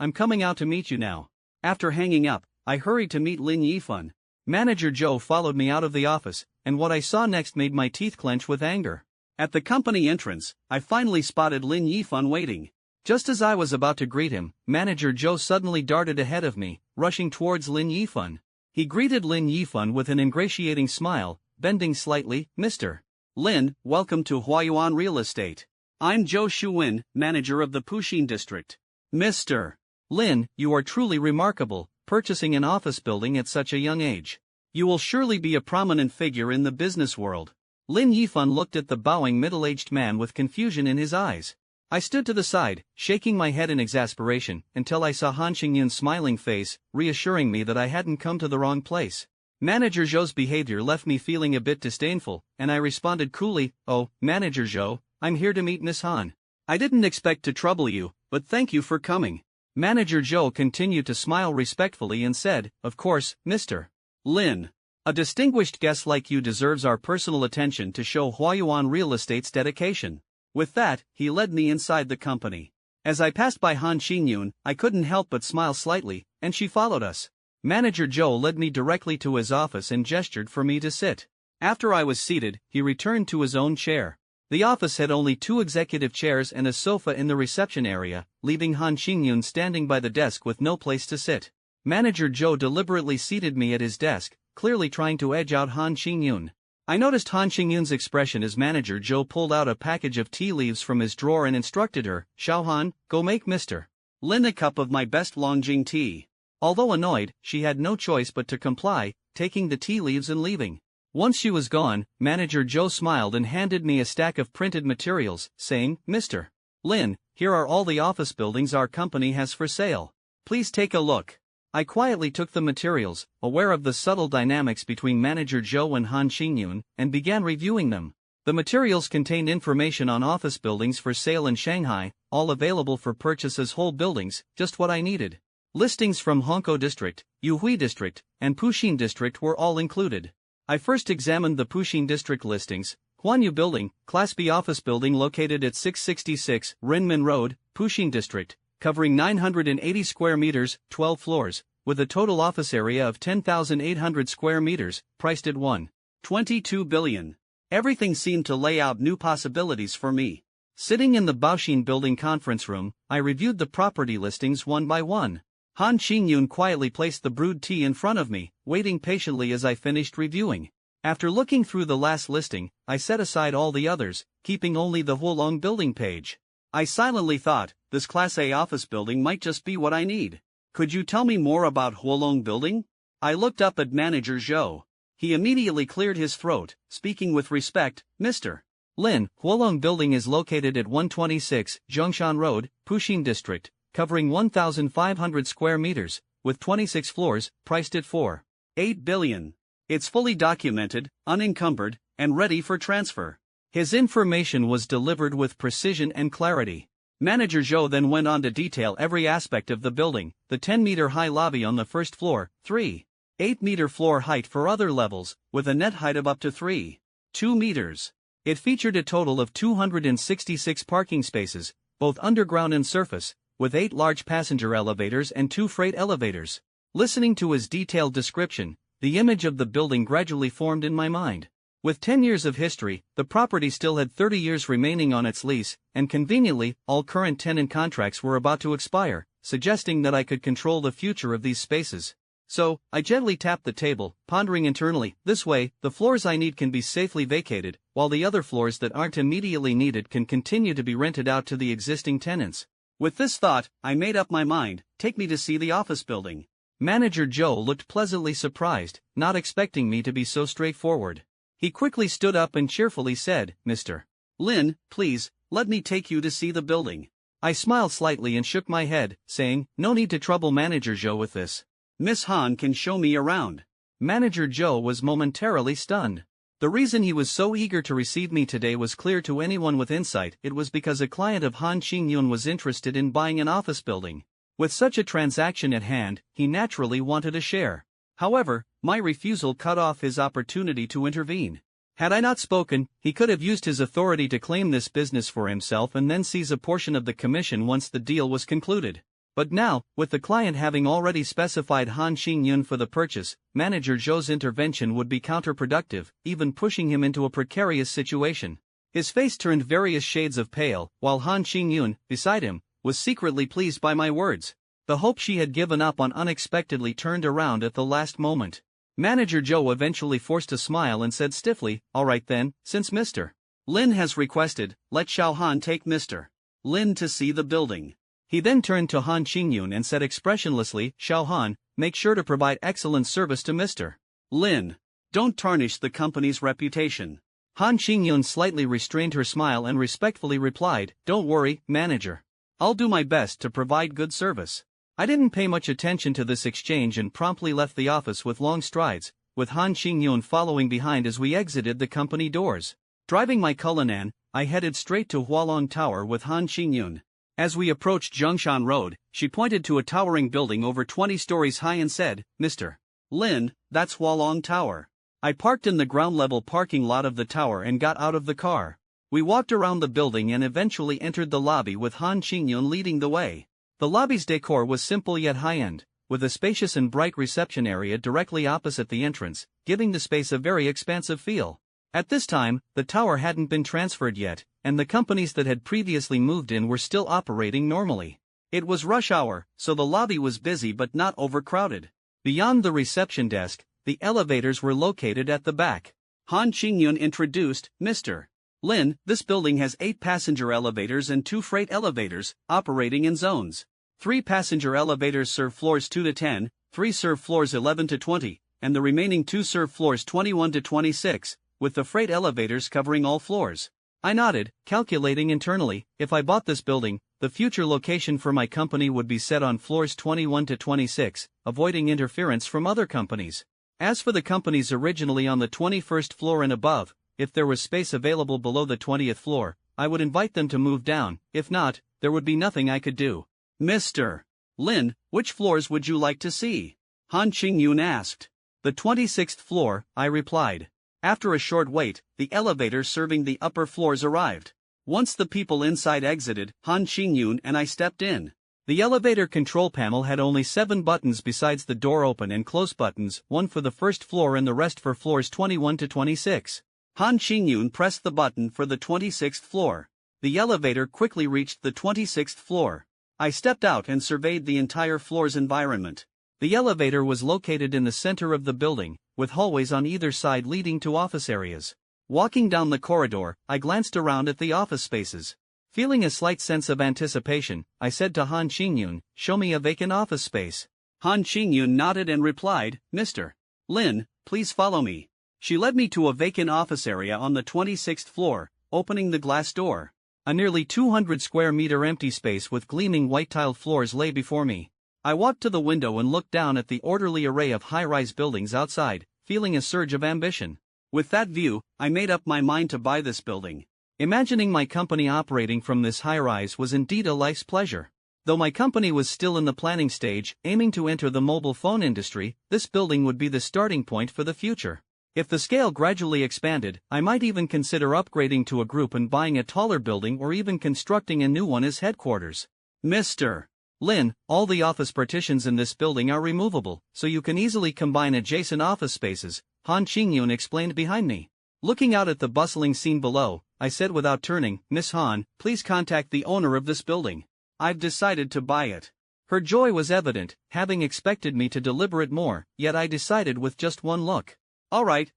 I'm coming out to meet you now." After hanging up, I hurried to meet Lin Yifun. Manager Joe followed me out of the office, and what I saw next made my teeth clench with anger. At the company entrance, I finally spotted Lin Yifun waiting. Just as I was about to greet him, Manager Joe suddenly darted ahead of me, rushing towards Lin Yifun. He greeted Lin Yifun with an ingratiating smile, bending slightly. "Mr. Lin, welcome to Huayuan Real Estate. I'm Zhou Shuwen, manager of the Puxin district." "Mr. Lin, you are truly remarkable, purchasing an office building at such a young age. You will surely be a prominent figure in the business world." Lin Yifun looked at the bowing middle-aged man with confusion in his eyes. I stood to the side, shaking my head in exasperation, until I saw Han Xingyun's smiling face, reassuring me that I hadn't come to the wrong place. Manager Zhou's behavior left me feeling a bit disdainful, and I responded coolly, "Oh, Manager Zhou, I'm here to meet Miss Han. I didn't expect to trouble you, but thank you for coming." Manager Zhou continued to smile respectfully and said, "Of course, Mr. Lin. A distinguished guest like you deserves our personal attention to show Huayuan Real Estate's dedication." With that, he led me inside the company. As I passed by Han Xingyun, I couldn't help but smile slightly, and she followed us. Manager Joe led me directly to his office and gestured for me to sit. After I was seated, he returned to his own chair. The office had only 2 executive chairs and a sofa in the reception area, leaving Han Xingyun standing by the desk with no place to sit. Manager Joe deliberately seated me at his desk, clearly trying to edge out Han Xingyun. I noticed Han Xingyun's expression as Manager Joe pulled out a package of tea leaves from his drawer and instructed her, "Xiaohan, go make Mr. Lin a cup of my best Longjing tea." Although annoyed, she had no choice but to comply, taking the tea leaves and leaving. Once she was gone, Manager Joe smiled and handed me a stack of printed materials, saying, "Mr. Lin, here are all the office buildings our company has for sale. Please take a look." I quietly took the materials, aware of the subtle dynamics between Manager Joe and Han Xingyun, and began reviewing them. The materials contained information on office buildings for sale in Shanghai, all available for purchase as whole buildings, just what I needed. Listings from Hongkou District, Yuhui District, and Puxin District were all included. I first examined the Puxin District listings. Huanyu Building, Class B office building located at 666 Renmin Road, Puxin District, covering 980 square meters, 12 floors, with a total office area of 10,800 square meters, priced at 1.22 billion. Everything seemed to lay out new possibilities for me. Sitting in the Baoxin Building conference room, I reviewed the property listings one by one. Han Xingyun quietly placed the brewed tea in front of me, waiting patiently as I finished reviewing. After looking through the last listing, I set aside all the others, keeping only the Huolong Building page. I silently thought, this Class A office building might just be what I need. "Could you tell me more about Huolong Building?" I looked up at Manager Zhou. He immediately cleared his throat, speaking with respect, "Mr. Lin, Huolong Building is located at 126 Zhongshan Road, Puxin District, covering 1,500 square meters, with 26 floors, priced at 4.8 billion. It's fully documented, unencumbered, and ready for transfer." His information was delivered with precision and clarity. Manager Zhou then went on to detail every aspect of the building: the 10-meter-high lobby on the first floor, 3.8-meter floor height for other levels, with a net height of up to 3.2 meters. It featured a total of 266 parking spaces, both underground and surface, with 8 large passenger elevators and 2 freight elevators. Listening to his detailed description, the image of the building gradually formed in my mind. With 10 years of history, the property still had 30 years remaining on its lease, and conveniently, all current tenant contracts were about to expire, suggesting that I could control the future of these spaces. So, I gently tapped the table, pondering internally, this way, the floors I need can be safely vacated, while the other floors that aren't immediately needed can continue to be rented out to the existing tenants. With this thought, I made up my mind, take me to see the office building. Manager Joe looked pleasantly surprised, not expecting me to be so straightforward. He quickly stood up and cheerfully said, "Mr. Lin, please, let me take you to see the building." I smiled slightly and shook my head, saying, no need to trouble Manager Joe with this. Miss Han can show me around. Manager Joe was momentarily stunned. The reason he was so eager to receive me today was clear to anyone with insight. It was because a client of Han Xingyun was interested in buying an office building. With such a transaction at hand, he naturally wanted a share. However, my refusal cut off his opportunity to intervene. Had I not spoken, he could have used his authority to claim this business for himself and then seize a portion of the commission once the deal was concluded. But now, with the client having already specified Han Xingyun for the purchase, Manager Zhou's intervention would be counterproductive, even pushing him into a precarious situation. His face turned various shades of pale, while Han Xingyun, beside him, was secretly pleased by my words. The hope she had given up on unexpectedly turned around at the last moment. Manager Zhou eventually forced a smile and said stiffly, all right then, since Mr. Lin has requested, let Xiao Han take Mr. Lin to see the building. He then turned to Han Xingyun and said expressionlessly, Xiao Han, make sure to provide excellent service to Mr. Lin. Don't tarnish the company's reputation. Han Xingyun slightly restrained her smile and respectfully replied, don't worry, manager. I'll do my best to provide good service. I didn't pay much attention to this exchange and promptly left the office with long strides, with Han Xingyun following behind as we exited the company doors. Driving my Cullinan, I headed straight to Hualong Tower with Han Xingyun. As we approached Zhongshan Road, she pointed to a towering building over 20 stories high and said, Mr. Lin, that's Hualong Tower. I parked in the ground-level parking lot of the tower and got out of the car. We walked around the building and eventually entered the lobby with Han Xingyun leading the way. The lobby's decor was simple yet high-end, with a spacious and bright reception area directly opposite the entrance, giving the space a very expansive feel. At this time, the tower hadn't been transferred yet, and the companies that had previously moved in were still operating normally. It was rush hour, so the lobby was busy but not overcrowded. Beyond the reception desk, the elevators were located at the back. Han Xingyun introduced, Mr. Lin, this building has 8 passenger elevators and 2 freight elevators, operating in zones. 3 passenger elevators serve floors 2 to 10, 3 serve floors 11 to 20, and the remaining 2 serve floors 21 to 26, with the freight elevators covering all floors. I nodded, calculating internally, if I bought this building, the future location for my company would be set on floors 21 to 26, avoiding interference from other companies. As for the companies originally on the 21st floor and above, if there was space available below the 20th floor, I would invite them to move down. If not, there would be nothing I could do. Mr. Lin, which floors would you like to see? Han Xingyun asked. The 26th floor, I replied. After a short wait, the elevator serving the upper floors arrived. Once the people inside exited, Han Xingyun and I stepped in. The elevator control panel had only 7 buttons besides the door open and close buttons, one for the first floor and the rest for floors 21 to 26. Han Xingyun pressed the button for the 26th floor. The elevator quickly reached the 26th floor. I stepped out and surveyed the entire floor's environment. The elevator was located in the center of the building, with hallways on either side leading to office areas. Walking down the corridor, I glanced around at the office spaces. Feeling a slight sense of anticipation, I said to Han Xingyun, show me a vacant office space. Han Xingyun nodded and replied, Mr. Lin, please follow me. She led me to a vacant office area on the 26th floor, opening the glass door. A nearly 200 square meter empty space with gleaming white tiled floors lay before me. I walked to the window and looked down at the orderly array of high-rise buildings outside, feeling a surge of ambition. With that view, I made up my mind to buy this building. Imagining my company operating from this high-rise was indeed a life's pleasure. Though my company was still in the planning stage, aiming to enter the mobile phone industry, this building would be the starting point for the future. If the scale gradually expanded, I might even consider upgrading to a group and buying a taller building or even constructing a new one as headquarters. Mr. Lin, all the office partitions in this building are removable, so you can easily combine adjacent office spaces, Han Xingyun explained behind me. Looking out at the bustling scene below, I said without turning, Miss Han, please contact the owner of this building. I've decided to buy it. Her joy was evident, having expected me to deliberate more, yet I decided with just one look. All right,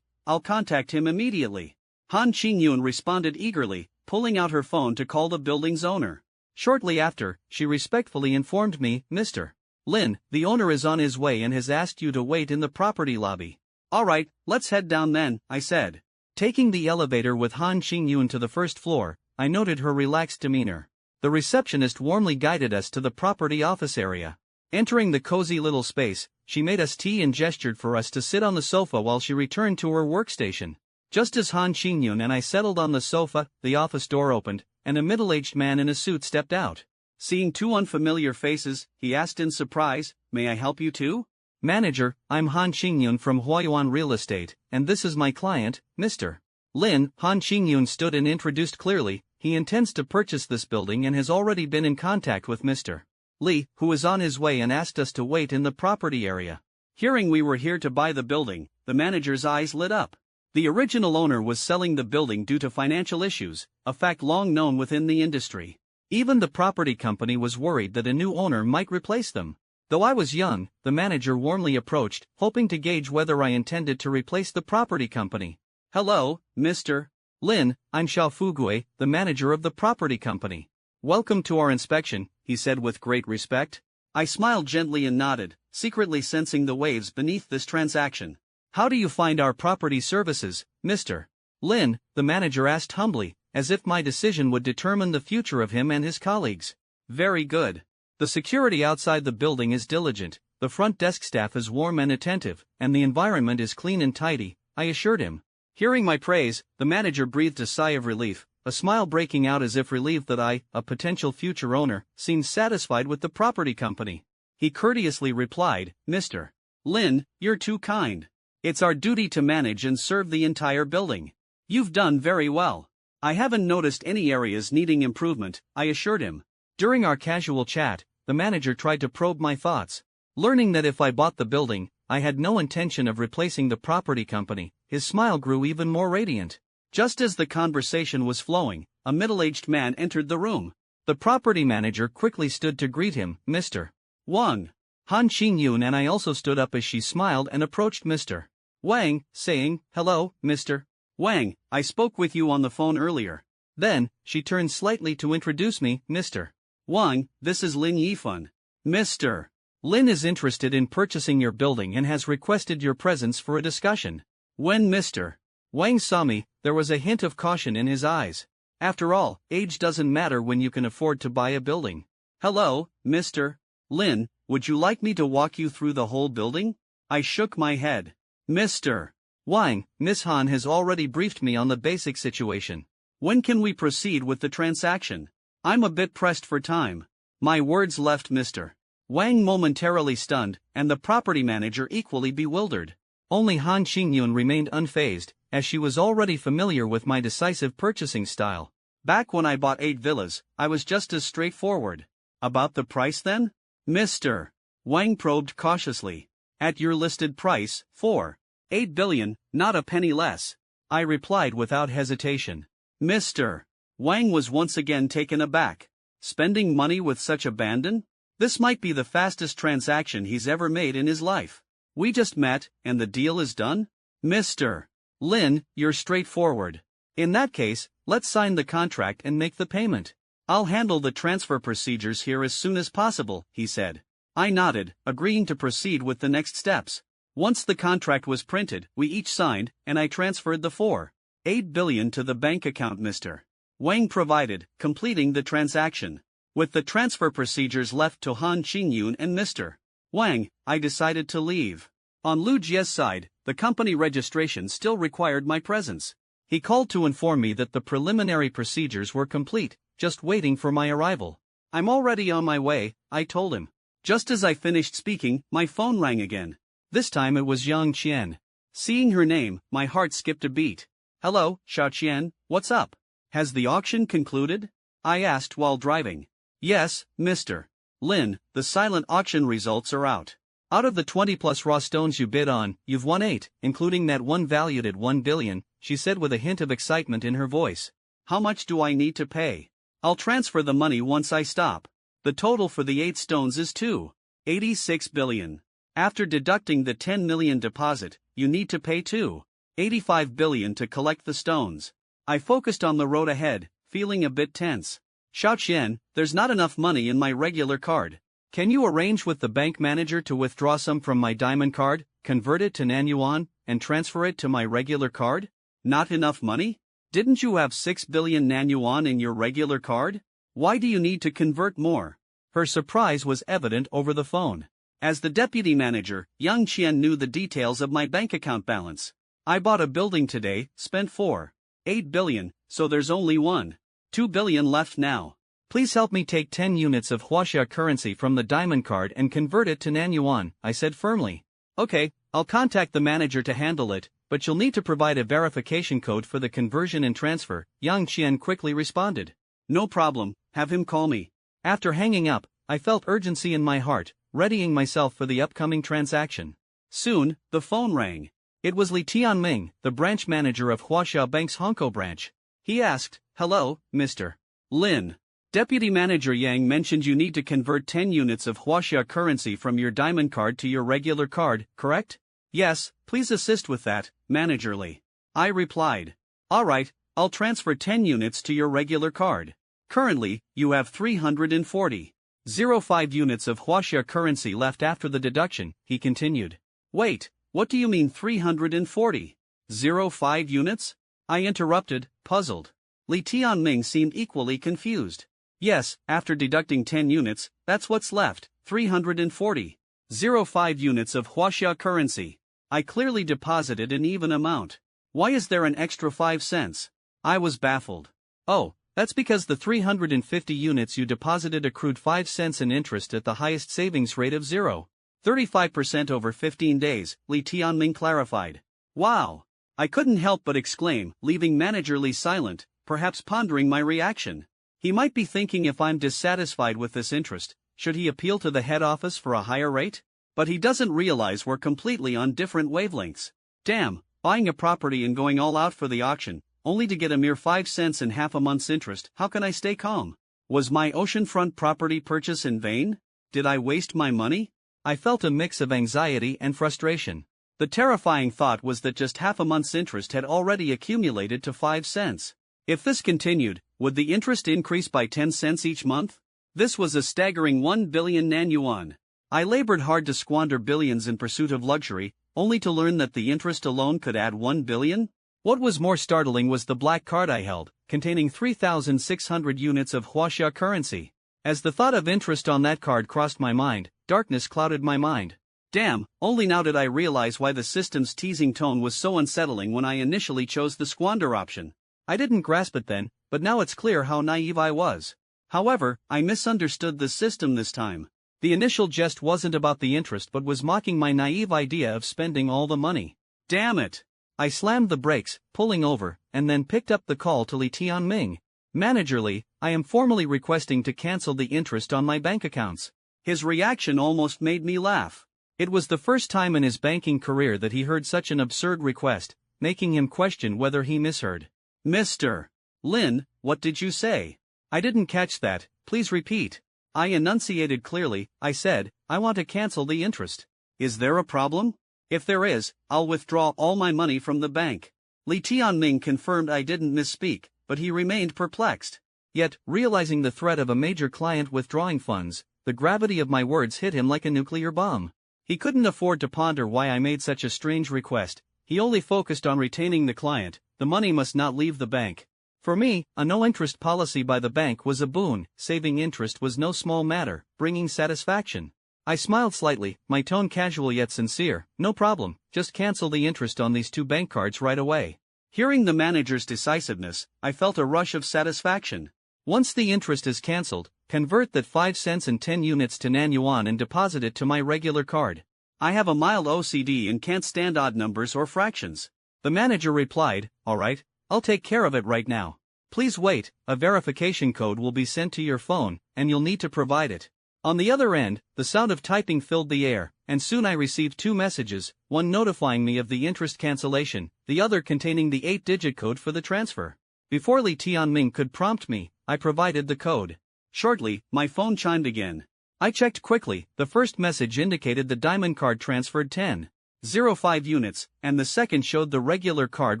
I'll contact him immediately. Han Xingyun responded eagerly, pulling out her phone to call the building's owner. Shortly after, she respectfully informed me, Mr. Lin, the owner is on his way and has asked you to wait in the property lobby. All right, let's head down then, I said. Taking the elevator with Han Xingyun to the first floor, I noted her relaxed demeanor. The receptionist warmly guided us to the property office area. Entering the cozy little space, she made us tea and gestured for us to sit on the sofa while she returned to her workstation. Just as Han Qingyun and I settled on the sofa, the office door opened, and a middle-aged man in a suit stepped out. Seeing two unfamiliar faces, he asked in surprise, "May I help you too?" "Manager, I'm Han Qingyun from Huayuan Real Estate, and this is my client, Mr. Lin." Han Qingyun stood and introduced clearly. He intends to purchase this building and has already been in contact with Mr. Li, who is on his way, and asked us to wait in the property area. Hearing we were here to buy the building, the manager's eyes lit up. The original owner was selling the building due to financial issues, a fact long known within the industry. Even the property company was worried that a new owner might replace them. Though I was young, the manager warmly approached, hoping to gauge whether I intended to replace the property company. "Hello, Mr. Lin, I'm Xiao Fugui, the manager of the property company. Welcome to our inspection," he said with great respect. I smiled gently and nodded, secretly sensing the waves beneath this transaction. "How do you find our property services, Mr. Lin?" the manager asked humbly, as if my decision would determine the future of him and his colleagues. "Very good. The security outside the building is diligent, the front desk staff is warm and attentive, and the environment is clean and tidy," I assured him. Hearing my praise, the manager breathed a sigh of relief, a smile breaking out as if relieved that I, a potential future owner, seemed satisfied with the property company. He courteously replied, "Mr. Lin, you're too kind. It's our duty to manage and serve the entire building. You've done very well. I haven't noticed any areas needing improvement," I assured him. During our casual chat, the manager tried to probe my thoughts. Learning that if I bought the building, I had no intention of replacing the property company, his smile grew even more radiant. Just as the conversation was flowing, a middle-aged man entered the room. The property manager quickly stood to greet him, "Mr. Wang." Han Qingyun and I also stood up as she smiled and approached Mr. Wang, saying, "Hello, Mr. Wang, I spoke with you on the phone earlier." Then, she turned slightly to introduce me, "Mr. Wang, this is Lin Yifan. Mr. Lin is interested in purchasing your building and has requested your presence for a discussion." When Mr. Wang saw me, there was a hint of caution in his eyes. After all, age doesn't matter when you can afford to buy a building. "Hello, Mr. Lin, would you like me to walk you through the whole building?" I shook my head. "Mr. Wang, Miss Han has already briefed me on the basic situation. When can we proceed with the transaction? I'm a bit pressed for time." My words left Mr. Wang momentarily stunned, and the property manager equally bewildered. Only Han Qingyun remained unfazed, as she was already familiar with my decisive purchasing style. Back when I bought 8 villas, I was just as straightforward. "About the price then?" Mr. Wang probed cautiously. "At your listed price, 4.8 billion, not a penny less," I replied without hesitation. Mr. Wang was once again taken aback. Spending money with such abandon? This might be the fastest transaction he's ever made in his life. "We just met, and the deal is done?" "Mr. Lin, you're straightforward. In that case, let's sign the contract and make the payment." "I'll handle the transfer procedures here as soon as possible," he said. I nodded, agreeing to proceed with the next steps. Once the contract was printed, we each signed, and I transferred the 4.8 billion to the bank account Mr. Wang provided, completing the transaction. With the transfer procedures left to Han Qingyun and Mr. Wang, I decided to leave. On Lu Jie's side, the company registration still required my presence. He called to inform me that the preliminary procedures were complete, just waiting for my arrival. "I'm already on my way," I told him. Just as I finished speaking, my phone rang again. This time it was Yang Qian. Seeing her name, my heart skipped a beat. "Hello, Xiao Qian, what's up? Has the auction concluded?" I asked while driving. "Yes, Mr. Lin, the silent auction results are out. Out of the 20 plus raw stones you bid on, you've won 8, including that one valued at 1 billion, she said with a hint of excitement in her voice. "How much do I need to pay?" "I'll transfer the money once I stop. The total for the 8 stones is 2.86 billion. After deducting the 10 million deposit, you need to pay 2.85 billion to collect the stones." I focused on the road ahead, feeling a bit tense. "Xiao Qian, there's not enough money in my regular card. Can you arrange with the bank manager to withdraw some from my diamond card, convert it to Nanyuan, and transfer it to my regular card?" "Not enough money? Didn't you have 6 billion Nanyuan in your regular card?" Why do you need to convert more? Her surprise was evident over the phone. As the deputy manager, Yang Qian knew the details of my bank account balance. I bought a building today, spent 4.8 billion, so there's only 1.2 billion left now. Please help me take 10 units of Huaxia currency from the diamond card and convert it to Nanyuan, I said firmly. Okay, I'll contact the manager to handle it, but you'll need to provide a verification code for the conversion and transfer, Yang Qian quickly responded. No problem, have him call me. After hanging up, I felt urgency in my heart, readying myself for the upcoming transaction. Soon, the phone rang. It was Li Tianming, the branch manager of Huaxia Bank's Hongkou branch. He asked, "Hello, Mr. Lin. Deputy Manager Yang mentioned you need to convert 10 units of Huaxia currency from your diamond card to your regular card, correct?" "Yes, please assist with that, Manager Li." I replied. "Alright, I'll transfer 10 units to your regular card. Currently, you have 340.05 units of Huaxia currency left after the deduction," he continued. "Wait, what do you mean 340.05 units? I interrupted, puzzled. Li Tianming seemed equally confused. "Yes, after deducting 10 units, that's what's left, 340.05 units of Huaxia currency. I clearly deposited an even amount. Why is there an extra 5 cents? I was baffled. "Oh, that's because the 350 units you deposited accrued 5 cents in interest at the highest savings rate of 0.35% over 15 days, Li Tianming clarified. Wow! I couldn't help but exclaim, leaving Manager Li silent, perhaps pondering my reaction. He might be thinking if I'm dissatisfied with this interest, should he appeal to the head office for a higher rate? But he doesn't realize we're completely on different wavelengths. Damn, buying a property and going all out for the auction, only to get a mere 5 cents and half a month's interest, how can I stay calm? Was my oceanfront property purchase in vain? Did I waste my money? I felt a mix of anxiety and frustration. The terrifying thought was that just half a month's interest had already accumulated to 5 cents. If this continued, would the interest increase by 10 cents each month? This was a staggering 1 billion Nanyuan. I labored hard to squander billions in pursuit of luxury, only to learn that the interest alone could add 1 billion? What was more startling was the black card I held, containing 3,600 units of Huaxia currency. As the thought of interest on that card crossed my mind, darkness clouded my mind. Damn, only now did I realize why the system's teasing tone was so unsettling when I initially chose the squander option. I didn't grasp it then, but now it's clear how naive I was. However, I misunderstood the system this time. The initial jest wasn't about the interest but was mocking my naive idea of spending all the money. Damn it! I slammed the brakes, pulling over, and then picked up the call to Li Tianming. "Manager Li, I am formally requesting to cancel the interest on my bank accounts." His reaction almost made me laugh. It was the first time in his banking career that he heard such an absurd request, making him question whether he misheard. "Mr. Lin, what did you say?" "I didn't catch that, please repeat." I enunciated clearly. I said, "I want to cancel the interest." "Is there a problem?" "If there is, I'll withdraw all my money from the bank." Li Tianming confirmed I didn't misspeak, but he remained perplexed. Yet, realizing the threat of a major client withdrawing funds, the gravity of my words hit him like a nuclear bomb. He couldn't afford to ponder why I made such a strange request. He only focused on retaining the client. The money must not leave the bank. For me, a no-interest policy by the bank was a boon. Saving interest was no small matter, bringing satisfaction. I smiled slightly, my tone casual yet sincere. "No problem, just cancel the interest on these 2 bank cards right away." Hearing the manager's decisiveness, I felt a rush of satisfaction. "Once the interest is cancelled, convert that 5 cents and 10 units to Nanyuan and deposit it to my regular card." "I have a mild OCD and can't stand odd numbers or fractions." The manager replied, "Alright, I'll take care of it right now. Please wait, a verification code will be sent to your phone, and you'll need to provide it." On the other end, the sound of typing filled the air, and soon I received 2 messages, one notifying me of the interest cancellation, the other containing the 8-digit code for the transfer. Before Li Tianming could prompt me, I provided the code. Shortly, my phone chimed again. I checked quickly. The first message indicated the diamond card transferred 10.05 units, and the second showed the regular card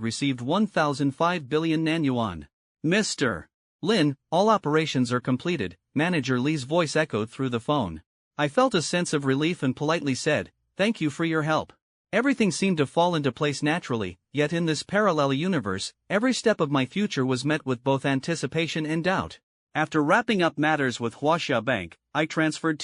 received 1,005 billion Nanyuan. "Mr. Lin, all operations are completed," Manager Li's voice echoed through the phone. I felt a sense of relief and politely said, "Thank you for your help." Everything seemed to fall into place naturally, yet in this parallel universe, every step of my future was met with both anticipation and doubt. After wrapping up matters with Huaxia Bank, I transferred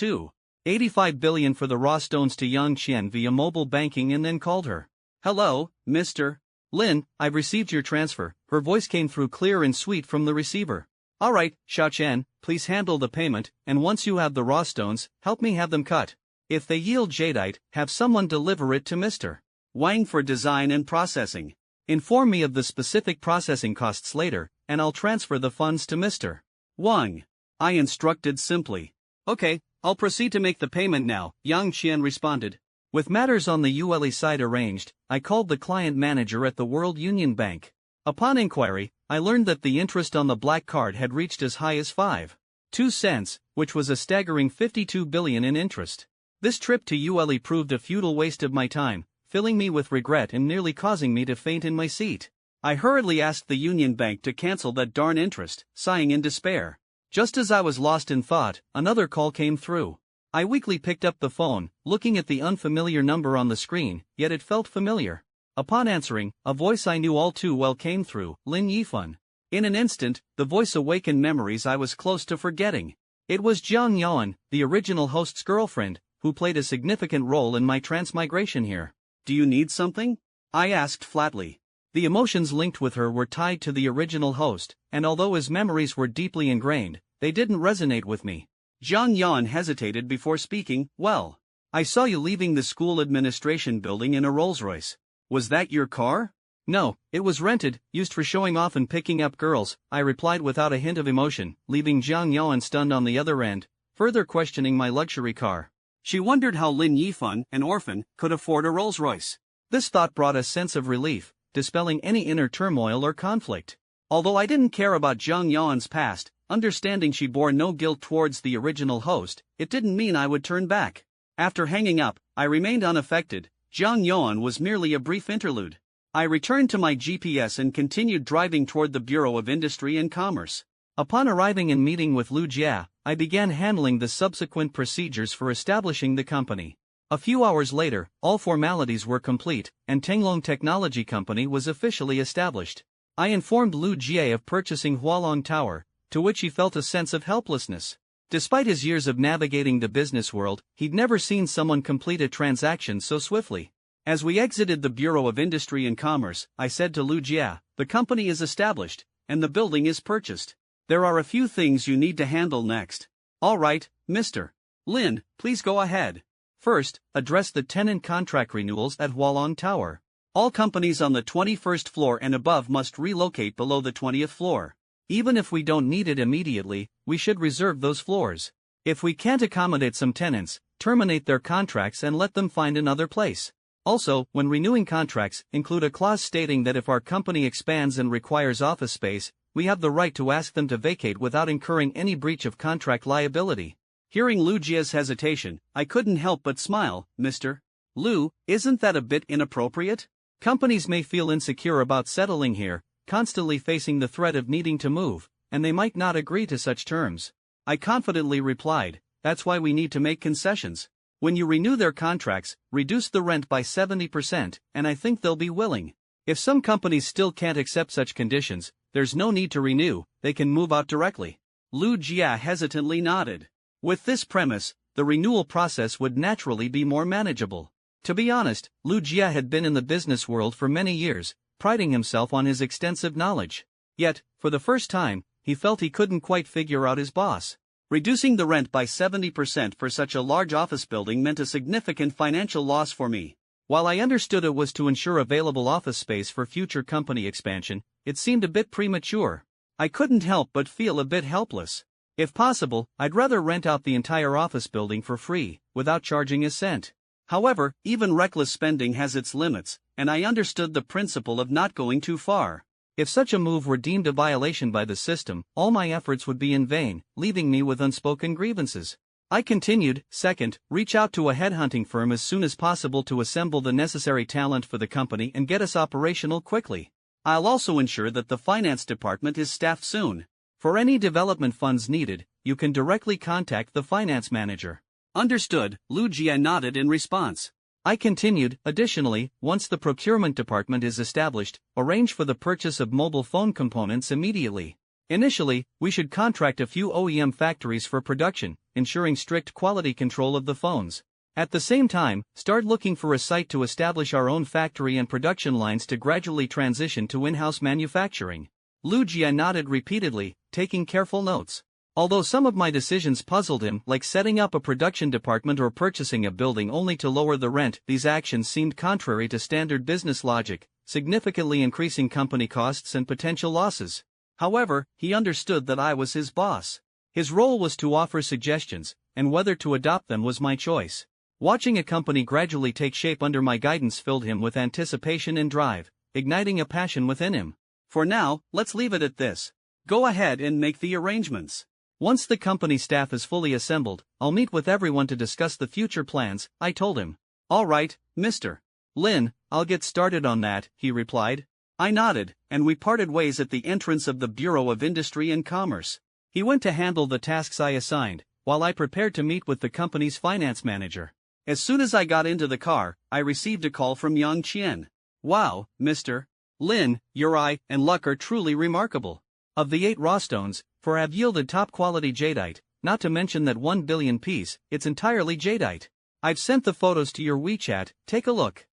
85 billion for the raw stones to Yang Qian via mobile banking and then called her. "Hello, Mr. Lin, I've received your transfer." Her voice came through clear and sweet from the receiver. "Alright, Xiao Chen, please handle the payment, and once you have the raw stones, help me have them cut. If they yield jadeite, have someone deliver it to Mr. Wang for design and processing. Inform me of the specific processing costs later, and I'll transfer the funds to Mr. Wang," I instructed simply. "Okay, I'll proceed to make the payment now," Yang Qian responded. With matters on the ULE side arranged, I called the client manager at the World Union Bank. Upon inquiry, I learned that the interest on the black card had reached as high as 5.2 cents, which was a staggering 52 billion in interest. This trip to ULE proved a futile waste of my time, filling me with regret and nearly causing me to faint in my seat. I hurriedly asked the Union Bank to cancel that darn interest, sighing in despair. Just as I was lost in thought, another call came through. I weakly picked up the phone, looking at the unfamiliar number on the screen, yet it felt familiar. Upon answering, a voice I knew all too well came through, Lin Yifan. In an instant, the voice awakened memories I was close to forgetting. It was Jiang Yuan, the original host's girlfriend, who played a significant role in my transmigration here. "Do you need something?" I asked flatly. The emotions linked with her were tied to the original host, and although his memories were deeply ingrained, they didn't resonate with me. Jiang Yuan hesitated before speaking. "Well, I saw you leaving the school administration building in a Rolls-Royce. Was that your car?" "No, it was rented, used for showing off and picking up girls," I replied without a hint of emotion, leaving Jiang Yuan stunned on the other end, further questioning my luxury car. She wondered how Lin Yifan, an orphan, could afford a Rolls-Royce. This thought brought a sense of relief, dispelling any inner turmoil or conflict. Although I didn't care about Jiang Yuan's past, understanding she bore no guilt towards the original host, it didn't mean I would turn back. After hanging up, I remained unaffected. Jiang Yuan was merely a brief interlude. I returned to my GPS and continued driving toward the Bureau of Industry and Commerce. Upon arriving and meeting with Lu Jia, I began handling the subsequent procedures for establishing the company. A few hours later, all formalities were complete, and Tenglong Technology Company was officially established. I informed Lu Jia of purchasing Hualong Tower, to which he felt a sense of helplessness. Despite his years of navigating the business world, he'd never seen someone complete a transaction so swiftly. As we exited the Bureau of Industry and Commerce, I said to Lu Jia, "The company is established, and the building is purchased. There are a few things you need to handle next." "All right, Mr. Lin, please go ahead." First, address the tenant contract renewals at Hualong Tower. All companies on the 21st floor and above must relocate below the 20th floor. Even if we don't need it immediately, we should reserve those floors. If we can't accommodate some tenants, terminate their contracts and let them find another place. Also, when renewing contracts, include a clause stating that if our company expands and requires office space, we have the right to ask them to vacate without incurring any breach of contract liability. Hearing Lu Jia's hesitation, I couldn't help but smile. "Mr. Lu, isn't that a bit inappropriate? Companies may feel insecure about settling here, constantly facing the threat of needing to move, and they might not agree to such terms." I confidently replied, "That's why we need to make concessions. When you renew their contracts, reduce the rent by 70%, and I think they'll be willing. If some companies still can't accept such conditions, there's no need to renew, they can move out directly." Lu Jia hesitantly nodded. With this premise, the renewal process would naturally be more manageable. To be honest, Lu Jia had been in the business world for many years, priding himself on his extensive knowledge. Yet, for the first time, he felt he couldn't quite figure out his boss. Reducing the rent by 70% for such a large office building meant a significant financial loss for me. While I understood it was to ensure available office space for future company expansion, it seemed a bit premature. I couldn't help but feel a bit helpless. If possible, I'd rather rent out the entire office building for free, without charging a cent. However, even reckless spending has its limits, and I understood the principle of not going too far. If such a move were deemed a violation by the system, all my efforts would be in vain, leaving me with unspoken grievances. I continued. Second, reach out to a headhunting firm as soon as possible to assemble the necessary talent for the company and get us operational quickly. I'll also ensure that the finance department is staffed soon. For any development funds needed, you can directly contact the finance manager. Understood, Lu Jia nodded in response. I continued. Additionally, once the procurement department is established, arrange for the purchase of mobile phone components immediately. Initially, we should contract a few OEM factories for production, ensuring strict quality control of the phones. At the same time, start looking for a site to establish our own factory and production lines to gradually transition to in-house manufacturing. Lu Jia nodded repeatedly, taking careful notes. Although some of my decisions puzzled him, like setting up a production department or purchasing a building only to lower the rent, these actions seemed contrary to standard business logic, significantly increasing company costs and potential losses. However, he understood that I was his boss. His role was to offer suggestions, and whether to adopt them was my choice. Watching a company gradually take shape under my guidance filled him with anticipation and drive, igniting a passion within him. For now, let's leave it at this. Go ahead and make the arrangements. Once the company staff is fully assembled, I'll meet with everyone to discuss the future plans, I told him. All right, Mr. Lin, I'll get started on that, he replied. I nodded, and we parted ways at the entrance of the Bureau of Industry and Commerce. He went to handle the tasks I assigned, while I prepared to meet with the company's finance manager. As soon as I got into the car, I received a call from Yang Qian. Wow, Mr. Lin, your eye and luck are truly remarkable. Of the 8 raw stones, 4 have yielded top-quality jadeite, not to mention that 1 billion piece, it's entirely jadeite. I've sent the photos to your WeChat, take a look.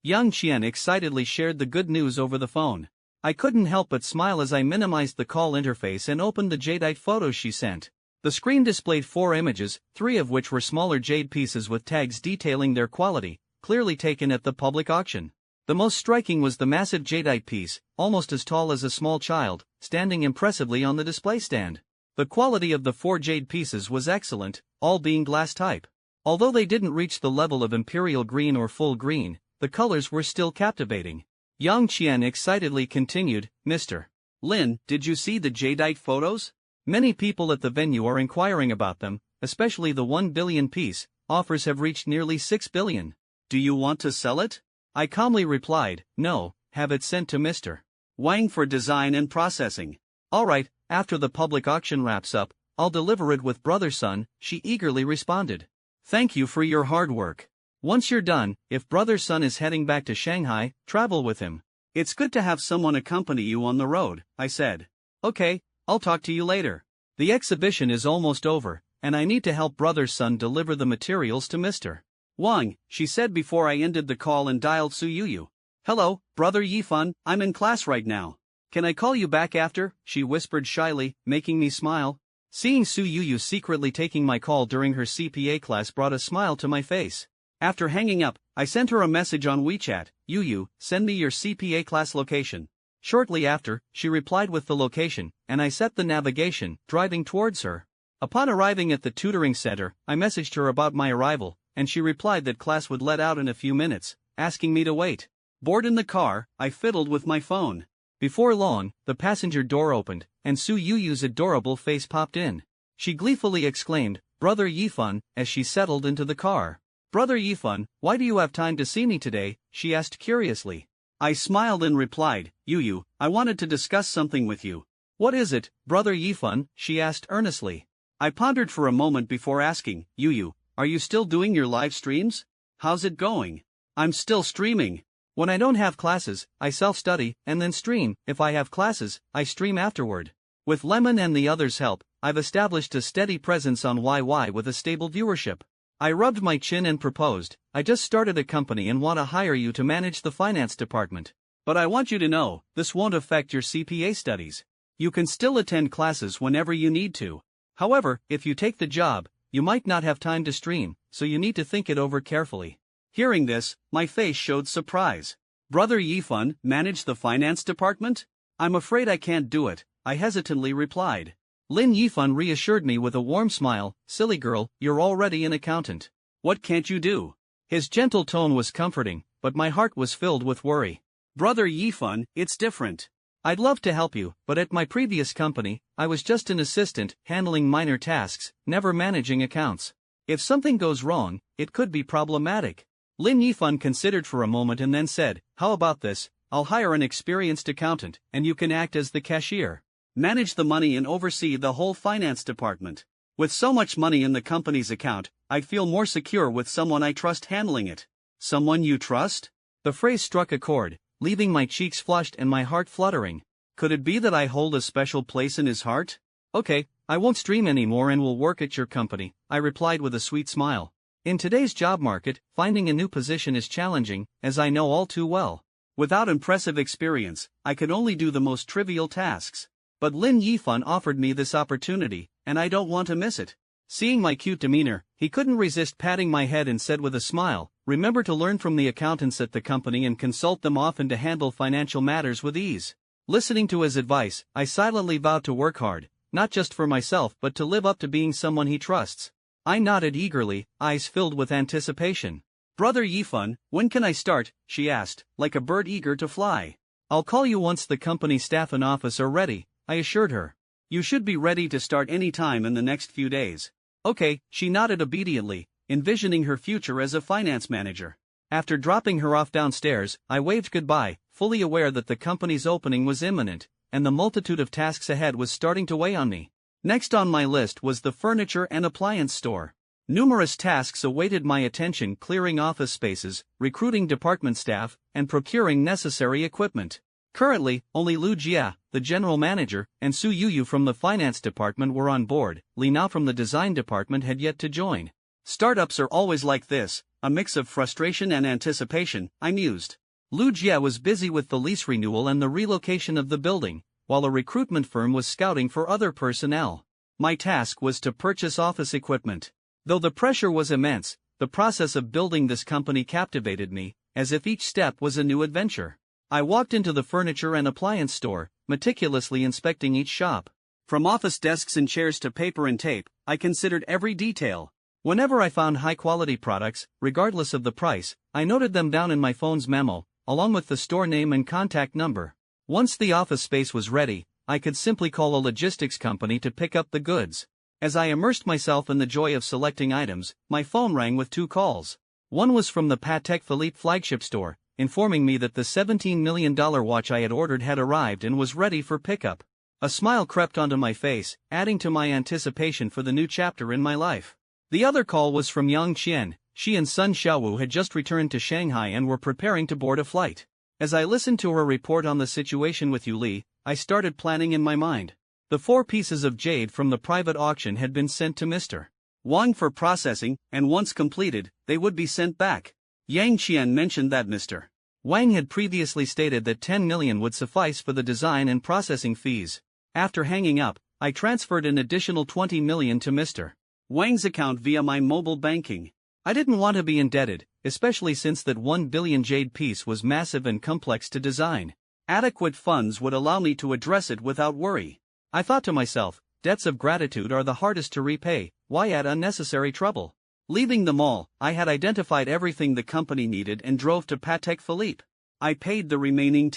Yang Qian excitedly shared the good news over the phone. I couldn't help but smile as I minimized the call interface and opened the jadeite photos she sent. The screen displayed 4 images, 3 of which were smaller jade pieces with tags detailing their quality, clearly taken at the public auction. The most striking was the massive jadeite piece, almost as tall as a small child, standing impressively on the display stand. The quality of the 4 jade pieces was excellent, all being glass type. Although they didn't reach the level of imperial green or full green, the colors were still captivating. Yang Qian excitedly continued, Mr. Lin, did you see the jadeite photos? Many people at the venue are inquiring about them, especially the 1 billion piece. Offers have reached nearly 6 billion. Do you want to sell it? I calmly replied, no, have it sent to Mr. Wang for design and processing. Alright, after the public auction wraps up, I'll deliver it with brother Sun, she eagerly responded. Thank you for your hard work. Once you're done, if brother Sun is heading back to Shanghai, travel with him. It's good to have someone accompany you on the road, I said. Okay, I'll talk to you later. The exhibition is almost over, and I need to help brother Sun deliver the materials to Mr. Wang, she said before I ended the call and dialed Su Yuyu. Hello, brother Yifan, I'm in class right now. Can I call you back after? She whispered shyly, making me smile. Seeing Su Yuyu secretly taking my call during her CPA class brought a smile to my face. After hanging up, I sent her a message on WeChat, Yuyu, send me your CPA class location. Shortly after, she replied with the location, and I set the navigation, driving towards her. Upon arriving at the tutoring center, I messaged her about my arrival, and she replied that class would let out in a few minutes, asking me to wait. Bored in the car, I fiddled with my phone. Before long, the passenger door opened, and Su Yuyu's adorable face popped in. She gleefully exclaimed, Brother Yifan, as she settled into the car. Brother Yifan, why do you have time to see me today? She asked curiously. I smiled and replied, Yuyu, I wanted to discuss something with you. What is it, Brother Yifan? She asked earnestly. I pondered for a moment before asking, Yuyu, are you still doing your live streams? How's it going? I'm still streaming. When I don't have classes, I self-study, and then stream. If I have classes, I stream afterward. With Lemon and the others' help, I've established a steady presence on YY with a stable viewership. I rubbed my chin and proposed, I just started a company and want to hire you to manage the finance department. But I want you to know, this won't affect your CPA studies. You can still attend classes whenever you need to. However, if you take the job, you might not have time to stream, so you need to think it over carefully. Hearing this, my face showed surprise. Brother Yifan, manage the finance department? I'm afraid I can't do it, I hesitantly replied. Lin Yifan reassured me with a warm smile, silly girl, you're already an accountant. What can't you do? His gentle tone was comforting, but my heart was filled with worry. Brother Yifan, it's different. I'd love to help you, but at my previous company, I was just an assistant, handling minor tasks, never managing accounts. If something goes wrong, it could be problematic. Lin Yifan considered for a moment and then said, how about this, I'll hire an experienced accountant, and you can act as the cashier. Manage the money and oversee the whole finance department. With so much money in the company's account, I'd feel more secure with someone I trust handling it. Someone you trust? The phrase struck a chord, leaving my cheeks flushed and my heart fluttering. Could it be that I hold a special place in his heart? Okay, I won't stream anymore and will work at your company, I replied with a sweet smile. In today's job market, finding a new position is challenging, as I know all too well. Without impressive experience, I could only do the most trivial tasks. But Lin Yifan offered me this opportunity, and I don't want to miss it. Seeing my cute demeanor, he couldn't resist patting my head and said with a smile, "Remember to learn from the accountants at the company and consult them often to handle financial matters with ease." Listening to his advice, I silently vowed to work hard, not just for myself but to live up to being someone he trusts. I nodded eagerly, eyes filled with anticipation. "Brother Yifan, when can I start?" she asked, like a bird eager to fly. "I'll call you once the company staff and office are ready," I assured her. "You should be ready to start any time in the next few days." Okay, she nodded obediently, envisioning her future as a finance manager. After dropping her off downstairs, I waved goodbye, fully aware that the company's opening was imminent, and the multitude of tasks ahead was starting to weigh on me. Next on my list was the furniture and appliance store. Numerous tasks awaited my attention: clearing office spaces, recruiting department staff, and procuring necessary equipment. Currently, only Lu Jia, the general manager, and Su Yuyu from the finance department were on board. Li Na from the design department had yet to join. Startups are always like this, a mix of frustration and anticipation, I mused. Lu Jia was busy with the lease renewal and the relocation of the building, while a recruitment firm was scouting for other personnel. My task was to purchase office equipment. Though the pressure was immense, the process of building this company captivated me, as if each step was a new adventure. I walked into the furniture and appliance store, meticulously inspecting each shop. From office desks and chairs to paper and tape, I considered every detail. Whenever I found high-quality products, regardless of the price, I noted them down in my phone's memo, along with the store name and contact number. Once the office space was ready, I could simply call a logistics company to pick up the goods. As I immersed myself in the joy of selecting items, my phone rang with 2 calls. One was from the Patek Philippe flagship store, informing me that the $17 million watch I had ordered had arrived and was ready for pickup. A smile crept onto my face, adding to my anticipation for the new chapter in my life. The other call was from Yang Qian. She and Sun Xiaowu had just returned to Shanghai and were preparing to board a flight. As I listened to her report on the situation with Yu Li, I started planning in my mind. The 4 pieces of jade from the private auction had been sent to Mr. Wang for processing, and once completed, they would be sent back. Yang Qian mentioned that Mr. Wang had previously stated that 10 million would suffice for the design and processing fees. After hanging up, I transferred an additional 20 million to Mr. Wang's account via my mobile banking. I didn't want to be indebted, especially since that 1 billion jade piece was massive and complex to design. Adequate funds would allow me to address it without worry. I thought to myself, debts of gratitude are the hardest to repay, why add unnecessary trouble? Leaving the mall, I had identified everything the company needed and drove to Patek Philippe. I paid the remaining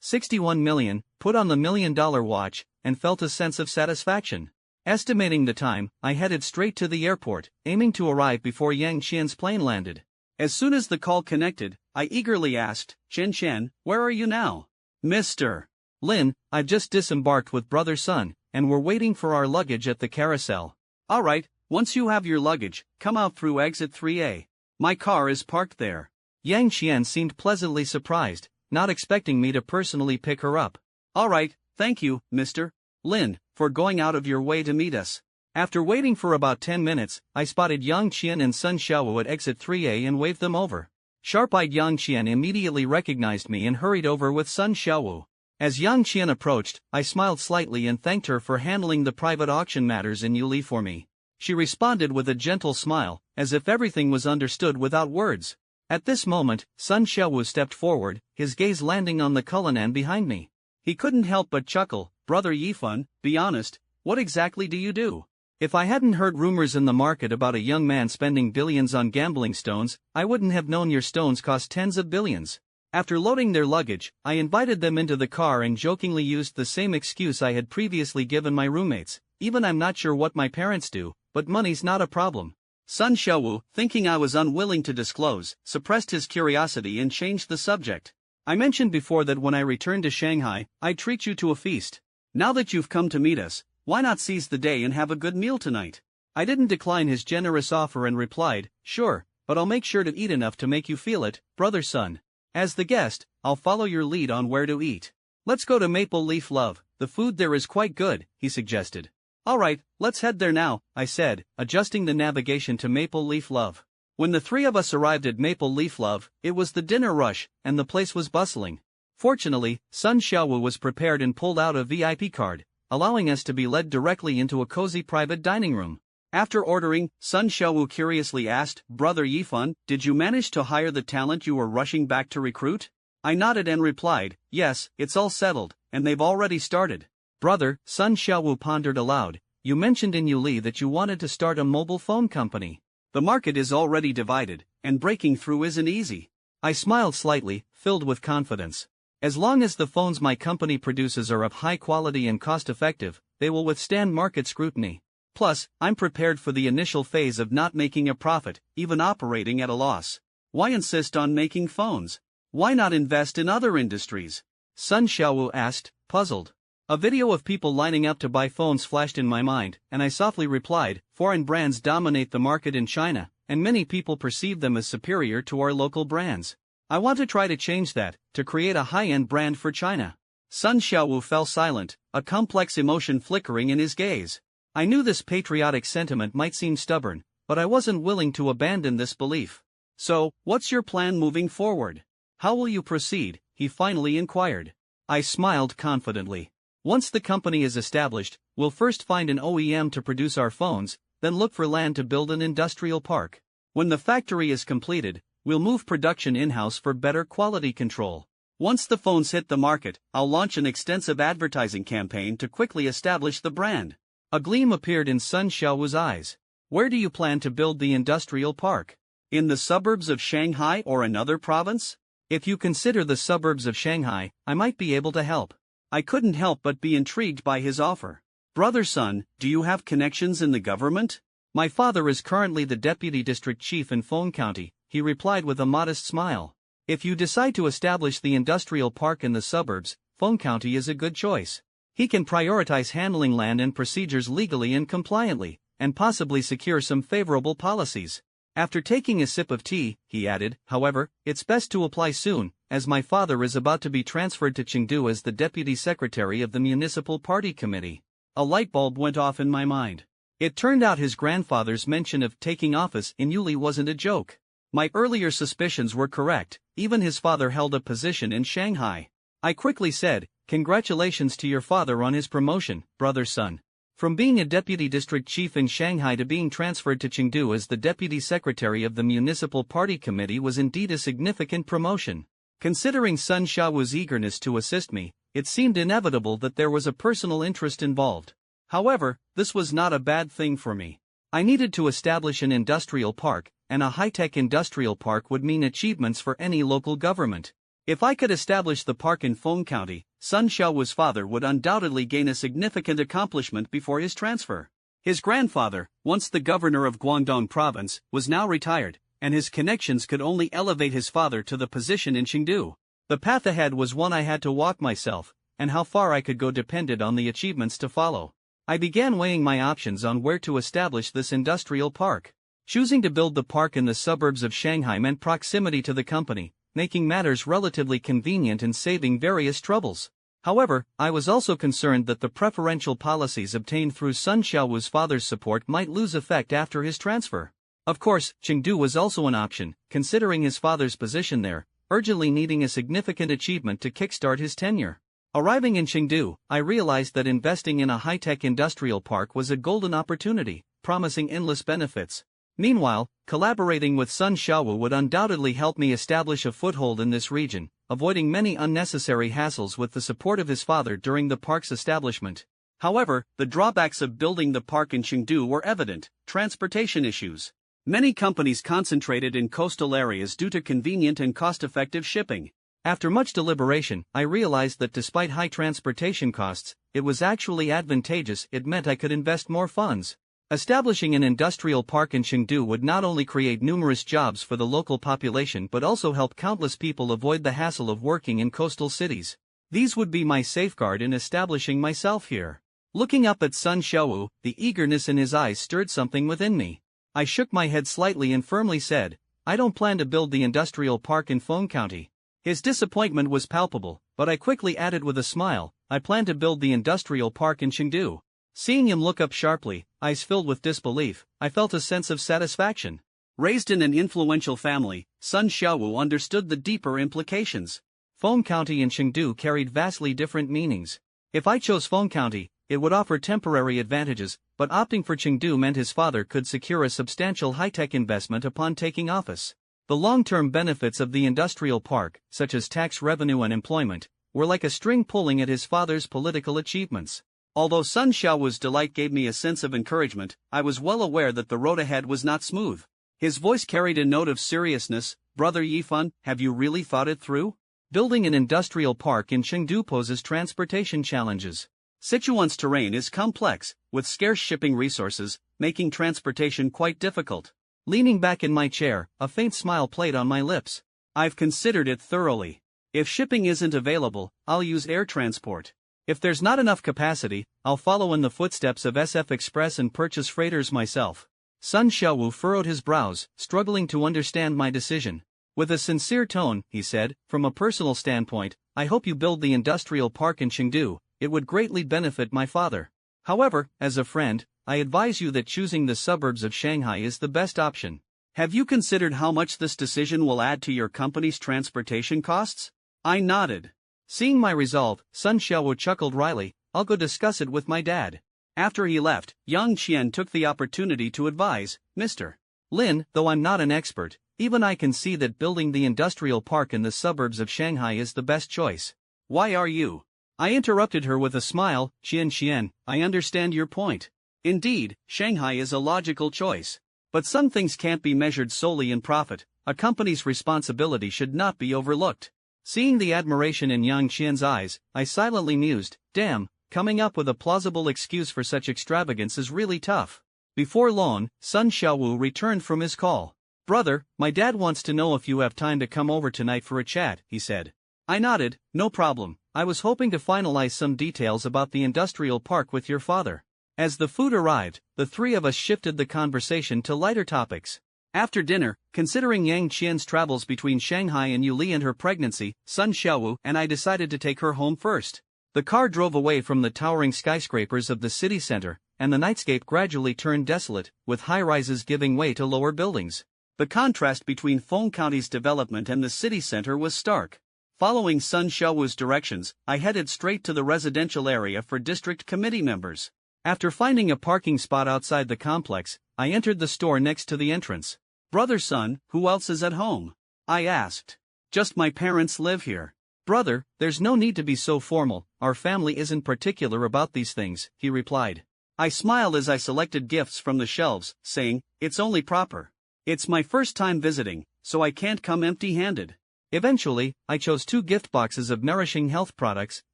61 million, put on the $1 million watch, and felt a sense of satisfaction. Estimating the time, I headed straight to the airport, aiming to arrive before Yang Qian's plane landed. As soon as the call connected, I eagerly asked, "Chen Chen, where are you now?" "Mr. Lin, I've just disembarked with brother Sun, and we're waiting for our luggage at the carousel." "All right, once you have your luggage, come out through exit 3A. My car is parked there." Yang Qian seemed pleasantly surprised, not expecting me to personally pick her up. "All right, thank you, Mr. Lin, for going out of your way to meet us." After waiting for about 10 minutes, I spotted Yang Qian and Sun Xiaowu at exit 3A and waved them over. Sharp-eyed Yang Qian immediately recognized me and hurried over with Sun Xiaowu. As Yang Qian approached, I smiled slightly and thanked her for handling the private auction matters in Yu Li for me. She responded with a gentle smile, as if everything was understood without words. At this moment, Sun Xiaowu stepped forward, his gaze landing on the Cullinan behind me. He couldn't help but chuckle. "Brother Yifan, be honest, what exactly do you do?" If I hadn't heard rumors in the market about a young man spending billions on gambling stones, I wouldn't have known your stones cost tens of billions. After loading their luggage, I invited them into the car and jokingly used the same excuse I had previously given my roommates. "Even I'm not sure what my parents do, but money's not a problem." Sun Xiaowu, thinking I was unwilling to disclose, suppressed his curiosity and changed the subject. "I mentioned before that when I return to Shanghai, I'd treat you to a feast. Now that you've come to meet us, why not seize the day and have a good meal tonight?" I didn't decline his generous offer and replied, "Sure, but I'll make sure to eat enough to make you feel it, brother Sun. As the guest, I'll follow your lead on where to eat." Let's go to Maple Leaf Love, the food there is quite good, he suggested. Alright, let's head there now, I said, adjusting the navigation to Maple Leaf Love. When the three of us arrived at Maple Leaf Love, it was the dinner rush, and the place was bustling. Fortunately, Sun Xiaowu was prepared and pulled out a VIP card, allowing us to be led directly into a cozy private dining room. After ordering, Sun Xiaowu curiously asked, Brother Yifan, did you manage to hire the talent you were rushing back to recruit? I nodded and replied, yes, it's all settled, and they've already started. Brother, Sun Xiaowu pondered aloud, you mentioned in Yuli that you wanted to start a mobile phone company. The market is already divided, and breaking through isn't easy. I smiled slightly, filled with confidence. As long as the phones my company produces are of high quality and cost-effective, they will withstand market scrutiny. Plus, I'm prepared for the initial phase of not making a profit, even operating at a loss. Why insist on making phones? Why not invest in other industries? Sun Xiaowu asked, puzzled. A video of people lining up to buy phones flashed in my mind, and I softly replied, foreign brands dominate the market in China, and many people perceive them as superior to our local brands. I want to try to change that, to create a high-end brand for China. Sun Xiaowu fell silent, a complex emotion flickering in his gaze. I knew this patriotic sentiment might seem stubborn, but I wasn't willing to abandon this belief. So, what's your plan moving forward? How will you proceed? He finally inquired. I smiled confidently. Once the company is established, we'll first find an OEM to produce our phones, then look for land to build an industrial park. When the factory is completed, we'll move production in-house for better quality control. Once the phones hit the market, I'll launch an extensive advertising campaign to quickly establish the brand. A gleam appeared in Sun Xiaowu's eyes. Where do you plan to build the industrial park? In the suburbs of Shanghai or another province? If you consider the suburbs of Shanghai, I might be able to help. I couldn't help but be intrigued by his offer. Brother Sun, do you have connections in the government? My father is currently the deputy district chief in Feng County, he replied with a modest smile. If you decide to establish the industrial park in the suburbs, Feng County is a good choice. He can prioritize handling land and procedures legally and compliantly, and possibly secure some favorable policies. After taking a sip of tea, he added, however, it's best to apply soon, as my father is about to be transferred to Chengdu as the deputy secretary of the municipal party committee. A light bulb went off in my mind. It turned out his grandfather's mention of taking office in Yuli wasn't a joke. My earlier suspicions were correct, even his father held a position in Shanghai. I quickly said, congratulations to your father on his promotion, brother Sun. From being a deputy district chief in Shanghai to being transferred to Chengdu as the deputy secretary of the municipal party committee was indeed a significant promotion. Considering Sun Xiaowu's eagerness to assist me, it seemed inevitable that there was a personal interest involved. However, this was not a bad thing for me. I needed to establish an industrial park, and a high-tech industrial park would mean achievements for any local government. If I could establish the park in Feng County, Sun Xiaowu's father would undoubtedly gain a significant accomplishment before his transfer. His grandfather, once the governor of Guangdong province, was now retired, and his connections could only elevate his father to the position in Chengdu. The path ahead was one I had to walk myself, and how far I could go depended on the achievements to follow. I began weighing my options on where to establish this industrial park. Choosing to build the park in the suburbs of Shanghai meant proximity to the company, making matters relatively convenient and saving various troubles. However, I was also concerned that the preferential policies obtained through Sun Xiaowu's father's support might lose effect after his transfer. Of course, Chengdu was also an option, considering his father's position there, urgently needing a significant achievement to kickstart his tenure. Arriving in Chengdu, I realized that investing in a high-tech industrial park was a golden opportunity, promising endless benefits. Meanwhile, collaborating with Sun Xiaowu would undoubtedly help me establish a foothold in this region, avoiding many unnecessary hassles with the support of his father during the park's establishment. However, the drawbacks of building the park in Chengdu were evident: transportation issues. Many companies concentrated in coastal areas due to convenient and cost-effective shipping. After much deliberation, I realized that despite high transportation costs, it was actually advantageous. It meant I could invest more funds. Establishing an industrial park in Chengdu would not only create numerous jobs for the local population but also help countless people avoid the hassle of working in coastal cities. These would be my safeguard in establishing myself here. Looking up at Sun Xiaowu, the eagerness in his eyes stirred something within me. I shook my head slightly and firmly said, I don't plan to build the industrial park in Feng County. His disappointment was palpable, but I quickly added with a smile, I plan to build the industrial park in Chengdu. Seeing him look up sharply, eyes filled with disbelief, I felt a sense of satisfaction. Raised in an influential family, Sun Xiaowu understood the deeper implications. Feng County and Chengdu carried vastly different meanings. If I chose Feng County, it would offer temporary advantages, but opting for Chengdu meant his father could secure a substantial high-tech investment upon taking office. The long-term benefits of the industrial park, such as tax revenue and employment, were like a string pulling at his father's political achievements. Although Sun Xiaowu's delight gave me a sense of encouragement, I was well aware that the road ahead was not smooth. His voice carried a note of seriousness. Brother Yifan, have you really thought it through? Building an industrial park in Chengdu poses transportation challenges. Sichuan's terrain is complex, with scarce shipping resources, making transportation quite difficult. Leaning back in my chair, a faint smile played on my lips. I've considered it thoroughly. If shipping isn't available, I'll use air transport. If there's not enough capacity, I'll follow in the footsteps of SF Express and purchase freighters myself. Sun Xiaowu furrowed his brows, struggling to understand my decision. With a sincere tone, he said, from a personal standpoint, I hope you build the industrial park in Chengdu. It would greatly benefit my father. However, as a friend, I advise you that choosing the suburbs of Shanghai is the best option. Have you considered how much this decision will add to your company's transportation costs? I nodded. Seeing my resolve, Sun Xiaowu chuckled wryly, I'll go discuss it with my dad. After he left, Yang Qian took the opportunity to advise, Mr. Lin, though I'm not an expert, even I can see that building the industrial park in the suburbs of Shanghai is the best choice. Why are you? I interrupted her with a smile. Qian, I understand your point. Indeed, Shanghai is a logical choice. But some things can't be measured solely in profit. A company's responsibility should not be overlooked. Seeing the admiration in Yang Qian's eyes, I silently mused, damn, coming up with a plausible excuse for such extravagance is really tough. Before long, Sun Xiaowu returned from his call. Brother, my dad wants to know if you have time to come over tonight for a chat, he said. I nodded, no problem. I was hoping to finalize some details about the industrial park with your father. As the food arrived, the three of us shifted the conversation to lighter topics. After dinner, considering Yang Qian's travels between Shanghai and Yuli and her pregnancy, Sun Xiaowu and I decided to take her home first. The car drove away from the towering skyscrapers of the city center, and the nightscape gradually turned desolate, with high-rises giving way to lower buildings. The contrast between Feng County's development and the city center was stark. Following Sun Xiaowu's directions, I headed straight to the residential area for district committee members. After finding a parking spot outside the complex, I entered the store next to the entrance. Brother Sun, who else is at home? I asked. Just my parents live here. Brother, there's no need to be so formal, our family isn't particular about these things, he replied. I smiled as I selected gifts from the shelves, saying, it's only proper. It's my first time visiting, so I can't come empty-handed. Eventually, I chose 2 gift boxes of nourishing health products,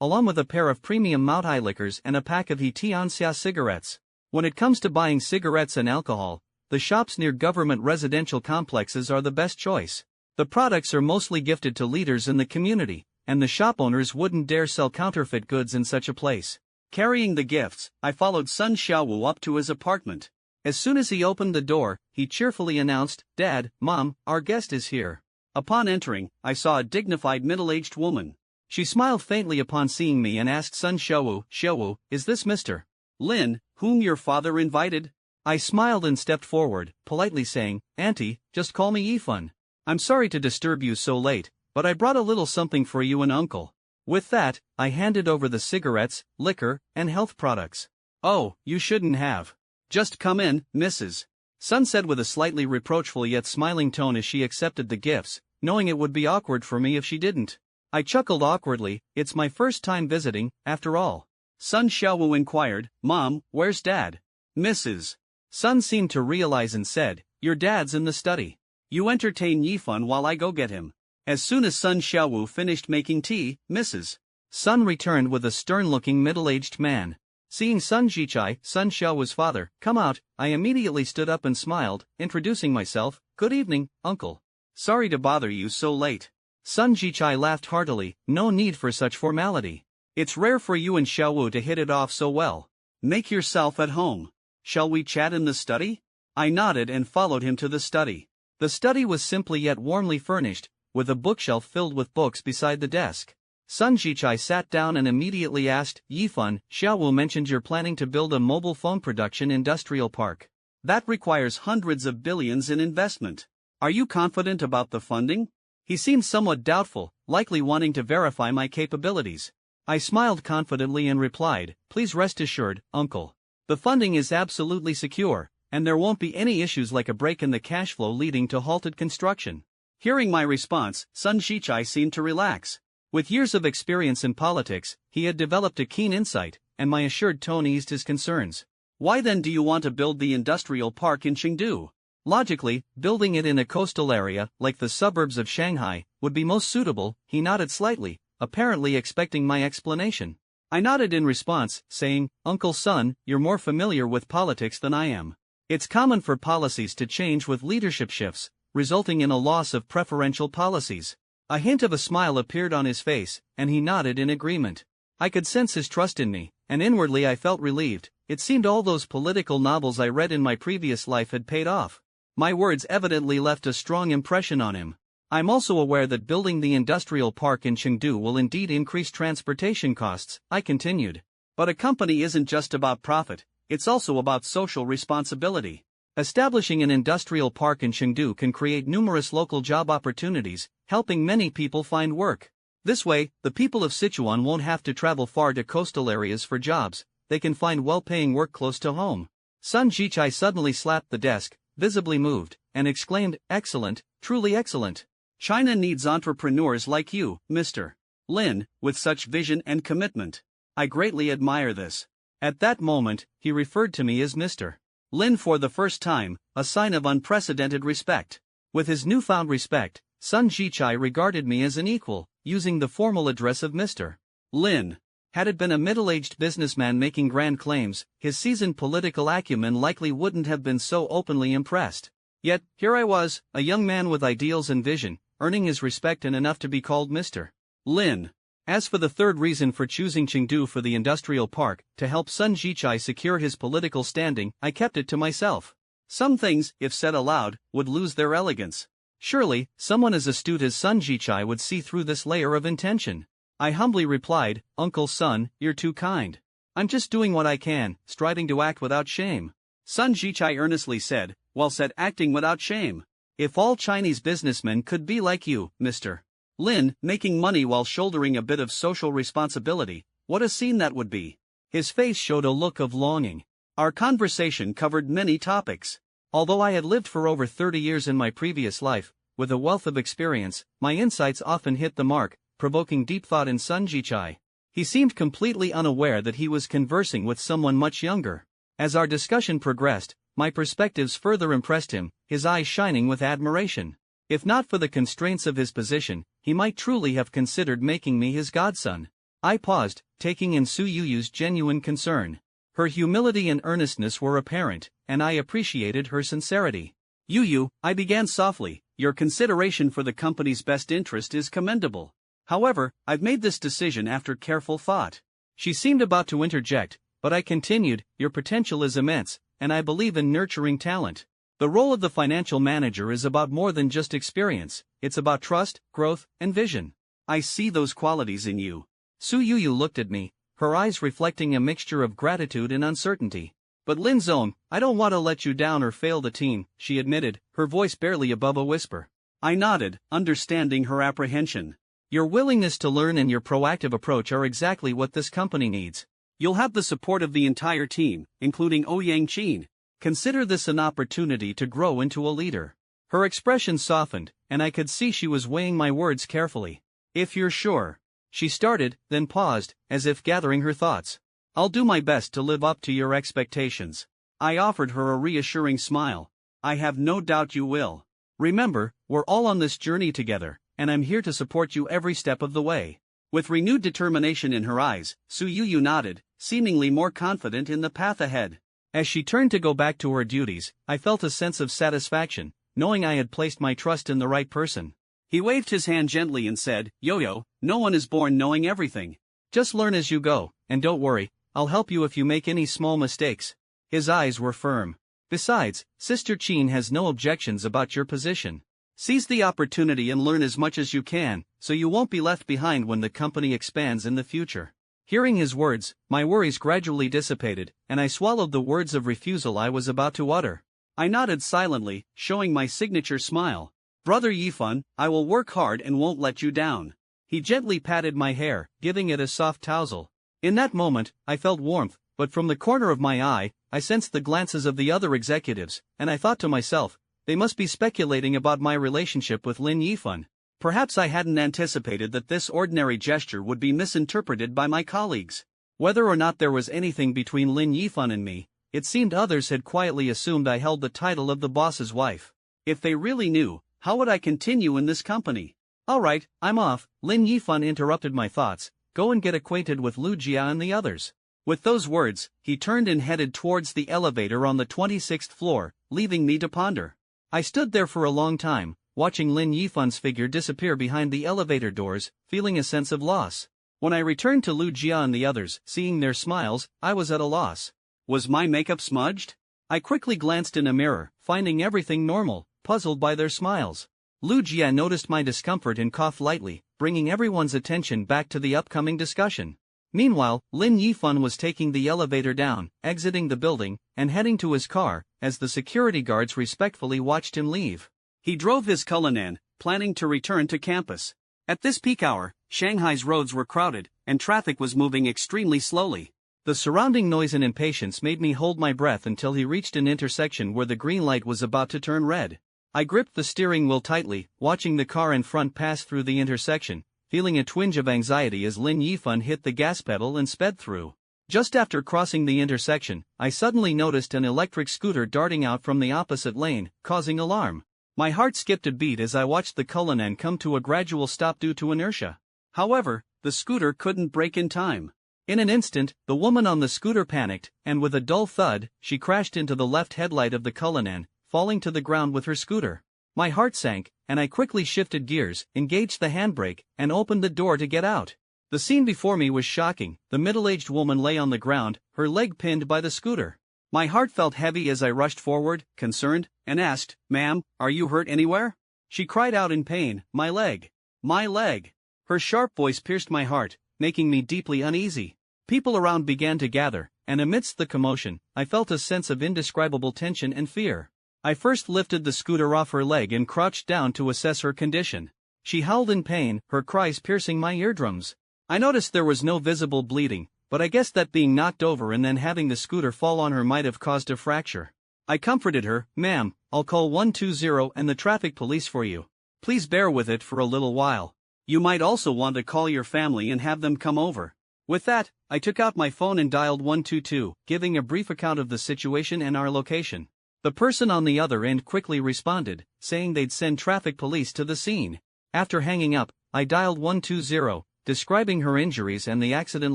along with a pair of premium Maotai liquors and a pack of Hetianxia cigarettes. When it comes to buying cigarettes and alcohol, the shops near government residential complexes are the best choice. The products are mostly gifted to leaders in the community, and the shop owners wouldn't dare sell counterfeit goods in such a place. Carrying the gifts, I followed Sun Xiaowu up to his apartment. As soon as he opened the door, he cheerfully announced, Dad, Mom, our guest is here. Upon entering, I saw a dignified middle-aged woman. She smiled faintly upon seeing me and asked Sun Xiaowu, is this Mr. Lin, whom your father invited? I smiled and stepped forward, politely saying, Auntie, just call me Yifan. I'm sorry to disturb you so late, but I brought a little something for you and Uncle. With that, I handed over the cigarettes, liquor, and health products. Oh, you shouldn't have. Just come in, Mrs. Sun said with a slightly reproachful yet smiling tone as she accepted the gifts, knowing it would be awkward for me if she didn't. I chuckled awkwardly, it's my first time visiting, after all. Sun Xiaowu inquired, Mom, where's Dad? Mrs. Sun seemed to realize and said, your dad's in the study. You entertain Yifan while I go get him. As soon as Sun Xiaowu finished making tea, Mrs. Sun returned with a stern-looking middle-aged man. Seeing Sun Jichai, Sun Xiaowu's father, come out, I immediately stood up and smiled, introducing myself, good evening, Uncle. Sorry to bother you so late. Sun Jichai laughed heartily, no need for such formality. It's rare for you and Xiaowu to hit it off so well. Make yourself at home. Shall we chat in the study? I nodded and followed him to the study. The study was simply yet warmly furnished, with a bookshelf filled with books beside the desk. Sun Jichai sat down and immediately asked, Yifan, Xiaowu mentioned you're planning to build a mobile phone production industrial park. That requires hundreds of billions in investment. Are you confident about the funding? He seemed somewhat doubtful, likely wanting to verify my capabilities. I smiled confidently and replied, please rest assured, uncle. The funding is absolutely secure, and there won't be any issues like a break in the cash flow leading to halted construction. Hearing my response, Sun Jichai seemed to relax. With years of experience in politics, he had developed a keen insight, and my assured tone eased his concerns. Why then do you want to build the industrial park in Chengdu? Logically, building it in a coastal area, like the suburbs of Shanghai, would be most suitable. He nodded slightly, apparently expecting my explanation. I nodded in response, saying, Uncle Sun, you're more familiar with politics than I am. It's common for policies to change with leadership shifts, resulting in a loss of preferential policies. A hint of a smile appeared on his face, and he nodded in agreement. I could sense his trust in me, and inwardly I felt relieved. It seemed all those political novels I read in my previous life had paid off. My words evidently left a strong impression on him. I'm also aware that building the industrial park in Chengdu will indeed increase transportation costs, I continued. But a company isn't just about profit, it's also about social responsibility. Establishing an industrial park in Chengdu can create numerous local job opportunities, helping many people find work. This way, the people of Sichuan won't have to travel far to coastal areas for jobs. They can find well-paying work close to home. Sun Jichai suddenly slapped the desk, visibly moved, and exclaimed, excellent, truly excellent. China needs entrepreneurs like you, Mr. Lin, with such vision and commitment. I greatly admire this. At that moment, he referred to me as Mr. Lin for the first time, a sign of unprecedented respect. With his newfound respect, Sun Jichai regarded me as an equal, using the formal address of Mr. Lin. Had it been a middle-aged businessman making grand claims, his seasoned political acumen likely wouldn't have been so openly impressed. Yet, here I was, a young man with ideals and vision, earning his respect and enough to be called Mr. Lin. As for the third reason for choosing Chengdu for the industrial park, to help Sun Jichai secure his political standing, I kept it to myself. Some things, if said aloud, would lose their elegance. Surely, someone as astute as Sun Jichai would see through this layer of intention. I humbly replied, Uncle Sun, you're too kind. I'm just doing what I can, striving to act without shame. Sun Jichai earnestly said, well said, acting without shame. If all Chinese businessmen could be like you, Mr. Lin, making money while shouldering a bit of social responsibility, what a scene that would be. His face showed a look of longing. Our conversation covered many topics. Although I had lived for over 30 years in my previous life, with a wealth of experience, my insights often hit the mark, provoking deep thought in Sun Jichai. He seemed completely unaware that he was conversing with someone much younger. As our discussion progressed, my perspectives further impressed him, his eyes shining with admiration. If not for the constraints of his position, he might truly have considered making me his godson. I paused, taking in Su Yuyu's genuine concern. Her humility and earnestness were apparent, and I appreciated her sincerity. Yuyu, I began softly, your consideration for the company's best interest is commendable. However, I've made this decision after careful thought. She seemed about to interject, but I continued, your potential is immense, and I believe in nurturing talent. The role of the financial manager is about more than just experience, it's about trust, growth, and vision. I see those qualities in you. Su Yuyu looked at me, her eyes reflecting a mixture of gratitude and uncertainty. But Lin Zong, I don't want to let you down or fail the team, she admitted, her voice barely above a whisper. I nodded, understanding her apprehension. Your willingness to learn and your proactive approach are exactly what this company needs. You'll have the support of the entire team, including Ouyang Qin. Consider this an opportunity to grow into a leader. Her expression softened, and I could see she was weighing my words carefully. If you're sure. She started, then paused, as if gathering her thoughts. I'll do my best to live up to your expectations. I offered her a reassuring smile. I have no doubt you will. Remember, we're all on this journey together, and I'm here to support you every step of the way. With renewed determination in her eyes, Su Yuyu nodded, seemingly more confident in the path ahead. As she turned to go back to her duties, I felt a sense of satisfaction, knowing I had placed my trust in the right person. He waved his hand gently and said, Yo-yo, no one is born knowing everything. Just learn as you go, and don't worry, I'll help you if you make any small mistakes. His eyes were firm. Besides, Sister Qin has no objections about your position. Seize the opportunity and learn as much as you can, so you won't be left behind when the company expands in the future. Hearing his words, my worries gradually dissipated, and I swallowed the words of refusal I was about to utter. I nodded silently, showing my signature smile. Brother Yifan, I will work hard and won't let you down. He gently patted my hair, giving it a soft tousle. In that moment, I felt warmth, but from the corner of my eye, I sensed the glances of the other executives, and I thought to myself, they must be speculating about my relationship with Lin Yifan. Perhaps I hadn't anticipated that this ordinary gesture would be misinterpreted by my colleagues. Whether or not there was anything between Lin Yifan and me, it seemed others had quietly assumed I held the title of the boss's wife. If they really knew, how would I continue in this company? Alright, I'm off, Lin Yifan interrupted my thoughts. Go and get acquainted with Lu Jia and the others. With those words, he turned and headed towards the elevator on the 26th floor, leaving me to ponder. I stood there for a long time, watching Lin Yifan's figure disappear behind the elevator doors, feeling a sense of loss. When I returned to Lu Jia and the others, seeing their smiles, I was at a loss. Was my makeup smudged? I quickly glanced in a mirror, finding everything normal, puzzled by their smiles. Lu Jia noticed my discomfort and coughed lightly, bringing everyone's attention back to the upcoming discussion. Meanwhile, Lin Yifan was taking the elevator down, exiting the building, and heading to his car, as the security guards respectfully watched him leave. He drove his Cullinan, planning to return to campus. At this peak hour, Shanghai's roads were crowded, and traffic was moving extremely slowly. The surrounding noise and impatience made me hold my breath until he reached an intersection where the green light was about to turn red. I gripped the steering wheel tightly, watching the car in front pass through the intersection, feeling a twinge of anxiety as Lin Yifan hit the gas pedal and sped through. Just after crossing the intersection, I suddenly noticed an electric scooter darting out from the opposite lane, causing alarm. My heart skipped a beat as I watched the Cullinan come to a gradual stop due to inertia. However, the scooter couldn't brake in time. In an instant, the woman on the scooter panicked, and with a dull thud, she crashed into the left headlight of the Cullinan, falling to the ground with her scooter. My heart sank, and I quickly shifted gears, engaged the handbrake, and opened the door to get out. The scene before me was shocking. The middle-aged woman lay on the ground, her leg pinned by the scooter. My heart felt heavy as I rushed forward, concerned, and asked, "Ma'am, are you hurt anywhere?" She cried out in pain, "My leg! My leg!" Her sharp voice pierced my heart, making me deeply uneasy. People around began to gather, and amidst the commotion, I felt a sense of indescribable tension and fear. I first lifted the scooter off her leg and crouched down to assess her condition. She howled in pain, her cries piercing my eardrums. I noticed there was no visible bleeding, but I guessed that being knocked over and then having the scooter fall on her might have caused a fracture. I comforted her, "Ma'am, I'll call 120 and the traffic police for you. Please bear with it for a little while. You might also want to call your family and have them come over." With that, I took out my phone and dialed 122, giving a brief account of the situation and our location. The person on the other end quickly responded, saying they'd send traffic police to the scene. After hanging up, I dialed 120, describing her injuries and the accident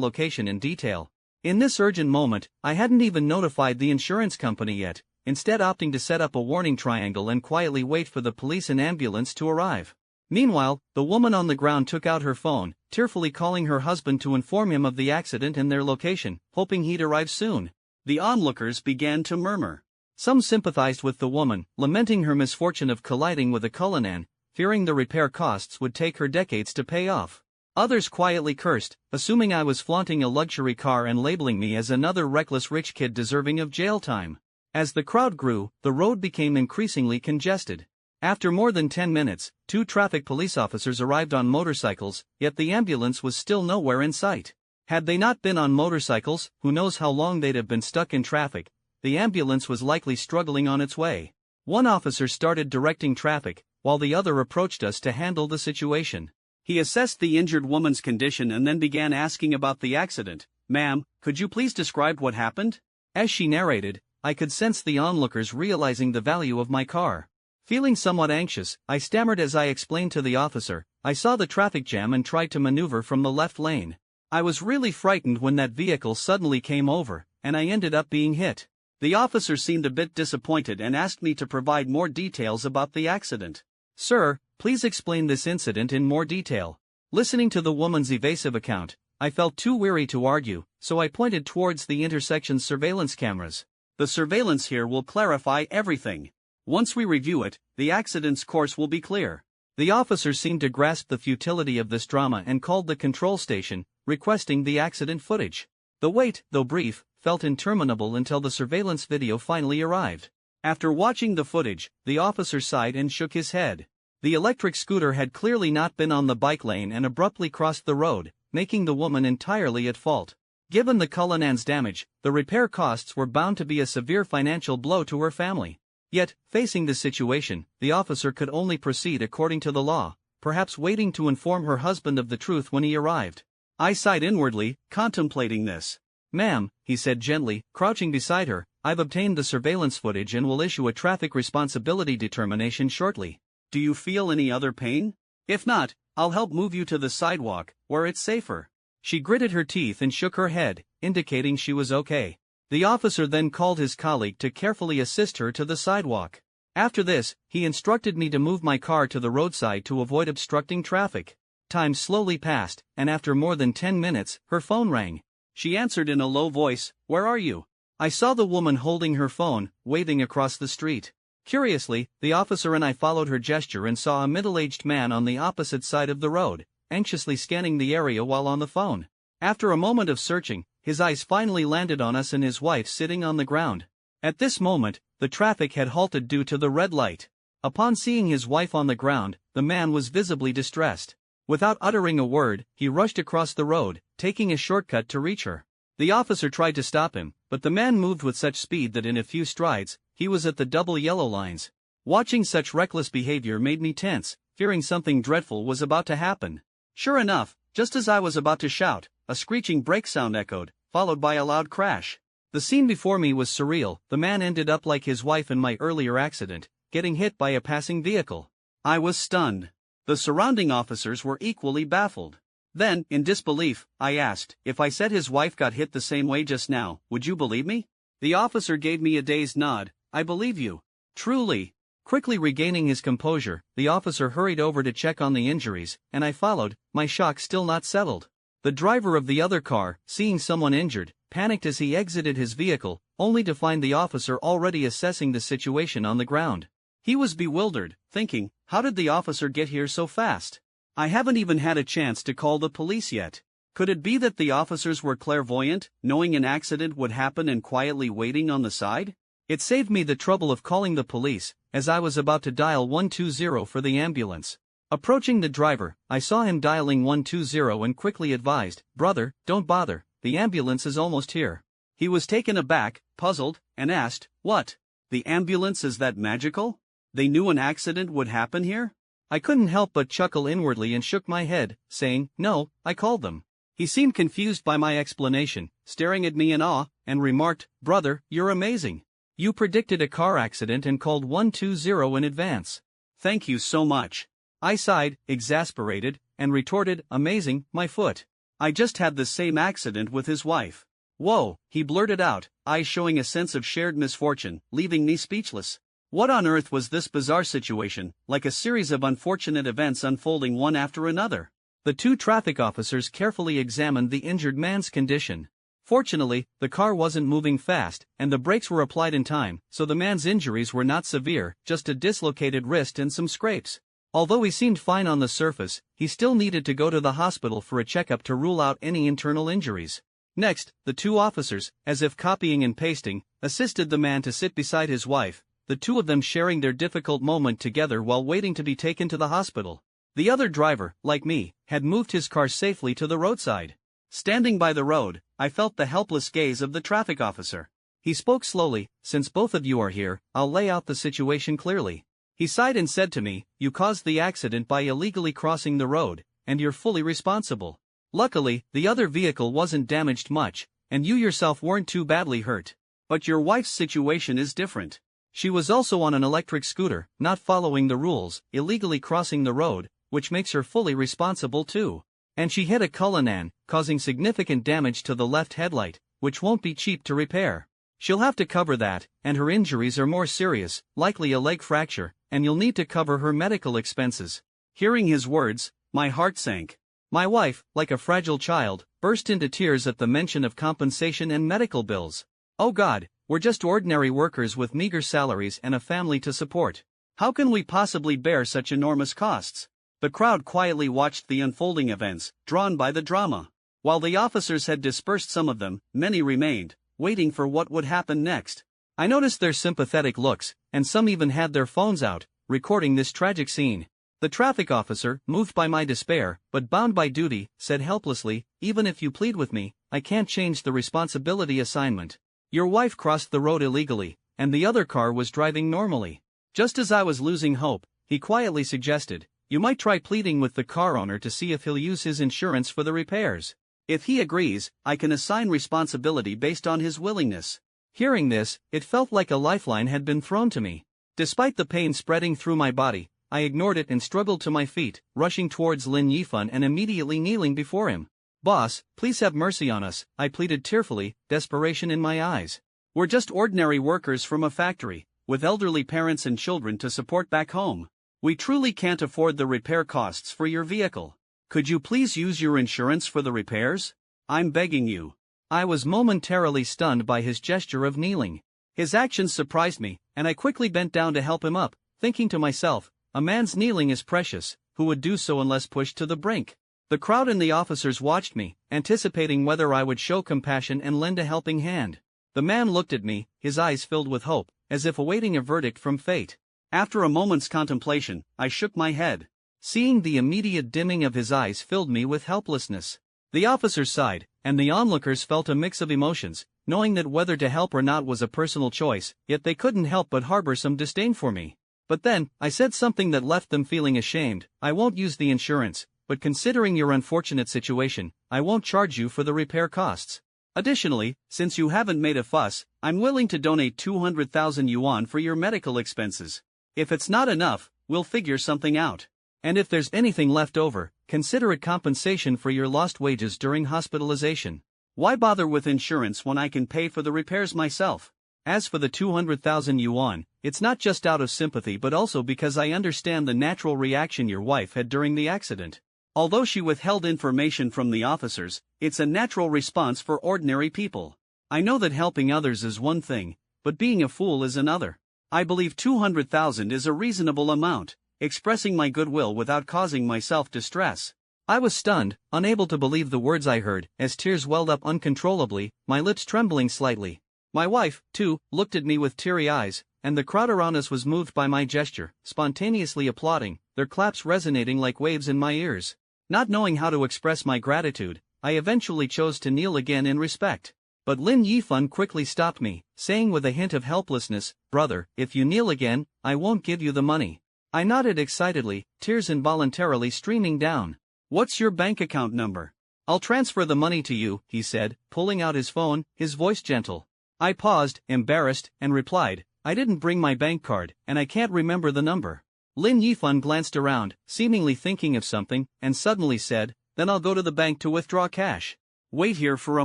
location in detail. In this urgent moment, I hadn't even notified the insurance company yet, instead opting to set up a warning triangle and quietly wait for the police and ambulance to arrive. Meanwhile, the woman on the ground took out her phone, tearfully calling her husband to inform him of the accident and their location, hoping he'd arrive soon. The onlookers began to murmur. Some sympathized with the woman, lamenting her misfortune of colliding with a Cullinan, fearing the repair costs would take her decades to pay off. Others quietly cursed, assuming I was flaunting a luxury car and labeling me as another reckless rich kid deserving of jail time. As the crowd grew, the road became increasingly congested. After more than 10 minutes, 2 traffic police officers arrived on motorcycles, yet the ambulance was still nowhere in sight. Had they not been on motorcycles, who knows how long they'd have been stuck in traffic. The ambulance was likely struggling on its way. One officer started directing traffic, while the other approached us to handle the situation. He assessed the injured woman's condition and then began asking about the accident. "Ma'am, could you please describe what happened?" As she narrated, I could sense the onlookers realizing the value of my car. Feeling somewhat anxious, I stammered as I explained to the officer, "I saw the traffic jam and tried to maneuver from the left lane. I was really frightened when that vehicle suddenly came over, and I ended up being hit." The officer seemed a bit disappointed and asked me to provide more details about the accident. "Sir, please explain this incident in more detail." Listening to the woman's evasive account, I felt too weary to argue, so I pointed towards the intersection's surveillance cameras. "The surveillance here will clarify everything. Once we review it, the accident's course will be clear." The officer seemed to grasp the futility of this drama and called the control station, requesting the accident footage. The wait, though brief, felt interminable until the surveillance video finally arrived. After watching the footage, the officer sighed and shook his head. The electric scooter had clearly not been on the bike lane and abruptly crossed the road, making the woman entirely at fault. Given the Cullinan's damage, the repair costs were bound to be a severe financial blow to her family. Yet, facing the situation, the officer could only proceed according to the law, perhaps waiting to inform her husband of the truth when he arrived. I sighed inwardly, contemplating this. "Ma'am," he said gently, crouching beside her, "I've obtained the surveillance footage and will issue a traffic responsibility determination shortly. Do you feel any other pain? If not, I'll help move you to the sidewalk, where it's safer." She gritted her teeth and shook her head, indicating she was okay. The officer then called his colleague to carefully assist her to the sidewalk. After this, he instructed me to move my car to the roadside to avoid obstructing traffic. Time slowly passed, and after more than 10 minutes, her phone rang. She answered in a low voice, "Where are you?" I saw the woman holding her phone, waving across the street. Curiously, the officer and I followed her gesture and saw a middle-aged man on the opposite side of the road, anxiously scanning the area while on the phone. After a moment of searching, his eyes finally landed on us and his wife sitting on the ground. At this moment, the traffic had halted due to the red light. Upon seeing his wife on the ground, the man was visibly distressed. Without uttering a word, he rushed across the road, taking a shortcut to reach her. The officer tried to stop him, but the man moved with such speed that in a few strides, he was at the double yellow lines. Watching such reckless behavior made me tense, fearing something dreadful was about to happen. Sure enough, just as I was about to shout, a screeching brake sound echoed, followed by a loud crash. The scene before me was surreal. The man ended up like his wife in my earlier accident, getting hit by a passing vehicle. I was stunned. The surrounding officers were equally baffled. Then, in disbelief, I asked, "If I said his wife got hit the same way just now, would you believe me?" The officer gave me a dazed nod. "I believe you." Truly. Quickly regaining his composure, the officer hurried over to check on the injuries, and I followed, my shock still not settled. The driver of the other car, seeing someone injured, panicked as he exited his vehicle, only to find the officer already assessing the situation on the ground. He was bewildered, thinking, "How did the officer get here so fast? I haven't even had a chance to call the police yet." Could it be that the officers were clairvoyant, knowing an accident would happen and quietly waiting on the side? It saved me the trouble of calling the police, as I was about to dial 120 for the ambulance. Approaching the driver, I saw him dialing 120 and quickly advised, "Brother, don't bother, the ambulance is almost here." He was taken aback, puzzled, and asked, "What? The ambulance is that magical? They knew an accident would happen here?" I couldn't help but chuckle inwardly and shook my head, saying, "No, I called them." He seemed confused by my explanation, staring at me in awe, and remarked, "Brother, you're amazing. You predicted a car accident and called 120 in advance." "Thank you so much." I sighed, exasperated, and retorted, "Amazing, my foot. I just had the same accident with his wife." "Whoa," he blurted out, eyes showing a sense of shared misfortune, leaving me speechless. What on earth was this bizarre situation, like a series of unfortunate events unfolding one after another? The two traffic officers carefully examined the injured man's condition. Fortunately, the car wasn't moving fast, and the brakes were applied in time, so the man's injuries were not severe, just a dislocated wrist and some scrapes. Although he seemed fine on the surface, he still needed to go to the hospital for a checkup to rule out any internal injuries. Next, the two officers, as if copying and pasting, assisted the man to sit beside his wife, the two of them sharing their difficult moment together while waiting to be taken to the hospital. The other driver, like me, had moved his car safely to the roadside. Standing by the road, I felt the helpless gaze of the traffic officer. He spoke slowly, "Since both of you are here, I'll lay out the situation clearly." He sighed and said to me, "You caused the accident by illegally crossing the road, and you're fully responsible. Luckily, the other vehicle wasn't damaged much, and you yourself weren't too badly hurt. But your wife's situation is different. She was also on an electric scooter, not following the rules, illegally crossing the road, which makes her fully responsible too. And she hit a Cullinan, causing significant damage to the left headlight, which won't be cheap to repair. She'll have to cover that, and her injuries are more serious, likely a leg fracture, and you'll need to cover her medical expenses." Hearing his words, my heart sank. My wife, like a fragile child, burst into tears at the mention of compensation and medical bills. "Oh God, we're just ordinary workers with meager salaries and a family to support. How can we possibly bear such enormous costs? The crowd quietly watched the unfolding events, drawn by the drama. While the officers had dispersed some of them, many remained, waiting for what would happen next. I noticed their sympathetic looks, and some even had their phones out, recording this tragic scene. The traffic officer, moved by my despair, but bound by duty, said helplessly, "Even if you plead with me, I can't change the responsibility assignment. Your wife crossed the road illegally, and the other car was driving normally." Just as I was losing hope, he quietly suggested, "You might try pleading with the car owner to see if he'll use his insurance for the repairs. If he agrees, I can assign responsibility based on his willingness." Hearing this, it felt like a lifeline had been thrown to me. Despite the pain spreading through my body, I ignored it and struggled to my feet, rushing towards Lin Yifan and immediately kneeling before him. "Boss, please have mercy on us," I pleaded tearfully, desperation in my eyes. "We're just ordinary workers from a factory, with elderly parents and children to support back home. We truly can't afford the repair costs for your vehicle. Could you please use your insurance for the repairs? I'm begging you." I was momentarily stunned by his gesture of kneeling. His actions surprised me, and I quickly bent down to help him up, thinking to myself, a man's kneeling is precious, who would do so unless pushed to the brink? The crowd and the officers watched me, anticipating whether I would show compassion and lend a helping hand. The man looked at me, his eyes filled with hope, as if awaiting a verdict from fate. After a moment's contemplation, I shook my head. Seeing the immediate dimming of his eyes filled me with helplessness. The officers sighed, and the onlookers felt a mix of emotions, knowing that whether to help or not was a personal choice, yet they couldn't help but harbor some disdain for me. But then, I said something that left them feeling ashamed. "I won't use the insurance, but considering your unfortunate situation, I won't charge you for the repair costs. Additionally, since you haven't made a fuss, I'm willing to donate 200,000 yuan for your medical expenses. If it's not enough, we'll figure something out. And if there's anything left over, consider it compensation for your lost wages during hospitalization. Why bother with insurance when I can pay for the repairs myself? As for the 200,000 yuan, it's not just out of sympathy but also because I understand the natural reaction your wife had during the accident. Although she withheld information from the officers, it's a natural response for ordinary people. I know that helping others is one thing, but being a fool is another. I believe 200,000 is a reasonable amount, expressing my goodwill without causing myself distress." I was stunned, unable to believe the words I heard, as tears welled up uncontrollably, my lips trembling slightly. My wife, too, looked at me with teary eyes, and the crowd around us was moved by my gesture, spontaneously applauding, their claps resonating like waves in my ears. Not knowing how to express my gratitude, I eventually chose to kneel again in respect. But Lin Yifan quickly stopped me, saying with a hint of helplessness, "Brother, if you kneel again, I won't give you the money." I nodded excitedly, tears involuntarily streaming down. "What's your bank account number? I'll transfer the money to you," he said, pulling out his phone, his voice gentle. I paused, embarrassed, and replied, "I didn't bring my bank card, and I can't remember the number." Lin Yifan glanced around, seemingly thinking of something, and suddenly said, "Then I'll go to the bank to withdraw cash. Wait here for a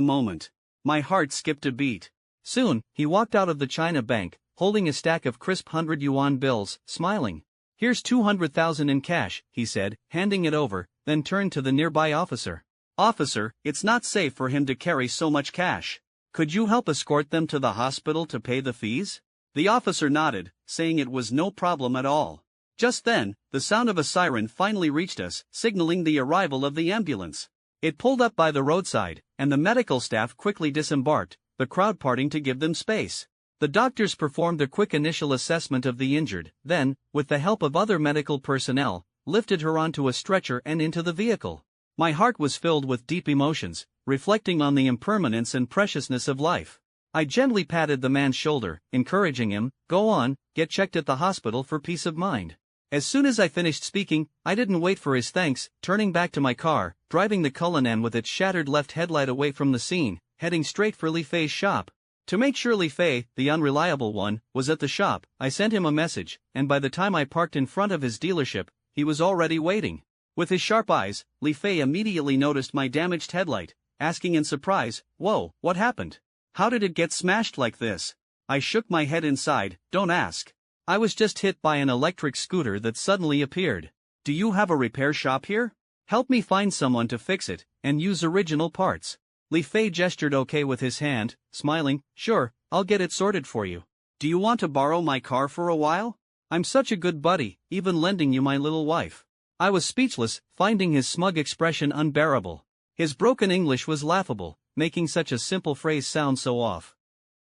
moment." My heart skipped a beat. Soon, he walked out of the China bank, holding a stack of crisp 100 yuan bills, smiling. "Here's 200,000 in cash," he said, handing it over, then turned to the nearby officer. "Officer, it's not safe for him to carry so much cash. Could you help escort them to the hospital to pay the fees?" The officer nodded, saying it was no problem at all. Just then, the sound of a siren finally reached us, signaling the arrival of the ambulance. It pulled up by the roadside, and the medical staff quickly disembarked, the crowd parting to give them space. The doctors performed a quick initial assessment of the injured, then, with the help of other medical personnel, lifted her onto a stretcher and into the vehicle. My heart was filled with deep emotions, reflecting on the impermanence and preciousness of life. I gently patted the man's shoulder, encouraging him, "Go on, get checked at the hospital for peace of mind." As soon as I finished speaking, I didn't wait for his thanks, turning back to my car, driving the Cullinan with its shattered left headlight away from the scene, heading straight for Li Fei's shop. To make sure Li Fei, the unreliable one, was at the shop, I sent him a message, and by the time I parked in front of his dealership, he was already waiting. With his sharp eyes, Li Fei immediately noticed my damaged headlight, asking in surprise, "Whoa, what happened? How did it get smashed like this?" I shook my head inside, "Don't ask. I was just hit by an electric scooter that suddenly appeared. Do you have a repair shop here? Help me find someone to fix it, and use original parts." Li Fei gestured okay with his hand, smiling, "Sure, I'll get it sorted for you. Do you want to borrow my car for a while? I'm such a good buddy, even lending you my little wife. I was speechless, finding his smug expression unbearable. His broken English was laughable, making such a simple phrase sound so off.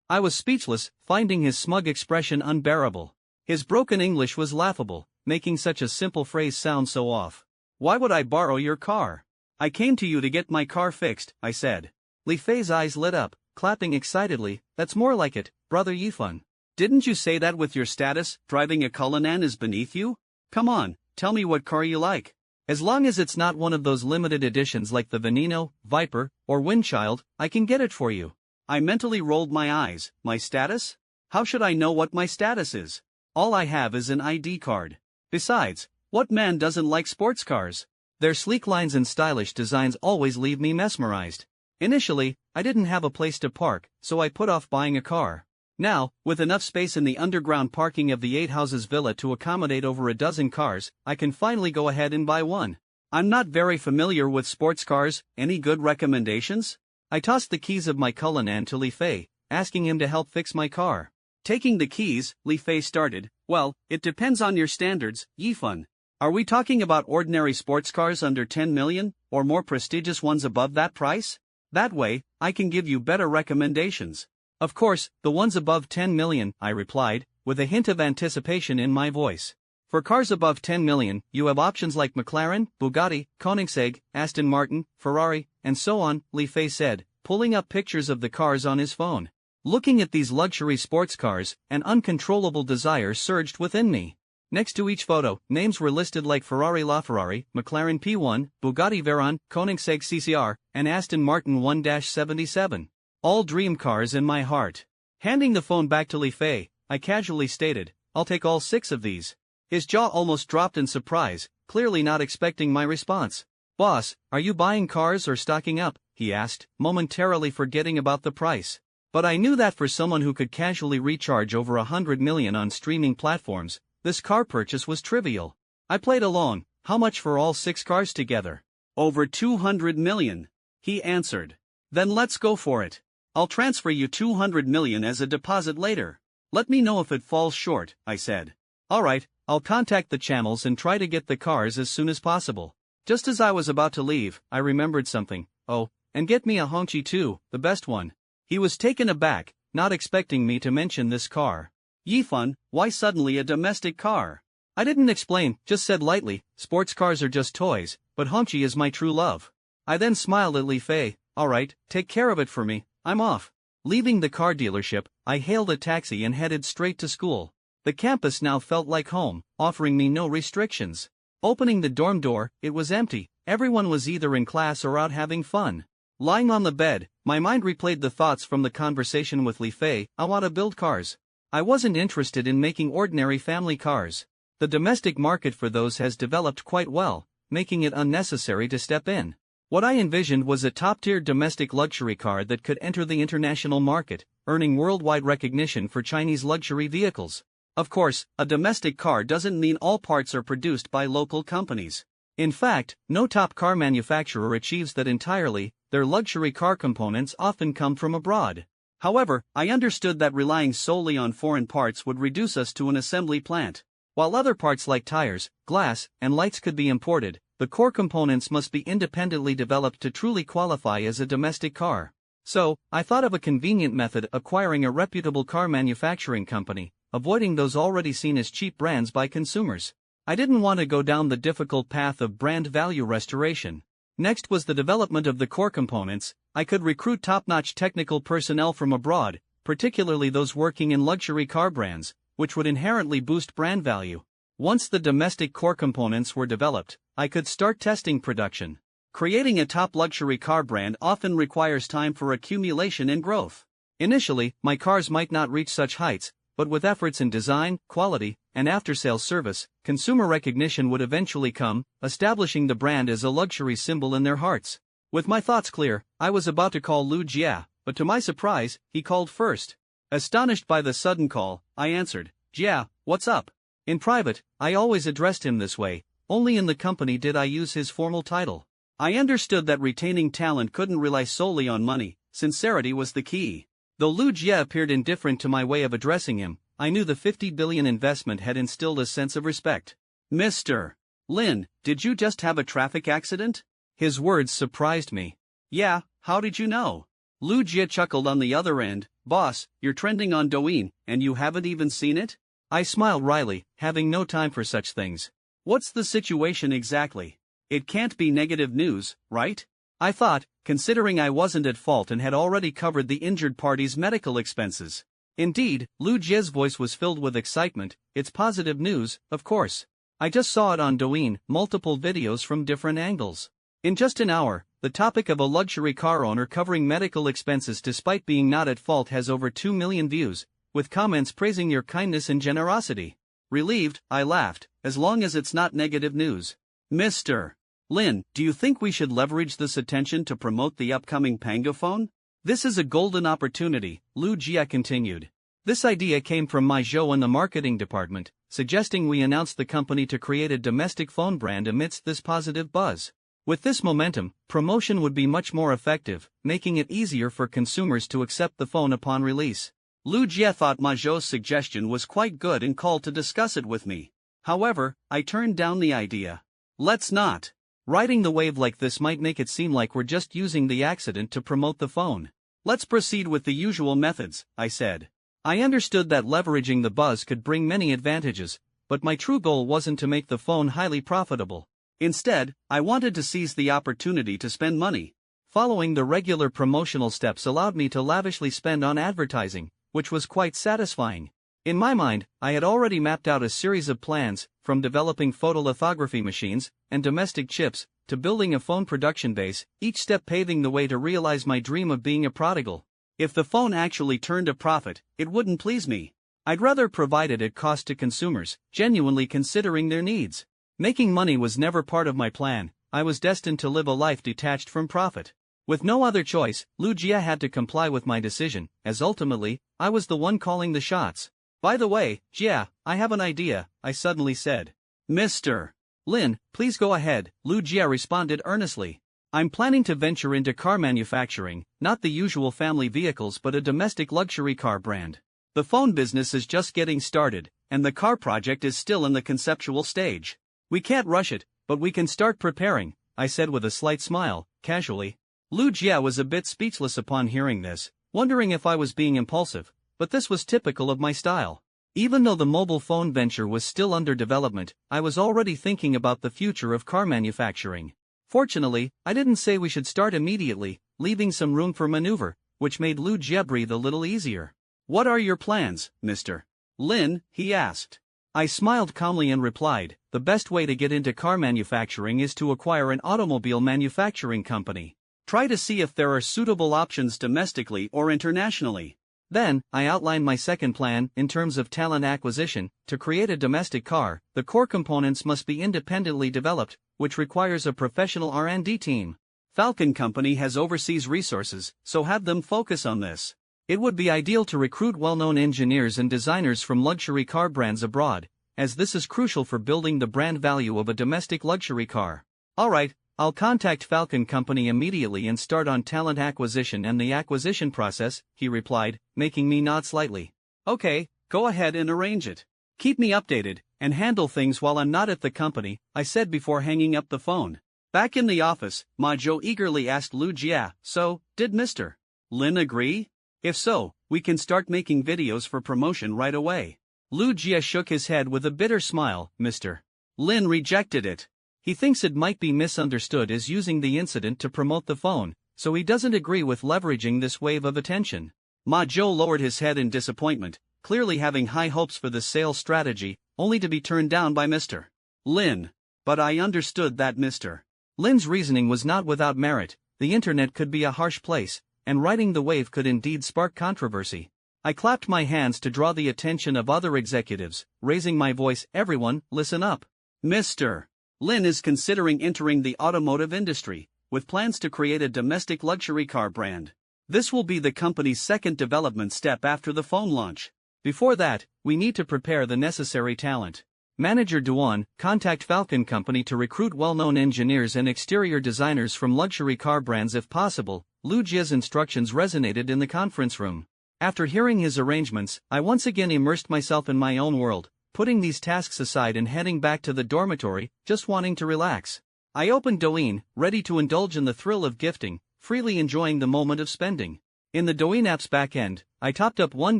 I was speechless, finding his smug expression unbearable. His broken English was laughable, making such a simple phrase sound so off. Why would I borrow your car? I came to you to get my car fixed, I said. Li Fei's eyes lit up, clapping excitedly. That's more like it, brother Yifan. Didn't you say that with your status, driving a Cullinan is beneath you? Come on, tell me what car you like. As long as it's not one of those limited editions like the Veneno, Viper, or Windchild, I can get it for you. I mentally rolled my eyes. My status? How should I know what my status is? All I have is an ID card. Besides, what man doesn't like sports cars? Their sleek lines and stylish designs always leave me mesmerized. Initially, I didn't have a place to park, so I put off buying a car. Now, with enough space in the underground parking of the 8 houses villa to accommodate over a dozen cars, I can finally go ahead and buy one. I'm not very familiar with sports cars. Any good recommendations? I tossed the keys of my Cullinan to Li Fei, asking him to help fix my car. Taking the keys, Li Fei started. Well, it depends on your standards, Yifan. Are we talking about ordinary sports cars under 10 million, or more prestigious ones above that price? That way, I can give you better recommendations. Of course, the ones above 10 million, I replied, with a hint of anticipation in my voice. For cars above 10 million, you have options like McLaren, Bugatti, Koenigsegg, Aston Martin, Ferrari, and so on, Li Fei said, pulling up pictures of the cars on his phone. Looking at these luxury sports cars, an uncontrollable desire surged within me. Next to each photo, names were listed like Ferrari LaFerrari, McLaren P1, Bugatti Veyron, Koenigsegg CCR, and Aston Martin 1-77. All dream cars in my heart. Handing the phone back to Li Fei, I casually stated, I'll take all 6 of these. His jaw almost dropped in surprise, clearly not expecting my response. Boss, are you buying cars or stocking up? He asked, momentarily forgetting about the price. But I knew that for someone who could casually recharge over 100 million on streaming platforms, this car purchase was trivial. I played along. How much for all 6 cars together? Over 200 million. He answered. Then let's go for it. I'll transfer you 200 million as a deposit later. Let me know if it falls short, I said. Alright, I'll contact the channels and try to get the cars as soon as possible. Just as I was about to leave, I remembered something. Oh, and get me a Hongqi too, the best one. He was taken aback, not expecting me to mention this car. Yifan, why suddenly a domestic car? I didn't explain, just said lightly, sports cars are just toys, but Hongqi is my true love. I then smiled at Li Fei. Alright, take care of it for me, I'm off. Leaving the car dealership, I hailed a taxi and headed straight to school. The campus now felt like home, offering me no restrictions. Opening the dorm door, it was empty. Everyone was either in class or out having fun. Lying on the bed, my mind replayed the thoughts from the conversation with Li Fei. I want to build cars. I wasn't interested in making ordinary family cars. The domestic market for those has developed quite well, making it unnecessary to step in. What I envisioned was a top-tier domestic luxury car that could enter the international market, earning worldwide recognition for Chinese luxury vehicles. Of course, a domestic car doesn't mean all parts are produced by local companies. In fact, no top car manufacturer achieves that entirely. Their luxury car components often come from abroad. However, I understood that relying solely on foreign parts would reduce us to an assembly plant. While other parts like tires, glass, and lights could be imported, the core components must be independently developed to truly qualify as a domestic car. So, I thought of a convenient method: acquiring a reputable car manufacturing company, avoiding those already seen as cheap brands by consumers. I didn't want to go down the difficult path of brand value restoration. Next was the development of the core components. I could recruit top-notch technical personnel from abroad, particularly those working in luxury car brands, which would inherently boost brand value. Once the domestic core components were developed, I could start testing production. Creating a top luxury car brand often requires time for accumulation and growth. Initially, my cars might not reach such heights, but with efforts in design, quality, and after-sales service, consumer recognition would eventually come, establishing the brand as a luxury symbol in their hearts. With my thoughts clear, I was about to call Lu Jia, but to my surprise, he called first. Astonished by the sudden call, I answered, Jia, what's up? In private, I always addressed him this way. Only in the company did I use his formal title. I understood that retaining talent couldn't rely solely on money. Sincerity was the key. Though Lu Jia appeared indifferent to my way of addressing him, I knew the 50 billion investment had instilled a sense of respect. Mr. Lin, did you just have a traffic accident? His words surprised me. Yeah, how did you know? Lu Jie chuckled on the other end. Boss, you're trending on Douyin, and you haven't even seen it? I smiled wryly, having no time for such things. What's the situation exactly? It can't be negative news, right? I thought, considering I wasn't at fault and had already covered the injured party's medical expenses. Indeed, Lu Jie's voice was filled with excitement. It's positive news, of course. I just saw it on Douyin, multiple videos from different angles. In just an hour, the topic of a luxury car owner covering medical expenses despite being not at fault has over 2 million views, with comments praising your kindness and generosity. Relieved, I laughed, as long as it's not negative news. Mr. Lin, do you think we should leverage this attention to promote the upcoming Panga phone? This is a golden opportunity, Lu Jie continued. This idea came from my Zhou in the marketing department, suggesting we announce the company to create a domestic phone brand amidst this positive buzz. With this momentum, promotion would be much more effective, making it easier for consumers to accept the phone upon release. Lu Jie thought Ma Zhou's suggestion was quite good and called to discuss it with me. However, I turned down the idea. Let's not. Riding the wave like this might make it seem like we're just using the accident to promote the phone. Let's proceed with the usual methods, I said. I understood that leveraging the buzz could bring many advantages, but my true goal wasn't to make the phone highly profitable. Instead, I wanted to seize the opportunity to spend money. Following the regular promotional steps allowed me to lavishly spend on advertising, which was quite satisfying. In my mind, I had already mapped out a series of plans, from developing photolithography machines and domestic chips, to building a phone production base, each step paving the way to realize my dream of being a prodigal. If the phone actually turned a profit, it wouldn't please me. I'd rather provide it at cost to consumers, genuinely considering their needs. Making money was never part of my plan. I was destined to live a life detached from profit. With no other choice, Lu Jie had to comply with my decision, as ultimately, I was the one calling the shots. By the way, Jie, I have an idea, I suddenly said. Mr. Lin, please go ahead, Lu Jie responded earnestly. I'm planning to venture into car manufacturing, not the usual family vehicles but a domestic luxury car brand. The phone business is just getting started, and the car project is still in the conceptual stage. We can't rush it, but we can start preparing, I said with a slight smile, casually. Lu Jie was a bit speechless upon hearing this, wondering if I was being impulsive, but this was typical of my style. Even though the mobile phone venture was still under development, I was already thinking about the future of car manufacturing. Fortunately, I didn't say we should start immediately, leaving some room for maneuver, which made Lu Jie breathe a little easier. What are your plans, Mr. Lin? He asked. I smiled calmly and replied, the best way to get into car manufacturing is to acquire an automobile manufacturing company. Try to see if there are suitable options domestically or internationally. Then, I outlined my second plan, in terms of talent acquisition. To create a domestic car, the core components must be independently developed, which requires a professional R&D team. Falcon Company has overseas resources, so have them focus on this. It would be ideal to recruit well-known engineers and designers from luxury car brands abroad, as this is crucial for building the brand value of a domestic luxury car. Alright, I'll contact Falcon Company immediately and start on talent acquisition and the acquisition process, he replied, making me nod slightly. Okay, go ahead and arrange it. Keep me updated, and handle things while I'm not at the company, I said before hanging up the phone. Back in the office, Ma Zhou eagerly asked Lu Jie, so, did Mr. Lin agree? If so, we can start making videos for promotion right away. Lu Jie shook his head with a bitter smile. Mr. Lin rejected it. He thinks it might be misunderstood as using the incident to promote the phone, so he doesn't agree with leveraging this wave of attention. Ma Zhou lowered his head in disappointment, clearly having high hopes for the sales strategy, only to be turned down by Mr. Lin. But I understood that Mr. Lin's reasoning was not without merit. The internet could be a harsh place, and riding the wave could indeed spark controversy. I clapped my hands to draw the attention of other executives, raising my voice, everyone, listen up. Mr. Lin is considering entering the automotive industry, with plans to create a domestic luxury car brand. This will be the company's second development step after the phone launch. Before that, we need to prepare the necessary talent. Manager Duan, contact Falcon Company to recruit well-known engineers and exterior designers from luxury car brands if possible. Lu Jie's instructions resonated in the conference room. After hearing his arrangements, I once again immersed myself in my own world, putting these tasks aside and heading back to the dormitory, just wanting to relax. I opened Douyin, ready to indulge in the thrill of gifting, freely enjoying the moment of spending. In the Douyin app's backend, I topped up 1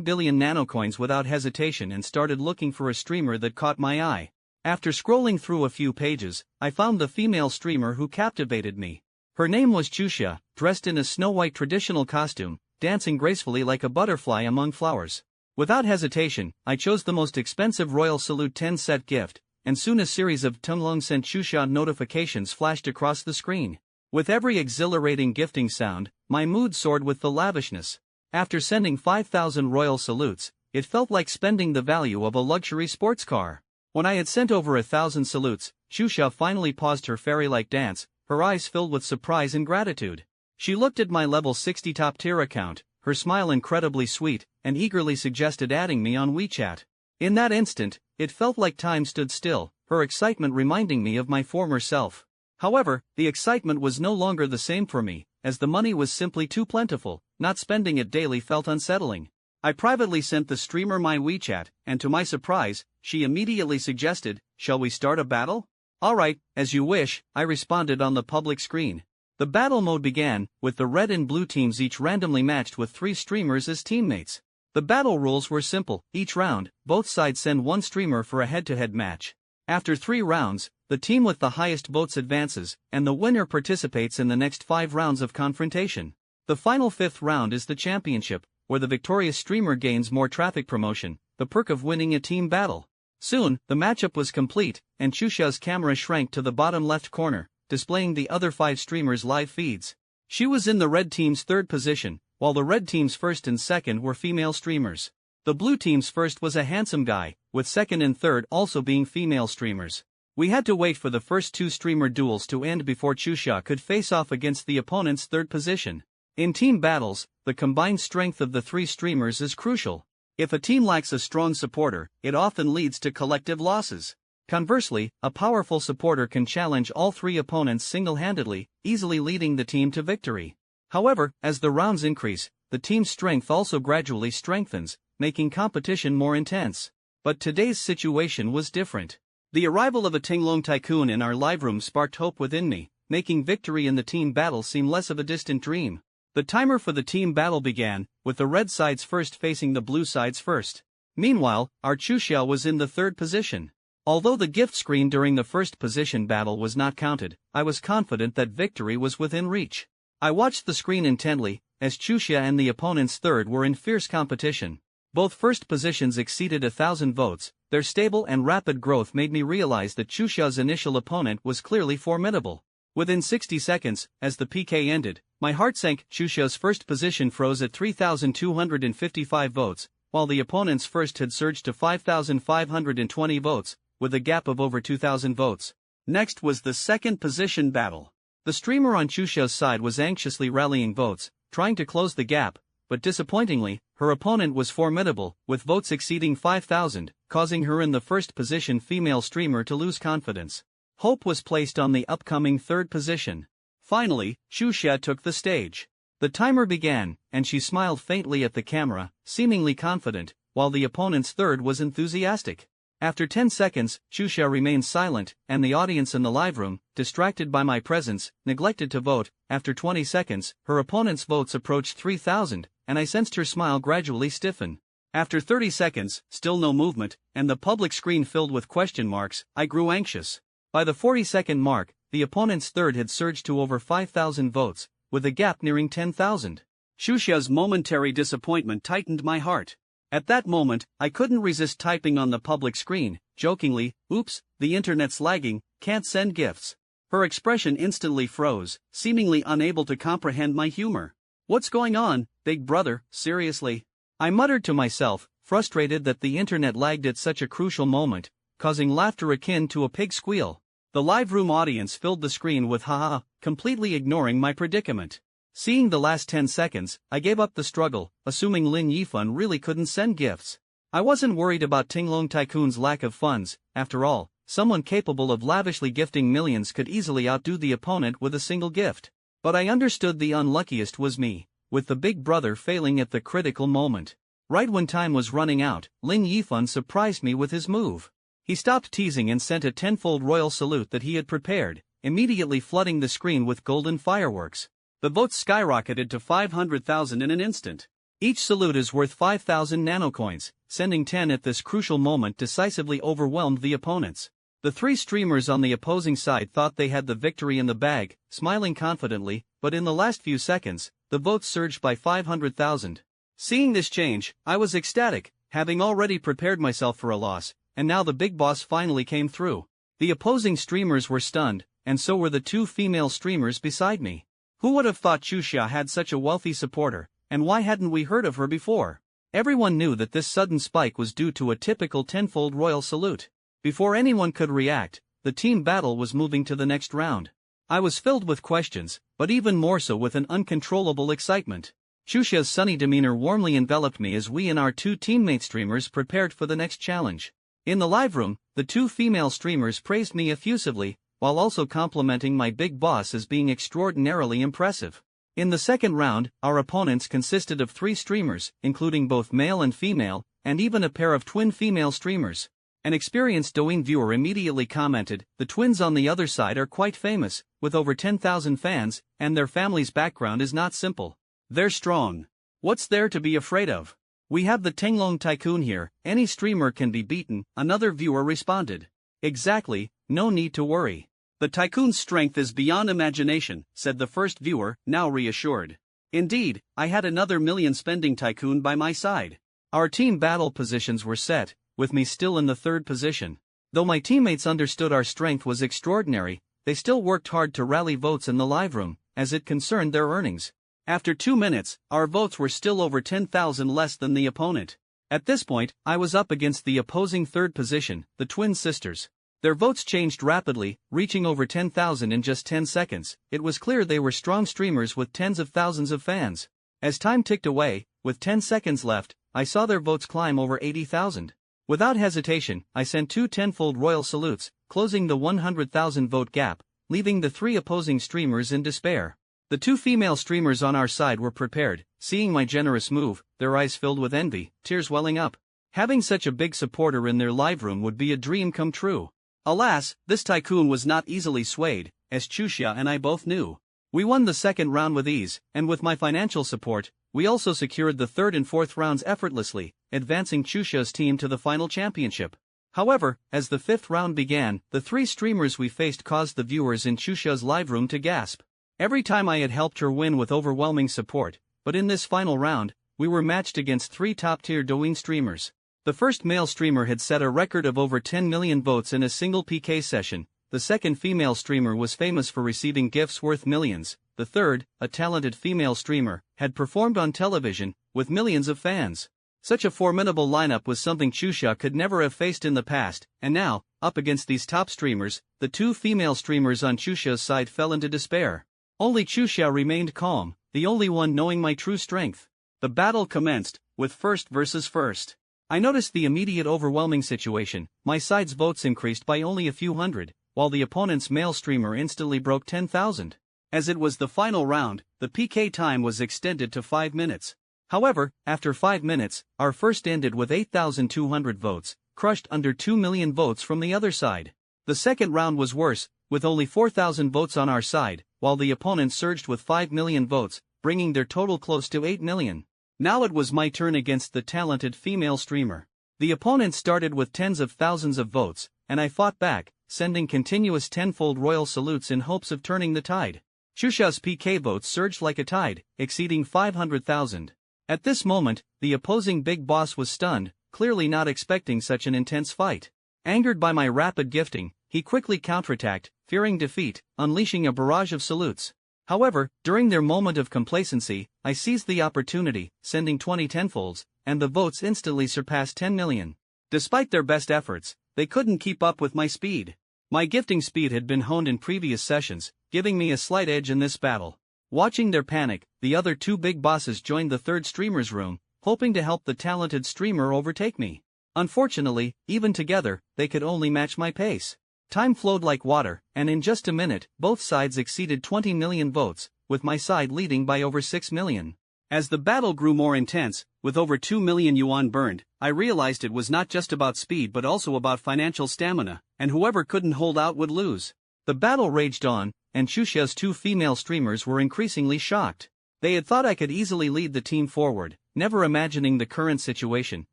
billion nanocoins without hesitation and started looking for a streamer that caught my eye. After scrolling through a few pages, I found the female streamer who captivated me. Her name was Chusha, dressed in a snow-white traditional costume, dancing gracefully like a butterfly among flowers. Without hesitation, I chose the most expensive Royal Salute 10-set gift, and soon a series of Tunglong sent Chusha notifications flashed across the screen. With every exhilarating gifting sound, my mood soared with the lavishness. After sending 5,000 Royal Salutes, it felt like spending the value of a luxury sports car. When I had sent over 1,000 salutes, Chusha finally paused her fairy-like dance, her eyes filled with surprise and gratitude. She looked at my level 60 top-tier account, her smile incredibly sweet, and eagerly suggested adding me on WeChat. In that instant, it felt like time stood still, her excitement reminding me of my former self. However, the excitement was no longer the same for me, as the money was simply too plentiful. Not spending it daily felt unsettling. I privately sent the streamer my WeChat, and to my surprise, she immediately suggested, "Shall we start a battle?" "Alright, as you wish," I responded on the public screen. The battle mode began, with the red and blue teams each randomly matched with 3 streamers as teammates. The battle rules were simple: each round, both sides send 1 streamer for a head-to-head match. After 3 rounds, the team with the highest votes advances, and the winner participates in the next 5 rounds of confrontation. The final 5th round is the championship, where the victorious streamer gains more traffic promotion, the perk of winning a team battle. Soon, the matchup was complete, and Chusha's camera shrank to the bottom left corner, displaying the other 5 streamers' live feeds. She was in the red team's 3rd position, while the red team's 1st and 2nd were female streamers. The blue team's 1st was a handsome guy, with 2nd and 3rd also being female streamers. We had to wait for the first 2 streamer duels to end before Chusha could face off against the opponent's 3rd position. In team battles, the combined strength of the 3 streamers is crucial. If a team lacks a strong supporter, it often leads to collective losses. Conversely, a powerful supporter can challenge all 3 opponents single-handedly, easily leading the team to victory. However, as the rounds increase, the team's strength also gradually strengthens, making competition more intense. But today's situation was different. The arrival of a Tinglong tycoon in our live room sparked hope within me, making victory in the team battle seem less of a distant dream. The timer for the team battle began, with the red sides first facing the blue sides first. Meanwhile, our Chusha was in the 3rd position. Although the gift screen during the 1st position battle was not counted, I was confident that victory was within reach. I watched the screen intently, as Chusha and the opponent's 3rd were in fierce competition. Both first positions exceeded 1,000 votes. Their stable and rapid growth made me realize that Chusha's initial opponent was clearly formidable. Within 60 seconds, as the PK ended, my heart sank. Chusha's 1st position froze at 3,255 votes, while the opponent's 1st had surged to 5,520 votes, with a gap of over 2,000 votes. Next was the 2nd position battle. The streamer on Chusha's side was anxiously rallying votes, trying to close the gap, but disappointingly, her opponent was formidable, with votes exceeding 5,000, causing her in the 1st position female streamer to lose confidence. Hope was placed on the upcoming 3rd position. Finally, Chusha took the stage. The timer began, and she smiled faintly at the camera, seemingly confident, while the opponent's 3rd was enthusiastic. After 10 seconds, Chusha remained silent, and the audience in the live room, distracted by my presence, neglected to vote. After 20 seconds, her opponent's votes approached 3,000, and I sensed her smile gradually stiffen. After 30 seconds, still no movement, and the public screen filled with question marks, I grew anxious. By the 40-second mark, the opponent's 3rd had surged to over 5,000 votes, with a gap nearing 10,000. Chusha's momentary disappointment tightened my heart. At that moment, I couldn't resist typing on the public screen, jokingly, "Oops, the internet's lagging, can't send gifts." Her expression instantly froze, seemingly unable to comprehend my humor. "What's going on, big brother, seriously?" I muttered to myself, frustrated that the internet lagged at such a crucial moment, causing laughter akin to a pig squeal. The live room audience filled the screen with "ha-ha," completely ignoring my predicament. Seeing the last 10 seconds, I gave up the struggle, assuming Lin Yifun really couldn't send gifts. I wasn't worried about Tinglong Tycoon's lack of funds. After all, someone capable of lavishly gifting millions could easily outdo the opponent with a single gift. But I understood the unluckiest was me. with the big brother failing at the critical moment. Right when time was running out, Lin Yifan surprised me with his move. He stopped teasing and sent a tenfold royal salute that he had prepared, immediately flooding the screen with golden fireworks. The votes skyrocketed to 500,000 in an instant. Each salute is worth 5,000 nanocoins, sending 10 at this crucial moment decisively overwhelmed the opponents. The three streamers on the opposing side thought they had the victory in the bag, smiling confidently, but in the last few seconds, the votes surged by 500,000. Seeing this change, I was ecstatic, having already prepared myself for a loss, and now the big boss finally came through. The opposing streamers were stunned, and so were the two female streamers beside me. Who would have thought Chuxia had such a wealthy supporter, and why hadn't we heard of her before? Everyone knew that this sudden spike was due to a typical tenfold royal salute. Before anyone could react, the team battle was moving to the next round. I was filled with questions, but even more so with an uncontrollable excitement. Chuxia's sunny demeanor warmly enveloped me as we and our two teammate streamers prepared for the next challenge. In the live room, the two female streamers praised me effusively, while also complimenting my big boss as being extraordinarily impressive. In the second round, our opponents consisted of three streamers, including both male and female, and even a pair of twin female streamers. An experienced Douyin viewer immediately commented, "The twins on the other side are quite famous, with over 10,000 fans, and their family's background is not simple. They're strong. What's there to be afraid of? We have the Tenglong Tycoon here, any streamer can be beaten," another viewer responded. "Exactly, no need to worry. The Tycoon's strength is beyond imagination," said the first viewer, now reassured. Indeed, I had another million-spending Tycoon by my side. Our team battle positions were set, with me still in the third position. Though my teammates understood our strength was extraordinary, they still worked hard to rally votes in the live room, as it concerned their earnings. After 2 minutes, our votes were still over 10,000 less than the opponent. At this point, I was up against the opposing third position, the twin sisters. Their votes changed rapidly, reaching over 10,000 in just 10 seconds. It was clear they were strong streamers with tens of thousands of fans. As time ticked away, with 10 seconds left, I saw their votes climb over 80,000. Without hesitation, I sent two tenfold royal salutes, closing the 100,000 vote gap, leaving the three opposing streamers in despair. The two female streamers on our side were prepared, seeing my generous move, their eyes filled with envy, tears welling up. Having such a big supporter in their live room would be a dream come true. Alas, this tycoon was not easily swayed, as Chuxia and I both knew. We won the second round with ease, and with my financial support, we also secured the third and fourth rounds effortlessly, advancing Chuxia's team to the final championship. However, as the fifth round began, the three streamers we faced caused the viewers in Chuxia's live room to gasp. Every time I had helped her win with overwhelming support, but in this final round, we were matched against three top-tier Douyin streamers. The first male streamer had set a record of over 10 million votes in a single PK session, the second female streamer was famous for receiving gifts worth millions, the third, a talented female streamer, had performed on television, with millions of fans. Such a formidable lineup was something Chuxia could never have faced in the past, and now, up against these top streamers, the two female streamers on Chuxia's side fell into despair. Only Chuxia remained calm, the only one knowing my true strength. The battle commenced, with first versus first. I noticed the immediate overwhelming situation. My side's votes increased by only a few hundred, while the opponent's male streamer instantly broke 10,000. As it was the final round, the PK time was extended to 5 minutes. However, after 5 minutes, our first ended with 8,200 votes, crushed under 2 million votes from the other side. The second round was worse, with only 4,000 votes on our side, while the opponent surged with 5 million votes, bringing their total close to 8 million. Now it was my turn against the talented female streamer. The opponent started with tens of thousands of votes, and I fought back, sending continuous tenfold royal salutes in hopes of turning the tide. Chuxia's PK votes surged like a tide, exceeding 500,000. At this moment, the opposing big boss was stunned, clearly not expecting such an intense fight. Angered by my rapid gifting, he quickly counterattacked, fearing defeat, unleashing a barrage of salutes. However, during their moment of complacency, I seized the opportunity, sending 20 tenfolds, and the votes instantly surpassed 10 million. Despite their best efforts, they couldn't keep up with my speed. My gifting speed had been honed in previous sessions, giving me a slight edge in this battle. Watching their panic, the other two big bosses joined the third streamer's room, hoping to help the talented streamer overtake me. Unfortunately, even together, they could only match my pace. Time flowed like water, and in just a minute, both sides exceeded 20 million votes, with my side leading by over 6 million. As the battle grew more intense, with over 2 million yuan burned, I realized it was not just about speed but also about financial stamina, and whoever couldn't hold out would lose. The battle raged on, and Xuxia's two female streamers were increasingly shocked. They had thought I could easily lead the team forward, never imagining the current situation,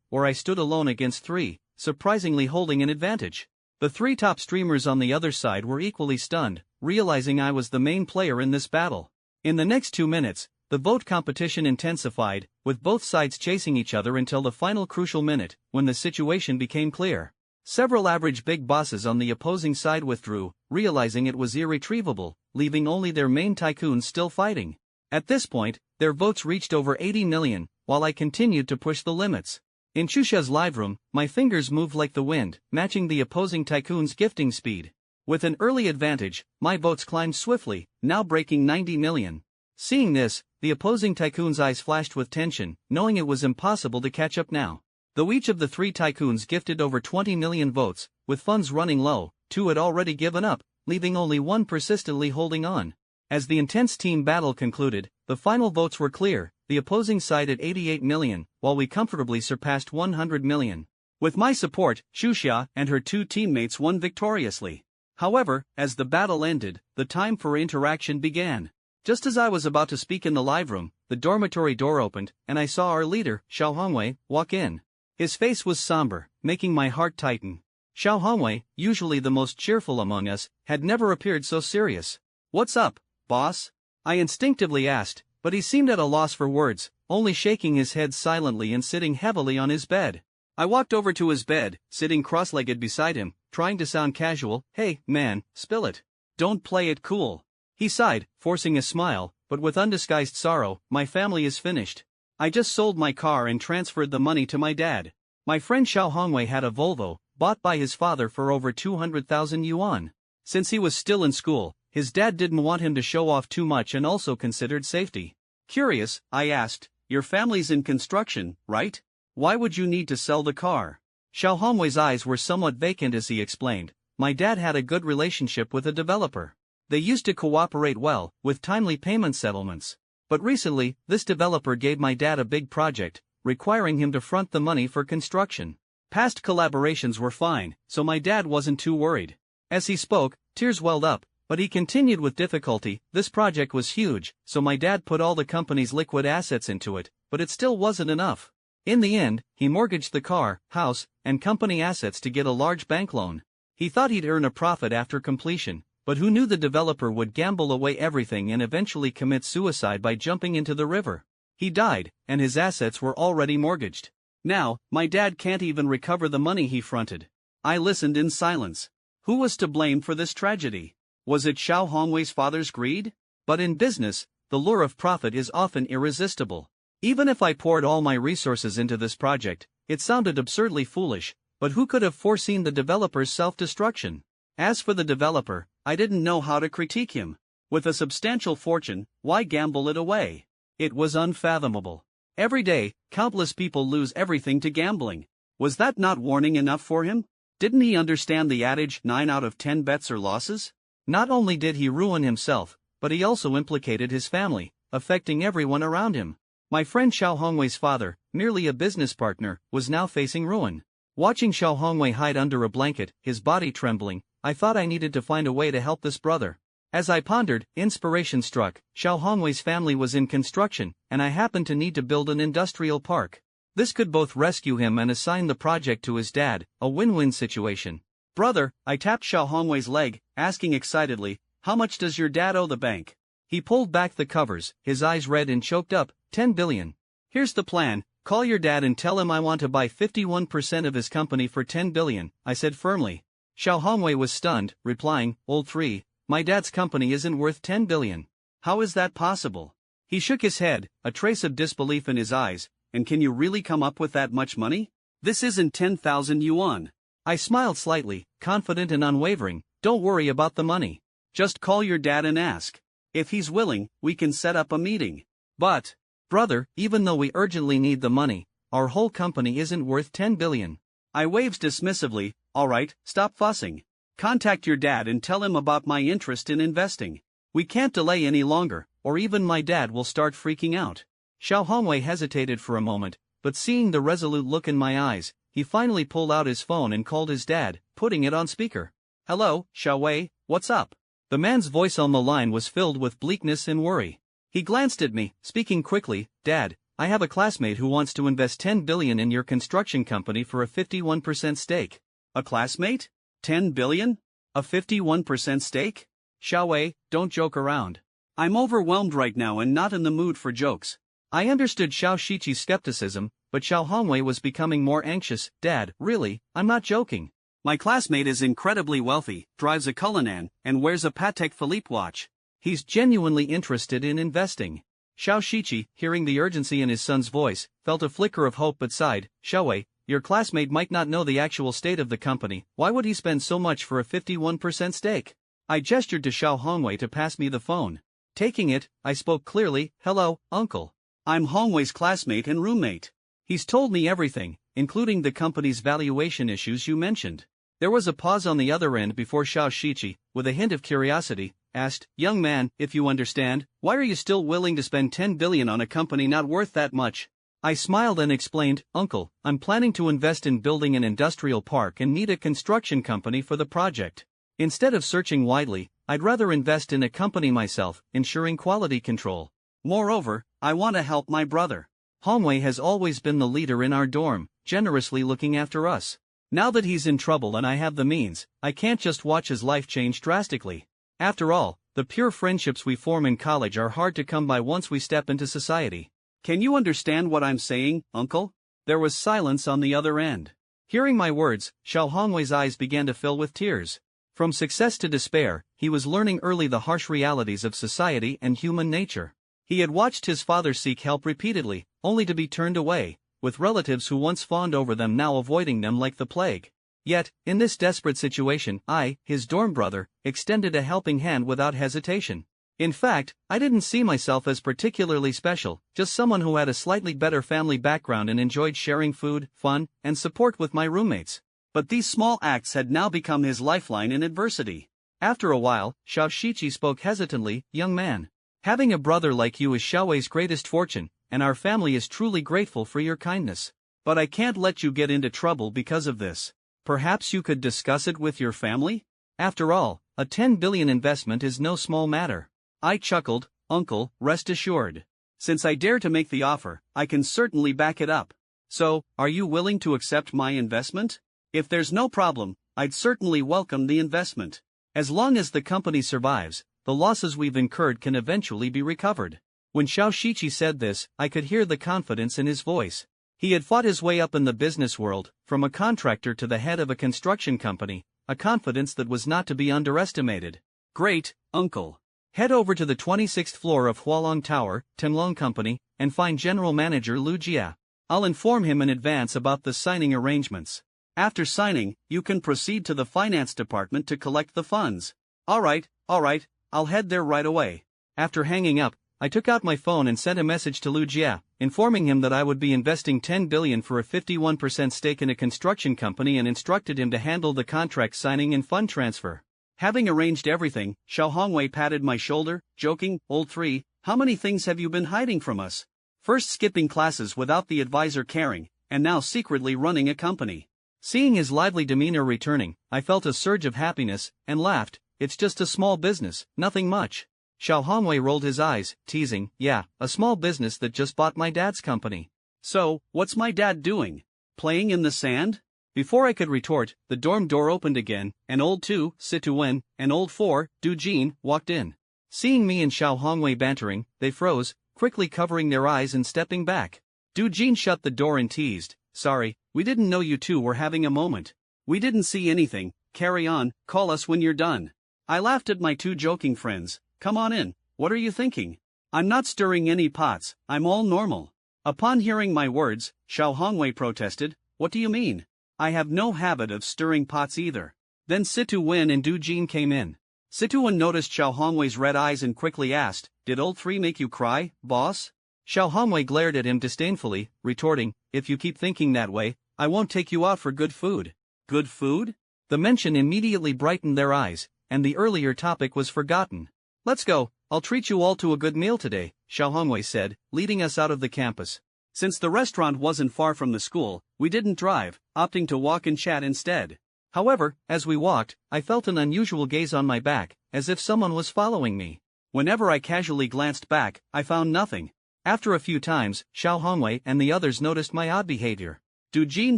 where I stood alone against three, surprisingly holding an advantage. The three top streamers on the other side were equally stunned, realizing I was the main player in this battle. In the next 2 minutes, the vote competition intensified, with both sides chasing each other until the final crucial minute, when the situation became clear. Several average big bosses on the opposing side withdrew, realizing it was irretrievable, leaving only their main tycoons still fighting. At this point, their votes reached over 80 million, while I continued to push the limits. In Xuxia's live room, my fingers moved like the wind, matching the opposing tycoon's gifting speed. With an early advantage, my votes climbed swiftly, now breaking 90 million. Seeing this, the opposing tycoon's eyes flashed with tension, knowing it was impossible to catch up now. Though each of the three tycoons gifted over 20 million votes, with funds running low, two had already given up, leaving only one persistently holding on. As the intense team battle concluded, the final votes were clear, the opposing side at 88 million, while we comfortably surpassed 100 million. With my support, Xuxia and her two teammates won victoriously. However, as the battle ended, the time for interaction began. Just as I was about to speak in the live room, the dormitory door opened, and I saw our leader, Xiao Hongwei, walk in. His face was somber, making my heart tighten. Xiao Hongwei, usually the most cheerful among us, had never appeared so serious. "What's up, boss?" I instinctively asked, but he seemed at a loss for words, only shaking his head silently and sitting heavily on his bed. I walked over to his bed, sitting cross-legged beside him, trying to sound casual. "Hey, man, spill it. Don't play it cool." He sighed, forcing a smile, but with undisguised sorrow. "My family is finished. I just sold my car and transferred the money to my dad." My friend Xiao Hongwei had a Volvo, bought by his father for over 200,000 yuan. Since he was still in school, his dad didn't want him to show off too much and also considered safety. Curious, I asked, "Your family's in construction, right? Why would you need to sell the car?" Xiao Hongwei's eyes were somewhat vacant as he explained, "My dad had a good relationship with a developer. They used to cooperate well, with timely payment settlements. But recently, this developer gave my dad a big project, requiring him to front the money for construction. Past collaborations were fine, so my dad wasn't too worried." As he spoke, tears welled up, but he continued with difficulty. "This project was huge, so my dad put all the company's liquid assets into it, but it still wasn't enough. In the end, he mortgaged the car, house, and company assets to get a large bank loan. He thought he'd earn a profit after completion, but who knew the developer would gamble away everything and eventually commit suicide by jumping into the river. He died, and his assets were already mortgaged. Now, my dad can't even recover the money he fronted." I listened in silence. Who was to blame for this tragedy? Was it Xiao Hongwei's father's greed? But in business, the lure of profit is often irresistible. Even if I poured all my resources into this project, it sounded absurdly foolish, but who could have foreseen the developer's self-destruction? As for the developer, I didn't know how to critique him. With a substantial fortune, why gamble it away? It was unfathomable. Every day, countless people lose everything to gambling. Was that not warning enough for him? Didn't he understand the adage 9 out of 10 bets are losses? Not only did he ruin himself, but he also implicated his family, affecting everyone around him. My friend Xiao Hongwei's father, merely a business partner, was now facing ruin. Watching Xiao Hongwei hide under a blanket, his body trembling, I thought I needed to find a way to help this brother. As I pondered, inspiration struck. Xiao Hongwei's family was in construction, and I happened to need to build an industrial park. This could both rescue him and assign the project to his dad, a win-win situation. "Brother," I tapped Xiao Hongwei's leg, asking excitedly, "how much does your dad owe the bank?" He pulled back the covers, his eyes red and choked up. 10 billion. "Here's the plan. Call your dad and tell him I want to buy 51% of his company for 10 billion, I said firmly. Xiao Hongwei was stunned, replying, "Old 3, my dad's company isn't worth 10 billion. How is that possible?" He shook his head, a trace of disbelief in his eyes. "And can you really come up with that much money? This isn't 10,000 yuan. I smiled slightly, confident and unwavering. "Don't worry about the money. Just call your dad and ask. If he's willing, we can set up a meeting." "But, brother, even though we urgently need the money, our whole company isn't worth 10 billion. I waved dismissively. "All right, stop fussing. Contact your dad and tell him about my interest in investing. We can't delay any longer, or even my dad will start freaking out." Xiao Hongwei hesitated for a moment, but seeing the resolute look in my eyes, he finally pulled out his phone and called his dad, putting it on speaker. "Hello, Xiao Wei, what's up?" The man's voice on the line was filled with bleakness and worry. He glanced at me, speaking quickly. "Dad, I have a classmate who wants to invest 10 billion in your construction company for a 51% stake." A classmate? 10 billion? A 51% stake? Xiao Wei, don't joke around. I'm overwhelmed right now and not in the mood for jokes. I understood Xiao Shiqi's skepticism, but Xiao Hongwei was becoming more anxious. "Dad, really, I'm not joking. My classmate is incredibly wealthy, drives a Cullinan, and wears a Patek Philippe watch. He's genuinely interested in investing." Xiao Shiqi, hearing the urgency in his son's voice, felt a flicker of hope but sighed. "Xiao Wei, your classmate might not know the actual state of the company. Why would he spend so much for a 51% stake?" I gestured to Xiao Hongwei to pass me the phone. Taking it, I spoke clearly. "Hello, uncle. I'm Hongwei's classmate and roommate. He's told me everything, including the company's valuation issues you mentioned." There was a pause on the other end before Xiao Shiqi, with a hint of curiosity, asked, "Young man, if you understand, why are you still willing to spend 10 billion on a company not worth that much?" I smiled and explained, "Uncle, I'm planning to invest in building an industrial park and need a construction company for the project. Instead of searching widely, I'd rather invest in a company myself, ensuring quality control. Moreover, I want to help my brother. Hongwei has always been the leader in our dorm, generously looking after us. Now that he's in trouble and I have the means, I can't just watch his life change drastically. After all, the pure friendships we form in college are hard to come by once we step into society." Can you understand what I'm saying, uncle? There was silence on the other end. Hearing my words, Xiao Hongwei's eyes began to fill with tears. From success to despair, he was learning early the harsh realities of society and human nature. He had watched his father seek help repeatedly, only to be turned away, with relatives who once fawned over them now avoiding them like the plague. Yet, in this desperate situation, I, his dorm brother, extended a helping hand without hesitation. In fact, I didn't see myself as particularly special, just someone who had a slightly better family background and enjoyed sharing food, fun, and support with my roommates. But these small acts had now become his lifeline in adversity. After a while, Xiao Shiqi spoke hesitantly, "Young man, having a brother like you is Xiaowei's greatest fortune, and our family is truly grateful for your kindness. But I can't let you get into trouble because of this. Perhaps you could discuss it with your family? After all, a 10 billion investment is no small matter." I chuckled. "Uncle, rest assured. Since I dare to make the offer, I can certainly back it up. So, are you willing to accept my investment? If there's no problem, I'd certainly welcome the investment. As long as the company survives, the losses we've incurred can eventually be recovered." When Xiao Shiqi said this, I could hear the confidence in his voice. He had fought his way up in the business world, from a contractor to the head of a construction company, a confidence that was not to be underestimated. "Great, uncle. Head over to the 26th floor of Hualong Tower, Tenlong Company, and find General Manager Lu Jia. I'll inform him in advance about the signing arrangements. After signing, you can proceed to the finance department to collect the funds." All right, I'll head there right away." After hanging up, I took out my phone and sent a message to Lu Jia, informing him that I would be investing 10 billion for a 51% stake in a construction company and instructed him to handle the contract signing and fund transfer. Having arranged everything, Xiao Hongwei patted my shoulder, joking, "Old three, how many things have you been hiding from us? First skipping classes without the advisor caring, and now secretly running a company." Seeing his lively demeanor returning, I felt a surge of happiness, and laughed. "It's just a small business, nothing much." Xiao Hongwei rolled his eyes, teasing, "Yeah, a small business that just bought my dad's company." "So, what's my dad doing? Playing in the sand?" Before I could retort, the dorm door opened again, and old 2, Situ-Wen, and old 4, Du-Jin, walked in. Seeing me and Xiao Hongwei bantering, they froze, quickly covering their eyes and stepping back. Du-Jin shut the door and teased, "Sorry, we didn't know you two were having a moment." "We didn't see anything, carry on, call us when you're done." I laughed at my two joking friends. "Come on in, what are you thinking? I'm not stirring any pots, I'm all normal." Upon hearing my words, Xiao Hongwei protested, "What do you mean? I have no habit of stirring pots either." Then Situ-Wen and Du-Jin came in. Situ-Wen noticed Xiao Hongwei's red eyes and quickly asked, "Did old 3 make you cry, boss?" Xiao Hongwei glared at him disdainfully, retorting, "If you keep thinking that way, I won't take you out for good food." "Good food?" The mention immediately brightened their eyes, and the earlier topic was forgotten. "Let's go, I'll treat you all to a good meal today," Xiao Hongwei said, leading us out of the campus. Since the restaurant wasn't far from the school, we didn't drive, opting to walk and chat instead. However, as we walked, I felt an unusual gaze on my back, as if someone was following me. Whenever I casually glanced back, I found nothing. After a few times, Xiao Hongwei and the others noticed my odd behavior. Du Jin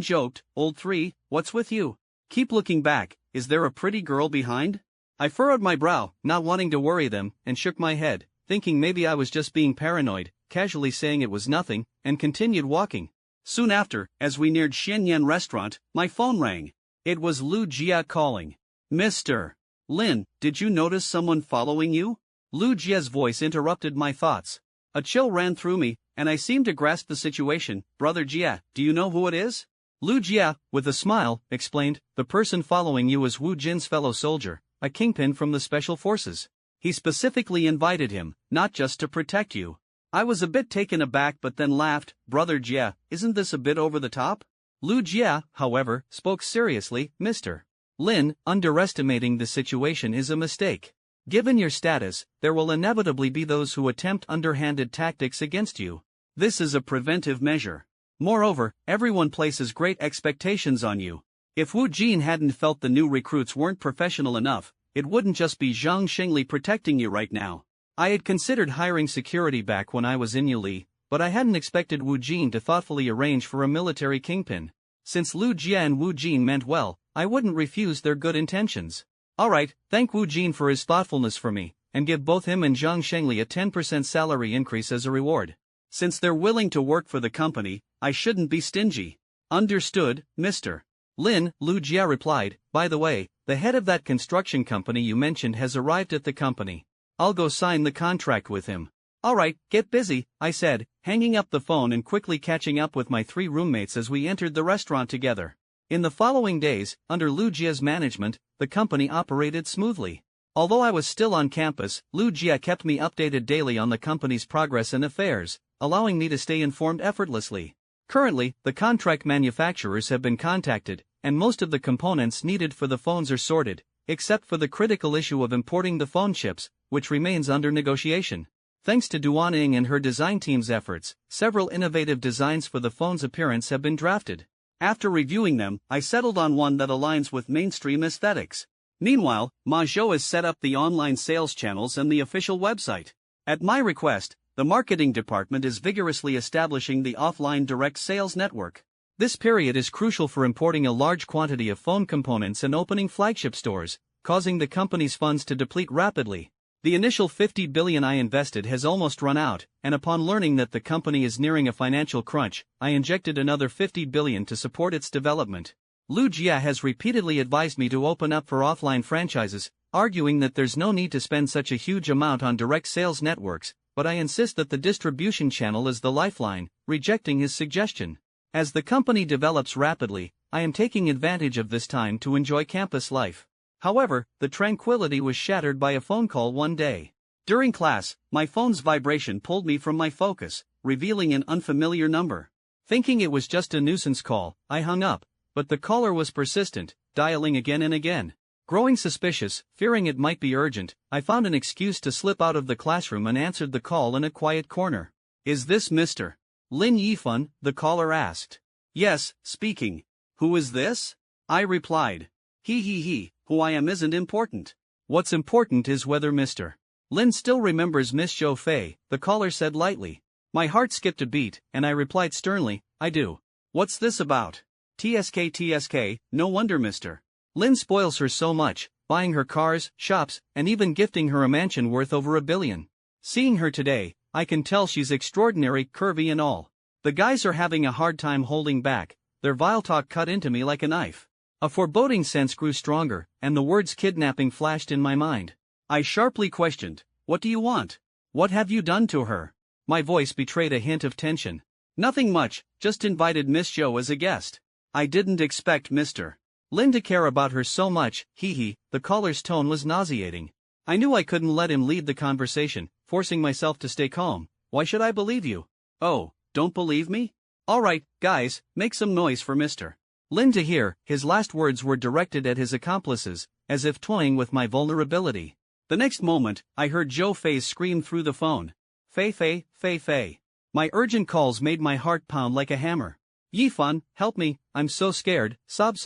joked, "Old 3, what's with you? Keep looking back, is there a pretty girl behind?" I furrowed my brow, not wanting to worry them, and shook my head, thinking maybe I was just being paranoid, casually saying it was nothing, and continued walking. Soon after, as we neared Xianyan restaurant, my phone rang. It was Lu Jia calling. "Mr. Lin, did you notice someone following you?" Lu Jia's voice interrupted my thoughts. A chill ran through me, and I seemed to grasp the situation. "Brother Jia, do you know who it is?" Lu Jia, with a smile, explained, "The person following you is Wu Jin's fellow soldier, a kingpin from the special forces. He specifically invited him, not just to protect you." I was a bit taken aback but then laughed. "Brother Jia, isn't this a bit over the top?" Lu Jia, however, spoke seriously. "Mr. Lin, underestimating the situation is a mistake. Given your status, there will inevitably be those who attempt underhanded tactics against you. This is a preventive measure. Moreover, everyone places great expectations on you. If Wu Jin hadn't felt the new recruits weren't professional enough, it wouldn't just be Zhang Shengli protecting you right now. I had considered hiring security back when I was in Yuli, but I hadn't expected Wu Jin to thoughtfully arrange for a military kingpin. Since Lu Jia and Wu Jin meant well, I wouldn't refuse their good intentions. Alright, thank Wu Jin for his thoughtfulness for me, and give both him and Zhang Shengli a 10% salary increase as a reward. Since they're willing to work for the company, I shouldn't be stingy." "Understood, Mr. Lin," Lu Jia replied. "By the way, the head of that construction company you mentioned has arrived at the company. I'll go sign the contract with him." "Alright, get busy," I said, hanging up the phone and quickly catching up with my 3 roommates as we entered the restaurant together. In the following days, under Lu Jia's management, the company operated smoothly. Although I was still on campus, Lu Jia kept me updated daily on the company's progress and affairs, allowing me to stay informed effortlessly. Currently, the contract manufacturers have been contacted, and most of the components needed for the phones are sorted, except for the critical issue of importing the phone chips, which remains under negotiation. Thanks to Duan Ying and her design team's efforts, several innovative designs for the phone's appearance have been drafted. After reviewing them, I settled on one that aligns with mainstream aesthetics. Meanwhile, Ma Zhou has set up the online sales channels and the official website. At my request, the marketing department is vigorously establishing the offline direct sales network. This period is crucial for importing a large quantity of phone components and opening flagship stores, causing the company's funds to deplete rapidly. The initial 50 billion I invested has almost run out, and upon learning that the company is nearing a financial crunch, I injected another 50 billion to support its development. Lu Jia has repeatedly advised me to open up for offline franchises, arguing that there's no need to spend such a huge amount on direct sales networks, but I insist that the distribution channel is the lifeline, rejecting his suggestion. As the company develops rapidly, I am taking advantage of this time to enjoy campus life. However, the tranquility was shattered by a phone call one day. During class, my phone's vibration pulled me from my focus, revealing an unfamiliar number. Thinking it was just a nuisance call, I hung up, but the caller was persistent, dialing again and again. Growing suspicious, fearing it might be urgent, I found an excuse to slip out of the classroom and answered the call in a quiet corner. "Is this Mr. Lin Yifan?" the caller asked. "Yes, speaking." "Who is this?" I replied. He. Who I am isn't important. What's important is whether Mr. Lin still remembers Miss Zhou Fei," the caller said lightly. My heart skipped a beat, and I replied sternly, "I do." "What's this about?" TSK, no wonder Mr. Lin spoils her so much, buying her cars, shops, and even gifting her a mansion worth over $1 billion. Seeing her today, I can tell she's extraordinary, curvy and all. The guys are having a hard time holding back, their vile talk cut into me like a knife. A foreboding sense grew stronger, and the words kidnapping flashed in my mind. I sharply questioned, "What do you want? What have you done to her?" My voice betrayed a hint of tension. "Nothing much, just invited Miss Zhou as a guest." I didn't expect Mr. Lin to care about her so much, the caller's tone was nauseating. I knew I couldn't let him lead the conversation, forcing myself to stay calm. "Why should I believe you?" "Oh, don't believe me? Alright, guys, make some noise for Mr. Lin to hear." His last words were directed at his accomplices, as if toying with my vulnerability. The next moment, I heard Zhou Fei's scream through the phone. Fei. My urgent calls made my heart pound like a hammer. Yifan, help me, I'm so scared, sob.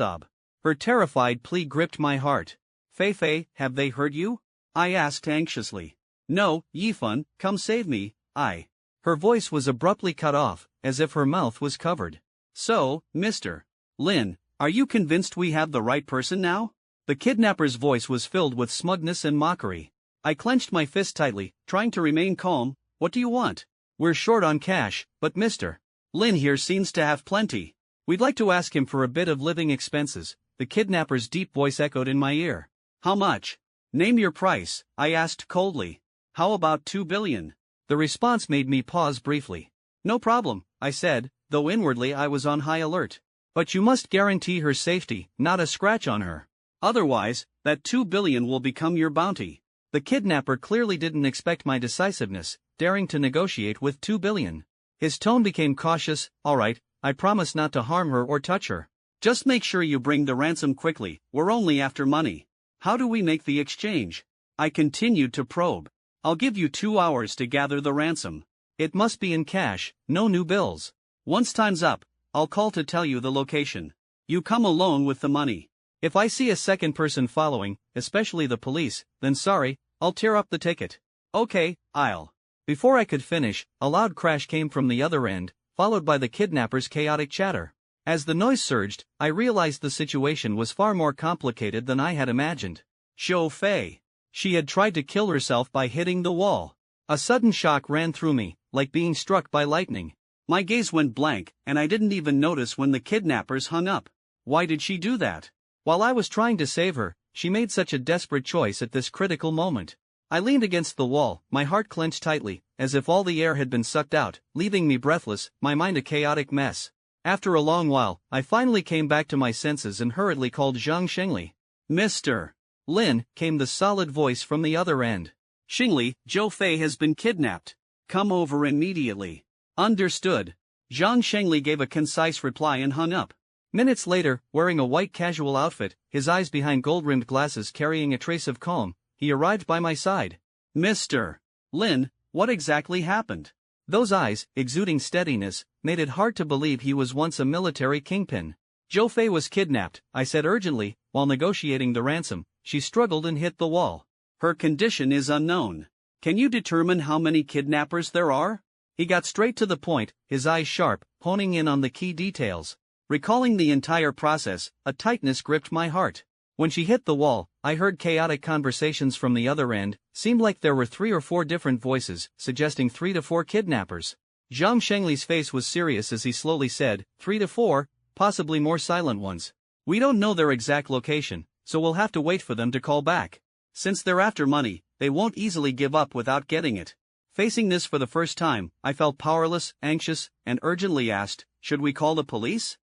Her terrified plea gripped my heart. Fei, have they hurt you? I asked anxiously. No, Yifan, come save me, Her voice was abruptly cut off, as if her mouth was covered. So, Mr. Lin, are you convinced we have the right person now? The kidnapper's voice was filled with smugness and mockery. I clenched my fist tightly, trying to remain calm. What do you want? We're short on cash, but Mr. Lin here seems to have plenty. We'd like to ask him for a bit of living expenses. The kidnapper's deep voice echoed in my ear. How much? Name your price, I asked coldly. How about 2 billion? The response made me pause briefly. No problem, I said, though inwardly I was on high alert. But you must guarantee her safety, not a scratch on her. Otherwise, that 2 billion will become your bounty. The kidnapper clearly didn't expect my decisiveness, daring to negotiate with 2 billion. His tone became cautious. All right, I promise not to harm her or touch her. Just make sure you bring the ransom quickly, we're only after money. How do we make the exchange? I continued to probe. I'll give you 2 hours to gather the ransom. It must be in cash, no new bills. Once time's up, I'll call to tell you the location. You come alone with the money. If I see a second person following, especially the police, then sorry, I'll tear up the ticket. Okay, I'll. Before I could finish, a loud crash came from the other end, followed by the kidnapper's chaotic chatter. As the noise surged, I realized the situation was far more complicated than I had imagined. Xiu Fei. She had tried to kill herself by hitting the wall. A sudden shock ran through me, like being struck by lightning. My gaze went blank, and I didn't even notice when the kidnappers hung up. Why did she do that? While I was trying to save her, she made such a desperate choice at this critical moment. I leaned against the wall, my heart clenched tightly, as if all the air had been sucked out, leaving me breathless, my mind a chaotic mess. After a long while, I finally came back to my senses and hurriedly called Zhang Shengli. Mr. Lin, came the solid voice from the other end. Shengli, Zhou Fei has been kidnapped. Come over immediately. Understood. Zhang Shengli gave a concise reply and hung up. Minutes later, wearing a white casual outfit, his eyes behind gold-rimmed glasses carrying a trace of calm, he arrived by my side. Mr. Lin, what exactly happened? Those eyes, exuding steadiness, made it hard to believe he was once a military kingpin. Zhou Fei was kidnapped, I said urgently, while negotiating the ransom. She struggled and hit the wall. Her condition is unknown. Can you determine how many kidnappers there are? He got straight to the point, his eyes sharp, honing in on the key details. Recalling the entire process, a tightness gripped my heart. When she hit the wall, I heard chaotic conversations from the other end. Seemed like there were 3 or 4 different voices, suggesting 3 to 4 kidnappers. Zhang Shengli's face was serious as he slowly said, 3 to 4, possibly more silent ones. We don't know their exact location, so we'll have to wait for them to call back. Since they're after money, they won't easily give up without getting it. Facing this for the first time, I felt powerless, anxious, and urgently asked, should we call the police?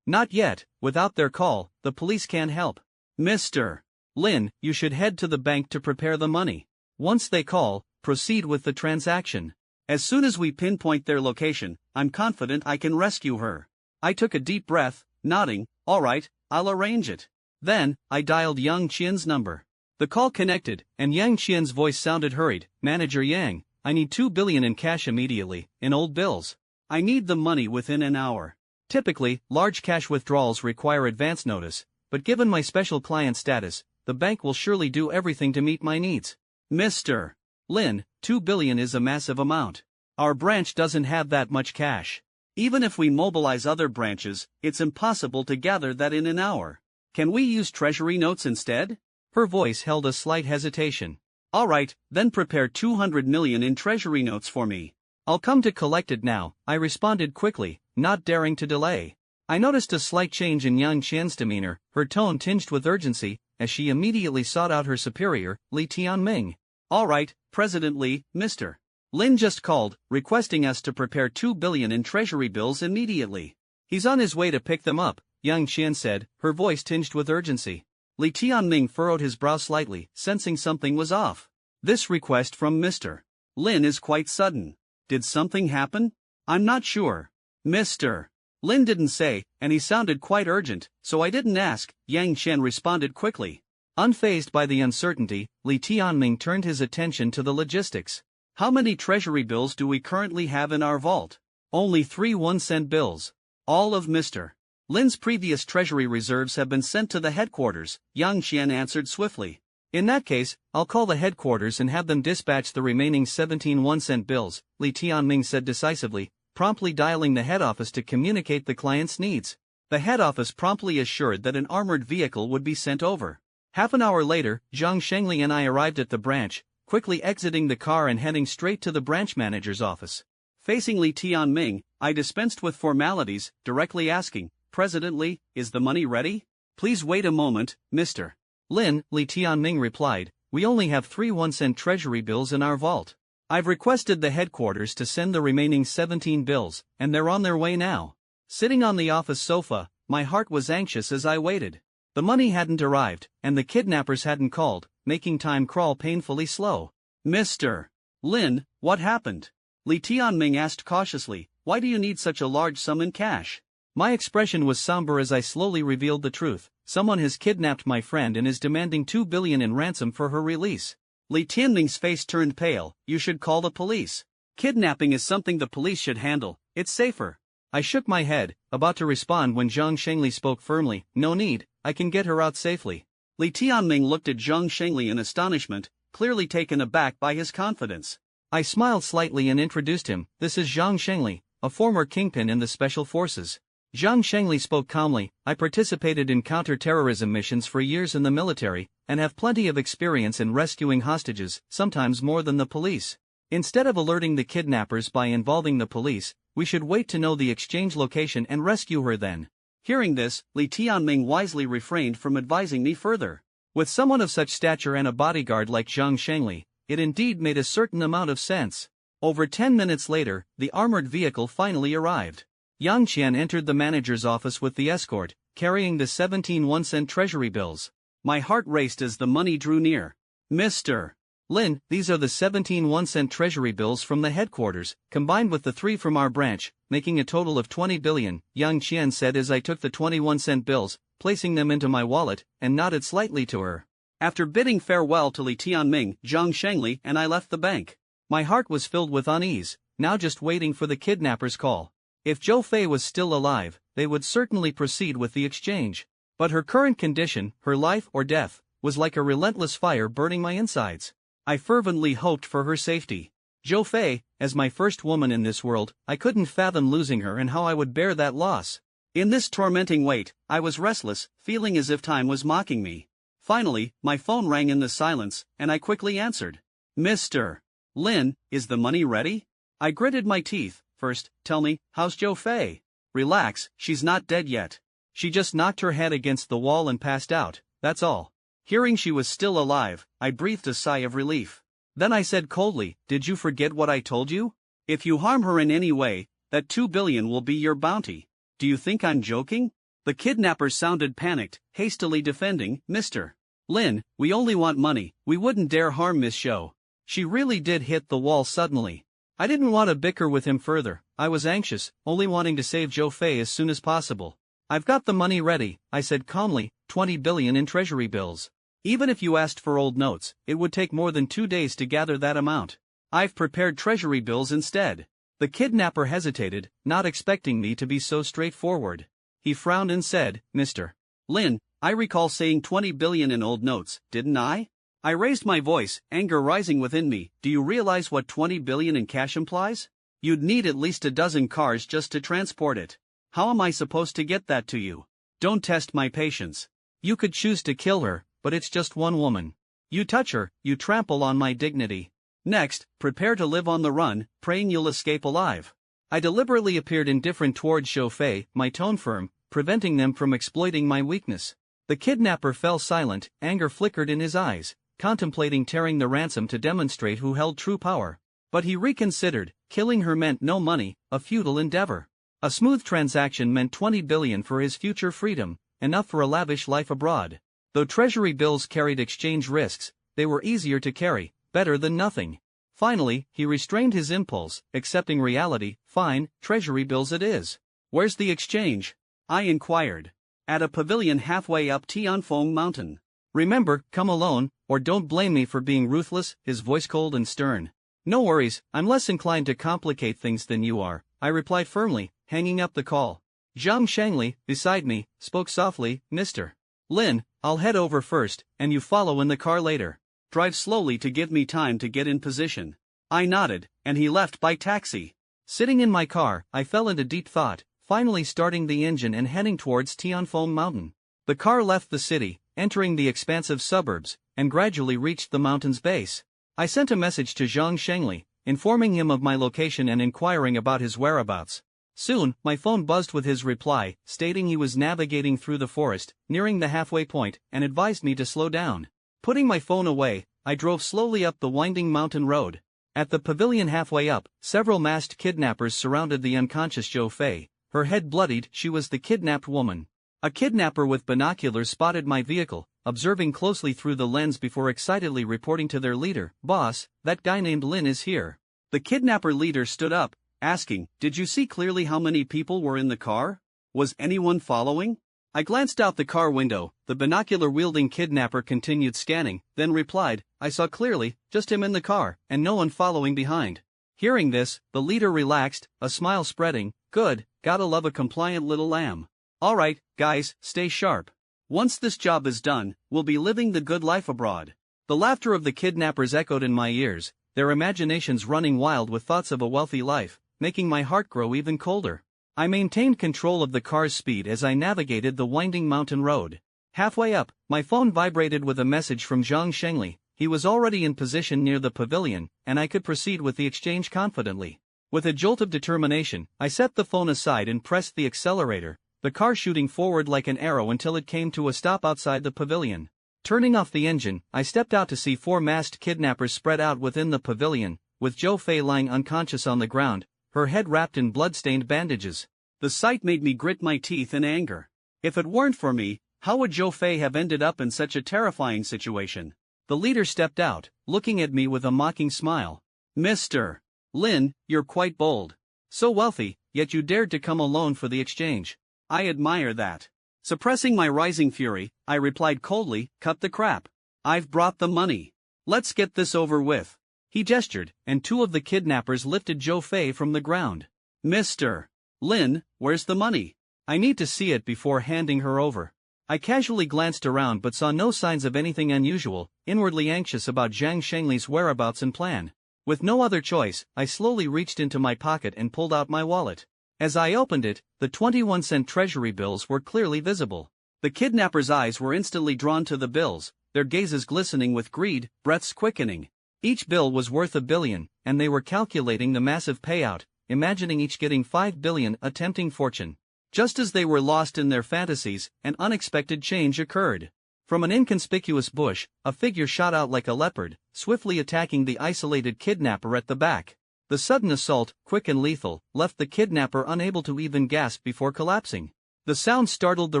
Not yet, without their call, the police can't help. Mr. Lin, you should head to the bank to prepare the money. Once they call, proceed with the transaction. As soon as we pinpoint their location, I'm confident I can rescue her. I took a deep breath, nodding, all right, I'll arrange it. Then, I dialed Yang Qian's number. The call connected, and Yang Qian's voice sounded hurried. Manager Yang, I need 2 billion in cash immediately, in old bills. I need the money within an hour. Typically, large cash withdrawals require advance notice, but given my special client status, the bank will surely do everything to meet my needs. Mr. Lin, 2 billion is a massive amount. Our branch doesn't have that much cash. Even if we mobilize other branches, it's impossible to gather that in an hour. Can we use treasury notes instead? Her voice held a slight hesitation. All right, then prepare 200 million in treasury notes for me. I'll come to collect it now, I responded quickly, not daring to delay. I noticed a slight change in Yang Qian's demeanor, her tone tinged with urgency, as she immediately sought out her superior, Li Tianming. All right, President Li, Mr. Lin just called, requesting us to prepare 2 billion in treasury bills immediately. He's on his way to pick them up, Yang Qian said, her voice tinged with urgency. Li Tianming furrowed his brow slightly, sensing something was off. This request from Mr. Lin is quite sudden. Did something happen? I'm not sure. Mr. Lin didn't say, and he sounded quite urgent, so I didn't ask, Yang Qian responded quickly. Unfazed by the uncertainty, Li Tianming turned his attention to the logistics. How many treasury bills do we currently have in our vault? Only 3 1-cent bills. All of Mr. Lin's previous treasury reserves have been sent to the headquarters, Yang Qian answered swiftly. In that case, I'll call the headquarters and have them dispatch the remaining 17 1-cent bills, Li Tianming said decisively, promptly dialing the head office to communicate the client's needs. The head office promptly assured that an armored vehicle would be sent over. Half an hour later, Zhang Shengli and I arrived at the branch, quickly exiting the car and heading straight to the branch manager's office. Facing Li Tianming, I dispensed with formalities, directly asking, President Li, is the money ready? Please wait a moment, Mr. Lin, Li Tianming replied, we only have 3 1-cent treasury bills in our vault. I've requested the headquarters to send the remaining 17 bills, and they're on their way now. Sitting on the office sofa, my heart was anxious as I waited. The money hadn't arrived, and the kidnappers hadn't called, making time crawl painfully slow. Mr. Lin, what happened? Li Tianming asked cautiously, why do you need such a large sum in cash? My expression was somber as I slowly revealed the truth. Someone has kidnapped my friend and is demanding 2 billion in ransom for her release. Li Tianming's face turned pale. You should call the police. Kidnapping is something the police should handle. It's safer. I shook my head, about to respond when Zhang Shengli spoke firmly, no need, I can get her out safely. Li Tianming looked at Zhang Shengli in astonishment, clearly taken aback by his confidence. I smiled slightly and introduced him, this is Zhang Shengli, a former kingpin in the special forces. Zhang Shengli spoke calmly, I participated in counter-terrorism missions for years in the military, and have plenty of experience in rescuing hostages, sometimes more than the police. Instead of alerting the kidnappers by involving the police, we should wait to know the exchange location and rescue her then. Hearing this, Li Tianming wisely refrained from advising me further. With someone of such stature and a bodyguard like Zhang Shengli, it indeed made a certain amount of sense. Over 10 minutes later, the armored vehicle finally arrived. Yang Qian entered the manager's office with the escort, carrying the 17 1-cent treasury bills. My heart raced as the money drew near. Mr. Lin, these are the 17 1-cent treasury bills from the headquarters, combined with the 3 from our branch, making a total of 20 billion, Yang Qian said as I took the 21-cent bills, placing them into my wallet, and nodded slightly to her. After bidding farewell to Li Tianming, Zhang Shengli and I left the bank. My heart was filled with unease, now just waiting for the kidnapper's call. If Zhou Fei was still alive, they would certainly proceed with the exchange. But her current condition, her life or death, was like a relentless fire burning my insides. I fervently hoped for her safety. Zhou Fei, as my first woman in this world, I couldn't fathom losing her and how I would bear that loss. In this tormenting wait, I was restless, feeling as if time was mocking me. Finally, my phone rang in the silence, and I quickly answered. Mr. Lin, is the money ready? I gritted my teeth. First, tell me, how's Zhou Fei? Relax, she's not dead yet. She just knocked her head against the wall and passed out, that's all. Hearing she was still alive, I breathed a sigh of relief. Then I said coldly, did you forget what I told you? If you harm her in any way, that 2 billion will be your bounty. Do you think I'm joking? The kidnappers sounded panicked, hastily defending, Mr. Lin, we only want money, we wouldn't dare harm Miss Shou. She really did hit the wall suddenly. I didn't want to bicker with him further, I was anxious, only wanting to save Zhou Fei as soon as possible. I've got the money ready, I said calmly, 20 billion in treasury bills. Even if you asked for old notes, it would take more than 2 days to gather that amount. I've prepared treasury bills instead. The kidnapper hesitated, not expecting me to be so straightforward. He frowned and said, Mr. Lin, I recall saying 20 billion in old notes, didn't I? I raised my voice, anger rising within me. Do you realize what 20 billion in cash implies? You'd need at least a dozen cars just to transport it. How am I supposed to get that to you? Don't test my patience. You could choose to kill her, but it's just one woman. You touch her, you trample on my dignity. Next, prepare to live on the run, praying you'll escape alive. I deliberately appeared indifferent towards Zhou Fei, my tone firm, preventing them from exploiting my weakness. The kidnapper fell silent, anger flickered in his eyes, contemplating tearing the ransom to demonstrate who held true power. But he reconsidered, killing her meant no money, a futile endeavor. A smooth transaction meant 20 billion for his future freedom, enough for a lavish life abroad. Though treasury bills carried exchange risks, they were easier to carry, better than nothing. Finally, he restrained his impulse, accepting reality. Fine, treasury bills it is. Where's the exchange? I inquired. At a pavilion halfway up Tianfeng Mountain. Remember, come alone, or don't blame me for being ruthless, his voice cold and stern. No worries, I'm less inclined to complicate things than you are, I replied firmly, hanging up the call. Zhang Shangli, beside me, spoke softly, Mr. Lin, I'll head over first, and you follow in the car later. Drive slowly to give me time to get in position. I nodded, and he left by taxi. Sitting in my car, I fell into deep thought, finally starting the engine and heading towards Tianfeng Mountain. The car left the city, entering the expansive suburbs, and gradually reached the mountain's base. I sent a message to Zhang Shengli, informing him of my location and inquiring about his whereabouts. Soon, my phone buzzed with his reply, stating he was navigating through the forest, nearing the halfway point, and advised me to slow down. Putting my phone away, I drove slowly up the winding mountain road. At the pavilion halfway up, several masked kidnappers surrounded the unconscious Zhou Fei. Her head bloodied, she was the kidnapped woman. A kidnapper with binoculars spotted my vehicle, observing closely through the lens before excitedly reporting to their leader, "Boss, that guy named Lin is here." The kidnapper leader stood up, asking, "Did you see clearly how many people were in the car? Was anyone following?" I glanced out the car window. The binocular-wielding kidnapper continued scanning, then replied, "I saw clearly, just him in the car, and no one following behind." Hearing this, the leader relaxed, a smile spreading. "Good, gotta love a compliant little lamb. Alright, guys, stay sharp. Once this job is done, we'll be living the good life abroad." The laughter of the kidnappers echoed in my ears, their imaginations running wild with thoughts of a wealthy life, making my heart grow even colder. I maintained control of the car's speed as I navigated the winding mountain road. Halfway up, my phone vibrated with a message from Zhang Shengli. He was already in position near the pavilion, and I could proceed with the exchange confidently. With a jolt of determination, I set the phone aside and pressed the accelerator, the car shooting forward like an arrow until it came to a stop outside the pavilion. Turning off the engine, I stepped out to see 4 masked kidnappers spread out within the pavilion, with Zhou Fei lying unconscious on the ground, her head wrapped in blood-stained bandages. The sight made me grit my teeth in anger. If it weren't for me, how would Zhou Fei have ended up in such a terrifying situation? The leader stepped out, looking at me with a mocking smile. "Mr. Lin, you're quite bold. So wealthy, yet you dared to come alone for the exchange. I admire that." Suppressing my rising fury, I replied coldly, "Cut the crap. I've brought the money. Let's get this over with." He gestured, and 2 of the kidnappers lifted Zhou Fei from the ground. "Mr. Lin, where's the money? I need to see it before handing her over." I casually glanced around but saw no signs of anything unusual, inwardly anxious about Zhang Shengli's whereabouts and plan. With no other choice, I slowly reached into my pocket and pulled out my wallet. As I opened it, the 21-cent treasury bills were clearly visible. The kidnappers' eyes were instantly drawn to the bills, their gazes glistening with greed, breaths quickening. Each bill was worth $1 billion, and they were calculating the massive payout, imagining each getting $5 billion, a tempting fortune. Just as they were lost in their fantasies, an unexpected change occurred. From an inconspicuous bush, a figure shot out like a leopard, swiftly attacking the isolated kidnapper at the back. The sudden assault, quick and lethal, left the kidnapper unable to even gasp before collapsing. The sound startled the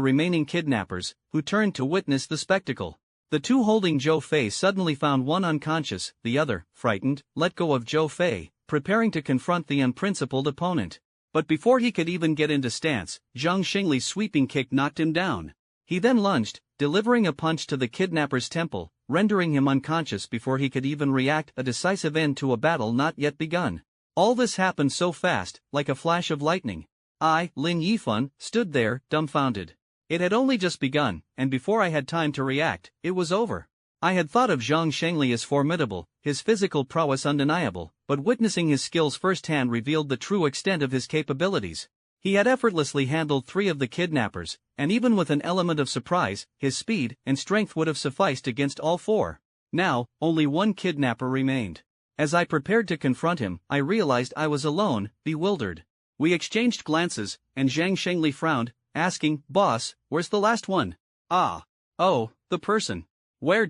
remaining kidnappers, who turned to witness the spectacle. The 2 holding Zhou Fei suddenly found one unconscious, the other, frightened, let go of Zhou Fei, preparing to confront the unprincipled opponent. But before he could even get into stance, Zhang Shengli's sweeping kick knocked him down. He then lunged, delivering a punch to the kidnapper's temple, rendering him unconscious before he could even react, a decisive end to a battle not yet begun. All this happened so fast, like a flash of lightning. I, Lin Yifan, stood there, dumbfounded. It had only just begun, and before I had time to react, it was over. I had thought of Zhang Shengli as formidable, his physical prowess undeniable, but witnessing his skills firsthand revealed the true extent of his capabilities. He had effortlessly handled 3 of the kidnappers, and even with an element of surprise, his speed and strength would have sufficed against all 4. Now, only one kidnapper remained. As I prepared to confront him, I realized I was alone, bewildered. We exchanged glances, and Zhang Shengli frowned, asking, "Boss, where's the last one?" "Ah. Oh, the person. Where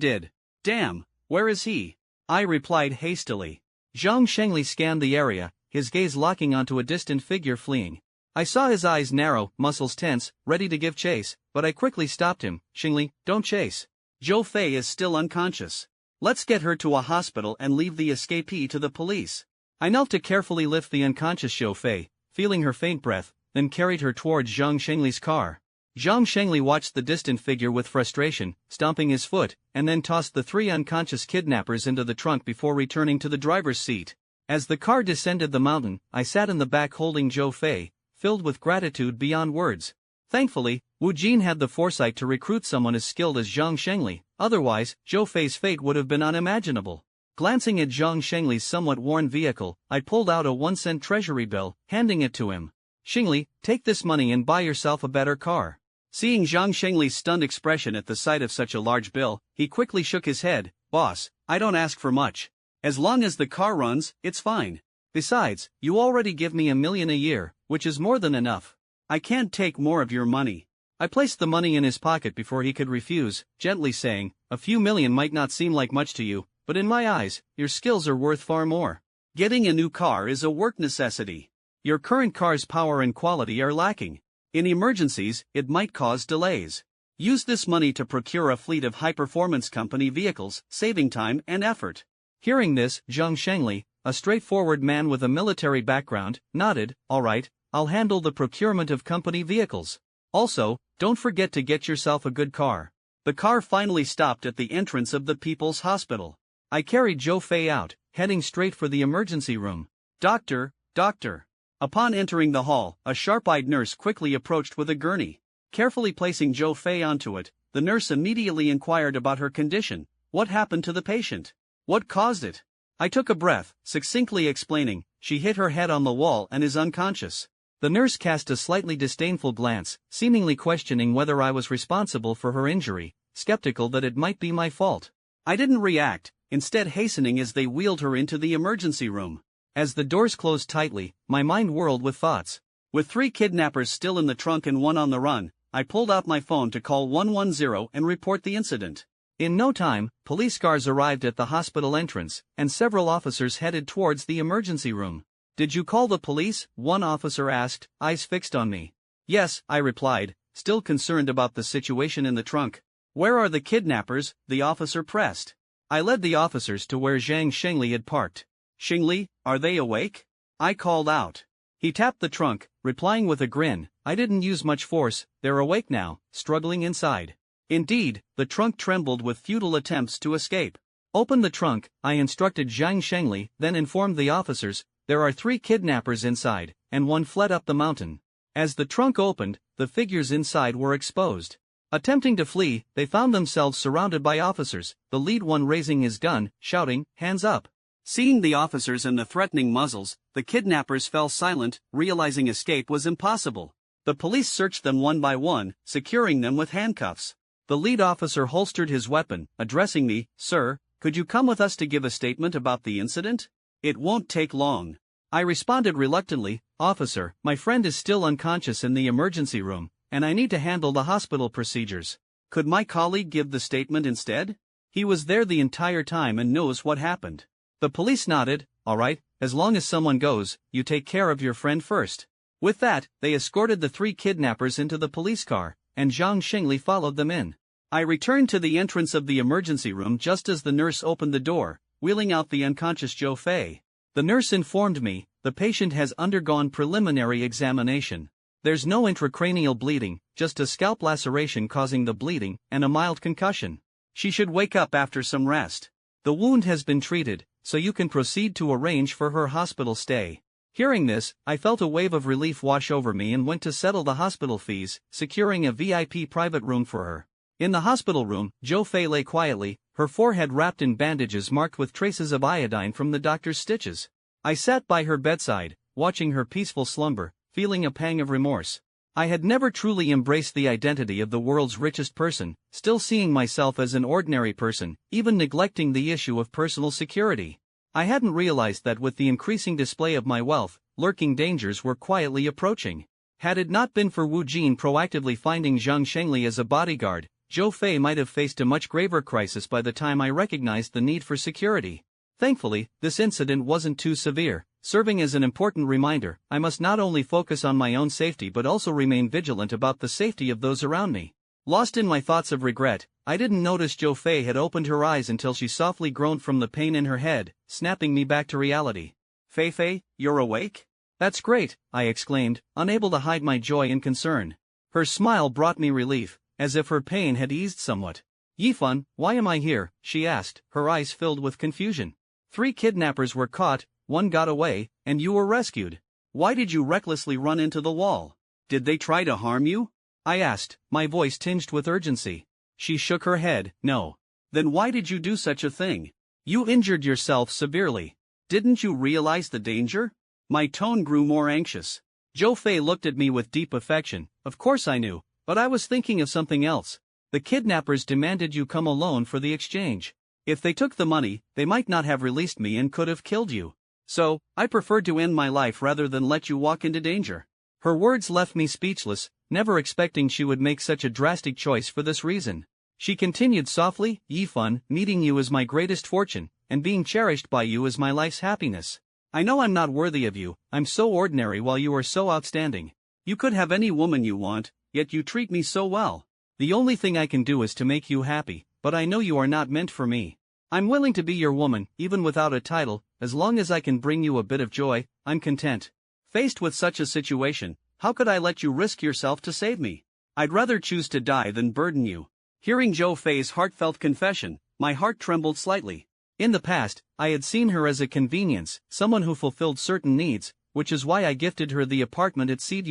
is he?" I replied hastily. Zhang Shengli scanned the area, his gaze locking onto a distant figure fleeing. I saw his eyes narrow, muscles tense, ready to give chase, but I quickly stopped him. "Shengli, don't chase. Zhou Fei is still unconscious. Let's get her to a hospital and leave the escapee to the police." I knelt to carefully lift the unconscious Zhou Fei, feeling her faint breath, then carried her towards Zhang Shengli's car. Zhang Shengli watched the distant figure with frustration, stomping his foot, and then tossed the 3 unconscious kidnappers into the trunk before returning to the driver's seat. As the car descended the mountain, I sat in the back holding Zhou Fei, filled with gratitude beyond words. Thankfully, Wu Jin had the foresight to recruit someone as skilled as Zhang Shengli, otherwise, Zhou Fei's fate would have been unimaginable. Glancing at Zhang Shengli's somewhat worn vehicle, I pulled out a 1-cent treasury bill, handing it to him. "Shengli, take this money and buy yourself a better car." Seeing Zhang Shengli's stunned expression at the sight of such a large bill, he quickly shook his head. "Boss, I don't ask for much. As long as the car runs, it's fine. Besides, you already give me $1 million a year, which is more than enough. I can't take more of your money." I placed the money in his pocket before he could refuse, gently saying, "A few million might not seem like much to you, but in my eyes, your skills are worth far more. Getting a new car is a work necessity. Your current car's power and quality are lacking. In emergencies, it might cause delays. Use this money to procure a fleet of high-performance company vehicles, saving time and effort." Hearing this, Zhang Shengli, a straightforward man with a military background, nodded. "All right, I'll handle the procurement of company vehicles. Also, don't forget to get yourself a good car." The car finally stopped at the entrance of the People's Hospital. I carried Zhou Fei out, heading straight for the emergency room. "Doctor, doctor." Upon entering the hall, a sharp-eyed nurse quickly approached with a gurney. Carefully placing Zhou Fei onto it, the nurse immediately inquired about her condition. "What happened to the patient? What caused it?" I took a breath, succinctly explaining, "She hit her head on the wall and is unconscious." The nurse cast a slightly disdainful glance, seemingly questioning whether I was responsible for her injury, skeptical that it might be my fault. I didn't react, instead hastening as they wheeled her into the emergency room. As the doors closed tightly, my mind whirled with thoughts. With 3 kidnappers still in the trunk and 1 on the run, I pulled out my phone to call 110 and report the incident. In no time, police cars arrived at the hospital entrance, and several officers headed towards the emergency room. "Did you call the police?" one officer asked, eyes fixed on me. "Yes," I replied, still concerned about the situation in the trunk. "Where are the kidnappers?" the officer pressed. I led the officers to where Zhang Shengli had parked. "Shengli, are they awake?" I called out. He tapped the trunk, replying with a grin, "I didn't use much force, they're awake now, struggling inside." Indeed, the trunk trembled with futile attempts to escape. "Open the trunk," I instructed Zhang Shengli, then informed the officers, "There are 3 kidnappers inside, and 1 fled up the mountain." As the trunk opened, the figures inside were exposed. Attempting to flee, they found themselves surrounded by officers, the lead one raising his gun, shouting, "Hands up." Seeing the officers and the threatening muzzles, the kidnappers fell silent, realizing escape was impossible. The police searched them one by one, securing them with handcuffs. The lead officer holstered his weapon, addressing me, "Sir, could you come with us to give a statement about the incident? It won't take long." I responded reluctantly, "Officer, my friend is still unconscious in the emergency room, and I need to handle the hospital procedures. Could my colleague give the statement instead? He was there the entire time and knows what happened." The police nodded. "All right, as long as someone goes, you take care of your friend first." With that, they escorted the 3 kidnappers into the police car, and Zhang Shengli followed them in. I returned to the entrance of the emergency room just as the nurse opened the door, wheeling out the unconscious Zhou Fei. The nurse informed me, "The patient has undergone preliminary examination. There's no intracranial bleeding, just a scalp laceration causing the bleeding, and a mild concussion. She should wake up after some rest. The wound has been treated, so you can proceed to arrange for her hospital stay." Hearing this, I felt a wave of relief wash over me and went to settle the hospital fees, securing a VIP private room for her. In the hospital room, Zhou Fei lay quietly, her forehead wrapped in bandages marked with traces of iodine from the doctor's stitches. I sat by her bedside, watching her peaceful slumber, feeling a pang of remorse. I had never truly embraced the identity of the world's richest person, still seeing myself as an ordinary person, even neglecting the issue of personal security. I hadn't realized that with the increasing display of my wealth, lurking dangers were quietly approaching. Had it not been for Wu Jin proactively finding Zhang Shengli as a bodyguard, Zhou Fei might have faced a much graver crisis by the time I recognized the need for security. Thankfully, this incident wasn't too severe, serving as an important reminder, I must not only focus on my own safety but also remain vigilant about the safety of those around me. Lost in my thoughts of regret, I didn't notice Zhou Fei had opened her eyes until she softly groaned from the pain in her head, snapping me back to reality. "Fei, you're awake?" "That's great," I exclaimed, unable to hide my joy and concern. Her smile brought me relief, as if her pain had eased somewhat. "Yifan, why am I here?" she asked, her eyes filled with confusion. 3 kidnappers were caught, one got away, and you were rescued. Why did you recklessly run into the wall? Did they try to harm you? I asked, my voice tinged with urgency. She shook her head, no. Then why did you do such a thing? You injured yourself severely. Didn't you realize the danger? My tone grew more anxious. Zhou Fei looked at me with deep affection. Of course I knew, but I was thinking of something else. The kidnappers demanded you come alone for the exchange. If they took the money, they might not have released me and could have killed you. So, I preferred to end my life rather than let you walk into danger. Her words left me speechless, never expecting she would make such a drastic choice for this reason. She continued softly, Yifan, meeting you is my greatest fortune, and being cherished by you is my life's happiness. I know I'm not worthy of you, I'm so ordinary while you are so outstanding. You could have any woman you want, yet you treat me so well. The only thing I can do is to make you happy, but I know you are not meant for me. I'm willing to be your woman, even without a title, as long as I can bring you a bit of joy, I'm content. Faced with such a situation, how could I let you risk yourself to save me? I'd rather choose to die than burden you. Hearing Zhou Fei's heartfelt confession, my heart trembled slightly. In the past, I had seen her as a convenience, someone who fulfilled certain needs, which is why I gifted her the apartment at Seed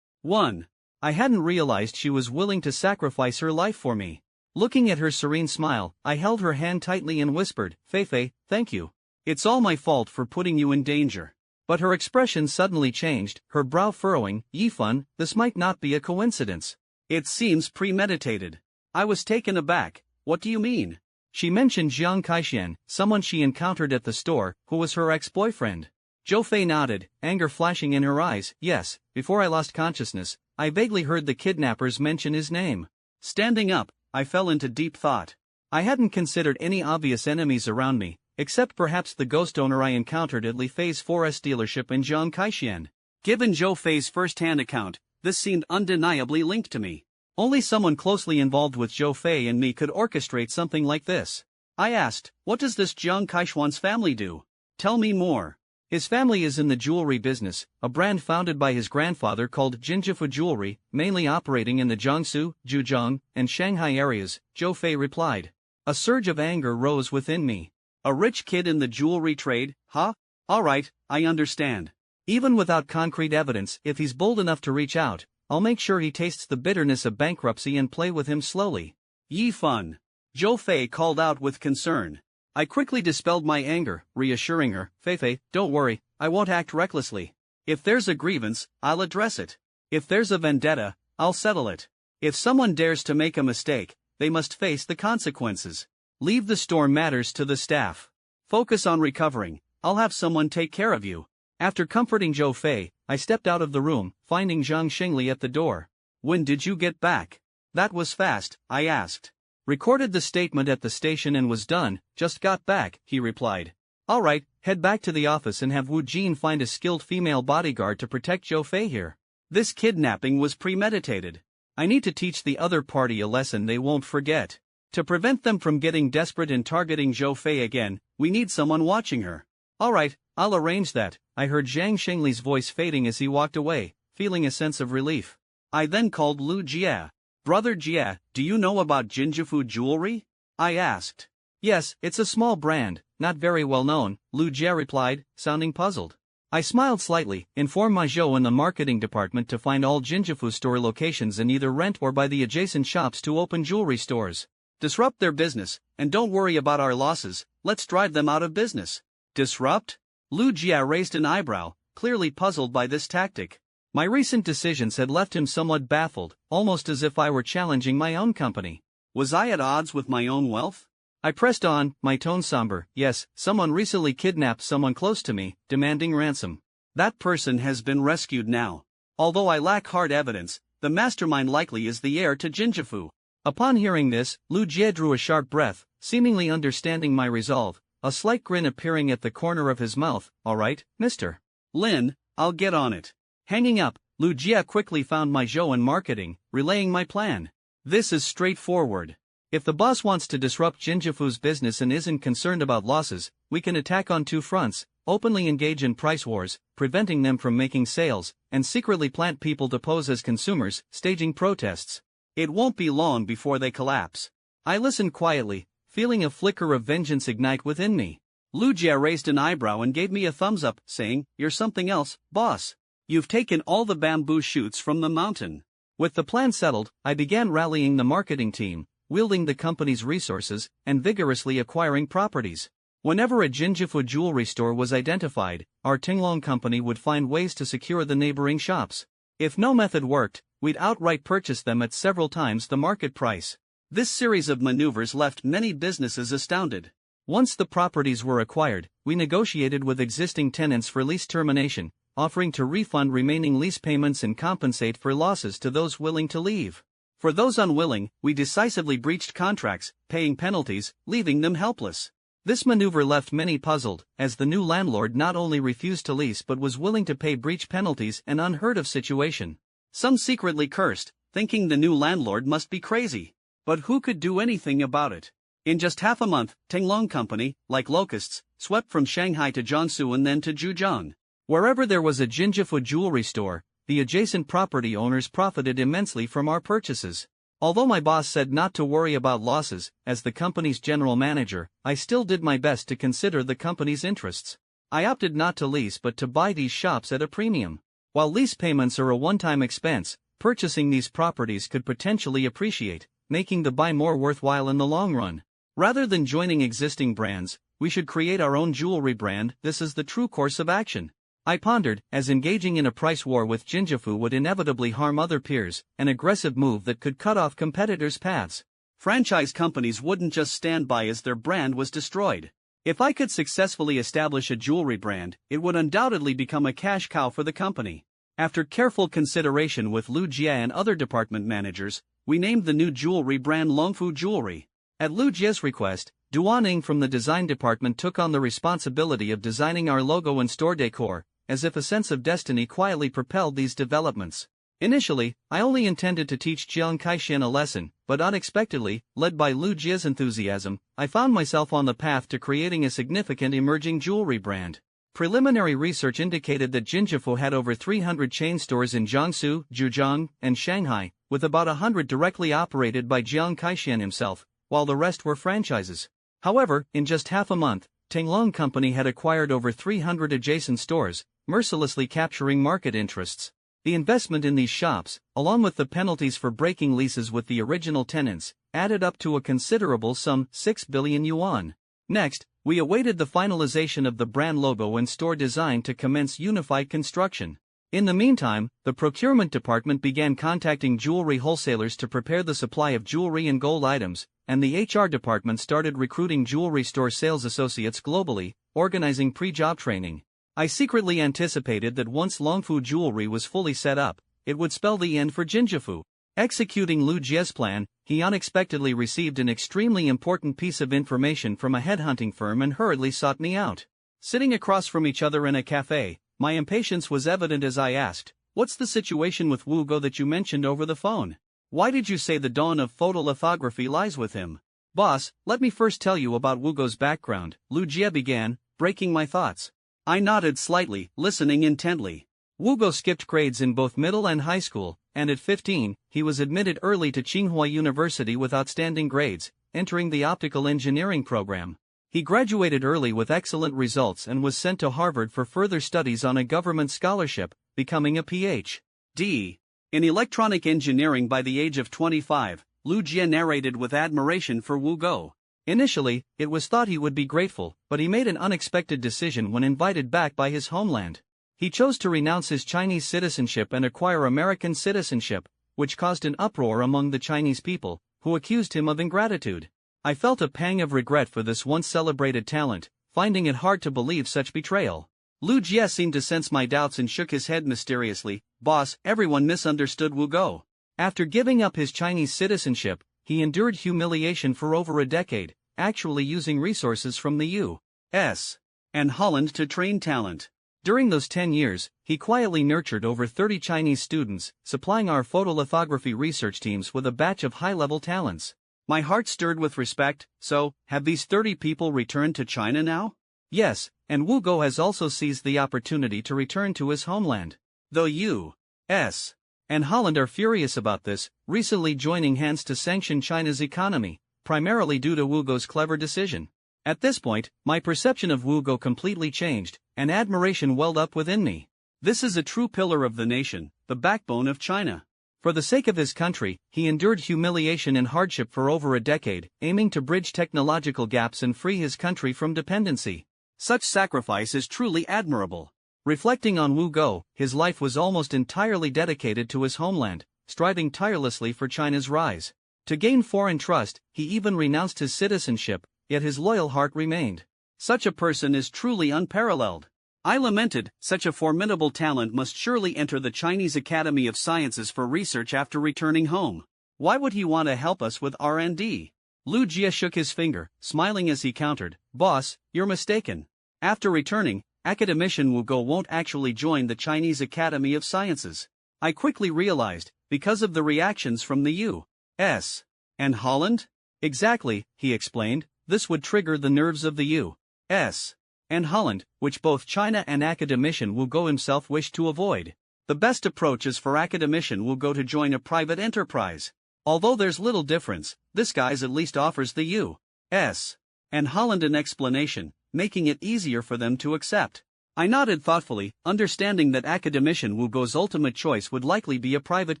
1. I hadn't realized she was willing to sacrifice her life for me. Looking at her serene smile, I held her hand tightly and whispered, Feifei, thank you. It's all my fault for putting you in danger. But her expression suddenly changed, her brow furrowing, Yifan, this might not be a coincidence. It seems premeditated. I was taken aback. What do you mean? She mentioned Jiang Kaishan, someone she encountered at the store, who was her ex-boyfriend. Zhou Fei nodded, anger flashing in her eyes. Yes, before I lost consciousness, I vaguely heard the kidnappers mention his name. Standing up, I fell into deep thought. I hadn't considered any obvious enemies around me, except perhaps the ghost owner I encountered at Li Fei's forest dealership in Jiang Kaishan. Given Zhou Fei's first-hand account, this seemed undeniably linked to me. Only someone closely involved with Zhou Fei and me could orchestrate something like this. I asked, what does this Jiang Kaishuan's family do? Tell me more. His family is in the jewelry business, a brand founded by his grandfather called Jinjifu Jewelry, mainly operating in the Jiangsu, Zhejiang, and Shanghai areas, Zhou Fei replied. A surge of anger rose within me. A rich kid in the jewelry trade, huh? Alright, I understand. Even without concrete evidence, if he's bold enough to reach out, I'll make sure he tastes the bitterness of bankruptcy and play with him slowly. Yifan. Zhou Fei called out with concern. I quickly dispelled my anger, reassuring her, Feifei, don't worry, I won't act recklessly. If there's a grievance, I'll address it. If there's a vendetta, I'll settle it. If someone dares to make a mistake, they must face the consequences. Leave the store matters to the staff. Focus on recovering, I'll have someone take care of you. After comforting Zhou Fei, I stepped out of the room, finding Zhang Xingli at the door. When did you get back? That was fast, I asked. Recorded the statement at the station and was done, just got back, he replied. Alright, head back to the office and have Wu Jin find a skilled female bodyguard to protect Zhou Fei here. This kidnapping was premeditated. I need to teach the other party a lesson they won't forget. To prevent them from getting desperate and targeting Zhou Fei again, we need someone watching her. Alright, I'll arrange that, I heard Zhang Xingli's voice fading as he walked away, feeling a sense of relief. I then called Lu Jia. Brother Jia, do you know about Jinjifu Jewelry? I asked. Yes, it's a small brand, not very well known, Lu Jia replied, sounding puzzled. I smiled slightly, informed Ma Zhou in the marketing department to find all Jinjifu store locations and either rent or buy the adjacent shops to open jewelry stores. Disrupt their business, and don't worry about our losses, let's drive them out of business. Disrupt? Lu Jia raised an eyebrow, clearly puzzled by this tactic. My recent decisions had left him somewhat baffled, almost as if I were challenging my own company. Was I at odds with my own wealth? I pressed on, my tone somber. Yes, someone recently kidnapped someone close to me, demanding ransom. That person has been rescued now. Although I lack hard evidence, the mastermind likely is the heir to Jinjifu. Upon hearing this, Lu Jie drew a sharp breath, seemingly understanding my resolve, a slight grin appearing at the corner of his mouth. Alright, Mr. Lin, I'll get on it. Hanging up, Lu Jia quickly found Ma Zhou in marketing, relaying my plan. This is straightforward. If the boss wants to disrupt Jinjifu's business and isn't concerned about losses, we can attack on two fronts, openly engage in price wars, preventing them from making sales, and secretly plant people to pose as consumers, staging protests. It won't be long before they collapse. I listened quietly, feeling a flicker of vengeance ignite within me. Lu Jie raised an eyebrow and gave me a thumbs up, saying, "You're something else, boss. You've taken all the bamboo shoots from the mountain." With the plan settled, I began rallying the marketing team, wielding the company's resources, and vigorously acquiring properties. Whenever a Jinjifu jewelry store was identified, our Tinglong company would find ways to secure the neighboring shops. If no method worked, we'd outright purchase them at several times the market price. This series of maneuvers left many businesses astounded. Once the properties were acquired, we negotiated with existing tenants for lease termination, offering to refund remaining lease payments and compensate for losses to those willing to leave. For those unwilling, we decisively breached contracts, paying penalties, leaving them helpless. This maneuver left many puzzled, as the new landlord not only refused to lease but was willing to pay breach penalties, an unheard of situation. Some secretly cursed, thinking the new landlord must be crazy. But who could do anything about it? In just half a month, Tinglong Company, like locusts, swept from Shanghai to Jiangsu and then to Zhejiang. Wherever there was a Jinjifu jewelry store, the adjacent property owners profited immensely from our purchases. Although my boss said not to worry about losses, as the company's general manager, I still did my best to consider the company's interests. I opted not to lease but to buy these shops at a premium. While lease payments are a one-time expense, purchasing these properties could potentially appreciate, making the buy more worthwhile in the long run. Rather than joining existing brands, we should create our own jewelry brand. This is the true course of action. I pondered, as engaging in a price war with Jinjifu would inevitably harm other peers, an aggressive move that could cut off competitors' paths. Franchise companies wouldn't just stand by as their brand was destroyed. If I could successfully establish a jewelry brand, it would undoubtedly become a cash cow for the company. After careful consideration with Lu Jie and other department managers, we named the new jewelry brand Longfu Jewelry. At Lu Jie's request, Duan Ning from the design department took on the responsibility of designing our logo and store decor, as if a sense of destiny quietly propelled these developments. Initially, I only intended to teach Jiang Kaixin a lesson, but unexpectedly, led by Lu Jie's enthusiasm, I found myself on the path to creating a significant emerging jewelry brand. Preliminary research indicated that Jinjifu had over 300 chain stores in Jiangsu, Zhejiang, and Shanghai, with about 100 directly operated by Jiang Kaixin himself, while the rest were franchises. However, in just half a month, Tinglong Company had acquired over 300 adjacent stores, mercilessly capturing market interests. The investment in these shops, along with the penalties for breaking leases with the original tenants, added up to a considerable sum, 6 billion yuan. Next, we awaited the finalization of the brand logo and store design to commence unified construction. In the meantime, the procurement department began contacting jewelry wholesalers to prepare the supply of jewelry and gold items, and the HR department started recruiting jewelry store sales associates globally, organizing pre-job training. I secretly anticipated that once Longfu Jewelry was fully set up, it would spell the end for Jinjifu. Executing Lu Jie's plan, he unexpectedly received an extremely important piece of information from a headhunting firm and hurriedly sought me out. Sitting across from each other in a cafe, my impatience was evident as I asked, "What's the situation with Wugo that you mentioned over the phone? Why did you say the dawn of photolithography lies with him?" "Boss, let me first tell you about Wugo's background," Lu Jie began, breaking my thoughts. I nodded slightly, listening intently. Wugo skipped grades in both middle and high school, and at 15, he was admitted early to Tsinghua University with outstanding grades, entering the optical engineering program. He graduated early with excellent results and was sent to Harvard for further studies on a government scholarship, becoming a Ph.D. in electronic engineering by the age of 25, Lu Jie narrated with admiration for Wugo. Initially, it was thought he would be grateful, but he made an unexpected decision when invited back by his homeland. He chose to renounce his Chinese citizenship and acquire American citizenship, which caused an uproar among the Chinese people, who accused him of ingratitude. I felt a pang of regret for this once celebrated talent, finding it hard to believe such betrayal. Lu Jie seemed to sense my doubts and shook his head mysteriously. "Boss, everyone misunderstood Wugo. After giving up his Chinese citizenship, he endured humiliation for over a decade, actually using resources from the U.S. and Holland to train talent. During those 10 years, he quietly nurtured over 30 Chinese students, supplying our photolithography research teams with a batch of high-level talents." My heart stirred with respect. "So, have these 30 people returned to China now?" "Yes, and Wugo has also seized the opportunity to return to his homeland. The U.S. and Holland are furious about this, recently joining hands to sanction China's economy, primarily due to Wugo's clever decision. At this point, my perception of Wugo completely changed, and admiration welled up within me. This is a true pillar of the nation, the backbone of China. For the sake of his country, he endured humiliation and hardship for over a decade, aiming to bridge technological gaps and free his country from dependency. Such sacrifice is truly admirable. Reflecting on Wu Go, his life was almost entirely dedicated to his homeland, striving tirelessly for China's rise. To gain foreign trust, he even renounced his citizenship, yet his loyal heart remained. Such a person is truly unparalleled. I lamented, such a formidable talent must surely enter the Chinese Academy of Sciences for research after returning home. Why would he want to help us with R&D? Lu Jie shook his finger, smiling as he countered, "Boss, you're mistaken. After returning, academician Wu Go won't actually join the Chinese Academy of Sciences. I quickly realized, because of the reactions from the U.S. and Holland? Exactly, he explained, this would trigger the nerves of the U.S. and Holland, which both China and academician Wu Go himself wished to avoid. The best approach is for academician Wu Go to join a private enterprise. Although there's little difference, this guy's at least offers the U.S. and Holland an explanation, making it easier for them to accept. I nodded thoughtfully, understanding that academician Wu Go's ultimate choice would likely be a private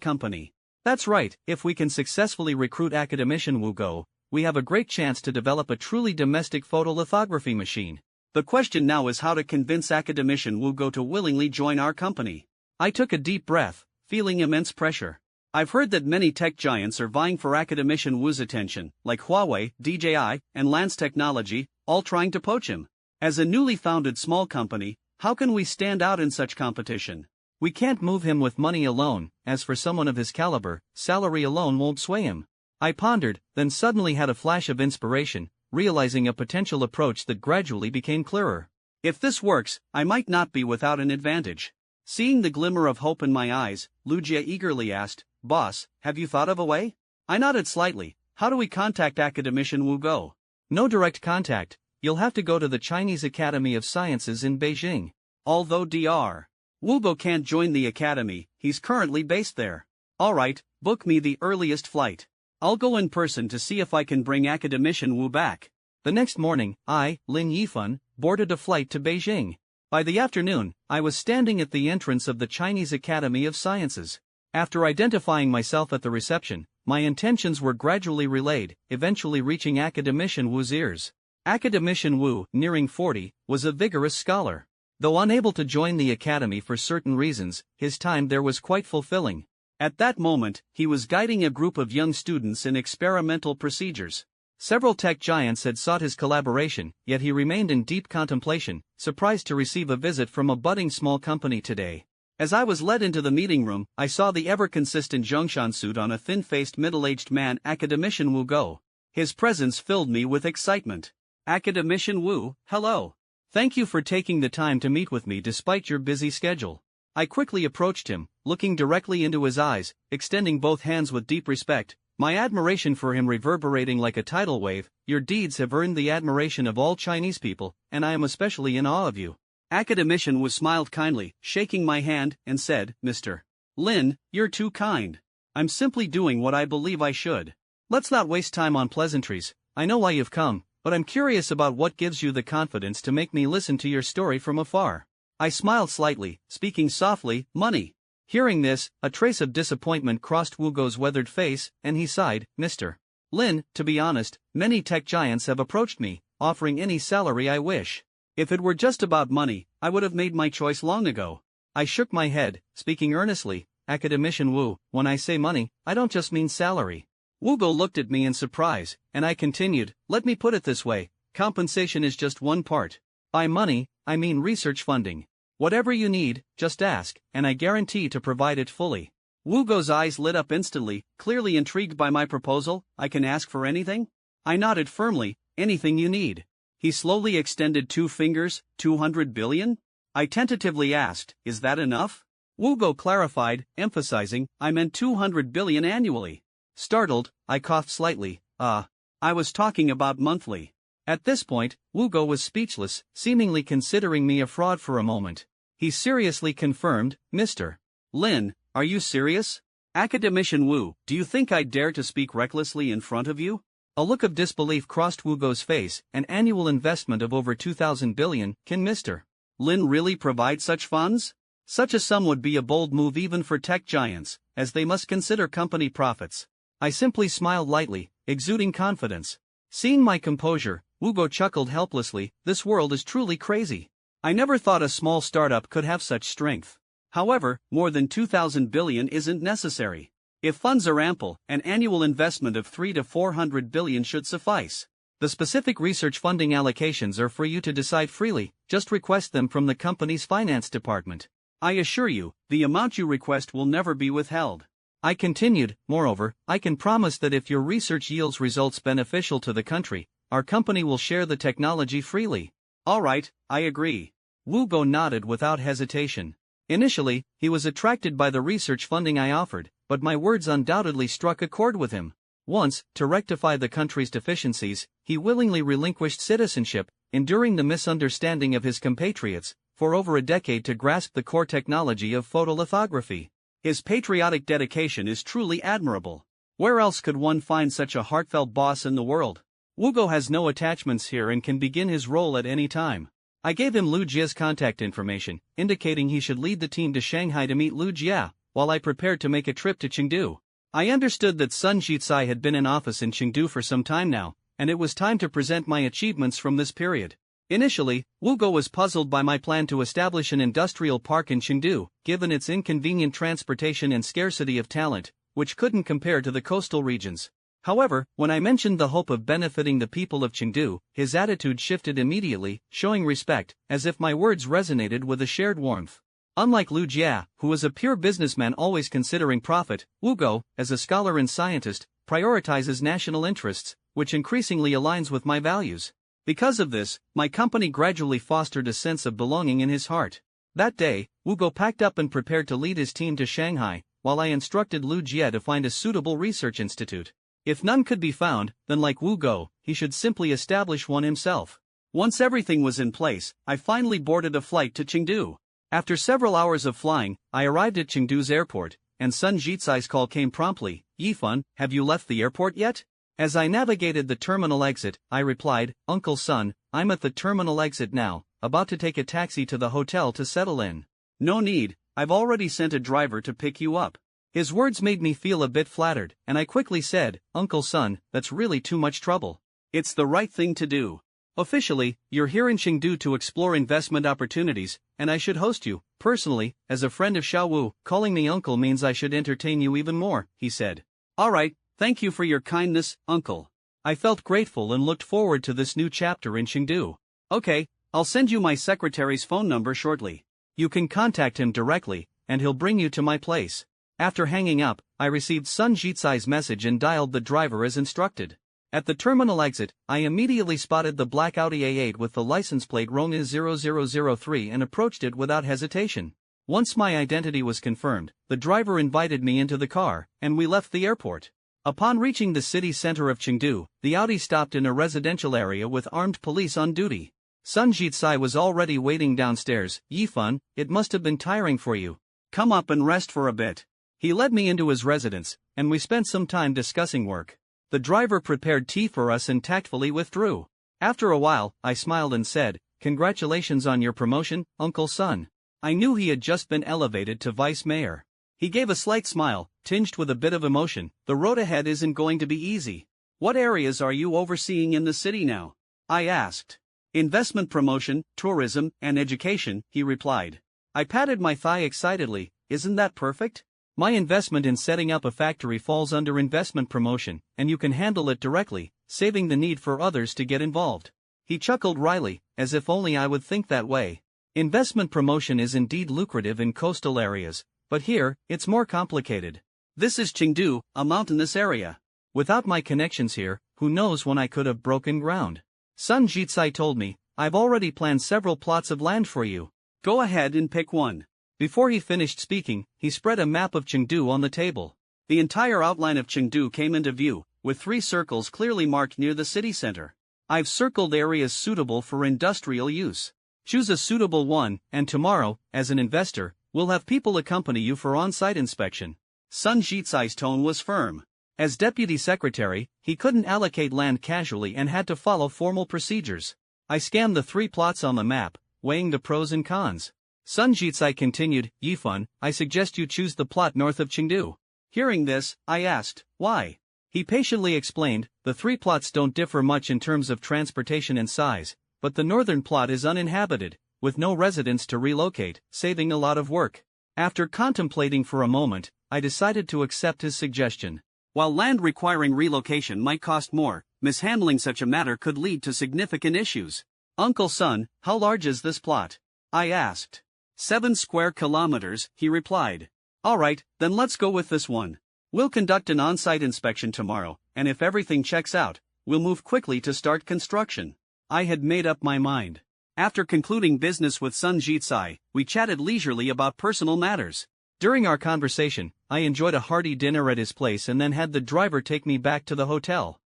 company. That's right, if we can successfully recruit academician Wu Go, we have a great chance to develop a truly domestic photolithography machine. The question now is how to convince academician Wu Go to willingly join our company. I took a deep breath, feeling immense pressure. I've heard that many tech giants are vying for academician Wu's attention, like Huawei, DJI, and Lance Technology, all trying to poach him. As a newly founded small company, how can we stand out in such competition? We can't move him with money alone. As for someone of his caliber, salary alone won't sway him. I pondered, then suddenly had a flash of inspiration, realizing a potential approach that gradually became clearer. If this works, I might not be without an advantage. Seeing the glimmer of hope in my eyes, Lu Jie eagerly asked, "Boss, have you thought of a way?" I nodded slightly. How do we contact academician Wu Go? No direct contact. You'll have to go to the Chinese Academy of Sciences in Beijing. Although Dr. Wu Go can't join the academy, he's currently based there. Alright, book me the earliest flight. I'll go in person to see if I can bring academician Wu back. The next morning, I, Lin Yifan, boarded a flight to Beijing. By the afternoon, I was standing at the entrance of the Chinese Academy of Sciences. After identifying myself at the reception, my intentions were gradually relayed, eventually reaching academician Wu's ears. Academician Wu, nearing 40, was a vigorous scholar. Though unable to join the academy for certain reasons, his time there was quite fulfilling. At that moment, he was guiding a group of young students in experimental procedures. Several tech giants had sought his collaboration, yet he remained in deep contemplation, surprised to receive a visit from a budding small company today. As I was led into the meeting room, I saw the ever-consistent Zhongshan suit on a thin-faced middle-aged man, academician Wu Go. His presence filled me with excitement. Academician Wu, hello. Thank you for taking the time to meet with me despite your busy schedule. I quickly approached him, looking directly into his eyes, extending both hands with deep respect, my admiration for him reverberating like a tidal wave. Your deeds have earned the admiration of all Chinese people, and I am especially in awe of you. Academician Wu smiled kindly, shaking my hand, and said, "Mr. Lin, you're too kind. I'm simply doing what I believe I should." Let's not waste time on pleasantries. I know why you've come, but I'm curious about what gives you the confidence to make me listen to your story from afar. I smiled slightly, speaking softly, "Money." Hearing this, a trace of disappointment crossed Wu Go's weathered face, and he sighed, "Mr. Lin, to be honest, many tech giants have approached me, offering any salary I wish. If it were just about money, I would have made my choice long ago." I shook my head, speaking earnestly, "Academician Wu, when I say money, I don't just mean salary." Wu Go looked at me in surprise, and I continued, "Let me put it this way, compensation is just one part. By money, I mean research funding. Whatever you need, just ask, and I guarantee to provide it fully." Wu Go's eyes lit up instantly, clearly intrigued by my proposal. "I can ask for anything?" I nodded firmly, "Anything you need." He slowly extended 2 fingers, 200 billion? I tentatively asked, "Is that enough?" Wu Go clarified, emphasizing, "I meant 200 billion annually." Startled, I coughed slightly, I was talking about monthly." At this point, Wu Go was speechless, seemingly considering me a fraud for a moment. He seriously confirmed, "Mr. Lin, are you serious? Academician Wu, do you think I'd dare to speak recklessly in front of you?" A look of disbelief crossed Wugo's face. An annual investment of over 2,000 billion, can Mr. Lin really provide such funds? Such a sum would be a bold move even for tech giants, as they must consider company profits. I simply smiled lightly, exuding confidence. Seeing my composure, Wugo chuckled helplessly. This world is truly crazy. I never thought a small startup could have such strength. However, more than 2,000 billion isn't necessary. If funds are ample, an annual investment of 3 to 400 billion should suffice. The specific research funding allocations are for you to decide freely, just request them from the company's finance department. I assure you, the amount you request will never be withheld. I continued. Moreover, I can promise that if your research yields results beneficial to the country, our company will share the technology freely. All right, I agree. Wugo nodded without hesitation. Initially, he was attracted by the research funding I offered, but my words undoubtedly struck a chord with him. Once, to rectify the country's deficiencies, he willingly relinquished citizenship, enduring the misunderstanding of his compatriots, for over a decade to grasp the core technology of photolithography. His patriotic dedication is truly admirable. Where else could one find such a heartfelt boss in the world? Wugo has no attachments here and can begin his role at any time. I gave him Lu Jia's contact information, indicating he should lead the team to Shanghai to meet Lu Jia, while I prepared to make a trip to Chengdu. I understood that Sun Jitsai had been in office in Chengdu for some time now, and it was time to present my achievements from this period. Initially, Wugo was puzzled by my plan to establish an industrial park in Chengdu, given its inconvenient transportation and scarcity of talent, which couldn't compare to the coastal regions. However, when I mentioned the hope of benefiting the people of Chengdu, his attitude shifted immediately, showing respect, as if my words resonated with a shared warmth. Unlike Lu Jia, who was a pure businessman always considering profit, Wugo, as a scholar and scientist, prioritizes national interests, which increasingly aligns with my values. Because of this, my company gradually fostered a sense of belonging in his heart. That day, Wugo packed up and prepared to lead his team to Shanghai, while I instructed Lu Jia to find a suitable research institute. If none could be found, then like Wugo, he should simply establish one himself. Once everything was in place, I finally boarded a flight to Chengdu. After several hours of flying, I arrived at Chengdu's airport, and Sun Jitsai's call came promptly. Yifan, have you left the airport yet? As I navigated the terminal exit, I replied, Uncle Sun, I'm at the terminal exit now, about to take a taxi to the hotel to settle in. No need, I've already sent a driver to pick you up. His words made me feel a bit flattered, and I quickly said, Uncle Sun, that's really too much trouble. It's the right thing to do. Officially, you're here in Chengdu to explore investment opportunities, and I should host you. Personally, as a friend of Xiaowu, calling me uncle means I should entertain you even more, he said. All right. Thank you for your kindness, Uncle. I felt grateful and looked forward to this new chapter in Chengdu. Okay, I'll send you my secretary's phone number shortly. You can contact him directly, and he'll bring you to my place. After hanging up, I received Sun Jitsai's message and dialed the driver as instructed. At the terminal exit, I immediately spotted the black Audi A8 with the license plate Rong 0003 and approached it without hesitation. Once my identity was confirmed, the driver invited me into the car, and we left the airport. Upon reaching the city center of Chengdu, the Audi stopped in a residential area with armed police on duty. Sun Jitsai was already waiting downstairs. Yifan, it must have been tiring for you. Come up and rest for a bit. He led me into his residence, and we spent some time discussing work. The driver prepared tea for us and tactfully withdrew. After a while, I smiled and said, Congratulations on your promotion, Uncle Sun. I knew he had just been elevated to vice mayor. He gave a slight smile, tinged with a bit of emotion. The road ahead isn't going to be easy. What areas are you overseeing in the city now? I asked. Investment promotion, tourism, and education, he replied. I patted my thigh excitedly. Isn't that perfect? My investment in setting up a factory falls under investment promotion, and you can handle it directly, saving the need for others to get involved. He chuckled wryly, as if only I would think that way. Investment promotion is indeed lucrative in coastal areas, but here, it's more complicated. This is Chengdu, a mountainous area. Without my connections here, who knows when I could have broken ground. Sun Jitsai told me, I've already planned several plots of land for you. Go ahead and pick one. Before he finished speaking, he spread a map of Chengdu on the table. The entire outline of Chengdu came into view, with 3 circles clearly marked near the city center. I've circled areas suitable for industrial use. Choose a suitable one, and tomorrow, as an investor, we'll have people accompany you for on-site inspection. Sun Jitsai's tone was firm. As deputy secretary, he couldn't allocate land casually and had to follow formal procedures. I scanned the 3 plots on the map, weighing the pros and cons. Sun Jitsai continued, Yifun, I suggest you choose the plot north of Chengdu. Hearing this, I asked, why? He patiently explained, the 3 plots don't differ much in terms of transportation and size, but the northern plot is uninhabited, with no residents to relocate, saving a lot of work. After contemplating for a moment, I decided to accept his suggestion. While land requiring relocation might cost more, mishandling such a matter could lead to significant issues. Uncle Sun, how large is this plot? I asked. 7 square kilometers, he replied. Alright, then let's go with this one. We'll conduct an on-site inspection tomorrow, and if everything checks out, we'll move quickly to start construction. I had made up my mind. After concluding business with Sun Jitsai, we chatted leisurely about personal matters. During our conversation, I enjoyed a hearty dinner at his place and then had the driver take me back to the hotel.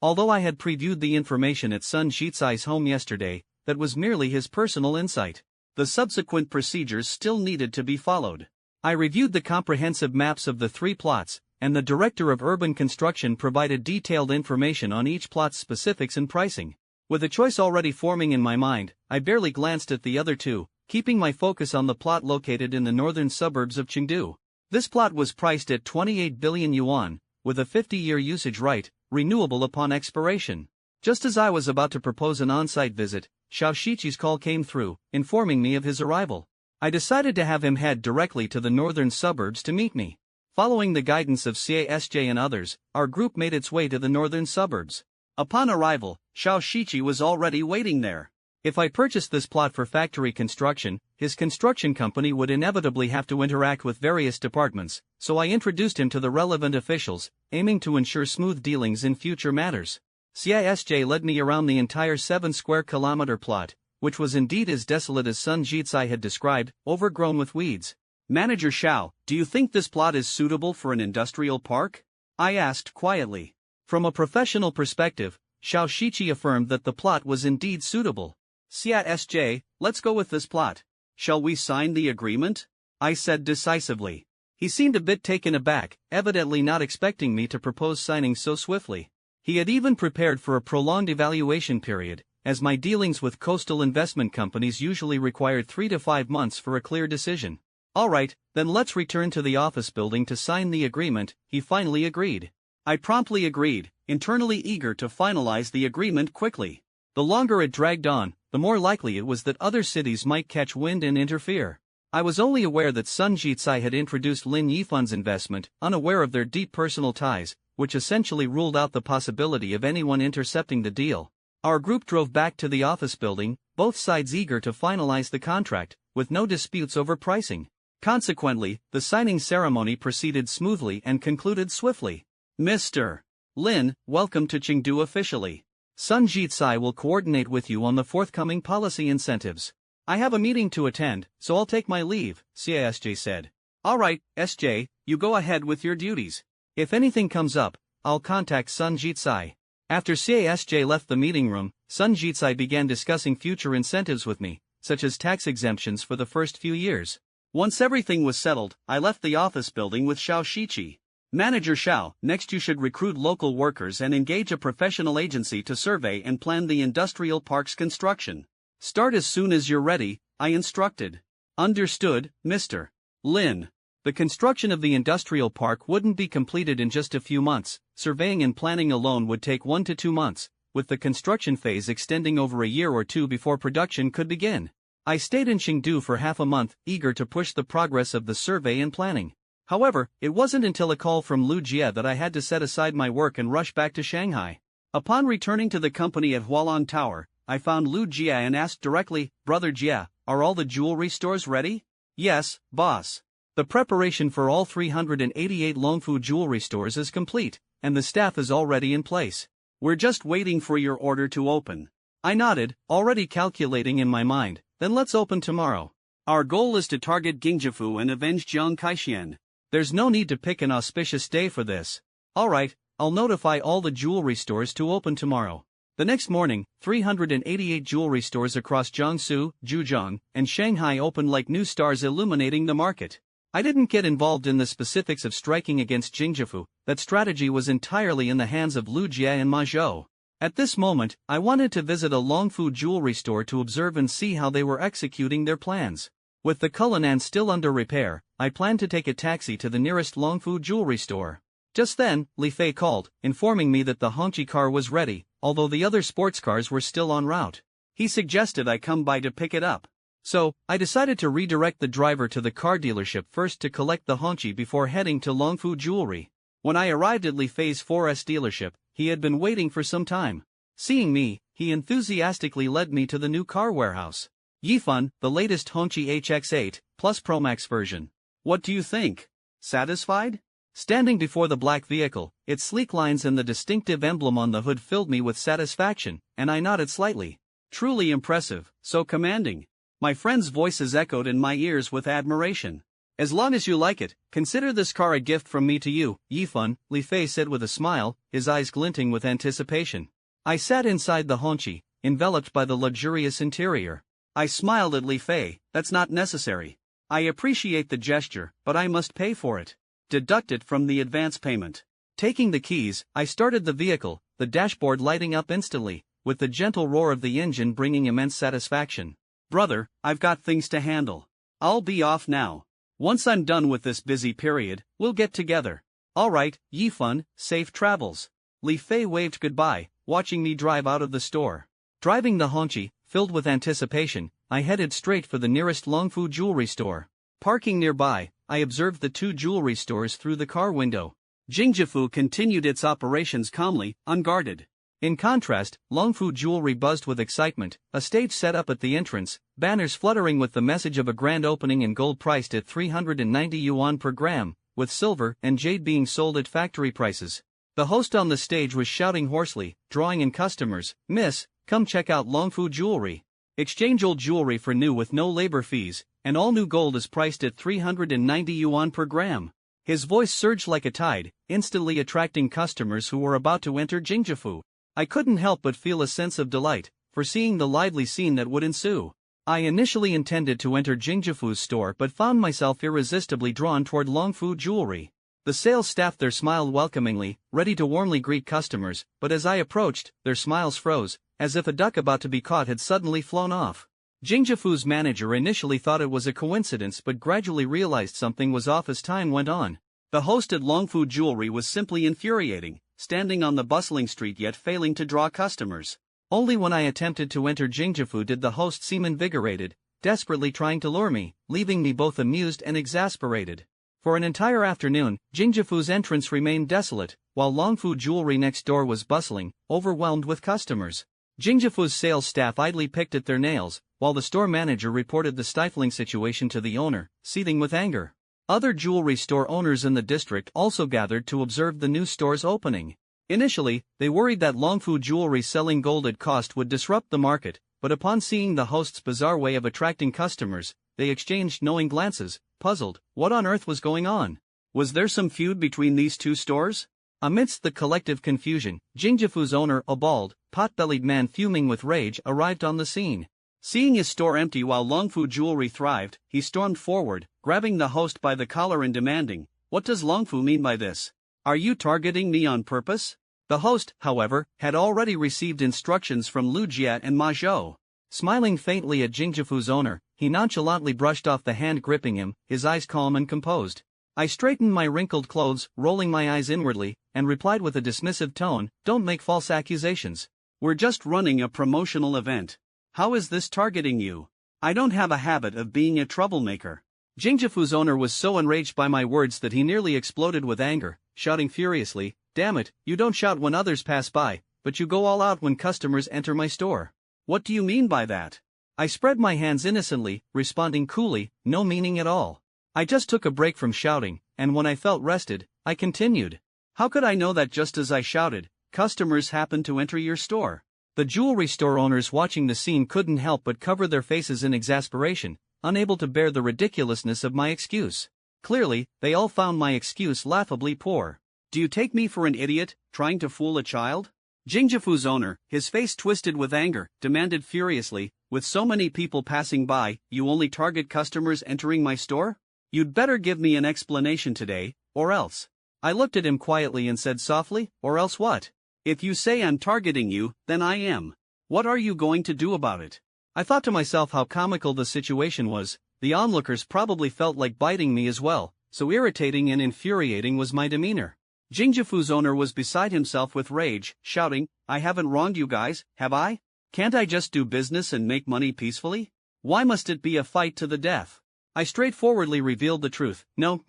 Although I had previewed the information at Sun Jitsai's home yesterday, that was merely his personal insight. The subsequent procedures still needed to be followed. I reviewed the comprehensive maps of the 3 plots, and the Director of Urban Construction provided detailed information on each plot's specifics and pricing. With a choice already forming in my mind, I barely glanced at the other 2, keeping my focus on the plot located in the northern suburbs of Chengdu. This plot was priced at 28 billion yuan, with a 50-year usage right, renewable upon expiration. Just as I was about to propose an on-site visit, Xiao Shiqi's call came through, informing me of his arrival. I decided to have him head directly to the northern suburbs to meet me. Following the guidance of CASJ and others, our group made its way to the northern suburbs. Upon arrival, Xiao Shiqi was already waiting there. If I purchased this plot for factory construction, his construction company would inevitably have to interact with various departments, so I introduced him to the relevant officials, aiming to ensure smooth dealings in future matters. CISJ led me around the entire 7 square kilometer plot, which was indeed as desolate as Sun Jitsai had described, overgrown with weeds. Manager Xiao, do you think this plot is suitable for an industrial park? I asked quietly. From a professional perspective, Xiao Shiqi affirmed that the plot was indeed suitable. CISJ, let's go with this plot. Shall we sign the agreement? I said decisively. He seemed a bit taken aback, evidently not expecting me to propose signing so swiftly. He had even prepared for a prolonged evaluation period, as my dealings with coastal investment companies usually required 3 to 5 months for a clear decision. Alright, then let's return to the office building to sign the agreement, he finally agreed. I promptly agreed, internally eager to finalize the agreement quickly. The longer it dragged on, the more likely it was that other cities might catch wind and interfere. I was only aware that Sun Jitsai had introduced Lin Yifun's investment, unaware of their deep personal ties, which essentially ruled out the possibility of anyone intercepting the deal. Our group drove back to the office building, both sides eager to finalize the contract, with no disputes over pricing. Consequently, the signing ceremony proceeded smoothly and concluded swiftly. Mr. Lin, welcome to Chengdu officially. Sun Jitsai will coordinate with you on the forthcoming policy incentives. I have a meeting to attend, so I'll take my leave, CASJ said. Alright, SJ, you go ahead with your duties. If anything comes up, I'll contact Sun Jitsai. After CASJ left the meeting room, Sun Jitsai began discussing future incentives with me, such as tax exemptions for the first few years. Once everything was settled, I left the office building with Xiao Shiqi. Manager Xiao, next you should recruit local workers and engage a professional agency to survey and plan the industrial park's construction. Start as soon as you're ready, I instructed. Understood, Mr. Lin. The construction of the industrial park wouldn't be completed in just a few months. Surveying and planning alone would take 1 to 2 months, with the construction phase extending over a year or 2 before production could begin. I stayed in Chengdu for half a month, eager to push the progress of the survey and planning. However, it wasn't until a call from Lu Jie that I had to set aside my work and rush back to Shanghai. Upon returning to the company at Hualong Tower, I found Lu Jie and asked directly, Brother Jie, are all the jewelry stores ready? Yes, boss. The preparation for all 388 Longfu jewelry stores is complete, and the staff is already in place. We're just waiting for your order to open. I nodded, already calculating in my mind, then let's open tomorrow. Our goal is to target Gingjifu and avenge Jiang Kaixian. There's no need to pick an auspicious day for this. Alright, I'll notify all the jewelry stores to open tomorrow. The next morning, 388 jewelry stores across Jiangsu, Zhejiang, and Shanghai opened like new stars illuminating the market. I didn't get involved in the specifics of striking against Jingjifu. That strategy was entirely in the hands of Lu Jie and Ma Zhou. At this moment, I wanted to visit a Longfu jewelry store to observe and see how they were executing their plans. With the Cullinan still under repair, I planned to take a taxi to the nearest Longfu jewelry store. Just then, Li Fei called, informing me that the Hongqi car was ready, although the other sports cars were still en route. He suggested I come by to pick it up. So, I decided to redirect the driver to the car dealership first to collect the Hongqi before heading to Longfu Jewelry. When I arrived at Li Fei's 4S dealership, he had been waiting for some time. Seeing me, he enthusiastically led me to the new car warehouse. Yifan, the latest Hongqi HX8 Plus Pro Max version. What do you think? Satisfied? Standing before the black vehicle, its sleek lines and the distinctive emblem on the hood filled me with satisfaction, and I nodded slightly. Truly impressive, so commanding. My friend's voices echoed in my ears with admiration. As long as you like it, consider this car a gift from me to you, Yifan, Li Fei said with a smile, his eyes glinting with anticipation. I sat inside the Hongqi, enveloped by the luxurious interior. I smiled at Li Fei. That's not necessary. I appreciate the gesture, but I must pay for it. Deduct it from the advance payment. Taking the keys, I started the vehicle, the dashboard lighting up instantly, with the gentle roar of the engine bringing immense satisfaction. Brother, I've got things to handle. I'll be off now. Once I'm done with this busy period, we'll get together. Alright, Yifan, safe travels. Li Fei waved goodbye, watching me drive out of the store. Driving the Hongqi, filled with anticipation, I headed straight for the nearest Longfu jewelry store. Parking nearby, I observed the two jewelry stores through the car window. Jingjifu continued its operations calmly, unguarded. In contrast, Longfu Jewelry buzzed with excitement, a stage set up at the entrance, banners fluttering with the message of a grand opening and gold priced at 390 yuan per gram, with silver and jade being sold at factory prices. The host on the stage was shouting hoarsely, drawing in customers, "Miss, come check out Longfu Jewelry. Exchange old jewelry for new with no labor fees, and all new gold is priced at 390 yuan per gram." His voice surged like a tide, instantly attracting customers who were about to enter Jingjifu. I couldn't help but feel a sense of delight, foreseeing the lively scene that would ensue. I initially intended to enter Jingjifu's store but found myself irresistibly drawn toward Longfu Jewelry. The sales staff there smiled welcomingly, ready to warmly greet customers, but as I approached, their smiles froze, as if a duck about to be caught had suddenly flown off. Jingjifu's manager initially thought it was a coincidence but gradually realized something was off as time went on. The host at Longfu Jewelry was simply infuriating, standing on the bustling street yet failing to draw customers. Only when I attempted to enter Jingjifu did the host seem invigorated, desperately trying to lure me, leaving me both amused and exasperated. For an entire afternoon, Jingjifu's entrance remained desolate, while Longfu Jewelry next door was bustling, overwhelmed with customers. Jingjifu's sales staff idly picked at their nails, while the store manager reported the stifling situation to the owner, seething with anger. Other jewelry store owners in the district also gathered to observe the new store's opening. Initially, they worried that Longfu Jewelry selling gold at cost would disrupt the market, but upon seeing the host's bizarre way of attracting customers, they exchanged knowing glances, puzzled. What on earth was going on? Was there some feud between these two stores? Amidst the collective confusion, Jingjifu's owner, a bald, pot-bellied man fuming with rage, arrived on the scene. Seeing his store empty while Longfu Jewelry thrived, he stormed forward, grabbing the host by the collar and demanding, "What does Longfu mean by this? Are you targeting me on purpose?" The host, however, had already received instructions from Lu Jie and Ma Zhou. Smiling faintly at Jingjifu's owner, he nonchalantly brushed off the hand gripping him, his eyes calm and composed. I straightened my wrinkled clothes, rolling my eyes inwardly, and replied with a dismissive tone, "Don't make false accusations. We're just running a promotional event. How is this targeting you? I don't have a habit of being a troublemaker." Jingjifu's owner was so enraged by my words that he nearly exploded with anger, shouting furiously, "Damn it, you don't shout when others pass by, but you go all out when customers enter my store. What do you mean by that?" I spread my hands innocently, responding coolly, "No meaning at all. I just took a break from shouting, and when I felt rested, I continued. How could I know that just as I shouted, customers happened to enter your store?" The jewelry store owners watching the scene couldn't help but cover their faces in exasperation, unable to bear the ridiculousness of my excuse. Clearly, they all found my excuse laughably poor. "Do you take me for an idiot, trying to fool a child?" Jingjifu's owner, his face twisted with anger, demanded furiously, "With so many people passing by, you only target customers entering my store? You'd better give me an explanation today, or else. I looked at him quietly and said softly, or else what? If you say I'm targeting you, then I am. What are you going to do about it? I thought to myself how comical the situation was. The onlookers probably felt like biting me as well, so irritating and infuriating was my demeanor. Jingjafu's owner was beside himself with rage, shouting, I haven't wronged you guys, have I? Can't I just do business and make money peacefully? Why must it be a fight to the death? I straightforwardly revealed the truth. No,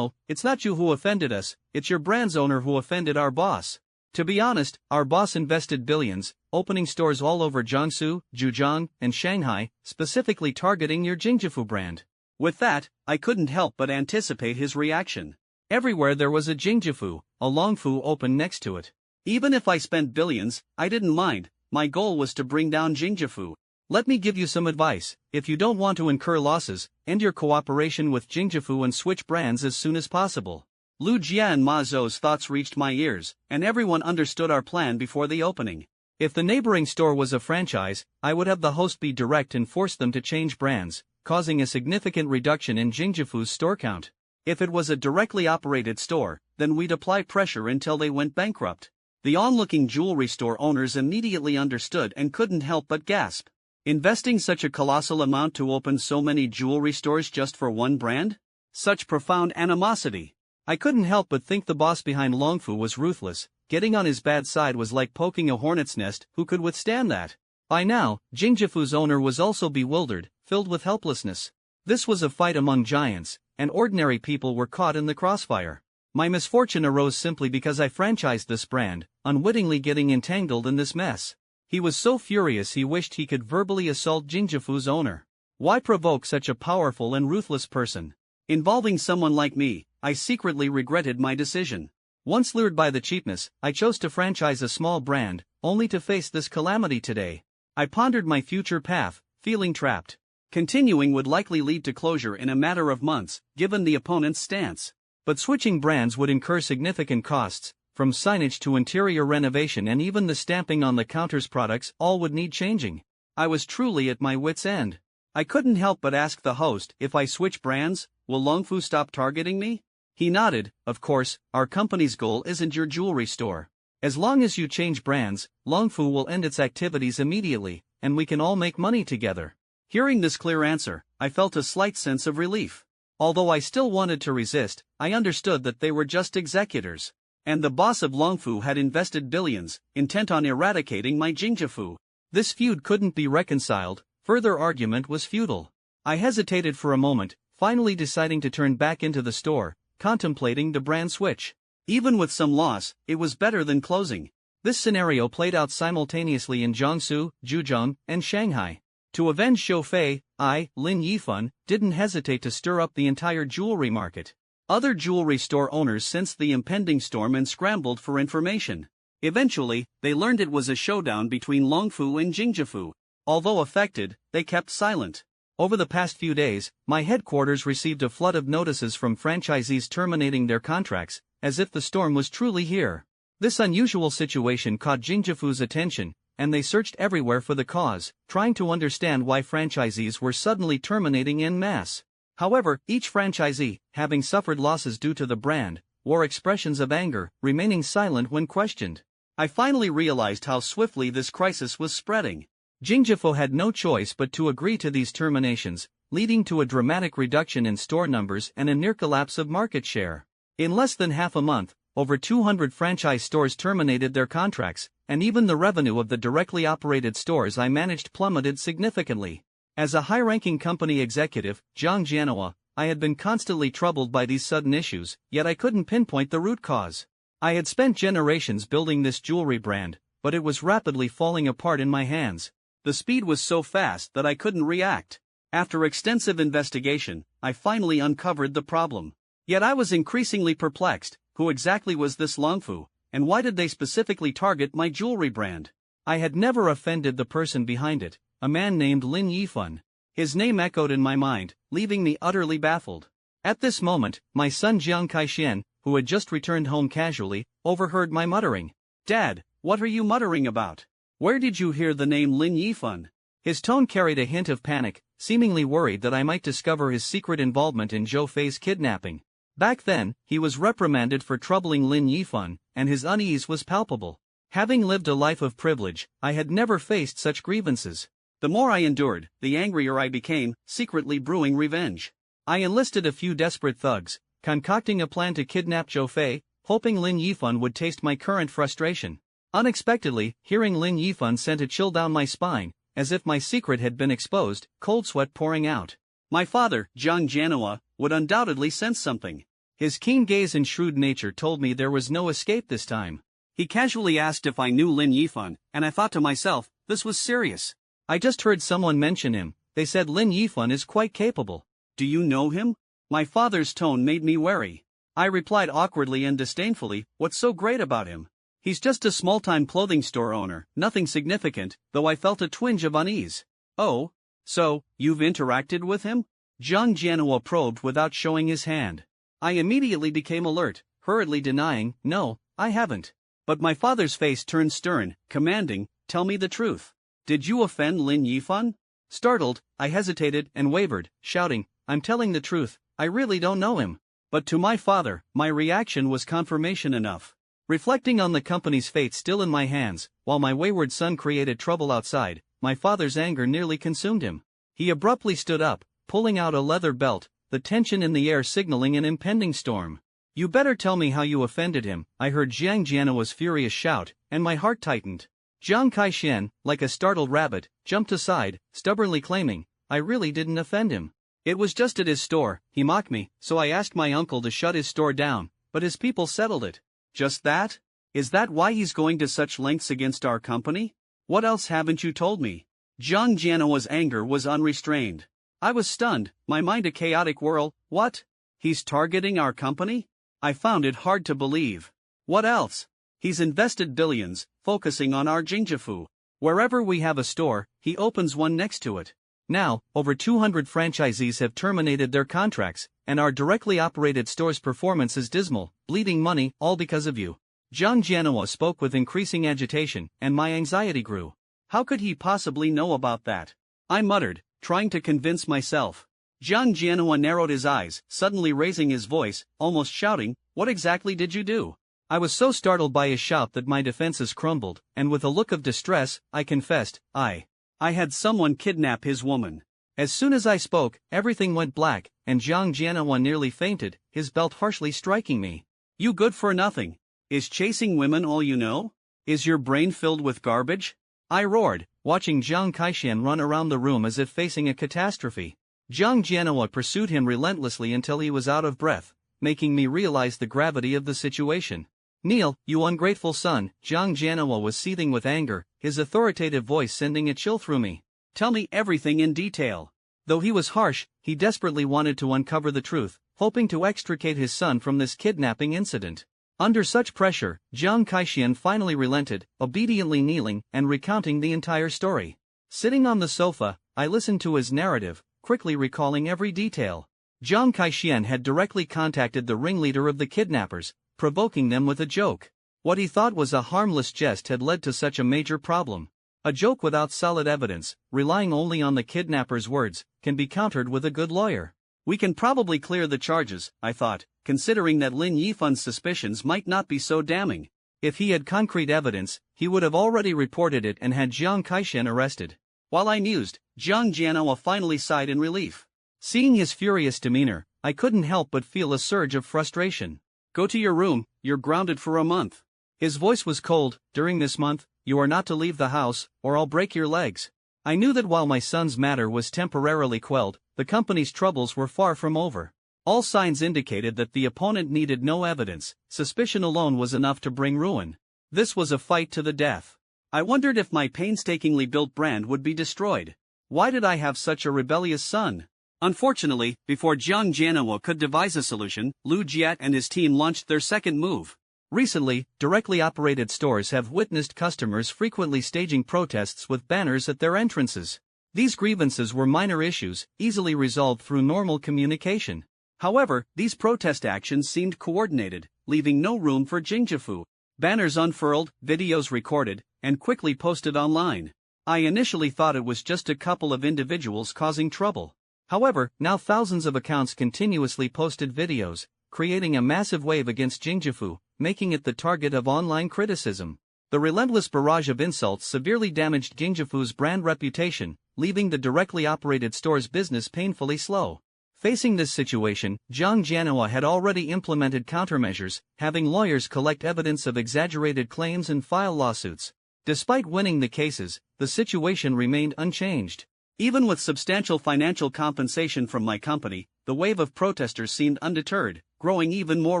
it's not you who offended us, it's your brand's owner who offended our boss. To be honest, our boss invested billions, opening stores all over Jiangsu, Zhejiang, and Shanghai, specifically targeting your Jingjafu brand. With that, I couldn't help but anticipate his reaction. Everywhere there was a Jingjafu, a Longfu open next to it. Even if I spent billions, I didn't mind. My goal was to bring down Jingjafu. Let me give you some advice. If you don't want to incur losses, end your cooperation with Jingjafu and switch brands as soon as possible. Lu Jia and Ma Zhou's thoughts reached my ears, and everyone understood our plan before the opening. If the neighboring store was a franchise, I would have the host be direct and force them to change brands, causing a significant reduction in Jingjafu's store count. If it was a directly operated store, then we'd apply pressure until they went bankrupt. The onlooking jewelry store owners immediately understood and couldn't help but gasp. Investing such a colossal amount to open so many jewelry stores just for one brand? Such profound animosity. I couldn't help but think the boss behind Longfu was ruthless. Getting on his bad side was like poking a hornet's nest. Who could withstand that? By now, Jingjafu's owner was also bewildered, filled with helplessness. This was a fight among giants, and ordinary people were caught in the crossfire. My misfortune arose simply because I franchised this brand, unwittingly getting entangled in this mess. He was so furious he wished he could verbally assault Jingjafu's owner. Why provoke such a powerful and ruthless person? Involving someone like me, I secretly regretted my decision. Once lured by the cheapness, I chose to franchise a small brand, only to face this calamity today. I pondered my future path, feeling trapped. Continuing would likely lead to closure in a matter of months, given the opponent's stance. But switching brands would incur significant costs. From signage to interior renovation and even the stamping on the counter's products, all would need changing. I was truly at my wit's end. I couldn't help but ask the host, if I switch brands, will Longfu stop targeting me? He nodded. Of course, our company's goal isn't your jewelry store. As long as you change brands, Longfu will end its activities immediately, and we can all make money together. Hearing this clear answer, I felt a slight sense of relief. Although I still wanted to resist, I understood that they were just executors. And the boss of Longfu had invested billions, intent on eradicating my Jingjafu. This feud couldn't be reconciled, further argument was futile. I hesitated for a moment, finally deciding to turn back into the store, contemplating the brand switch. Even with some loss, it was better than closing. This scenario played out simultaneously in Jiangsu, Zhejiang, and Shanghai. To avenge Shou Fei, I, Lin Yifan, didn't hesitate to stir up the entire jewelry market. Other jewelry store owners sensed the impending storm and scrambled for information. Eventually, they learned it was a showdown between Longfu and Jingjafu. Although affected, they kept silent. Over the past few days, my headquarters received a flood of notices from franchisees terminating their contracts, as if the storm was truly here. This unusual situation caught Jingjafu's attention, and they searched everywhere for the cause, trying to understand why franchisees were suddenly terminating en masse. However, each franchisee, having suffered losses due to the brand, wore expressions of anger, remaining silent when questioned. I finally realized how swiftly this crisis was spreading. Jingjafu had no choice but to agree to these terminations, leading to a dramatic reduction in store numbers and a near collapse of market share. In less than half a month, over 200 franchise stores terminated their contracts, and even the revenue of the directly operated stores I managed plummeted significantly. As a high-ranking company executive, Zhang Jianhua, I had been constantly troubled by these sudden issues, yet I couldn't pinpoint the root cause. I had spent generations building this jewelry brand, but it was rapidly falling apart in my hands. The speed was so fast that I couldn't react. After extensive investigation, I finally uncovered the problem. Yet I was increasingly perplexed. Who exactly was this Longfu, and why did they specifically target my jewelry brand? I had never offended the person behind it, a man named Lin Yifan. His name echoed in my mind, leaving me utterly baffled. At this moment, my son Jiang Kaixian, who had just returned home casually, overheard my muttering. "Dad, what are you muttering about? Where did you hear the name Lin Yifan?" His tone carried a hint of panic, seemingly worried that I might discover his secret involvement in Zhou Fei's kidnapping. Back then, he was reprimanded for troubling Lin Yifan, and his unease was palpable. Having lived a life of privilege, I had never faced such grievances. The more I endured, the angrier I became, secretly brewing revenge. I enlisted a few desperate thugs, concocting a plan to kidnap Zhou Fei, hoping Lin Yifan would taste my current frustration. Unexpectedly, hearing Lin Yifan sent a chill down my spine, as if my secret had been exposed, cold sweat pouring out. My father, Zhang Jianhua, would undoubtedly sense something. His keen gaze and shrewd nature told me there was no escape this time. He casually asked if I knew Lin Yifan, and I thought to myself, this was serious. I just heard someone mention him. They said Lin Yifan is quite capable. Do you know him? My father's tone made me wary. I replied awkwardly and disdainfully, what's so great about him? He's just a small-time clothing store owner, nothing significant, though I felt a twinge of unease. Oh? So, you've interacted with him? Zhang Jianhua probed without showing his hand. I immediately became alert, hurriedly denying, no, I haven't. But my father's face turned stern, commanding, tell me the truth. Did you offend Lin Yifan? Startled, I hesitated and wavered, shouting, I'm telling the truth, I really don't know him. But to my father, my reaction was confirmation enough. Reflecting on the company's fate still in my hands, while my wayward son created trouble outside, my father's anger nearly consumed him. He abruptly stood up, pulling out a leather belt, the tension in the air signaling an impending storm. You better tell me how you offended him, I heard Zhang Jianhua's furious shout, and my heart tightened. Zhang Kaixian, like a startled rabbit, jumped aside, stubbornly claiming, I really didn't offend him. It was just at his store, he mocked me, so I asked my uncle to shut his store down, but his people settled it. Just that? Is that why he's going to such lengths against our company? What else haven't you told me? Zhang Jianhua's anger was unrestrained. I was stunned, my mind a chaotic whirl. What? He's targeting our company? I found it hard to believe. What else? He's invested billions, focusing on our Jingjifu. Wherever we have a store, he opens one next to it. Now, over 200 franchisees have terminated their contracts, and our directly operated store's performance is dismal, bleeding money, all because of you. Zhang Jianhua spoke with increasing agitation, and my anxiety grew. How could he possibly know about that? I muttered, trying to convince myself. Zhang Jianhua narrowed his eyes, suddenly raising his voice, almost shouting, what exactly did you do? I was so startled by his shout that my defenses crumbled, and with a look of distress, I confessed, I had someone kidnap his woman. As soon as I spoke, everything went black, and Zhang Jianhua nearly fainted, his belt harshly striking me. You good for nothing. Is chasing women all you know? Is your brain filled with garbage? I roared, watching Zhang Kaixian run around the room as if facing a catastrophe. Zhang Jianhua pursued him relentlessly until he was out of breath, making me realize the gravity of the situation. Kneel, you ungrateful son, Zhang Jianhua was seething with anger, his authoritative voice sending a chill through me. Tell me everything in detail. Though he was harsh, he desperately wanted to uncover the truth, hoping to extricate his son from this kidnapping incident. Under such pressure, Zhang Kaixian finally relented, obediently kneeling and recounting the entire story. Sitting on the sofa, I listened to his narrative, quickly recalling every detail. Zhang Kaixian had directly contacted the ringleader of the kidnappers, provoking them with a joke. What he thought was a harmless jest had led to such a major problem. A joke without solid evidence, relying only on the kidnapper's words, can be countered with a good lawyer. We can probably clear the charges, I thought, considering that Lin Yifan's suspicions might not be so damning. If he had concrete evidence, he would have already reported it and had Zhang Kaixian arrested. While I mused, Zhang Jianhua finally sighed in relief. Seeing his furious demeanor, I couldn't help but feel a surge of frustration. Go to your room, you're grounded for a month. His voice was cold. During this month, you are not to leave the house, or I'll break your legs. I knew that while my son's matter was temporarily quelled, the company's troubles were far from over. All signs indicated that the opponent needed no evidence, suspicion alone was enough to bring ruin. This was a fight to the death. I wondered if my painstakingly built brand would be destroyed. Why did I have such a rebellious son? Unfortunately, before Zhang Jianhua could devise a solution, Lu Jiat and his team launched their second move. Recently, directly operated stores have witnessed customers frequently staging protests with banners at their entrances. These grievances were minor issues, easily resolved through normal communication. However, these protest actions seemed coordinated, leaving no room for Jingjifu. Banners unfurled, videos recorded, and quickly posted online. I initially thought it was just a couple of individuals causing trouble. However, now thousands of accounts continuously posted videos, creating a massive wave against Jingjifu, making it the target of online criticism. The relentless barrage of insults severely damaged Jingjifu's brand reputation, leaving the directly operated store's business painfully slow. Facing this situation, Zhang Jianhua had already implemented countermeasures, having lawyers collect evidence of exaggerated claims and file lawsuits. Despite winning the cases, the situation remained unchanged. Even with substantial financial compensation from my company, the wave of protesters seemed undeterred, growing even more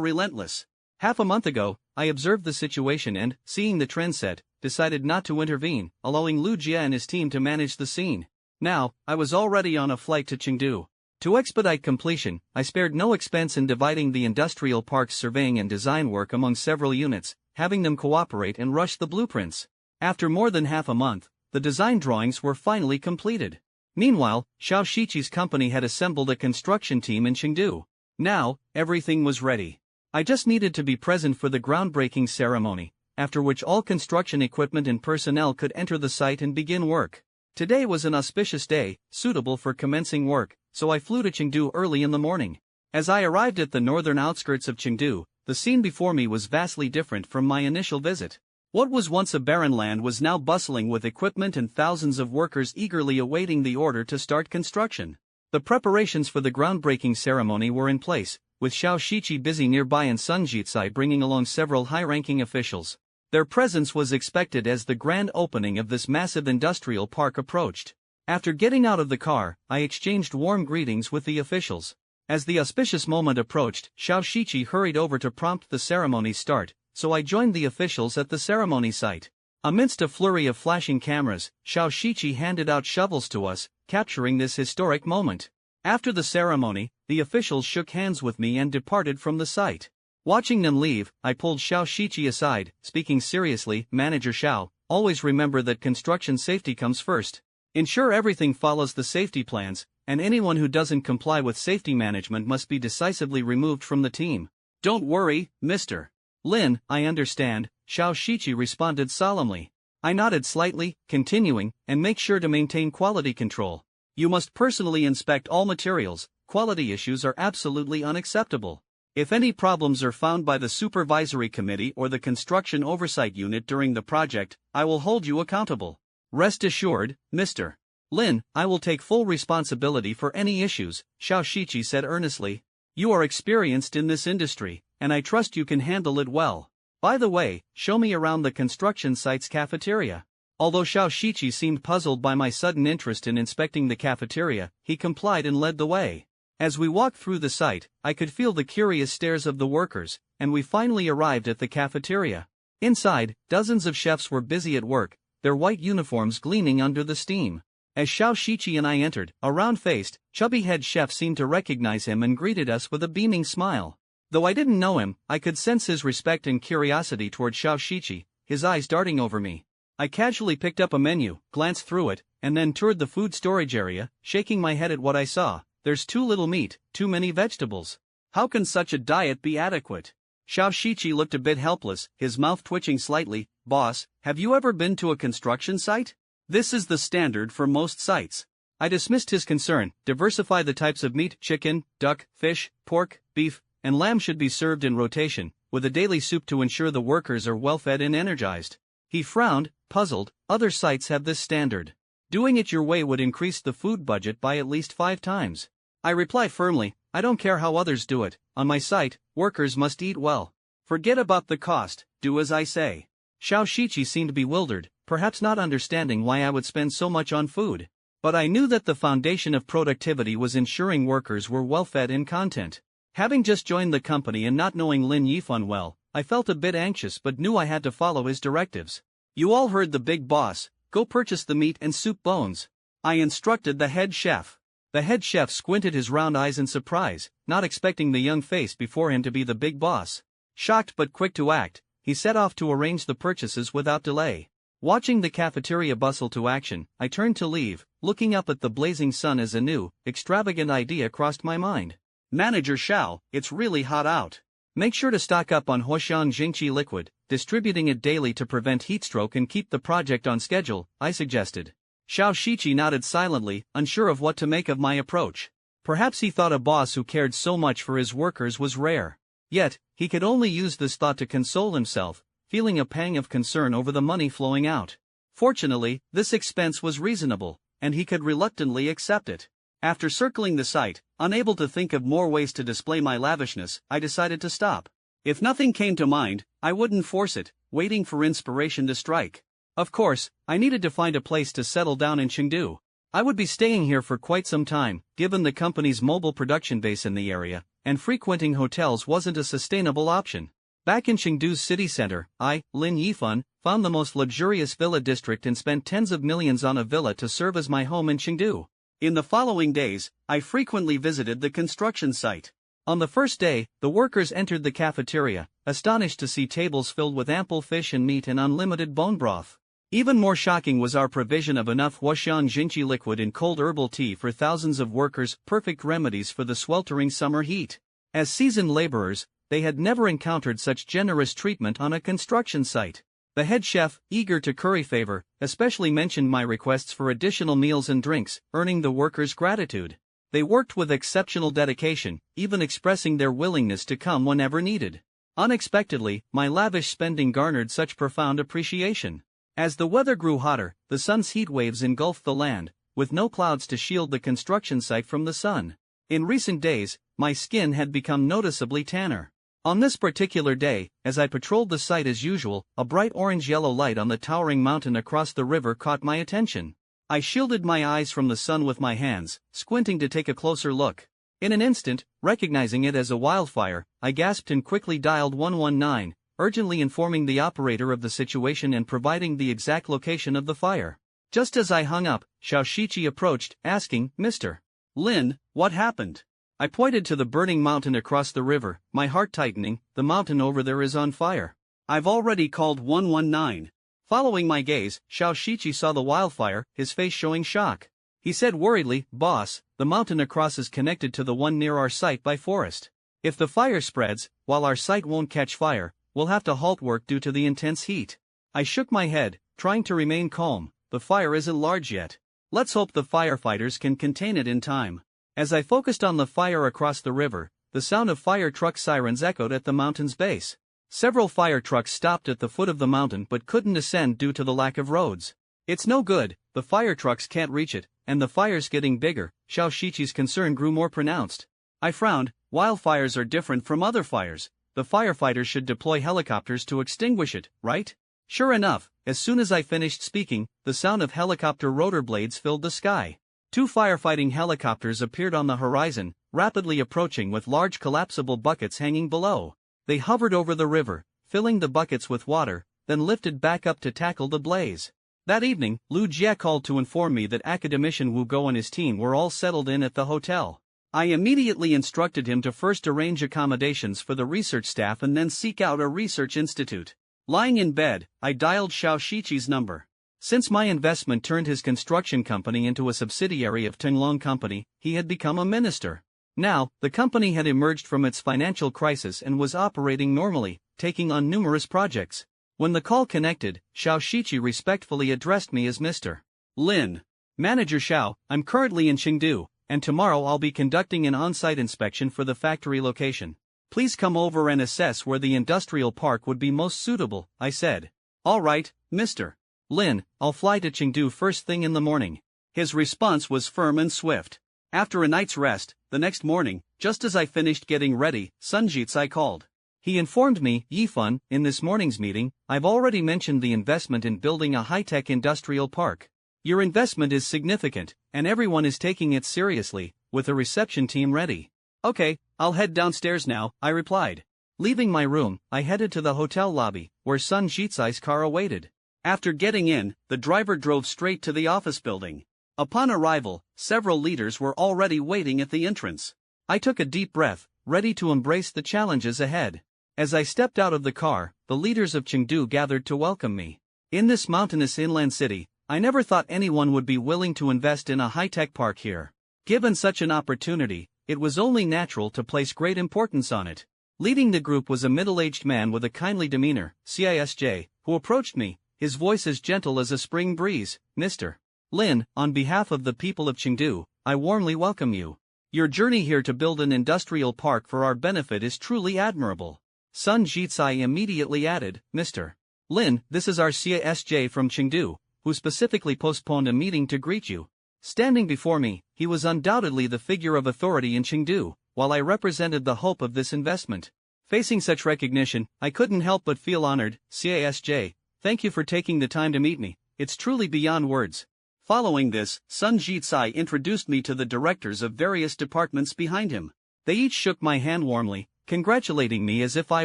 relentless. Half a month ago, I observed the situation and, seeing the trend set, decided not to intervene, allowing Lu Jia and his team to manage the scene. Now, I was already on a flight to Chengdu. To expedite completion, I spared no expense in dividing the industrial park's surveying and design work among several units, having them cooperate and rush the blueprints. After more than half a month, the design drawings were finally completed. Meanwhile, Xiao Shiqi's company had assembled a construction team in Chengdu. Now, everything was ready. I just needed to be present for the groundbreaking ceremony, after which all construction equipment and personnel could enter the site and begin work. Today was an auspicious day, suitable for commencing work, so I flew to Chengdu early in the morning. As I arrived at the northern outskirts of Chengdu, the scene before me was vastly different from my initial visit. What was once a barren land was now bustling with equipment and thousands of workers eagerly awaiting the order to start construction. The preparations for the groundbreaking ceremony were in place, with Xiao Shiqi busy nearby and Sun Jizai bringing along several high-ranking officials. Their presence was expected as the grand opening of this massive industrial park approached. After getting out of the car, I exchanged warm greetings with the officials. As the auspicious moment approached, Xiao Shiqi hurried over to prompt the ceremony's start, so I joined the officials at the ceremony site. Amidst a flurry of flashing cameras, Xiao Shiqi handed out shovels to us, capturing this historic moment. After the ceremony, the officials shook hands with me and departed from the site. Watching them leave, I pulled Xiao Shiqi aside, speaking seriously, "Manager Xiao, always remember that construction safety comes first. Ensure everything follows the safety plans, and anyone who doesn't comply with safety management must be decisively removed from the team." "Don't worry, Mr. Lin, I understand," Xiao Shiqi responded solemnly. I nodded slightly, continuing, "And make sure to maintain quality control. You must personally inspect all materials, quality issues are absolutely unacceptable. If any problems are found by the supervisory committee or the construction oversight unit during the project, I will hold you accountable. Rest assured, Mr. Lin, I will take full responsibility for any issues," Xiao Shiqi said earnestly. "You are experienced in this industry, and I trust you can handle it well. By the way, show me around the construction site's cafeteria." Although Xiao Shiqi seemed puzzled by my sudden interest in inspecting the cafeteria, he complied and led the way. As we walked through the site, I could feel the curious stares of the workers, and we finally arrived at the cafeteria. Inside, dozens of chefs were busy at work, their white uniforms gleaming under the steam. As Xiao Shiqi and I entered, a round-faced, chubby head chef seemed to recognize him and greeted us with a beaming smile. Though I didn't know him, I could sense his respect and curiosity toward Xiao Shiqi, his eyes darting over me. I casually picked up a menu, glanced through it, and then toured the food storage area, shaking my head at what I saw. There's too little meat, too many vegetables. How can such a diet be adequate? Xiao Shiqi looked a bit helpless, his mouth twitching slightly. "Boss, have you ever been to a construction site? This is the standard for most sites." I dismissed his concern. Diversify the types of meat: chicken, duck, fish, pork, beef, and lamb should be served in rotation, with a daily soup to ensure the workers are well fed and energized. He frowned, puzzled. "Other sites have this standard. Doing it your way would increase the food budget by at least 5 times. I reply firmly, "I don't care how others do it. On my site, workers must eat well. Forget about the cost, do as I say." Xiao Shiqi seemed bewildered, perhaps not understanding why I would spend so much on food. But I knew that the foundation of productivity was ensuring workers were well fed and content. Having just joined the company and not knowing Lin Yifan well, I felt a bit anxious but knew I had to follow his directives. "You all heard the big boss, go purchase the meat and soup bones," I instructed the head chef. The head chef squinted his round eyes in surprise, not expecting the young face before him to be the big boss. Shocked but quick to act, he set off to arrange the purchases without delay. Watching the cafeteria bustle to action, I turned to leave, looking up at the blazing sun as a new, extravagant idea crossed my mind. "Manager Xiao, it's really hot out. Make sure to stock up on Huoxiang Jingqi liquid, distributing it daily to prevent heatstroke and keep the project on schedule," I suggested. Xiao Shiqi nodded silently, unsure of what to make of my approach. Perhaps he thought a boss who cared so much for his workers was rare. Yet, he could only use this thought to console himself, feeling a pang of concern over the money flowing out. Fortunately, this expense was reasonable, and he could reluctantly accept it. After circling the site, unable to think of more ways to display my lavishness, I decided to stop. If nothing came to mind, I wouldn't force it, waiting for inspiration to strike. Of course, I needed to find a place to settle down in Chengdu. I would be staying here for quite some time, given the company's mobile production base in the area, and frequenting hotels wasn't a sustainable option. Back in Chengdu's city center, I, Lin Yifan, found the most luxurious villa district and spent tens of millions on a villa to serve as my home in Chengdu. In the following days, I frequently visited the construction site. On the first day, the workers entered the cafeteria, astonished to see tables filled with ample fish and meat and unlimited bone broth. Even more shocking was our provision of enough Huashan Jinchi liquid in cold herbal tea for thousands of workers, perfect remedies for the sweltering summer heat. As seasoned laborers, they had never encountered such generous treatment on a construction site. The head chef, eager to curry favor, especially mentioned my requests for additional meals and drinks, earning the workers' gratitude. They worked with exceptional dedication, even expressing their willingness to come whenever needed. Unexpectedly, my lavish spending garnered such profound appreciation. As the weather grew hotter, the sun's heat waves engulfed the land, with no clouds to shield the construction site from the sun. In recent days, my skin had become noticeably tanner. On this particular day, as I patrolled the site as usual, a bright orange-yellow light on the towering mountain across the river caught my attention. I shielded my eyes from the sun with my hands, squinting to take a closer look. In an instant, recognizing it as a wildfire, I gasped and quickly dialed 119, urgently informing the operator of the situation and providing the exact location of the fire. Just as I hung up, Xiao Shiqi approached, asking, "Mr. Lin, what happened?" I pointed to the burning mountain across the river, my heart tightening. "The mountain over there is on fire. I've already called 119. Following my gaze, Xiao Shiqi saw the wildfire, his face showing shock. He said worriedly, "Boss, the mountain across is connected to the one near our site by forest. If the fire spreads, while our site won't catch fire, we'll have to halt work due to the intense heat." I shook my head, trying to remain calm. "The fire isn't large yet. Let's hope the firefighters can contain it in time." As I focused on the fire across the river, the sound of fire truck sirens echoed at the mountain's base. Several fire trucks stopped at the foot of the mountain but couldn't ascend due to the lack of roads. "It's no good, the fire trucks can't reach it, and the fire's getting bigger." Xiao Shiqi's concern grew more pronounced. I frowned. "Wildfires are different from other fires. The firefighters should deploy helicopters to extinguish it, right?" Sure enough, as soon as I finished speaking, the sound of helicopter rotor blades filled the sky. 2 firefighting helicopters appeared on the horizon, rapidly approaching with large collapsible buckets hanging below. They hovered over the river, filling the buckets with water, then lifted back up to tackle the blaze. That evening, Lu Jie called to inform me that academician Wu Go and his team were all settled in at the hotel. I immediately instructed him to first arrange accommodations for the research staff and then seek out a research institute. Lying in bed, I dialed Xiao Shiqi's number. Since my investment turned his construction company into a subsidiary of Tenglong Company, he had become a minister. Now, the company had emerged from its financial crisis and was operating normally, taking on numerous projects. When the call connected, Xiao Shiqi respectfully addressed me as Mr. Lin. "Manager Xiao, I'm currently in Chengdu, and tomorrow I'll be conducting an on-site inspection for the factory location. Please come over and assess where the industrial park would be most suitable," I said. "All right, Mr. Lin, I'll fly to Chengdu first thing in the morning." His response was firm and swift. After a night's rest, the next morning, just as I finished getting ready, Sunjitsai called. He informed me, "Yifan, in this morning's meeting, I've already mentioned the investment in building a high-tech industrial park. Your investment is significant, and everyone is taking it seriously, with a reception team ready." "Okay, I'll head downstairs now," I replied. Leaving my room, I headed to the hotel lobby, where Sunjitsai's car awaited. After getting in, the driver drove straight to the office building. Upon arrival, several leaders were already waiting at the entrance. I took a deep breath, ready to embrace the challenges ahead. As I stepped out of the car, the leaders of Chengdu gathered to welcome me. In this mountainous inland city, I never thought anyone would be willing to invest in a high-tech park here. Given such an opportunity, it was only natural to place great importance on it. Leading the group was a middle-aged man with a kindly demeanor, CISJ, who approached me, his voice as gentle as a spring breeze. "Mr. Lin, on behalf of the people of Chengdu, I warmly welcome you. Your journey here to build an industrial park for our benefit is truly admirable. Sun Jitsai immediately added, Mr. Lin, this is our CSJ from Chengdu, who specifically postponed a meeting to greet you. Standing before me, he was undoubtedly the figure of authority in Chengdu, while I represented the hope of this investment. Facing such recognition, I couldn't help but feel honored. CSJ, thank you for taking the time to meet me, it's truly beyond words. Following this, Sun Jitsai introduced me to the directors of various departments behind him. They each shook my hand warmly, congratulating me as if I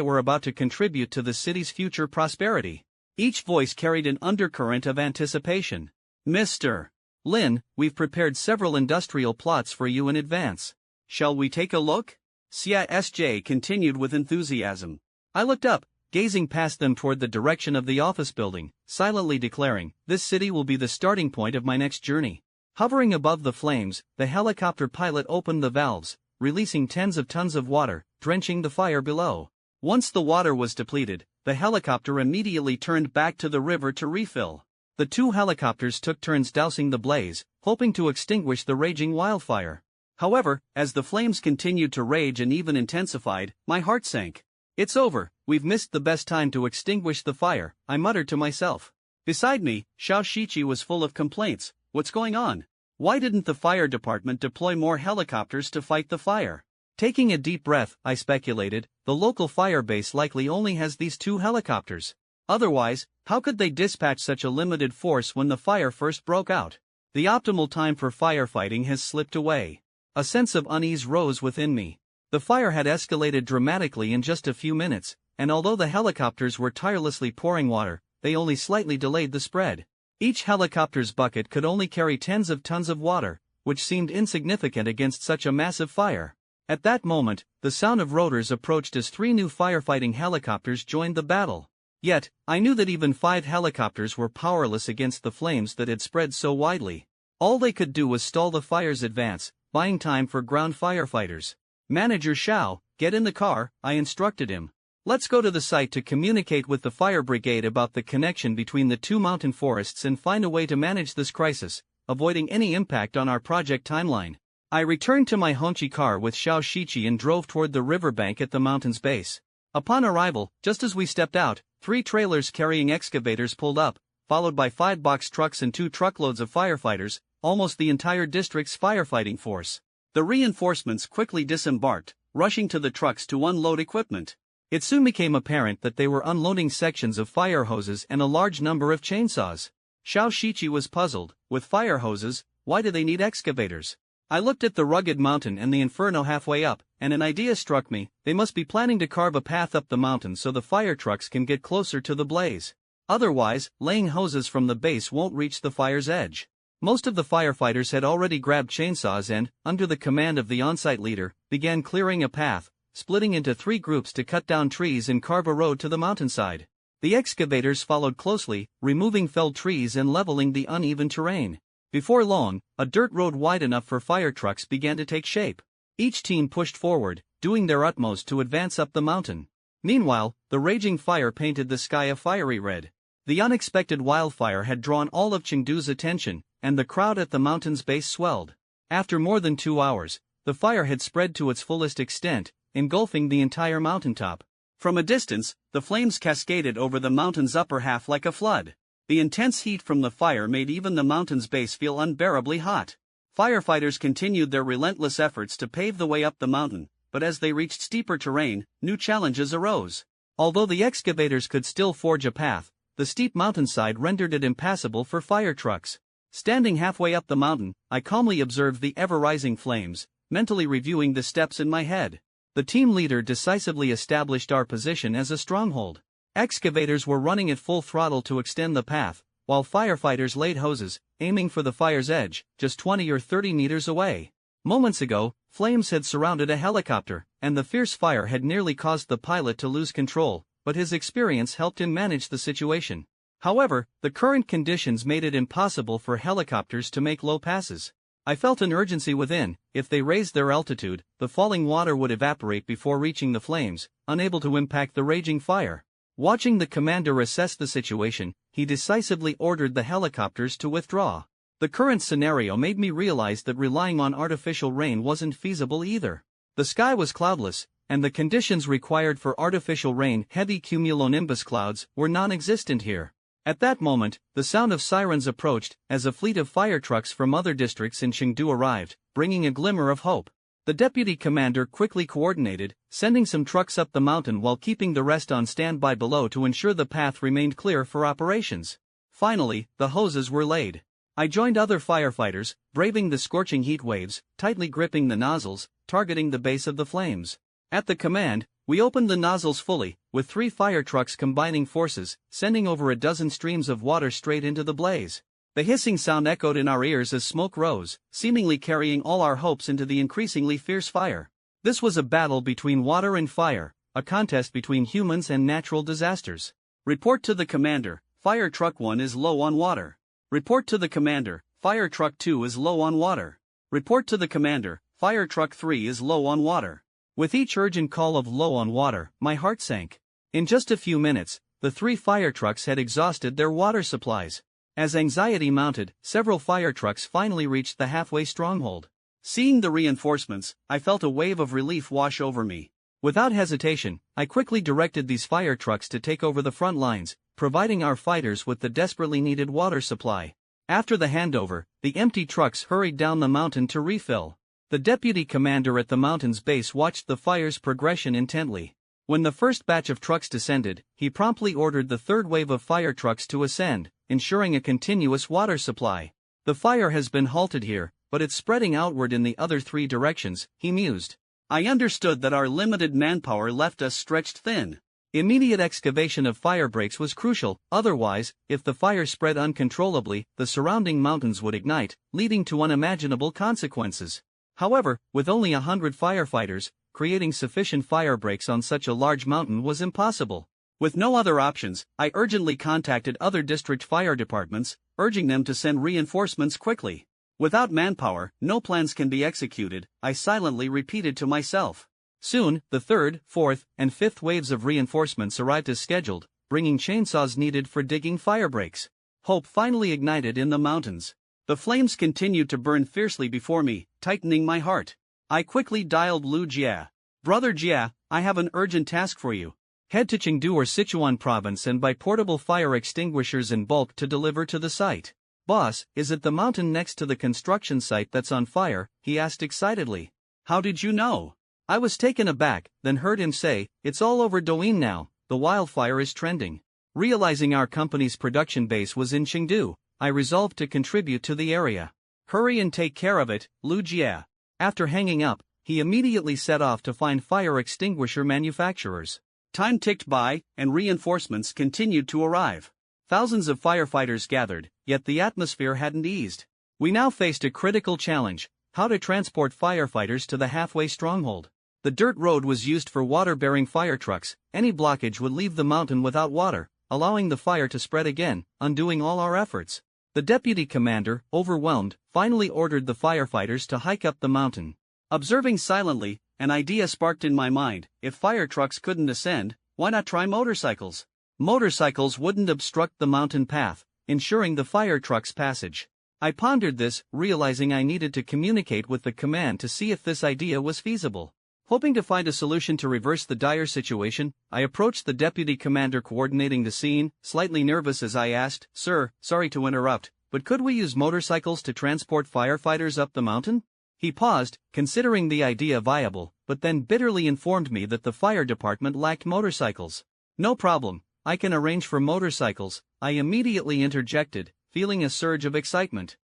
were about to contribute to the city's future prosperity. Each voice carried an undercurrent of anticipation. Mr. Lin, we've prepared several industrial plots for you in advance. Shall we take a look? CSJ continued with enthusiasm. I looked up, gazing past them toward the direction of the office building, silently declaring, this city will be the starting point of my next journey. Hovering above the flames, the helicopter pilot opened the valves, releasing tens of tons of water, drenching the fire below. Once the water was depleted, the helicopter immediately turned back to the river to refill. The two helicopters took turns dousing the blaze, hoping to extinguish the raging wildfire. However, as the flames continued to rage and even intensified, my heart sank. It's over, we've missed the best time to extinguish the fire, I muttered to myself. Beside me, Xiao Shiqi was full of complaints. What's going on? Why didn't the fire department deploy more helicopters to fight the fire? Taking a deep breath, I speculated, the local fire base likely only has these two helicopters. Otherwise, how could they dispatch such a limited force when the fire first broke out? The optimal time for firefighting has slipped away. A sense of unease rose within me. The fire had escalated dramatically in just a few minutes, and although the helicopters were tirelessly pouring water, they only slightly delayed the spread. Each helicopter's bucket could only carry tens of tons of water, which seemed insignificant against such a massive fire. At that moment, the sound of rotors approached as 3 new firefighting helicopters joined the battle. Yet, I knew that even 5 helicopters were powerless against the flames that had spread so widely. All they could do was stall the fire's advance, buying time for ground firefighters. Manager Xiao, get in the car, I instructed him. Let's go to the site to communicate with the fire brigade about the connection between the 2 mountain forests and find a way to manage this crisis, avoiding any impact on our project timeline. I returned to my Hongqi car with Xiao Shiqi and drove toward the riverbank at the mountain's base. Upon arrival, just as we stepped out, 3 trailers carrying excavators pulled up, followed by 5 box trucks and 2 truckloads of firefighters, almost the entire district's firefighting force. The reinforcements quickly disembarked, rushing to the trucks to unload equipment. It soon became apparent that they were unloading sections of fire hoses and a large number of chainsaws. Xiao Shiqi was puzzled. With fire hoses, why do they need excavators? I looked at the rugged mountain and the inferno halfway up, and an idea struck me. They must be planning to carve a path up the mountain so the fire trucks can get closer to the blaze. Otherwise, laying hoses from the base won't reach the fire's edge. Most of the firefighters had already grabbed chainsaws and, under the command of the on-site leader, began clearing a path, splitting into 3 groups to cut down trees and carve a road to the mountainside. The excavators followed closely, removing felled trees and leveling the uneven terrain. Before long, a dirt road wide enough for fire trucks began to take shape. Each team pushed forward, doing their utmost to advance up the mountain. Meanwhile, the raging fire painted the sky a fiery red. The unexpected wildfire had drawn all of Chengdu's attention, and the crowd at the mountain's base swelled. After more than 2 hours, the fire had spread to its fullest extent, engulfing the entire mountaintop. From a distance, the flames cascaded over the mountain's upper half like a flood. The intense heat from the fire made even the mountain's base feel unbearably hot. Firefighters continued their relentless efforts to pave the way up the mountain, but as they reached steeper terrain, new challenges arose. Although the excavators could still forge a path, the steep mountainside rendered it impassable for fire trucks. Standing halfway up the mountain, I calmly observed the ever-rising flames, mentally reviewing the steps in my head. The team leader decisively established our position as a stronghold. Excavators were running at full throttle to extend the path, while firefighters laid hoses, aiming for the fire's edge, just 20 or 30 meters away. Moments ago, flames had surrounded a helicopter, and the fierce fire had nearly caused the pilot to lose control, but his experience helped him manage the situation. However, the current conditions made it impossible for helicopters to make low passes. I felt an urgency within. If they raised their altitude, the falling water would evaporate before reaching the flames, unable to impact the raging fire. Watching the commander assess the situation, he decisively ordered the helicopters to withdraw. The current scenario made me realize that relying on artificial rain wasn't feasible either. The sky was cloudless, and the conditions required for artificial rain, heavy cumulonimbus clouds, were non-existent here. At that moment, the sound of sirens approached, as a fleet of fire trucks from other districts in Chengdu arrived, bringing a glimmer of hope. The deputy commander quickly coordinated, sending some trucks up the mountain while keeping the rest on standby below to ensure the path remained clear for operations. Finally, the hoses were laid. I joined other firefighters, braving the scorching heat waves, tightly gripping the nozzles, targeting the base of the flames. At the command, we opened the nozzles fully, with 3 fire trucks combining forces, sending over a dozen streams of water straight into the blaze. The hissing sound echoed in our ears as smoke rose, seemingly carrying all our hopes into the increasingly fierce fire. This was a battle between water and fire, a contest between humans and natural disasters. Report to the commander, fire truck 1 is low on water. Report to the commander, fire truck 2 is low on water. Report to the commander, fire truck 3 is low on water. With each urgent call of low on water, my heart sank. In just a few minutes, the 3 fire trucks had exhausted their water supplies. As anxiety mounted, several fire trucks finally reached the halfway stronghold. Seeing the reinforcements, I felt a wave of relief wash over me. Without hesitation, I quickly directed these fire trucks to take over the front lines, providing our fighters with the desperately needed water supply. After the handover, the empty trucks hurried down the mountain to refill. The deputy commander at the mountain's base watched the fire's progression intently. When the first batch of trucks descended, he promptly ordered the third wave of fire trucks to ascend, ensuring a continuous water supply. The fire has been halted here, but it's spreading outward in the other 3 directions, he mused. I understood that our limited manpower left us stretched thin. Immediate excavation of fire breaks was crucial, otherwise, if the fire spread uncontrollably, the surrounding mountains would ignite, leading to unimaginable consequences. However, with only 100 firefighters, creating sufficient fire breaks on such a large mountain was impossible. With no other options, I urgently contacted other district fire departments, urging them to send reinforcements quickly. Without manpower, no plans can be executed, I silently repeated to myself. Soon, the 3rd, 4th, and 5th waves of reinforcements arrived as scheduled, bringing chainsaws needed for digging fire breaks. Hope finally ignited in the mountains. The flames continued to burn fiercely before me, tightening my heart. I quickly dialed Lu Jia. Brother Jia, I have an urgent task for you. Head to Chengdu or Sichuan province and buy portable fire extinguishers in bulk to deliver to the site. Boss, is it the mountain next to the construction site that's on fire? He asked excitedly. How did you know? I was taken aback, then heard him say, it's all over Douyin now, the wildfire is trending. Realizing our company's production base was in Chengdu, I resolved to contribute to the area. Hurry and take care of it, Lu Jia. After hanging up, he immediately set off to find fire extinguisher manufacturers. Time ticked by, and reinforcements continued to arrive. Thousands of firefighters gathered, yet the atmosphere hadn't eased. We now faced a critical challenge: how to transport firefighters to the halfway stronghold. The dirt road was used for water-bearing fire trucks. Any blockage would leave the mountain without water, allowing the fire to spread again, undoing all our efforts. The deputy commander, overwhelmed, finally ordered the firefighters to hike up the mountain. Observing silently, an idea sparked in my mind: if fire trucks couldn't ascend, why not try motorcycles? Motorcycles wouldn't obstruct the mountain path, ensuring the fire truck's passage. I pondered this, realizing I needed to communicate with the command to see if this idea was feasible. Hoping to find a solution to reverse the dire situation, I approached the deputy commander coordinating the scene, slightly nervous as I asked, Sir, sorry to interrupt, but could we use motorcycles to transport firefighters up the mountain? He paused, considering the idea viable, but then bitterly informed me that the fire department lacked motorcycles. No problem, I can arrange for motorcycles, I immediately interjected, feeling a surge of excitement.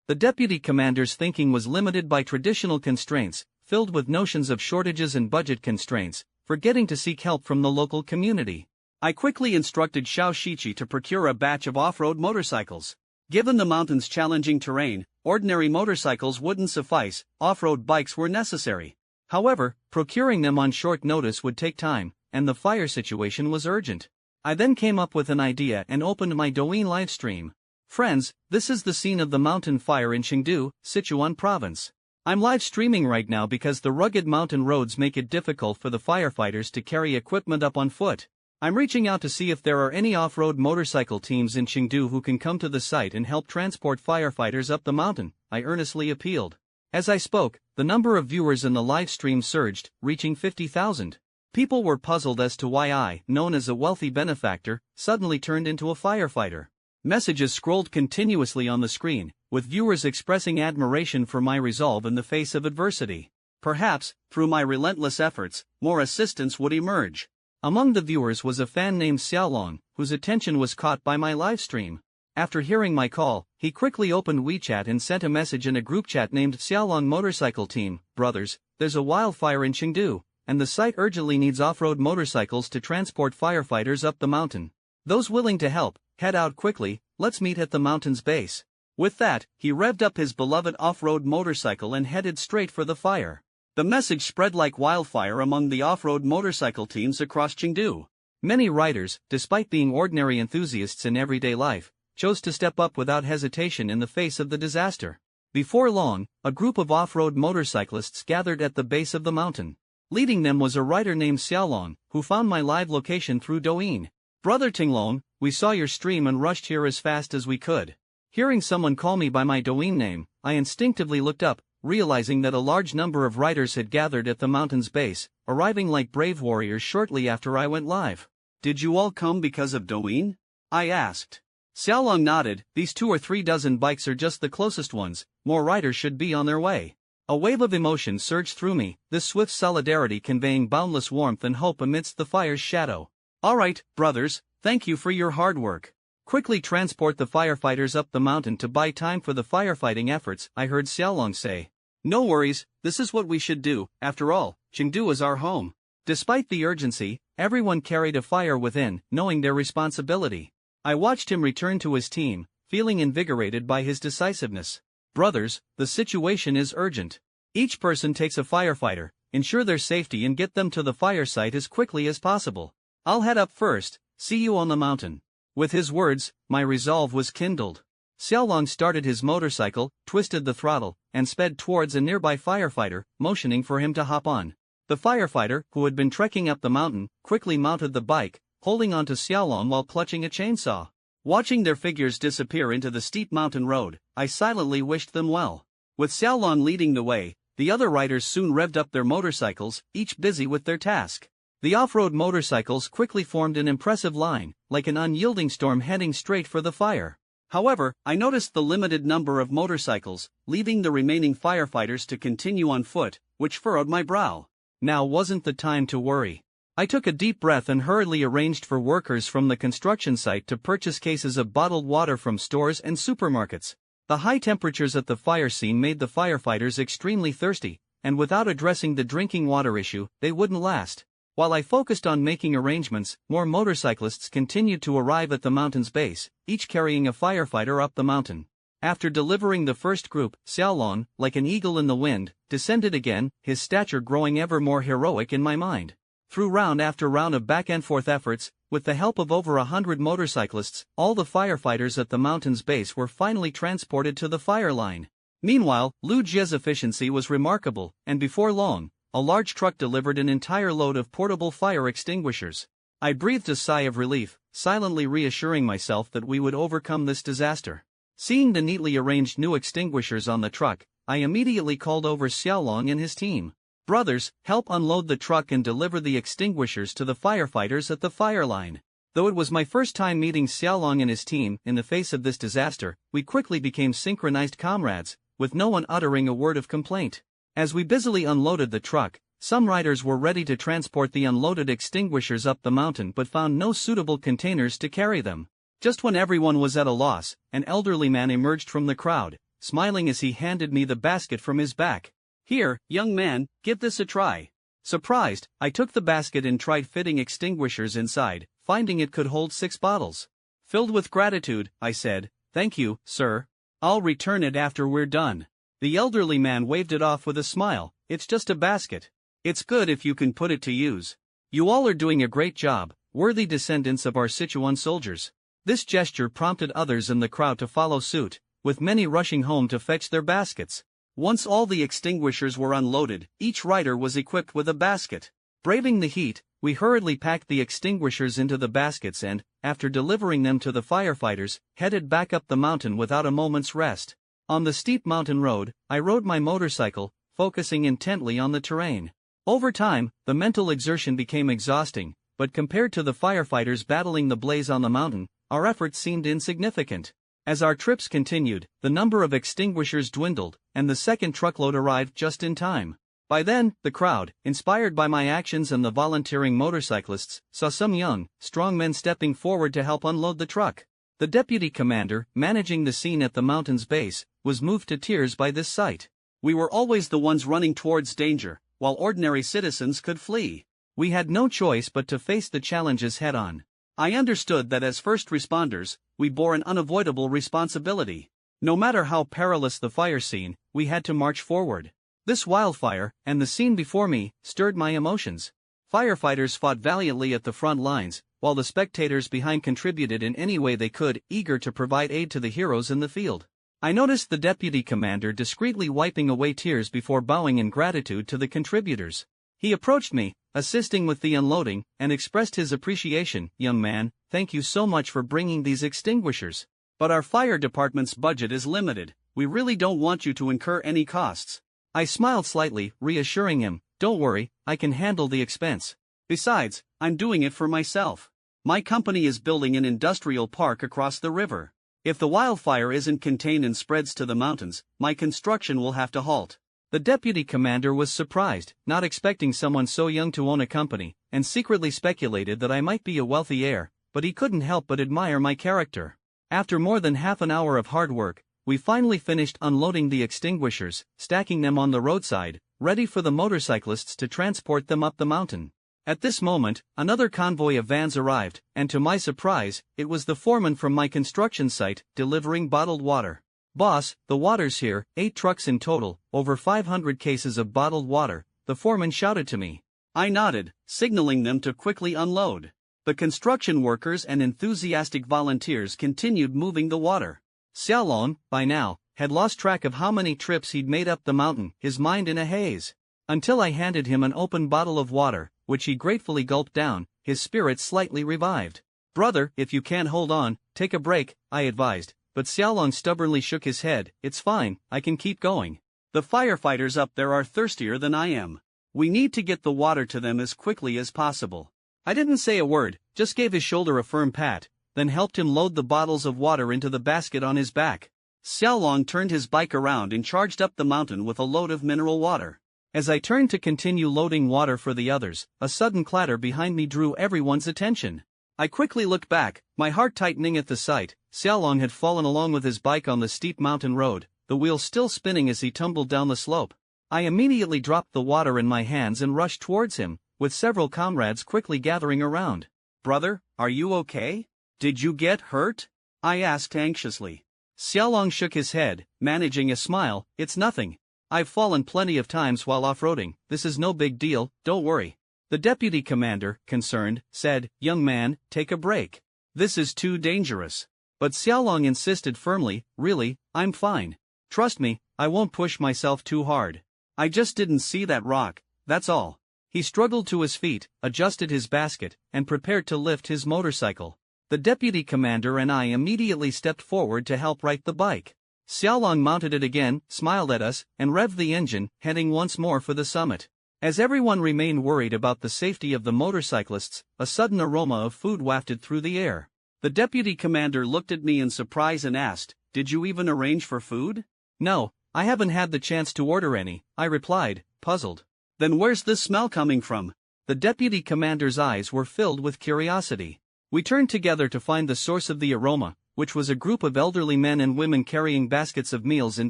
The deputy commander's thinking was limited by traditional constraints, filled with notions of shortages and budget constraints, forgetting to seek help from the local community. I quickly instructed Xiao Shichi to procure a batch of off-road motorcycles. Given the mountain's challenging terrain, ordinary motorcycles wouldn't suffice, off-road bikes were necessary. However, procuring them on short notice would take time, and the fire situation was urgent. I then came up with an idea and opened my Douyin livestream. Friends, this is the scene of the mountain fire in Chengdu, Sichuan province. I'm live streaming right now because the rugged mountain roads make it difficult for the firefighters to carry equipment up on foot. I'm reaching out to see if there are any off-road motorcycle teams in Chengdu who can come to the site and help transport firefighters up the mountain, I earnestly appealed. As I spoke, the number of viewers in the live stream surged, reaching 50,000. People were puzzled as to why I, known as a wealthy benefactor, suddenly turned into a firefighter. Messages scrolled continuously on the screen, with viewers expressing admiration for my resolve in the face of adversity. Perhaps, through my relentless efforts, more assistance would emerge. Among the viewers was a fan named Xiaolong, whose attention was caught by my livestream. After hearing my call, he quickly opened WeChat and sent a message in a group chat named Xiaolong Motorcycle Team. Brothers, there's a wildfire in Chengdu, and the site urgently needs off-road motorcycles to transport firefighters up the mountain. Those willing to help, head out quickly, let's meet at the mountain's base. With that, he revved up his beloved off-road motorcycle and headed straight for the fire. The message spread like wildfire among the off-road motorcycle teams across Chengdu. Many riders, despite being ordinary enthusiasts in everyday life, chose to step up without hesitation in the face of the disaster. Before long, a group of off-road motorcyclists gathered at the base of the mountain. Leading them was a rider named Xiaolong, who found my live location through Douyin. Brother Tinglong, we saw your stream and rushed here as fast as we could. Hearing someone call me by my Douyin name, I instinctively looked up, realizing that a large number of riders had gathered at the mountain's base, arriving like brave warriors shortly after I went live. Did you all come because of Douyin? I asked. Xiaolong nodded. These 2 or 3 dozen bikes are just the closest ones, more riders should be on their way. A wave of emotion surged through me, this swift solidarity conveying boundless warmth and hope amidst the fire's shadow. All right, brothers, thank you for your hard work. Quickly transport the firefighters up the mountain to buy time for the firefighting efforts, I heard Xiaolong say. No worries, this is what we should do. After all, Chengdu is our home. Despite the urgency, everyone carried a fire within, knowing their responsibility. I watched him return to his team, feeling invigorated by his decisiveness. Brothers, the situation is urgent. Each person takes a firefighter, ensure their safety and get them to the fire site as quickly as possible. I'll head up first, see you on the mountain. With his words, my resolve was kindled. Xiaolong started his motorcycle, twisted the throttle, and sped towards a nearby firefighter, motioning for him to hop on. The firefighter, who had been trekking up the mountain, quickly mounted the bike, holding onto Xiaolong while clutching a chainsaw. Watching their figures disappear into the steep mountain road, I silently wished them well. With Xiaolong leading the way, the other riders soon revved up their motorcycles, each busy with their task. The off-road motorcycles quickly formed an impressive line, like an unyielding storm heading straight for the fire. However, I noticed the limited number of motorcycles, leaving the remaining firefighters to continue on foot, which furrowed my brow. Now wasn't the time to worry. I took a deep breath and hurriedly arranged for workers from the construction site to purchase cases of bottled water from stores and supermarkets. The high temperatures at the fire scene made the firefighters extremely thirsty, and without addressing the drinking water issue, they wouldn't last. While I focused on making arrangements, more motorcyclists continued to arrive at the mountain's base, each carrying a firefighter up the mountain. After delivering the first group, Xiaolong, like an eagle in the wind, descended again, his stature growing ever more heroic in my mind. Through round after round of back-and-forth efforts, with the help of over 100 motorcyclists, all the firefighters at the mountain's base were finally transported to the fire line. Meanwhile, Lu Jie's efficiency was remarkable, and before long, a large truck delivered an entire load of portable fire extinguishers. I breathed a sigh of relief, silently reassuring myself that we would overcome this disaster. Seeing the neatly arranged new extinguishers on the truck, I immediately called over Xiaolong and his team. Brothers, help unload the truck and deliver the extinguishers to the firefighters at the fire line. Though it was my first time meeting Xiaolong and his team, in the face of this disaster, we quickly became synchronized comrades, with no one uttering a word of complaint. As we busily unloaded the truck, some riders were ready to transport the unloaded extinguishers up the mountain but found no suitable containers to carry them. Just when everyone was at a loss, an elderly man emerged from the crowd, smiling as he handed me the basket from his back. Here, young man, give this a try. Surprised, I took the basket and tried fitting extinguishers inside, finding it could hold 6 bottles. Filled with gratitude, I said, "Thank you, sir. I'll return it after we're done." The elderly man waved it off with a smile. "It's just a basket. It's good if you can put it to use. You all are doing a great job, worthy descendants of our Sichuan soldiers." This gesture prompted others in the crowd to follow suit, with many rushing home to fetch their baskets. Once all the extinguishers were unloaded, each rider was equipped with a basket. Braving the heat, We hurriedly packed the extinguishers into the baskets and, after delivering them to the firefighters, headed back up the mountain without a moment's rest. On the steep mountain road, I rode my motorcycle, focusing intently on the terrain. Over time, the mental exertion became exhausting, but compared to the firefighters battling the blaze on the mountain, our efforts seemed insignificant. As our trips continued, the number of extinguishers dwindled, and the second truckload arrived just in time. By then, the crowd, inspired by my actions and the volunteering motorcyclists, saw some young, strong men stepping forward to help unload the truck. The deputy commander, managing the scene at the mountain's base, was moved to tears by this sight. We were always the ones running towards danger, while ordinary citizens could flee. We had no choice but to face the challenges head-on. I understood that as first responders, we bore an unavoidable responsibility. No matter how perilous the fire scene, we had to march forward. This wildfire, and the scene before me, stirred my emotions. Firefighters fought valiantly at the front lines, while the spectators behind contributed in any way they could, eager to provide aid to the heroes in the field. I noticed the deputy commander discreetly wiping away tears before bowing in gratitude to the contributors. He approached me, assisting with the unloading, and expressed his appreciation. "Young man, thank you so much for bringing these extinguishers. But our fire department's budget is limited. We really don't want you to incur any costs." I smiled slightly, reassuring him, "Don't worry, I can handle the expense. Besides, I'm doing it for myself. My company is building an industrial park across the river. If the wildfire isn't contained and spreads to the mountains, my construction will have to halt." The deputy commander was surprised, not expecting someone so young to own a company, and secretly speculated that I might be a wealthy heir, but he couldn't help but admire my character. After more than half an hour of hard work, we finally finished unloading the extinguishers, stacking them on the roadside, ready for the motorcyclists to transport them up the mountain. At this moment, another convoy of vans arrived, and to my surprise, it was the foreman from my construction site, delivering bottled water. "Boss, the water's here, 8 trucks in total, over 500 cases of bottled water," the foreman shouted to me. I nodded, signaling them to quickly unload. The construction workers and enthusiastic volunteers continued moving the water. Xiaolong, by now, had lost track of how many trips he'd made up the mountain, his mind in a haze. Until I handed him an open bottle of water, which he gratefully gulped down, his spirits slightly revived. "Brother, if you can't hold on, take a break," I advised, but Xiaolong stubbornly shook his head. "It's fine, I can keep going. The firefighters up there are thirstier than I am. We need to get the water to them as quickly as possible." I didn't say a word, just gave his shoulder a firm pat, then helped him load the bottles of water into the basket on his back. Xiaolong turned his bike around and charged up the mountain with a load of mineral water. As I turned to continue loading water for the others, a sudden clatter behind me drew everyone's attention. I quickly looked back, my heart tightening at the sight. Xiaolong had fallen along with his bike on the steep mountain road, the wheels still spinning as he tumbled down the slope. I immediately dropped the water in my hands and rushed towards him, with several comrades quickly gathering around. "Brother, are you okay? Did you get hurt?" I asked anxiously. Xiaolong shook his head, managing a smile. "It's nothing. I've fallen plenty of times while off-roading, this is no big deal, don't worry." The deputy commander, concerned, said, "Young man, take a break. This is too dangerous." But Xiaolong insisted firmly, "Really, I'm fine. Trust me, I won't push myself too hard. I just didn't see that rock, that's all." He struggled to his feet, adjusted his basket, and prepared to lift his motorcycle. The deputy commander and I immediately stepped forward to help right the bike. Xiaolong mounted it again, smiled at us, and revved the engine, heading once more for the summit. As everyone remained worried about the safety of the motorcyclists, a sudden aroma of food wafted through the air. The deputy commander looked at me in surprise and asked, "Did you even arrange for food?" "No, I haven't had the chance to order any," I replied, puzzled. "Then where's this smell coming from?" The deputy commander's eyes were filled with curiosity. We turned together to find the source of the aroma, which was a group of elderly men and women carrying baskets of meals in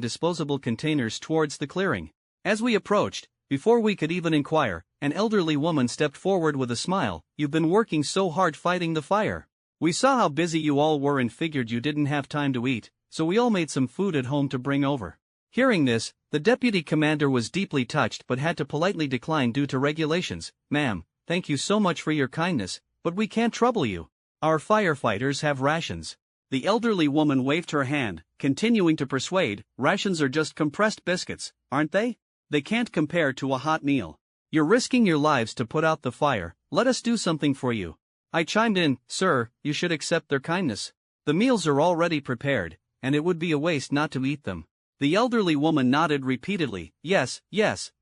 disposable containers towards the clearing. As we approached, before we could even inquire, an elderly woman stepped forward with a smile. "You've been working so hard fighting the fire. We saw how busy you all were and figured you didn't have time to eat, so we all made some food at home to bring over." Hearing this, the deputy commander was deeply touched but had to politely decline due to regulations. "Ma'am, thank you so much for your kindness, but we can't trouble you. Our firefighters have rations." The elderly woman waved her hand, continuing to persuade, "Rations are just compressed biscuits, aren't they? They can't compare to a hot meal. You're risking your lives to put out the fire, let us do something for you. I chimed in, sir, you should accept their kindness. The meals are already prepared, and it would be a waste not to eat them. The elderly woman nodded repeatedly, yes,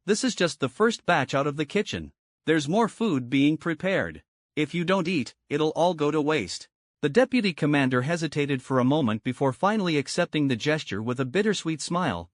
this is just the first batch out of the kitchen. There's more food being prepared. If you don't eat, it'll all go to waste. The deputy commander hesitated for a moment before finally accepting the gesture with a bittersweet smile,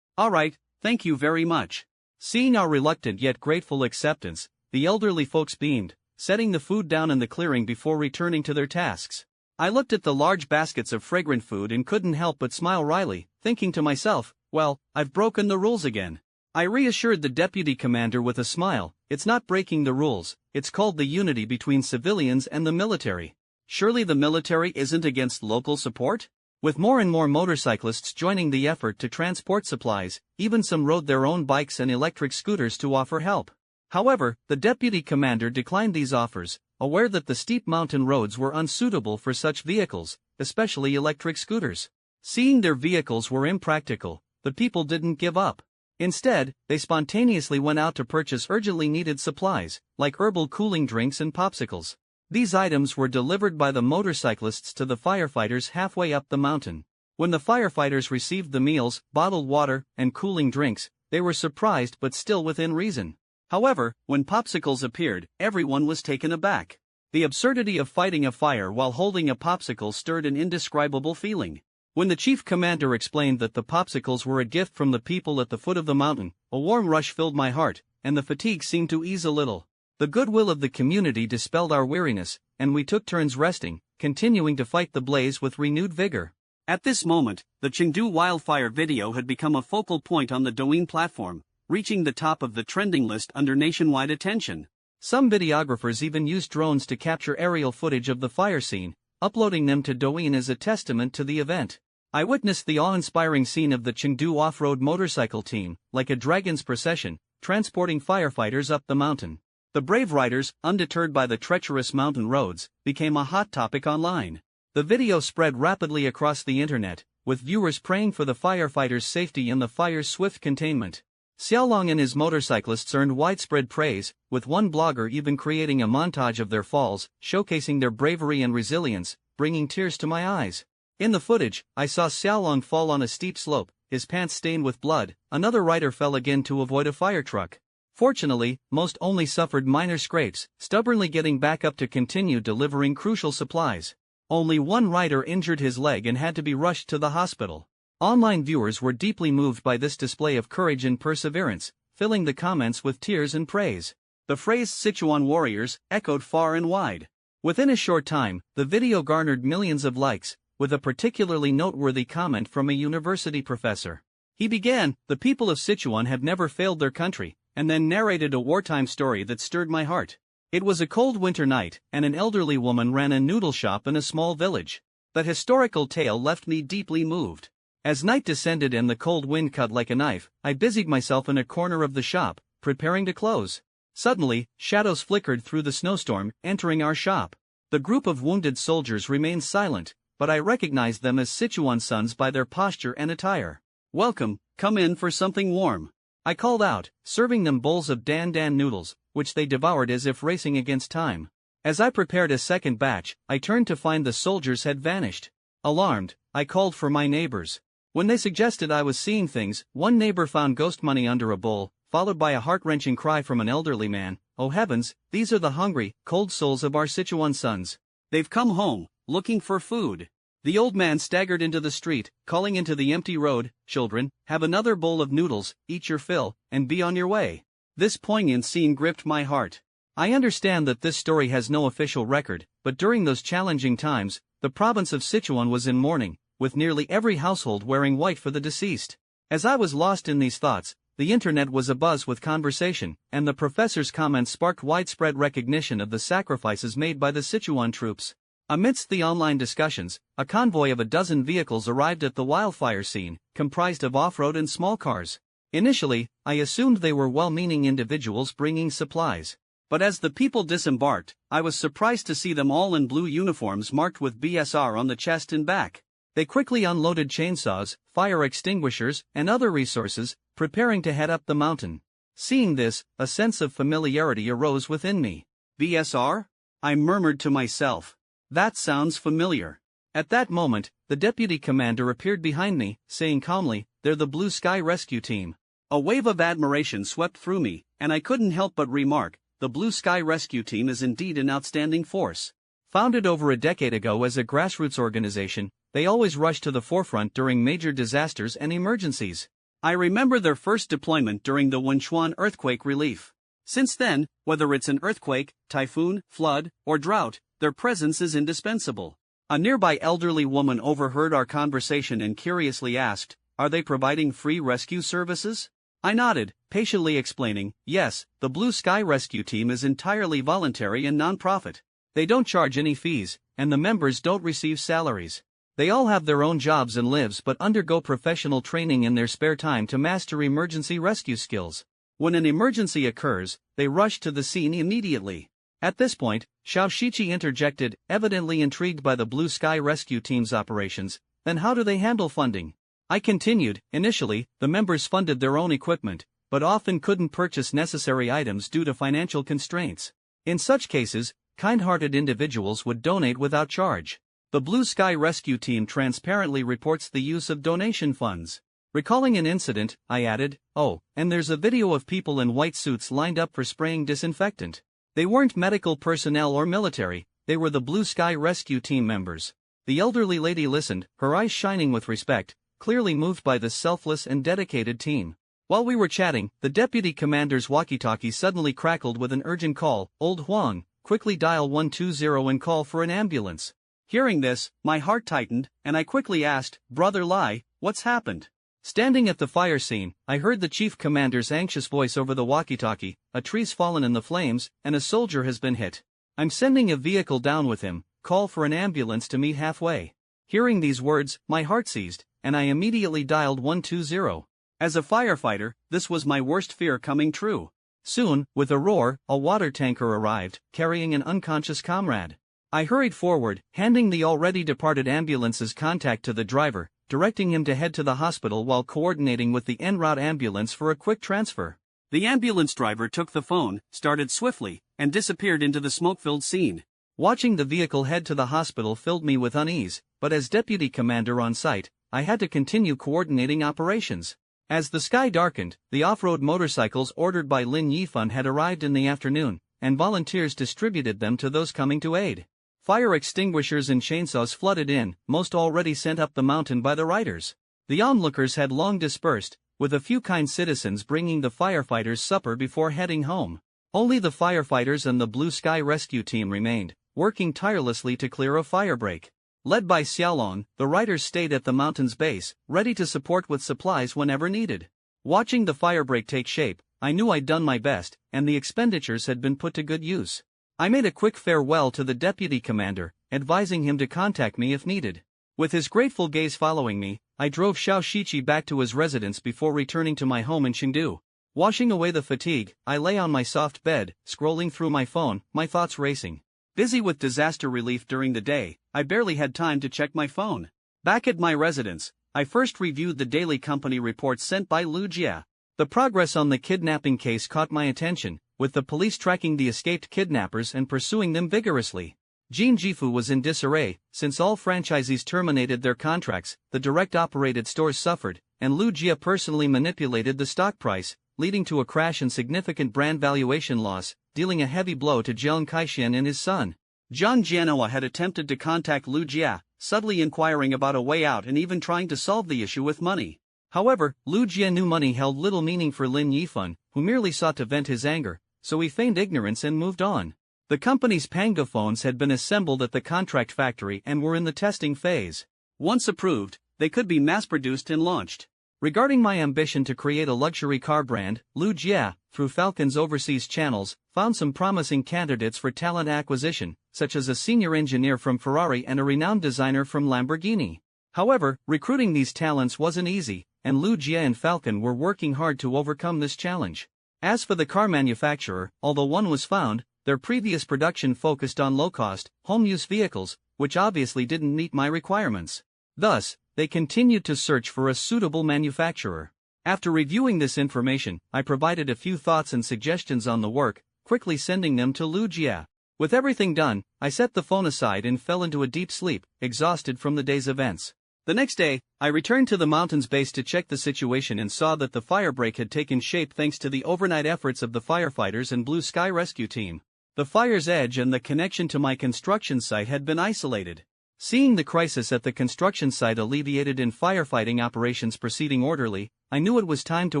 all right, thank you very much. Seeing our reluctant yet grateful acceptance, the elderly folks beamed, setting the food down in the clearing before returning to their tasks. I looked at the large baskets of fragrant food and couldn't help but smile wryly, thinking to myself, well, I've broken the rules again. I reassured the deputy commander with a smile, it's not breaking the rules, it's called the unity between civilians and the military. Surely the military isn't against local support? With more and more motorcyclists joining the effort to transport supplies, even some rode their own bikes and electric scooters to offer help. However, the deputy commander declined these offers, aware that the steep mountain roads were unsuitable for such vehicles, especially electric scooters. Seeing their vehicles were impractical, the people didn't give up. Instead, they spontaneously went out to purchase urgently needed supplies, like herbal cooling drinks and popsicles. These items were delivered by the motorcyclists to the firefighters halfway up the mountain. When the firefighters received the meals, bottled water, and cooling drinks, they were surprised but still within reason. However, when popsicles appeared, everyone was taken aback. The absurdity of fighting a fire while holding a popsicle stirred an indescribable feeling. When the chief commander explained that the popsicles were a gift from the people at the foot of the mountain, a warm rush filled my heart, and the fatigue seemed to ease a little. The goodwill of the community dispelled our weariness, and we took turns resting, continuing to fight the blaze with renewed vigor. At this moment, the Chengdu wildfire video had become a focal point on the Douyin platform, reaching the top of the trending list under nationwide attention. Some videographers even used drones to capture aerial footage of the fire scene, uploading them to Douyin as a testament to the event. I witnessed the awe-inspiring scene of the Chengdu off-road motorcycle team, like a dragon's procession, transporting firefighters up the mountain. The brave riders, undeterred by the treacherous mountain roads, became a hot topic online. The video spread rapidly across the internet, with viewers praying for the firefighters' safety and the fire's swift containment. Xiaolong and his motorcyclists earned widespread praise, with one blogger even creating a montage of their falls, showcasing their bravery and resilience, bringing tears to my eyes. In the footage, I saw Xiaolong fall on a steep slope, his pants stained with blood. Another rider fell again to avoid a fire truck. Fortunately, most only suffered minor scrapes, stubbornly getting back up to continue delivering crucial supplies. Only one rider injured his leg and had to be rushed to the hospital. Online viewers were deeply moved by this display of courage and perseverance, filling the comments with tears and praise. The phrase Sichuan warriors echoed far and wide. Within a short time, the video garnered millions of likes, with a particularly noteworthy comment from a university professor. He began, "The people of Sichuan have never failed their country," and then narrated a wartime story that stirred my heart. It was a cold winter night, and an elderly woman ran a noodle shop in a small village. That historical tale left me deeply moved. As night descended and the cold wind cut like a knife, I busied myself in a corner of the shop, preparing to close. Suddenly, shadows flickered through the snowstorm, entering our shop. The group of wounded soldiers remained silent, but I recognized them as Sichuan sons by their posture and attire. "Welcome, come in for something warm," I called out, serving them bowls of dan dan noodles, which they devoured as if racing against time. As I prepared a second batch, I turned to find the soldiers had vanished. Alarmed, I called for my neighbors. When they suggested I was seeing things, one neighbor found ghost money under a bowl, followed by a heart-wrenching cry from an elderly man, "Oh heavens, these are the hungry, cold souls of our Sichuan sons. They've come home, looking for food." The old man staggered into the street, calling into the empty road, "Children, have another bowl of noodles, eat your fill, and be on your way." This poignant scene gripped my heart. I understand that this story has no official record, but during those challenging times, the province of Sichuan was in mourning, with nearly every household wearing white for the deceased. As I was lost in these thoughts, the internet was abuzz with conversation, and the professor's comments sparked widespread recognition of the sacrifices made by the Sichuan troops. Amidst the online discussions, a convoy of a dozen vehicles arrived at the wildfire scene, comprised of off-road and small cars. Initially, I assumed they were well-meaning individuals bringing supplies. But as the people disembarked, I was surprised to see them all in blue uniforms marked with BSR on the chest and back. They quickly unloaded chainsaws, fire extinguishers, and other resources, preparing to head up the mountain. Seeing this, a sense of familiarity arose within me. BSR? I murmured to myself. That sounds familiar. At that moment, the deputy commander appeared behind me, saying calmly, "They're the Blue Sky Rescue Team." A wave of admiration swept through me, and I couldn't help but remark, the Blue Sky Rescue Team is indeed an outstanding force. Founded over a decade ago as a grassroots organization, they always rush to the forefront during major disasters and emergencies. I remember their first deployment during the Wenchuan earthquake relief. Since then, whether it's an earthquake, typhoon, flood, or drought, their presence is indispensable. A nearby elderly woman overheard our conversation and curiously asked, "Are they providing free rescue services?" I nodded, patiently explaining, "Yes, the Blue Sky Rescue Team is entirely voluntary and non-profit. They don't charge any fees, and the members don't receive salaries. They all have their own jobs and lives but undergo professional training in their spare time to master emergency rescue skills. When an emergency occurs, they rush to the scene immediately." At this point, Xiao Shiqi interjected, evidently intrigued by the Blue Sky Rescue Team's operations. "Then how do they handle funding?" I continued, "Initially, the members funded their own equipment, but often couldn't purchase necessary items due to financial constraints. In such cases, kind-hearted individuals would donate without charge. The Blue Sky Rescue Team transparently reports the use of donation funds." Recalling an incident, I added, "Oh, and there's a video of people in white suits lined up for spraying disinfectant. They weren't medical personnel or military, they were the Blue Sky Rescue Team members." The elderly lady listened, her eyes shining with respect, clearly moved by this selfless and dedicated team. While we were chatting, the deputy commander's walkie-talkie suddenly crackled with an urgent call. "Old Huang, quickly dial 120 and call for an ambulance." Hearing this, my heart tightened, and I quickly asked, "Brother Lai, what's happened?" Standing at the fire scene, I heard the chief commander's anxious voice over the walkie-talkie, "A tree's fallen in the flames, and a soldier has been hit. I'm sending a vehicle down with him, call for an ambulance to meet halfway." Hearing these words, my heart seized, and I immediately dialed 120. As a firefighter, this was my worst fear coming true. Soon, with a roar, a water tanker arrived, carrying an unconscious comrade. I hurried forward, handing the already departed ambulance's contact to the driver, directing him to head to the hospital while coordinating with the en route ambulance for a quick transfer. The ambulance driver took the phone, started swiftly, and disappeared into the smoke-filled scene. Watching the vehicle head to the hospital filled me with unease, but as deputy commander on site, I had to continue coordinating operations. As the sky darkened, the off-road motorcycles ordered by Lin Yifan had arrived in the afternoon, and volunteers distributed them to those coming to aid. Fire extinguishers and chainsaws flooded in, most already sent up the mountain by the riders. The onlookers had long dispersed, with a few kind citizens bringing the firefighters supper before heading home. Only the firefighters and the Blue Sky Rescue Team remained, working tirelessly to clear a firebreak. Led by Xiaolong, the riders stayed at the mountain's base, ready to support with supplies whenever needed. Watching the firebreak take shape, I knew I'd done my best, and the expenditures had been put to good use. I made a quick farewell to the deputy commander, advising him to contact me if needed. With his grateful gaze following me, I drove Xiao Shiqi back to his residence before returning to my home in Chengdu. Washing away the fatigue, I lay on my soft bed, scrolling through my phone, my thoughts racing. Busy with disaster relief during the day, I barely had time to check my phone. Back at my residence, I first reviewed the daily company reports sent by Lu Jia. The progress on the kidnapping case caught my attention, with the police tracking the escaped kidnappers and pursuing them vigorously. Jin Jifu was in disarray, since all franchisees terminated their contracts, the direct-operated stores suffered, and Lu Jia personally manipulated the stock price, leading to a crash and significant brand valuation loss, dealing a heavy blow to Jiang Kaixian and his son. Zhang Jianhua had attempted to contact Lu Jia, subtly inquiring about a way out and even trying to solve the issue with money. However, Lu Jia knew money held little meaning for Lin Yifan, who merely sought to vent his anger, so he feigned ignorance and moved on. The company's Panga phones had been assembled at the contract factory and were in the testing phase. Once approved, they could be mass-produced and launched. Regarding my ambition to create a luxury car brand, Lu Jia, through Falcon's overseas channels, found some promising candidates for talent acquisition, such as a senior engineer from Ferrari and a renowned designer from Lamborghini. However, recruiting these talents wasn't easy, and Lu Jia and Falcon were working hard to overcome this challenge. As for the car manufacturer, although one was found, their previous production focused on low-cost, home-use vehicles, which obviously didn't meet my requirements. Thus, they continued to search for a suitable manufacturer. After reviewing this information, I provided a few thoughts and suggestions on the work, quickly sending them to Lu Jia. With everything done, I set the phone aside and fell into a deep sleep, exhausted from the day's events. The next day, I returned to the mountain's base to check the situation and saw that the firebreak had taken shape thanks to the overnight efforts of the firefighters and Blue Sky Rescue Team. The fire's edge and the connection to my construction site had been isolated. Seeing the crisis at the construction site alleviated and firefighting operations proceeding orderly, I knew it was time to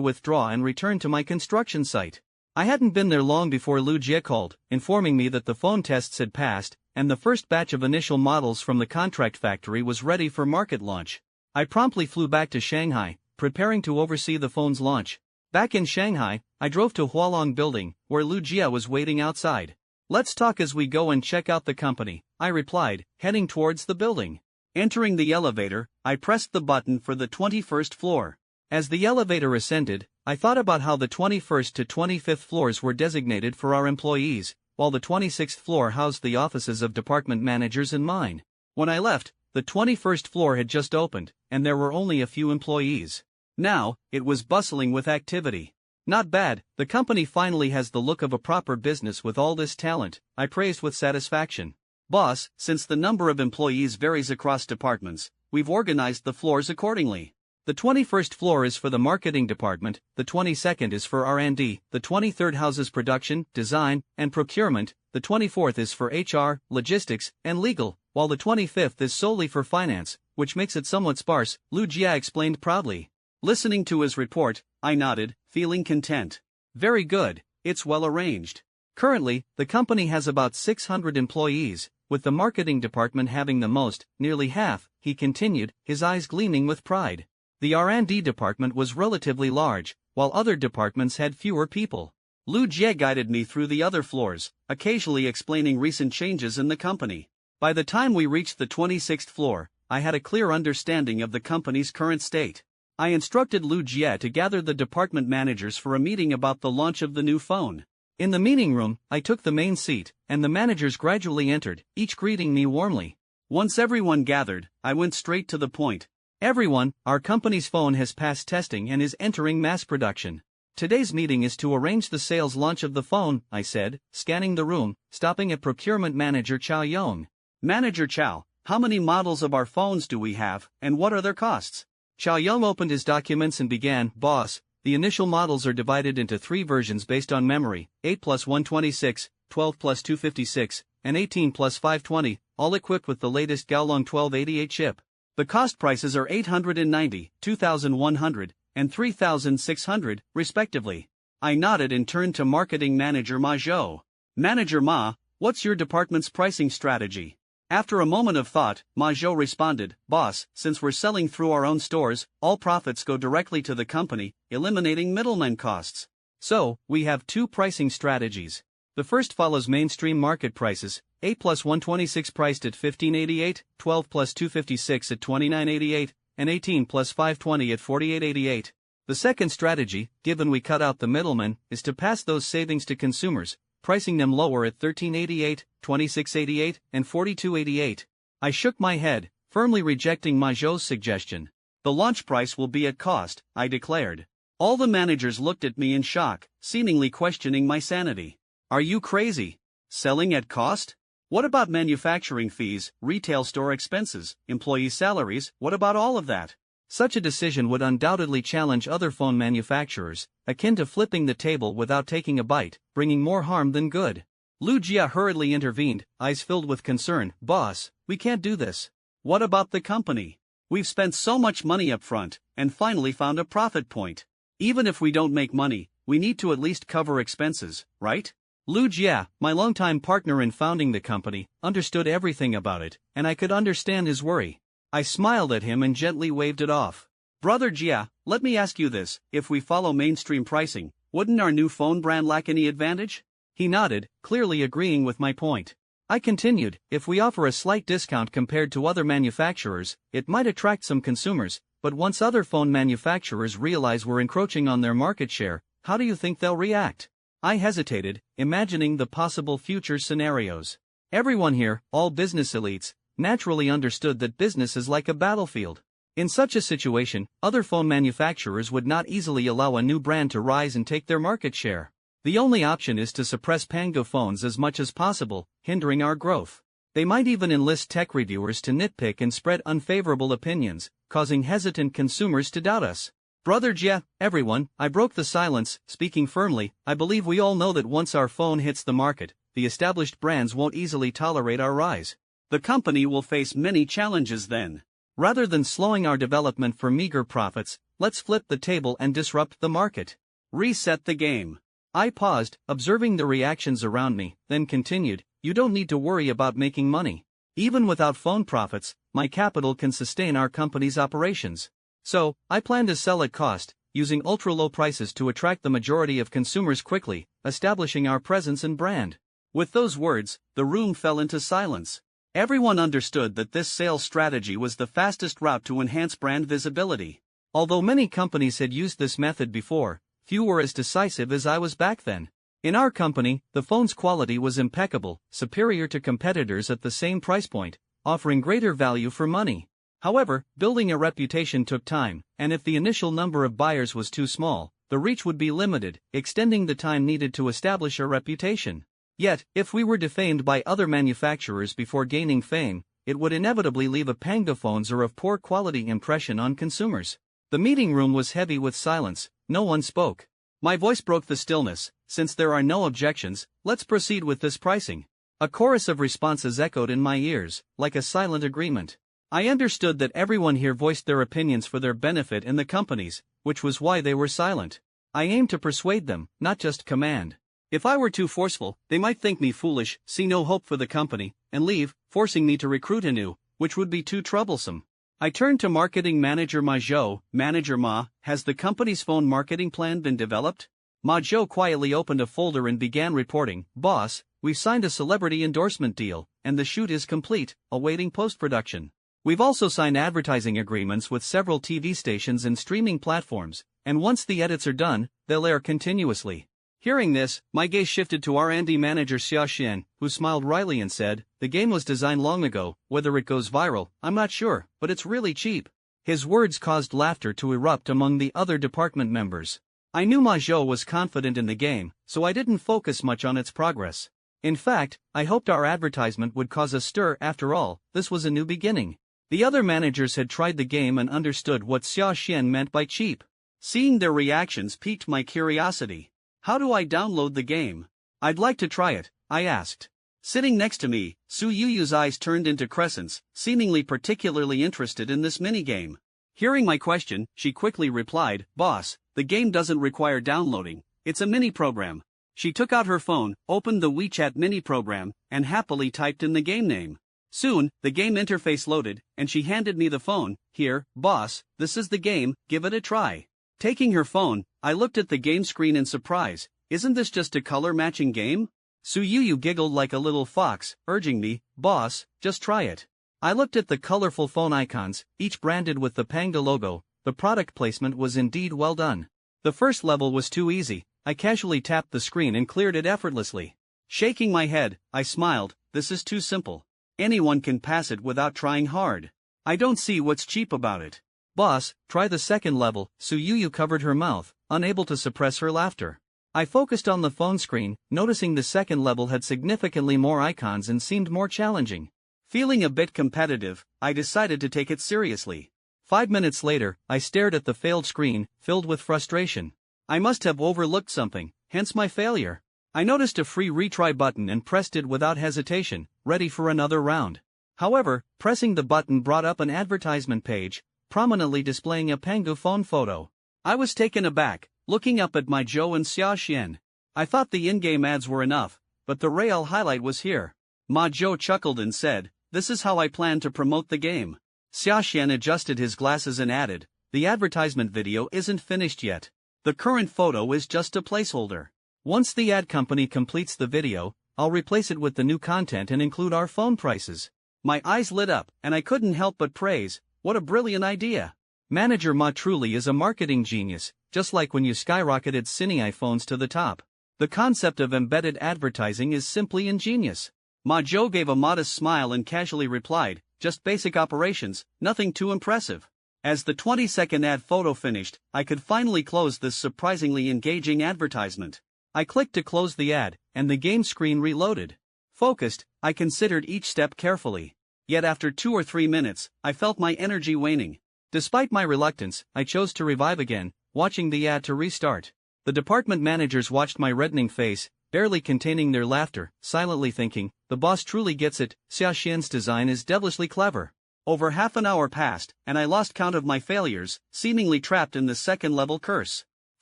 withdraw and return to my construction site. I hadn't been there long before Lu Jie called, informing me that the phone tests had passed, and the first batch of initial models from the contract factory was ready for market launch. I promptly flew back to Shanghai, preparing to oversee the phone's launch. Back in Shanghai, I drove to Hualong Building, where Lu Jia was waiting outside. "Let's talk as we go and check out the company," I replied, heading towards the building. Entering the elevator, I pressed the button for the 21st floor. As the elevator ascended, I thought about how the 21st to 25th floors were designated for our employees, while the 26th floor housed the offices of department managers and mine. When I left, the 21st floor had just opened, and there were only a few employees. Now, it was bustling with activity. "Not bad, the company finally has the look of a proper business with all this talent," I praised with satisfaction. "Boss, since the number of employees varies across departments, we've organized the floors accordingly. The 21st floor is for the marketing department, the 22nd is for R&D, the 23rd houses production, design, and procurement, the 24th is for HR, logistics, and legal, while the 25th is solely for finance, which makes it somewhat sparse," Lu Jia explained proudly. Listening to his report, I nodded, feeling content. "Very good, it's well arranged. Currently, the company has about 600 employees, with the marketing department having the most, nearly half," he continued, his eyes gleaming with pride. The R&D department was relatively large, while other departments had fewer people. Lu Jie guided me through the other floors, occasionally explaining recent changes in the company. By the time we reached the 26th floor, I had a clear understanding of the company's current state. I instructed Lu Jie to gather the department managers for a meeting about the launch of the new phone. In the meeting room, I took the main seat, and the managers gradually entered, each greeting me warmly. Once everyone gathered, I went straight to the point. "Everyone, our company's phone has passed testing and is entering mass production. Today's meeting is to arrange the sales launch of the phone," I said, scanning the room, stopping at Procurement Manager Chow Yong. "Manager Chow, how many models of our phones do we have, and what are their costs?" Chow Yong opened his documents and began, "Boss, the initial models are divided into 3 versions based on memory, 8 plus 126, 12 plus 256, and 18 plus 520, all equipped with the latest Gaolong 1288 chip. The cost prices are 890, 2,100, and 3,600, respectively." I nodded and turned to Marketing Manager Ma Zhou. "Manager Ma, what's your department's pricing strategy?" After a moment of thought, Ma Zhou responded, "Boss, since we're selling through our own stores, all profits go directly to the company, eliminating middleman costs. So, we have 2 pricing strategies. The first follows mainstream market prices, 8 plus 126 priced at 1588, 12 plus 256 at 2988, and 18 plus 520 at 4888. The second strategy, given we cut out the middleman, is to pass those savings to consumers, pricing them lower at 1388, 2688, and 4288. I shook my head, firmly rejecting Ma Zhou's suggestion. "The launch price will be at cost," I declared. All the managers looked at me in shock, seemingly questioning my sanity. "Are you crazy? Selling at cost? What about manufacturing fees, retail store expenses, employee salaries, what about all of that?" Such a decision would undoubtedly challenge other phone manufacturers, akin to flipping the table without taking a bite, bringing more harm than good. Lu Jia hurriedly intervened, eyes filled with concern. "Boss, we can't do this." "What about the company? We've spent so much money up front, and finally found a profit point. Even if we don't make money, we need to at least cover expenses, right?" Lu Jia, my longtime partner in founding the company, understood everything about it, and I could understand his worry. I smiled at him and gently waved it off. "Brother Jia, let me ask you this, if we follow mainstream pricing, wouldn't our new phone brand lack any advantage?" He nodded, clearly agreeing with my point. I continued, "If we offer a slight discount compared to other manufacturers, it might attract some consumers, but once other phone manufacturers realize we're encroaching on their market share, how do you think they'll react?" I hesitated, imagining the possible future scenarios. Everyone here, all business elites, naturally understood that business is like a battlefield. In such a situation, other phone manufacturers would not easily allow a new brand to rise and take their market share. The only option is to suppress Pango phones as much as possible, hindering our growth. They might even enlist tech reviewers to nitpick and spread unfavorable opinions, causing hesitant consumers to doubt us. Brother Jia, everyone, I broke the silence, speaking firmly. I believe we all know that once our phone hits the market, the established brands won't easily tolerate our rise. The company will face many challenges then. Rather than slowing our development for meager profits, let's flip the table and disrupt the market. Reset the game. I paused, observing the reactions around me, then continued, you don't need to worry about making money. Even without phone profits, my capital can sustain our company's operations. So, I plan to sell at cost, using ultra-low prices to attract the majority of consumers quickly, establishing our presence and brand. With those words, the room fell into silence. Everyone understood that this sales strategy was the fastest route to enhance brand visibility. Although many companies had used this method before, few were as decisive as I was back then. In our company, the phone's quality was impeccable, superior to competitors at the same price point, offering greater value for money. However, building a reputation took time, and if the initial number of buyers was too small, the reach would be limited, extending the time needed to establish a reputation. Yet, if we were defamed by other manufacturers before gaining fame, it would inevitably leave a Pangaphones or of poor quality impression on consumers. The meeting room was heavy with silence, no one spoke. My voice broke the stillness. Since there are no objections, let's proceed with this pricing. A chorus of responses echoed in my ears, like a silent agreement. I understood that everyone here voiced their opinions for their benefit and the company's, which was why they were silent. I aimed to persuade them, not just command. If I were too forceful, they might think me foolish, see no hope for the company, and leave, forcing me to recruit anew, which would be too troublesome. I turned to marketing manager Ma Zhou. Manager Ma, has the company's phone marketing plan been developed? Ma Zhou quietly opened a folder and began reporting, Boss, we've signed a celebrity endorsement deal, and the shoot is complete, awaiting post-production. We've also signed advertising agreements with several TV stations and streaming platforms, and once the edits are done, they'll air continuously. Hearing this, my gaze shifted to R&D manager Xia Xian, who smiled wryly and said, the game was designed long ago, whether it goes viral, I'm not sure, but it's really cheap. His words caused laughter to erupt among the other department members. I knew Ma Zhou was confident in the game, so I didn't focus much on its progress. In fact, I hoped our advertisement would cause a stir. After all, this was a new beginning. The other managers had tried the game and understood what Xia Xian meant by cheap. Seeing their reactions piqued my curiosity. How do I download the game? I'd like to try it, I asked. Sitting next to me, Su Yuyu's eyes turned into crescents, seemingly particularly interested in this minigame. Hearing my question, she quickly replied, Boss, the game doesn't require downloading, it's a mini-program. She took out her phone, opened the WeChat mini-program, and happily typed in the game name. Soon, the game interface loaded, and she handed me the phone. Here, boss, this is the game, give it a try. Taking her phone, I looked at the game screen in surprise. Isn't this just a color-matching game? Su Yuyu giggled like a little fox, urging me, Boss, just try it. I looked at the colorful phone icons, each branded with the Panga logo. The product placement was indeed well done. The first level was too easy. I casually tapped the screen and cleared it effortlessly. Shaking my head, I smiled, this is too simple. Anyone can pass it without trying hard. I don't see what's cheap about it. Boss, try the second level. Su Yuyu covered her mouth, unable to suppress her laughter. I focused on the phone screen, noticing the second level had significantly more icons and seemed more challenging. Feeling a bit competitive, I decided to take it seriously. 5 minutes later, I stared at the failed screen, filled with frustration. I must have overlooked something, hence my failure. I noticed a free retry button and pressed it without hesitation, ready for another round. However, pressing the button brought up an advertisement page, prominently displaying a Pangu phone photo. I was taken aback, looking up at my Zhou and Xia Xian. I thought the in-game ads were enough, but the real highlight was here. Ma Zhou chuckled and said, this is how I plan to promote the game. Xia Xian adjusted his glasses and added, the advertisement video isn't finished yet. The current photo is just a placeholder. Once the ad company completes the video, I'll replace it with the new content and include our phone prices. My eyes lit up, and I couldn't help but praise, what a brilliant idea. Manager Ma truly is a marketing genius, just like when you skyrocketed Cine iPhones to the top. The concept of embedded advertising is simply ingenious. Ma Zhou gave a modest smile and casually replied, just basic operations, nothing too impressive. As the 20-second ad photo finished, I could finally close this surprisingly engaging advertisement. I clicked to close the ad, and the game screen reloaded. Focused, I considered each step carefully. Yet after 2 or 3 minutes, I felt my energy waning. Despite my reluctance, I chose to revive again, watching the ad to restart. The department managers watched my reddening face, barely containing their laughter, silently thinking, the boss truly gets it, Xia Xian's design is devilishly clever. Over half an hour passed, and I lost count of my failures, seemingly trapped in the second-level curse.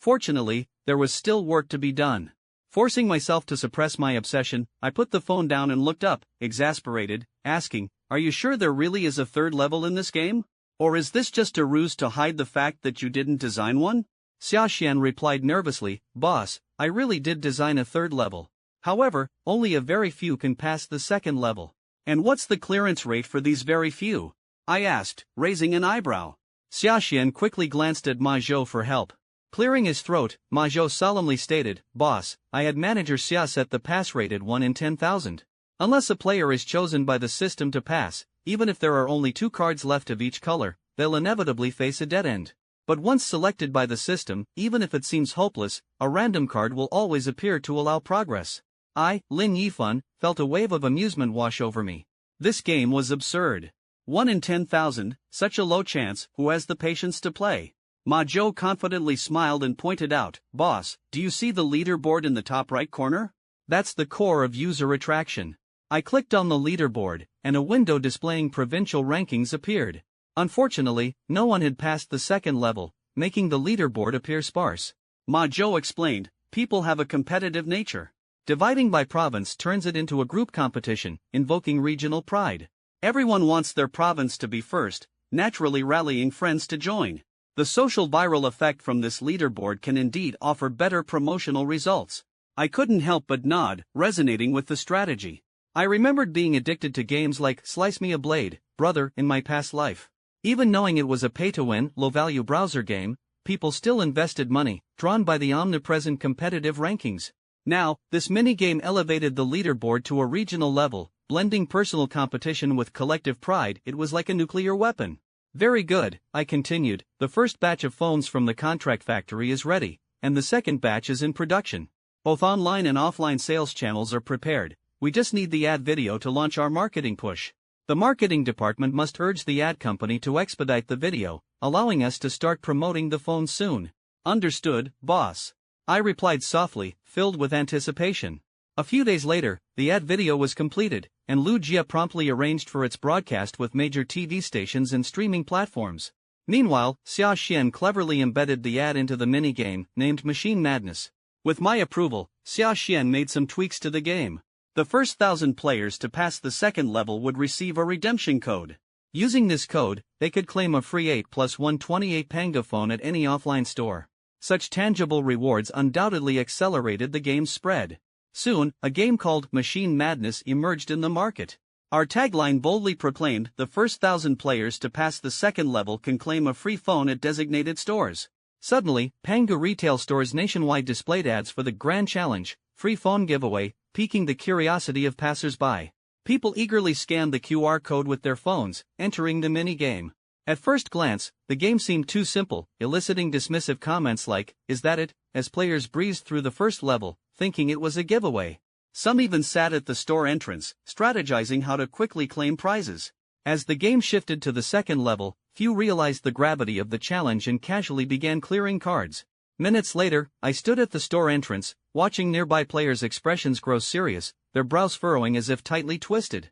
Fortunately, there was still work to be done. Forcing myself to suppress my obsession, I put the phone down and looked up, exasperated, asking, "Are you sure there really is a third level in this game? Or is this just a ruse to hide the fact that you didn't design one?" Xia Xian replied nervously, "Boss, I really did design a third level. However, only a very few can pass the second level." "And what's the clearance rate for these very few?" I asked, raising an eyebrow. Xia Xian quickly glanced at Ma Zhou for help. Clearing his throat, Ma Zhou solemnly stated, "Boss, I had manager Xia set the pass rate at 1 in 10,000. Unless a player is chosen by the system to pass, even if there are only 2 cards left of each color, they'll inevitably face a dead end. But once selected by the system, even if it seems hopeless, a random card will always appear to allow progress." I, Lin Yifan, felt a wave of amusement wash over me. This game was absurd. 1 in 10,000, such a low chance, who has the patience to play? Ma Zhou confidently smiled and pointed out, "Boss, do you see the leaderboard in the top right corner? That's the core of user attraction." I clicked on the leaderboard, and a window displaying provincial rankings appeared. Unfortunately, no one had passed the second level, making the leaderboard appear sparse. Ma Zhou explained, "People have a competitive nature. Dividing by province turns it into a group competition, invoking regional pride. Everyone wants their province to be first, naturally rallying friends to join. The social viral effect from this leaderboard can indeed offer better promotional results." I couldn't help but nod, resonating with the strategy. I remembered being addicted to games like Slice Me a Blade, Brother in my past life. Even knowing it was a pay-to-win, low-value browser game, people still invested money, drawn by the omnipresent competitive rankings. Now, this minigame elevated the leaderboard to a regional level, blending personal competition with collective pride. It was like a nuclear weapon. "Very good," I continued, "the first batch of phones from the contract factory is ready, and the second batch is in production. Both online and offline sales channels are prepared. We just need the ad video to launch our marketing push. The marketing department must urge the ad company to expedite the video, allowing us to start promoting the phone soon." "Understood, boss," I replied softly, filled with anticipation. A few days later, the ad video was completed, and Lu Jia promptly arranged for its broadcast with major TV stations and streaming platforms. Meanwhile, Xia Xian cleverly embedded the ad into the minigame, named Machine Madness. With my approval, Xia Xian made some tweaks to the game. The first 1,000 players to pass the second level would receive a redemption code. Using this code, they could claim a free 8+128 Panga phone at any offline store. Such tangible rewards undoubtedly accelerated the game's spread. Soon, a game called Machine Madness emerged in the market. Our tagline boldly proclaimed, "The first 1,000 players to pass the second level can claim a free phone at designated stores." Suddenly, Panga retail stores nationwide displayed ads for the Grand Challenge, free phone giveaway, piquing the curiosity of passers-by. People eagerly scanned the QR code with their phones, entering the mini-game. At first glance, the game seemed too simple, eliciting dismissive comments like, "Is that it?" as players breezed through the first level, thinking it was a giveaway. Some even sat at the store entrance, strategizing how to quickly claim prizes. As the game shifted to the second level, few realized the gravity of the challenge and casually began clearing cards. Minutes later, I stood at the store entrance, watching nearby players' expressions grow serious, their brows furrowing as if tightly twisted.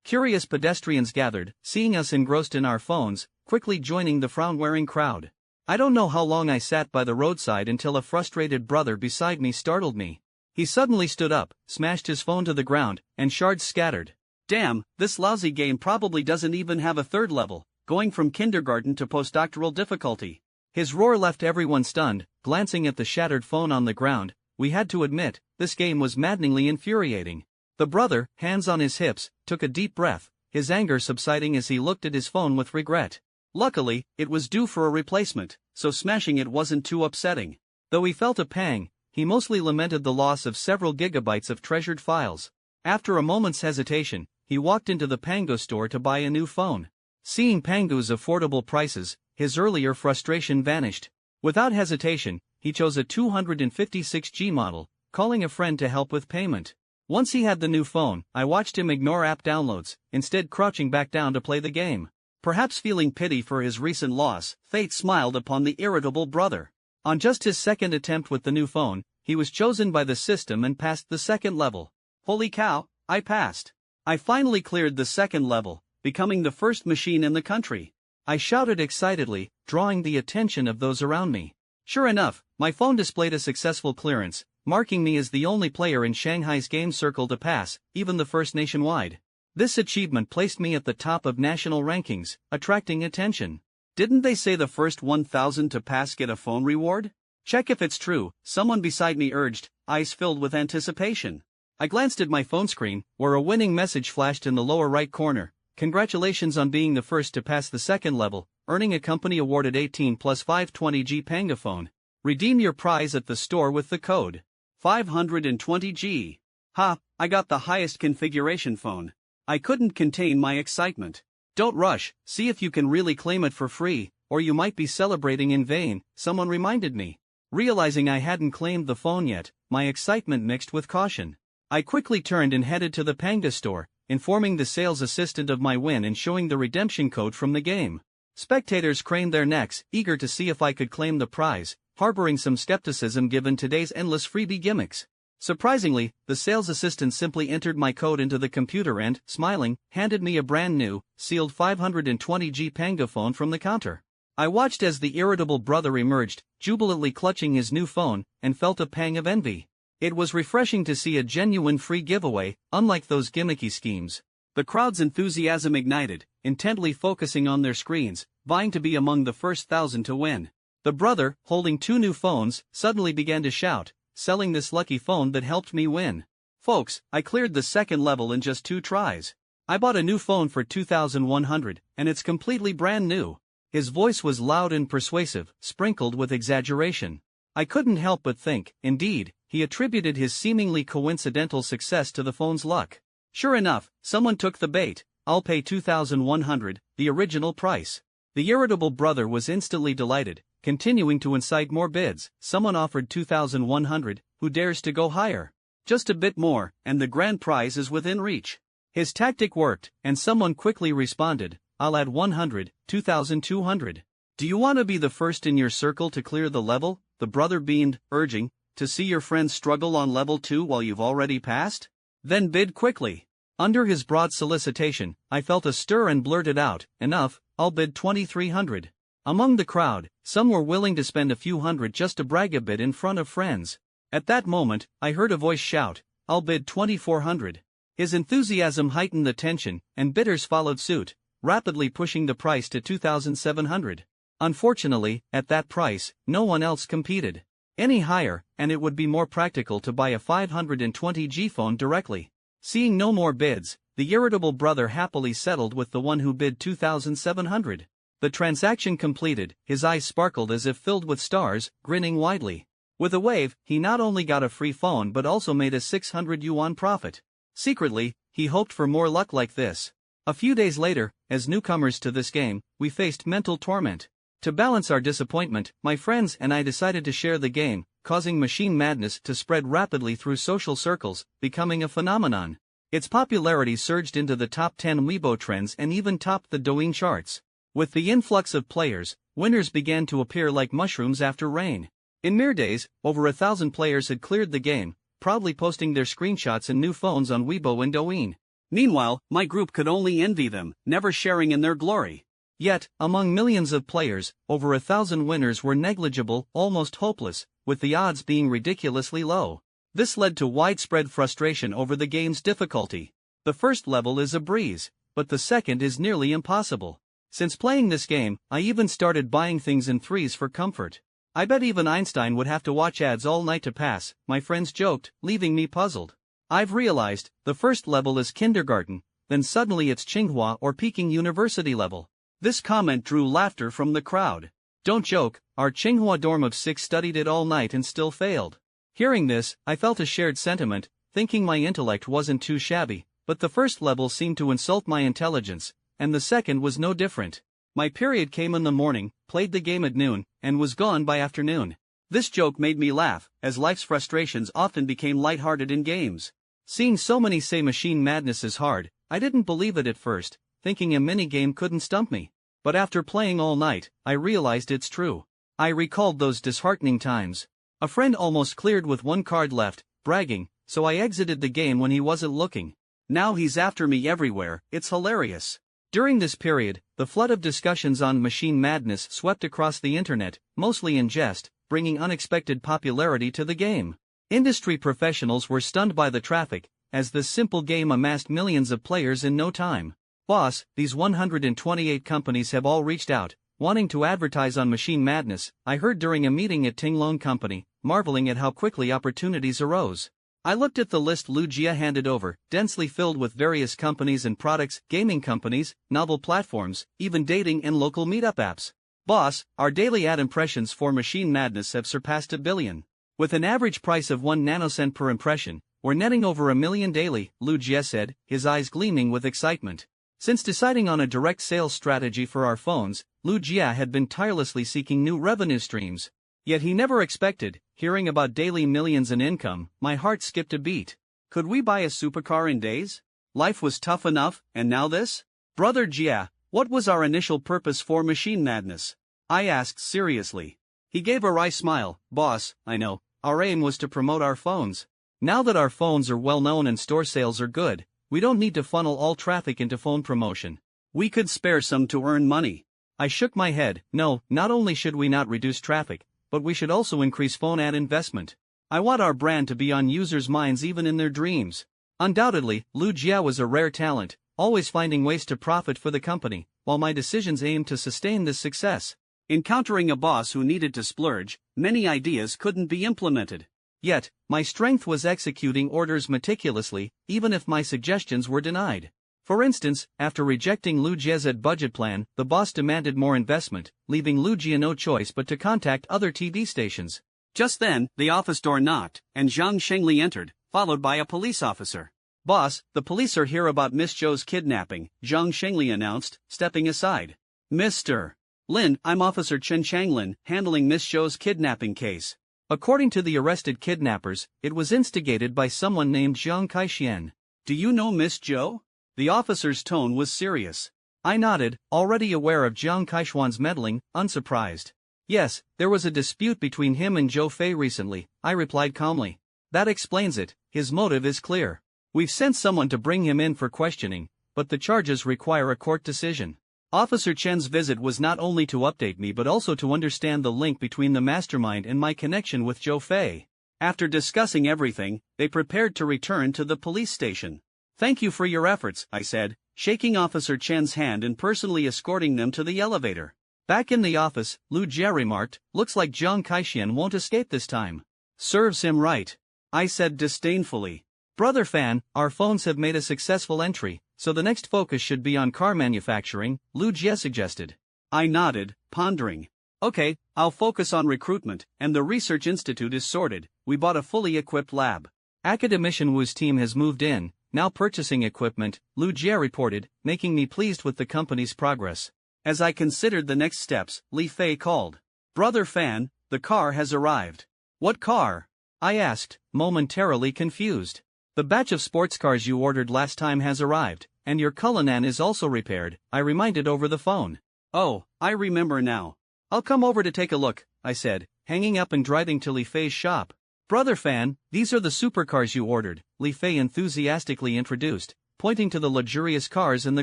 Curious pedestrians gathered, seeing us engrossed in our phones, quickly joining the frown-wearing crowd. I don't know how long I sat by the roadside until a frustrated brother beside me startled me. He suddenly stood up, smashed his phone to the ground, and shards scattered. "Damn, this lousy game probably doesn't even have a third level, going from kindergarten to postdoctoral difficulty." His roar left everyone stunned. Glancing at the shattered phone on the ground, we had to admit, this game was maddeningly infuriating. The brother, hands on his hips, took a deep breath, his anger subsiding as he looked at his phone with regret. Luckily, it was due for a replacement, so smashing it wasn't too upsetting. Though he felt a pang, he mostly lamented the loss of several gigabytes of treasured files. After a moment's hesitation, he walked into the Pango store to buy a new phone. Seeing Pangu's affordable prices, his earlier frustration vanished. Without hesitation, he chose a 256G model, calling a friend to help with payment. Once he had the new phone, I watched him ignore app downloads, instead crouching back down to play the game. Perhaps feeling pity for his recent loss, fate smiled upon the irritable brother. On just his second attempt with the new phone, he was chosen by the system and passed the second level. Holy cow, I passed! I finally cleared the second level, becoming the first machine in the country. I shouted excitedly, drawing the attention of those around me. Sure enough, my phone displayed a successful clearance, marking me as the only player in Shanghai's game circle to pass, even the first nationwide. This achievement placed me at the top of national rankings, attracting attention. Didn't they say the first 1,000 to pass get a phone reward? Check if it's true, someone beside me urged, eyes filled with anticipation. I glanced at my phone screen, where a winning message flashed in the lower right corner. Congratulations on being the first to pass the second level, earning a company-awarded 18 plus 520G Panga phone. Redeem your prize at the store with the code 520G. Ha, I got the highest configuration phone. I couldn't contain my excitement. Don't rush, see if you can really claim it for free, or you might be celebrating in vain, someone reminded me. Realizing I hadn't claimed the phone yet, my excitement mixed with caution. I quickly turned and headed to the Panga store, informing the sales assistant of my win and showing the redemption code from the game. Spectators craned their necks, eager to see if I could claim the prize, harboring some skepticism given today's endless freebie gimmicks. Surprisingly, the sales assistant simply entered my code into the computer and, smiling, handed me a brand new, sealed 520G Panga phone from the counter. I watched as the irritable brother emerged, jubilantly clutching his new phone, and felt a pang of envy. It was refreshing to see a genuine free giveaway, unlike those gimmicky schemes. The crowd's enthusiasm ignited, intently focusing on their screens, vying to be among the first 1,000 to win. The brother, holding two new phones, suddenly began to shout, selling this lucky phone that helped me win. Folks, I cleared the second level in just 2 tries. I bought a new phone for 2,100, and it's completely brand new. His voice was loud and persuasive, sprinkled with exaggeration. I couldn't help but think, indeed, he attributed his seemingly coincidental success to the phone's luck. Sure enough, someone took the bait. I'll pay 2,100, the original price. The irritable brother was instantly delighted, continuing to incite more bids. Someone offered 2,100, who dares to go higher? Just a bit more, and the grand prize is within reach. His tactic worked, and someone quickly responded, I'll add 100, 2,200. Do you want to be the first in your circle to clear the level? The brother beamed, urging, to see your friends struggle on level 2 while you've already passed? Then bid quickly. Under his broad solicitation, I felt a stir and blurted out, enough, I'll bid 2,300. Among the crowd, some were willing to spend a few hundred just to brag a bit in front of friends. At that moment, I heard a voice shout, I'll bid 2,400. His enthusiasm heightened the tension, and bidders followed suit, rapidly pushing the price to 2,700. Unfortunately, at that price, no one else competed. Any higher, and it would be more practical to buy a 520G phone directly. Seeing no more bids, the irritable brother happily settled with the one who bid 2,700. The transaction completed, his eyes sparkled as if filled with stars, grinning widely. With a wave, he not only got a free phone but also made a 600 yuan profit. Secretly, he hoped for more luck like this. A few days later, as newcomers to this game, we faced mental torment. To balance our disappointment, my friends and I decided to share the game, causing machine madness to spread rapidly through social circles, becoming a phenomenon. Its popularity surged into the top 10 Weibo trends and even topped the Douyin charts. With the influx of players, winners began to appear like mushrooms after rain. In mere days, over 1,000 players had cleared the game, proudly posting their screenshots and new phones on Weibo and Douyin. Meanwhile, my group could only envy them, never sharing in their glory. Yet, among millions of players, over 1,000 winners were negligible, almost hopeless, with the odds being ridiculously low. This led to widespread frustration over the game's difficulty. The first level is a breeze, but the second is nearly impossible. Since playing this game, I even started buying things in threes for comfort. I bet even Einstein would have to watch ads all night to pass, my friends joked, leaving me puzzled. I've realized, the first level is kindergarten, then suddenly it's Tsinghua or Peking University level. This comment drew laughter from the crowd. Don't joke, our Tsinghua dorm of 6 studied it all night and still failed. Hearing this, I felt a shared sentiment, thinking my intellect wasn't too shabby, but the first level seemed to insult my intelligence, and the second was no different. My period came in the morning, played the game at noon, and was gone by afternoon. This joke made me laugh, as life's frustrations often became lighthearted in games. Seeing so many say machine madness is hard, I didn't believe it at first, thinking a minigame couldn't stump me. But after playing all night, I realized it's true. I recalled those disheartening times. A friend almost cleared with one card left, bragging, so I exited the game when he wasn't looking. Now he's after me everywhere, it's hilarious. During this period, the flood of discussions on machine madness swept across the internet, mostly in jest, bringing unexpected popularity to the game. Industry professionals were stunned by the traffic, as this simple game amassed millions of players in no time. Boss, these 128 companies have all reached out, wanting to advertise on machine madness, I heard during a meeting at Tinglong Company, marveling at how quickly opportunities arose. I looked at the list Lu Jia handed over, densely filled with various companies and products, gaming companies, novel platforms, even dating and local meetup apps. Boss, our daily ad impressions for machine madness have surpassed 1 billion. With an average price of 1 nanocent per impression, we're netting over 1 million daily, Lu Jia said, his eyes gleaming with excitement. Since deciding on a direct sales strategy for our phones, Lu Jia had been tirelessly seeking new revenue streams. Yet he never expected, hearing about daily millions in income, my heart skipped a beat. Could we buy a supercar in days? Life was tough enough, and now this? Brother Jia, what was our initial purpose for machine madness? I asked seriously. He gave a wry smile. Boss, I know, our aim was to promote our phones. Now that our phones are well known and store sales are good, we don't need to funnel all traffic into phone promotion. We could spare some to earn money. I shook my head. No, not only should we not reduce traffic, but we should also increase phone ad investment. I want our brand to be on users' minds even in their dreams. Undoubtedly, Lu Jia was a rare talent, always finding ways to profit for the company, while my decisions aimed to sustain this success. Encountering a boss who needed to splurge, many ideas couldn't be implemented. Yet, my strength was executing orders meticulously, even if my suggestions were denied. For instance, after rejecting Lu Jia's budget plan, the boss demanded more investment, leaving Lu Jia no choice but to contact other TV stations. Just then, the office door knocked, and Zhang Shengli entered, followed by a police officer. Boss, the police are here about Miss Zhou's kidnapping, Zhang Shengli announced, stepping aside. Mr. Lin, I'm Officer Chen Changlin, handling Miss Zhou's kidnapping case. According to the arrested kidnappers, it was instigated by someone named Zhang Kaixian. Do you know Miss Zhou? The officer's tone was serious. I nodded, already aware of Zhang Kaixian's meddling, unsurprised. Yes, there was a dispute between him and Zhou Fei recently, I replied calmly. That explains it, his motive is clear. We've sent someone to bring him in for questioning, but the charges require a court decision. Officer Chen's visit was not only to update me but also to understand the link between the mastermind and my connection with Zhou Fei. After discussing everything, they prepared to return to the police station. Thank you for your efforts, I said, shaking Officer Chen's hand and personally escorting them to the elevator. Back in the office, Lu Jia remarked, looks like Zhang Kaixian won't escape this time. Serves him right, I said disdainfully. Brother Fan, our phones have made a successful entry, so the next focus should be on car manufacturing, Lu Jia suggested. I nodded, pondering. Okay, I'll focus on recruitment, and the research institute is sorted. We bought a fully equipped lab. Academician Wu's team has moved in, now purchasing equipment, Lu Jia reported, making me pleased with the company's progress. As I considered the next steps, Li Fei called. Brother Fan, the car has arrived. What car? I asked, momentarily confused. The batch of sports cars you ordered last time has arrived, and your Cullinan is also repaired, I reminded over the phone. Oh, I remember now. I'll come over to take a look, I said, hanging up and driving to Li Fei's shop. Brother Fan, these are the supercars you ordered, Li Fei enthusiastically introduced, pointing to the luxurious cars in the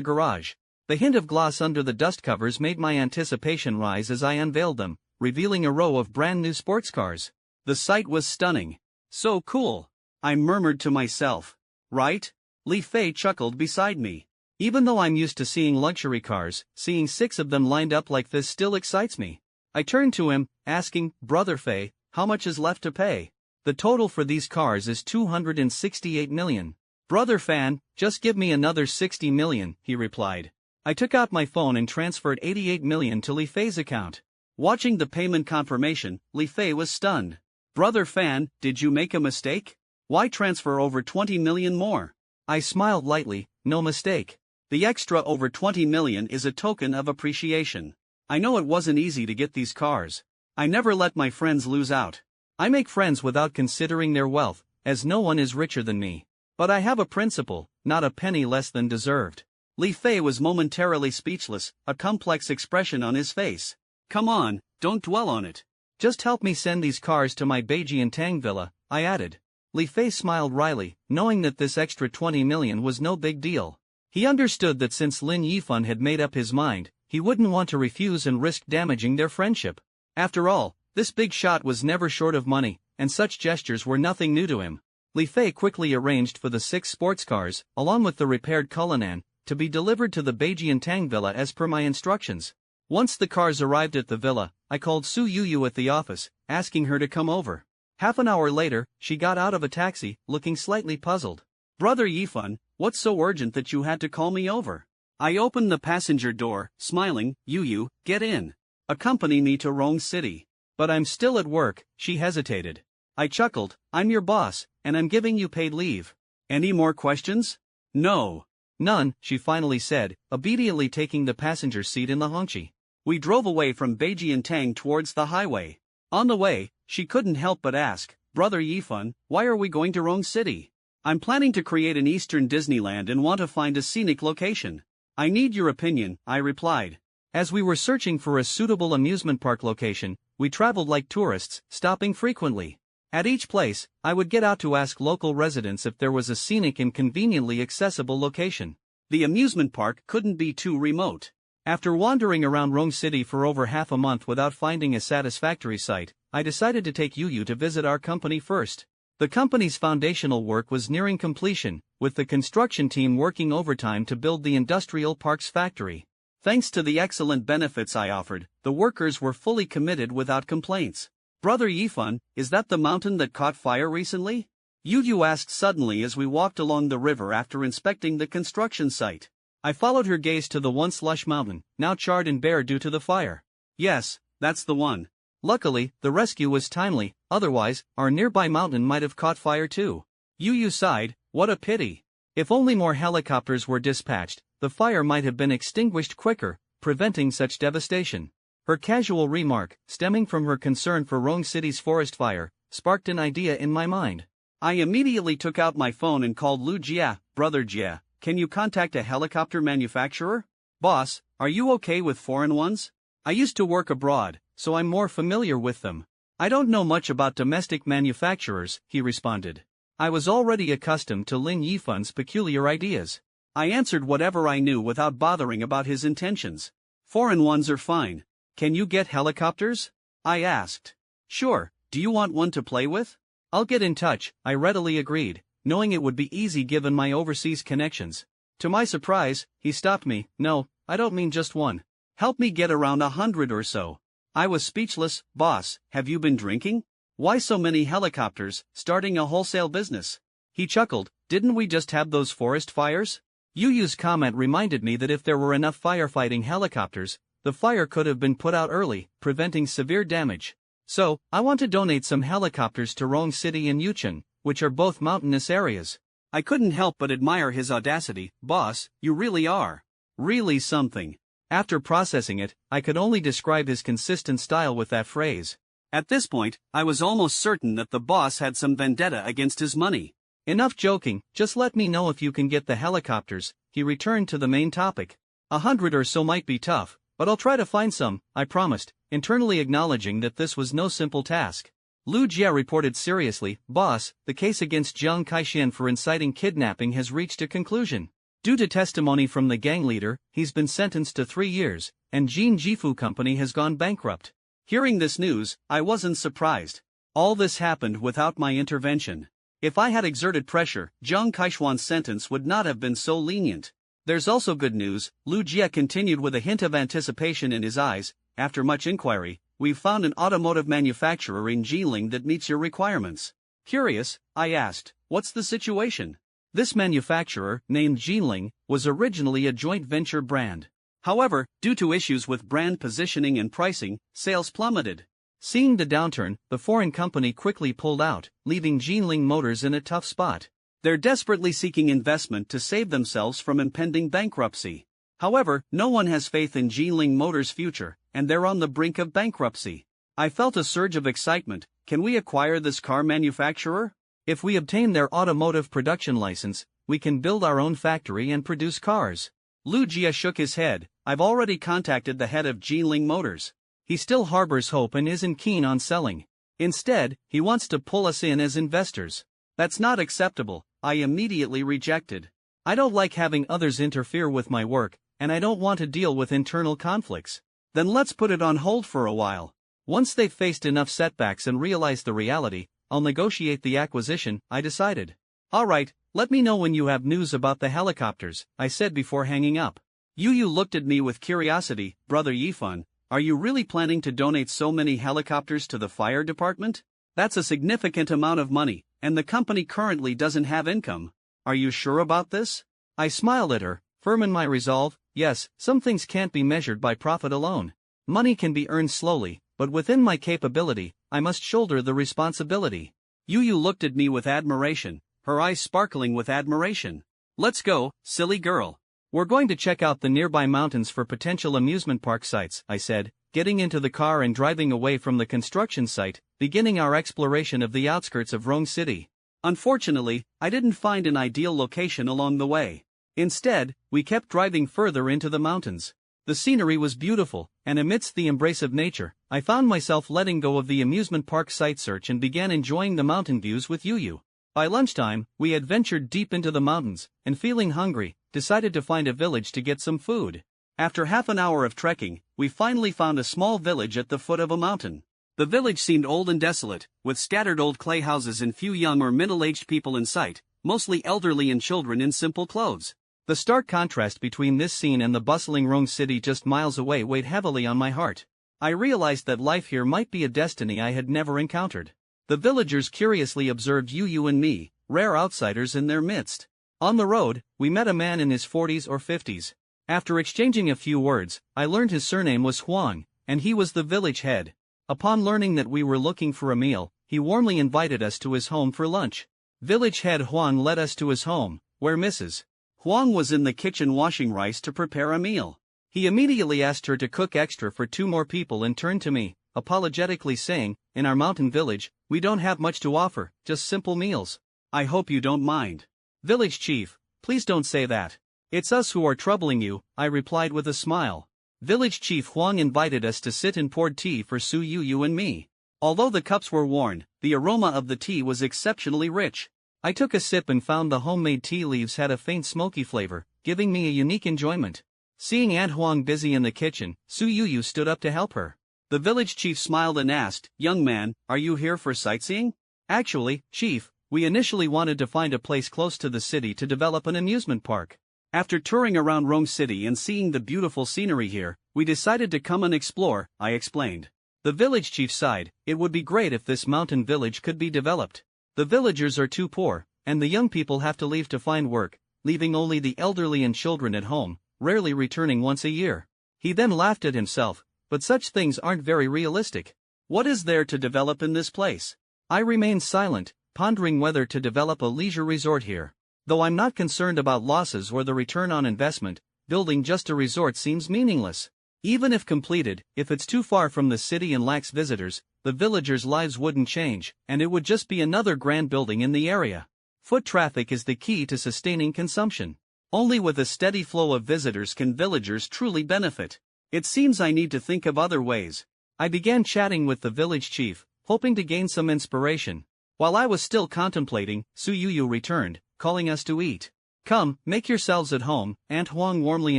garage. The hint of gloss under the dust covers made my anticipation rise as I unveiled them, revealing a row of brand new sports cars. The sight was stunning. So cool, I murmured to myself. Right? Li Fei chuckled beside me. Even though I'm used to seeing luxury cars, seeing 6 of them lined up like this still excites me. I turned to him, asking, Brother Fei, how much is left to pay? The total for these cars is 268 million. Brother Fan, just give me another 60 million, he replied. I took out my phone and transferred 88 million to Li Fei's account. Watching the payment confirmation, Li Fei was stunned. Brother Fan, did you make a mistake? Why transfer over 20 million more? I smiled lightly, no mistake. The extra over 20 million is a token of appreciation. I know it wasn't easy to get these cars. I never let my friends lose out. I make friends without considering their wealth, as no one is richer than me. But I have a principle, not a penny less than deserved. Li Fei was momentarily speechless, a complex expression on his face. Come on, don't dwell on it. Just help me send these cars to my Beijing Tang villa, I added. Li Fei smiled wryly, knowing that this extra 20 million was no big deal. He understood that since Lin Yifan had made up his mind, he wouldn't want to refuse and risk damaging their friendship. After all, this big shot was never short of money, and such gestures were nothing new to him. Li Fei quickly arranged for the 6 sports cars, along with the repaired Cullinan, to be delivered to the Beijing Tang villa as per my instructions. Once the cars arrived at the villa, I called Su Yuyu at the office, asking her to come over. Half an hour later, she got out of a taxi, looking slightly puzzled. Brother Yifan, what's so urgent that you had to call me over? I opened the passenger door, smiling. Yuyu, get in. Accompany me to Rong City. But I'm still at work, she hesitated. I chuckled, I'm your boss, and I'm giving you paid leave. Any more questions? No. None, she finally said, obediently taking the passenger seat in the Hongqi. We drove away from Beijing Tang towards the highway. On the way, she couldn't help but ask, Brother Yifan, why are we going to Rong City? I'm planning to create an Eastern Disneyland and want to find a scenic location. I need your opinion, I replied. As we were searching for a suitable amusement park location, we traveled like tourists, stopping frequently. At each place, I would get out to ask local residents if there was a scenic and conveniently accessible location. The amusement park couldn't be too remote. After wandering around Rong City for over half a month without finding a satisfactory site, I decided to take Yuyu to visit our company first. The company's foundational work was nearing completion, with the construction team working overtime to build the industrial parks factory. Thanks to the excellent benefits I offered, the workers were fully committed without complaints. Brother Yifan, is that the mountain that caught fire recently? Yuyu asked suddenly as we walked along the river after inspecting the construction site. I followed her gaze to the once lush mountain, now charred and bare due to the fire. Yes, that's the one. Luckily, the rescue was timely, otherwise, our nearby mountain might have caught fire too. Yuyu sighed, what a pity. If only more helicopters were dispatched, the fire might have been extinguished quicker, preventing such devastation. Her casual remark, stemming from her concern for Rong City's forest fire, sparked an idea in my mind. I immediately took out my phone and called Lu Jia. Brother Jia, can you contact a helicopter manufacturer? Boss, are you okay with foreign ones? I used to work abroad, so I'm more familiar with them. I don't know much about domestic manufacturers, he responded. I was already accustomed to Lin Yifan's peculiar ideas. I answered whatever I knew without bothering about his intentions. Foreign ones are fine. Can you get helicopters? I asked. Sure, do you want one to play with? I'll get in touch, I readily agreed, knowing it would be easy given my overseas connections. To my surprise, he stopped me. No, I don't mean just one. Help me get around 100 or so. I was speechless. Boss, have you been drinking? Why so many helicopters, starting a wholesale business? He chuckled, didn't we just have those forest fires? Yuyu's comment reminded me that if there were enough firefighting helicopters, the fire could have been put out early, preventing severe damage. So, I want to donate some helicopters to Rong City and Yucheng, which are both mountainous areas. I couldn't help but admire his audacity. Boss, you really are. Really something. After processing it, I could only describe his consistent style with that phrase. At this point, I was almost certain that the boss had some vendetta against his money. Enough joking, just let me know if you can get the helicopters, he returned to the main topic. 100 or so might be tough, but I'll try to find some, I promised, internally acknowledging that this was no simple task. Lu Jia reported seriously, Boss, the case against Jiang Kaishan for inciting kidnapping has reached a conclusion. Due to testimony from the gang leader, he's been sentenced to 3 years, and Jin Jifu Company has gone bankrupt. Hearing this news, I wasn't surprised. All this happened without my intervention. If I had exerted pressure, Jiang Kaishuan's sentence would not have been so lenient. There's also good news, Lu Jia continued with a hint of anticipation in his eyes. After much inquiry, we've found an automotive manufacturer in Jilin that meets your requirements. Curious, I asked, what's the situation? This manufacturer, named Jilin, was originally a joint venture brand. However, due to issues with brand positioning and pricing, sales plummeted. Seeing the downturn, the foreign company quickly pulled out, leaving Jilin Motors in a tough spot. They're desperately seeking investment to save themselves from impending bankruptcy. However, no one has faith in Jinling Motors' future, and they're on the brink of bankruptcy. I felt a surge of excitement. Can we acquire this car manufacturer? If we obtain their automotive production license, we can build our own factory and produce cars. Lu Jia shook his head. I've already contacted the head of Jinling Motors. He still harbors hope and isn't keen on selling. Instead, he wants to pull us in as investors. That's not acceptable, I immediately rejected. I don't like having others interfere with my work, and I don't want to deal with internal conflicts. Then let's put it on hold for a while. Once they've faced enough setbacks and realized the reality, I'll negotiate the acquisition, I decided. Alright, let me know when you have news about the helicopters, I said before hanging up. Yu looked at me with curiosity. Brother Yifan, are you really planning to donate so many helicopters to the fire department? That's a significant amount of money, and the company currently doesn't have income. Are you sure about this? I smiled at her, firm in my resolve. Yes, some things can't be measured by profit alone. Money can be earned slowly, but within my capability, I must shoulder the responsibility. Yu looked at me with admiration, her eyes sparkling with admiration. Let's go, silly girl. We're going to check out the nearby mountains for potential amusement park sites, I said, getting into the car and driving away from the construction site, beginning our exploration of the outskirts of Rome City. Unfortunately, I didn't find an ideal location along the way. Instead, we kept driving further into the mountains. The scenery was beautiful, and amidst the embrace of nature, I found myself letting go of the amusement park site search and began enjoying the mountain views with Yu. By lunchtime, we had ventured deep into the mountains, and feeling hungry, decided to find a village to get some food. After half an hour of trekking, we finally found a small village at the foot of a mountain. The village seemed old and desolate, with scattered old clay houses and few young or middle-aged people in sight, mostly elderly and children in simple clothes. The stark contrast between this scene and the bustling Rome City just miles away weighed heavily on my heart. I realized that life here might be a destiny I had never encountered. The villagers curiously observed Yu and me, rare outsiders in their midst. On the road, we met a man in his 40s or 50s. After exchanging a few words, I learned his surname was Huang, and he was the village head. Upon learning that we were looking for a meal, he warmly invited us to his home for lunch. Village head Huang led us to his home, where Mrs. Huang was in the kitchen washing rice to prepare a meal. He immediately asked her to cook extra for 2 more people and turned to me, apologetically saying, "In our mountain village, we don't have much to offer, just simple meals." I hope you don't mind. Village chief, please don't say that. It's us who are troubling you, I replied with a smile. Village chief Huang invited us to sit and poured tea for Su Yu and me. Although the cups were worn, the aroma of the tea was exceptionally rich. I took a sip and found the homemade tea leaves had a faint smoky flavor, giving me a unique enjoyment. Seeing Aunt Huang busy in the kitchen, Su Yu stood up to help her. The village chief smiled and asked, "Young man, are you here for sightseeing?" Actually, chief, we initially wanted to find a place close to the city to develop an amusement park. After touring around Rome City and seeing the beautiful scenery here, we decided to come and explore, I explained. The village chief sighed. It would be great if this mountain village could be developed. The villagers are too poor, and the young people have to leave to find work, leaving only the elderly and children at home, rarely returning once a year. He then laughed at himself, but such things aren't very realistic. What is there to develop in this place? I remained silent, pondering whether to develop a leisure resort here. Though I'm not concerned about losses or the return on investment, building just a resort seems meaningless. Even if completed, if it's too far from the city and lacks visitors, the villagers' lives wouldn't change, and it would just be another grand building in the area. Foot traffic is the key to sustaining consumption. Only with a steady flow of visitors can villagers truly benefit. It seems I need to think of other ways. I began chatting with the village chief, hoping to gain some inspiration. While I was still contemplating, Su Yu returned, calling us to eat. "Come, make yourselves at home," Aunt Huang warmly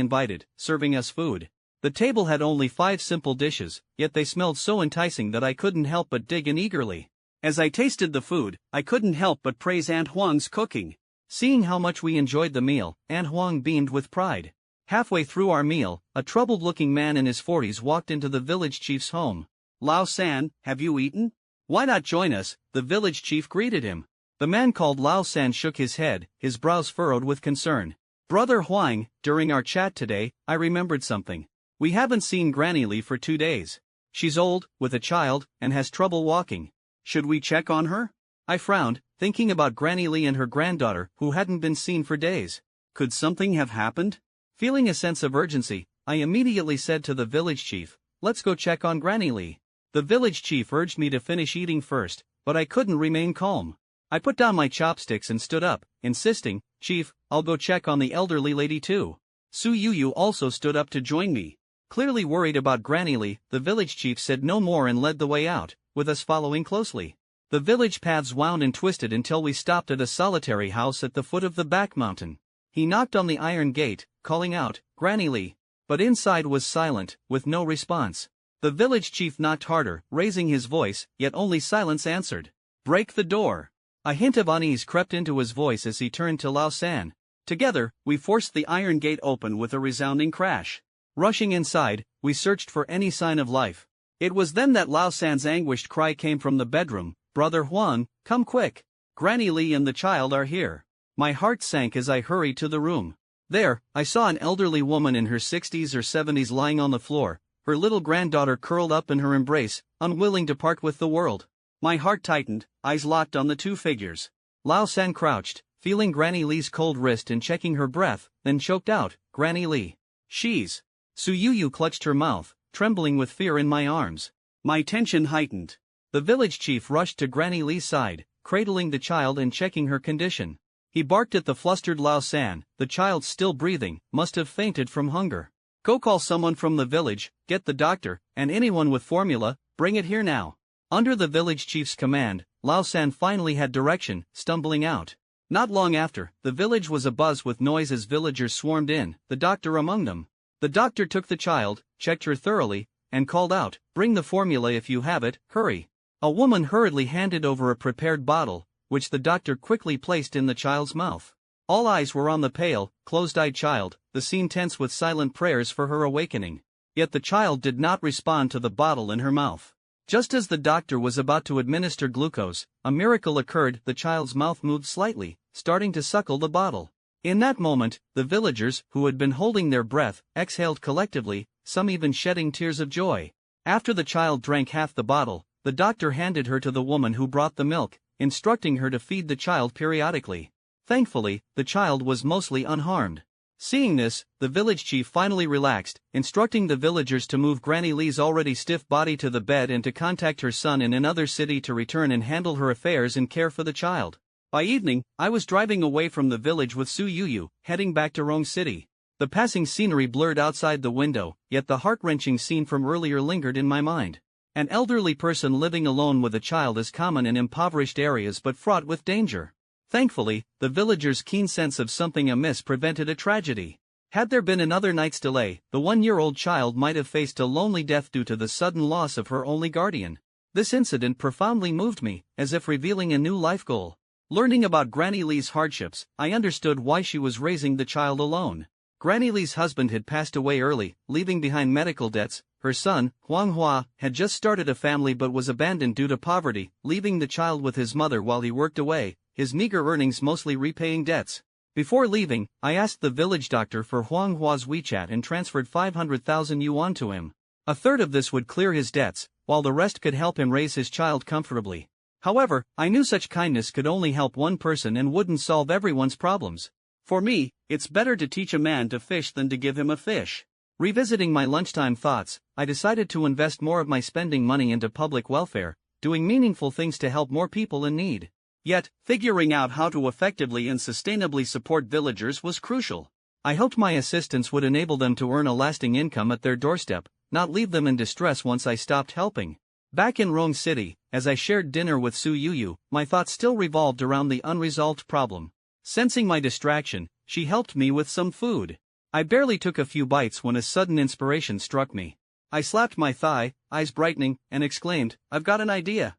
invited, serving us food. The table had only 5 simple dishes, yet they smelled so enticing that I couldn't help but dig in eagerly. As I tasted the food, I couldn't help but praise Aunt Huang's cooking. Seeing how much we enjoyed the meal, Aunt Huang beamed with pride. Halfway through our meal, a troubled-looking man in his 40s walked into the village chief's home. "Lao San, have you eaten? Why not join us?" the village chief greeted him. The man called Lao San shook his head, his brows furrowed with concern. "Brother Huang, during our chat today, I remembered something. We haven't seen Granny Li for 2 days. She's old, with a child, and has trouble walking. Should we check on her?" I frowned, thinking about Granny Lee and her granddaughter who hadn't been seen for days. Could something have happened? Feeling a sense of urgency, I immediately said to the village chief, "Let's go check on Granny Lee." The village chief urged me to finish eating first, but I couldn't remain calm. I put down my chopsticks and stood up, insisting, "Chief, I'll go check on the elderly lady too." Su Yu also stood up to join me. Clearly worried about Granny Lee, the village chief said no more and led the way out, with us following closely. The village paths wound and twisted until we stopped at a solitary house at the foot of the back mountain. He knocked on the iron gate, calling out, "Granny Lee." But inside was silent, with no response. The village chief knocked harder, raising his voice, yet only silence answered. "Break the door." A hint of unease crept into his voice as he turned to Lao San. Together, we forced the iron gate open with a resounding crash. Rushing inside, we searched for any sign of life. It was then that Lao San's anguished cry came from the bedroom, "Brother Huang, come quick. Granny Lee and the child are here." My heart sank as I hurried to the room. There, I saw an elderly woman in her 60s or 70s lying on the floor, her little granddaughter curled up in her embrace, unwilling to part with the world. My heart tightened, eyes locked on the two figures. Lao San crouched, feeling Granny Lee's cold wrist and checking her breath, then choked out, "Granny Lee. She's..." Su Yu clutched her mouth, trembling with fear in my arms. My tension heightened. The village chief rushed to Granny Lee's side, cradling the child and checking her condition. He barked at the flustered Lao San, "The child still breathing, must have fainted from hunger. Go call someone from the village, get the doctor, and anyone with formula, bring it here now." Under the village chief's command, Lao San finally had direction, stumbling out. Not long after, the village was abuzz with noise as villagers swarmed in, the doctor among them. The doctor took the child, checked her thoroughly, and called out, "Bring the formula if you have it, hurry." A woman hurriedly handed over a prepared bottle, which the doctor quickly placed in the child's mouth. All eyes were on the pale, closed-eyed child, the scene tense with silent prayers for her awakening. Yet the child did not respond to the bottle in her mouth. Just as the doctor was about to administer glucose, a miracle occurred. The child's mouth moved slightly, starting to suckle the bottle. In that moment, the villagers, who had been holding their breath, exhaled collectively, some even shedding tears of joy. After the child drank half the bottle, the doctor handed her to the woman who brought the milk, instructing her to feed the child periodically. Thankfully, the child was mostly unharmed. Seeing this, the village chief finally relaxed, instructing the villagers to move Granny Lee's already stiff body to the bed and to contact her son in another city to return and handle her affairs and care for the child. By evening, I was driving away from the village with Su Yu, heading back to Rong City. The passing scenery blurred outside the window, yet the heart-wrenching scene from earlier lingered in my mind. An elderly person living alone with a child is common in impoverished areas but fraught with danger. Thankfully, the villagers' keen sense of something amiss prevented a tragedy. Had there been another night's delay, the 1-year-old child might have faced a lonely death due to the sudden loss of her only guardian. This incident profoundly moved me, as if revealing a new life goal. Learning about Granny Lee's hardships, I understood why she was raising the child alone. Granny Lee's husband had passed away early, leaving behind medical debts. Her son, Huang Hua, had just started a family but was abandoned due to poverty, leaving the child with his mother while he worked away, his meager earnings mostly repaying debts. Before leaving, I asked the village doctor for Huang Hua's WeChat and transferred 500,000 yuan to him. A third of this would clear his debts, while the rest could help him raise his child comfortably. However, I knew such kindness could only help one person and wouldn't solve everyone's problems. For me, it's better to teach a man to fish than to give him a fish. Revisiting my lunchtime thoughts, I decided to invest more of my spending money into public welfare, doing meaningful things to help more people in need. Yet, figuring out how to effectively and sustainably support villagers was crucial. I hoped my assistance would enable them to earn a lasting income at their doorstep, not leave them in distress once I stopped helping. Back in Rong City, as I shared dinner with Su Yu, my thoughts still revolved around the unresolved problem. Sensing my distraction, she helped me with some food. I barely took a few bites when a sudden inspiration struck me. I slapped my thigh, eyes brightening, and exclaimed, "I've got an idea."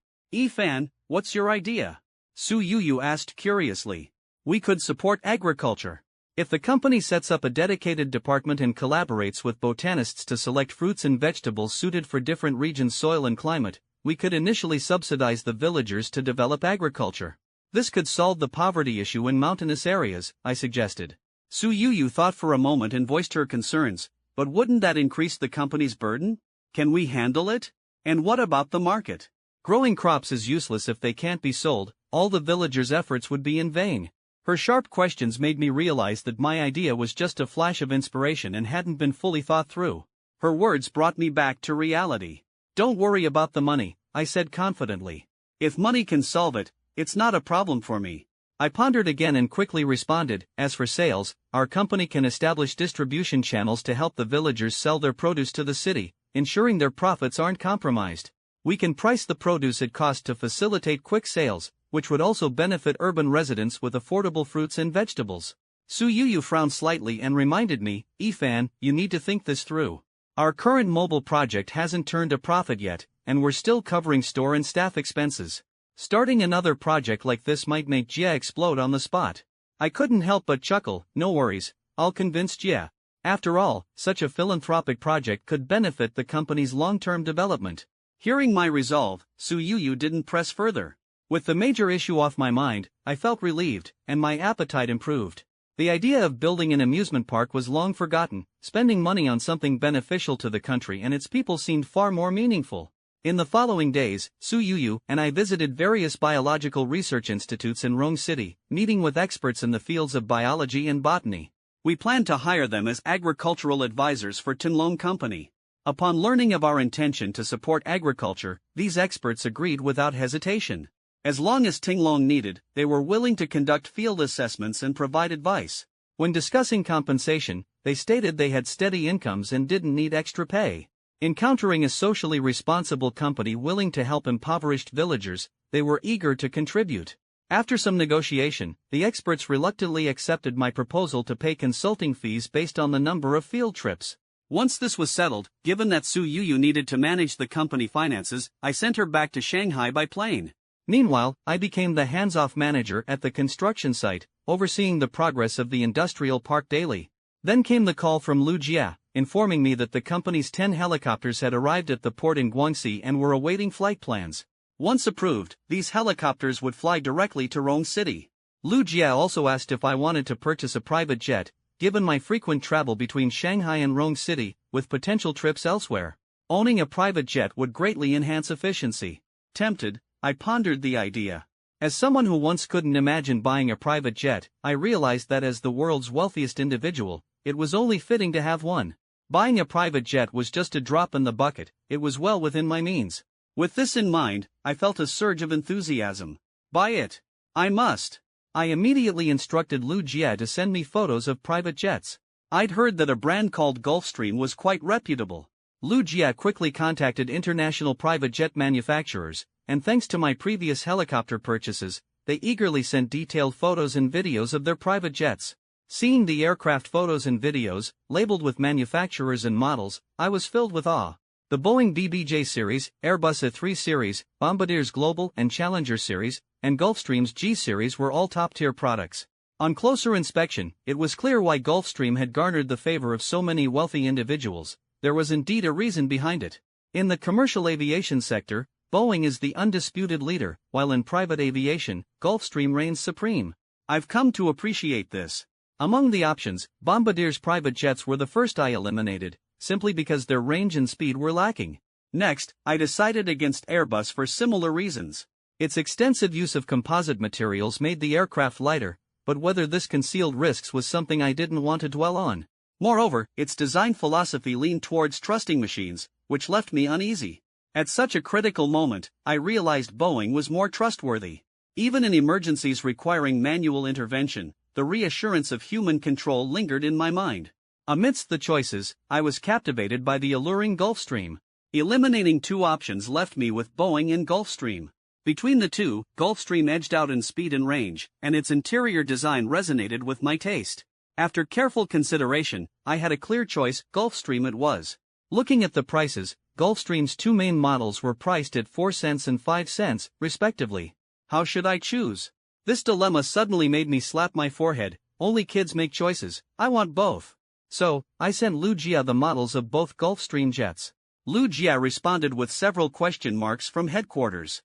"Fan, what's your idea?" Su Yu asked curiously. "We could support agriculture. If the company sets up a dedicated department and collaborates with botanists to select fruits and vegetables suited for different regions' soil and climate, we could initially subsidize the villagers to develop agriculture. This could solve the poverty issue in mountainous areas," I suggested. Su Yu thought for a moment and voiced her concerns, "But wouldn't that increase the company's burden? Can we handle it? And what about the market? Growing crops is useless if they can't be sold, all the villagers' efforts would be in vain. Her sharp questions made me realize that my idea was just a flash of inspiration and hadn't been fully thought through. Her words brought me back to reality. "Don't worry about the money," I said confidently. "If money can solve it, it's not a problem for me." I pondered again and quickly responded, "As for sales, our company can establish distribution channels to help the villagers sell their produce to the city, ensuring their profits aren't compromised. We can price the produce at cost to facilitate quick sales, which would also benefit urban residents with affordable fruits and vegetables." Su Yu frowned slightly and reminded me, "Ifan, you need to think this through. Our current mobile project hasn't turned a profit yet, and we're still covering store and staff expenses. Starting another project like this might make Jia explode on the spot." I couldn't help but chuckle. "No worries, I'll convince Jia. After all, such a philanthropic project could benefit the company's long-term development." Hearing my resolve, Su Yu didn't press further. With the major issue off my mind, I felt relieved, and my appetite improved. The idea of building an amusement park was long forgotten. Spending money on something beneficial to the country and its people seemed far more meaningful. In the following days, Su Yu and I visited various biological research institutes in Rome City, meeting with experts in the fields of biology and botany. We planned to hire them as agricultural advisors for Tinlong Company. Upon learning of our intention to support agriculture, these experts agreed without hesitation. As long as Tinglong needed, they were willing to conduct field assessments and provide advice. When discussing compensation, they stated they had steady incomes and didn't need extra pay. Encountering a socially responsible company willing to help impoverished villagers, they were eager to contribute. After some negotiation, the experts reluctantly accepted my proposal to pay consulting fees based on the number of field trips. Once this was settled, given that Su Yu needed to manage the company finances, I sent her back to Shanghai by plane. Meanwhile, I became the hands-off manager at the construction site, overseeing the progress of the industrial park daily. Then came the call from Lu Jia, informing me that the company's 10 helicopters had arrived at the port in Guangxi and were awaiting flight plans. Once approved, these helicopters would fly directly to Rome City. Lu Jia also asked if I wanted to purchase a private jet, given my frequent travel between Shanghai and Rome City, with potential trips elsewhere. Owning a private jet would greatly enhance efficiency. Tempted, I pondered the idea. As someone who once couldn't imagine buying a private jet, I realized that as the world's wealthiest individual, it was only fitting to have one. Buying a private jet was just a drop in the bucket. It was well within my means. With this in mind, I felt a surge of enthusiasm. Buy it. I must. I immediately instructed Lu Jia to send me photos of private jets. I'd heard that a brand called Gulfstream was quite reputable. Lu Jia quickly contacted international private jet manufacturers, and thanks to my previous helicopter purchases, they eagerly sent detailed photos and videos of their private jets. Seeing the aircraft photos and videos, labeled with manufacturers and models, I was filled with awe. The Boeing BBJ series, Airbus A3 series, Bombardier's Global and Challenger series, and Gulfstream's G series were all top-tier products. On closer inspection, it was clear why Gulfstream had garnered the favor of so many wealthy individuals. There was indeed a reason behind it. In the commercial aviation sector, Boeing is the undisputed leader, while in private aviation, Gulfstream reigns supreme. I've come to appreciate this. Among the options, Bombardier's private jets were the first I eliminated, simply because their range and speed were lacking. Next, I decided against Airbus for similar reasons. Its extensive use of composite materials made the aircraft lighter, but whether this concealed risks was something I didn't want to dwell on. Moreover, its design philosophy leaned towards trusting machines, which left me uneasy. At such a critical moment, I realized Boeing was more trustworthy. Even in emergencies requiring manual intervention, the reassurance of human control lingered in my mind. Amidst the choices, I was captivated by the alluring Gulfstream. Eliminating two options left me with Boeing and Gulfstream. Between the two, Gulfstream edged out in speed and range, and its interior design resonated with my taste. After careful consideration, I had a clear choice. Gulfstream it was. Looking at the prices, Gulfstream's two main models were priced at 4 cents and 5 cents, respectively. How should I choose? This dilemma suddenly made me slap my forehead. Only kids make choices. I want both. So, I sent Lu Jia the models of both Gulfstream jets. Lu Jia responded with several question marks from headquarters.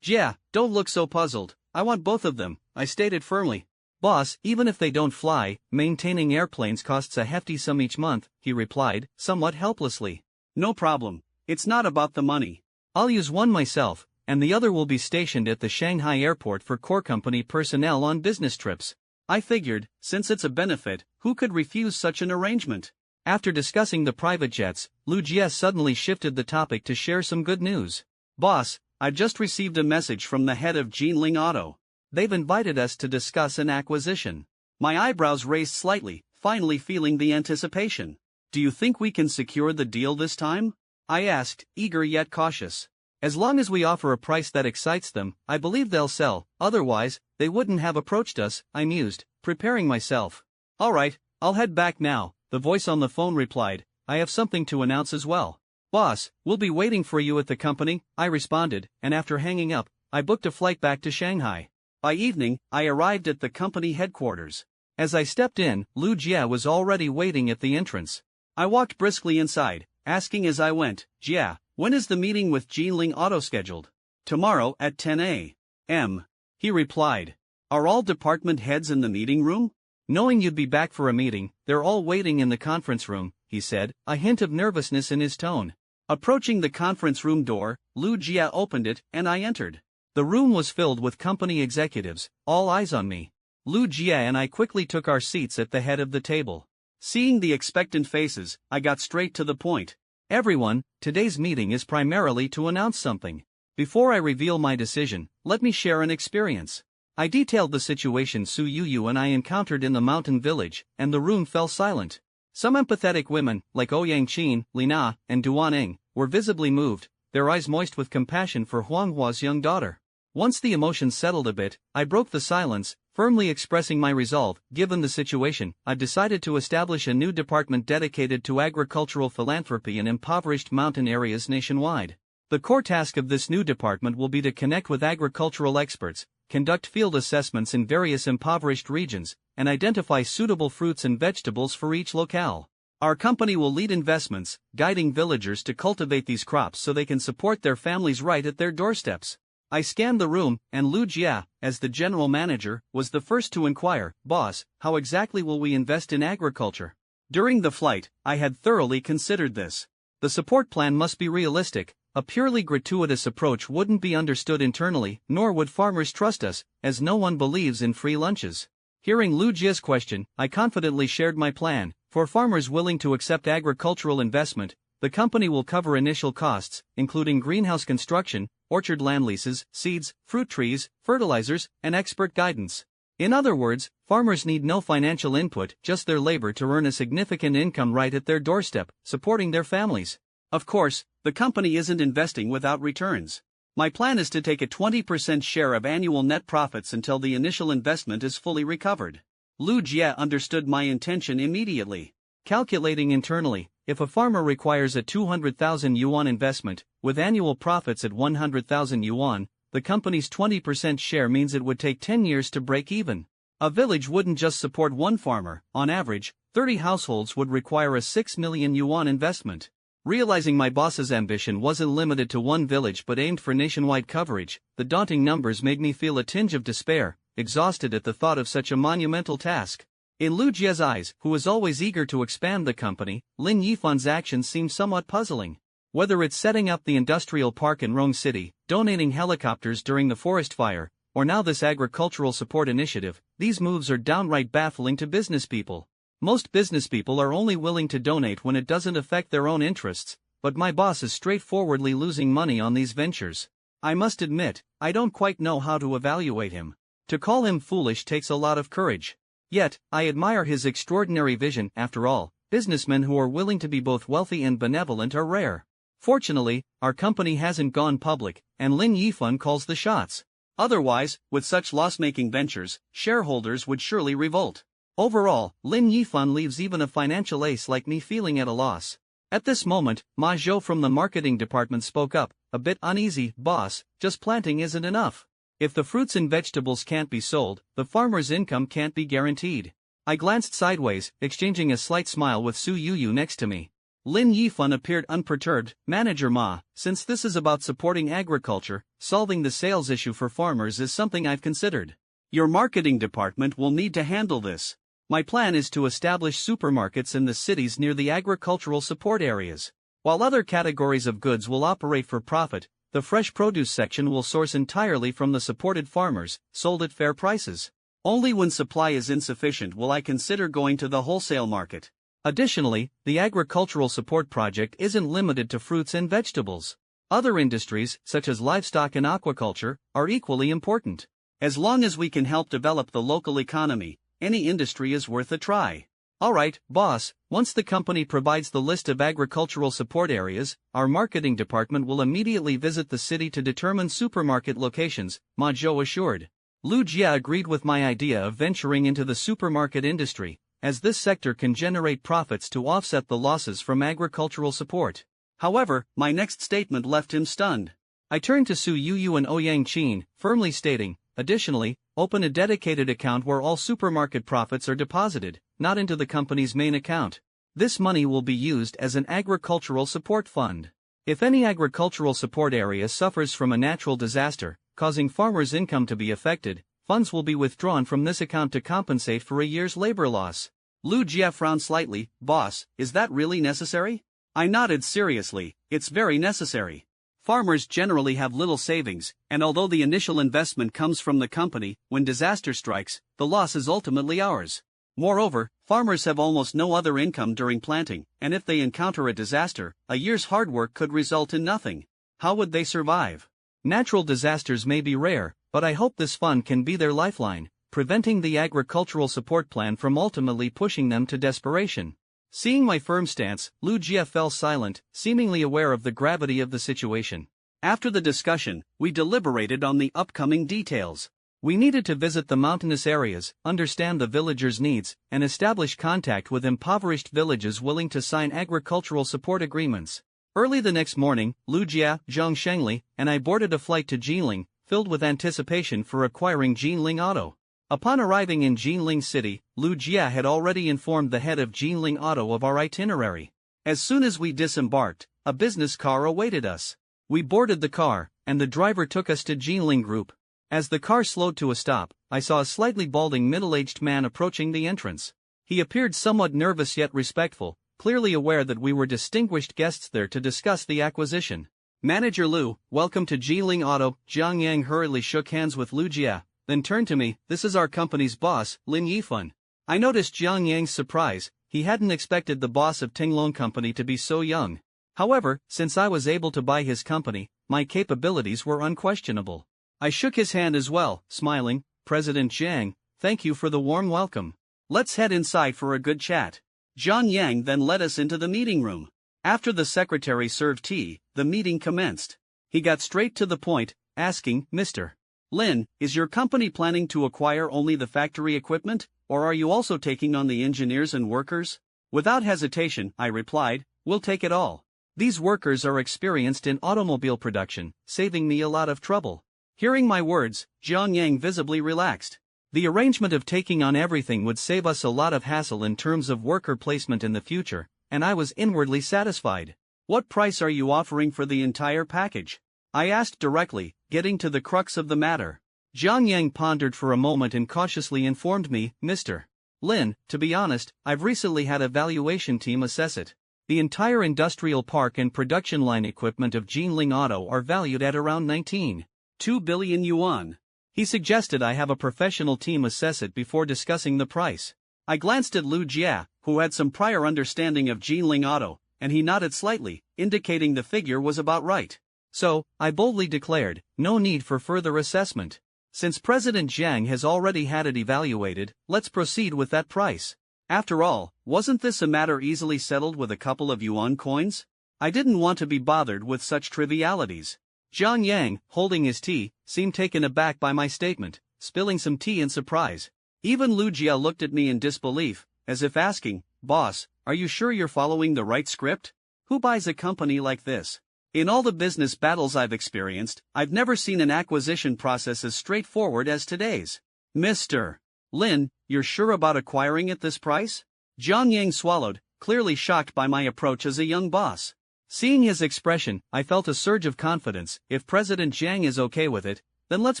"Jia, don't look so puzzled. I want both of them," I stated firmly. "Boss, even if they don't fly, maintaining airplanes costs a hefty sum each month," he replied, somewhat helplessly. "No problem. It's not about the money. I'll use one myself, and the other will be stationed at the Shanghai airport for core company personnel on business trips. I figured, since it's a benefit, who could refuse such an arrangement? After discussing the private jets, Lu Jie suddenly shifted the topic to share some good news. Boss, I've just received a message from the head of Jinling Auto. They've invited us to discuss an acquisition. My eyebrows raised slightly, finally feeling the anticipation. Do you think we can secure the deal this time? I asked, eager yet cautious. As long as we offer a price that excites them, I believe they'll sell, otherwise, they wouldn't have approached us, I mused, preparing myself. All right, I'll head back now, the voice on the phone replied. I have something to announce as well. Boss, we'll be waiting for you at the company, I responded, and after hanging up, I booked a flight back to Shanghai. By evening, I arrived at the company headquarters. As I stepped in, Lu Jie was already waiting at the entrance. I walked briskly inside, asking as I went, Jia, when is the meeting with Jinling Auto scheduled? Tomorrow at 10 a.m., he replied. Are all department heads in the meeting room? Knowing you'd be back for a meeting, they're all waiting in the conference room, he said, a hint of nervousness in his tone. Approaching the conference room door, Lu Jie opened it, and I entered. The room was filled with company executives, all eyes on me. Lu Jie and I quickly took our seats at the head of the table. Seeing the expectant faces, I got straight to the point. Everyone, today's meeting is primarily to announce something. Before I reveal my decision, let me share an experience. I detailed the situation Su Yuyu and I encountered in the mountain village, and the room fell silent. Some empathetic women, like Ouyang Qin, Lina, and Duan Eng, were visibly moved, their eyes moist with compassion for Huanghua's young daughter. Once the emotions settled a bit, I broke the silence, firmly expressing my resolve. Given the situation, I've decided to establish a new department dedicated to agricultural philanthropy in impoverished mountain areas nationwide. The core task of this new department will be to connect with agricultural experts, conduct field assessments in various impoverished regions, and identify suitable fruits and vegetables for each locale. Our company will lead investments, guiding villagers to cultivate these crops so they can support their families right at their doorsteps. I scanned the room, and Lu Jie, as the general manager, was the first to inquire, Boss, how exactly will we invest in agriculture? During the flight, I had thoroughly considered this. The support plan must be realistic. A purely gratuitous approach wouldn't be understood internally, nor would farmers trust us, as no one believes in free lunches. Hearing Lu Jie's question, I confidently shared my plan. For farmers willing to accept agricultural investment, the company will cover initial costs, including greenhouse construction, orchard land leases, seeds, fruit trees, fertilizers, and expert guidance. In other words, farmers need no financial input, just their labor to earn a significant income right at their doorstep, supporting their families. Of course, the company isn't investing without returns. My plan is to take a 20% share of annual net profits until the initial investment is fully recovered. Lu Jie understood my intention immediately. Calculating internally, if a farmer requires a 200,000 yuan investment, with annual profits at 100,000 yuan, the company's 20% share means it would take 10 years to break even. A village wouldn't just support one farmer, on average, 30 households would require a 6 million yuan investment. Realizing my boss's ambition wasn't limited to one village but aimed for nationwide coverage, the daunting numbers made me feel a tinge of despair, exhausted at the thought of such a monumental task. In Lu Jie's eyes, who was always eager to expand the company, Lin Yifan's actions seemed somewhat puzzling. Whether it's setting up the industrial park in Rong City, donating helicopters during the forest fire, or now this agricultural support initiative, these moves are downright baffling to business people. Most business people are only willing to donate when it doesn't affect their own interests, but my boss is straightforwardly losing money on these ventures. I must admit, I don't quite know how to evaluate him. To call him foolish takes a lot of courage. Yet, I admire his extraordinary vision. After all, businessmen who are willing to be both wealthy and benevolent are rare. Fortunately, our company hasn't gone public, and Lin Yifan calls the shots. Otherwise, with such loss-making ventures, shareholders would surely revolt. Overall, Lin Yifan leaves even a financial ace like me feeling at a loss. At this moment, Ma Zhou from the marketing department spoke up, a bit uneasy, Boss, just planting isn't enough. If the fruits and vegetables can't be sold, the farmer's income can't be guaranteed. I glanced sideways, exchanging a slight smile with Su Yuyu next to me. Lin Yifan appeared unperturbed. Manager Ma, since this is about supporting agriculture, solving the sales issue for farmers is something I've considered. Your marketing department will need to handle this. My plan is to establish supermarkets in the cities near the agricultural support areas. While other categories of goods will operate for profit, The fresh produce section will source entirely from the supported farmers, sold at fair prices. Only when supply is insufficient will I consider going to the wholesale market. Additionally, the agricultural support project isn't limited to fruits and vegetables. Other industries, such as livestock and aquaculture, are equally important. As long as we can help develop the local economy, any industry is worth a try. Alright, boss, once the company provides the list of agricultural support areas, our marketing department will immediately visit the city to determine supermarket locations, Ma Zhou assured. Lu Jia agreed with my idea of venturing into the supermarket industry, as this sector can generate profits to offset the losses from agricultural support. However, my next statement left him stunned. I turned to Su Yuyu and Ouyang Qin, firmly stating, additionally, open a dedicated account where all supermarket profits are deposited, not into the company's main account. This money will be used as an agricultural support fund. If any agricultural support area suffers from a natural disaster, causing farmers' income to be affected, funds will be withdrawn from this account to compensate for a year's labor loss. Lu Jia frowned slightly. Boss, is that really necessary? I nodded seriously. It's very necessary. Farmers generally have little savings, and although the initial investment comes from the company, when disaster strikes, the loss is ultimately ours. Moreover, farmers have almost no other income during planting, and if they encounter a disaster, a year's hard work could result in nothing. How would they survive? Natural disasters may be rare, but I hope this fund can be their lifeline, preventing the agricultural support plan from ultimately pushing them to desperation. Seeing my firm stance, Lu Jia fell silent, seemingly aware of the gravity of the situation. After the discussion, we deliberated on the upcoming details. We needed to visit the mountainous areas, understand the villagers' needs, and establish contact with impoverished villages willing to sign agricultural support agreements. Early the next morning, Lu Jia, Zhang Shengli, and I boarded a flight to Jinling, filled with anticipation for acquiring Jinling Auto. Upon arriving in Jinling City, Lu Jia had already informed the head of Jinling Auto of our itinerary. As soon as we disembarked, a business car awaited us. We boarded the car, and the driver took us to Jinling Group. As the car slowed to a stop, I saw a slightly balding middle-aged man approaching the entrance. He appeared somewhat nervous yet respectful, clearly aware that we were distinguished guests there to discuss the acquisition. Manager Lu, welcome to Jinling Auto. Zhang Yang hurriedly shook hands with Lu Jia, then turned to me. This is our company's boss, Lin Yifan. I noticed Zhang Yang's surprise. He hadn't expected the boss of Tinglong Company to be so young. However, since I was able to buy his company, my capabilities were unquestionable. I shook his hand as well, smiling. President Zhang, thank you for the warm welcome. Let's head inside for a good chat. Zhang Yang then led us into the meeting room. After the secretary served tea, the meeting commenced. He got straight to the point, asking, Mr. Lin, is your company planning to acquire only the factory equipment, or are you also taking on the engineers and workers? Without hesitation, I replied, we'll take it all. These workers are experienced in automobile production, saving me a lot of trouble. Hearing my words, Zhang Yang visibly relaxed. The arrangement of taking on everything would save us a lot of hassle in terms of worker placement in the future, and I was inwardly satisfied. What price are you offering for the entire package? I asked directly, getting to the crux of the matter. Zhang Yang pondered for a moment and cautiously informed me, Mr. Lin, to be honest, I've recently had a valuation team assess it. The entire industrial park and production line equipment of Jinling Auto are valued at around 19.2 billion yuan. He suggested I have a professional team assess it before discussing the price. I glanced at Lu Jia, who had some prior understanding of Jinling Auto, and he nodded slightly, indicating the figure was about right. So, I boldly declared, no need for further assessment. Since President Zhang has already had it evaluated, let's proceed with that price. After all, wasn't this a matter easily settled with a couple of yuan coins? I didn't want to be bothered with such trivialities. Zhang Yang, holding his tea, seemed taken aback by my statement, spilling some tea in surprise. Even Lu Jia looked at me in disbelief, as if asking, Boss, are you sure you're following the right script? Who buys a company like this? In all the business battles I've experienced, I've never seen an acquisition process as straightforward as today's. Mr. Lin, you're sure about acquiring at this price? Zhang Yang swallowed, clearly shocked by my approach as a young boss. Seeing his expression, I felt a surge of confidence. If President Zhang is okay with it, then let's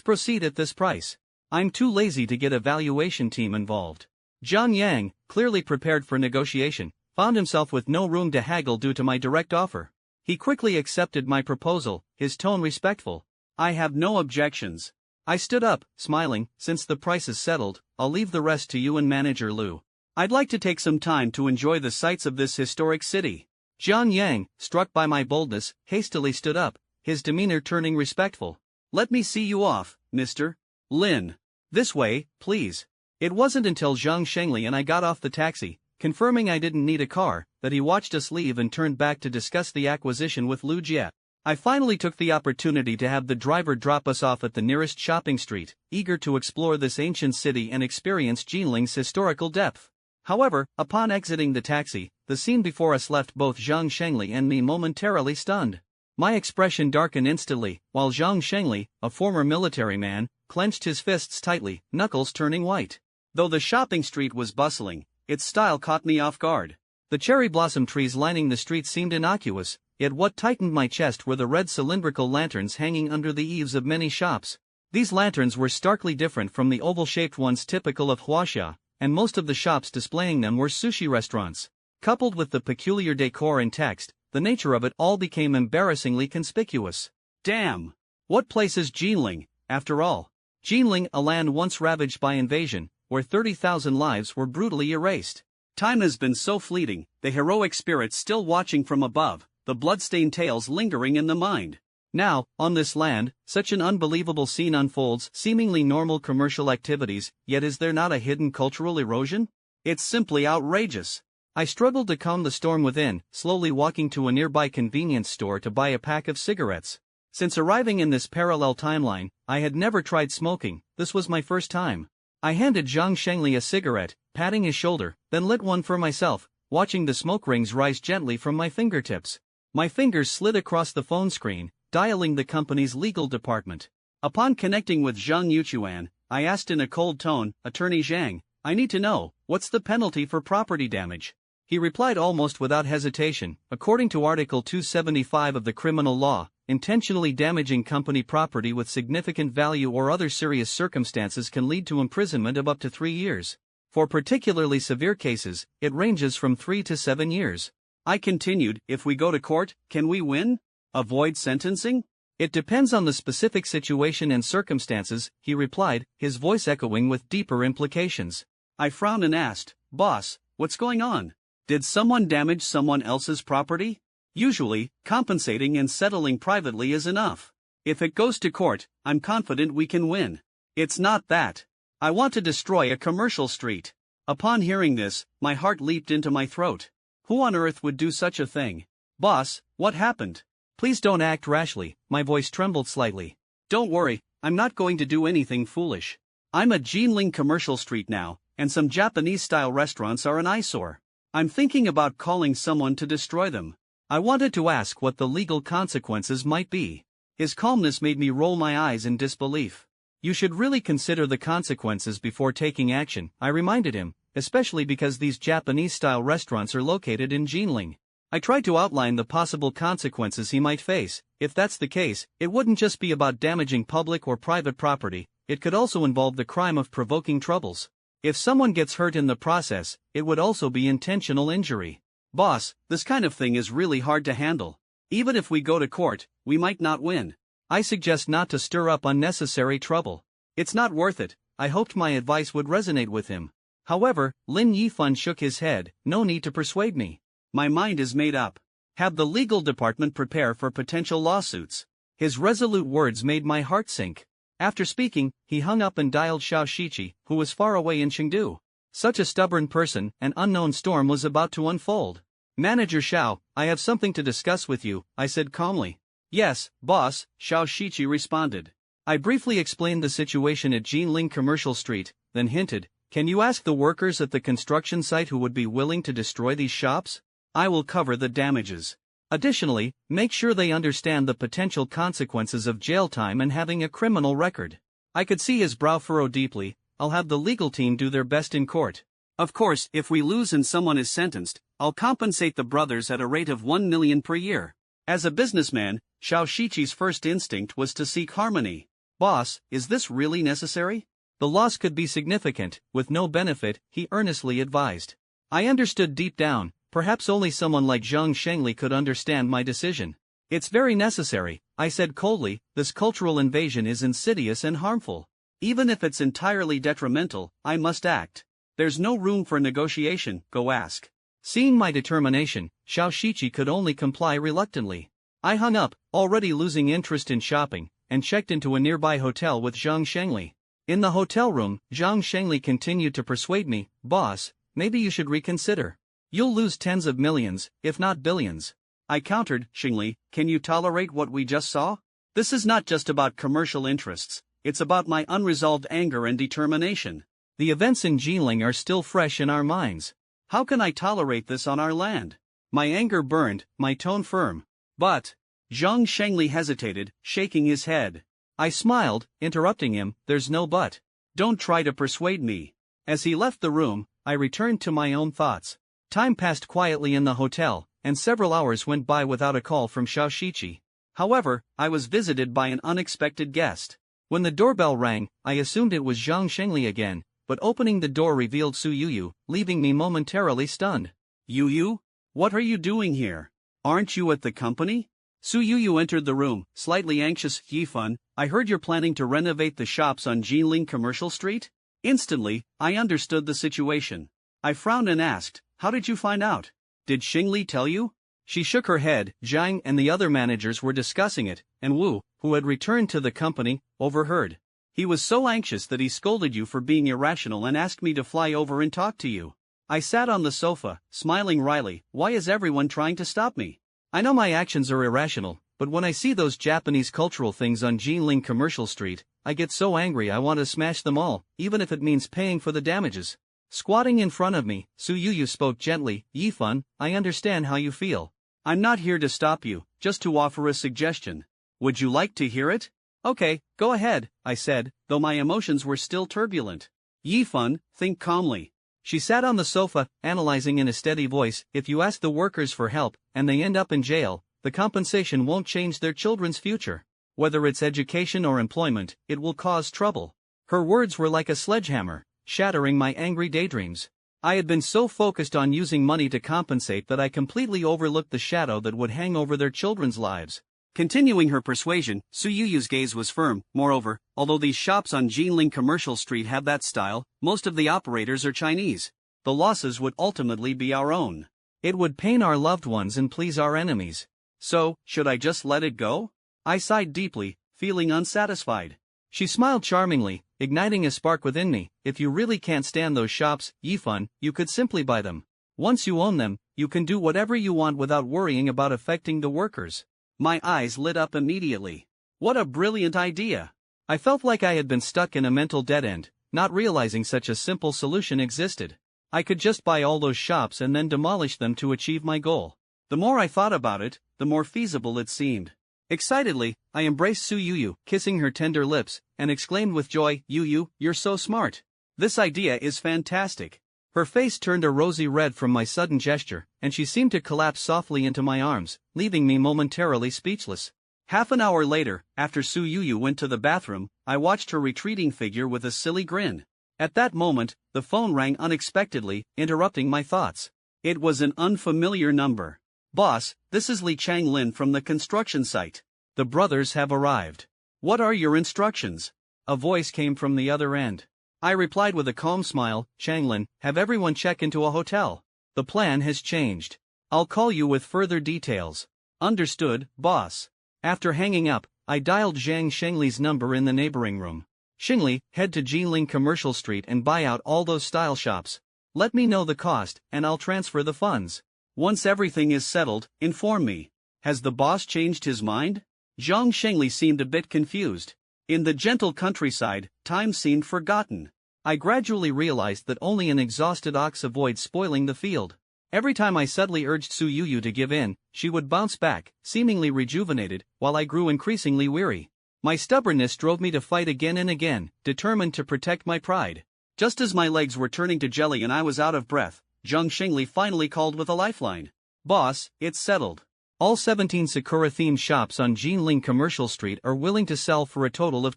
proceed at this price. I'm too lazy to get a valuation team involved. Zhang Yang, clearly prepared for negotiation, found himself with no room to haggle due to my direct offer. He quickly accepted my proposal, his tone respectful. I have no objections. I stood up, smiling. Since the price is settled, I'll leave the rest to you and Manager Lu. I'd like to take some time to enjoy the sights of this historic city. Jiang Yang, struck by my boldness, hastily stood up, his demeanor turning respectful. Let me see you off, Mr. Lin. This way, please. It wasn't until Zhang Shengli and I got off the taxi, confirming I didn't need a car, that he watched us leave and turned back to discuss the acquisition with Lu Jie. I finally took the opportunity to have the driver drop us off at the nearest shopping street, eager to explore this ancient city and experience Jinling's historical depth. However, upon exiting the taxi, the scene before us left both Zhang Shengli and me momentarily stunned. My expression darkened instantly, while Zhang Shengli, a former military man, clenched his fists tightly, knuckles turning white. Though the shopping street was bustling, its style caught me off guard. The cherry blossom trees lining the street seemed innocuous, yet what tightened my chest were the red cylindrical lanterns hanging under the eaves of many shops. These lanterns were starkly different from the oval-shaped ones typical of Huaxia, and most of the shops displaying them were sushi restaurants. Coupled with the peculiar decor and text, the nature of it all became embarrassingly conspicuous. Damn! What place is Jinling, after all? Jinling, a land once ravaged by invasion, where 30,000 lives were brutally erased. Time has been so fleeting, the heroic spirits still watching from above, the bloodstained tales lingering in the mind. Now, on this land, such an unbelievable scene unfolds, seemingly normal commercial activities, yet is there not a hidden cultural erosion? It's simply outrageous. I struggled to calm the storm within, slowly walking to a nearby convenience store to buy a pack of cigarettes. Since arriving in this parallel timeline, I had never tried smoking. This was my first time. I handed Zhang Shengli a cigarette, patting his shoulder, then lit one for myself, watching the smoke rings rise gently from my fingertips. My fingers slid across the phone screen, dialing the company's legal department. Upon connecting with Zhang Yuchuan, I asked in a cold tone, "Attorney Zhang, I need to know, what's the penalty for property damage?" He replied almost without hesitation, "According to Article 275 of the criminal law, intentionally damaging company property with significant value or other serious circumstances can lead to imprisonment of up to 3 years. For particularly severe cases, it ranges from 3 to 7 years. I continued, "If we go to court, can we win? Avoid sentencing?" "It depends on the specific situation and circumstances," he replied, his voice echoing with deeper implications. I frowned and asked, "Boss, what's going on? Did someone damage someone else's property? Usually, compensating and settling privately is enough. If it goes to court, I'm confident we can win. It's not that. I want to destroy a commercial street." Upon hearing this, my heart leaped into my throat. Who on earth would do such a thing? "Boss, what happened?" "Please don't act rashly," my voice trembled slightly. "Don't worry, I'm not going to do anything foolish. I'm at Jinling Commercial Street now, and some Japanese-style restaurants are an eyesore. I'm thinking about calling someone to destroy them." I wanted to ask what the legal consequences might be. His calmness made me roll my eyes in disbelief. "You should really consider the consequences before taking action," I reminded him, "especially because these Japanese-style restaurants are located in Jinling." I tried to outline the possible consequences he might face. If that's the case, it wouldn't just be about damaging public or private property, it could also involve the crime of provoking troubles. If someone gets hurt in the process, it would also be intentional injury. "Boss, this kind of thing is really hard to handle. Even if we go to court, we might not win. I suggest not to stir up unnecessary trouble." "It's not worth it." I hoped my advice would resonate with him. However, Lin Yifan shook his head. "No need to persuade me. My mind is made up. Have the legal department prepare for potential lawsuits." His resolute words made my heart sink. After speaking, he hung up and dialed Xiao Shiqi, who was far away in Chengdu. Such a stubborn person, an unknown storm was about to unfold. "Manager Xiao, I have something to discuss with you," I said calmly. "Yes, boss," Xiao Shiqi responded. I briefly explained the situation at Jinling Commercial Street, then hinted, "Can you ask the workers at the construction site who would be willing to destroy these shops? I will cover the damages. Additionally, make sure they understand the potential consequences of jail time and having a criminal record." I could see his brow furrow deeply. "I'll have the legal team do their best in court. Of course, if we lose and someone is sentenced, I'll compensate the brothers at a rate of 1 million per year." As a businessman, Xiao Shiqi's first instinct was to seek harmony. "Boss, is this really necessary? The loss could be significant, with no benefit," he earnestly advised. I understood deep down, Perhaps only someone like Zhang Shengli could understand my decision. It's very necessary, I said coldly. This cultural invasion is insidious and harmful. Even if it's entirely detrimental, I must act. There's no room for negotiation, go ask. Seeing my determination, Xiao Shiqi could only comply reluctantly. I hung up, already losing interest in shopping, and checked into a nearby hotel with Zhang Shengli. In the hotel room, Zhang Shengli continued to persuade me, "Boss, maybe you should reconsider. You'll lose tens of millions, if not billions." I countered, "Shengli, can you tolerate what we just saw? This is not just about commercial interests, it's about my unresolved anger and determination. The events in Jinling are still fresh in our minds. How can I tolerate this on our land?" My anger burned, my tone firm. "But..." Zhang Shengli hesitated, shaking his head. I smiled, interrupting him, "There's no but. Don't try to persuade me." As he left the room, I returned to my own thoughts. Time passed quietly in the hotel, and several hours went by without a call from Xiao Shiqi. However, I was visited by an unexpected guest. When the doorbell rang, I assumed it was Zhang Shengli again, but opening the door revealed Su Yuyu, leaving me momentarily stunned. "Yuyu? What are you doing here? Aren't you at the company?" Su Yuyu entered the room, slightly anxious. "Yifan, I heard you're planning to renovate the shops on Jinling Commercial Street?" Instantly, I understood the situation. I frowned and asked, "How did you find out? Did Shengli tell you?" She shook her head. "Zhang and the other managers were discussing it, and Wu, who had returned to the company, overheard. He was so anxious that he scolded you for being irrational and asked me to fly over and talk to you." I sat on the sofa, smiling wryly. Why is everyone trying to stop me? I know my actions are irrational, but when I see those Japanese cultural things on Jinling Commercial Street, I get so angry I want to smash them all, even if it means paying for the damages. Squatting in front of me, Su Yuyu spoke gently. "Yifan, I understand how you feel. I'm not here to stop you, just to offer a suggestion. Would you like to hear it?" "Okay, go ahead," I said, though my emotions were still turbulent. "Yifan, think calmly." She sat on the sofa, analyzing in a steady voice. "If you ask the workers for help, and they end up in jail, the compensation won't change their children's future. Whether it's education or employment, it will cause trouble." Her words were like a sledgehammer, shattering my angry daydreams. I had been so focused on using money to compensate that I completely overlooked the shadow that would hang over their children's lives. Continuing her persuasion, Su Yuyu's gaze was firm. "Moreover, although these shops on Jinling Commercial Street have that style, most of the operators are Chinese. The losses would ultimately be our own. It would pain our loved ones and please our enemies. So, should I just let it go?" I sighed deeply, feeling unsatisfied. She smiled charmingly, igniting a spark within me. "If you really can't stand those shops, Yifan, you could simply buy them. Once you own them, you can do whatever you want without worrying about affecting the workers." My eyes lit up immediately. What a brilliant idea! I felt like I had been stuck in a mental dead end, not realizing such a simple solution existed. I could just buy all those shops and then demolish them to achieve my goal. The more I thought about it, the more feasible it seemed. Excitedly, I embraced Su Yuyu, kissing her tender lips, and exclaimed with joy, "Yuyu, you're so smart. This idea is fantastic." Her face turned a rosy red from my sudden gesture, and she seemed to collapse softly into my arms, leaving me momentarily speechless. Half an hour later, after Su Yuyu went to the bathroom, I watched her retreating figure with a silly grin. At that moment, the phone rang unexpectedly, interrupting my thoughts. It was an unfamiliar number. "Boss, this is Li Changlin from the construction site. The brothers have arrived. What are your instructions?" A voice came from the other end. I replied with a calm smile, "Changlin, have everyone check into a hotel. The plan has changed. I'll call you with further details." "Understood, boss." After hanging up, I dialed Zhang Shengli's number in the neighboring room. "Shengli, head to Jinling Commercial Street and buy out all those style shops. Let me know the cost, and I'll transfer the funds. Once everything is settled, inform me." Has the boss changed his mind? Zhang Shengli seemed a bit confused. In the gentle countryside, time seemed forgotten. I gradually realized that only an exhausted ox avoids spoiling the field. Every time I subtly urged Su Yuyu to give in, she would bounce back, seemingly rejuvenated, while I grew increasingly weary. My stubbornness drove me to fight again and again, determined to protect my pride. Just as my legs were turning to jelly and I was out of breath, Zhang Shengli finally called with a lifeline. "Boss, it's settled. All 17 Sakura-themed shops on Jinling Commercial Street are willing to sell for a total of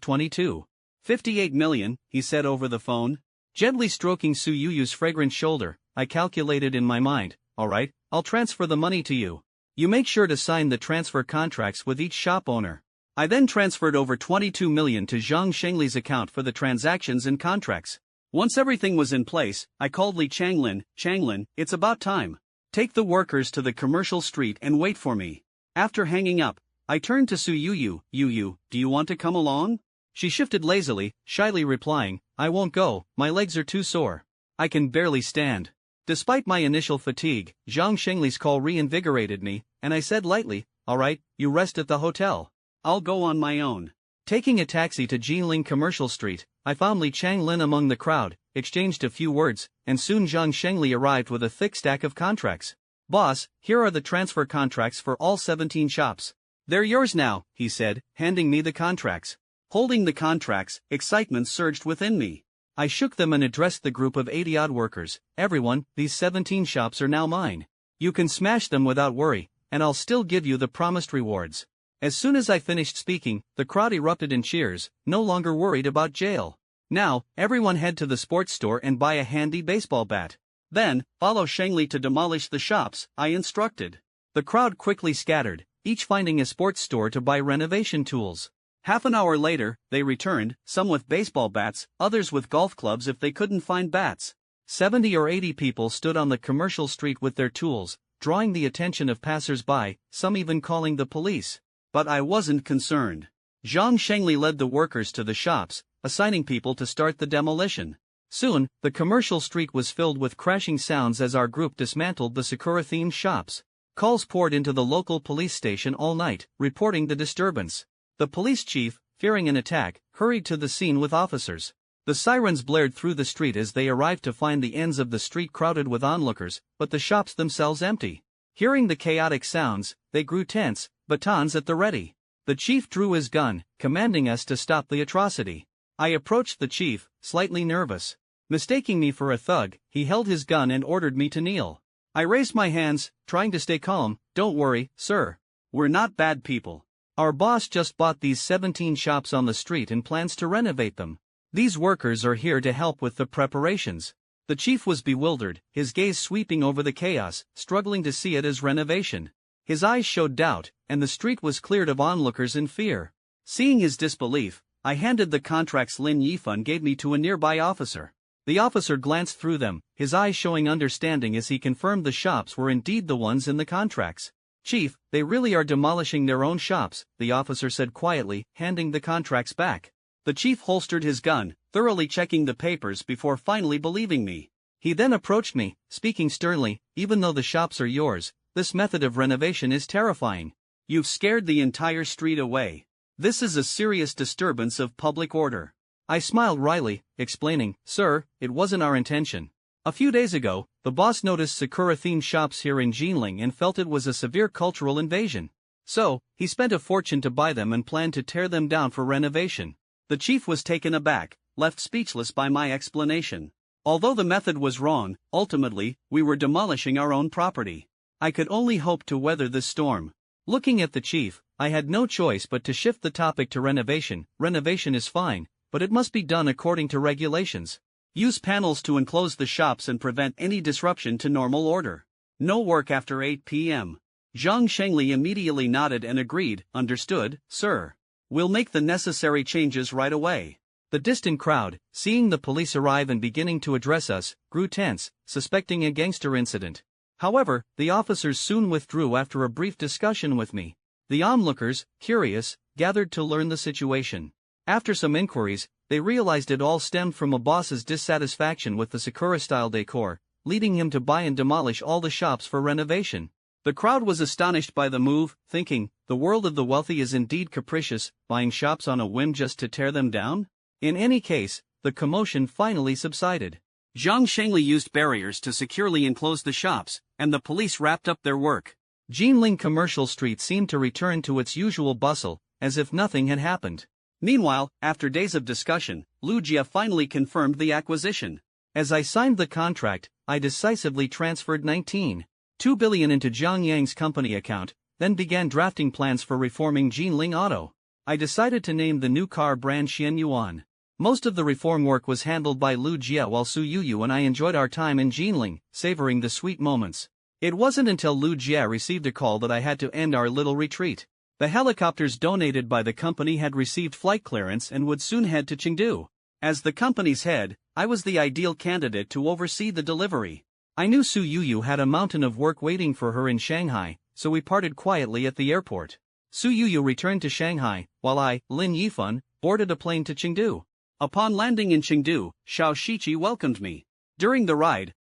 22.58 million, he said over the phone. Gently stroking Su Yuyu's fragrant shoulder, I calculated in my mind, alright, I'll transfer the money to you. You make sure to sign the transfer contracts with each shop owner. I then transferred over 22 million to Zhang Shengli's account for the transactions and contracts. Once everything was in place, I called Li Changlin. Changlin, it's about time. Take the workers to the commercial street and wait for me. After hanging up, I turned to Su Yuyu. Yuyu, do you want to come along? She shifted lazily, shyly replying, I won't go, my legs are too sore. I can barely stand. Despite my initial fatigue, Zhang Shengli's call reinvigorated me, and I said lightly, alright, you rest at the hotel. I'll go on my own. Taking a taxi to Jinling Commercial Street, I found Li Changlin among the crowd, exchanged a few words, and soon Zhang Shengli arrived with a thick stack of contracts. Boss, here are the transfer contracts for all 17 shops. They're yours now, he said, handing me the contracts. Holding the contracts, excitement surged within me. I shook them and addressed the group of 80-odd workers. Everyone, these 17 shops are now mine. You can smash them without worry, and I'll still give you the promised rewards. As soon as I finished speaking, the crowd erupted in cheers, no longer worried about jail. Now, everyone head to the sports store and buy a handy baseball bat. Then, follow Shengli to demolish the shops, I instructed. The crowd quickly scattered, each finding a sports store to buy renovation tools. Half an hour later, they returned, some with baseball bats, others with golf clubs if they couldn't find bats. 70 or 80 people stood on the commercial street with their tools, drawing the attention of passers-by, some even calling the police. But I wasn't concerned. Zhang Shengli led the workers to the shops, assigning people to start the demolition. Soon, the commercial street was filled with crashing sounds as our group dismantled the Sakura-themed shops. Calls poured into the local police station all night, reporting the disturbance. The police chief, fearing an attack, hurried to the scene with officers. The sirens blared through the street as they arrived to find the ends of the street crowded with onlookers, but the shops themselves empty. Hearing the chaotic sounds, they grew tense, batons at the ready. The chief drew his gun, commanding us to stop the atrocity. I approached the chief, slightly nervous. Mistaking me for a thug, he held his gun and ordered me to kneel. I raised my hands, trying to stay calm. Don't worry, sir. We're not bad people. Our boss just bought these 17 shops on the street and plans to renovate them. These workers are here to help with the preparations. The chief was bewildered, his gaze sweeping over the chaos, struggling to see it as renovation. His eyes showed doubt, and the street was cleared of onlookers in fear. Seeing his disbelief, I handed the contracts Lin Yifan gave me to a nearby officer. The officer glanced through them, his eyes showing understanding as he confirmed the shops were indeed the ones in the contracts. Chief, they really are demolishing their own shops, the officer said quietly, handing the contracts back. The chief holstered his gun, thoroughly checking the papers before finally believing me. He then approached me, speaking sternly, even though the shops are yours, this method of renovation is terrifying. You've scared the entire street away. This is a serious disturbance of public order. I smiled wryly, explaining, Sir, it wasn't our intention. A few days ago, the boss noticed Sakura-themed shops here in Jinling and felt it was a severe cultural invasion. So, he spent a fortune to buy them and planned to tear them down for renovation. The chief was taken aback, left speechless by my explanation. Although the method was wrong, ultimately, we were demolishing our own property. I could only hope to weather this storm. Looking at the chief, I had no choice but to shift the topic to renovation. Renovation is fine, but it must be done according to regulations. Use panels to enclose the shops and prevent any disruption to normal order. No work after 8 p.m. Zhang Shengli immediately nodded and agreed, understood, sir. We'll make the necessary changes right away. The distant crowd, seeing the police arrive and beginning to address us, grew tense, suspecting a gangster incident. However, the officers soon withdrew after a brief discussion with me. The onlookers, curious, gathered to learn the situation. After some inquiries, they realized it all stemmed from a boss's dissatisfaction with the Sakura-style decor, leading him to buy and demolish all the shops for renovation. The crowd was astonished by the move, thinking, the world of the wealthy is indeed capricious, buying shops on a whim just to tear them down? In any case, the commotion finally subsided. Zhang Shengli used barriers to securely enclose the shops, and the police wrapped up their work. Jinling Commercial Street seemed to return to its usual bustle, as if nothing had happened. Meanwhile, after days of discussion, Lu Jia finally confirmed the acquisition. As I signed the contract, I decisively transferred 19.2 billion into Jiang Yang's company account, then began drafting plans for reforming Jinling Auto. I decided to name the new car brand Xian Yuan. Most of the reform work was handled by Lu Jia while Su Yuyu and I enjoyed our time in Jinling, savoring the sweet moments. It wasn't until Lu Jia received a call that I had to end our little retreat. The helicopters donated by the company had received flight clearance and would soon head to Chengdu. As the company's head, I was the ideal candidate to oversee the delivery. I knew Su Yuyu had a mountain of work waiting for her in Shanghai, so we parted quietly at the airport. Su Yuyu returned to Shanghai, while I, Lin Yifan, boarded a plane to Chengdu. Upon landing in Chengdu, Xiao Shiqi welcomed me. During the ride,